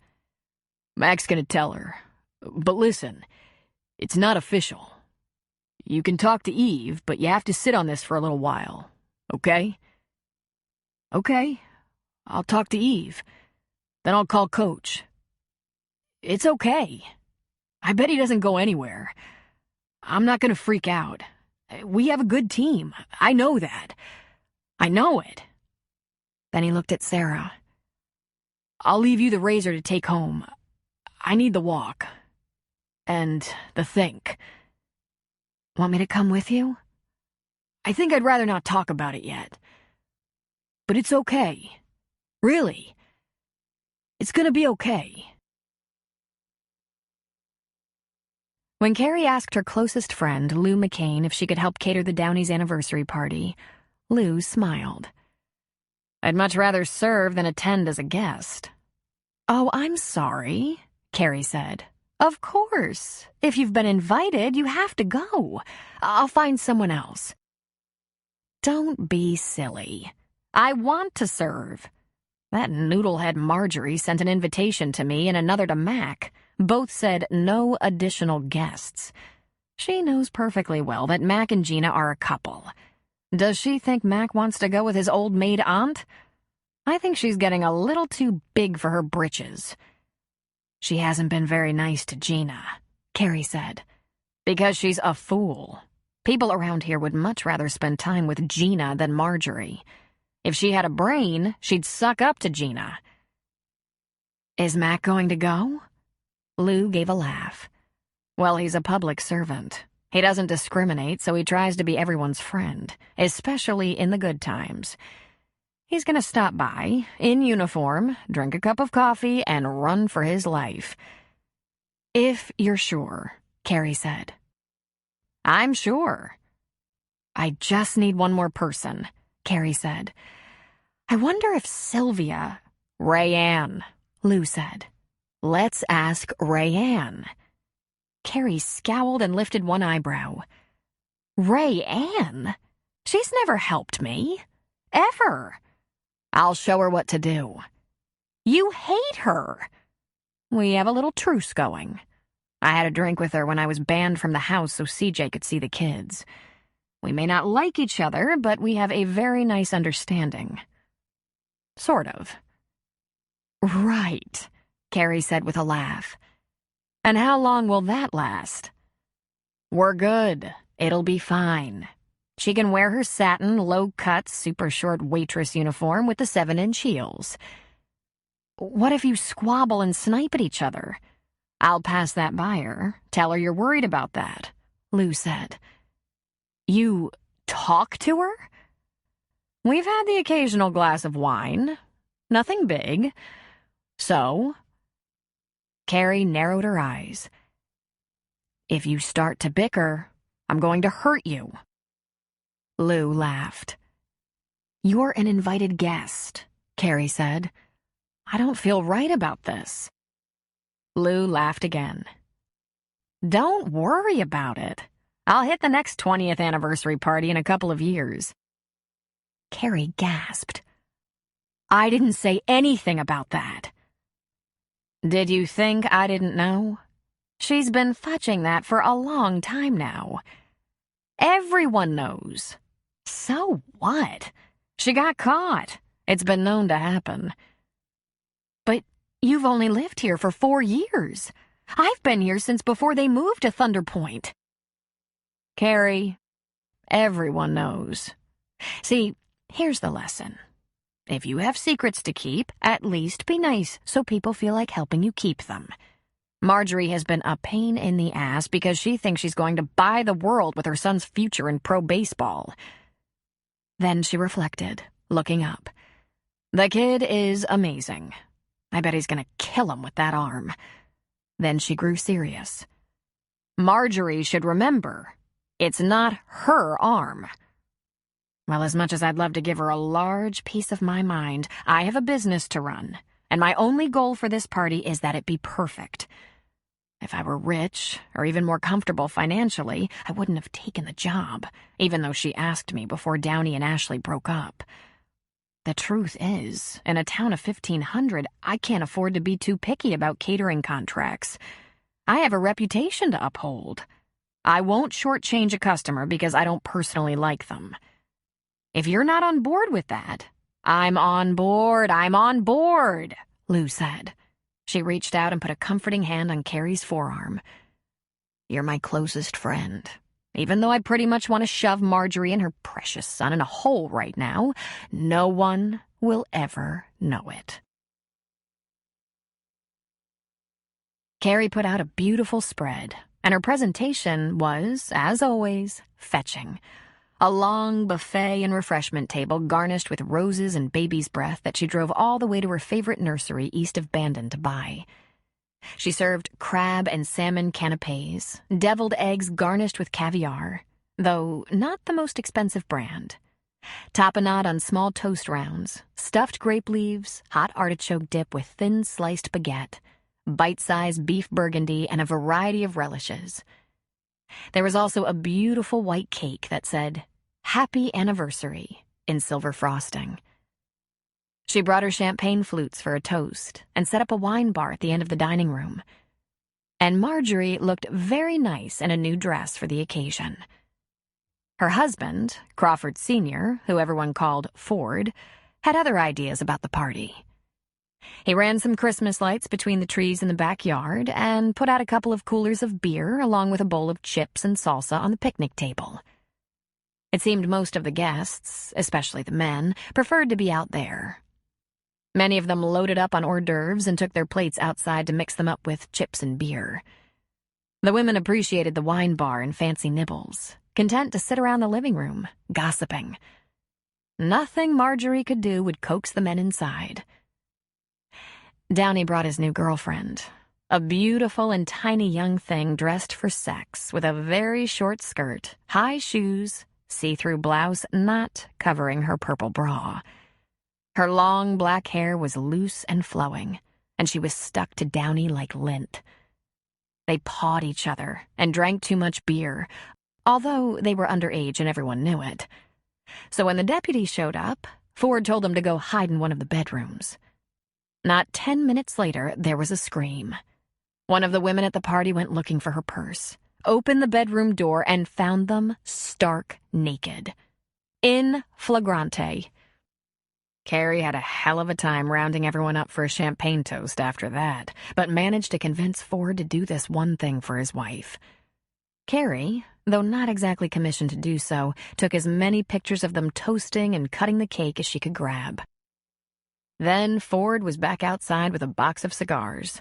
"Mac's gonna tell her. But listen, it's not official. You can talk to Eve, but you have to sit on this for a little while, okay?" "Okay, I'll talk to Eve. Then I'll call Coach." "It's okay. I bet he doesn't go anywhere. I'm not gonna freak out. We have a good team. I know that. I know it." Then he looked at Sarah. "I'll leave you the razor to take home. I need the walk. And the think." "Want me to come with you?" "I think I'd rather not talk about it yet. But it's okay. Really. It's gonna be okay." When Carrie asked her closest friend, Lou McCain, if she could help cater the Downies' anniversary party, Lou smiled. "I'd much rather serve than attend as a guest." "Oh, I'm sorry," Carrie said. "Of course. If you've been invited, you have to go. I'll find someone else." "Don't be silly. I want to serve. That noodlehead Marjorie sent an invitation to me and another to Mac. Both said no additional guests. She knows perfectly well that Mac and Gina are a couple. Does she think Mac wants to go with his old maid aunt? I think she's getting a little too big for her britches." "She hasn't been very nice to Gina," Carrie said. "Because she's a fool. People around here would much rather spend time with Gina than Marjorie. If she had a brain, she'd suck up to Gina." "Is Mac going to go?" Lou gave a laugh. "Well, he's a public servant. He doesn't discriminate, so he tries to be everyone's friend, especially in the good times. He's gonna stop by, in uniform, drink a cup of coffee, and run for his life." "If you're sure," Carrie said. "I'm sure." I just need one more person, Carrie said. I wonder if Sylvia... Rayanne, Lou said. Let's ask Rayanne. Carrie scowled and lifted one eyebrow. Rayanne? She's never helped me. Ever. I'll show her what to do. You hate her. We have a little truce going. I had a drink with her when I was banned from the house so CJ could see the kids. We may not like each other, but we have a very nice understanding. Sort of. Right, Carrie said with a laugh. And how long will that last? We're good. It'll be fine. She can wear her satin, low-cut, super-short waitress uniform with the 7-inch heels. What if you squabble and snipe at each other? I'll pass that by her. Tell her you're worried about that, Lou said. You talk to her? We've had the occasional glass of wine. Nothing big. So? Carrie narrowed her eyes. If you start to bicker, I'm going to hurt you. Lou laughed. You're an invited guest, Carrie said. I don't feel right about this. Lou laughed again. Don't worry about it. I'll hit the next 20th anniversary party in a couple of years. Carrie gasped. I didn't say anything about that. Did you think I didn't know? She's been fudging that for a long time now. Everyone knows. So what? She got caught. It's been known to happen. But you've only lived here for 4 years. I've been here since before they moved to Thunder Point. Carrie, everyone knows. See, here's the lesson. If you have secrets to keep, at least be nice so people feel like helping you keep them. Marjorie has been a pain in the ass because she thinks she's going to buy the world with her son's future in pro baseball. Then she reflected, looking up. The kid is amazing. I bet he's going to kill him with that arm. Then she grew serious. Marjorie should remember, it's not her arm. Well, as much as I'd love to give her a large piece of my mind, I have a business to run, and my only goal for this party is that it be perfect. If I were rich, or even more comfortable financially, I wouldn't have taken the job, even though she asked me before Downey and Ashley broke up. The truth is, in a town of 1,500, I can't afford to be too picky about catering contracts. I have a reputation to uphold. I won't shortchange a customer because I don't personally like them. If you're not on board with that, I'm on board, Lou said. She reached out and put a comforting hand on Carrie's forearm. You're my closest friend. Even though I pretty much want to shove Marjorie and her precious son in a hole right now, no one will ever know it. Carrie put out a beautiful spread, and her presentation was, as always, fetching. A long buffet and refreshment table garnished with roses and baby's breath that she drove all the way to her favorite nursery east of Bandon to buy. She served crab and salmon canapes, deviled eggs garnished with caviar, though not the most expensive brand. Tapenade on small toast rounds, stuffed grape leaves, hot artichoke dip with thin sliced baguette, bite-sized beef burgundy, and a variety of relishes. There was also a beautiful white cake that said, Happy Anniversary, in silver frosting. She brought her champagne flutes for a toast and set up a wine bar at the end of the dining room. And Marjorie looked very nice in a new dress for the occasion. Her husband, Crawford Sr., who everyone called Ford, had other ideas about the party. He ran some Christmas lights between the trees in the backyard and put out a couple of coolers of beer along with a bowl of chips and salsa on the picnic table. It seemed most of the guests, especially the men, preferred to be out there. Many of them loaded up on hors d'oeuvres and took their plates outside to mix them up with chips and beer. The women appreciated the wine bar and fancy nibbles, content to sit around the living room, gossiping. Nothing Marjorie could do would coax the men inside. Downey brought his new girlfriend, a beautiful and tiny young thing dressed for sex with a very short skirt, high shoes, see-through blouse not covering her purple bra. Her long black hair was loose and flowing, and she was stuck to Downey like lint. They pawed each other and drank too much beer, although they were underage and everyone knew it. So when the deputy showed up, Ford told them to go hide in one of the bedrooms. Not 10 minutes later, there was a scream. One of the women at the party went looking for her purse, opened the bedroom door, and found them stark naked. In flagrante. Carrie had a hell of a time rounding everyone up for a champagne toast after that, but managed to convince Ford to do this one thing for his wife. Carrie, though not exactly commissioned to do so, took as many pictures of them toasting and cutting the cake as she could grab. Then Ford was back outside with a box of cigars.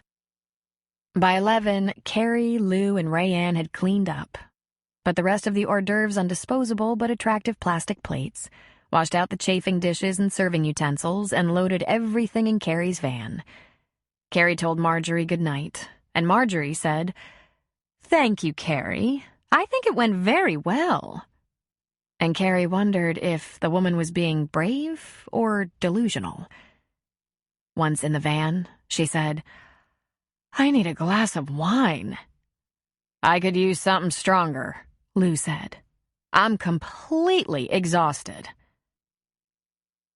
By 11, Carrie, Lou, and Rayanne had cleaned up, but the rest of the hors d'oeuvres on disposable but attractive plastic plates, washed out the chafing dishes and serving utensils, and loaded everything in Carrie's van. Carrie told Marjorie good night, and Marjorie said, "Thank you, Carrie. I think it went very well." And Carrie wondered if the woman was being brave or delusional. Once in the van, she said, "I need a glass of wine." "I could use something stronger," Lou said. "I'm completely exhausted."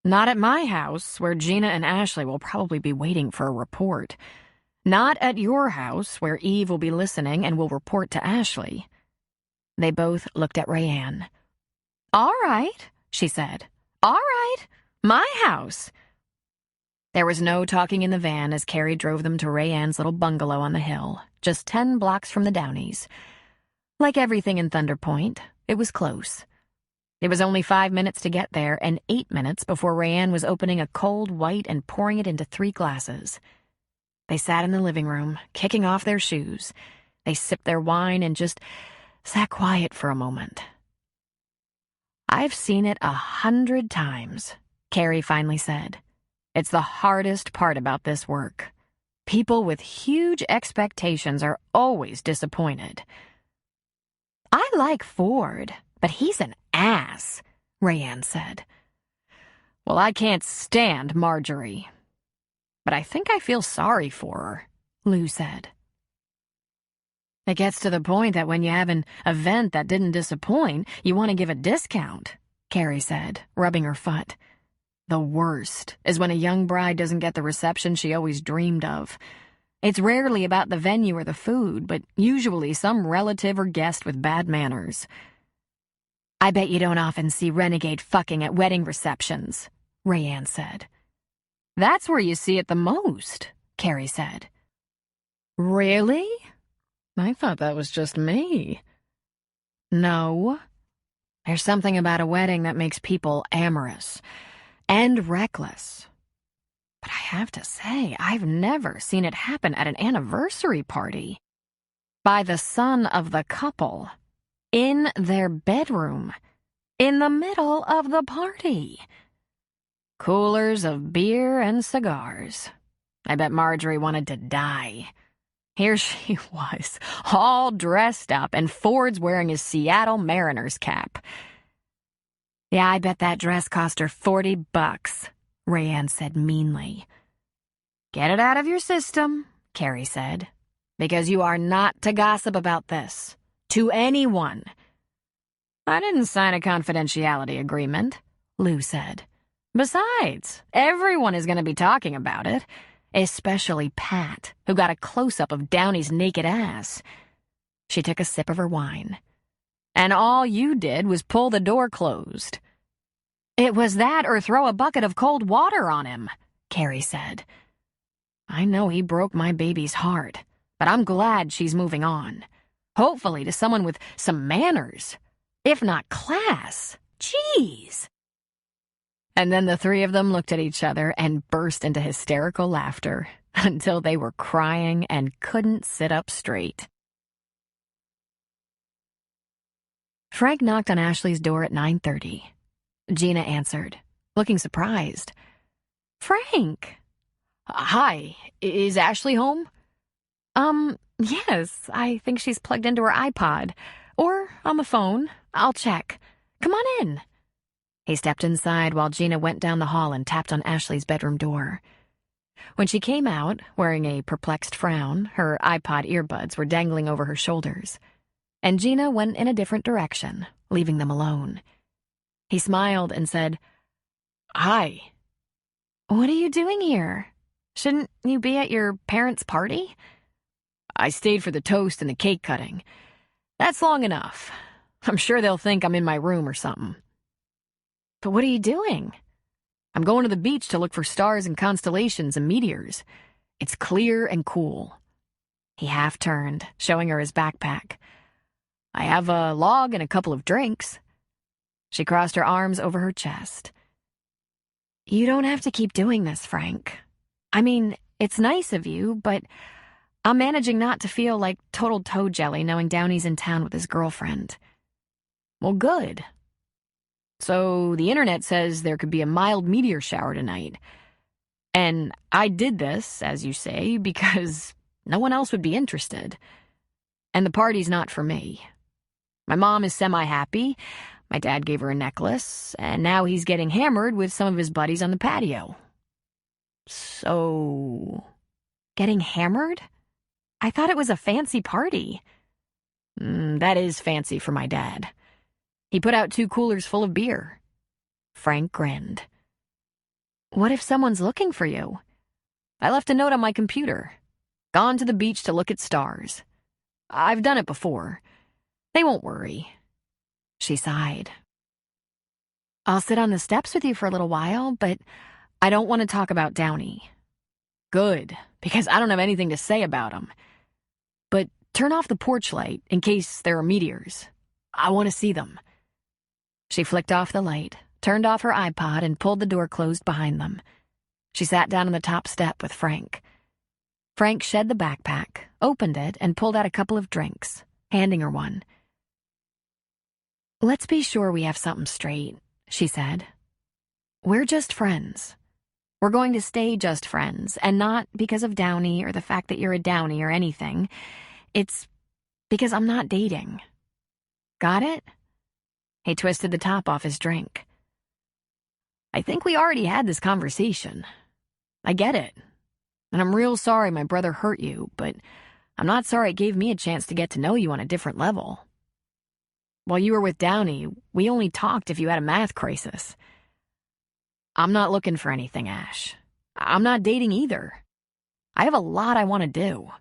"Not at my house, where Gina and Ashley will probably be waiting for a report. Not at your house, where Eve will be listening and will report to Ashley." They both looked at Rayanne. "All right," she said. "All right. My house." There was no talking in the van as Carrie drove them to Rayanne's little bungalow on the hill, just 10 blocks from the Downies. Like everything in Thunder Point, it was close. It was only 5 minutes to get there, and 8 minutes before Rayanne was opening a cold white and pouring it into 3 glasses. They sat in the living room, kicking off their shoes. They sipped their wine and just sat quiet for a moment. "I've seen it 100 times," Carrie finally said. "It's the hardest part about this work. People with huge expectations are always disappointed." "I like Ford, but he's an ass," Rayanne said. "Well, I can't stand Marjorie. But I think I feel sorry for her," Lou said. "It gets to the point that when you have an event that didn't disappoint, you want to give a discount," Carrie said, rubbing her foot. "The worst is when a young bride doesn't get the reception she always dreamed of. It's rarely about the venue or the food, but usually some relative or guest with bad manners." "I bet you don't often see renegade fucking at wedding receptions," Rayanne said. "That's where you see it the most," Carrie said. "Really? I thought that was just me." "No. There's something about a wedding that makes people amorous and reckless. But I have to say, I've never seen it happen at an anniversary party. By the son of the couple, in their bedroom, in the middle of the party. Coolers of beer and cigars. I bet Marjorie wanted to die. Here she was, all dressed up, and Ford's wearing his Seattle Mariners cap. "Yeah, I bet that dress cost her $40, Rayanne said meanly. "Get it out of your system," Carrie said, "because you are not to gossip about this. To anyone." "I didn't sign a confidentiality agreement," Lou said. "Besides, everyone is going to be talking about it. Especially Pat, who got a close-up of Downey's naked ass." She took a sip of her wine. "And all you did was pull the door closed." "It was that or throw a bucket of cold water on him," Carrie said. "I know he broke my baby's heart, but I'm glad she's moving on. Hopefully to someone with some manners, if not class. Jeez." And then the 3 of them looked at each other and burst into hysterical laughter until they were crying and couldn't sit up straight. Frank knocked on Ashley's door at 9:30. Gina answered, looking surprised. "Frank." "Hi, is Ashley home?" Yes, I think she's plugged into her iPod. Or on the phone. I'll check. Come on in. He stepped inside while Gina went down the hall and tapped on Ashley's bedroom door. When she came out, wearing a perplexed frown, her iPod earbuds were dangling over her shoulders, and Gina went in a different direction, leaving them alone. He smiled and said, "Hi." "What are you doing here? Shouldn't you be at your parents' party?" "I stayed for the toast and the cake cutting. That's long enough. I'm sure they'll think I'm in my room or something." "But what are you doing?" "I'm going to the beach to look for stars and constellations and meteors. It's clear and cool." He half turned, showing her his backpack. "I have a log and a couple of drinks." She crossed her arms over her chest. "You don't have to keep doing this, Frank. I mean, it's nice of you, but I'm managing not to feel like total toe jelly knowing Downey's in town with his girlfriend." "Well, good. So the internet says there could be a mild meteor shower tonight. And I did this, as you say, because no one else would be interested. And the party's not for me. My mom is semi-happy. My dad gave her a necklace, and now he's getting hammered with some of his buddies on the patio. So, Getting hammered? I thought it was a fancy party." That is fancy for my dad. He put out 2 coolers full of beer." Frank grinned. "What if someone's looking for you?" "I left a note on my computer. Gone to the beach to look at stars. I've done it before. They won't worry." She sighed. "I'll sit on the steps with you for a little while, but I don't want to talk about Downey." "Good, because I don't have anything to say about him. But turn off the porch light in case there are meteors. I want to see them." She flicked off the light, turned off her iPod, and pulled the door closed behind them. She sat down on the top step with Frank. Frank shed the backpack, opened it, and pulled out a couple of drinks, handing her one. "Let's be sure we have something straight," she said. "We're just friends. We're going to stay just friends, and not because of Downey or the fact that you're a Downey or anything. It's because I'm not dating. Got it?" He twisted the top off his drink. "I think we already had this conversation. I get it. And I'm real sorry my brother hurt you, but I'm not sorry it gave me a chance to get to know you on a different level. While you were with Downey, we only talked if you had a math crisis. I'm not looking for anything, Ash. I'm not dating either. I have a lot I want to do."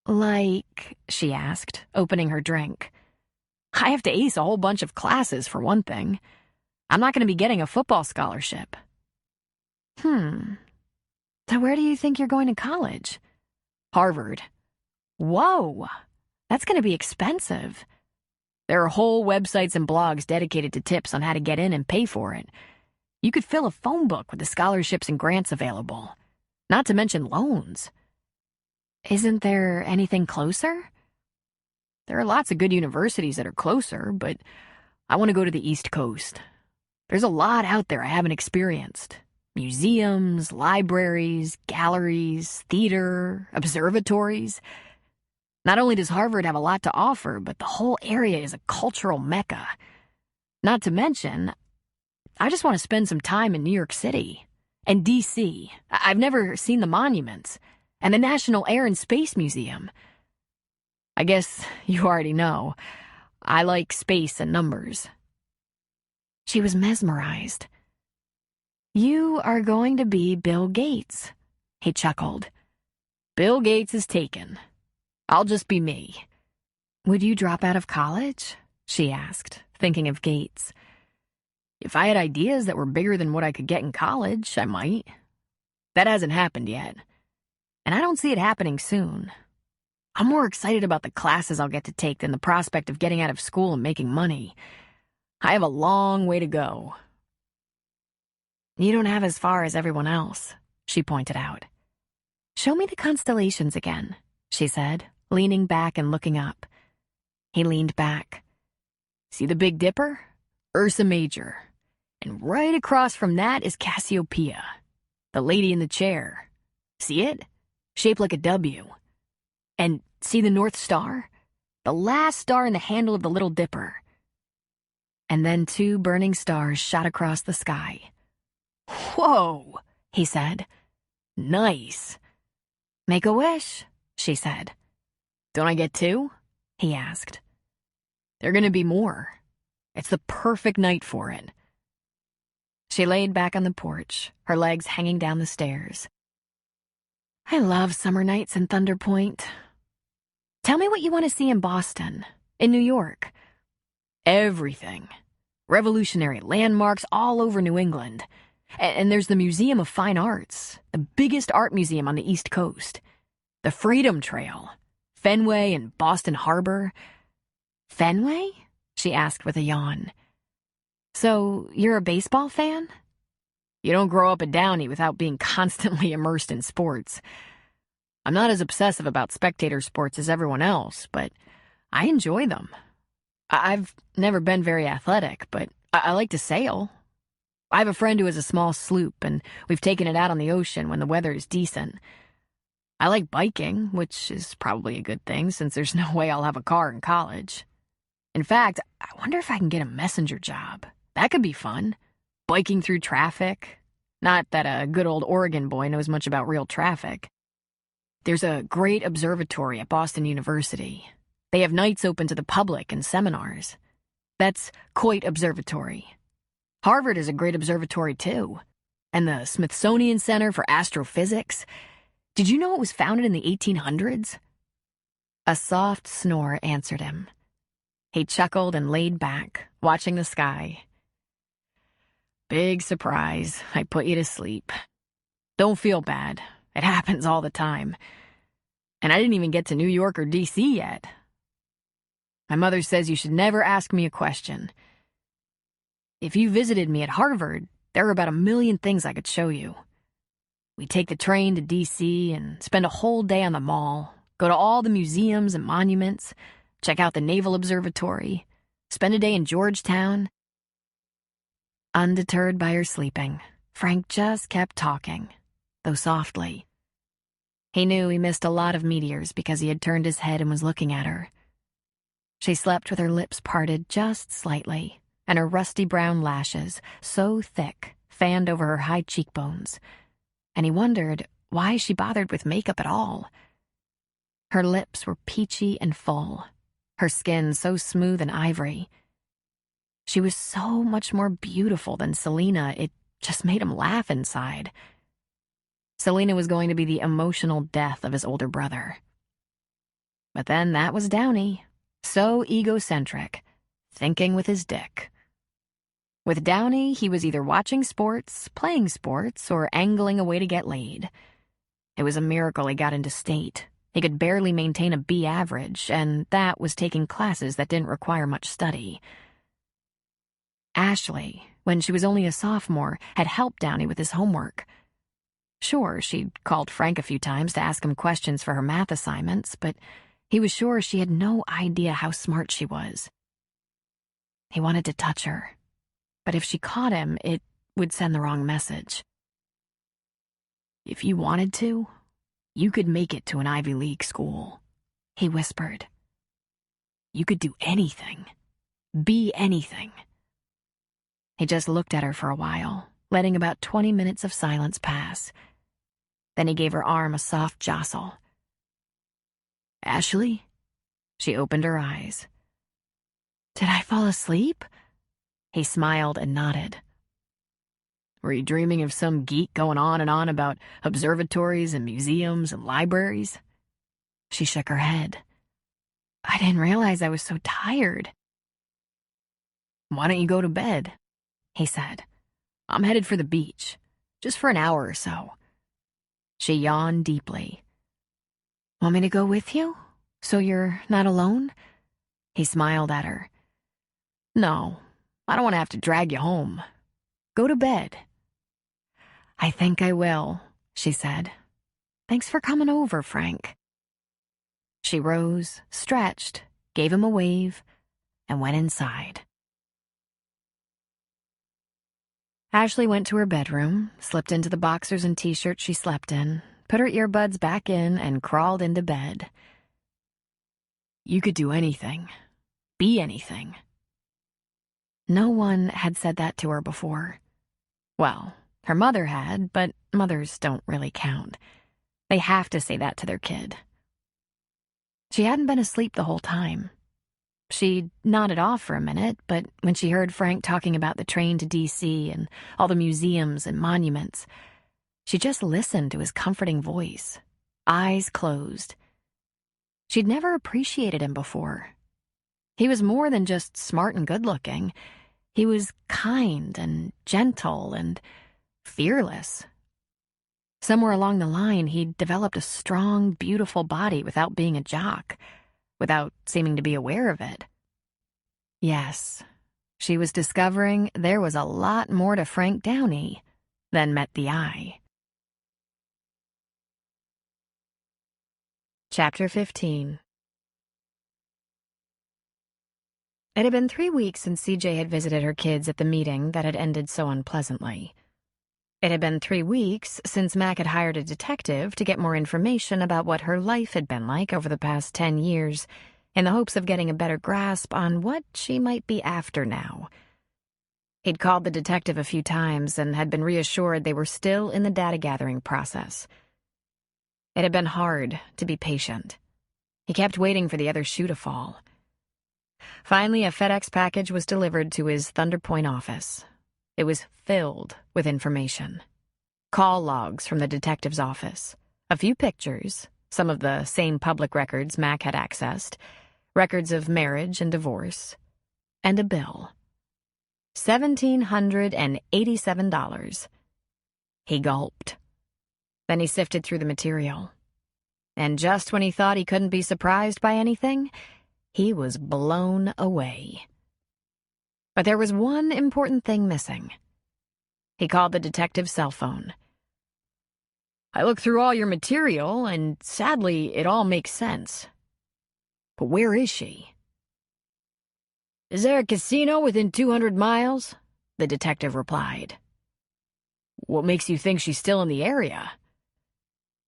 "Like," she asked, opening her drink. "I have to ace a whole bunch of classes, for one thing. I'm not going to be getting a football scholarship." So where do you think you're going to college?" "Harvard." "Whoa, that's going to be expensive." "There are whole websites and blogs dedicated to tips on how to get in and pay for it. You could fill a phone book with the scholarships and grants available, not to mention loans." "Isn't there anything closer?" "There are lots of good universities that are closer, but I want to go to the East Coast. There's a lot out there I haven't experienced. Museums, libraries, galleries, theater, observatories. Not only does Harvard have a lot to offer, but the whole area is a cultural mecca. Not to mention, I just want to spend some time in New York City and D.C. I've never seen the monuments and the National Air and Space Museum. I guess you already know. I like space and numbers." She was mesmerized. "You are going to be Bill Gates," he chuckled. "Bill Gates is taken. I'll just be me." "Would you drop out of college?" she asked, thinking of Gates. If I had ideas that were bigger than what I could get in college, I might. That hasn't happened yet. And I don't see it happening soon. I'm more excited about the classes I'll get to take than the prospect of getting out of school and making money. I have a long way to go." "You don't have as far as everyone else," she pointed out. "Show me the constellations again," she said, leaning back and looking up. He leaned back. "See the Big Dipper? Ursa Major. And right across from that is Cassiopeia, the lady in the chair. See it? Shaped like a W. And see the North Star? The last star in the handle of the Little Dipper. and then 2 burning stars shot across the sky. Whoa, He said. nice. Make a wish, she said. Don't I get 2? He asked. There are gonna be more. It's the perfect night for it. She laid back on the porch, her legs hanging down the stairs. I love summer nights in Thunder Point. Tell me what you want to see in Boston, in New York. Everything. Revolutionary landmarks all over New England. And there's the Museum of Fine Arts, the biggest art museum on the East Coast. The Freedom Trail, Fenway and Boston Harbor. Fenway? She asked with a yawn. So, you're a baseball fan? You don't grow up at Downey without being constantly immersed in sports. I'm not as obsessive about spectator sports as everyone else, but I enjoy them. I've never been very athletic, but I like to sail. I have a friend who has a small sloop, and we've taken it out on the ocean when the weather is decent. I like biking, which is probably a good thing since there's no way I'll have a car in college. In fact, I wonder if I can get a messenger job. That could be fun. Biking through traffic. Not that a good old Oregon boy knows much about real traffic. There's a great observatory at Boston University. They have nights open to the public and seminars. That's Coit Observatory. Harvard is a great observatory too. And the Smithsonian Center for Astrophysics. Did you know it was founded in the 1800s? A soft snore answered him. He chuckled and laid back, watching the sky. Big surprise. I put you to sleep. Don't feel bad. It happens all the time. And I didn't even get to New York or D.C. yet. My mother says you should never ask me a question. If you visited me at Harvard, there are about 1 million things I could show you. We take the train to D.C. and spend a whole day on the mall, go to all the museums and monuments, check out the Naval Observatory, spend a day in Georgetown. Undeterred by her sleeping, Frank just kept talking, though softly. He knew he missed a lot of meteors because he had turned his head and was looking at her. She slept with her lips parted just slightly, and her rusty brown lashes, so thick, fanned over her high cheekbones, and he wondered why she bothered with makeup at all. Her lips were peachy and full, her skin so smooth and ivory. She was so much more beautiful than Selena, it just made him laugh inside. Selena was going to be the emotional death of his older brother. But then that was Downey, so egocentric, thinking with his dick. With Downey, he was either watching sports, playing sports, or angling a way to get laid. It was a miracle he got into state. He could barely maintain a B average, and that was taking classes that didn't require much study. Ashley, when she was only a sophomore, had helped Downey with his homework. Sure, she'd called Frank a few times to ask him questions for her math assignments, but he was sure she had no idea how smart she was. He wanted to touch her, but if she caught him, it would send the wrong message. If you wanted to, you could make it to an Ivy League school, he whispered. You could do anything. Be anything. He just looked at her for a while, letting about 20 minutes of silence pass. Then he gave her arm a soft jostle. Ashley? She opened her eyes. Did I fall asleep? He smiled and nodded. Were you dreaming of some geek going on and on about observatories and museums and libraries? She shook her head. I didn't realize I was so tired. Why don't you go to bed? He said. I'm headed for the beach, just for an hour or so. She yawned deeply. Want me to go with you? So you're not alone? He smiled at her. No, I don't want to have to drag you home. Go to bed. I think I will, she said. Thanks for coming over, Frank. She rose, stretched, gave him a wave, and went inside. Ashley went to her bedroom, slipped into the boxers and t-shirt she slept in, put her earbuds back in, and crawled into bed. You could do anything. Be anything. No one had said that to her before. Well, her mother had, but mothers don't really count. They have to say that to their kid. She hadn't been asleep the whole time. She nodded off for a minute, but when she heard Frank talking about the train to D.C. and all the museums and monuments, she just listened to his comforting voice, eyes closed. She'd never appreciated him before. He was more than just smart and good-looking. He was kind and gentle and fearless. Somewhere along the line, he'd developed a strong, beautiful body without being a jock, without seeming to be aware of it. Yes, she was discovering there was a lot more to Frank Downey than met the eye. Chapter 15. It had been 3 weeks since CJ had visited her kids at the meeting that had ended so unpleasantly. It had been 3 weeks since Mac had hired a detective to get more information about what her life had been like over the past 10 years, in the hopes of getting a better grasp on what she might be after now. He'd called the detective a few times and had been reassured they were still in the data-gathering process. It had been hard to be patient. He kept waiting for the other shoe to fall. Finally, a FedEx package was delivered to his Thunder Point office. It was filled with information. Call logs from the detective's office, a few pictures, some of the same public records Mac had accessed, records of marriage and divorce, and a bill. $1,787. He gulped. Then he sifted through the material. And just when he thought he couldn't be surprised by anything, he was blown away. But there was one important thing missing. He called the detective's cell phone. "I looked through all your material, and sadly, it all makes sense. But where is she?" "Is there a casino within 200 miles? The detective replied. "What makes you think she's still in the area?"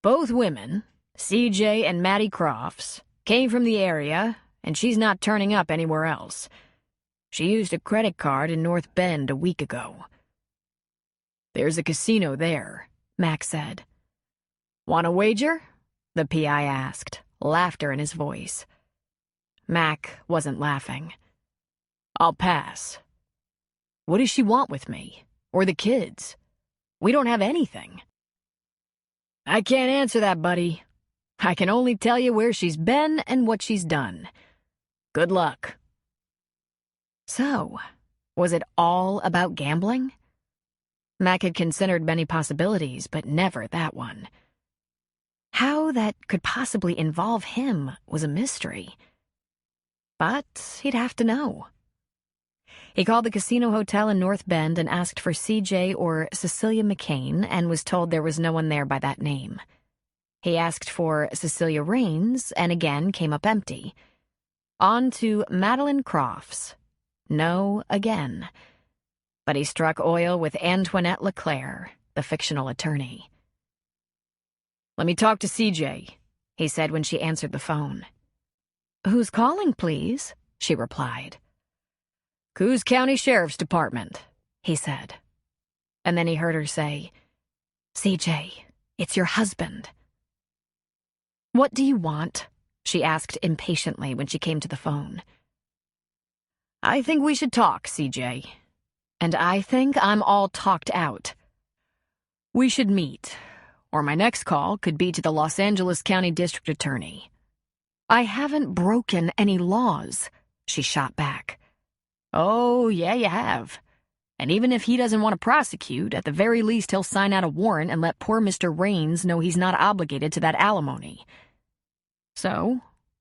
"Both women, CJ and Maddie Crofts, came from the area, and she's not turning up anywhere else. She used a credit card in North Bend a week ago." "There's a casino there," Mac said. "Want a wager?" the PI asked, laughter in his voice. Mac wasn't laughing. "I'll pass." "What does she want with me? Or the kids? We don't have anything." "I can't answer that, buddy. I can only tell you where she's been and what she's done. Good luck." So, was it all about gambling? Mac had considered many possibilities, but never that one. How that could possibly involve him was a mystery. But he'd have to know. He called the casino hotel in North Bend and asked for CJ or Cecilia McCain and was told there was no one there by that name. He asked for Cecilia Raines and again came up empty. On to Madeline Crofts. No again. But he struck oil with Antoinette LeClaire, the fictional attorney. "Let me talk to CJ, he said when she answered the phone. "Who's calling, please?" she replied. "Coos County Sheriff's Department," he said. And then he heard her say, "CJ, it's your husband." "What do you want?" she asked impatiently when she came to the phone. "I think we should talk, CJ. And I think I'm all talked out. We should meet, or my next call could be to the Los Angeles County District Attorney." "I haven't broken any laws," she shot back. "Oh, yeah, you have. And even if he doesn't want to prosecute, at the very least he'll sign out a warrant and let poor Mr. Raines know he's not obligated to that alimony. So,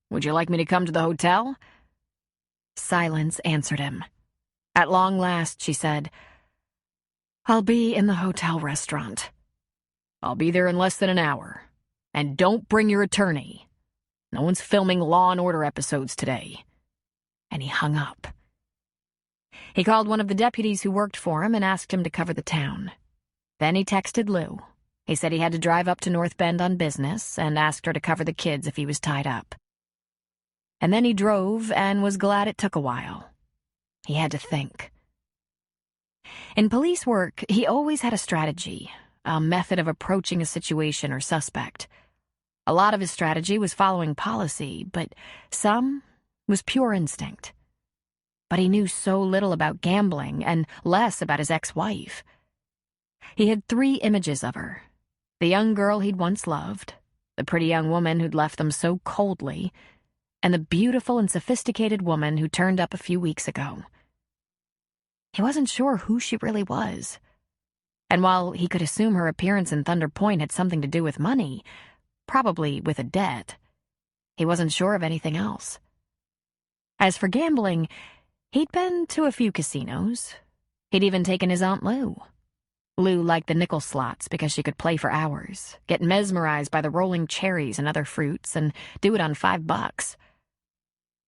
would you like me to come to the hotel?" Silence answered him. At long last, she said, "I'll be in the hotel restaurant." "I'll be there in less than an hour. And don't bring your attorney. No one's filming Law & Order episodes today." And he hung up. He called one of the deputies who worked for him and asked him to cover the town. Then he texted Lou. He said he had to drive up to North Bend on business and asked her to cover the kids if he was tied up. And then he drove and was glad it took a while. He had to think. In police work, he always had a strategy, a method of approaching a situation or suspect. A lot of his strategy was following policy, but some was pure instinct. But he knew so little about gambling and less about his ex-wife. He had 3 images of her: the young girl he'd once loved, the pretty young woman who'd left them so coldly, and the beautiful and sophisticated woman who turned up a few weeks ago. He wasn't sure who she really was. And while he could assume her appearance in Thunder Point had something to do with money, probably with a debt, he wasn't sure of anything else. As for gambling, he'd been to a few casinos. He'd even taken his Aunt Lou. Lou liked the nickel slots because she could play for hours, get mesmerized by the rolling cherries and other fruits, and do it on $5.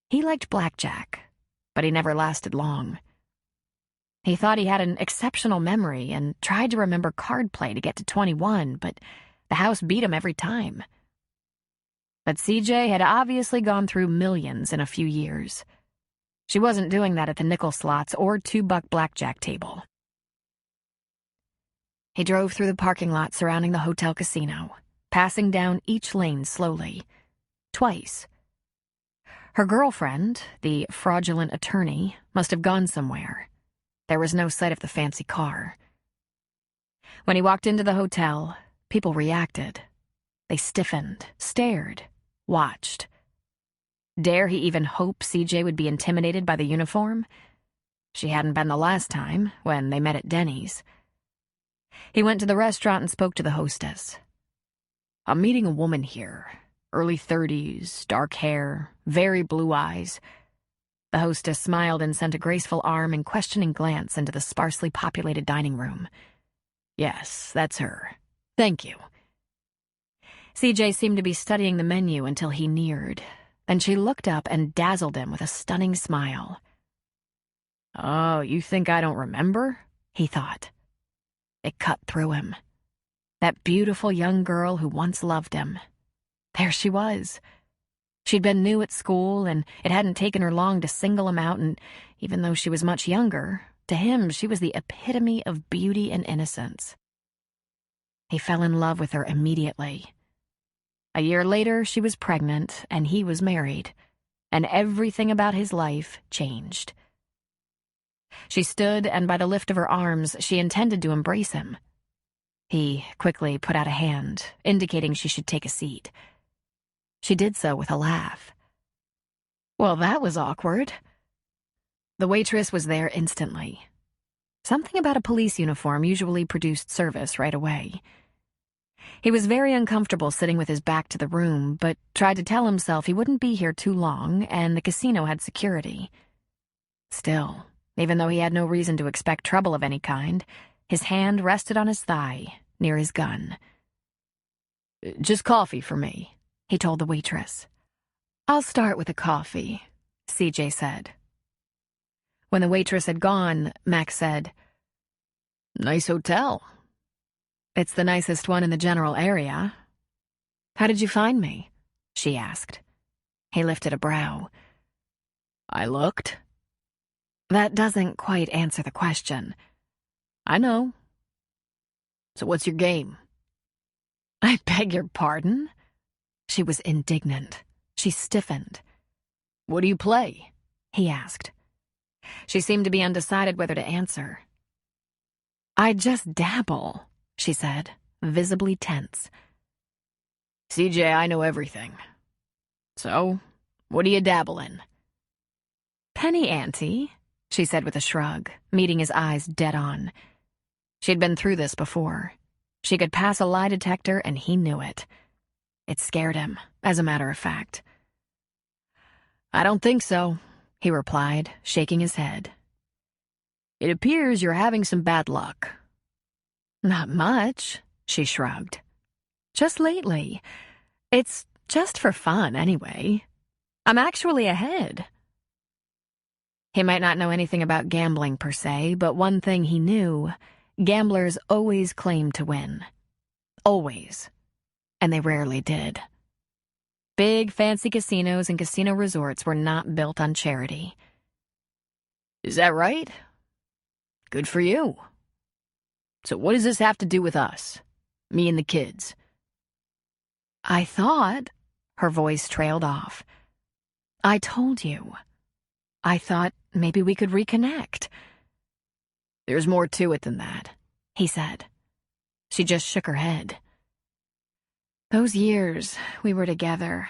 He liked blackjack, but he never lasted long. He thought he had an exceptional memory and tried to remember card play to get to 21, but the house beat him every time. But CJ had obviously gone through millions in a few years. She wasn't doing that at the nickel slots or $2 blackjack table. He drove through the parking lot surrounding the hotel casino, passing down each lane slowly. Twice. Her girlfriend, the fraudulent attorney, must have gone somewhere. There was no sight of the fancy car. When he walked into the hotel, people reacted. They stiffened, stared, watched. Dare he even hope CJ would be intimidated by the uniform? She hadn't been the last time, when they met at Denny's. He went to the restaurant and spoke to the hostess. "I'm meeting a woman here. Early 30s, dark hair, very blue eyes." The hostess smiled and sent a graceful arm and questioning glance into the sparsely populated dining room. "Yes, that's her. Thank you." CJ seemed to be studying the menu until he neared. Then she looked up and dazzled him with a stunning smile. "Oh, you think I don't remember?" he thought. It cut through him. That beautiful young girl who once loved him. There she was. She'd been new at school, and it hadn't taken her long to single him out, and even though she was much younger, to him she was the epitome of beauty and innocence. He fell in love with her immediately. A year later, she was pregnant, and he was married, and everything about his life changed. She stood, and by the lift of her arms, she intended to embrace him. He quickly put out a hand, indicating she should take a seat. She did so with a laugh. Well, that was awkward. The waitress was there instantly. Something about a police uniform usually produced service right away. He was very uncomfortable sitting with his back to the room, but tried to tell himself he wouldn't be here too long, and the casino had security. Still, even though he had no reason to expect trouble of any kind, his hand rested on his thigh, near his gun. "Just coffee for me," he told the waitress. "I'll start with a coffee," CJ said. When the waitress had gone, Max said, "Nice hotel." "It's the nicest one in the general area." "How did you find me?" she asked. He lifted a brow. "I looked." "That doesn't quite answer the question." "I know. So what's your game?" "I beg your pardon?" She was indignant. She stiffened. "What do you play?" he asked. She seemed to be undecided whether to answer. "I just dabble," she said, visibly tense. "CJ, I know everything. So, what do you dabble in?" "Penny ante," she said with a shrug, meeting his eyes dead on. She'd been through this before. She could pass a lie detector, and he knew it. It scared him, as a matter of fact. "I don't think so," he replied, shaking his head. "It appears you're having some bad luck." "Not much," she shrugged. "Just lately. It's just for fun, anyway. I'm actually ahead." He might not know anything about gambling per se, but one thing he knew: gamblers always claimed to win. Always. And they rarely did. Big, fancy casinos and casino resorts were not built on charity. "Is that right? Good for you. So what does this have to do with us? Me and the kids? I thought, her voice trailed off. I told you. I thought maybe we could reconnect. There's more to it than that, he said. She just shook her head. Those years we were together,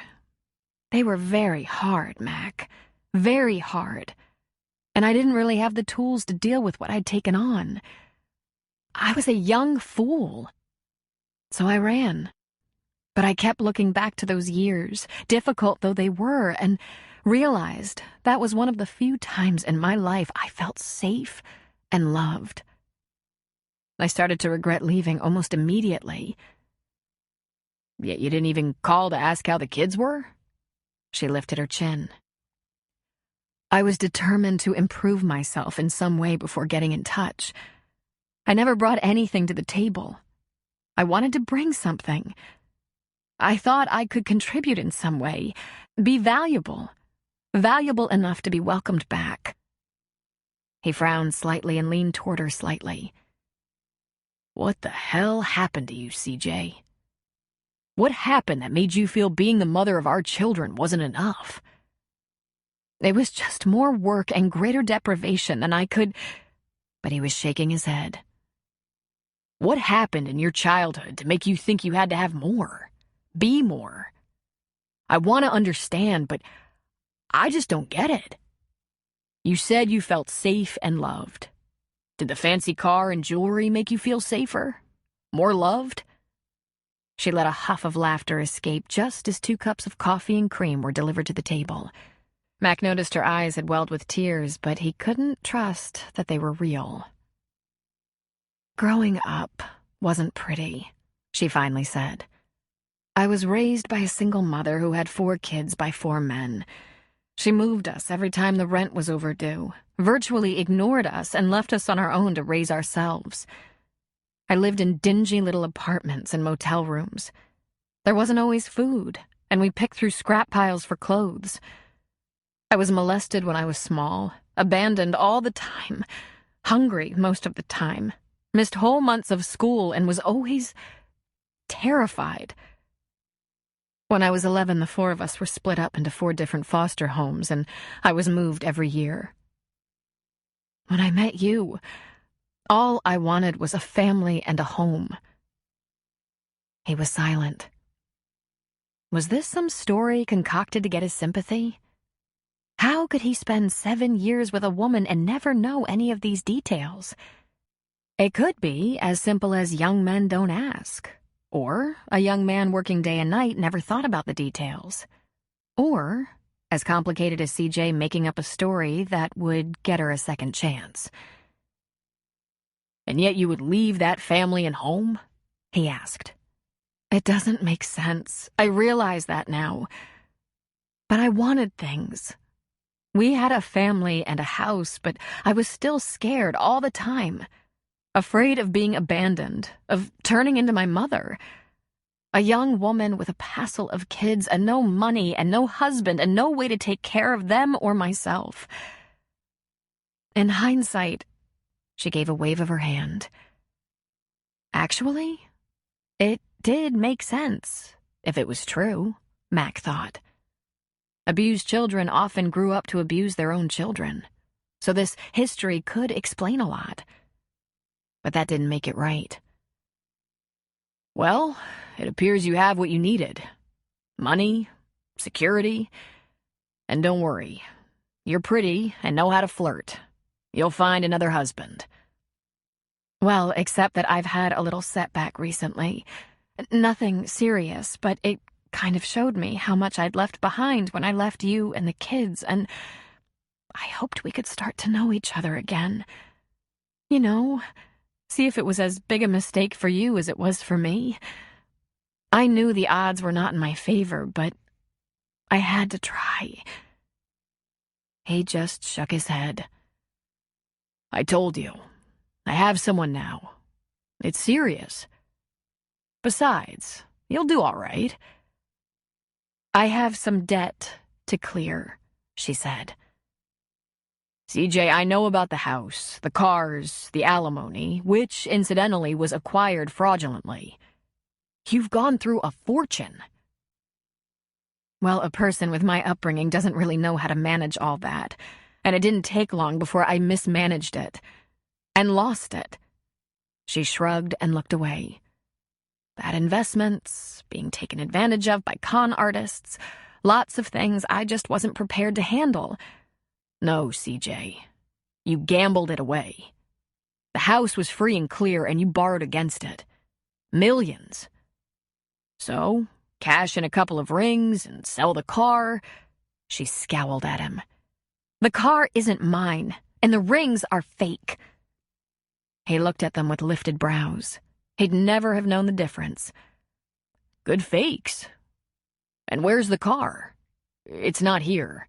they were very hard, Mac. Very hard. And I didn't really have the tools to deal with what I'd taken on. I was a young fool. So I ran. But I kept looking back to those years, difficult though they were, and realized that was one of the few times in my life I felt safe and loved. I started to regret leaving almost immediately. Yet you didn't even call to ask how the kids were? She lifted her chin. I was determined to improve myself in some way before getting in touch. I never brought anything to the table. I wanted to bring something. I thought I could contribute in some way, be valuable enough to be welcomed back. He frowned slightly and leaned toward her slightly. What the hell happened to you, CJ? What happened that made you feel being the mother of our children wasn't enough? It was just more work and greater deprivation than I could... But he was shaking his head. What happened in your childhood to make you think you had to have more? Be more? I want to understand, but I just don't get it. You said you felt safe and loved. Did the fancy car and jewelry make you feel safer? More loved? She let a huff of laughter escape just as 2 cups of coffee and cream were delivered to the table. Mac noticed her eyes had welled with tears, but he couldn't trust that they were real. Growing up wasn't pretty, she finally said. I was raised by a single mother who had 4 kids by 4 men. She moved us every time the rent was overdue, virtually ignored us, and left us on our own to raise ourselves. I lived in dingy little apartments and motel rooms. There wasn't always food, and we picked through scrap piles for clothes. I was molested when I was small, abandoned all the time, hungry most of the time, missed whole months of school, and was always terrified. When I was 11, the 4 of us were split up into 4 different foster homes, and I was moved every year. When I met you, all I wanted was a family and a home. He was silent. Was this some story concocted to get his sympathy? How could he spend 7 years with a woman and never know any of these details? It could be as simple as young men don't ask. Or a young man working day and night never thought about the details. Or as complicated as CJ making up a story that would get her a second chance. And yet you would leave that family and home? He asked. It doesn't make sense. I realize that now. But I wanted things. We had a family and a house, but I was still scared all the time. Afraid of being abandoned, of turning into my mother. A young woman with a passel of kids and no money and no husband and no way to take care of them or myself. In hindsight, she gave a wave of her hand. Actually, it did make sense, if it was true, Mac thought. Abused children often grew up to abuse their own children, so this history could explain a lot. But that didn't make it right. Well, it appears you have what you needed. Money, security, and don't worry. You're pretty and know how to flirt. You'll find another husband. Well, except that I've had a little setback recently. Nothing serious, but it kind of showed me how much I'd left behind when I left you and the kids, and I hoped we could start to know each other again. You know, see if it was as big a mistake for you as it was for me. I knew the odds were not in my favor, but I had to try. He just shook his head. I told you. I have someone now. It's serious. Besides, you'll do all right. I have some debt to clear, she said. CJ, I know about the house, the cars, the alimony, which, incidentally, was acquired fraudulently. You've gone through a fortune. Well, a person with my upbringing doesn't really know how to manage all that, and it didn't take long before I mismanaged it. And lost it. She shrugged and looked away. Bad investments, being taken advantage of by con artists, lots of things I just wasn't prepared to handle. No, CJ. You gambled it away. The house was free and clear, and you borrowed against it. Millions. So, cash in a couple of rings and sell the car. She scowled at him. The car isn't mine, and the rings are fake. He looked at them with lifted brows. He'd never have known the difference. Good fakes. And where's the car? It's not here.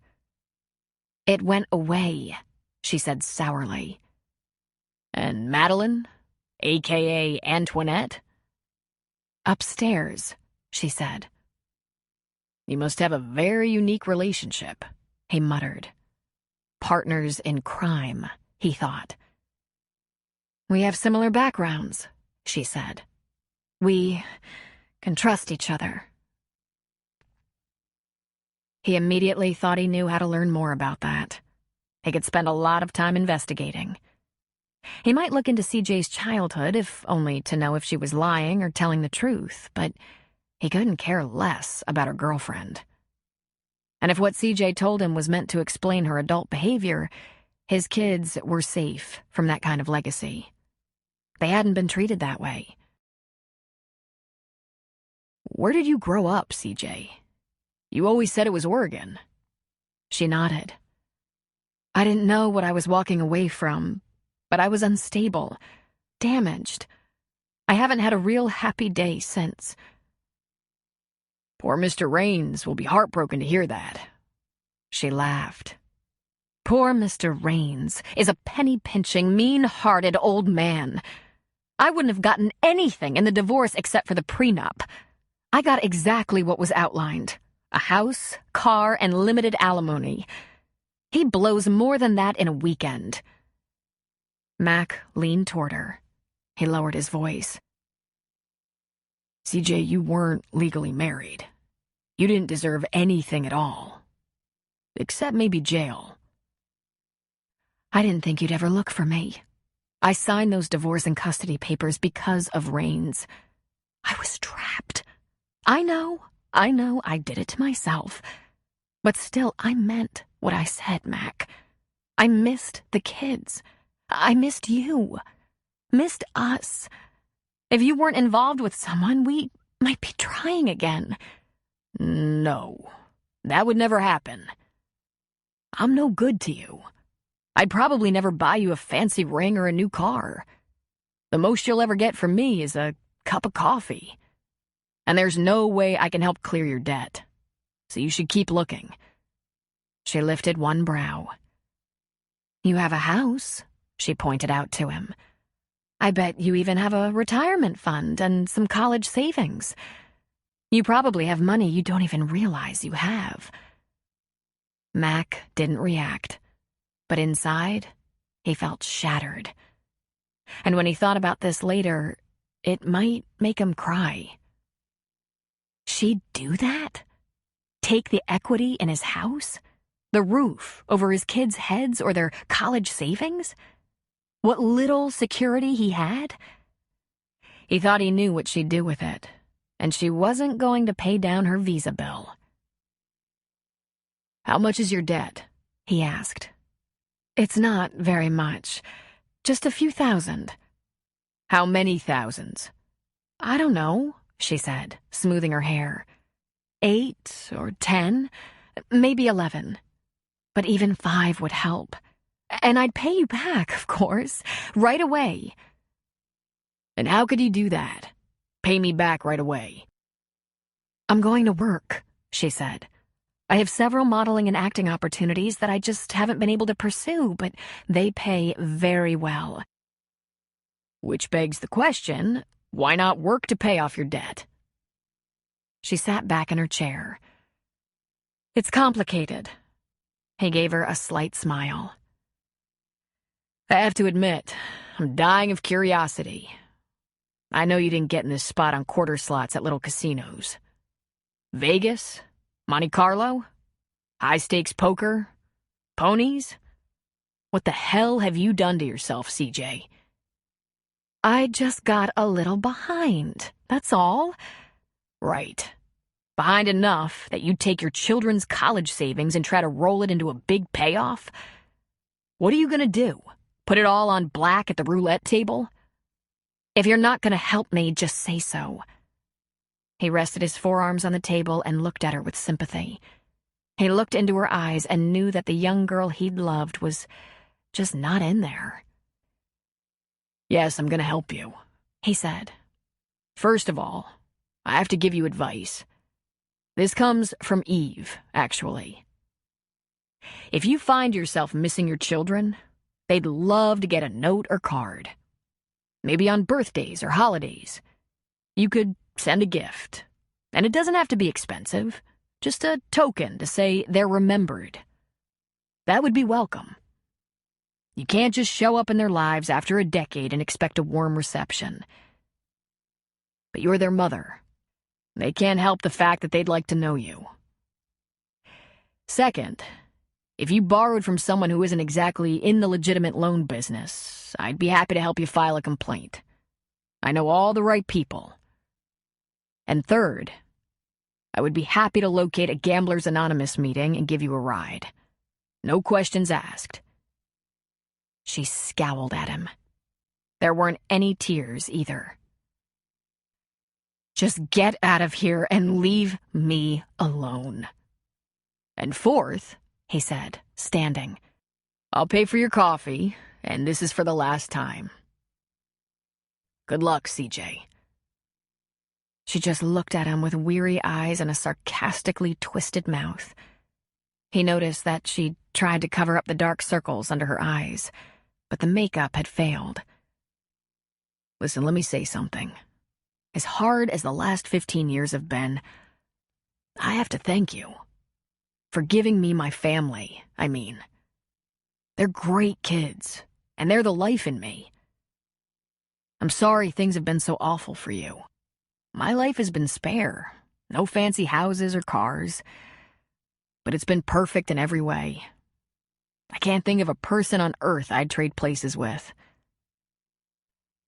It went away, she said sourly. And Madeline, a.k.a. Antoinette? Upstairs, she said. You must have a very unique relationship, he muttered. Partners in crime, he thought. We have similar backgrounds, she said. We can trust each other. He immediately thought he knew how to learn more about that. He could spend a lot of time investigating. He might look into CJ's childhood, if only to know if she was lying or telling the truth, but he couldn't care less about her girlfriend. And if what CJ told him was meant to explain her adult behavior, his kids were safe from that kind of legacy. They hadn't been treated that way. Where did you grow up, CJ? You always said it was Oregon. She nodded. I didn't know what I was walking away from, but I was unstable, damaged. I haven't had a real happy day since. Poor Mr. Raines will be heartbroken to hear that. She laughed. Poor Mr. Raines is a penny-pinching, mean-hearted old man. I wouldn't have gotten anything in the divorce except for the prenup. I got exactly what was outlined. A house, car, and limited alimony. He blows more than that in a weekend. Mac leaned toward her. He lowered his voice. CJ, you weren't legally married. You didn't deserve anything at all. Except maybe jail. I didn't think you'd ever look for me. I signed those divorce and custody papers because of Raines. I was trapped. I know, I did it to myself. But still, I meant what I said, Mac. I missed the kids. I missed you. Missed us. If you weren't involved with someone, we might be trying again. No, that would never happen. I'm no good to you. I'd probably never buy you a fancy ring or a new car. The most you'll ever get from me is a cup of coffee. And there's no way I can help clear your debt. So you should keep looking. She lifted one brow. You have a house, she pointed out to him. I bet you even have a retirement fund and some college savings. You probably have money you don't even realize you have. Mac didn't react, but inside, he felt shattered. And when he thought about this later, it might make him cry. She'd do that? Take the equity in his house? The roof over his kids' heads or their college savings? What little security he had? He thought he knew what she'd do with it, and she wasn't going to pay down her visa bill. How much is your debt? He asked. It's not very much. Just a few thousand. How many thousands? I don't know, she said, smoothing her hair. 8 or 10, maybe 11. But even 5 would help. And I'd pay you back, of course, right away. And how could you do that? Pay me back right away. I'm going to work, she said. I have several modeling and acting opportunities that I just haven't been able to pursue, but they pay very well. Which begs the question, why not work to pay off your debt? She sat back in her chair. It's complicated. He gave her a slight smile. I have to admit, I'm dying of curiosity. I know you didn't get in this spot on quarter slots at little casinos. Vegas? Monte Carlo? High-stakes poker? Ponies? What the hell have you done to yourself, CJ? I just got a little behind, that's all. Right. Behind enough that you'd take your children's college savings and try to roll it into a big payoff? What are you gonna do? Put it all on black at the roulette table? If you're not gonna help me, just say so. He rested his forearms on the table and looked at her with sympathy. He looked into her eyes and knew that the young girl he'd loved was just not in there. Yes, I'm gonna help you, he said. First of all, I have to give you advice. This comes from Eve, actually. If you find yourself missing your children, they'd love to get a note or card. Maybe on birthdays or holidays. You could send a gift. And it doesn't have to be expensive. Just a token to say they're remembered. That would be welcome. You can't just show up in their lives after a decade and expect a warm reception. But you're their mother. They can't help the fact that they'd like to know you. Second, if you borrowed from someone who isn't exactly in the legitimate loan business, I'd be happy to help you file a complaint. I know all the right people. And third, I would be happy to locate a Gamblers Anonymous meeting and give you a ride. No questions asked. She scowled at him. There weren't any tears either. Just get out of here and leave me alone. And fourth, he said, standing, I'll pay for your coffee, and this is for the last time. Good luck, CJ. She just looked at him with weary eyes and a sarcastically twisted mouth. He noticed that she'd tried to cover up the dark circles under her eyes, but the makeup had failed. Listen, let me say something. As hard as the last 15 years have been, I have to thank you. For giving me my family, I mean. They're great kids, and they're the life in me. I'm sorry things have been so awful for you. My life has been spare. No fancy houses or cars. But it's been perfect in every way. I can't think of a person on earth I'd trade places with.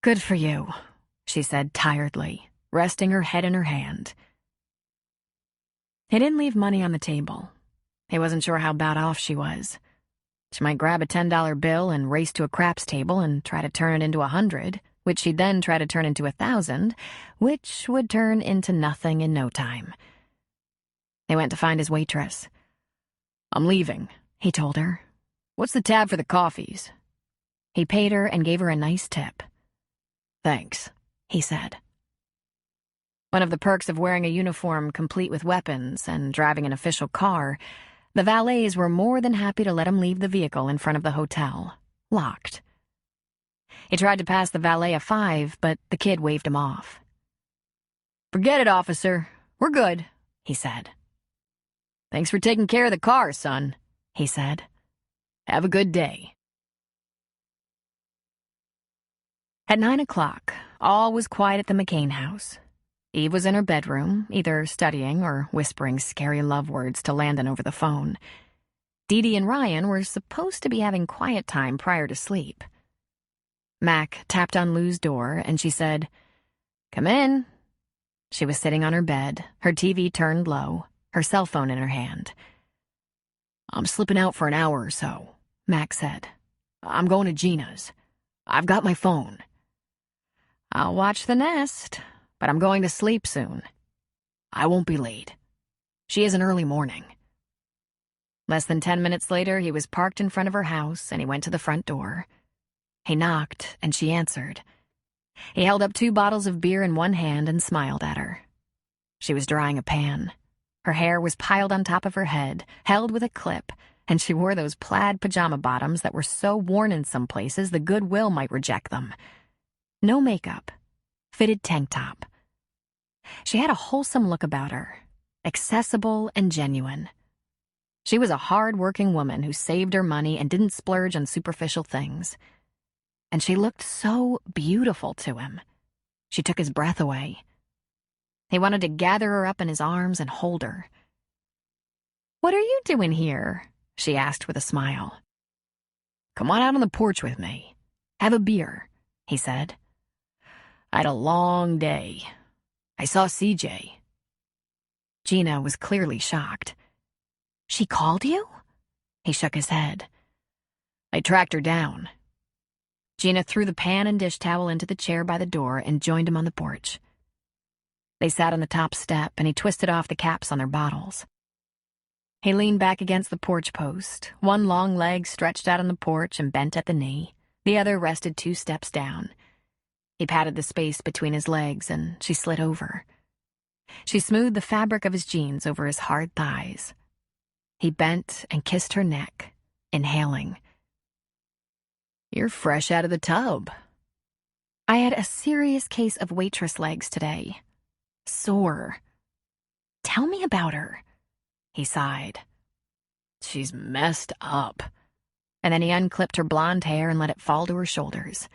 Good for you, she said tiredly, resting her head in her hand. He didn't leave money on the table. He wasn't sure how bad off she was. She might grab a $10 bill and race to a craps table and try to turn it into 100, which she'd then try to turn into 1,000, which would turn into nothing in no time. He went to find his waitress. I'm leaving, he told her. What's the tab for the coffees? He paid her and gave her a nice tip. Thanks, he said. One of the perks of wearing a uniform complete with weapons and driving an official car, the valets were more than happy to let him leave the vehicle in front of the hotel, locked. He tried to pass the valet a 5, but the kid waved him off. Forget it, officer. We're good, he said. Thanks for taking care of the car, son, he said. Have a good day. At 9 o'clock, all was quiet at the McCain house. Eve was in her bedroom, either studying or whispering scary love words to Landon over the phone. Dee Dee and Ryan were supposed to be having quiet time prior to sleep. Mac tapped on Lou's door, and she said, "Come in." She was sitting on her bed, her TV turned low, her cell phone in her hand. "I'm slipping out for an hour or so," Mac said. "I'm going to Gina's. I've got my phone." "I'll watch the nest, but I'm going to sleep soon." "I won't be late. She has an early morning." Less than 10 minutes later, he was parked in front of her house, and he went to the front door. He knocked, and she answered. He held up 2 bottles of beer in one hand and smiled at her. She was drying a pan. Her hair was piled on top of her head, held with a clip, and she wore those plaid pajama bottoms that were so worn in some places the Goodwill might reject them. No makeup. Fitted tank top. She had a wholesome look about her, accessible and genuine. She was a hard-working woman who saved her money and didn't splurge on superficial things. and she looked so beautiful to him. She took his breath away. He wanted to gather her up in his arms and hold her. "What are you doing here?" she asked with a smile. "Come on out on the porch with me. Have a beer," he said. "I had a long day. I saw CJ." Gina was clearly shocked. "She called you?" He shook his head. "I tracked her down." Gina threw the pan and dish towel into the chair by the door and joined him on the porch. They sat on the top step, and he twisted off the caps on their bottles. He leaned back against the porch post, one long leg stretched out on the porch and bent at the knee, the other rested 2 steps down. He patted the space between his legs, and she slid over. She smoothed the fabric of his jeans over his hard thighs. He bent and kissed her neck, inhaling. "You're fresh out of the tub." "I had a serious case of waitress legs today. Sore." "Tell me about her," he sighed. "She's messed up." And then he unclipped her blonde hair and let it fall to her shoulders.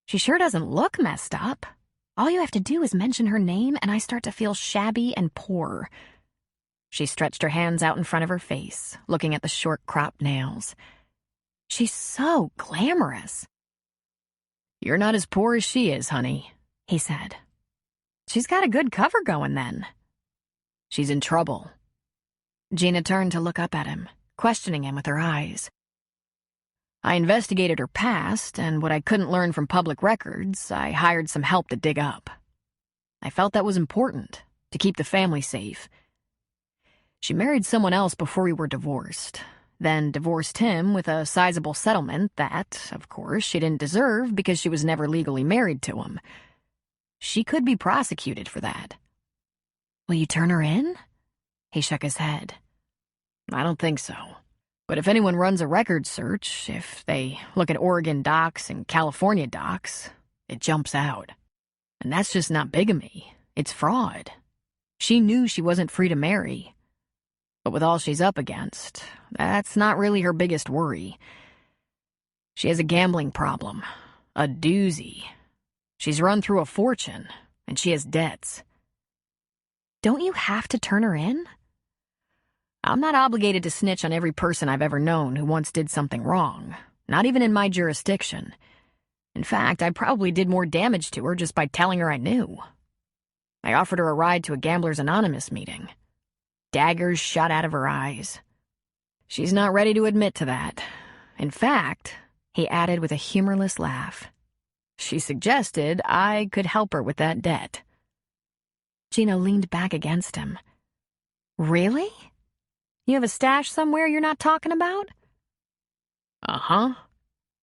"She sure doesn't look messed up. All you have to do is mention her name, and I start to feel shabby and poor." She stretched her hands out in front of her face, looking at the short cropped nails. "She's so glamorous." "You're not as poor as she is, honey," he said. "She's got a good cover going then." "She's in trouble." Gina turned to look up at him, questioning him with her eyes. "I investigated her past, and what I couldn't learn from public records, I hired some help to dig up. I felt that was important, to keep the family safe. She married someone else before we were divorced, then divorced him with a sizable settlement that, of course, she didn't deserve because she was never legally married to him. She could be prosecuted for that." "Will you turn her in?" He shook his head. "I don't think so. But if anyone runs a record search, if they look at Oregon docs and California docs, it jumps out. And that's just not bigamy. It's fraud. She knew she wasn't free to marry. But with all she's up against, that's not really her biggest worry. She has a gambling problem. A doozy. She's run through a fortune, and she has debts." "Don't you have to turn her in?" "I'm not obligated to snitch on every person I've ever known who once did something wrong, not even in my jurisdiction. In fact, I probably did more damage to her just by telling her I knew. I offered her a ride to a Gamblers Anonymous meeting. Daggers shot out of her eyes. She's not ready to admit to that. In fact," he added with a humorless laugh, "she suggested I could help her with that debt." Gina leaned back against him. "Really? You have a stash somewhere you're not talking about?" "Uh-huh.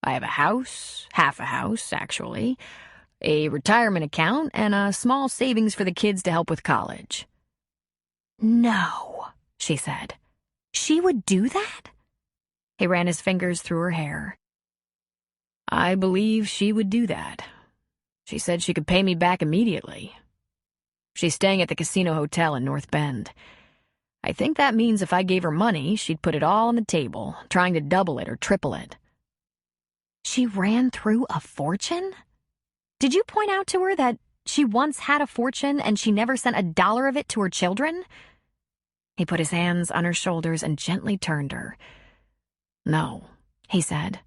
I have a house, half a house, actually, a retirement account, and a small savings for the kids to help with college." "No," she said. "She would do that?" He ran his fingers through her hair. "I believe she would do that. She said she could pay me back immediately. She's staying at the Casino Hotel in North Bend. I think that means if I gave her money, she'd put it all on the table, trying to double it or triple it." "She ran through a fortune? Did you point out to her that she once had a fortune and she never sent $1 of it to her children?" He put his hands on her shoulders and gently turned her. "No," he said.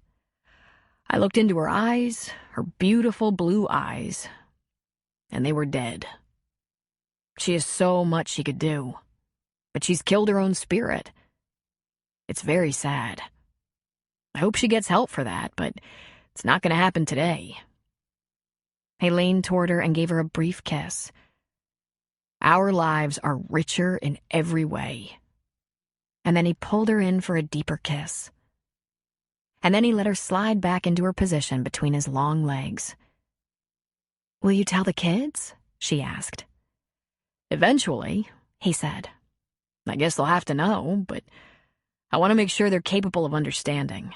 "I looked into her eyes, her beautiful blue eyes, and they were dead. She has so much she could do, but she's killed her own spirit. It's very sad. I hope she gets help for that, but it's not going to happen today." He leaned toward her and gave her a brief kiss. "Our lives are richer in every way." And then he pulled her in for a deeper kiss. And then he let her slide back into her position between his long legs. "Will you tell the kids?" she asked. "Eventually," he said. "I guess they'll have to know, but I want to make sure they're capable of understanding.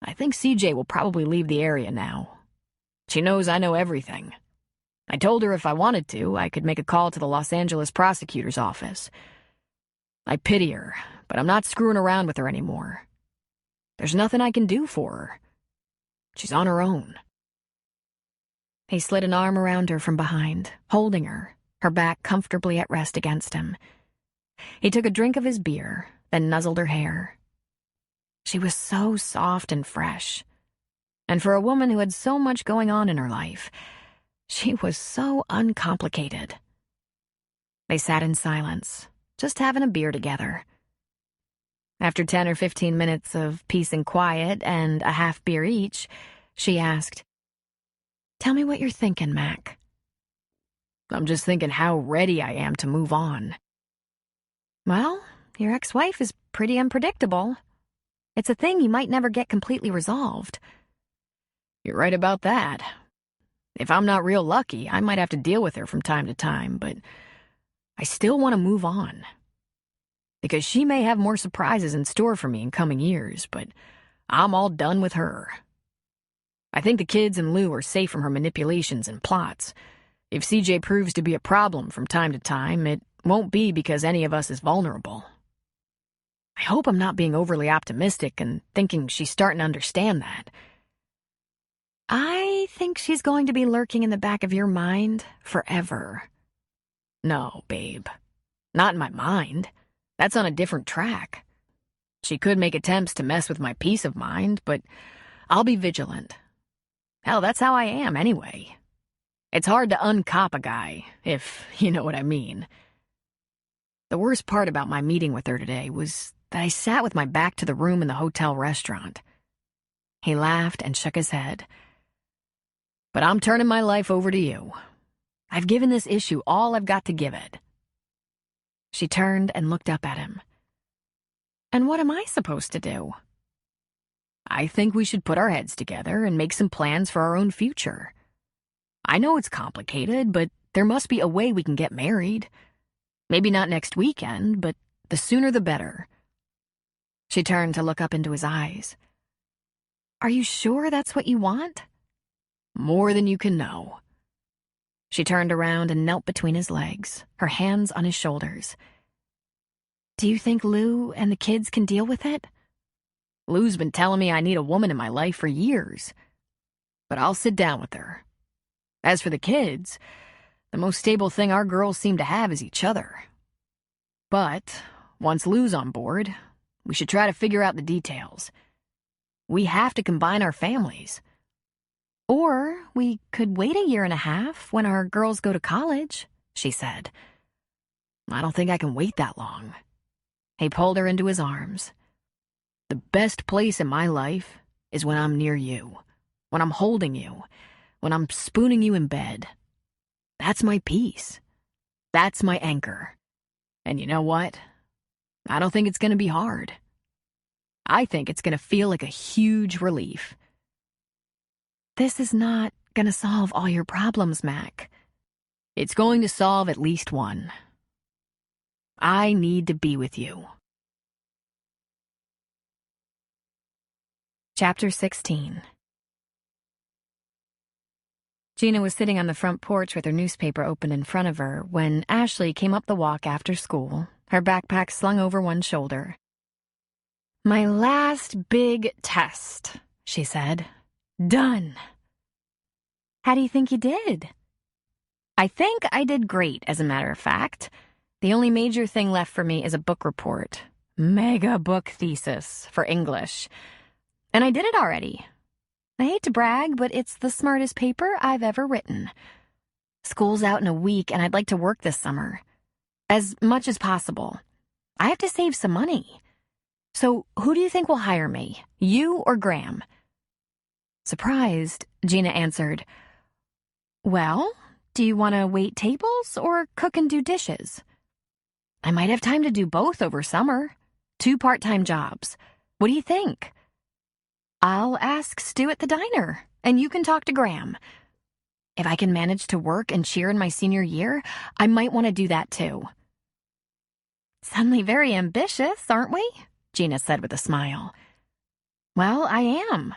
I think CJ will probably leave the area now. She knows I know everything. I told her if I wanted to, I could make a call to the Los Angeles prosecutor's office. I pity her, but I'm not screwing around with her anymore. There's nothing I can do for her. She's on her own." He slid an arm around her from behind, holding her back comfortably at rest against him. He took a drink of his beer, then nuzzled her hair. She was so soft and fresh. And for a woman who had so much going on in her life, she was so uncomplicated. They sat in silence, just having a beer together. After 10 or 15 minutes of peace and quiet and a half beer each, she asked, "Tell me what you're thinking, Mac." "I'm just thinking how ready I am to move on." "Well, your ex-wife is pretty unpredictable. It's a thing you might never get completely resolved." "You're right about that. If I'm not real lucky, I might have to deal with her from time to time, but I still want to move on. Because she may have more surprises in store for me in coming years, but I'm all done with her. I think the kids and Lou are safe from her manipulations and plots. If CJ proves to be a problem from time to time, it won't be because any of us is vulnerable. I hope I'm not being overly optimistic and thinking she's starting to understand that." "I think she's going to be lurking in the back of your mind forever." "No, babe. Not in my mind. That's on a different track. She could make attempts to mess with my peace of mind, but I'll be vigilant. Hell, that's how I am anyway. It's hard to uncop a guy, if you know what I mean." The worst part about my meeting with her today was that I sat with my back to the room in the hotel restaurant. He laughed and shook his head. "But I'm turning my life over to you. I've given this issue all I've got to give it." She turned and looked up at him. "And what am I supposed to do?" "I think we should put our heads together and make some plans for our own future. I know it's complicated, but there must be a way we can get married. Maybe not next weekend, but the sooner the better." She turned to look up into his eyes. "Are you sure that's what you want?" "More than you can know." She turned around and knelt between his legs, her hands on his shoulders. "Do you think Lou and the kids can deal with it?" "Lou's been telling me I need a woman in my life for years. But I'll sit down with her. As for the kids, the most stable thing our girls seem to have is each other. But once Lou's on board, we should try to figure out the details. We have to combine our families." "Or we could wait a year and a half when our girls go to college," she said. "I don't think I can wait that long." He pulled her into his arms. "The best place in my life is when I'm near you, when I'm holding you, when I'm spooning you in bed. That's my peace. That's my anchor. And you know what? I don't think it's going to be hard. I think it's going to feel like a huge relief." "This is not going to solve all your problems, Mac." "It's going to solve at least one. I need to be with you." Chapter 16. Gina was sitting on the front porch with her newspaper open in front of her when Ashley came up the walk after school, her backpack slung over one shoulder. "My last big test," she said. "Done." "How do you think you did?" "I think I did great, as a matter of fact. The only major thing left for me is a book report. Mega book thesis for English. And I did it already. I hate to brag, but it's the smartest paper I've ever written. School's out in a week, and I'd like to work this summer. As much as possible. I have to save some money. So who do you think will hire me, you or Graham?" Surprised, Gina answered, "Well, do you want to wait tables or cook and do dishes?" "I might have time to do both over summer. 2 part-time jobs. What do you think?" "I'll ask Stu at the diner, and you can talk to Graham. If I can manage to work and cheer in my senior year, I might want to do that too." "Suddenly very ambitious, aren't we?" Gina said with a smile. "Well, I am.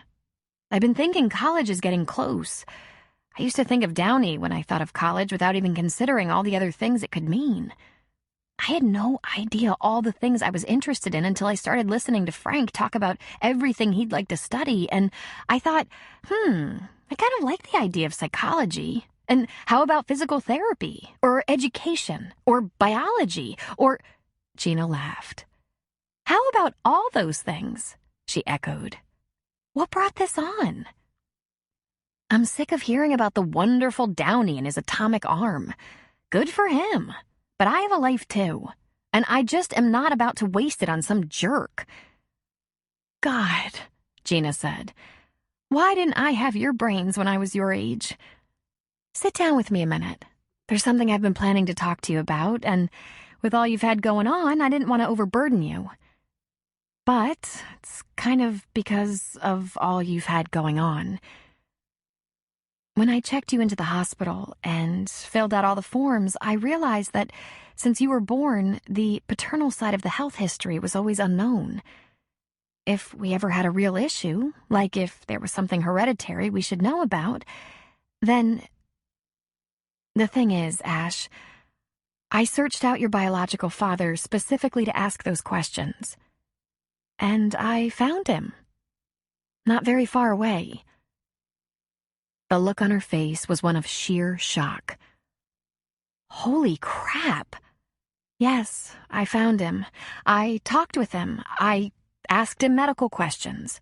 I've been thinking college is getting close. I used to think of Downey when I thought of college without even considering all the other things it could mean. I had no idea all the things I was interested in until I started listening to Frank talk about everything he'd like to study, and I thought, I kind of like the idea of psychology. And how about physical therapy, or education, or biology, or... Gina laughed. How about all those things? She echoed. What brought this on? I'm sick of hearing about the wonderful Downey and his atomic arm. Good for him. But I have a life too, and I just am not about to waste it on some jerk. God, Gina said, why didn't I have your brains when I was your age? Sit down with me a minute. There's something I've been planning to talk to you about, and with all you've had going on, I didn't want to overburden you. But it's kind of because of all you've had going on. When I checked you into the hospital and filled out all the forms, I realized that since you were born, the paternal side of the health history was always unknown. If we ever had a real issue, like if there was something hereditary we should know about, then... The thing is, Ash, I searched out your biological father specifically to ask those questions. And I found him. Not very far away. The look on her face was one of sheer shock. Holy crap! Yes, I found him. I talked with him. I asked him medical questions.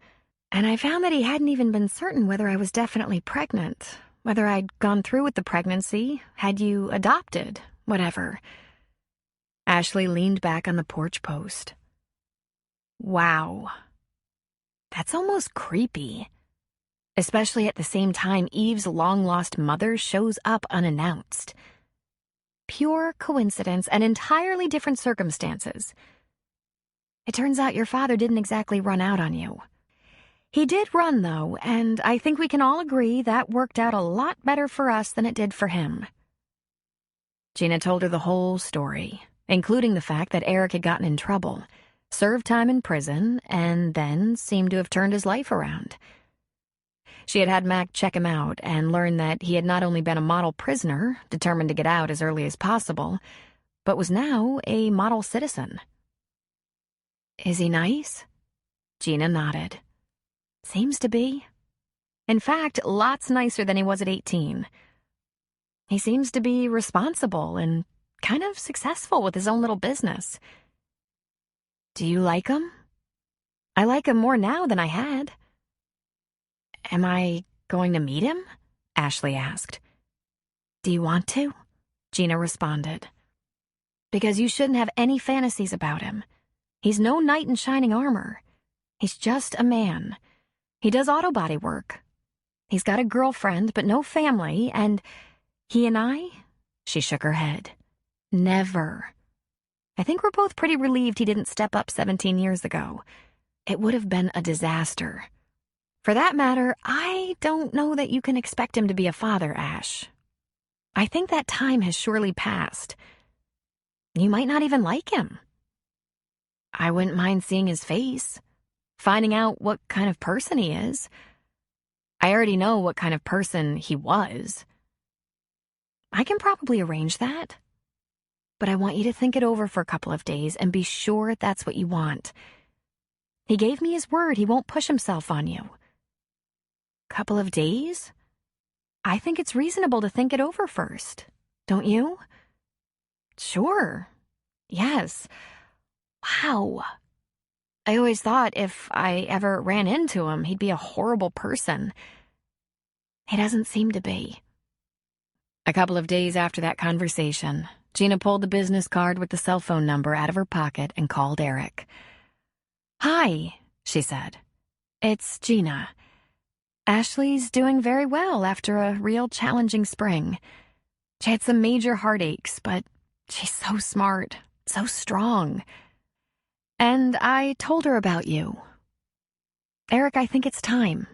And I found that he hadn't even been certain whether I was definitely pregnant, whether I'd gone through with the pregnancy, had you adopted, whatever. Ashley leaned back on the porch post. Wow. That's almost creepy. Especially at the same time Eve's long-lost mother shows up unannounced. Pure coincidence and entirely different circumstances. It turns out your father didn't exactly run out on you. He did run, though, and I think we can all agree that worked out a lot better for us than it did for him. Gina told her the whole story, including the fact that Eric had gotten in trouble, served time in prison, and then seemed to have turned his life around. She had had Mac check him out and learned that he had not only been a model prisoner, determined to get out as early as possible, but was now a model citizen. Is he nice? Gina nodded. Seems to be. In fact, lots nicer than he was at 18. He seems to be responsible and kind of successful with his own little business. Do you like him? I like him more now than I had. Am I going to meet him? Ashley asked. Do you want to? Gina responded. Because you shouldn't have any fantasies about him. He's no knight in shining armor. He's just a man. He does auto body work. He's got a girlfriend, but no family, and he and I? She shook her head. Never. I think we're both pretty relieved he didn't step up 17 years ago. It would have been a disaster. For that matter, I don't know that you can expect him to be a father, Ash. I think that time has surely passed. You might not even like him. I wouldn't mind seeing his face, finding out what kind of person he is. I already know what kind of person he was. I can probably arrange that. But I want you to think it over for a couple of days and be sure that's what you want. He gave me his word he won't push himself on you. Couple of days? I think it's reasonable to think it over first, don't you? Sure. Yes. Wow. I always thought if I ever ran into him, he'd be a horrible person. He doesn't seem to be. A couple of days after that conversation, Gina pulled the business card with the cell phone number out of her pocket and called Eric. Hi, she said. It's Gina. Ashley's doing very well after a real challenging spring. She had some major heartaches, but she's so smart, so strong. And I told her about you. Eric, I think it's time.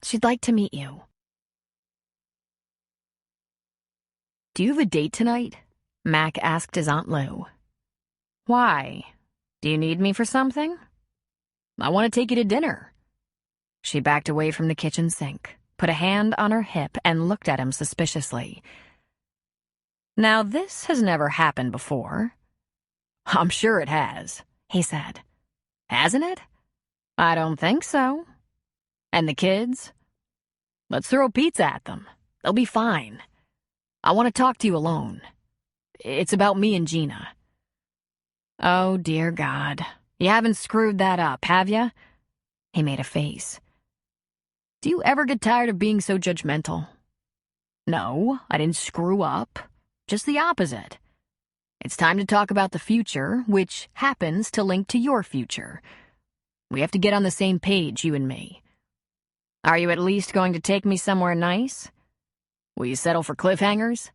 She'd like to meet you. Do you have a date tonight? Mac asked his Aunt Lou. Why? Do you need me for something? I want to take you to dinner. She backed away from the kitchen sink, put a hand on her hip, and looked at him suspiciously. Now, this has never happened before. I'm sure it has, he said. Hasn't it? I don't think so. And the kids? Let's throw pizza at them. They'll be fine. I want to talk to you alone. It's about me and Gina. Oh, dear God. You haven't screwed that up, have you? He made a face. Do you ever get tired of being so judgmental? No, I didn't screw up. Just the opposite. It's time to talk about the future, which happens to link to your future. We have to get on the same page, you and me. Are you at least going to take me somewhere nice? Will you settle for cliffhangers?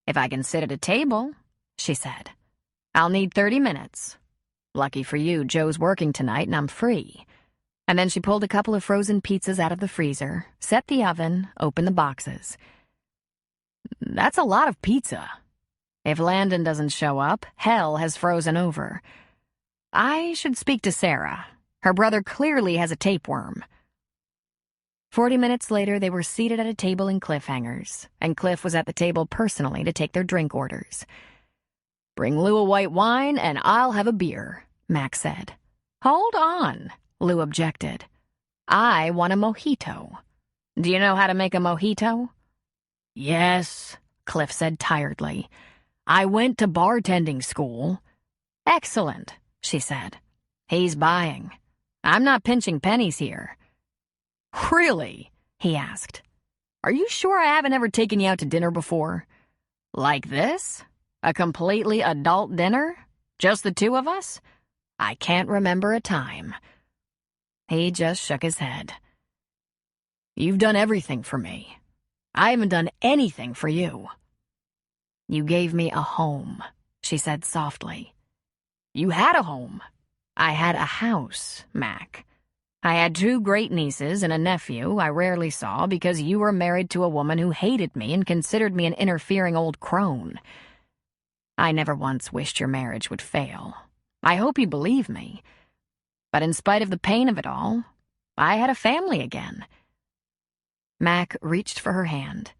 If I can sit at a table, she said. I'll need 30 minutes. Lucky for you, Joe's working tonight and I'm free. And then she pulled a couple of frozen pizzas out of the freezer, set the oven, opened the boxes. That's a lot of pizza. If Landon doesn't show up, hell has frozen over. I should speak to Sarah. Her brother clearly has a tapeworm. 40 minutes later, they were seated at a table in Cliffhangers, and Cliff was at the table personally to take their drink orders. Bring Lou a white wine, and I'll have a beer, Mac said. Hold on, Lou objected. I want a mojito. Do you know how to make a mojito? Yes, Cliff said tiredly. I went to bartending school. Excellent, she said. He's buying. I'm not pinching pennies here. Really? He asked. Are you sure I haven't ever taken you out to dinner before? Like this? A completely adult dinner? Just the two of us? I can't remember a time. He just shook his head. You've done everything for me. I haven't done anything for you. You gave me a home, she said softly. You had a home. I had a house, Mac. I had 2 great-nieces and a nephew I rarely saw because you were married to a woman who hated me and considered me an interfering old crone. I never once wished your marriage would fail. I hope you believe me. But in spite of the pain of it all, I had a family again. Mac reached for her hand.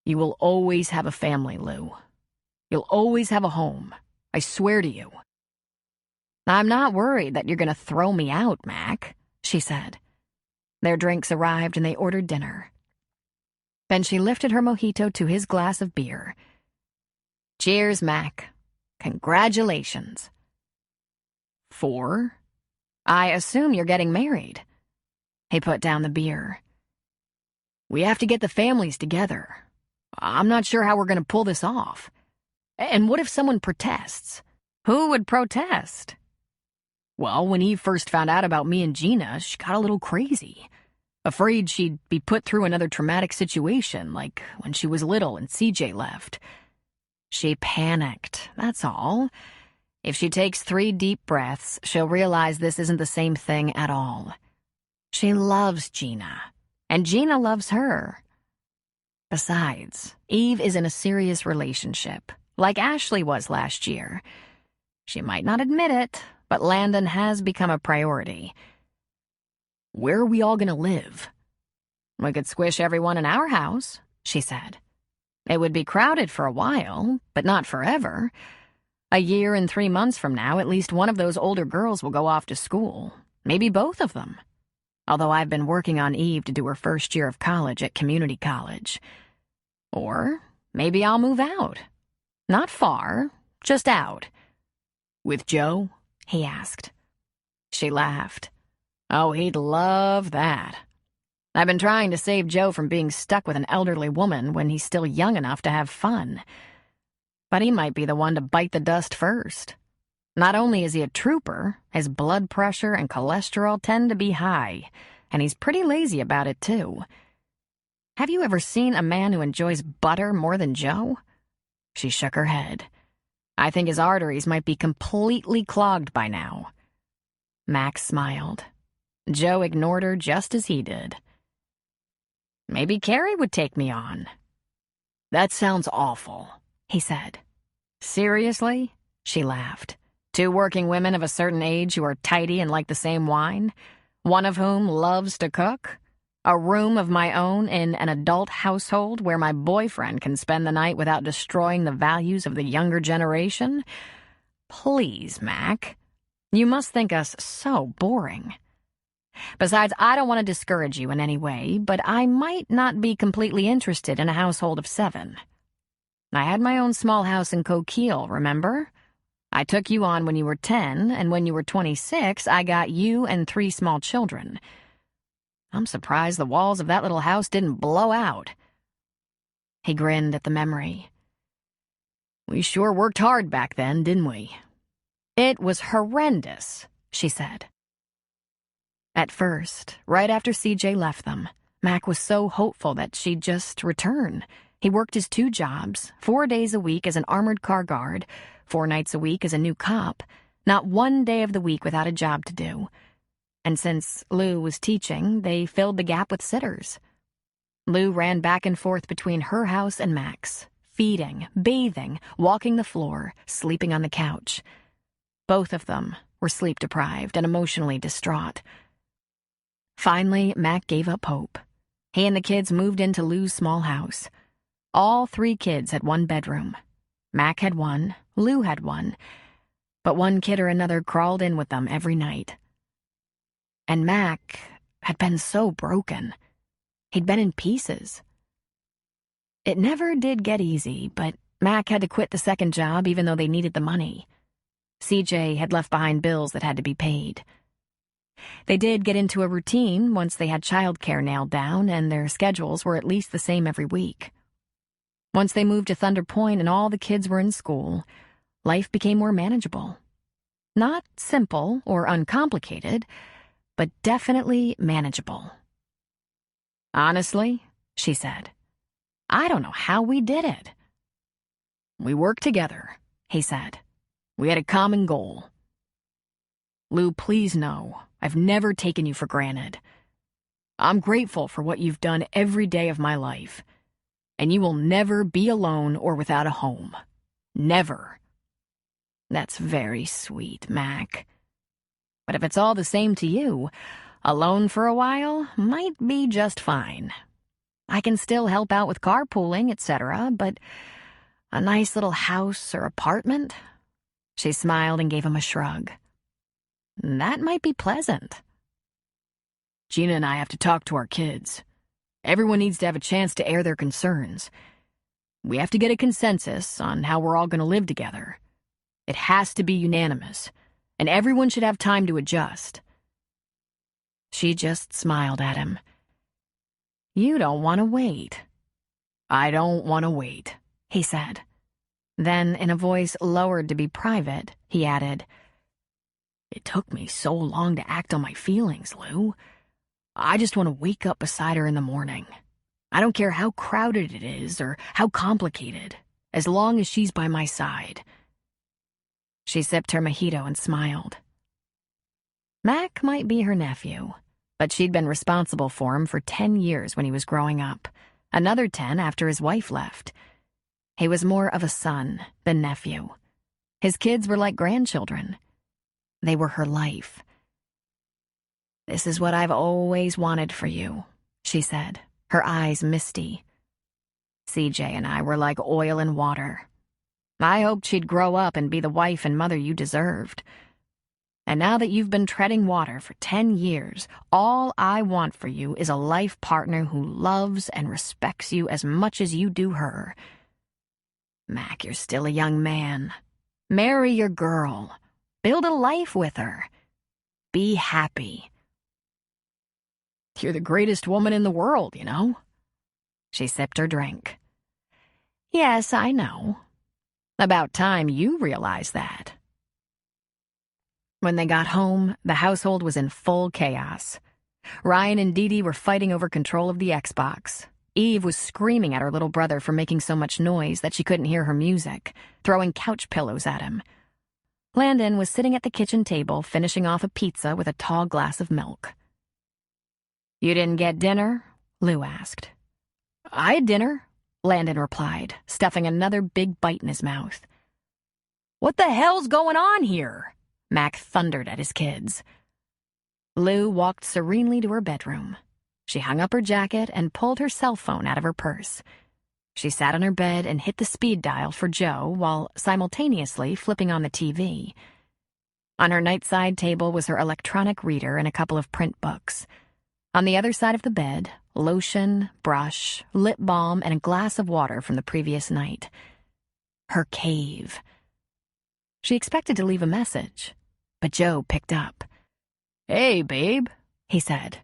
You will always have a family, Lou. You'll always have a home. I swear to you. I'm not worried that you're going to throw me out, Mac, she said. Their drinks arrived and they ordered dinner. Then she lifted her mojito to his glass of beer. Cheers, Mac. Congratulations. 4? I assume you're getting married. He put down the beer. We have to get the families together. I'm not sure how we're going to pull this off. And what if someone protests? Who would protest? Well, when Eve first found out about me and Gina, she got a little crazy. Afraid she'd be put through another traumatic situation, like when she was little and CJ left. She panicked, that's all. If she takes 3 deep breaths, she'll realize this isn't the same thing at all. She loves Gina, and Gina loves her. Besides, Eve is in a serious relationship, like Ashley was last year. She might not admit it, but Landon has become a priority. Where are we all going to live? We could squish everyone in our house, she said. It would be crowded for a while, but not forever. A year and 3 months from now, at least one of those older girls will go off to school. Maybe both of them. Although I've been working on Eve to do her first year of college at community college. Or maybe I'll move out. Not far, just out. With Joe? He asked. She laughed. Oh, he'd love that. I've been trying to save Joe from being stuck with an elderly woman when he's still young enough to have fun. But he might be the one to bite the dust first. Not only is he a trooper, his blood pressure and cholesterol tend to be high, and he's pretty lazy about it, too. Have you ever seen a man who enjoys butter more than Joe? She shook her head. I think his arteries might be completely clogged by now. Max smiled. Joe ignored her just as he did. Maybe Carrie would take me on. That sounds awful, he said. Seriously? She laughed. 2 working women of a certain age who are tidy and like the same wine, one of whom loves to cook, a room of my own in an adult household where my boyfriend can spend the night without destroying the values of the younger generation. Please, Mac. You must think us so boring. Besides, I don't want to discourage you in any way, but I might not be completely interested in a household of 7. I had my own small house in Coquille, remember? I took you on when you were 10, and when you were 26, I got you and 3 small children. I'm surprised the walls of that little house didn't blow out. He grinned at the memory. We sure worked hard back then, didn't we? It was horrendous, she said. At first, right after CJ left them, Mac was so hopeful that she'd just return. He worked his 2 jobs, 4 days a week as an armored car guard, 4 nights a week as a new cop, not one day of the week without a job to do. And since Lou was teaching, they filled the gap with sitters. Lou ran back and forth between her house and Mac's, feeding, bathing, walking the floor, sleeping on the couch. Both of them were sleep-deprived and emotionally distraught. Finally, Mac gave up hope. He and the kids moved into Lou's small house. All 3 kids had 1 bedroom. Mac had 1, Lou had 1, but one kid or another crawled in with them every night. And Mac had been so broken. He'd been in pieces. It never did get easy, but Mac had to quit the second job even though they needed the money. CJ had left behind bills that had to be paid. They did get into a routine once they had childcare nailed down, and their schedules were at least the same every week. Once they moved to Thunder Point and all the kids were in school, life became more manageable. Not simple or uncomplicated, but definitely manageable. Honestly, she said, I don't know how we did it. We worked together, he said. We had a common goal. Lou, please know, I've never taken you for granted. I'm grateful for what you've done every day of my life. And you will never be alone or without a home. Never. That's very sweet, Mac. But if it's all the same to you, alone for a while might be just fine. I can still help out with carpooling, etc., but a nice little house or apartment? She smiled and gave him a shrug. That might be pleasant. Gina and I have to talk to our kids. Everyone needs to have a chance to air their concerns. We have to get a consensus on how we're all going to live together. It has to be unanimous, and everyone should have time to adjust. She just smiled at him. You don't want to wait. I don't want to wait, he said. Then, in a voice lowered to be private, he added, It took me so long to act on my feelings, Lou. I just want to wake up beside her in the morning. I don't care how crowded it is or how complicated, as long as she's by my side. She sipped her mojito and smiled. Mac might be her nephew, but she'd been responsible for him for 10 years when he was growing up, another 10 after his wife left. He was more of a son than nephew. His kids were like grandchildren. They were her life. This is what I've always wanted for you, she said, her eyes misty. CJ and I were like oil and water. I hoped she'd grow up and be the wife and mother you deserved. And now that you've been treading water for 10 years, all I want for you is a life partner who loves and respects you as much as you do her. Mac, you're still a young man. Marry your girl. Build a life with her. Be happy. You're the greatest woman in the world, you know? She sipped her drink. Yes, I know. About time you realized that. When they got home, the household was in full chaos. Ryan and Dee Dee were fighting over control of the Xbox. Eve was screaming at her little brother for making so much noise that she couldn't hear her music, throwing couch pillows at him. Landon was sitting at the kitchen table finishing off a pizza with a tall glass of milk. You didn't get dinner? Lou asked. I had dinner, Landon replied, stuffing another big bite in his mouth. What the hell's going on here? Mac thundered at his kids. Lou walked serenely to her bedroom. She hung up her jacket and pulled her cell phone out of her purse. She sat on her bed and hit the speed dial for Joe while simultaneously flipping on the TV. On her nightside table was her electronic reader and a couple of print books. On the other side of the bed, lotion, brush, lip balm, and a glass of water from the previous night. Her cave. She expected to leave a message, but Joe picked up. "Hey, babe," he said.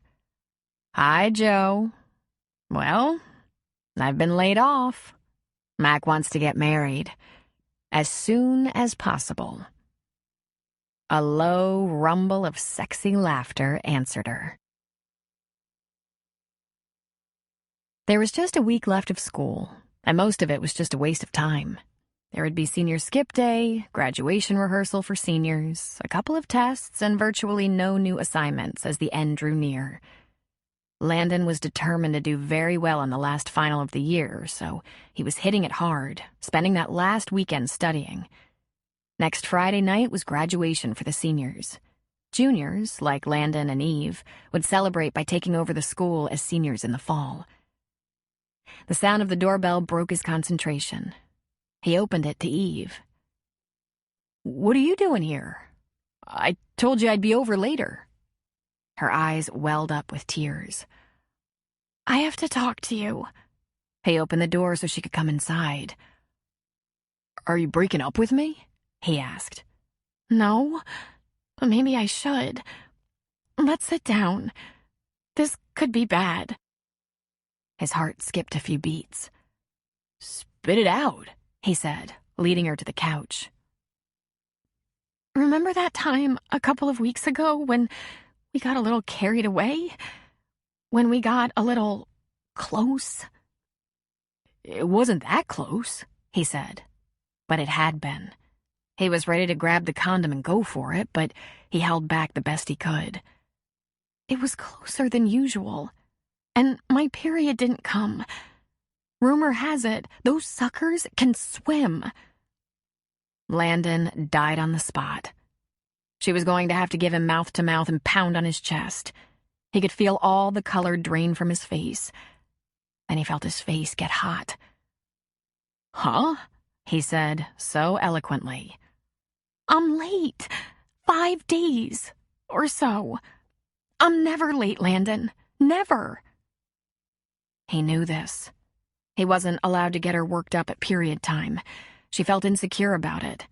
"Hi, Joe. Well, I've been laid off. Mac wants to get married. As soon as possible." A low rumble of sexy laughter answered her. There was just a week left of school, and most of it was just a waste of time. There would be senior skip day, graduation rehearsal for seniors, a couple of tests, and virtually no new assignments as the end drew near. Landon was determined to do very well on the last final of the year, so he was hitting it hard, spending that last weekend studying. Next Friday night was graduation for the seniors. Juniors, like Landon and Eve, would celebrate by taking over the school as seniors in the fall. The sound of the doorbell broke his concentration. He opened it to Eve. "What are you doing here? I told you I'd be over later." Her eyes welled up with tears. "I have to talk to you." He opened the door so she could come inside. "Are you breaking up with me?" he asked. "No, but maybe I should. Let's sit down. This could be bad." His heart skipped a few beats. "Spit it out," he said, leading her to the couch. "Remember that time a couple of weeks ago when we got a little carried away? When we got a little close?" "It wasn't that close," he said, but it had been. He was ready to grab the condom and go for it, but he held back the best he could. "It was closer than usual, and my period didn't come. Rumor has it, those suckers can swim." Landon died on the spot. She was going to have to give him mouth-to-mouth and pound on his chest. He could feel all the color drain from his face. Then he felt his face get hot. "Huh?" he said so eloquently. "I'm late. 5 days or so. I'm never late, Landon. Never." He knew this. He wasn't allowed to get her worked up at period time. She felt insecure about it.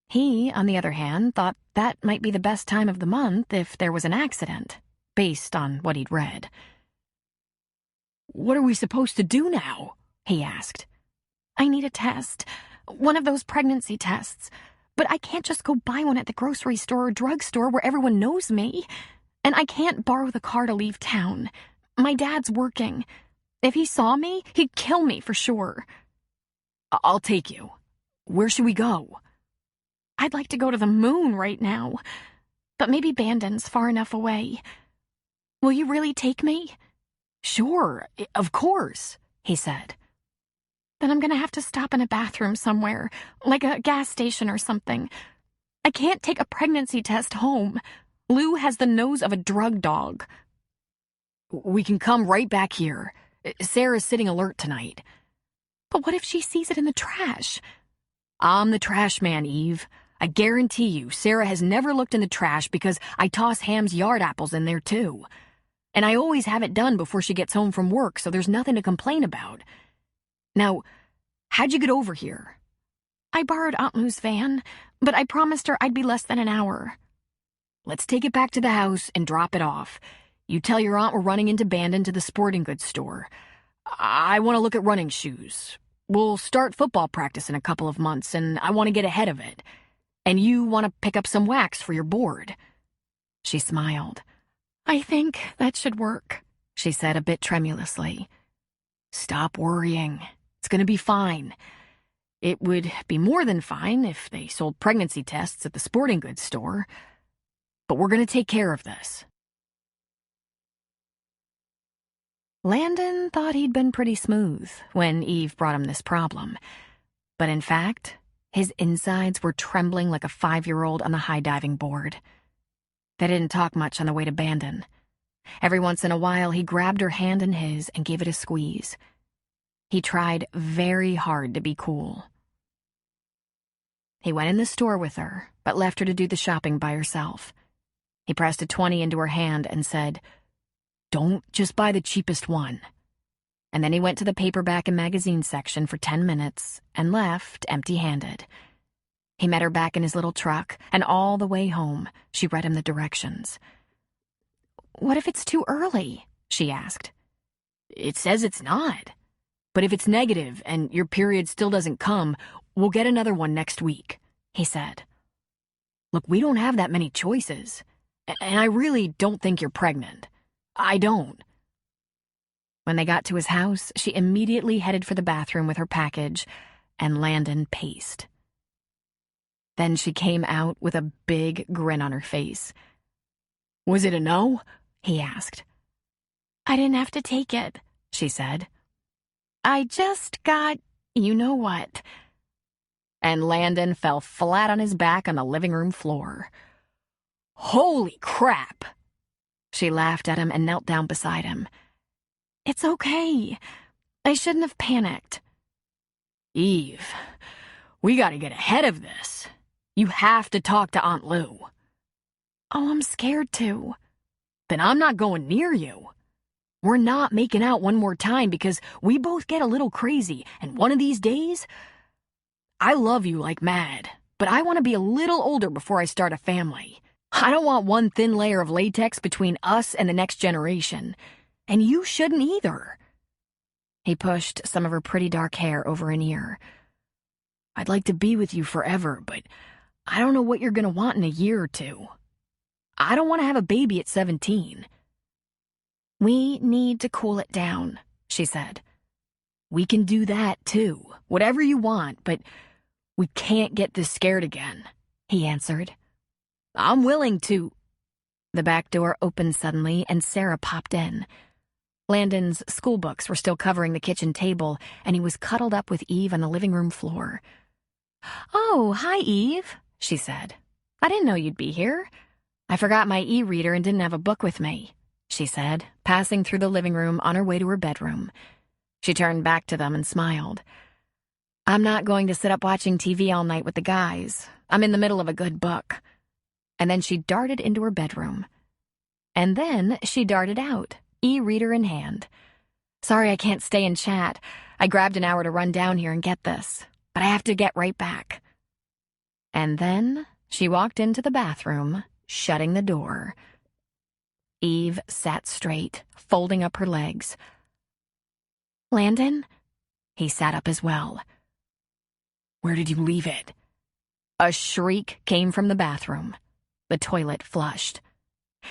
He, on the other hand, thought that might be the best time of the month if there was an accident, based on what he'd read. "What are we supposed to do now?" he asked. "I need a test. One of those pregnancy tests. But I can't just go buy one at the grocery store or drugstore where everyone knows me. And I can't borrow the car to leave town. My dad's working. If he saw me, he'd kill me for sure." "I'll take you. Where should we go?" "I'd like to go to the moon right now. But maybe Bandon's far enough away. Will you really take me?" "Sure, of course," he said. "Then I'm gonna have to stop in a bathroom somewhere, like a gas station or something. I can't take a pregnancy test home. Lou has the nose of a drug dog." "We can come right back here. Sarah's sitting alert tonight." "But what if she sees it in the trash?" "I'm the trash man, Eve. I guarantee you Sarah has never looked in the trash because I toss Ham's yard apples in there too. And I always have it done before she gets home from work, so there's nothing to complain about. Now, how'd you get over here?" "I borrowed Aunt Lou's van, but I promised her I'd be less than an hour." "Let's take it back to the house and drop it off. You tell your aunt we're running into Bandon to the sporting goods store. I want to look at running shoes. We'll start football practice in a couple of months, and I want to get ahead of it. And you want to pick up some wax for your board." She smiled. "I think that should work," she said a bit tremulously. "Stop worrying. It's going to be fine. It would be more than fine if they sold pregnancy tests at the sporting goods store. But we're going to take care of this." Landon thought he'd been pretty smooth when Eve brought him this problem. But in fact, his insides were trembling like a 5-year-old on the high-diving board. They didn't talk much on the way to Bandon. Every once in a while, he grabbed her hand in his and gave it a squeeze. He tried very hard to be cool. He went in the store with her, but left her to do the shopping by herself. He pressed a 20 into her hand and said, "Don't just buy the cheapest one." And then he went to the paperback and magazine section for 10 minutes and left empty-handed. He met her back in his little truck, and all the way home, she read him the directions. "What if it's too early?" she asked. It says it's not. But if it's negative and your period still doesn't come, we'll get another one next week," he said. "Look, we don't have that many choices. And I really don't think you're pregnant. I don't." When they got to his house, she immediately headed for the bathroom with her package, and Landon paced. Then she came out with a big grin on her face. "Was it a no?" he asked. "I didn't have to take it," she said. "I just got you know what." And Landon fell flat on his back on the living room floor. "Holy crap!" She laughed at him and knelt down beside him. "It's okay. I shouldn't have panicked." "Eve, we gotta get ahead of this. You have to talk to Aunt Lou." "Oh, I'm scared to." "Then I'm not going near you. We're not making out one more time because we both get a little crazy, and one of these days, I love you like mad, but I want to be a little older before I start a family. I don't want one thin layer of latex between us and the next generation, and you shouldn't either." He pushed some of her pretty dark hair over an ear. "I'd like to be with you forever, but I don't know what you're going to want in a year or two. I don't want to have a baby at 17. "We need to cool it down," she said. "We can do that, too. Whatever you want, but we can't get this scared again," he answered. "I'm willing to—" The back door opened suddenly, and Sarah popped in. Landon's school books were still covering the kitchen table, and he was cuddled up with Eve on the living room floor. "Oh, hi, Eve," she said. "I didn't know you'd be here. I forgot my e-reader and didn't have a book with me," she said, passing through the living room on her way to her bedroom. She turned back to them and smiled. "I'm not going to sit up watching TV all night with the guys. I'm in the middle of a good book." And then she darted into her bedroom. And then she darted out, e-reader in hand. "Sorry I can't stay and chat. I grabbed an hour to run down here and get this, but I have to get right back." And then she walked into the bathroom, shutting the door. Eve sat straight, folding up her legs. "Landon?" He sat up as well. "Where did you leave it?" A shriek came from the bathroom. The toilet flushed.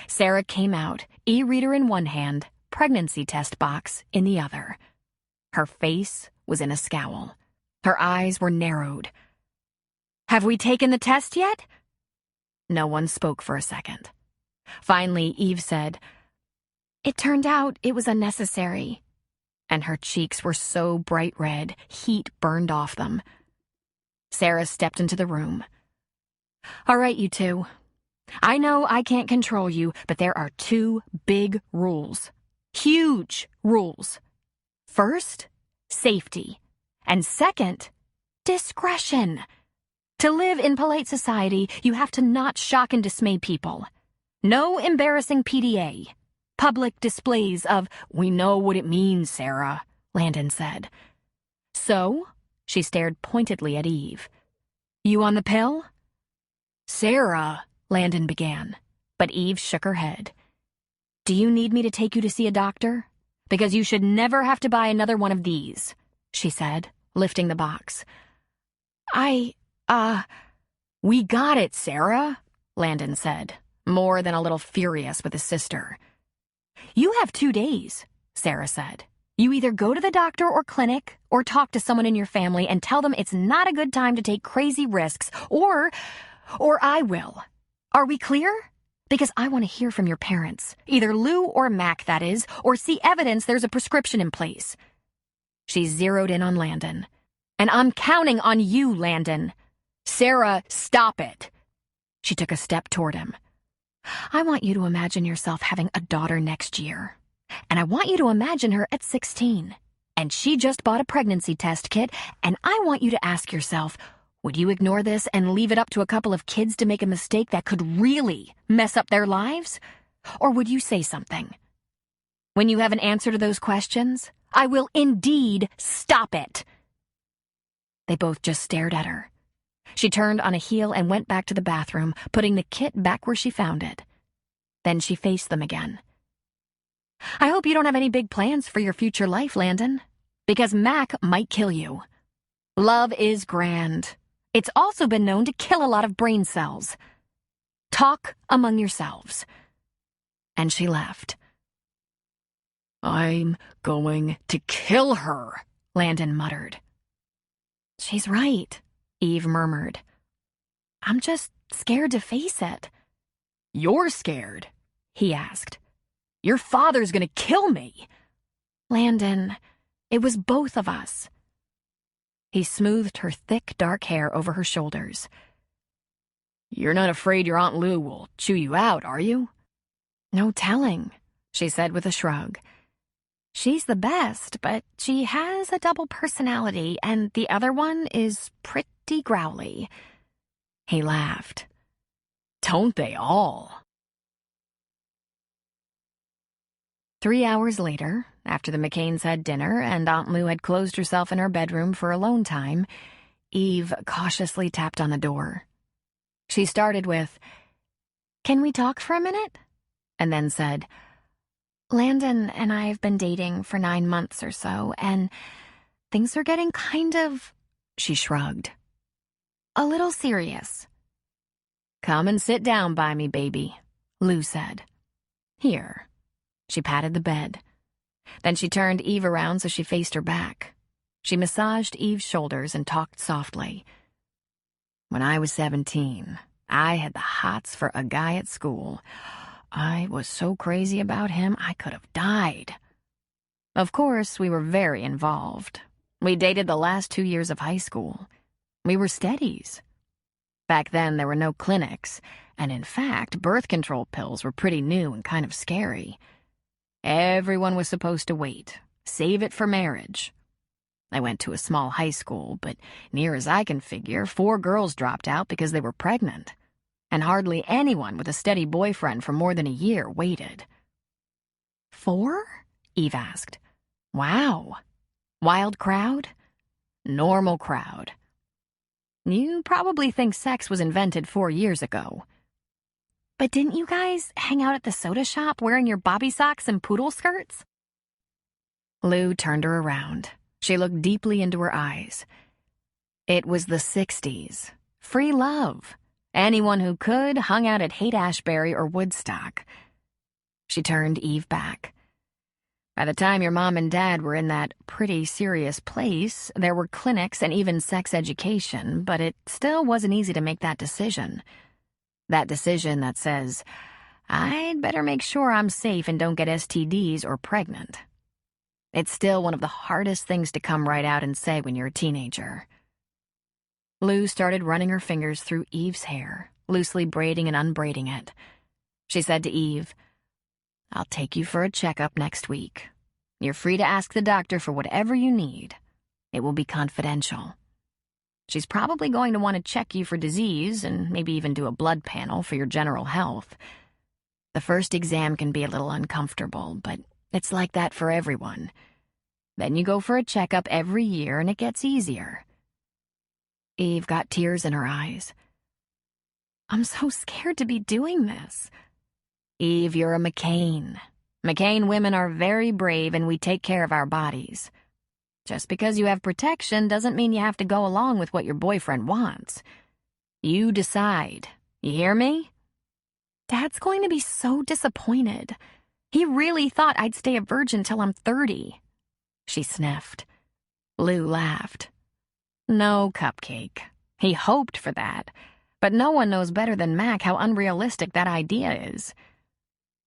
Sarah came out, e-reader in one hand, pregnancy test box in the other. Her face was in a scowl. Her eyes were narrowed. "Have we taken the test yet?" No one spoke for a second. Finally, Eve said, "It turned out it was unnecessary." And her cheeks were so bright red, heat burned off them. Sarah stepped into the room. "All right, you two. I know I can't control you, but there are 2 big rules. Huge rules. First, safety. And second, discretion. To live in polite society, you have to not shock and dismay people. No embarrassing PDA. Public displays of—" "We know what it means, Sarah," Landon said. "So?" She stared pointedly at Eve. "You on the pill?" "Sarah," Landon began, but Eve shook her head. "Do you need me to take you to see a doctor? Because you should never have to buy another one of these," she said, lifting the box. "We got it, Sarah," Landon said, more than a little furious with his sister. "You have 2 days," Sarah said. "You either go to the doctor or clinic or talk to someone in your family and tell them it's not a good time to take crazy risks, or I will. Are we clear? Because I want to hear from your parents, either Lou or Mac, that is, or see evidence there's a prescription in place." She zeroed in on Landon. "And I'm counting on you, Landon." "Sarah, stop it." She took a step toward him. "I want you to imagine yourself having a daughter next year. And I want you to imagine her at 16. And she just bought a pregnancy test kit, and I want you to ask yourself, would you ignore this and leave it up to a couple of kids to make a mistake that could really mess up their lives? Or would you say something? When you have an answer to those questions, I will indeed stop it. They both just stared at her. She turned on a heel and went back to the bathroom, putting the kit back where she found it. Then she faced them again. I hope you don't have any big plans for your future life, Landon, because Mac might kill you. Love is grand. It's also been known to kill a lot of brain cells. Talk among yourselves. And she left. I'm going to kill her, Landon muttered. She's right, Eve murmured. I'm just scared to face it. You're scared? He asked. Your father's gonna kill me. Landon, it was both of us. He smoothed her thick, dark hair over her shoulders. You're not afraid your Aunt Lou will chew you out, are you? No telling, she said with a shrug. She's the best, but she has a double personality, and the other one is pretty growly. He laughed. Don't they all? 3 hours later, after the McCains had dinner and Aunt Lou had closed herself in her bedroom for alone time, Eve cautiously tapped on the door. She started with, "Can we talk for a minute?" and then said, "Landon and I have been dating for 9 months or so, and things are getting kind of," she shrugged, "a little serious." Come and sit down by me, baby, Lou said. Here. She patted the bed. Then she turned Eve around so she faced her back. She massaged Eve's shoulders and talked softly. When I was 17, I had the hots for a guy at school. I was so crazy about him, I could have died. Of course, we were very involved. We dated the last 2 years of high school. We were steadies. Back then, there were no clinics, and in fact, birth control pills were pretty new and kind of scary. Everyone was supposed to wait, save it for marriage. I went to a small high school, but near as I can figure, 4 girls dropped out because they were pregnant, and hardly anyone with a steady boyfriend for more than a year waited. 4? Eve asked. Wow. Wild crowd? Normal crowd. You probably think sex was invented 4 years ago. But didn't you guys hang out at the soda shop wearing your bobby socks and poodle skirts? Lou turned her around. She looked deeply into her eyes. It was the 60s. Free love. Anyone who could hung out at Haight-Ashbury or Woodstock. She turned Eve back. By the time your mom and dad were in that pretty serious place, there were clinics and even sex education, but it still wasn't easy to make that decision. That decision that says, I'd better make sure I'm safe and don't get STDs or pregnant. It's still one of the hardest things to come right out and say when you're a teenager. Lou started running her fingers through Eve's hair, loosely braiding and unbraiding it. She said to Eve, I'll take you for a checkup next week. You're free to ask the doctor for whatever you need. It will be confidential. She's probably going to want to check you for disease and maybe even do a blood panel for your general health. The first exam can be a little uncomfortable, but it's like that for everyone. Then you go for a checkup every year and it gets easier. Eve got tears in her eyes. I'm so scared to be doing this. Eve, you're a McCain. McCain women are very brave and we take care of our bodies. Just because you have protection doesn't mean you have to go along with what your boyfriend wants. You decide. You hear me? Dad's going to be so disappointed. He really thought I'd stay a virgin till I'm 30. She sniffed. Lou laughed. No, Cupcake. He hoped for that. But no one knows better than Mac how unrealistic that idea is.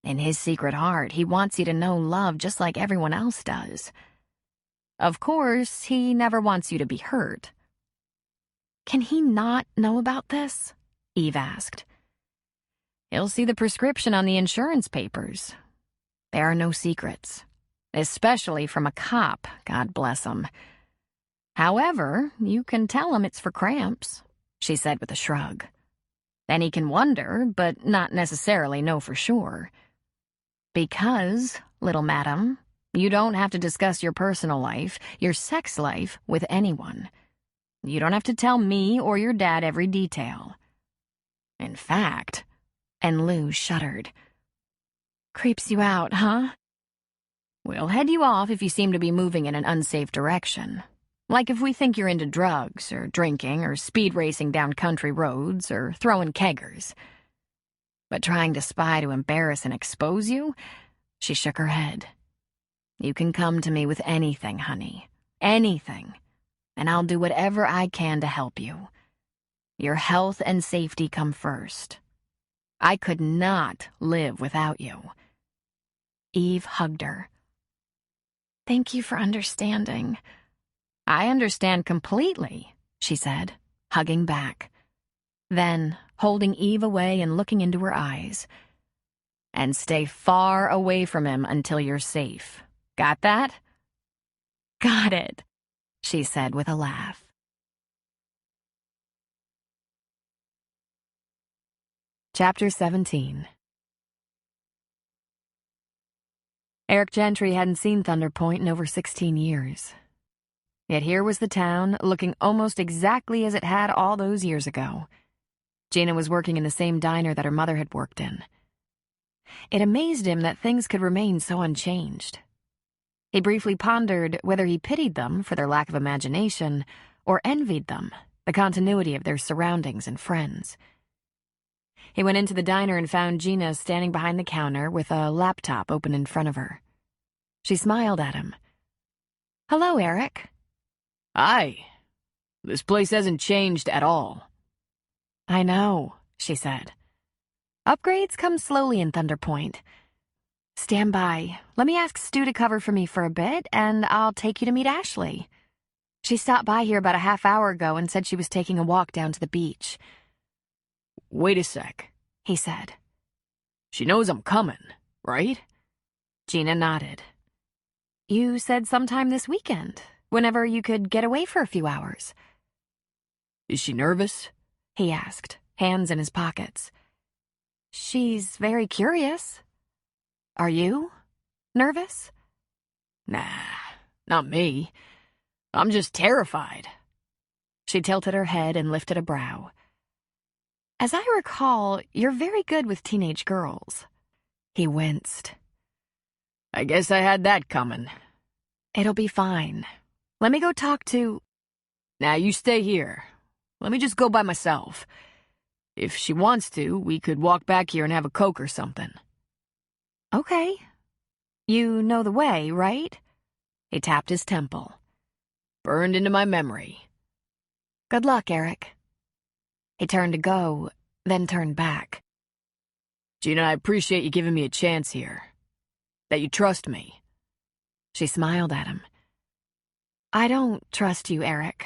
In his secret heart, he wants you to know love just like everyone else does. Of course, he never wants you to be hurt. Can he not know about this? Eve asked. He'll see the prescription on the insurance papers. There are no secrets. Especially from a cop, God bless him. However, you can tell him it's for cramps, she said with a shrug. Then he can wonder, but not necessarily know for sure. Because, little madam, you don't have to discuss your personal life, your sex life, with anyone. You don't have to tell me or your dad every detail. In fact, and Lou shuddered. Creeps you out, huh? We'll head you off if you seem to be moving in an unsafe direction. Like if we think you're into drugs, or drinking, or speed racing down country roads, or throwing keggers. But trying to spy to embarrass and expose you? She shook her head. You can come to me with anything, honey. Anything. And I'll do whatever I can to help you. Your health and safety come first. I could not live without you. Eve hugged her. Thank you for understanding. I understand completely, she said, hugging back. Then, holding Eve away and looking into her eyes. And stay far away from him until you're safe. Got that? Got it, she said with a laugh. Chapter 17. Eric Gentry hadn't seen Thunder Point in over 16 years. Yet here was the town, looking almost exactly as it had all those years ago. Gina was working in the same diner that her mother had worked in. It amazed him that things could remain so unchanged. He briefly pondered whether he pitied them for their lack of imagination or envied them, the continuity of their surroundings and friends. He went into the diner and found Gina standing behind the counter with a laptop open in front of her. She smiled at him. Hello, Eric. Hi. This place hasn't changed at all. I know, she said. Upgrades come slowly in Thunder Point. Stand by. Let me ask Stu to cover for me for a bit, and I'll take you to meet Ashley. She stopped by here about a half hour ago and said she was taking a walk down to the beach. Wait a sec, he said. She knows I'm coming, right? Gina nodded. You said sometime this weekend, whenever you could get away for a few hours. Is she nervous? He asked, hands in his pockets. She's very curious. Are you nervous? Nah, not me. I'm just terrified. She tilted her head and lifted a brow. As I recall, you're very good with teenage girls. He winced. I guess I had that coming. It'll be fine. Let me go talk to... Now you stay here. Let me just go by myself. If she wants to, we could walk back here and have a Coke or something. Okay. You know the way, right? He tapped his temple. Burned into my memory. Good luck, Eric. He turned to go, then turned back. Gina, I appreciate you giving me a chance here. That you trust me. She smiled at him. I don't trust you, Eric.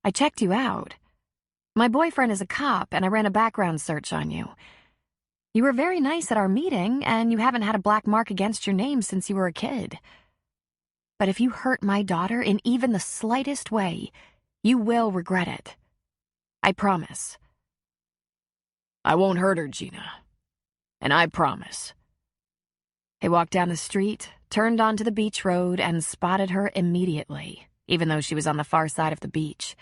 I checked you out. My boyfriend is a cop, and I ran a background search on you. You were very nice at our meeting, and you haven't had a black mark against your name since you were a kid. But if you hurt my daughter in even the slightest way, you will regret it. I promise. I won't hurt her, Gina. And I promise. He walked down the street, turned onto the beach road, and spotted her immediately, even though she was on the far side of the beach.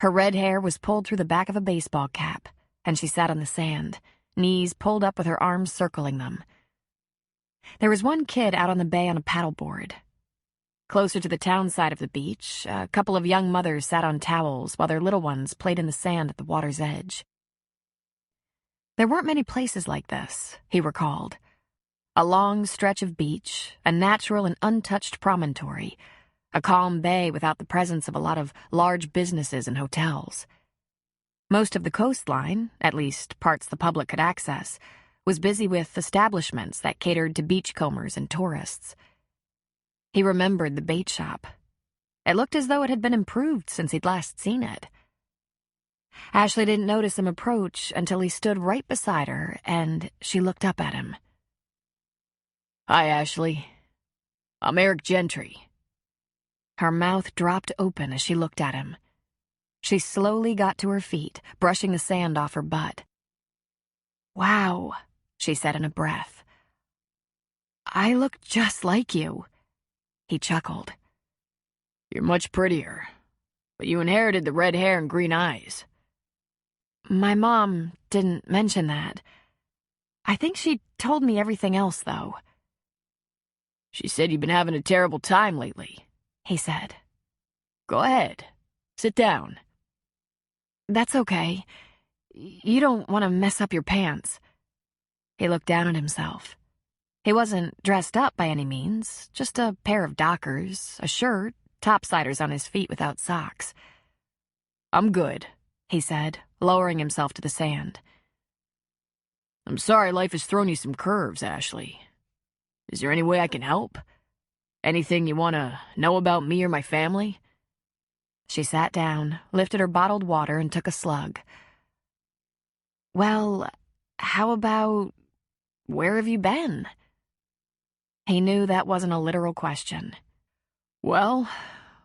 Her red hair was pulled through the back of a baseball cap, and she sat on the sand, knees pulled up with her arms circling them. There was one kid out on the bay on a paddleboard. Closer to the town side of the beach, a couple of young mothers sat on towels while their little ones played in the sand at the water's edge. There weren't many places like this, he recalled. A long stretch of beach, a natural and untouched promontory, a calm bay without the presence of a lot of large businesses and hotels. Most of the coastline, at least parts the public could access, was busy with establishments that catered to beachcombers and tourists. He remembered the bait shop. It looked as though it had been improved since he'd last seen it. Ashley didn't notice him approach until he stood right beside her, and she looked up at him. Hi, Ashley. I'm Eric Gentry. Her mouth dropped open as she looked at him. She slowly got to her feet, brushing the sand off her butt. "Wow," she said in a breath. "I look just like you." He chuckled. You're much prettier, but you inherited the red hair and green eyes. My mom didn't mention that. I think she told me everything else, though. She said you've been having a terrible time lately, he said. Go ahead. Sit down. That's okay. You don't want to mess up your pants. He looked down at himself. He wasn't dressed up by any means, just a pair of Dockers, a shirt, topsiders on his feet without socks. I'm good, he said, lowering himself to the sand. I'm sorry life has thrown you some curves, Ashley. Is there any way I can help? Anything you want to know about me or my family? She sat down, lifted her bottled water, and took a slug. Well, how about, where have you been? He knew that wasn't a literal question. Well,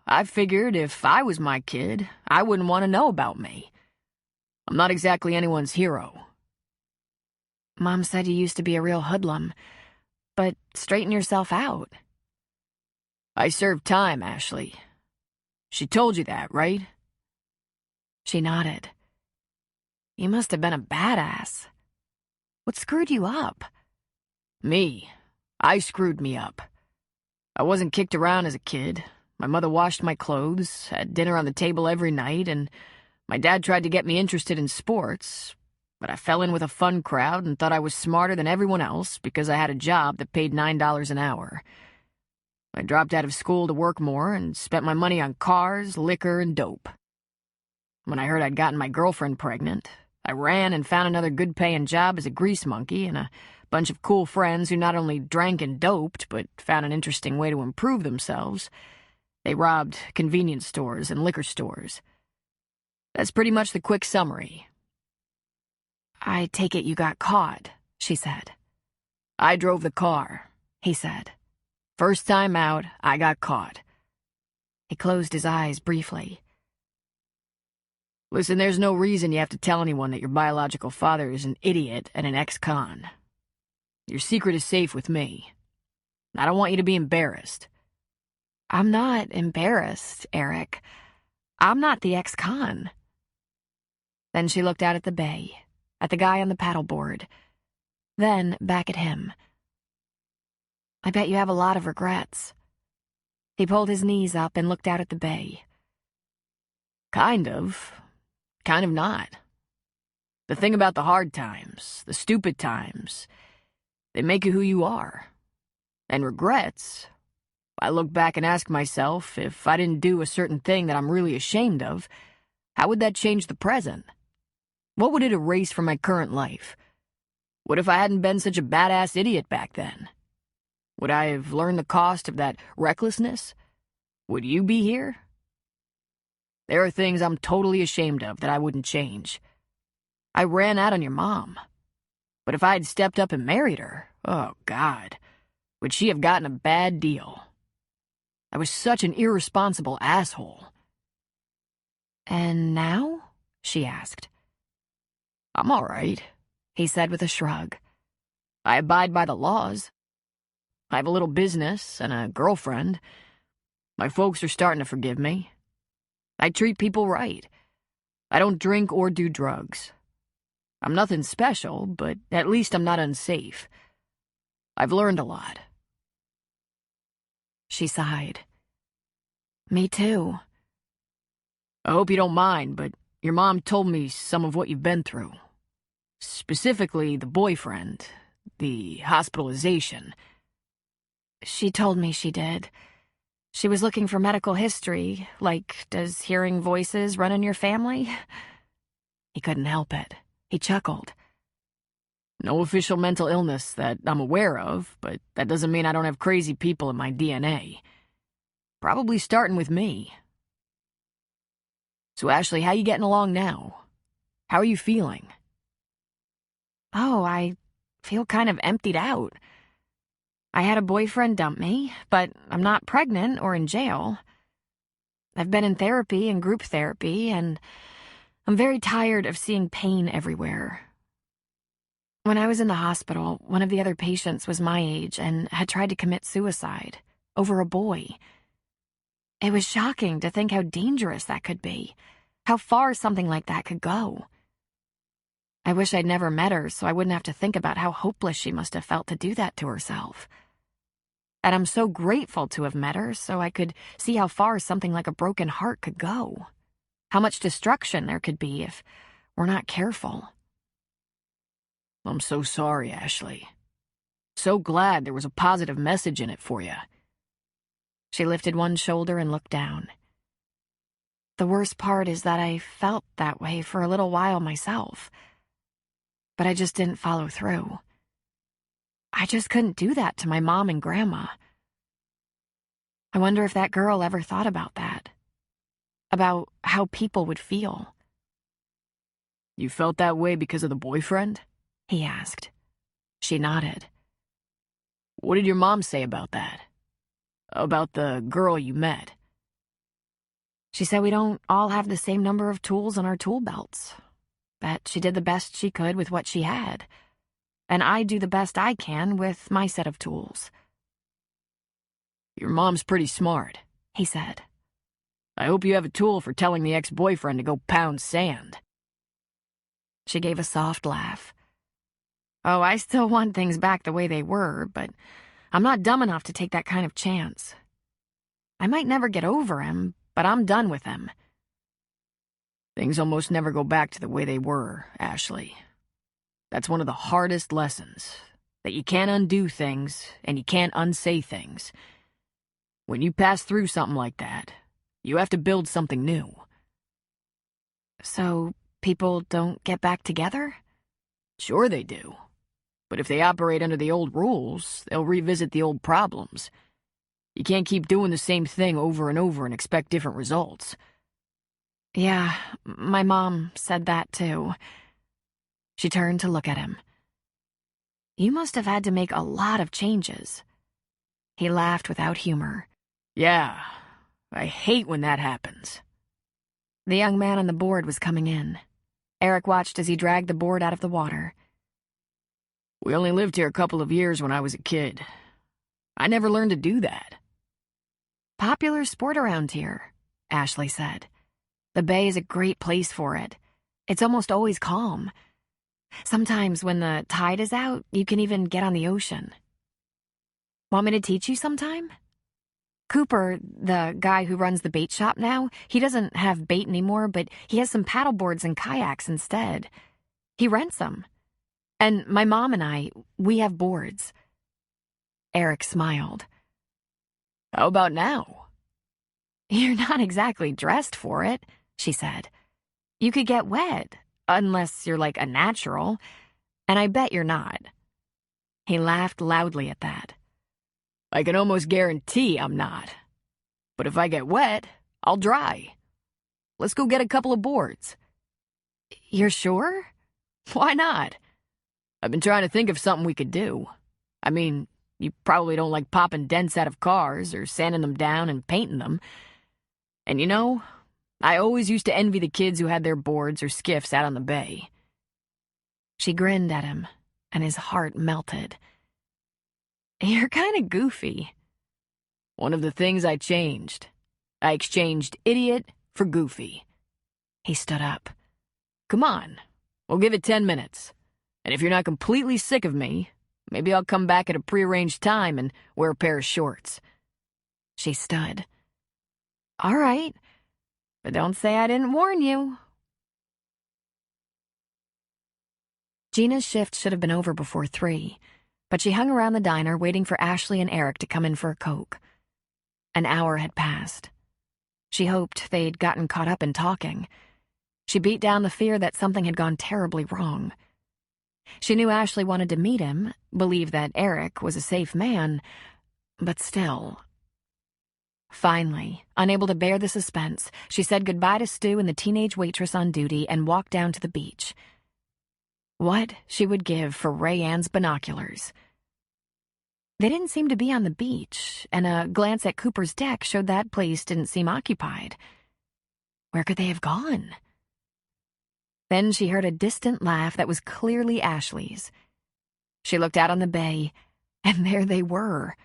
I figured if I was my kid, I wouldn't want to know about me. I'm not exactly anyone's hero. Mom said you used to be a real hoodlum, but straighten yourself out. I served time, Ashley. She told you that, right? She nodded. You must have been a badass. What screwed you up? Me. I screwed me up. I wasn't kicked around as a kid. My mother washed my clothes, had dinner on the table every night, and my dad tried to get me interested in sports, but I fell in with a fun crowd and thought I was smarter than everyone else because I had a job that paid $9 an hour. I dropped out of school to work more and spent my money on cars, liquor, and dope. When I heard I'd gotten my girlfriend pregnant, I ran and found another good-paying job as a grease monkey and a bunch of cool friends who not only drank and doped, but found an interesting way to improve themselves. They robbed convenience stores and liquor stores. That's pretty much the quick summary. I take it you got caught, she said. I drove the car, he said. First time out, I got caught. He closed his eyes briefly. Listen, there's no reason you have to tell anyone that your biological father is an idiot and an ex-con. Your secret is safe with me. I don't want you to be embarrassed. I'm not embarrassed, Eric. I'm not the ex-con. Then she looked out at the bay, at the guy on the paddleboard, then back at him. I bet you have a lot of regrets. He pulled his knees up and looked out at the bay. Kind of not. The thing about the hard times, the stupid times, they make you who you are. And regrets, I look back and ask myself, if I didn't do a certain thing that I'm really ashamed of, how would that change the present? What would it erase from my current life? What if I hadn't been such a badass idiot back then? Would I have learned the cost of that recklessness? Would you be here? There are things I'm totally ashamed of that I wouldn't change. I ran out on your mom. But if I had stepped up and married her, oh God, would she have gotten a bad deal? I was such an irresponsible asshole. And now? She asked. I'm all right, he said with a shrug. I abide by the laws. I have a little business and a girlfriend. My folks are starting to forgive me. I treat people right. I don't drink or do drugs. I'm nothing special, but at least I'm not unsafe. I've learned a lot. She sighed. Me too. I hope you don't mind, but your mom told me some of what you've been through. Specifically, the boyfriend, the hospitalization. She told me she did. She was looking for medical history, like, does hearing voices run in your family? He couldn't help it. He chuckled. No official mental illness that I'm aware of, but that doesn't mean I don't have crazy people in my DNA. Probably starting with me. So, Ashley, how you getting along now? How are you feeling? Oh, I feel kind of emptied out. I had a boyfriend dump me, but I'm not pregnant or in jail. I've been in therapy and group therapy, and I'm very tired of seeing pain everywhere. When I was in the hospital, one of the other patients was my age and had tried to commit suicide over a boy. It was shocking to think how dangerous that could be, how far something like that could go. I wish I'd never met her so I wouldn't have to think about how hopeless she must have felt to do that to herself. And I'm so grateful to have met her so I could see how far something like a broken heart could go, how much destruction there could be if we're not careful. I'm so sorry, Ashley. So glad there was a positive message in it for you. She lifted one shoulder and looked down. The worst part is that I felt that way for a little while myself, but I just didn't follow through. I just couldn't do that to my mom and grandma. I wonder if that girl ever thought about that, about how people would feel. You felt that way because of the boyfriend? He asked. She nodded. What did your mom say about that? About the girl you met? She said we don't all have the same number of tools in our tool belts, that she did the best she could with what she had, and I do the best I can with my set of tools. Your mom's pretty smart, he said. I hope you have a tool for telling the ex-boyfriend to go pound sand. She gave a soft laugh. Oh, I still want things back the way they were, but I'm not dumb enough to take that kind of chance. I might never get over him, but I'm done with him. Things almost never go back to the way they were, Ashley. That's one of the hardest lessons, that you can't undo things and you can't unsay things. When you pass through something like that, you have to build something new. So people don't get back together? Sure they do. But if they operate under the old rules, they'll revisit the old problems. You can't keep doing the same thing over and over and expect different results. Yeah, my mom said that too. She turned to look at him. You must have had to make a lot of changes. He laughed without humor. Yeah, I hate when that happens. The young man on the board was coming in. Eric watched as he dragged the board out of the water. We only lived here a couple of years when I was a kid. I never learned to do that. Popular sport around here, Ashley said. The bay is a great place for it. It's almost always calm. Sometimes when the tide is out, you can even get on the ocean. Want me to teach you sometime? Cooper, the guy who runs the bait shop now, he doesn't have bait anymore, but he has some paddle boards and kayaks instead. He rents them. And my mom and I, we have boards. Eric smiled. How about now? You're not exactly dressed for it, she said. You could get wet, unless you're like a natural, and I bet you're not. He laughed loudly at that. I can almost guarantee I'm not. But if I get wet, I'll dry. Let's go get a couple of boards. You're sure? Why not? I've been trying to think of something we could do. I mean, you probably don't like popping dents out of cars or sanding them down and painting them. And you know, I always used to envy the kids who had their boards or skiffs out on the bay. She grinned at him, and his heart melted. You're kind of goofy. One of the things I changed. I exchanged idiot for goofy. He stood up. Come on, we'll give it 10 minutes. And if you're not completely sick of me, maybe I'll come back at a prearranged time and wear a pair of shorts. She stood. All right, but don't say I didn't warn you. Gina's shift should have been over before 3, but she hung around the diner waiting for Ashley and Eric to come in for a Coke. An hour had passed. She hoped they'd gotten caught up in talking. She beat down the fear that something had gone terribly wrong. She knew Ashley wanted to meet him, believed that Eric was a safe man, but still. Finally, unable to bear the suspense, she said goodbye to Stu and the teenage waitress on duty and walked down to the beach. What she would give for Ray Ann's binoculars. They didn't seem to be on the beach, and a glance at Cooper's deck showed that place didn't seem occupied. Where could they have gone? Then she heard a distant laugh that was clearly Ashley's. She looked out on the bay, and there they were.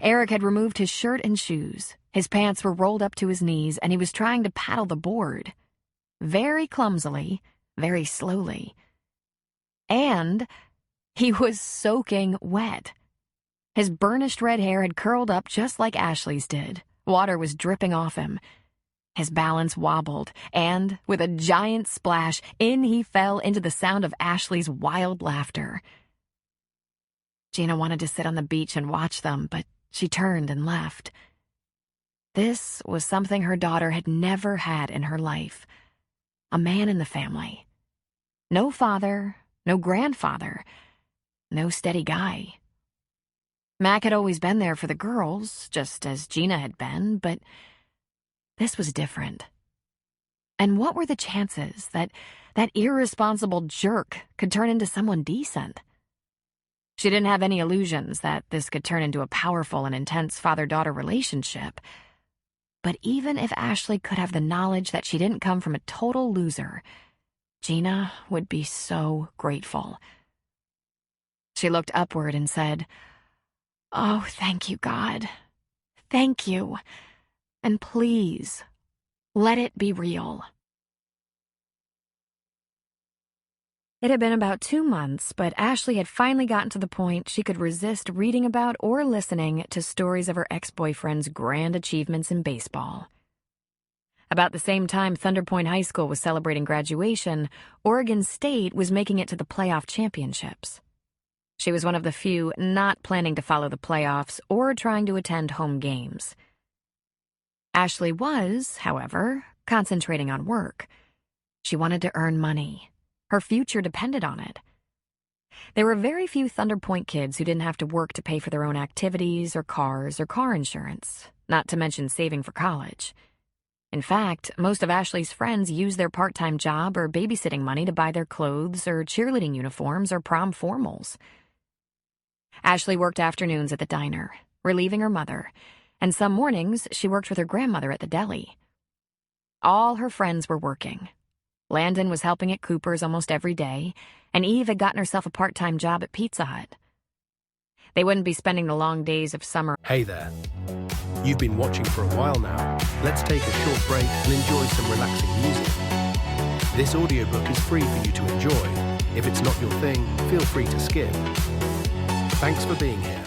Eric had removed his shirt and shoes. His pants were rolled up to his knees, and he was trying to paddle the board. Very clumsily, very slowly. And he was soaking wet. His burnished red hair had curled up just like Ashley's did. Water was dripping off him. His balance wobbled, and, with a giant splash, in he fell into the sound of Ashley's wild laughter. Gina wanted to sit on the beach and watch them, but she turned and left. This was something her daughter had never had in her life. A man in the family. No father, no grandfather, no steady guy. Mac had always been there for the girls, just as Gina had been, but this was different. And what were the chances that that irresponsible jerk could turn into someone decent? She didn't have any illusions that this could turn into a powerful and intense father-daughter relationship. But even if Ashley could have the knowledge that she didn't come from a total loser, Gina would be so grateful. She looked upward and said, "Oh, thank you, God. Thank you. And please, let it be real." It had been about 2 months, but Ashley had finally gotten to the point she could resist reading about or listening to stories of her ex-boyfriend's grand achievements in baseball. About the same time Thunder Point High School was celebrating graduation, Oregon State was making it to the playoff championships. She was one of the few not planning to follow the playoffs or trying to attend home games. Ashley was, however, concentrating on work. She wanted to earn money. Her future depended on it. There were very few Thunder Point kids who didn't have to work to pay for their own activities or cars or car insurance, not to mention saving for college. In fact, most of Ashley's friends used their part-time job or babysitting money to buy their clothes or cheerleading uniforms or prom formals. Ashley worked afternoons at the diner, relieving her mother, and some mornings she worked with her grandmother at the deli. All her friends were working. Landon was helping at Cooper's almost every day, and Eve had gotten herself a part-time job at Pizza Hut. They wouldn't be spending the long days of summer. Hey there. You've been watching for a while now. Let's take a short break and enjoy some relaxing music. This audiobook is free for you to enjoy. If it's not your thing, feel free to skip. Thanks for being here.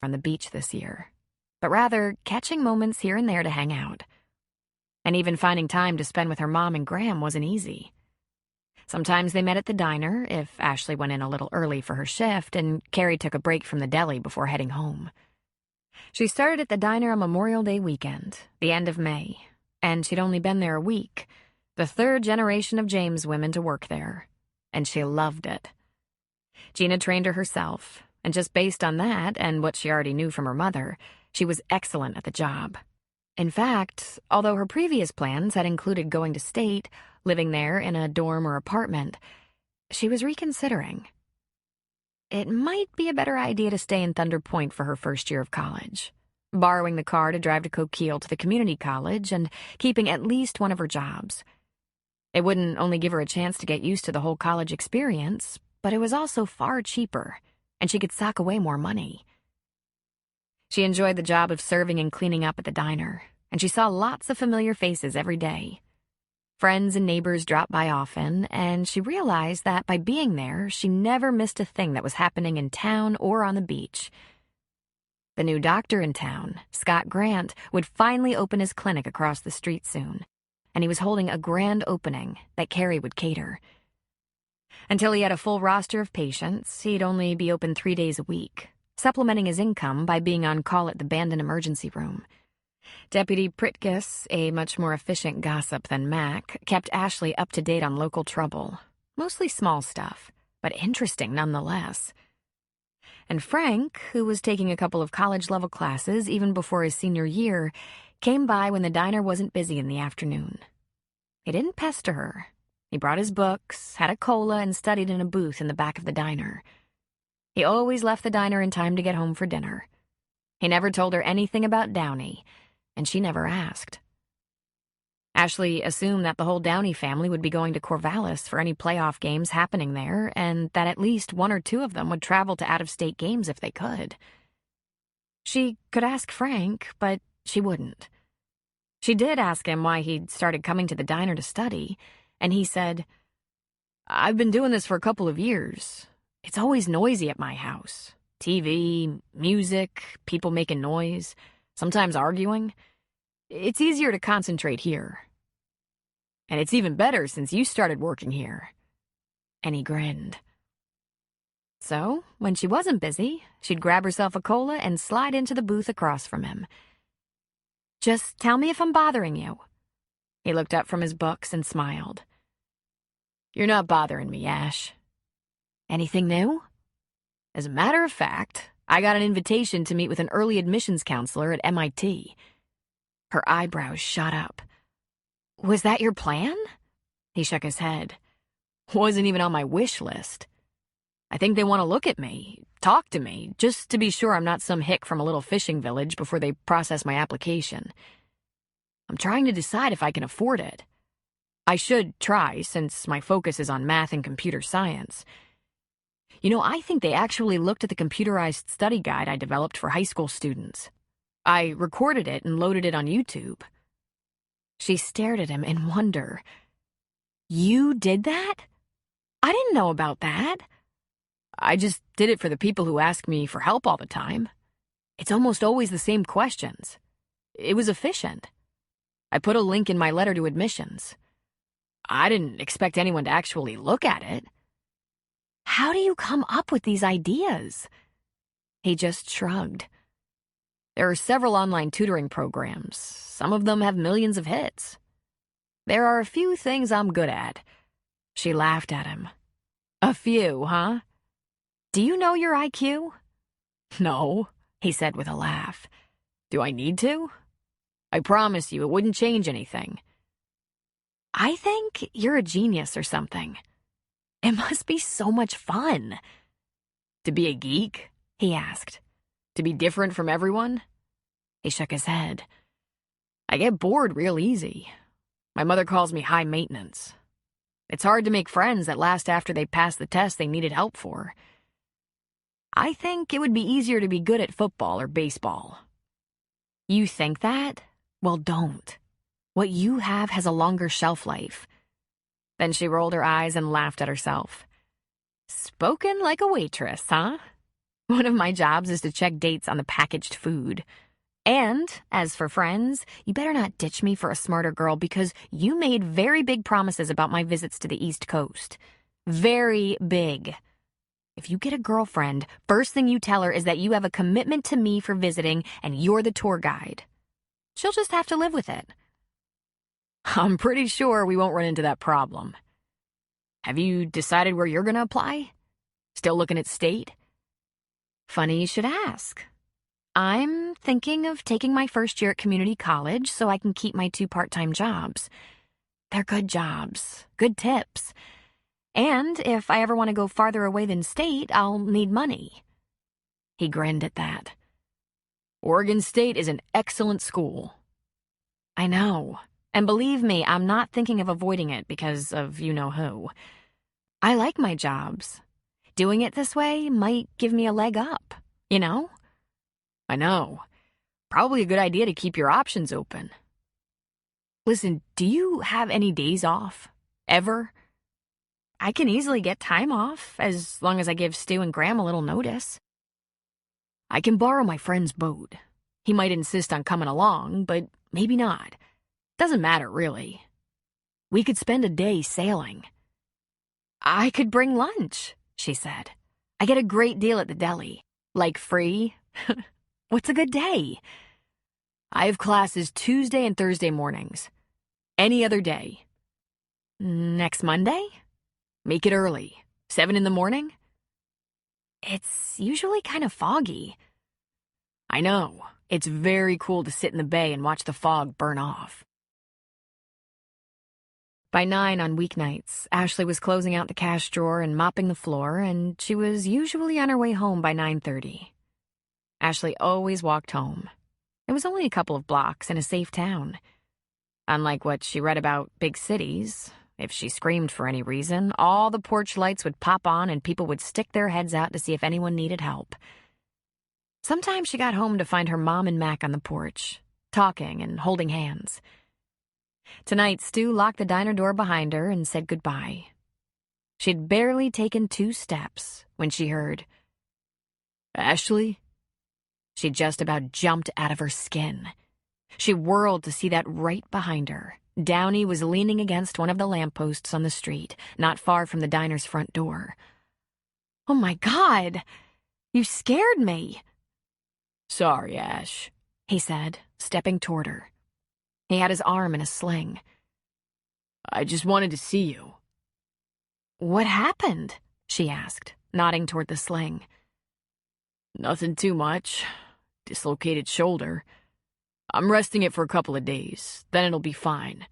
on the beach this year, but rather catching moments here and there to hang out. And even finding time to spend with her mom and Graham wasn't easy. Sometimes they met at the diner if Ashley went in a little early for her shift and Carrie took a break from the deli before heading home. She started at the diner on Memorial Day weekend, the end of May, and she'd only been there a week, the third generation of James women to work there, and she loved it. Gina trained her herself, and just based on that and what she already knew from her mother, she was excellent at the job. In fact, although her previous plans had included going to state, living there in a dorm or apartment, she was reconsidering. It might be a better idea to stay in Thunder Point for her first year of college, borrowing the car to drive to Coquille to the community college and keeping at least one of her jobs. It wouldn't only give her a chance to get used to the whole college experience, but it was also far cheaper, and she could sock away more money. She enjoyed the job of serving and cleaning up at the diner, and she saw lots of familiar faces every day. Friends and neighbors dropped by often, and she realized that by being there, she never missed a thing that was happening in town or on the beach. The new doctor in town, Scott Grant, would finally open his clinic across the street soon, and he was holding a grand opening that Carrie would cater. Until he had a full roster of patients, he'd only be open 3 days a week, supplementing his income by being on call at the Bandon emergency room. Deputy Pritkus, a much more efficient gossip than Mac, kept Ashley up to date on local trouble, mostly small stuff, but interesting nonetheless. And Frank, who was taking a couple of college-level classes even before his senior year, came by when the diner wasn't busy in the afternoon. He didn't pester her. He brought his books, had a cola, and studied in a booth in the back of the diner. He always left the diner in time to get home for dinner. He never told her anything about Downey, and she never asked. Ashley assumed that the whole Downey family would be going to Corvallis for any playoff games happening there, and that at least 1 or 2 of them would travel to out-of-state games if they could. She could ask Frank, but she wouldn't. She did ask him why he'd started coming to the diner to study, and he said, "I've been doing this for a couple of years. It's always noisy at my house. TV, music, people making noise, sometimes arguing. It's easier to concentrate here. And it's even better since you started working here." And he grinned. So, when she wasn't busy, she'd grab herself a cola and slide into the booth across from him. "Just tell me if I'm bothering you." He looked up from his books and smiled. "You're not bothering me, Ash." "Anything new?" "As a matter of fact, I got an invitation to meet with an early admissions counselor at MIT. Her eyebrows shot up. "Was that your plan?" He shook his head. "Wasn't even on my wish list. I think they want to look at me, talk to me, just to be sure I'm not some hick from a little fishing village before they process my application. I'm trying to decide if I can afford it. I should try, since my focus is on math and computer science. You know, I think they actually looked at the computerized study guide I developed for high school students. I recorded it and loaded it on YouTube." She stared at him in wonder. "You did that? I didn't know about that." "I just did it for the people who ask me for help all the time. It's almost always the same questions. It was efficient. I put a link in my letter to admissions. I didn't expect anyone to actually look at it." "How do you come up with these ideas?" He just shrugged. "There are several online tutoring programs. Some of them have millions of hits. There are a few things I'm good at." She laughed at him. "A few, huh? Do you know your IQ?" "No," he said with a laugh. "Do I need to? I promise you it wouldn't change anything." "I think you're a genius or something. It must be so much fun." "To be a geek?" he asked. "To be different from everyone?" He shook his head. "I get bored real easy. My mother calls me high maintenance. It's hard to make friends that last after they pass the test they needed help for. I think it would be easier to be good at football or baseball." "You think that? Well, don't. What you have has a longer shelf life." Then she rolled her eyes and laughed at herself. "Spoken like a waitress, huh? One of my jobs is to check dates on the packaged food. And, as for friends, you better not ditch me for a smarter girl because you made very big promises about my visits to the East Coast. Very big. If you get a girlfriend, first thing you tell her is that you have a commitment to me for visiting and you're the tour guide. She'll just have to live with it." "I'm pretty sure we won't run into that problem. Have you decided where you're going to apply? Still looking at state?" "Funny you should ask. I'm thinking of taking my first year at community college so I can keep my 2 part-time jobs. They're good jobs, good tips. And if I ever want to go farther away than state, I'll need money." He grinned at that. "Oregon State is an excellent school." "I know. And believe me, I'm not thinking of avoiding it because of you-know-who. I like my jobs. Doing it this way might give me a leg up, you know? I know. Probably a good idea to keep your options open. Listen, do you have any days off? Ever? I can easily get time off, as long as I give Stu and Graham a little notice. I can borrow my friend's boat. He might insist on coming along, but maybe not. Doesn't matter, really. We could spend a day sailing. I could bring lunch, she said. I get a great deal at the deli. Like free? What's a good day? I have classes Tuesday and Thursday mornings. Any other day. Next Monday? Make it early. 7 in the morning? It's usually kind of foggy. I know. It's very cool to sit in the bay and watch the fog burn off. By 9 on weeknights, Ashley was closing out the cash drawer and mopping the floor, and she was usually on her way home by 9:30. Ashley always walked home. It was only a couple of blocks in a safe town. Unlike what she read about big cities, if she screamed for any reason, all the porch lights would pop on and people would stick their heads out to see if anyone needed help. Sometimes she got home to find her mom and Mac on the porch, talking and holding hands. Tonight, Stu locked the diner door behind her and said goodbye. She'd barely taken 2 steps when she heard, "Ashley?" She just about jumped out of her skin. She whirled to see that right behind her, Downey was leaning against one of the lampposts on the street, not far from the diner's front door. "Oh my God! You scared me!" "Sorry, Ash," he said, stepping toward her. He had his arm in a sling. "I just wanted to see you." "What happened?" she asked, nodding toward the sling. "Nothing too much. Dislocated shoulder. I'm resting it for a couple of days, then it'll be fine."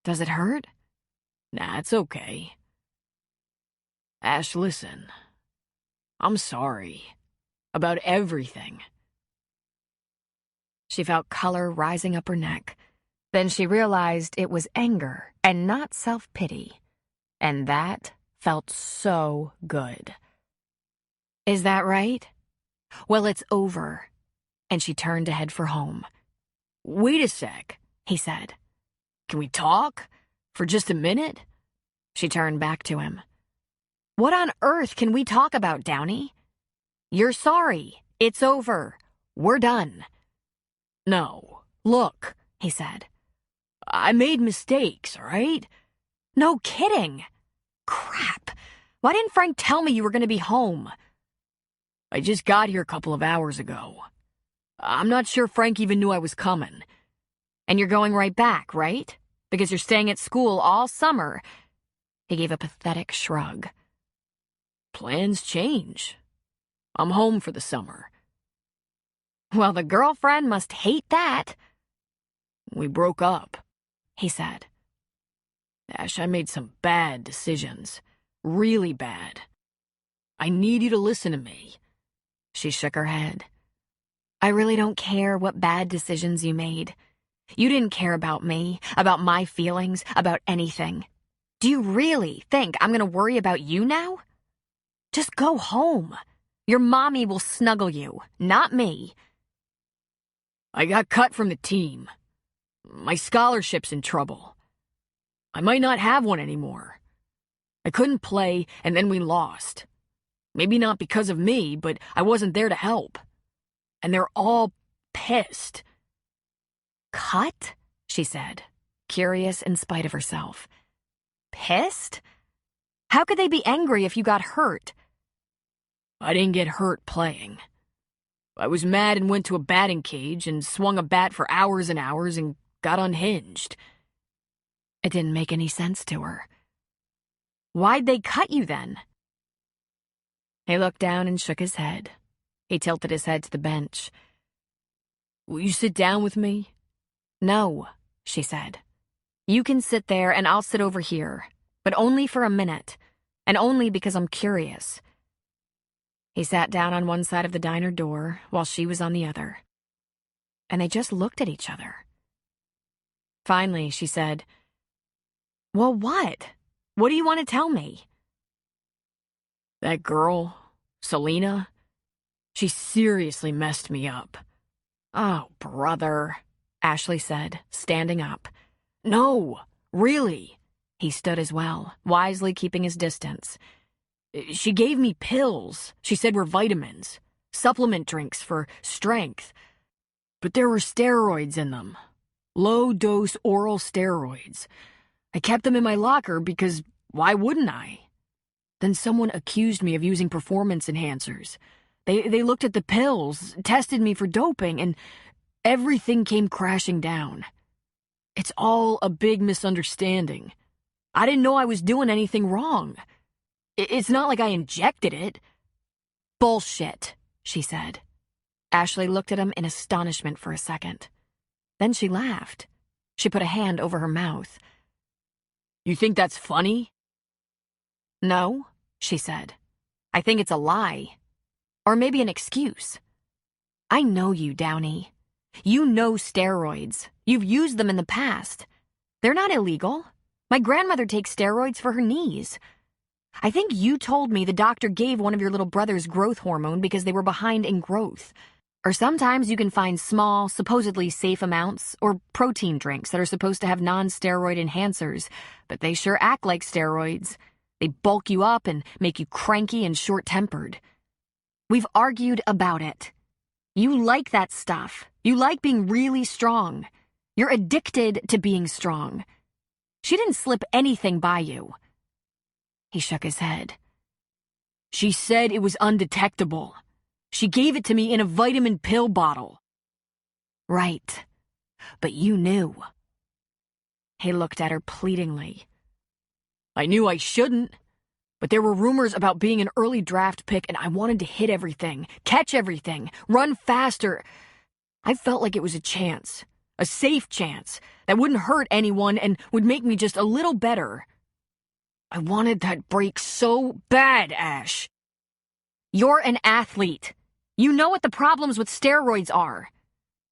"Does it hurt?" "Nah, it's okay." "Ash, listen. I'm sorry. About everything." She felt color rising up her neck. Then she realized it was anger and not self-pity. And that felt so good. "Is that right? Well, it's over." And she turned to head for home. "Wait a sec," he said. "Can we talk? For just a minute?" She turned back to him. "What on earth can we talk about, Downey? You're sorry. It's over. We're done." "No. Look," he said. "I made mistakes, all right?" "No kidding. Crap. Why didn't Frank tell me you were going to be home?" "I just got here a couple of hours ago. I'm not sure Frank even knew I was coming." "And you're going right back, right? Because you're staying at school all summer." He gave a pathetic shrug. "Plans change. I'm home for the summer." "Well, the girlfriend must hate that." "We broke up," he said. "Ash, I made some bad decisions. Really bad. I need you to listen to me." She shook her head. "I really don't care what bad decisions you made. You didn't care about me, about my feelings, about anything. Do you really think I'm going to worry about you now? Just go home. Your mommy will snuggle you, not me." "I got cut from the team. My scholarship's in trouble. I might not have one anymore. I couldn't play, and then we lost. Maybe not because of me, but I wasn't there to help. And they're all pissed." "Cut?" she said, curious in spite of herself. "Pissed? How could they be angry if you got hurt?" "I didn't get hurt playing. I was mad and went to a batting cage and swung a bat for hours and hours and got unhinged." It didn't make any sense to her. "Why'd they cut you then?" He looked down and shook his head. He tilted his head to the bench. "Will you sit down with me?" "No," she said. "You can sit there and I'll sit over here, but only for a minute, and only because I'm curious." He sat down on one side of the diner door while she was on the other. And they just looked at each other. Finally, she said, "Well, what? What do you want to tell me?" That girl, Selena, she seriously messed me up. Oh, brother, Ashley said, standing up. No, really. He stood as well, wisely keeping his distance. She gave me pills she said were vitamins, supplement drinks for strength. But there were steroids in them. Low-dose oral steroids. I kept them in my locker because why wouldn't I? Then someone accused me of using performance enhancers. They looked at the pills, tested me for doping, and everything came crashing down. It's all a big misunderstanding. I didn't know I was doing anything wrong. It's not like I injected it. Bullshit, she said. Ashley looked at him in astonishment for a second. Then she laughed. She put a hand over her mouth. You think that's funny? No, she said. I think it's a lie. Or maybe an excuse. I know you, Downey. You know steroids. You've used them in the past. They're not illegal. My grandmother takes steroids for her knees. I think you told me the doctor gave one of your little brothers growth hormone because they were behind in growth. Or sometimes you can find small, supposedly safe amounts, or protein drinks that are supposed to have non-steroid enhancers, but they sure act like steroids. They bulk you up and make you cranky and short-tempered. We've argued about it. You like that stuff. You like being really strong. You're addicted to being strong. She didn't slip anything by you. He shook his head. She said it was undetectable. She gave it to me in a vitamin pill bottle. Right. But you knew. He looked at her pleadingly. I knew I shouldn't, but there were rumors about being an early draft pick, and I wanted to hit everything, catch everything, run faster. I felt like it was a chance, a safe chance, that wouldn't hurt anyone and would make me just a little better. I wanted that break so bad, Ash. You're an athlete. You know what the problems with steroids are.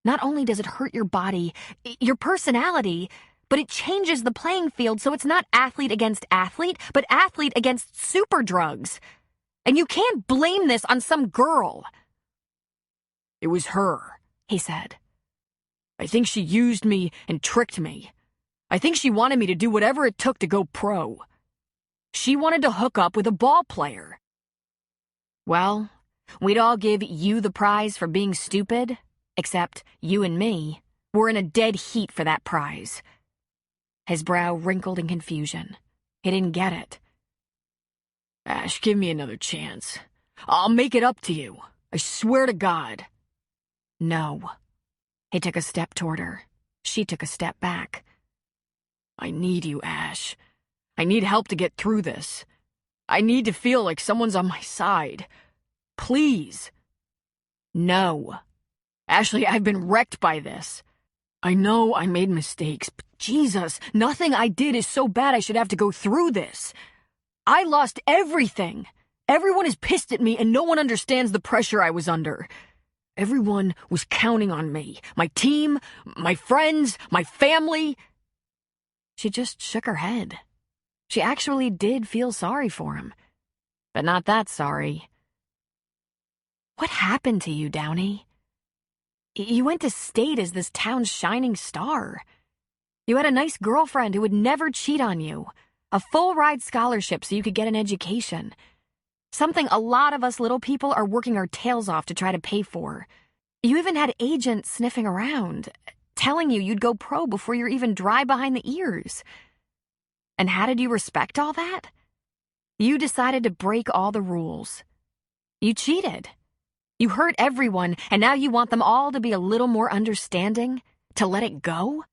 Not only does it hurt your body, your personality, but it changes the playing field so it's not athlete against athlete, but athlete against super drugs. And you can't blame this on some girl. It was her, he said. I think she used me and tricked me. I think she wanted me to do whatever it took to go pro. She wanted to hook up with a ball player. Well, we'd all give you the prize for being stupid, except you and me were in a dead heat for that prize. His brow wrinkled in confusion. He didn't get it. Ash, give me another chance. I'll make it up to you. I swear to God. No. He took a step toward her. She took a step back. I need you, Ash. I need help to get through this. I need to feel like someone's on my side. Please. No. Ashley, I've been wrecked by this. I know I made mistakes, but Jesus, nothing I did is so bad I should have to go through this. I lost everything. Everyone is pissed at me and no one understands the pressure I was under. Everyone was counting on me. My team, my friends, my family. She just shook her head. She actually did feel sorry for him. But not that sorry. What happened to you, Downey? You went to state as this town's shining star. You had a nice girlfriend who would never cheat on you. A full-ride scholarship so you could get an education. Something a lot of us little people are working our tails off to try to pay for. You even had agents sniffing around, telling you you'd go pro before you're even dry behind the ears. And how did you respect all that? You decided to break all the rules. You cheated. You hurt everyone, and now you want them all to be a little more understanding? To let it go?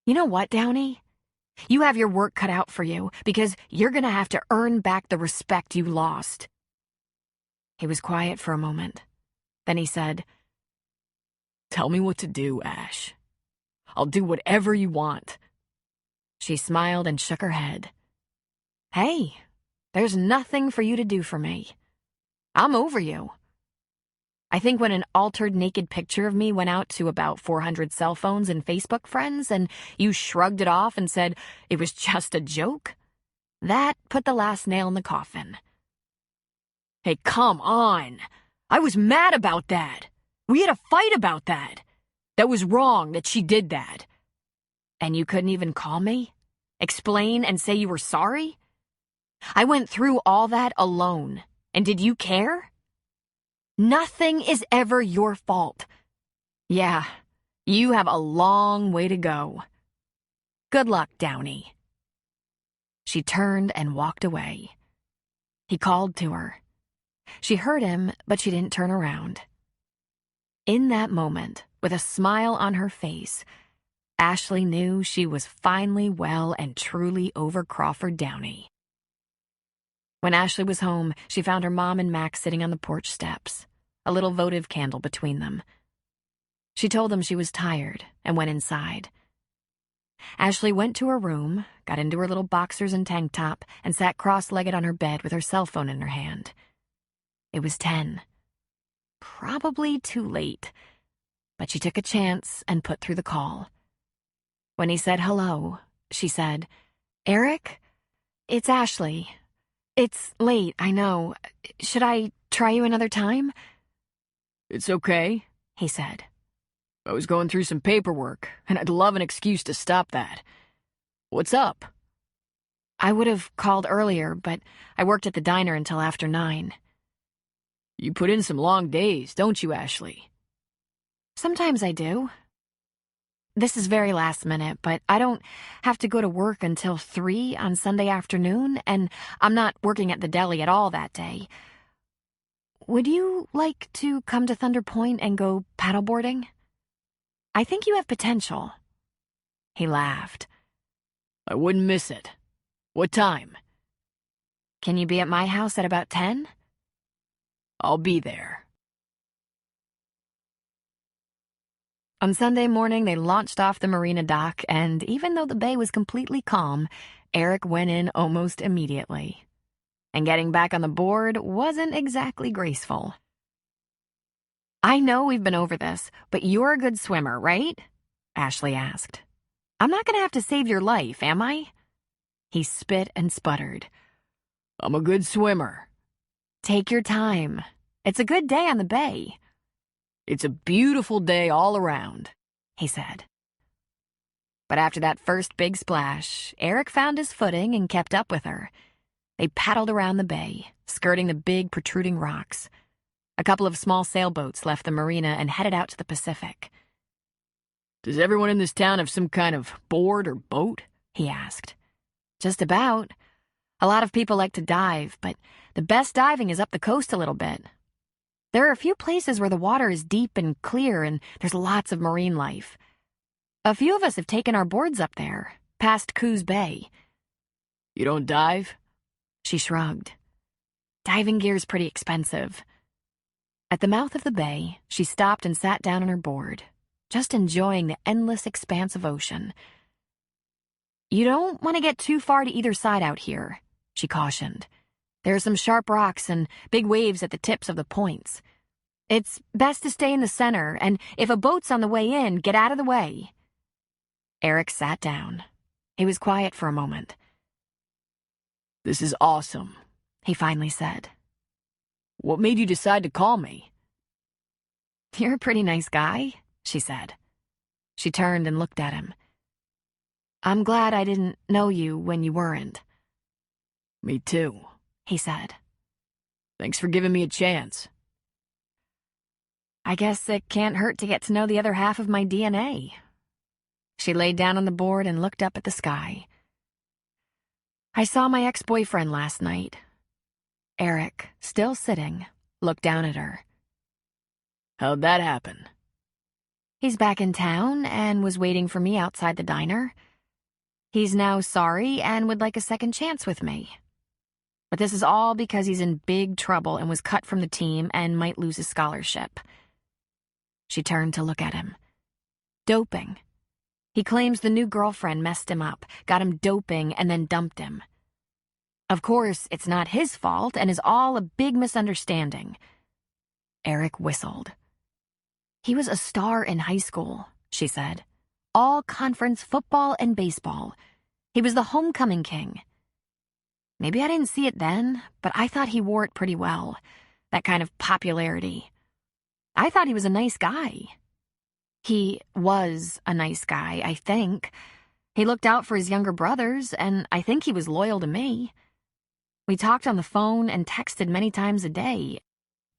You know what, Downey? You have your work cut out for you, because you're gonna have to earn back the respect you lost. He was quiet for a moment. Then he said, Tell me what to do, Ash. I'll do whatever you want. She smiled and shook her head. Hey, there's nothing for you to do for me. I'm over you. I think when an altered naked picture of me went out to about 400 cell phones and Facebook friends and you shrugged it off and said it was just a joke, that put the last nail in the coffin. Hey, come on. I was mad about that. We had a fight about that. That was wrong that she did that. And you couldn't even call me? Explain and say you were sorry? I went through all that alone. And did you care? Nothing is ever your fault. Yeah, you have a long way to go. Good luck, Downey. She turned and walked away. He called to her. She heard him, but she didn't turn around. In that moment, with a smile on her face, Ashley knew she was finally well and truly over Crawford Downey. When Ashley was home, she found her mom and Max sitting on the porch steps, a little votive candle between them. She told them she was tired and went inside. Ashley went to her room, got into her little boxers and tank top, and sat cross-legged on her bed with her cell phone in her hand. It was 10. Probably too late, but she took a chance and put through the call. When he said hello, she said, "Eric, it's Ashley. It's late, I know. Should I try you another time?" It's okay, he said. I was going through some paperwork, and I'd love an excuse to stop that. What's up? I would have called earlier, but I worked at the diner until after 9. You put in some long days, don't you, Ashley? Sometimes I do. This is very last minute, but I don't have to go to work until 3 on Sunday afternoon, and I'm not working at the deli at all that day. Would you like to come to Thunder Point and go paddleboarding? I think you have potential. He laughed. I wouldn't miss it. What time? Can you be at my house at about 10? I'll be there. On Sunday morning, they launched off the marina dock, and even though the bay was completely calm, Eric went in almost immediately. And getting back on the board wasn't exactly graceful. I know we've been over this, but you're a good swimmer, right? Ashley asked. I'm not going to have to save your life, am I? He spit and sputtered. I'm a good swimmer. Take your time. It's a good day on the bay. It's a beautiful day all around, he said. But after that first big splash, Eric found his footing and kept up with her. They paddled around the bay, skirting the big protruding rocks. A couple of small sailboats left the marina and headed out to the Pacific. Does everyone in this town have some kind of board or boat? He asked. Just about. A lot of people like to dive, but the best diving is up the coast a little bit. There are a few places where the water is deep and clear and there's lots of marine life. A few of us have taken our boards up there, past Coos Bay. You don't dive? She shrugged. Diving gear's pretty expensive. At the mouth of the bay, she stopped and sat down on her board, just enjoying the endless expanse of ocean. You don't want to get too far to either side out here, she cautioned. There are some sharp rocks and big waves at the tips of the points. It's best to stay in the center, and if a boat's on the way in, get out of the way. Eric sat down. He was quiet for a moment. This is awesome, he finally said. What made you decide to call me? You're a pretty nice guy, she said. She turned and looked at him. I'm glad I didn't know you when you weren't. Me too, he said. Thanks for giving me a chance. I guess it can't hurt to get to know the other half of my DNA. She laid down on the board and looked up at the sky. I saw my ex-boyfriend last night. Eric, still sitting, looked down at her. How'd that happen? He's back in town and was waiting for me outside the diner. He's now sorry and would like a second chance with me. But this is all because he's in big trouble and was cut from the team and might lose his scholarship. She turned to look at him. Doping. He claims the new girlfriend messed him up, got him doping, and then dumped him. Of course, it's not his fault and is all a big misunderstanding. Eric whistled. He was a star in high school, she said. All conference football and baseball. He was the homecoming king. Maybe I didn't see it then, but I thought he wore it pretty well. That kind of popularity. I thought he was a nice guy. He was a nice guy, I think. He looked out for his younger brothers, and I think he was loyal to me. We talked on the phone and texted many times a day,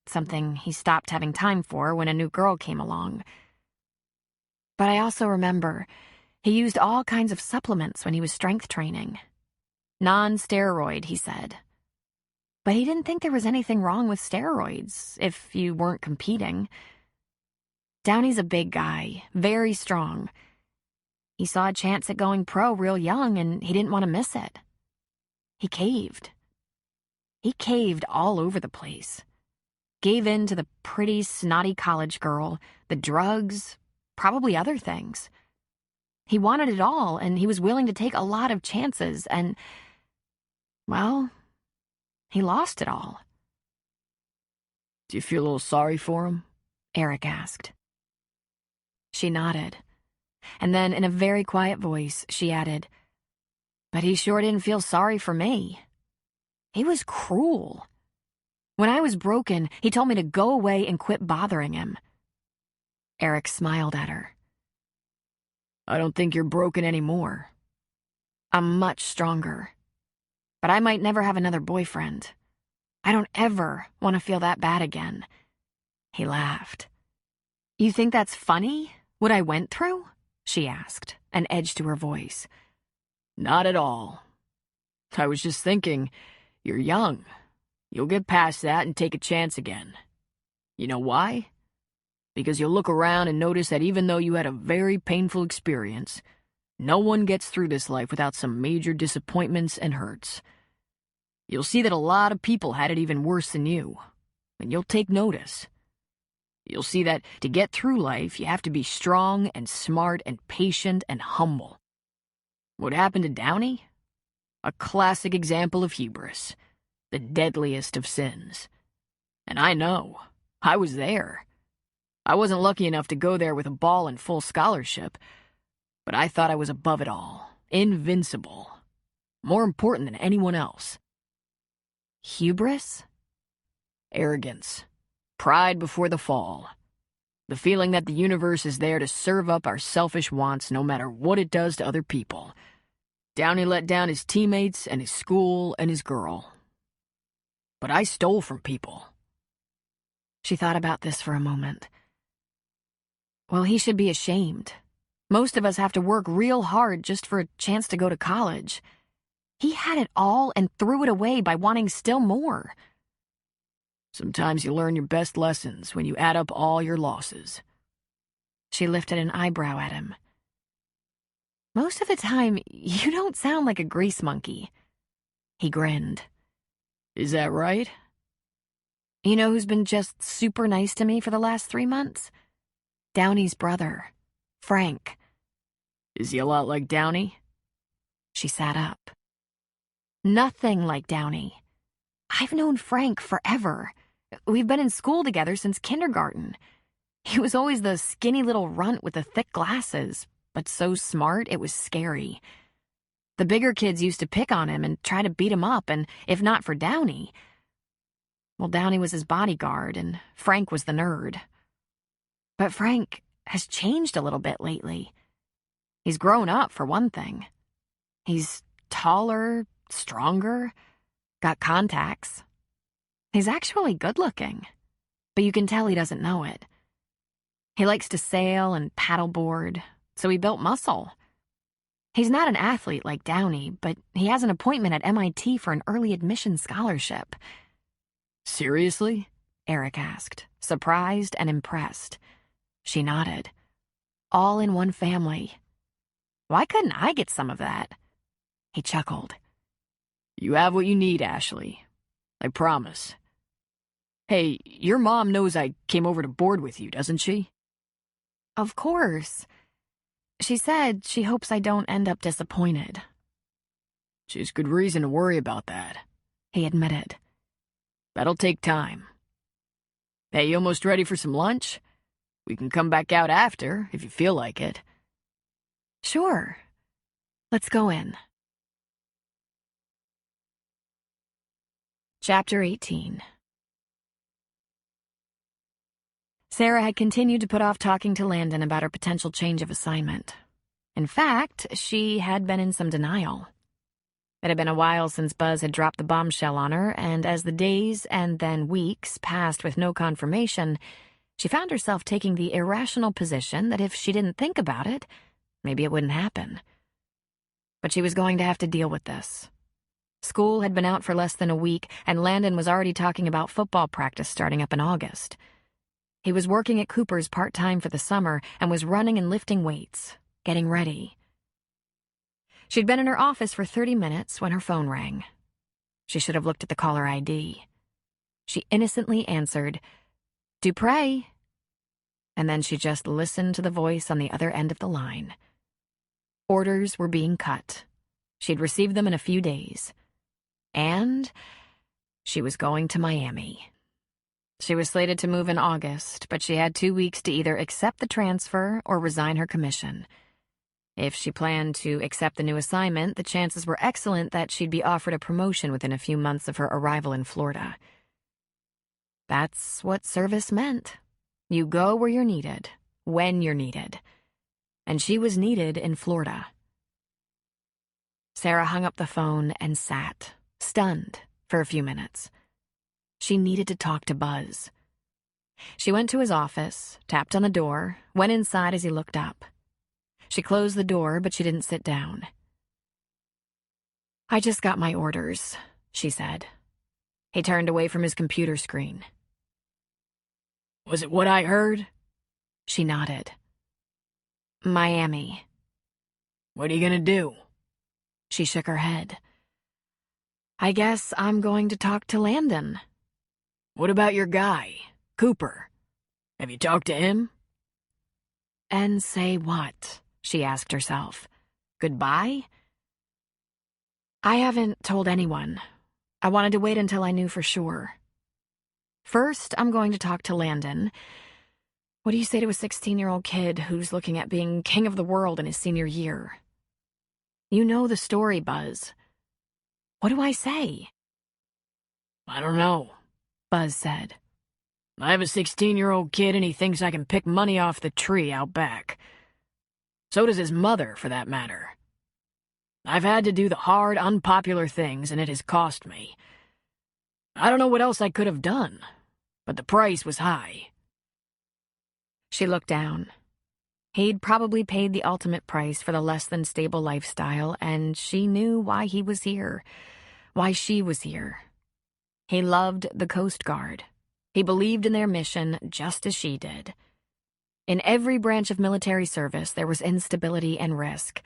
something he stopped having time for when a new girl came along. But I also remember he used all kinds of supplements when he was strength training. Non-steroid, he said. But he didn't think there was anything wrong with steroids if you weren't competing. Downey's a big guy, very strong. He saw a chance at going pro real young, and he didn't want to miss it. He caved. He caved all over the place. Gave in to the pretty, snotty college girl, the drugs, probably other things. He wanted it all, and he was willing to take a lot of chances, and, well, he lost it all. Do you feel a little sorry for him? Eric asked. She nodded, and then in a very quiet voice, she added, "But he sure didn't feel sorry for me. He was cruel. When I was broken, he told me to go away and quit bothering him." Eric smiled at her. I don't think you're broken anymore. I'm much stronger. But I might never have another boyfriend. I don't ever want to feel that bad again. He laughed. You think that's funny, what I went through? She asked, an edge to her voice. Not at all. I was just thinking, you're young. You'll get past that and take a chance again. You know why? Because you'll look around and notice that even though you had a very painful experience, no one gets through this life without some major disappointments and hurts. You'll see that a lot of people had it even worse than you, and you'll take notice. You'll see that to get through life, you have to be strong and smart and patient and humble. What happened to Downey? A classic example of hubris, the deadliest of sins. And I know, I was there. I wasn't lucky enough to go there with a ball and full scholarship, but I thought I was above it all, invincible, more important than anyone else. Hubris? Arrogance. Pride before the fall. The feeling that the universe is there to serve up our selfish wants no matter what it does to other people. Downey let down his teammates and his school and his girl. But I stole from people. She thought about this for a moment. Well, he should be ashamed. Most of us have to work real hard just for a chance to go to college. He had it all and threw it away by wanting still more. Sometimes you learn your best lessons when you add up all your losses. She lifted an eyebrow at him. Most of the time, you don't sound like a grease monkey. He grinned. Is that right? You know who's been just super nice to me for the last 3 months? Downey's brother, Frank. Is he a lot like Downey? She sat up. Nothing like Downey. I've known Frank forever. We've been in school together since kindergarten. He was always the skinny little runt with the thick glasses, but so smart it was scary. The bigger kids used to pick on him and try to beat him up, and if not for Downey... Well, Downey was his bodyguard, and Frank was the nerd. But Frank has changed a little bit lately. He's grown up, for one thing. He's taller, stronger, got contacts. He's actually good-looking, but you can tell he doesn't know it. He likes to sail and paddleboard, so he built muscle. He's not an athlete like Downey, but he has an appointment at MIT for an early admission scholarship. Seriously? Eric asked, surprised and impressed. She nodded. All in one family. Why couldn't I get some of that? He chuckled. You have what you need, Ashley. I promise. Hey, your mom knows I came over to board with you, doesn't she? Of course. She said she hopes I don't end up disappointed. She's good reason to worry about that, he admitted. That'll take time. Hey, you almost ready for some lunch? We can come back out after, if you feel like it. Sure. Let's go in. Chapter 18. Sarah had continued to put off talking to Landon about her potential change of assignment. In fact, she had been in some denial. It had been a while since Buzz had dropped the bombshell on her, and as the days and then weeks passed with no confirmation, she found herself taking the irrational position that if she didn't think about it, maybe it wouldn't happen. But she was going to have to deal with this. School had been out for less than a week, and Landon was already talking about football practice starting up in August. He was working at Cooper's part-time for the summer and was running and lifting weights, getting ready. She'd been in her office for 30 minutes when her phone rang. She should have looked at the caller ID. She innocently answered, "Dupre," and then she just listened to the voice on the other end of the line. Orders were being cut. She'd received them in a few days. And she was going to Miami. She was slated to move in August, but she had 2 weeks to either accept the transfer or resign her commission. If she planned to accept the new assignment, the chances were excellent that she'd be offered a promotion within a few months of her arrival in Florida. That's what service meant. You go where you're needed, when you're needed. And she was needed in Florida. Sarah hung up the phone and sat, stunned, for a few minutes. She needed to talk to Buzz. She went to his office, tapped on the door, went inside as he looked up. She closed the door, but she didn't sit down. "I just got my orders," she said. He turned away from his computer screen. "Was it what I heard?" She nodded. "Miami." "What are you gonna do?" She shook her head. "I guess I'm going to talk to Landon." "What about your guy, Cooper? Have you talked to him?" "And say what?" she asked herself. "Goodbye?" "I haven't told anyone. I wanted to wait until I knew for sure. First, I'm going to talk to Landon. What do you say to a 16-year-old kid who's looking at being king of the world in his senior year? You know the story, Buzz. What do I say?" "I don't know," Buzz said. "I have a 16-year-old kid and he thinks I can pick money off the tree out back. So does his mother, for that matter. I've had to do the hard, unpopular things and it has cost me. I don't know what else I could have done, but the price was high." She looked down. He'd probably paid the ultimate price for the less-than-stable lifestyle, and she knew why he was here, why she was here. He loved the Coast Guard. He believed in their mission just as she did. In every branch of military service, there was instability and risk.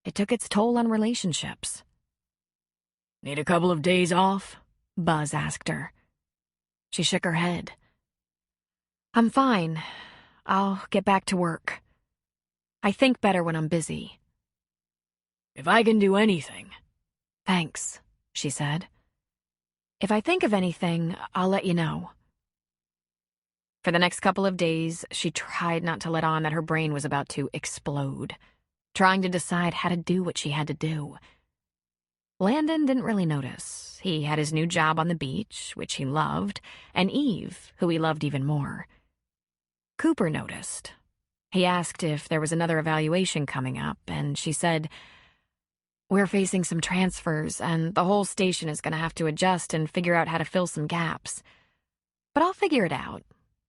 It took its toll on relationships. "Need a couple of days off?" Buzz asked her. She shook her head. "I'm fine. I'll get back to work. I think better when I'm busy." "If I can do anything..." "Thanks," she said. "If I think of anything, I'll let you know." For the next couple of days, she tried not to let on that her brain was about to explode, trying to decide how to do what she had to do. Landon didn't really notice. He had his new job on the beach, which he loved, and Eve, who he loved even more. Cooper noticed. He asked if there was another evaluation coming up, and she said, "We're facing some transfers, and the whole station is going to have to adjust and figure out how to fill some gaps. But I'll figure it out.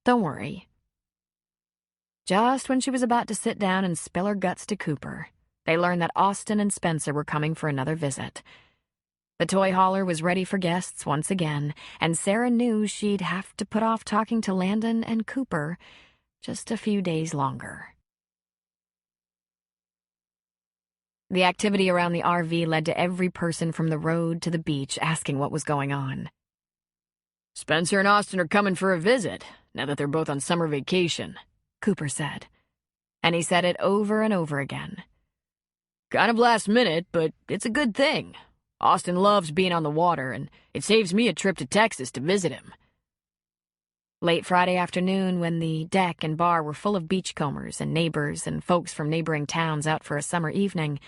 Don't worry." Just when she was about to sit down and spill her guts to Cooper, they learned that Austin and Spencer were coming for another visit. The toy hauler was ready for guests once again, and Sarah knew she'd have to put off talking to Landon and Cooper just a few days longer. The activity around the RV led to every person from the road to the beach asking what was going on. "Spencer and Austin are coming for a visit, now that they're both on summer vacation," Cooper said. And he said it over and over again. "Kind of last minute, but it's a good thing. Austin loves being on the water, and it saves me a trip to Texas to visit him." Late Friday afternoon, when the deck and bar were full of beachcombers and neighbors and folks from neighboring towns out for a summer evening,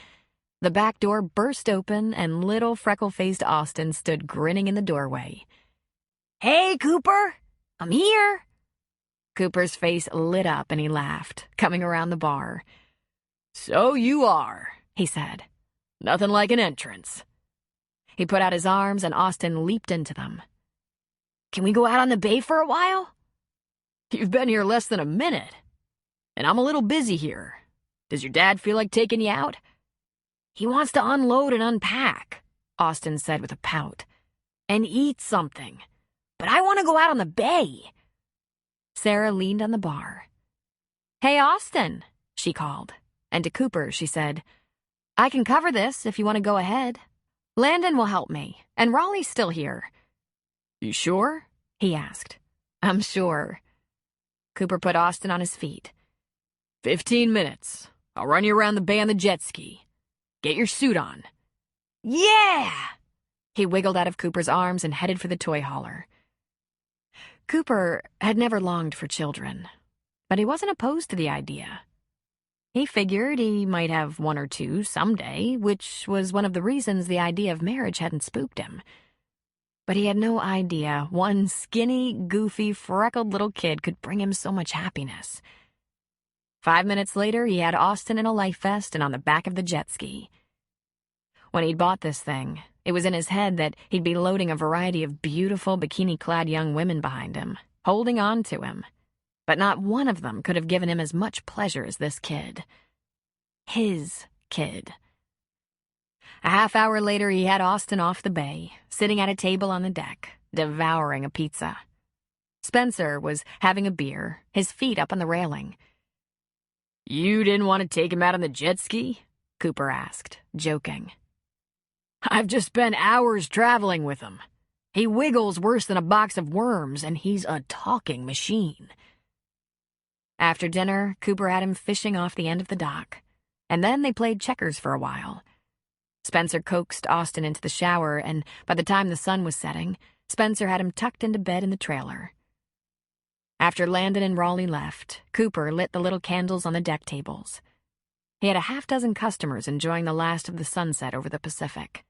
The back door burst open and little freckle-faced Austin stood grinning in the doorway. "Hey, Cooper! I'm here!" Cooper's face lit up and he laughed, coming around the bar. "So you are," he said. "Nothing like an entrance." He put out his arms and Austin leaped into them. "Can we go out on the bay for a while?" "You've been here less than a minute, and I'm a little busy here. Does your dad feel like taking you out?" "He wants to unload and unpack," Austin said with a pout, "and eat something. But I want to go out on the bay." Sarah leaned on the bar. "Hey, Austin," she called, and to Cooper she said, "I can cover this if you want to go ahead. Landon will help me, and Raleigh's still here." "You sure?" he asked. "I'm sure." Cooper put Austin on his feet. 15 minutes. I'll run you around the bay on the jet ski. Get your suit on." "Yeah!" He wiggled out of Cooper's arms and headed for the toy hauler. Cooper had never longed for children, but he wasn't opposed to the idea. He figured he might have one or two someday, which was one of the reasons the idea of marriage hadn't spooked him. But he had no idea one skinny, goofy, freckled little kid could bring him so much happiness. 5 minutes later, he had Austin in a life vest and on the back of the jet ski. When he'd bought this thing, it was in his head that he'd be loading a variety of beautiful, bikini-clad young women behind him, holding on to him. But not one of them could have given him as much pleasure as this kid. His kid. A half hour later, he had Austin off the bay, sitting at a table on the deck, devouring a pizza. Spencer was having a beer, his feet up on the railing. "You didn't want to take him out on the jet ski?" Cooper asked, joking. "I've just spent hours traveling with him. He wiggles worse than a box of worms, and he's a talking machine." After dinner, Cooper had him fishing off the end of the dock, and then they played checkers for a while. Spencer coaxed Austin into the shower, and by the time the sun was setting, Spencer had him tucked into bed in the trailer. After Landon and Raleigh left, Cooper lit the little candles on the deck tables. He had a half-dozen customers enjoying the last of the sunset over the Pacific.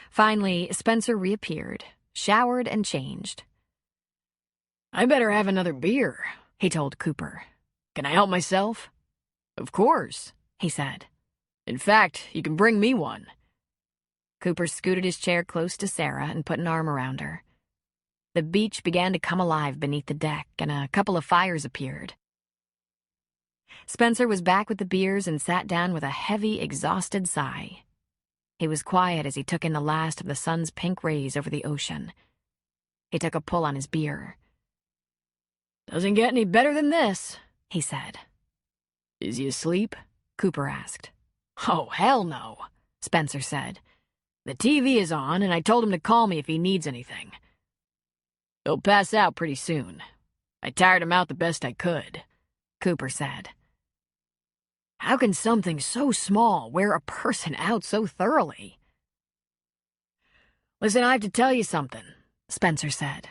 Finally, Spencer reappeared, showered and changed. "I better have another beer," he told Cooper. "Can I help myself?" "Of course," he said. "In fact, you can bring me one." Cooper scooted his chair close to Sarah and put an arm around her. The beach began to come alive beneath the deck, and a couple of fires appeared. Spencer was back with the beers and sat down with a heavy, exhausted sigh. He was quiet as he took in the last of the sun's pink rays over the ocean. He took a pull on his beer. "Doesn't get any better than this," he said. "Is he asleep?" Cooper asked. "Oh, hell no," Spencer said. "The TV is on, and I told him to call me if he needs anything. He'll pass out pretty soon. I tired him out the best I could," Cooper said. "How can something so small wear a person out so thoroughly?" "Listen, I have to tell you something," Spencer said.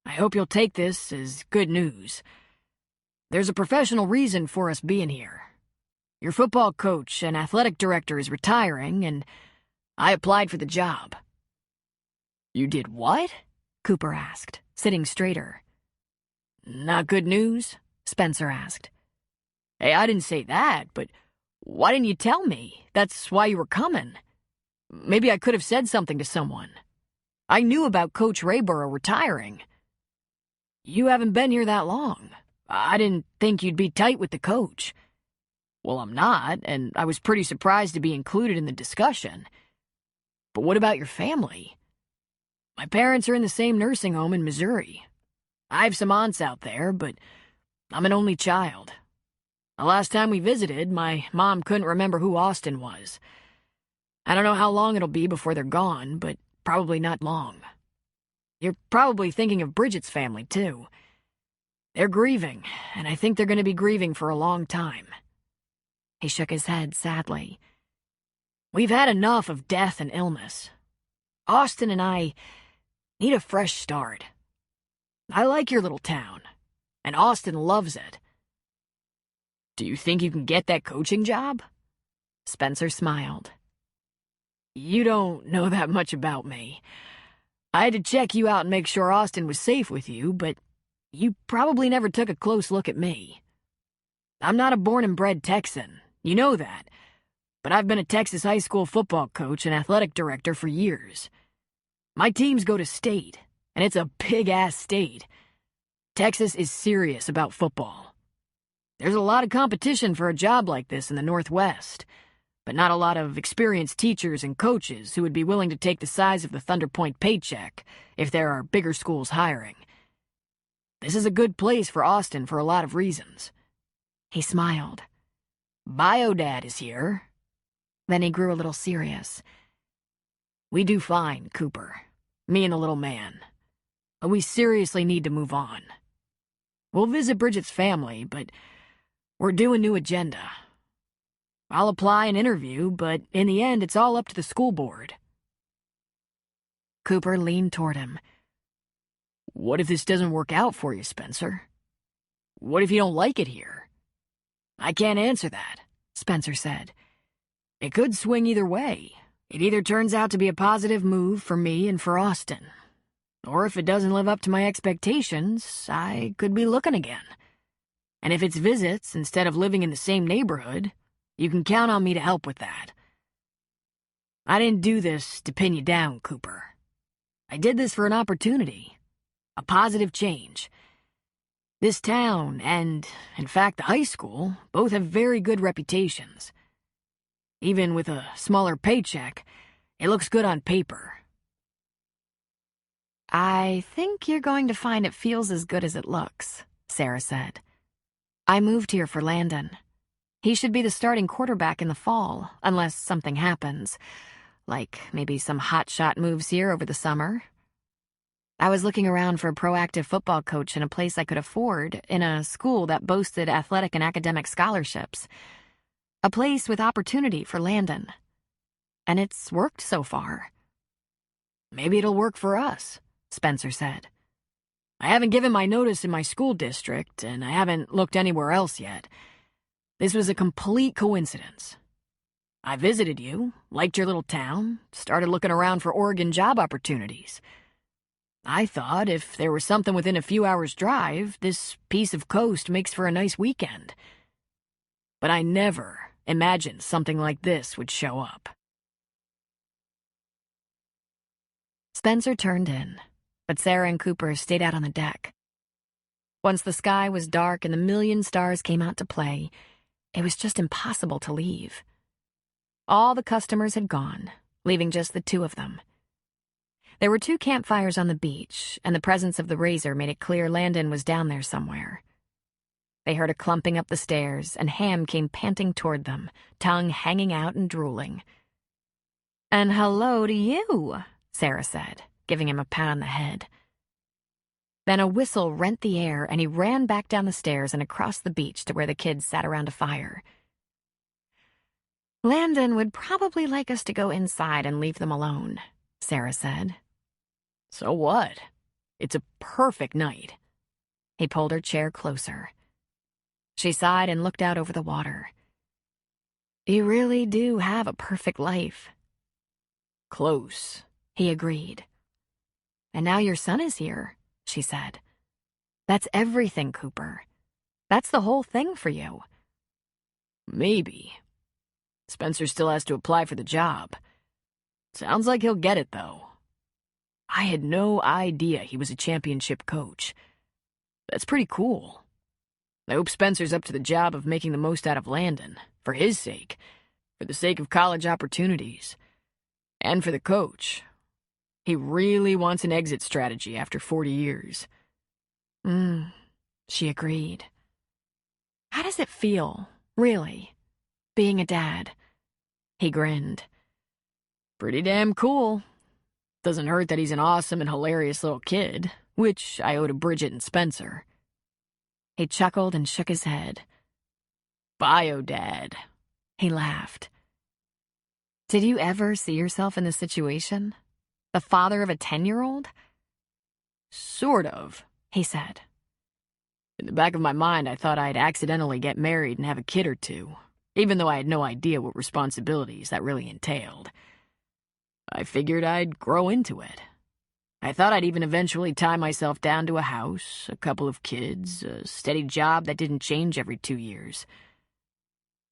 "I hope you'll take this as good news. There's a professional reason for us being here. Your football coach and athletic director is retiring, and I applied for the job." "You did what?" Cooper asked, sitting straighter. "Not good news?" Spencer asked. "Hey, I didn't say that, but why didn't you tell me? That's why you were coming. Maybe I could have said something to someone. I knew about Coach Rayborough retiring. You haven't been here that long. I didn't think you'd be tight with the coach." "Well, I'm not, and I was pretty surprised to be included in the discussion. But what about your family? My parents are in the same nursing home in Missouri. I have some aunts out there, but I'm an only child. The last time we visited, my mom couldn't remember who Austin was. I don't know how long it'll be before they're gone, but probably not long. You're probably thinking of Bridget's family, too. They're grieving, and I think they're going to be grieving for a long time." He shook his head sadly. "We've had enough of death and illness. Austin and I need a fresh start. I like your little town, and Austin loves it. Do you think you can get that coaching job?" Spencer smiled. You don't know that much about me. I had to check you out and make sure Austin was safe with you, but you probably never took a close look at me. I'm not a born and bred Texan, you know that, but I've been a Texas high school football coach and athletic director for years. My teams go to state, and it's a big-ass state. Texas is serious about football. There's a lot of competition for a job like this in the Northwest, but not a lot of experienced teachers and coaches who would be willing to take the size of the Thunder Point paycheck if there are bigger schools hiring. This is a good place for Austin for a lot of reasons. He smiled. Biodad is here. Then he grew a little serious. We do fine, Cooper. Me and the little man. But we seriously need to move on. We'll visit Bridget's family, but we're due a new agenda. I'll apply and interview, but in the end, it's all up to the school board. Cooper leaned toward him. What if this doesn't work out for you, Spencer? What if you don't like it here? I can't answer that, Spencer said. It could swing either way. It either turns out to be a positive move for me and for Austin. Or if it doesn't live up to my expectations, I could be looking again. And if it's visits instead of living in the same neighborhood, you can count on me to help with that. I didn't do this to pin you down, Cooper. I did this for an opportunity. A positive change. This town and, in fact, the high school both have very good reputations. Even with a smaller paycheck, it looks good on paper. I think you're going to find it feels as good as it looks, Sarah said. I moved here for Landon. He should be the starting quarterback in the fall, unless something happens, like maybe some hotshot moves here over the summer. I was looking around for a proactive football coach in a place I could afford, in a school that boasted athletic and academic scholarships. A place with opportunity for Landon. And it's worked so far. Maybe it'll work for us, Spencer said. I haven't given my notice in my school district, and I haven't looked anywhere else yet. This was a complete coincidence. I visited you, liked your little town, started looking around for Oregon job opportunities. I thought if there was something within a few hours' drive, this piece of coast makes for a nice weekend. But I never imagined something like this would show up. Spencer turned in, but Sarah and Cooper stayed out on the deck. Once the sky was dark and the million stars came out to play, it was just impossible to leave. All the customers had gone, leaving just the two of them. There were 2 campfires on the beach, and the presence of the razor made it clear Landon was down there somewhere. They heard a clumping up the stairs, and Ham came panting toward them, tongue hanging out and drooling. "And hello to you," Sarah said, giving him a pat on the head. Then a whistle rent the air, and he ran back down the stairs and across the beach to where the kids sat around a fire. "Landon would probably like us to go inside and leave them alone," Sarah said. So what? It's a perfect night. He pulled her chair closer. She sighed and looked out over the water. "You really do have a perfect life." Close, he agreed. "And now your son is here," she said. "That's everything, Cooper. That's the whole thing for you." Maybe. Spencer still has to apply for the job. Sounds like he'll get it, though. I had no idea he was a championship coach. That's pretty cool. I hope Spencer's up to the job of making the most out of Landon, for his sake, for the sake of college opportunities, and for the coach. He really wants an exit strategy after 40 years. She agreed. "How does it feel, really, being a dad?" He grinned. Pretty damn cool. Doesn't hurt that he's an awesome and hilarious little kid, which I owe to Bridget and Spencer. He chuckled and shook his head. Biodad. He laughed. "Did you ever see yourself in this situation? The father of a 10-year-old? Sort of, he said. In the back of my mind, I thought I'd accidentally get married and have a kid or two. even though I had no idea what responsibilities that really entailed. I figured I'd grow into it. I thought I'd even eventually tie myself down to a house, a couple of kids, a steady job that didn't change every 2 years.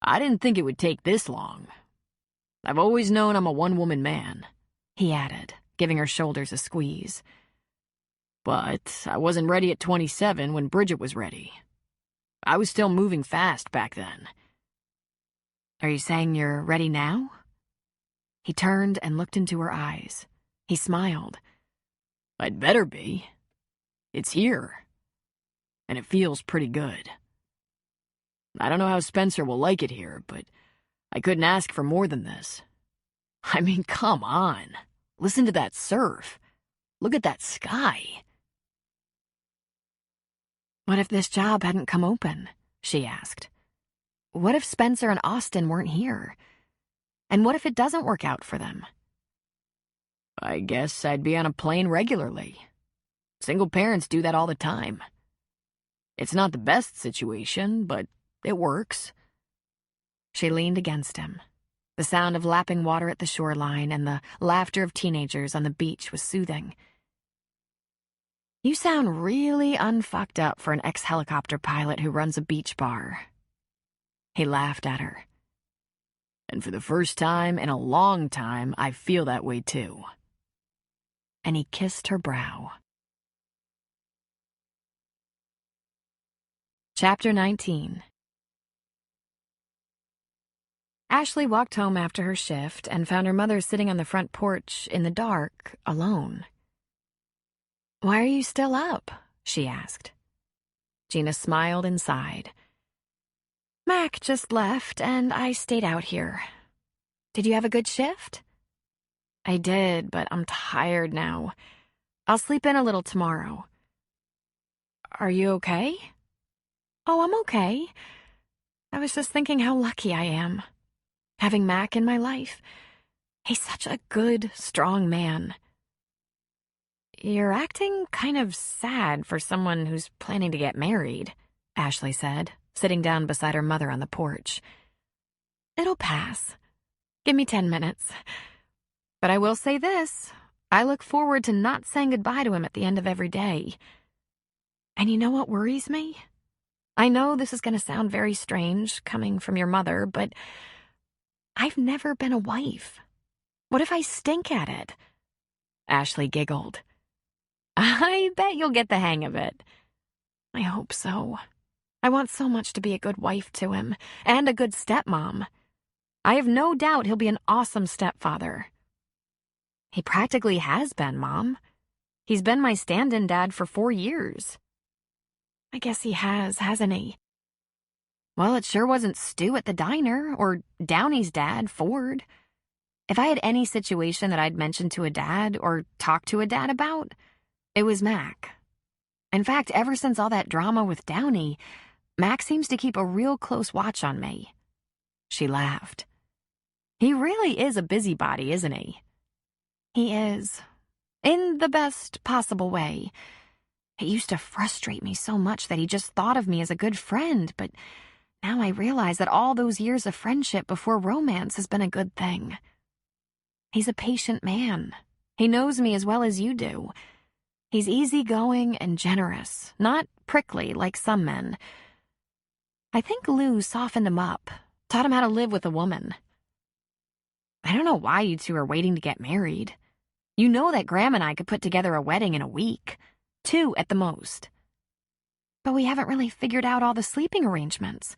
I didn't think it would take this long. I've always known I'm a one-woman man, he added, giving her shoulders a squeeze. But I wasn't ready at 27 when Bridget was ready. I was still moving fast back then. Are you saying you're ready now? He turned and looked into her eyes. He smiled. I'd better be. It's here. And it feels pretty good. I don't know how Spencer will like it here, but I couldn't ask for more than this. I mean, come on. Listen to that surf. Look at that sky. What if this job hadn't come open? She asked. What if Spencer and Austin weren't here? And what if it doesn't work out for them? I guess I'd be on a plane regularly. Single parents do that all the time. It's not the best situation, but it works. She leaned against him. The sound of lapping water at the shoreline and the laughter of teenagers on the beach was soothing. You sound really unfucked up for an ex-helicopter pilot who runs a beach bar. He laughed at her. And for the first time in a long time, I feel that way too. And he kissed her brow. Chapter 19. Ashley walked home after her shift and found her mother sitting on the front porch in the dark, alone. Why are you still up? She asked. Gina smiled and sighed. Mac just left, and I stayed out here. Did you have a good shift? I did, but I'm tired now. I'll sleep in a little tomorrow. Are you okay? Oh, I'm okay. I was just thinking how lucky I am. Having Mac in my life. He's such a good, strong man. You're acting kind of sad for someone who's planning to get married, Ashley said, sitting down beside her mother on the porch. It'll pass. Give me 10 minutes. But I will say this. I look forward to not saying goodbye to him at the end of every day. And you know what worries me? I know this is going to sound very strange coming from your mother, but I've never been a wife. What if I stink at it? Ashley giggled. I bet you'll get the hang of it. I hope so. I want so much to be a good wife to him, and a good stepmom. I have no doubt he'll be an awesome stepfather. He practically has been, Mom. He's been my stand-in dad for 4 years. I guess he has, hasn't he? Well, it sure wasn't Stu at the diner, or Downey's dad, Ford. If I had any situation that I'd mentioned to a dad, or talked to a dad about, it was Mac. In fact, ever since all that drama with Downey, Mac seems to keep a real close watch on me. She laughed. He really is a busybody, isn't he? He is. In the best possible way. It used to frustrate me so much that he just thought of me as a good friend, but now I realize that all those years of friendship before romance has been a good thing. He's a patient man. He knows me as well as you do. He's easygoing and generous, not prickly like some men. I think Lou softened him up, taught him how to live with a woman. I don't know why you two are waiting to get married. You know that Graham and I could put together a wedding in a week. 2 at the most. But we haven't really figured out all the sleeping arrangements.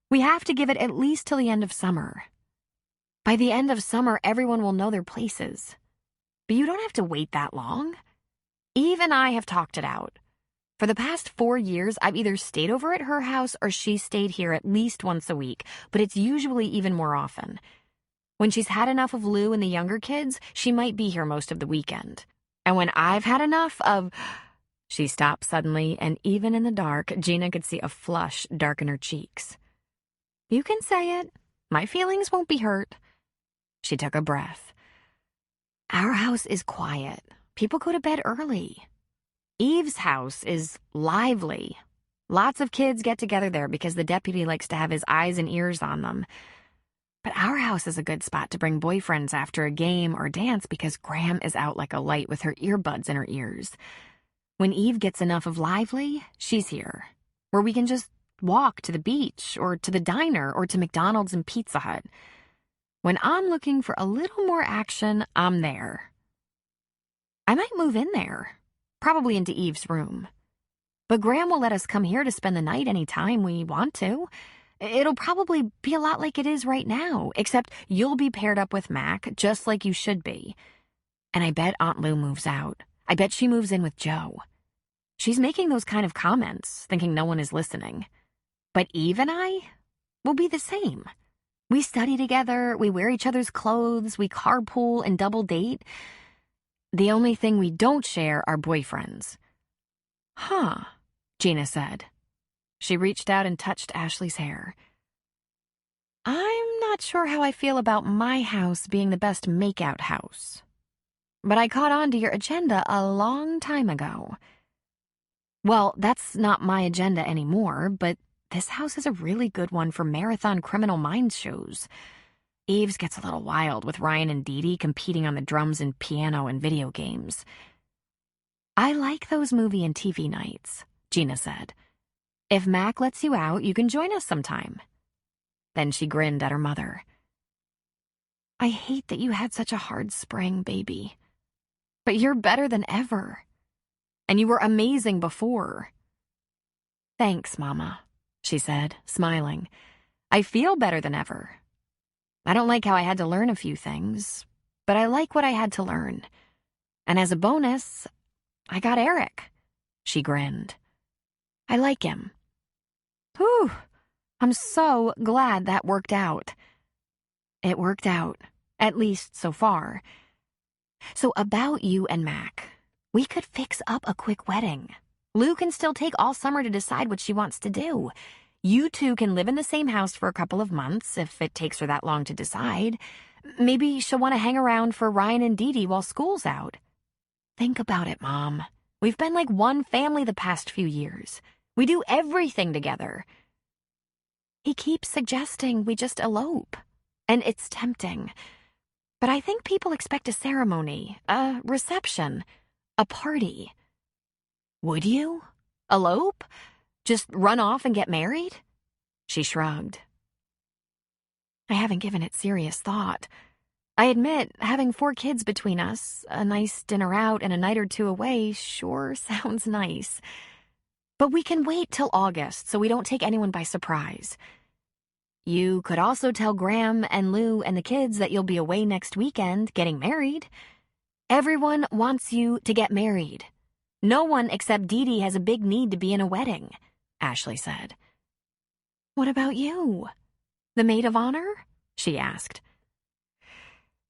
We have to give it at least till the end of summer. By the end of summer, everyone will know their places. But you don't have to wait that long. Eve and I have talked it out. For the past 4 years, I've either stayed over at her house or she stayed here at least once a week, but it's usually even more often. When she's had enough of Lou and the younger kids, she might be here most of the weekend. And when I've had enough of... She stopped suddenly, and even in the dark, Gina could see a flush darken her cheeks. You can say it. My feelings won't be hurt. She took a breath. Our house is quiet. People go to bed early. Eve's house is lively. Lots of kids get together there because the deputy likes to have his eyes and ears on them. But our house is a good spot to bring boyfriends after a game or dance because Graham is out like a light with her earbuds in her ears. When Eve gets enough of Lively, she's here, where we can just walk to the beach or to the diner or to McDonald's and Pizza Hut. When I'm looking for a little more action, I'm there. I might move in there, probably into Eve's room. But Graham will let us come here to spend the night anytime we want to. It'll probably be a lot like it is right now, except you'll be paired up with Mac, just like you should be. And I bet Aunt Lou moves out. I bet she moves in with Joe. She's making those kind of comments, thinking no one is listening. But Eve and I will be the same. We study together, we wear each other's clothes, we carpool and double date. The only thing we don't share are boyfriends. Huh, Gina said. She reached out and touched Ashley's hair. I'm not sure how I feel about my house being the best make-out house. But I caught on to your agenda a long time ago. Well, that's not my agenda anymore, but this house is a really good one for marathon Criminal Minds shows. Eve's gets a little wild with Ryan and Dee Dee competing on the drums and piano and video games. I like those movie and TV nights, Gina said. If Mac lets you out, you can join us sometime. Then she grinned at her mother. I hate that you had such a hard spring, baby. But you're better than ever. And you were amazing before. Thanks, Mama, she said, smiling. I feel better than ever. I don't like how I had to learn a few things, but I like what I had to learn. And as a bonus, I got Eric. She grinned. I like him. Whew, I'm so glad that worked out. It worked out, at least so far. So about you and Mac, we could fix up a quick wedding. Lou can still take all summer to decide what she wants to do. You two can live in the same house for a couple of months if it takes her that long to decide. Maybe she'll want to hang around for Ryan and Dee Dee while school's out. Think about it, Mom. We've been like one family the past few years. We do everything together. He keeps suggesting we just elope, and it's tempting. But I think people expect a ceremony, a reception, a party. Would you? Elope? Just run off and get married? She shrugged. I haven't given it serious thought. I admit, having 4 kids between us, a nice dinner out and a night or two away sure sounds nice. But we can wait till August so we don't take anyone by surprise. You could also tell Graham and Lou and the kids that you'll be away next weekend getting married. Everyone wants you to get married. No one except Dee Dee has a big need to be in a wedding, Ashley said. What about you? The maid of honor? She asked.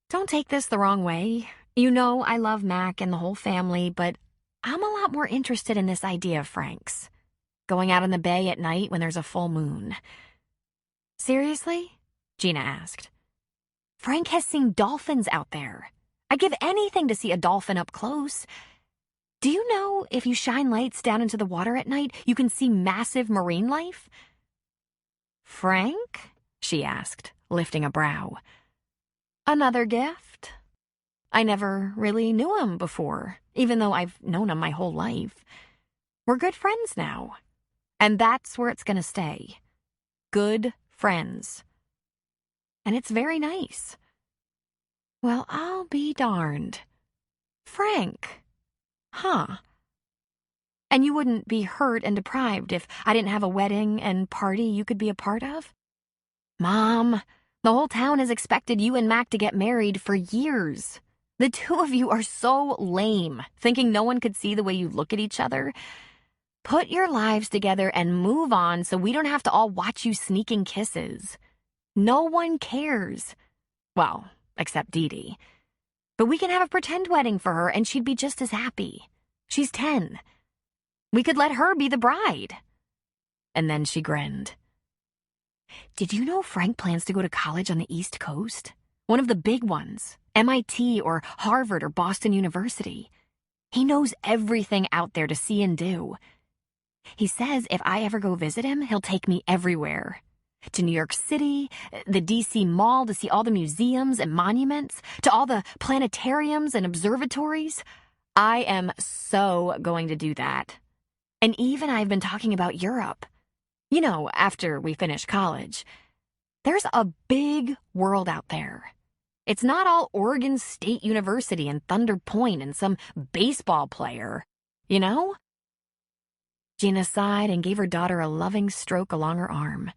Don't take this the wrong way. You know I love Mac and the whole family, but I'm a lot more interested in this idea of Frank's. Going out on the bay at night when there's a full moon. Seriously? Gina asked. Frank has seen dolphins out there. I'd give anything to see a dolphin up close. Do you know if you shine lights down into the water at night, you can see massive marine life? Frank? She asked, lifting a brow. Another gift? I never really knew him before, even though I've known him my whole life. We're good friends now. And that's where it's gonna stay. Good friends. And it's very nice. Well, I'll be darned. Frank. Huh. And you wouldn't be hurt and deprived if I didn't have a wedding and party you could be a part of? Mom, the whole town has expected you and Mac to get married for years. The two of you are so lame, thinking no one could see the way you look at each other. Put your lives together and move on so we don't have to all watch you sneaking kisses. No one cares. Well, except Dee Dee. But we can have a pretend wedding for her and she'd be just as happy. She's 10. We could let her be the bride. And then she grinned. Did you know Frank plans to go to college on the East Coast? One of the big ones. MIT or Harvard or Boston University. He knows everything out there to see and do. He says if I ever go visit him, he'll take me everywhere. To New York City, the D.C. Mall to see all the museums and monuments, to all the planetariums and observatories. I am so going to do that. And even I've been talking about Europe. You know, after we finish college. There's a big world out there. It's not all Oregon State University and Thunder Point and some baseball player, you know? Gina sighed and gave her daughter a loving stroke along her arm.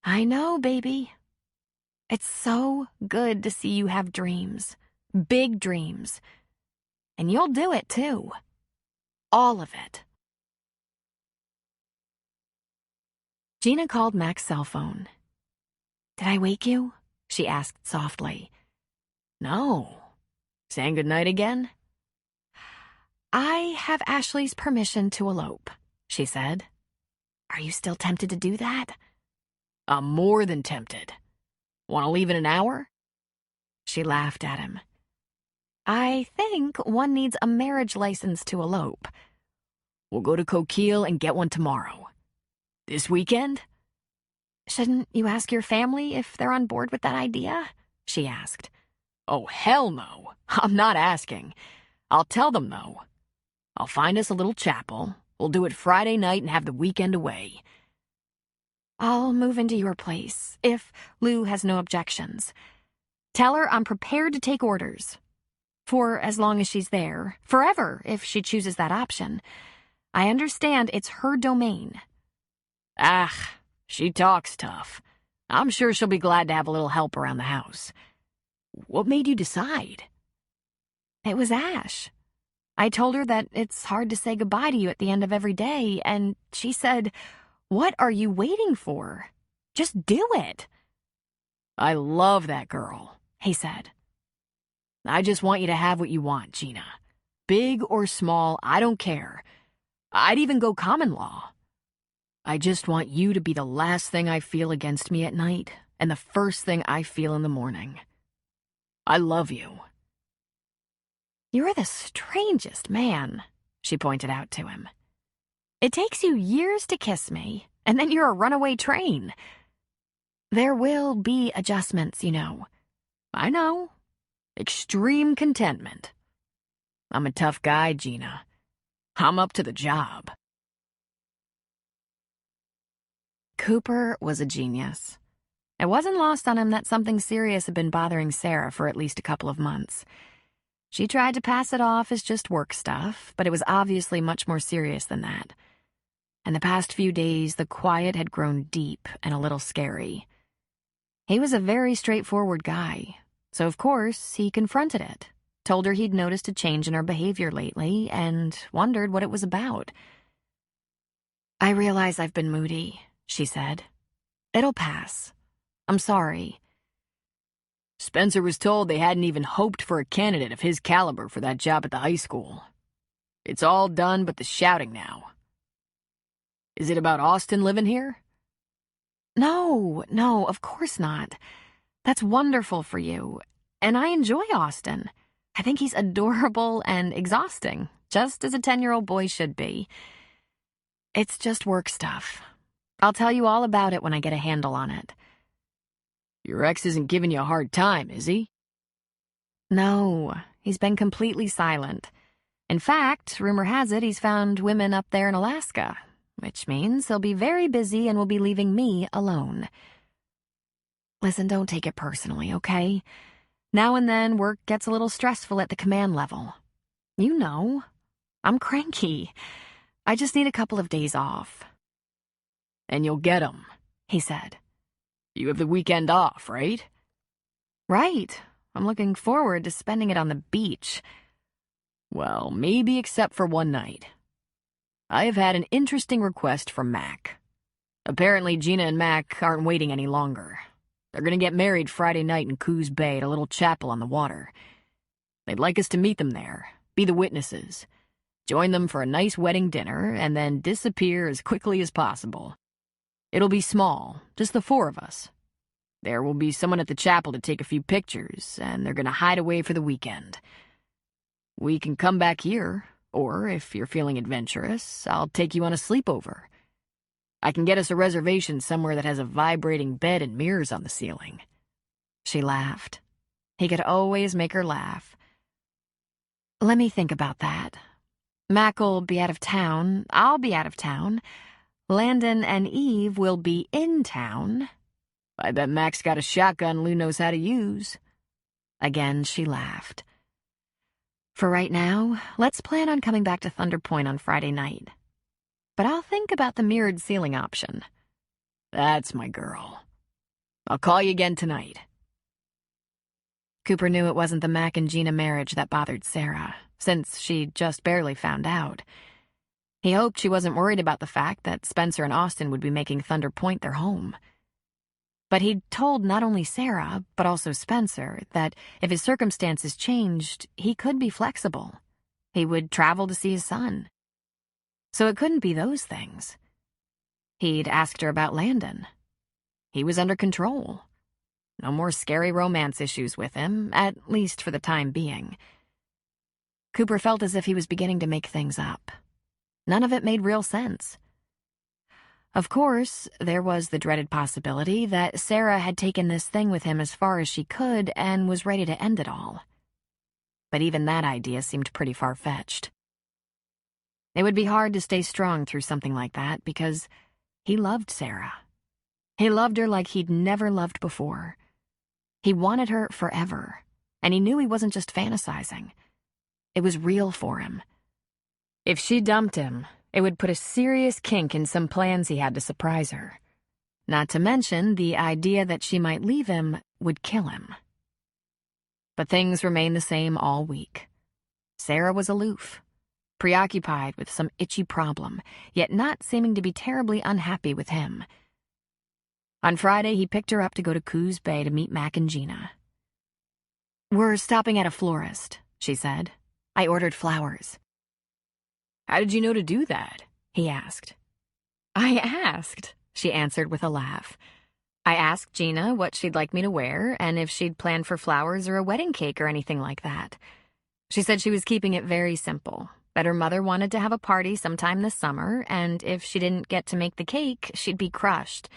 I know, baby. It's so good to see you have dreams. Big dreams. And you'll do it, too. All of it. Gina called Mac's cell phone. Did I wake you? She asked softly. No. Saying goodnight again? I have Ashley's permission to elope, she said. Are you still tempted to do that? I'm more than tempted. Want to leave in an hour? She laughed at him. I think one needs a marriage license to elope. We'll go to Coquille and get one tomorrow. This weekend? Shouldn't you ask your family if they're on board with that idea? She asked. Oh, hell no. I'm not asking. I'll tell them, though. I'll find us a little chapel. We'll do it Friday night and have the weekend away. I'll move into your place, if Lou has no objections. Tell her I'm prepared to take orders. For as long as she's there. Forever, if she chooses that option. I understand it's her domain. Ah, she talks tough. I'm sure she'll be glad to have a little help around the house. What made you decide? It was Ash. I told her that it's hard to say goodbye to you at the end of every day, and she said, what are you waiting for? Just do it. I love that girl, he said. I just want you to have what you want, Gina. Big or small, I don't care. I'd even go common law. I just want you to be the last thing I feel against me at night and the first thing I feel in the morning. I love you. You're the strangest man, she pointed out to him. It takes you years to kiss me, and then you're a runaway train. There will be adjustments, you know. I know. Extreme contentment. I'm a tough guy, Gina. I'm up to the job. Cooper was a genius. It wasn't lost on him that something serious had been bothering Sarah for at least a couple of months. She tried to pass it off as just work stuff, but it was obviously much more serious than that. And the past few days, the quiet had grown deep and a little scary. He was a very straightforward guy, so of course he confronted it, told her he'd noticed a change in her behavior lately, and wondered what it was about. I realize I've been moody, she said. It'll pass. I'm sorry. Spencer was told they hadn't even hoped for a candidate of his caliber for that job at the high school. It's all done but the shouting now. Is it about Austin living here? No, of course not. That's wonderful for you, and I enjoy Austin. I think he's adorable and exhausting, just as a 10-year-old boy should be. It's just work stuff. I'll tell you all about it when I get a handle on it. Your ex isn't giving you a hard time, is he? No, he's been completely silent. In fact, rumor has it he's found women up there in Alaska, which means he'll be very busy and will be leaving me alone. Listen, don't take it personally, okay? Now and then, work gets a little stressful at the command level. You know, I'm cranky. I just need a couple of days off. And you'll get 'em, he said. You have the weekend off, right? Right. I'm looking forward to spending it on the beach. Well, maybe except for one night. I have had an interesting request from Mac. Apparently Gina and Mac aren't waiting any longer. They're going to get married Friday night in Coos Bay at a little chapel on the water. They'd like us to meet them there, be the witnesses, join them for a nice wedding dinner, and then disappear as quickly as possible. It'll be small, just the four of us. There will be someone at the chapel to take a few pictures, and they're going to hide away for the weekend. We can come back here, Or, if you're feeling adventurous, I'll take you on a sleepover. I can get us a reservation somewhere that has a vibrating bed and mirrors on the ceiling." She laughed. He could always make her laugh. "Let me think about that. Mac'll be out of town. I'll be out of town. Landon and Eve will be in town." I bet Mac's got a shotgun Lou knows how to use. Again, she laughed. "For right now, let's plan on coming back to Thunder Point on Friday night. But I'll think about the mirrored ceiling option." That's my girl. I'll call you again tonight. Cooper knew it wasn't the Mac and Gina marriage that bothered Sarah, since she'd just barely found out. He hoped she wasn't worried about the fact that Spencer and Austin would be making Thunder Point their home. But he'd told not only Sarah, but also Spencer, that if his circumstances changed, he could be flexible. He would travel to see his son. So it couldn't be those things. He'd asked her about Landon. He was under control. No more scary romance issues with him, at least for the time being. Cooper felt as if he was beginning to make things up. None of it made real sense. Of course, there was the dreaded possibility that Sarah had taken this thing with him as far as she could and was ready to end it all. But even that idea seemed pretty far-fetched. It would be hard to stay strong through something like that because he loved Sarah. He loved her like he'd never loved before. He wanted her forever, and he knew he wasn't just fantasizing. It was real for him. If she dumped him, it would put a serious kink in some plans he had to surprise her. Not to mention, the idea that she might leave him would kill him. But things remained the same all week. Sarah was aloof, preoccupied with some itchy problem, yet not seeming to be terribly unhappy with him. On Friday, he picked her up to go to Coos Bay to meet Mac and Gina. "We're stopping at a florist," she said. "I ordered flowers." How did you know to do that? He asked. "I asked," she answered with a laugh. "I asked Gina what she'd like me to wear and if she'd planned for flowers or a wedding cake or anything like that. She said she was keeping it very simple, that her mother wanted to have a party sometime this summer, and if she didn't get to make the cake, she'd be crushed.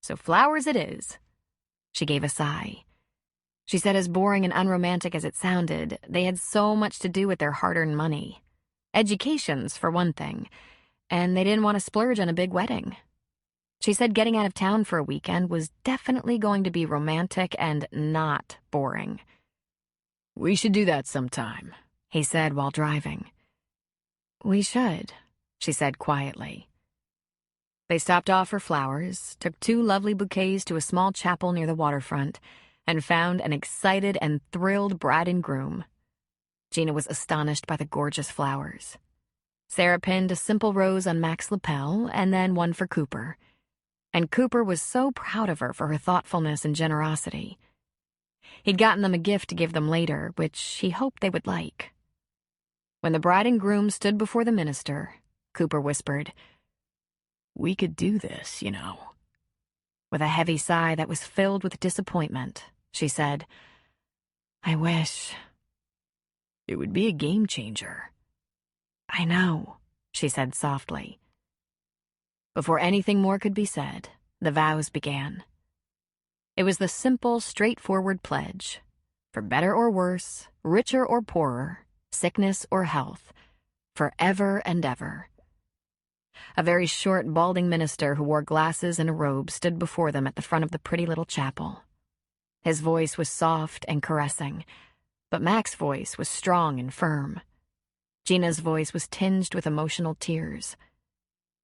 So flowers it is." She gave a sigh. She said as boring and unromantic as it sounded, they had so much to do with their hard-earned money. Educations, for one thing, and they didn't want to splurge on a big wedding. She said getting out of town for a weekend was definitely going to be romantic and not boring. "We should do that sometime," he said while driving. "We should," she said quietly. They stopped off for flowers, took 2 lovely bouquets to a small chapel near the waterfront, and found an excited and thrilled bride and groom. Gina was astonished by the gorgeous flowers. Sarah pinned a simple rose on Mac's lapel and then one for Cooper. And Cooper was so proud of her for her thoughtfulness and generosity. He'd gotten them a gift to give them later, which he hoped they would like. When the bride and groom stood before the minister, Cooper whispered, "We could do this, you know." With a heavy sigh that was filled with disappointment, she said, "I wish." "It would be a game changer." "I know," she said softly. Before anything more could be said, the vows began. It was the simple, straightforward pledge. For better or worse, richer or poorer, sickness or health, forever and ever. A very short, balding minister who wore glasses and a robe stood before them at the front of the pretty little chapel. His voice was soft and caressing, but Mac's voice was strong and firm. Gina's voice was tinged with emotional tears.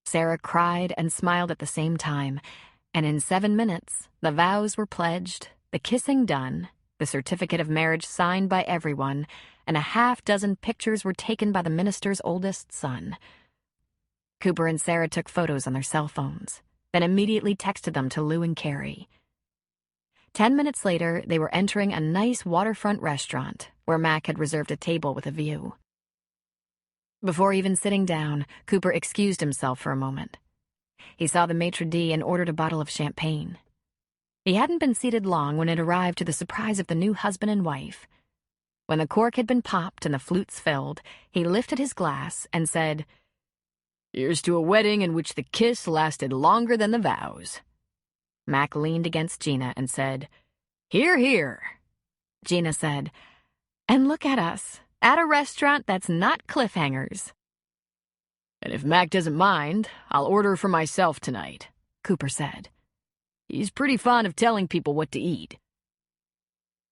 Sarah cried and smiled at the same time, and in 7 minutes, the vows were pledged, the kissing done, the certificate of marriage signed by everyone, and a half-dozen pictures were taken by the minister's oldest son. Cooper and Sarah took photos on their cell phones, then immediately texted them to Lou and Carrie. 10 minutes later, they were entering a nice waterfront restaurant where Mac had reserved a table with a view. Before even sitting down, Cooper excused himself for a moment. He saw the maitre d' and ordered a bottle of champagne. He hadn't been seated long when it arrived to the surprise of the new husband and wife. When the cork had been popped and the flutes filled, he lifted his glass and said, "Here's to a wedding in which the kiss lasted longer than the vows." Mac leaned against Gina and said, "Hear, hear." Gina said, "And look at us, at a restaurant that's not cliffhangers." "And if Mac doesn't mind, I'll order for myself tonight," Cooper said. "He's pretty fond of telling people what to eat."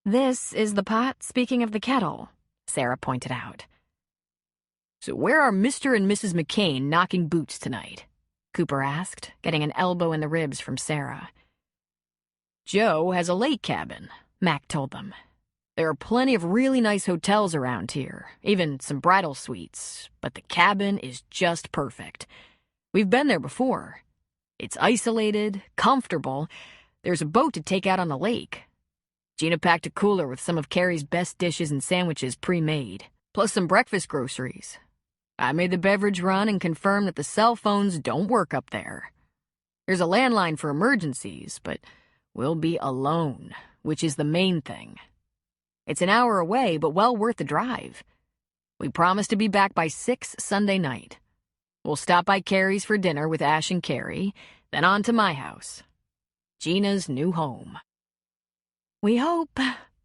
"This is the pot speaking of the kettle," Sarah pointed out. "So where are Mr. and Mrs. McCain knocking boots tonight?" Cooper asked, getting an elbow in the ribs from Sarah. "Joe has a lake cabin," Mac told them. "There are plenty of really nice hotels around here, even some bridal suites, but the cabin is just perfect. We've been there before. It's isolated, comfortable. There's a boat to take out on the lake. Gina packed a cooler with some of Carrie's best dishes and sandwiches pre-made, plus some breakfast groceries. I made the beverage run and confirmed that the cell phones don't work up there. There's a landline for emergencies, but we'll be alone, which is the main thing. It's an hour away, but well worth the drive. We promise to be back by 6 Sunday night. We'll stop by Carrie's for dinner with Ash and Carrie, then on to my house. Gina's new home." "We hope,"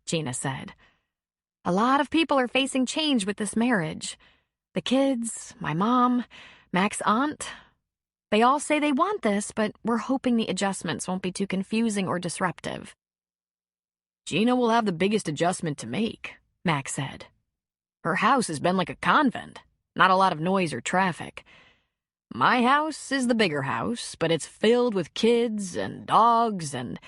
Gina said. "A lot of people are facing change with this marriage. The kids, my mom, Mac's aunt. They all say they want this, but we're hoping the adjustments won't be too confusing or disruptive." "Gina will have the biggest adjustment to make," Mac said. "Her house has been like a convent, not a lot of noise or traffic. My house is the bigger house, but it's filled with kids and dogs and,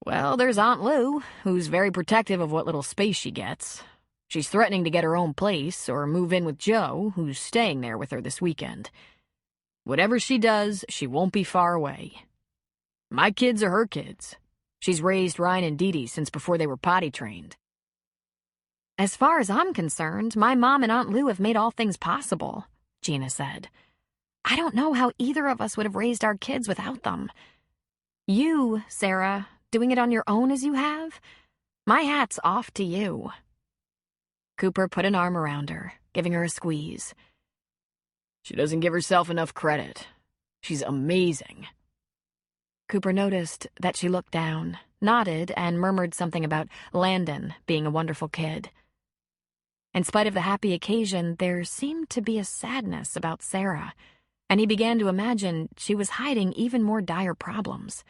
well, there's Aunt Lou, who's very protective of what little space she gets. She's threatening to get her own place or move in with Joe, who's staying there with her this weekend. Whatever she does, she won't be far away. My kids are her kids. She's raised Ryan and Dee Dee since before they were potty trained." "As far as I'm concerned, my mom and Aunt Lou have made all things possible," Gina said. "I don't know how either of us would have raised our kids without them. You, Sarah, doing it on your own as you have? My hat's off to you." Cooper put an arm around her, giving her a squeeze. "She doesn't give herself enough credit. She's amazing." Cooper noticed that she looked down, nodded, and murmured something about Landon being a wonderful kid. In spite of the happy occasion, there seemed to be a sadness about Sarah, and he began to imagine she was hiding even more dire problems.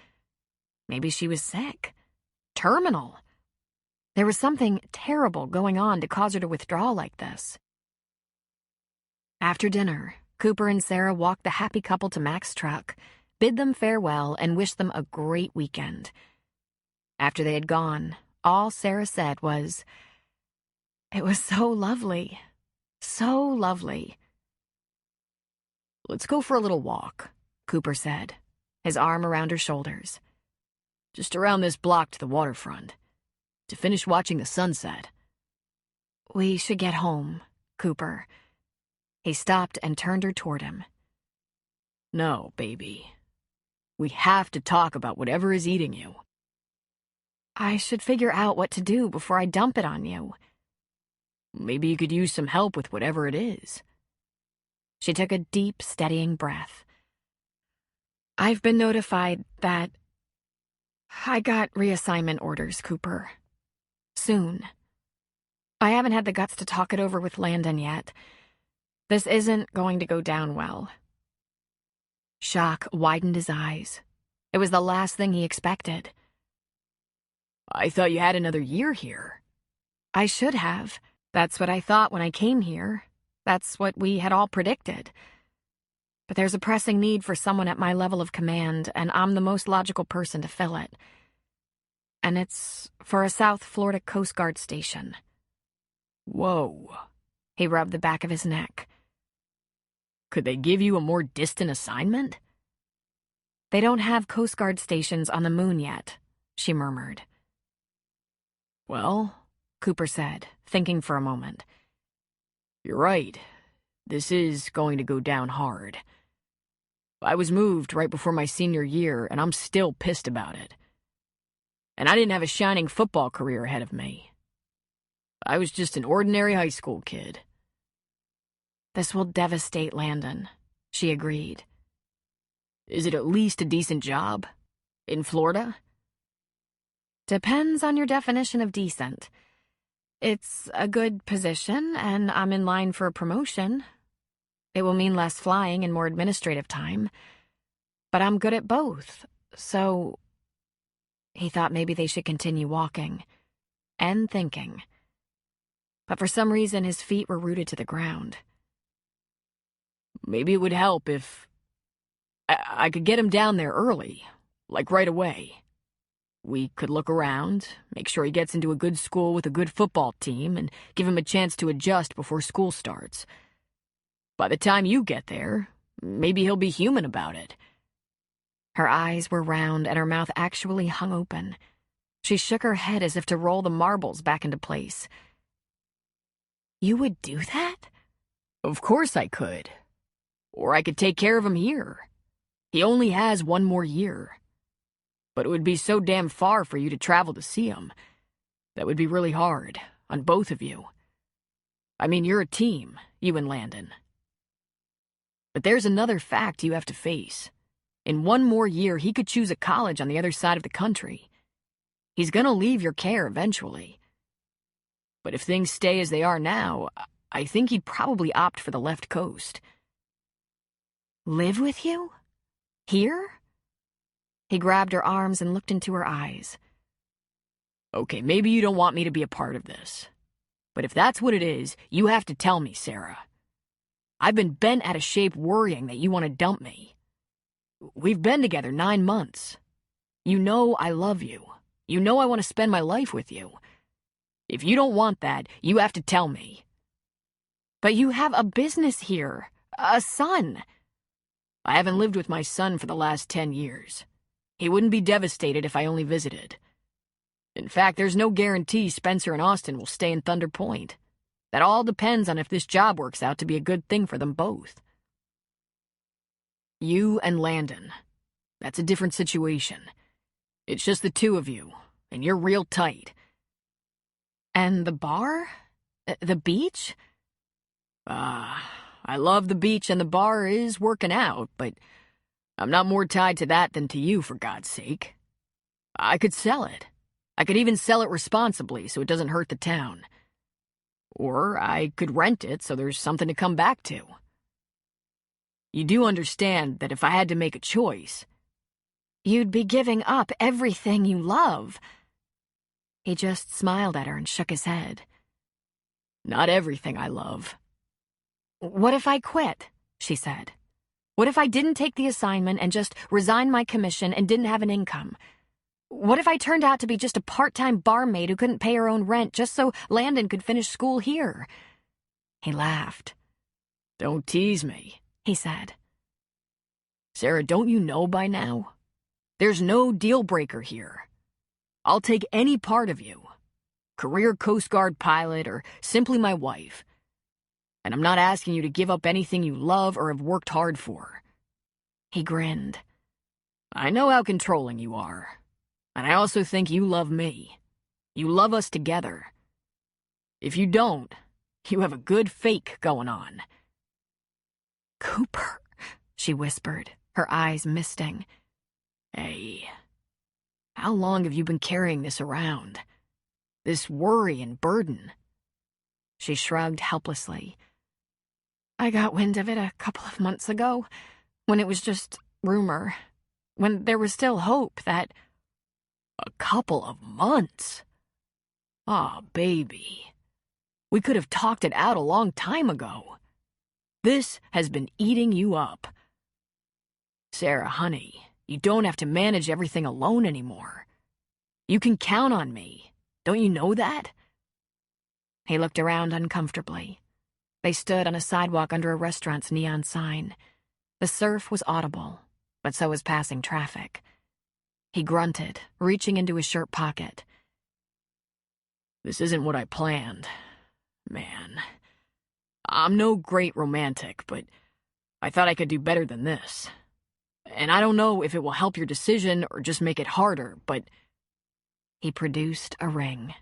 Maybe she was sick. Terminal. There was something terrible going on to cause her to withdraw like this. After dinner, Cooper and Sarah walked the happy couple to Mac's truck, bid them farewell, and wished them a great weekend. After they had gone, all Sarah said was, "It was so lovely, so lovely." "Let's go for a little walk," Cooper said, his arm around her shoulders. "Just around this block to the waterfront, to finish watching the sunset." "We should get home, Cooper." He stopped and turned her toward him. "No, baby. We have to talk about whatever is eating you." "I should figure out what to do before I dump it on you." "Maybe you could use some help with whatever it is." She took a deep, steadying breath. "I've been notified that I got reassignment orders, Cooper. Soon. I haven't had the guts to talk it over with Landon yet. This isn't going to go down well." Shock widened his eyes. It was the last thing he expected. "I thought you had another year here." "I should have. That's what I thought when I came here. That's what we had all predicted. But there's a pressing need for someone at my level of command, and I'm the most logical person to fill it. And it's for a South Florida Coast Guard station." "Whoa." He rubbed the back of his neck. "Could they give you a more distant assignment?" "They don't have Coast Guard stations on the moon yet," she murmured. "Well," Cooper said, thinking for a moment. "You're right. This is going to go down hard. I was moved right before my senior year, and I'm still pissed about it. And I didn't have a shining football career ahead of me. I was just an ordinary high school kid. This will devastate Landon, she agreed. Is it at least a decent job? In Florida? Depends on your definition of decent. It's a good position, and I'm in line for a promotion. It will mean less flying and more administrative time. But I'm good at both, so... He thought maybe they should continue walking. And thinking. But for some reason, his feet were rooted to the ground. Maybe it would help if... I could get him down there early, like right away. We could look around, make sure he gets into a good school with a good football team, and give him a chance to adjust before school starts. By the time you get there, maybe he'll be human about it. Her eyes were round and her mouth actually hung open. She shook her head as if to roll the marbles back into place. You would do that? Of course I could. Or I could take care of him here. He only has 1 more year. But it would be so damn far for you to travel to see him. That would be really hard, on both of you. I mean, you're a team, you and Landon. But there's another fact you have to face. In 1 more year, he could choose a college on the other side of the country. He's gonna leave your care eventually. But if things stay as they are now, I think he'd probably opt for the left coast. Live with you? Here? He grabbed her arms and looked into her eyes. Okay, maybe you don't want me to be a part of this. But if that's what it is, you have to tell me, Sarah. I've been bent out of shape worrying that you want to dump me. We've been together 9 months. You know I love you. You know I want to spend my life with you. If you don't want that, you have to tell me. But you have a business here, a son. I haven't lived with my son for the last 10 years. He wouldn't be devastated if I only visited. In fact, there's no guarantee Spencer and Austin will stay in Thunder Point. That all depends on if this job works out to be a good thing for them both. You and Landon. That's a different situation. It's just the 2 of you, and you're real tight. And the bar? The beach? I love the beach and the bar is working out, but I'm not more tied to that than to you, for God's sake. I could sell it. I could even sell it responsibly so it doesn't hurt the town. Or I could rent it so there's something to come back to. You do understand that if I had to make a choice... You'd be giving up everything you love. He just smiled at her and shook his head. Not everything I love. What if I quit? She said. What if I didn't take the assignment and just resigned my commission and didn't have an income? What if I turned out to be just a part-time barmaid who couldn't pay her own rent just so Landon could finish school here? He laughed. Don't tease me, he said. Sarah, don't you know by now? There's no deal breaker here. I'll take any part of you. Career Coast Guard pilot or simply my wife. And I'm not asking you to give up anything you love or have worked hard for. He grinned. I know how controlling you are. And I also think you love me. You love us together. If you don't, you have a good fake going on. Cooper, she whispered, her eyes misting. Hey, how long have you been carrying this around? This worry and burden? She shrugged helplessly. I got wind of it a couple of months ago, when it was just rumor, when there was still hope that... A couple of months? Aw, baby. We could have talked it out a long time ago. This has been eating you up. Sarah, honey, you don't have to manage everything alone anymore. You can count on me. Don't you know that? He looked around uncomfortably. They stood on a sidewalk under a restaurant's neon sign. The surf was audible, but so was passing traffic. He grunted, reaching into his shirt pocket. This isn't what I planned. Man. I'm no great romantic, but I thought I could do better than this. And I don't know if it will help your decision or just make it harder, but... He produced a ring.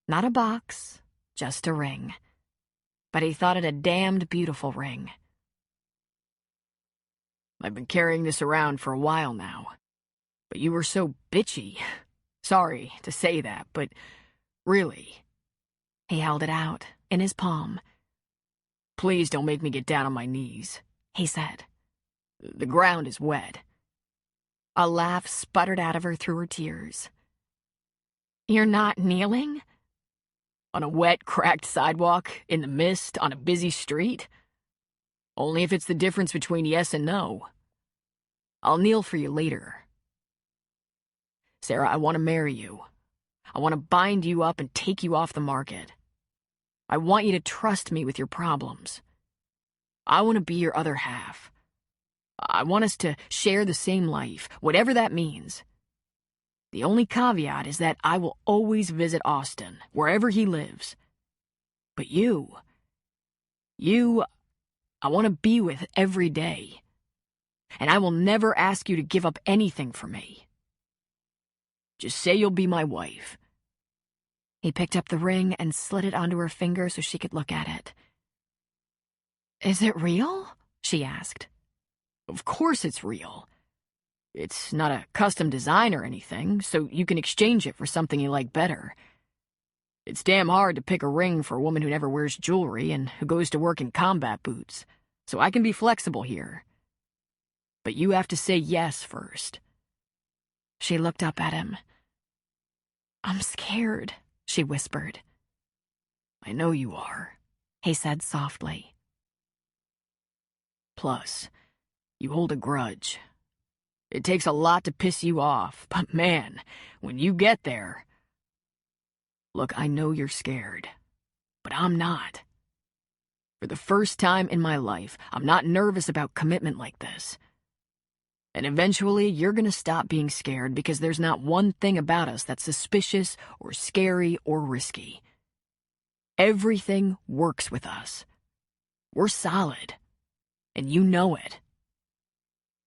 Not a box, just a ring. But he thought it a damned beautiful ring. I've been carrying this around for a while now. But you were so bitchy. Sorry to say that, but really. He held it out, in his palm. Please don't make me get down on my knees, he said. The ground is wet. A laugh sputtered out of her through her tears. You're not kneeling? On a wet, cracked sidewalk, in the mist, on a busy street? Only if it's the difference between yes and no. I'll kneel for you later. Sarah, I want to marry you. I want to bind you up and take you off the market. I want you to trust me with your problems. I want to be your other half. I want us to share the same life, whatever that means. The only caveat is that I will always visit Austin, wherever he lives. But you, I want to be with every day. And I will never ask you to give up anything for me. Just say you'll be my wife. He picked up the ring and slid it onto her finger so she could look at it. Is it real? She asked. Of course it's real. It's not a custom design or anything, so you can exchange it for something you like better. It's damn hard to pick a ring for a woman who never wears jewelry and who goes to work in combat boots, so I can be flexible here. But you have to say yes first. She looked up at him. I'm scared, she whispered. I know you are, he said softly. Plus, you hold a grudge. It takes a lot to piss you off, but man, when you get there... Look, I know you're scared, but I'm not. For the first time in my life, I'm not nervous about commitment like this. And eventually, you're gonna stop being scared because there's not one thing about us that's suspicious or scary or risky. Everything works with us. We're solid, and you know it.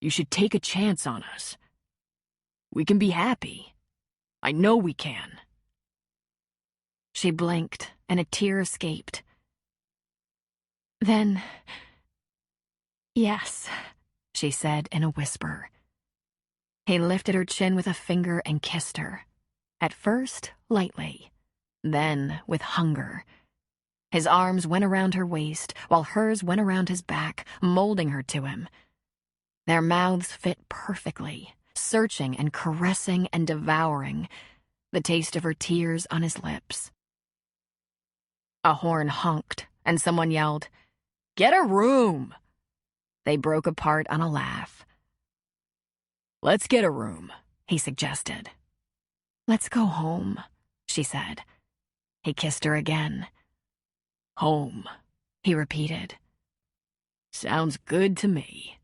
You should take a chance on us. We can be happy. I know we can. She blinked, and a tear escaped. Then, yes, she said in a whisper. He lifted her chin with a finger and kissed her. At first, lightly, then with hunger. His arms went around her waist, while hers went around his back, molding her to him. Their mouths fit perfectly, searching and caressing and devouring, the taste of her tears on his lips. A horn honked, and someone yelled, "Get a room!" They broke apart on a laugh. Let's get a room, he suggested. Let's go home, she said. He kissed her again. Home, he repeated. Sounds good to me.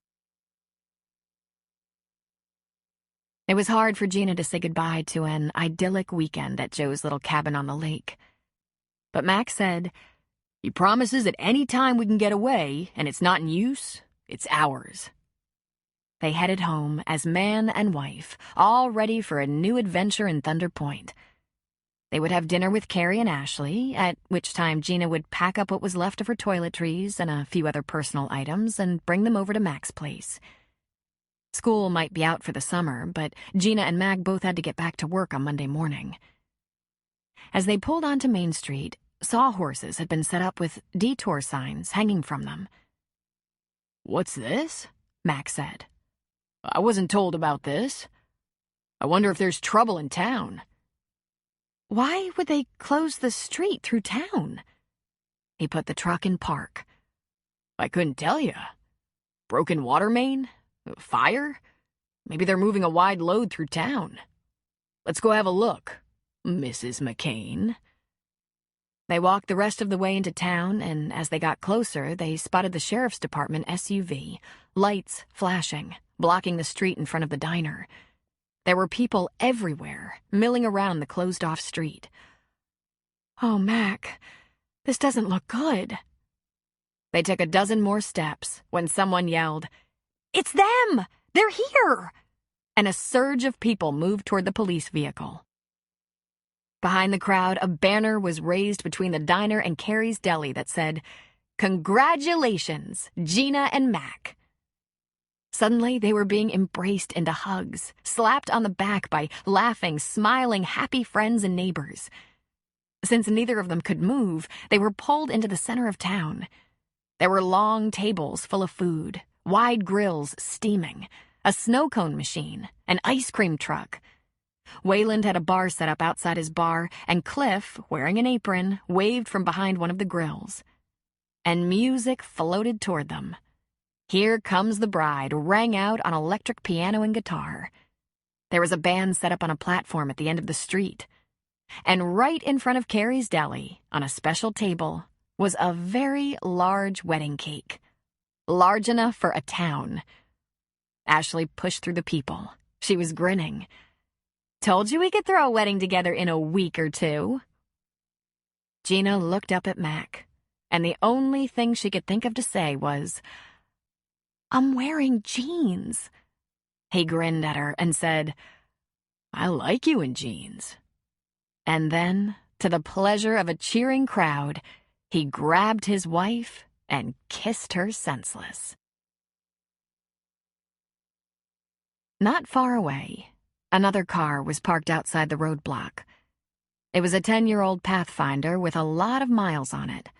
It was hard for Gina to say goodbye to an idyllic weekend at Joe's little cabin on the lake. But Max said, he promises at any time we can get away, and it's not in use, it's ours. They headed home as man and wife, all ready for a new adventure in Thunder Point. They would have dinner with Carrie and Ashley, at which time Gina would pack up what was left of her toiletries and a few other personal items and bring them over to Mac's place. School might be out for the summer, but Gina and Mac both had to get back to work on Monday morning. As they pulled onto Main Street, sawhorses had been set up with detour signs hanging from them. What's this? Mac said. I wasn't told about this. I wonder if there's trouble in town. Why would they close the street through town? He put the truck in park. I couldn't tell you. Broken water main? Fire? Maybe they're moving a wide load through town. Let's go have a look, Mrs. McCain. They walked the rest of the way into town, and as they got closer, they spotted the sheriff's department SUV, lights flashing, blocking the street in front of the diner. There were people everywhere, milling around the closed-off street. Oh, Mac, this doesn't look good. They took a dozen more steps when someone yelled, "It's them! They're here!" And a surge of people moved toward the police vehicle. Behind the crowd, a banner was raised between the diner and Carrie's Deli that said, "Congratulations, Gina and Mac." Suddenly, they were being embraced into hugs, slapped on the back by laughing, smiling, happy friends and neighbors. Since neither of them could move, they were pulled into the center of town. There were long tables full of food, wide grills steaming, a snow cone machine, an ice cream truck. Wayland had a bar set up outside his bar, and Cliff, wearing an apron, waved from behind one of the grills. And music floated toward them. "Here Comes the Bride" rang out on electric piano and guitar. There was a band set up on a platform at the end of the street. And right in front of Carrie's Deli, on a special table, was a very large wedding cake. Large enough for a town. Ashley pushed through the people. She was grinning. "Told you we could throw a wedding together in a week or two." Gina looked up at Mac, and the only thing she could think of to say was, "I'm wearing jeans." He grinned at her and said, "I like you in jeans." And then, to the pleasure of a cheering crowd, he grabbed his wife and kissed her senseless. Not far away, another car was parked outside the roadblock. It was a 10-year-old Pathfinder with a lot of miles on it.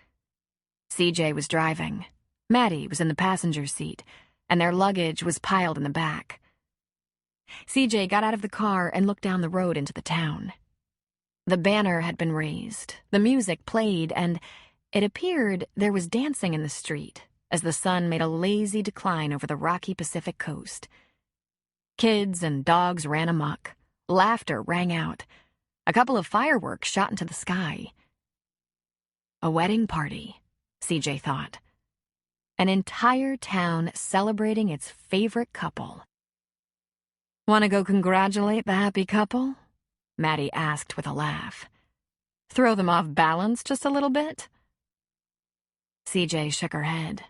CJ was driving. Maddie was in the passenger seat, and their luggage was piled in the back. CJ got out of the car and looked down the road into the town. The banner had been raised, the music played, and it appeared there was dancing in the street as the sun made a lazy decline over the rocky Pacific coast. Kids and dogs ran amok. Laughter rang out. A couple of fireworks shot into the sky. A wedding party, CJ thought. An entire town celebrating its favorite couple. "Want to go congratulate the happy couple?" Maddie asked with a laugh. "Throw them off balance just a little bit?" CJ shook her head.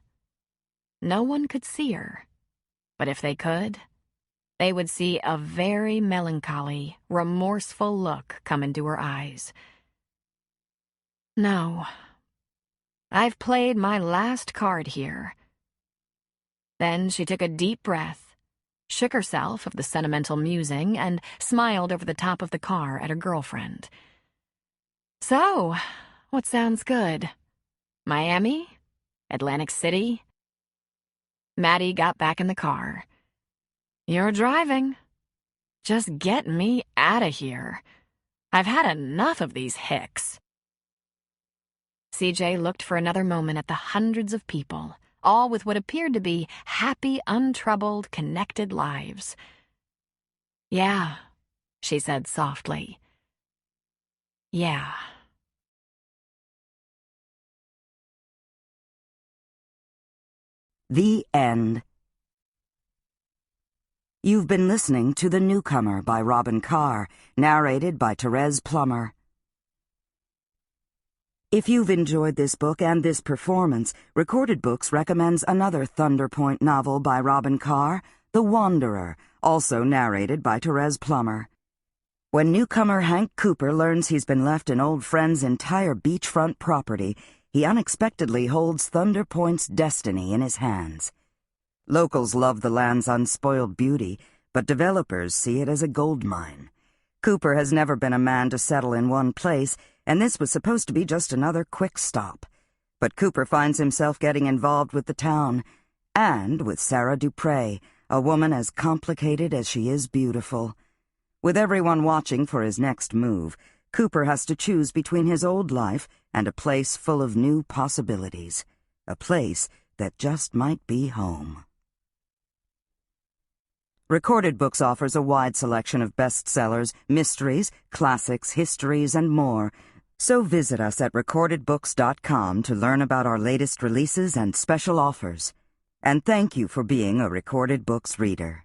No one could see her, but if they could, they would see a very melancholy, remorseful look come into her eyes. "No, I've played my last card here." Then she took a deep breath, shook herself of the sentimental musing, and smiled over the top of the car at her girlfriend. "So, what sounds good? Miami? Atlantic City?" Maddie got back in the car. "You're driving. Just get me out of here. I've had enough of these hicks." CJ looked for another moment at the hundreds of people, all with what appeared to be happy, untroubled, connected lives. "Yeah," she said softly. "Yeah." The end. You've been listening to The Newcomer by Robin Carr, narrated by Therese Plummer. If you've enjoyed this book and this performance, Recorded Books recommends another Thunder Point novel by Robin Carr, The Wanderer, also narrated by Therese Plummer. When newcomer Hank Cooper learns he's been left an old friend's entire beachfront property, he unexpectedly holds Thunder Point's destiny in his hands. Locals love the land's unspoiled beauty, but developers see it as a gold mine. Cooper has never been a man to settle in one place, and this was supposed to be just another quick stop. But Cooper finds himself getting involved with the town, and with Sarah Dupre, a woman as complicated as she is beautiful. With everyone watching for his next move, Cooper has to choose between his old life and a place full of new possibilities. A place that just might be home. Recorded Books offers a wide selection of bestsellers, mysteries, classics, histories, and more. So visit us at recordedbooks.com to learn about our latest releases and special offers. And thank you for being a Recorded Books reader.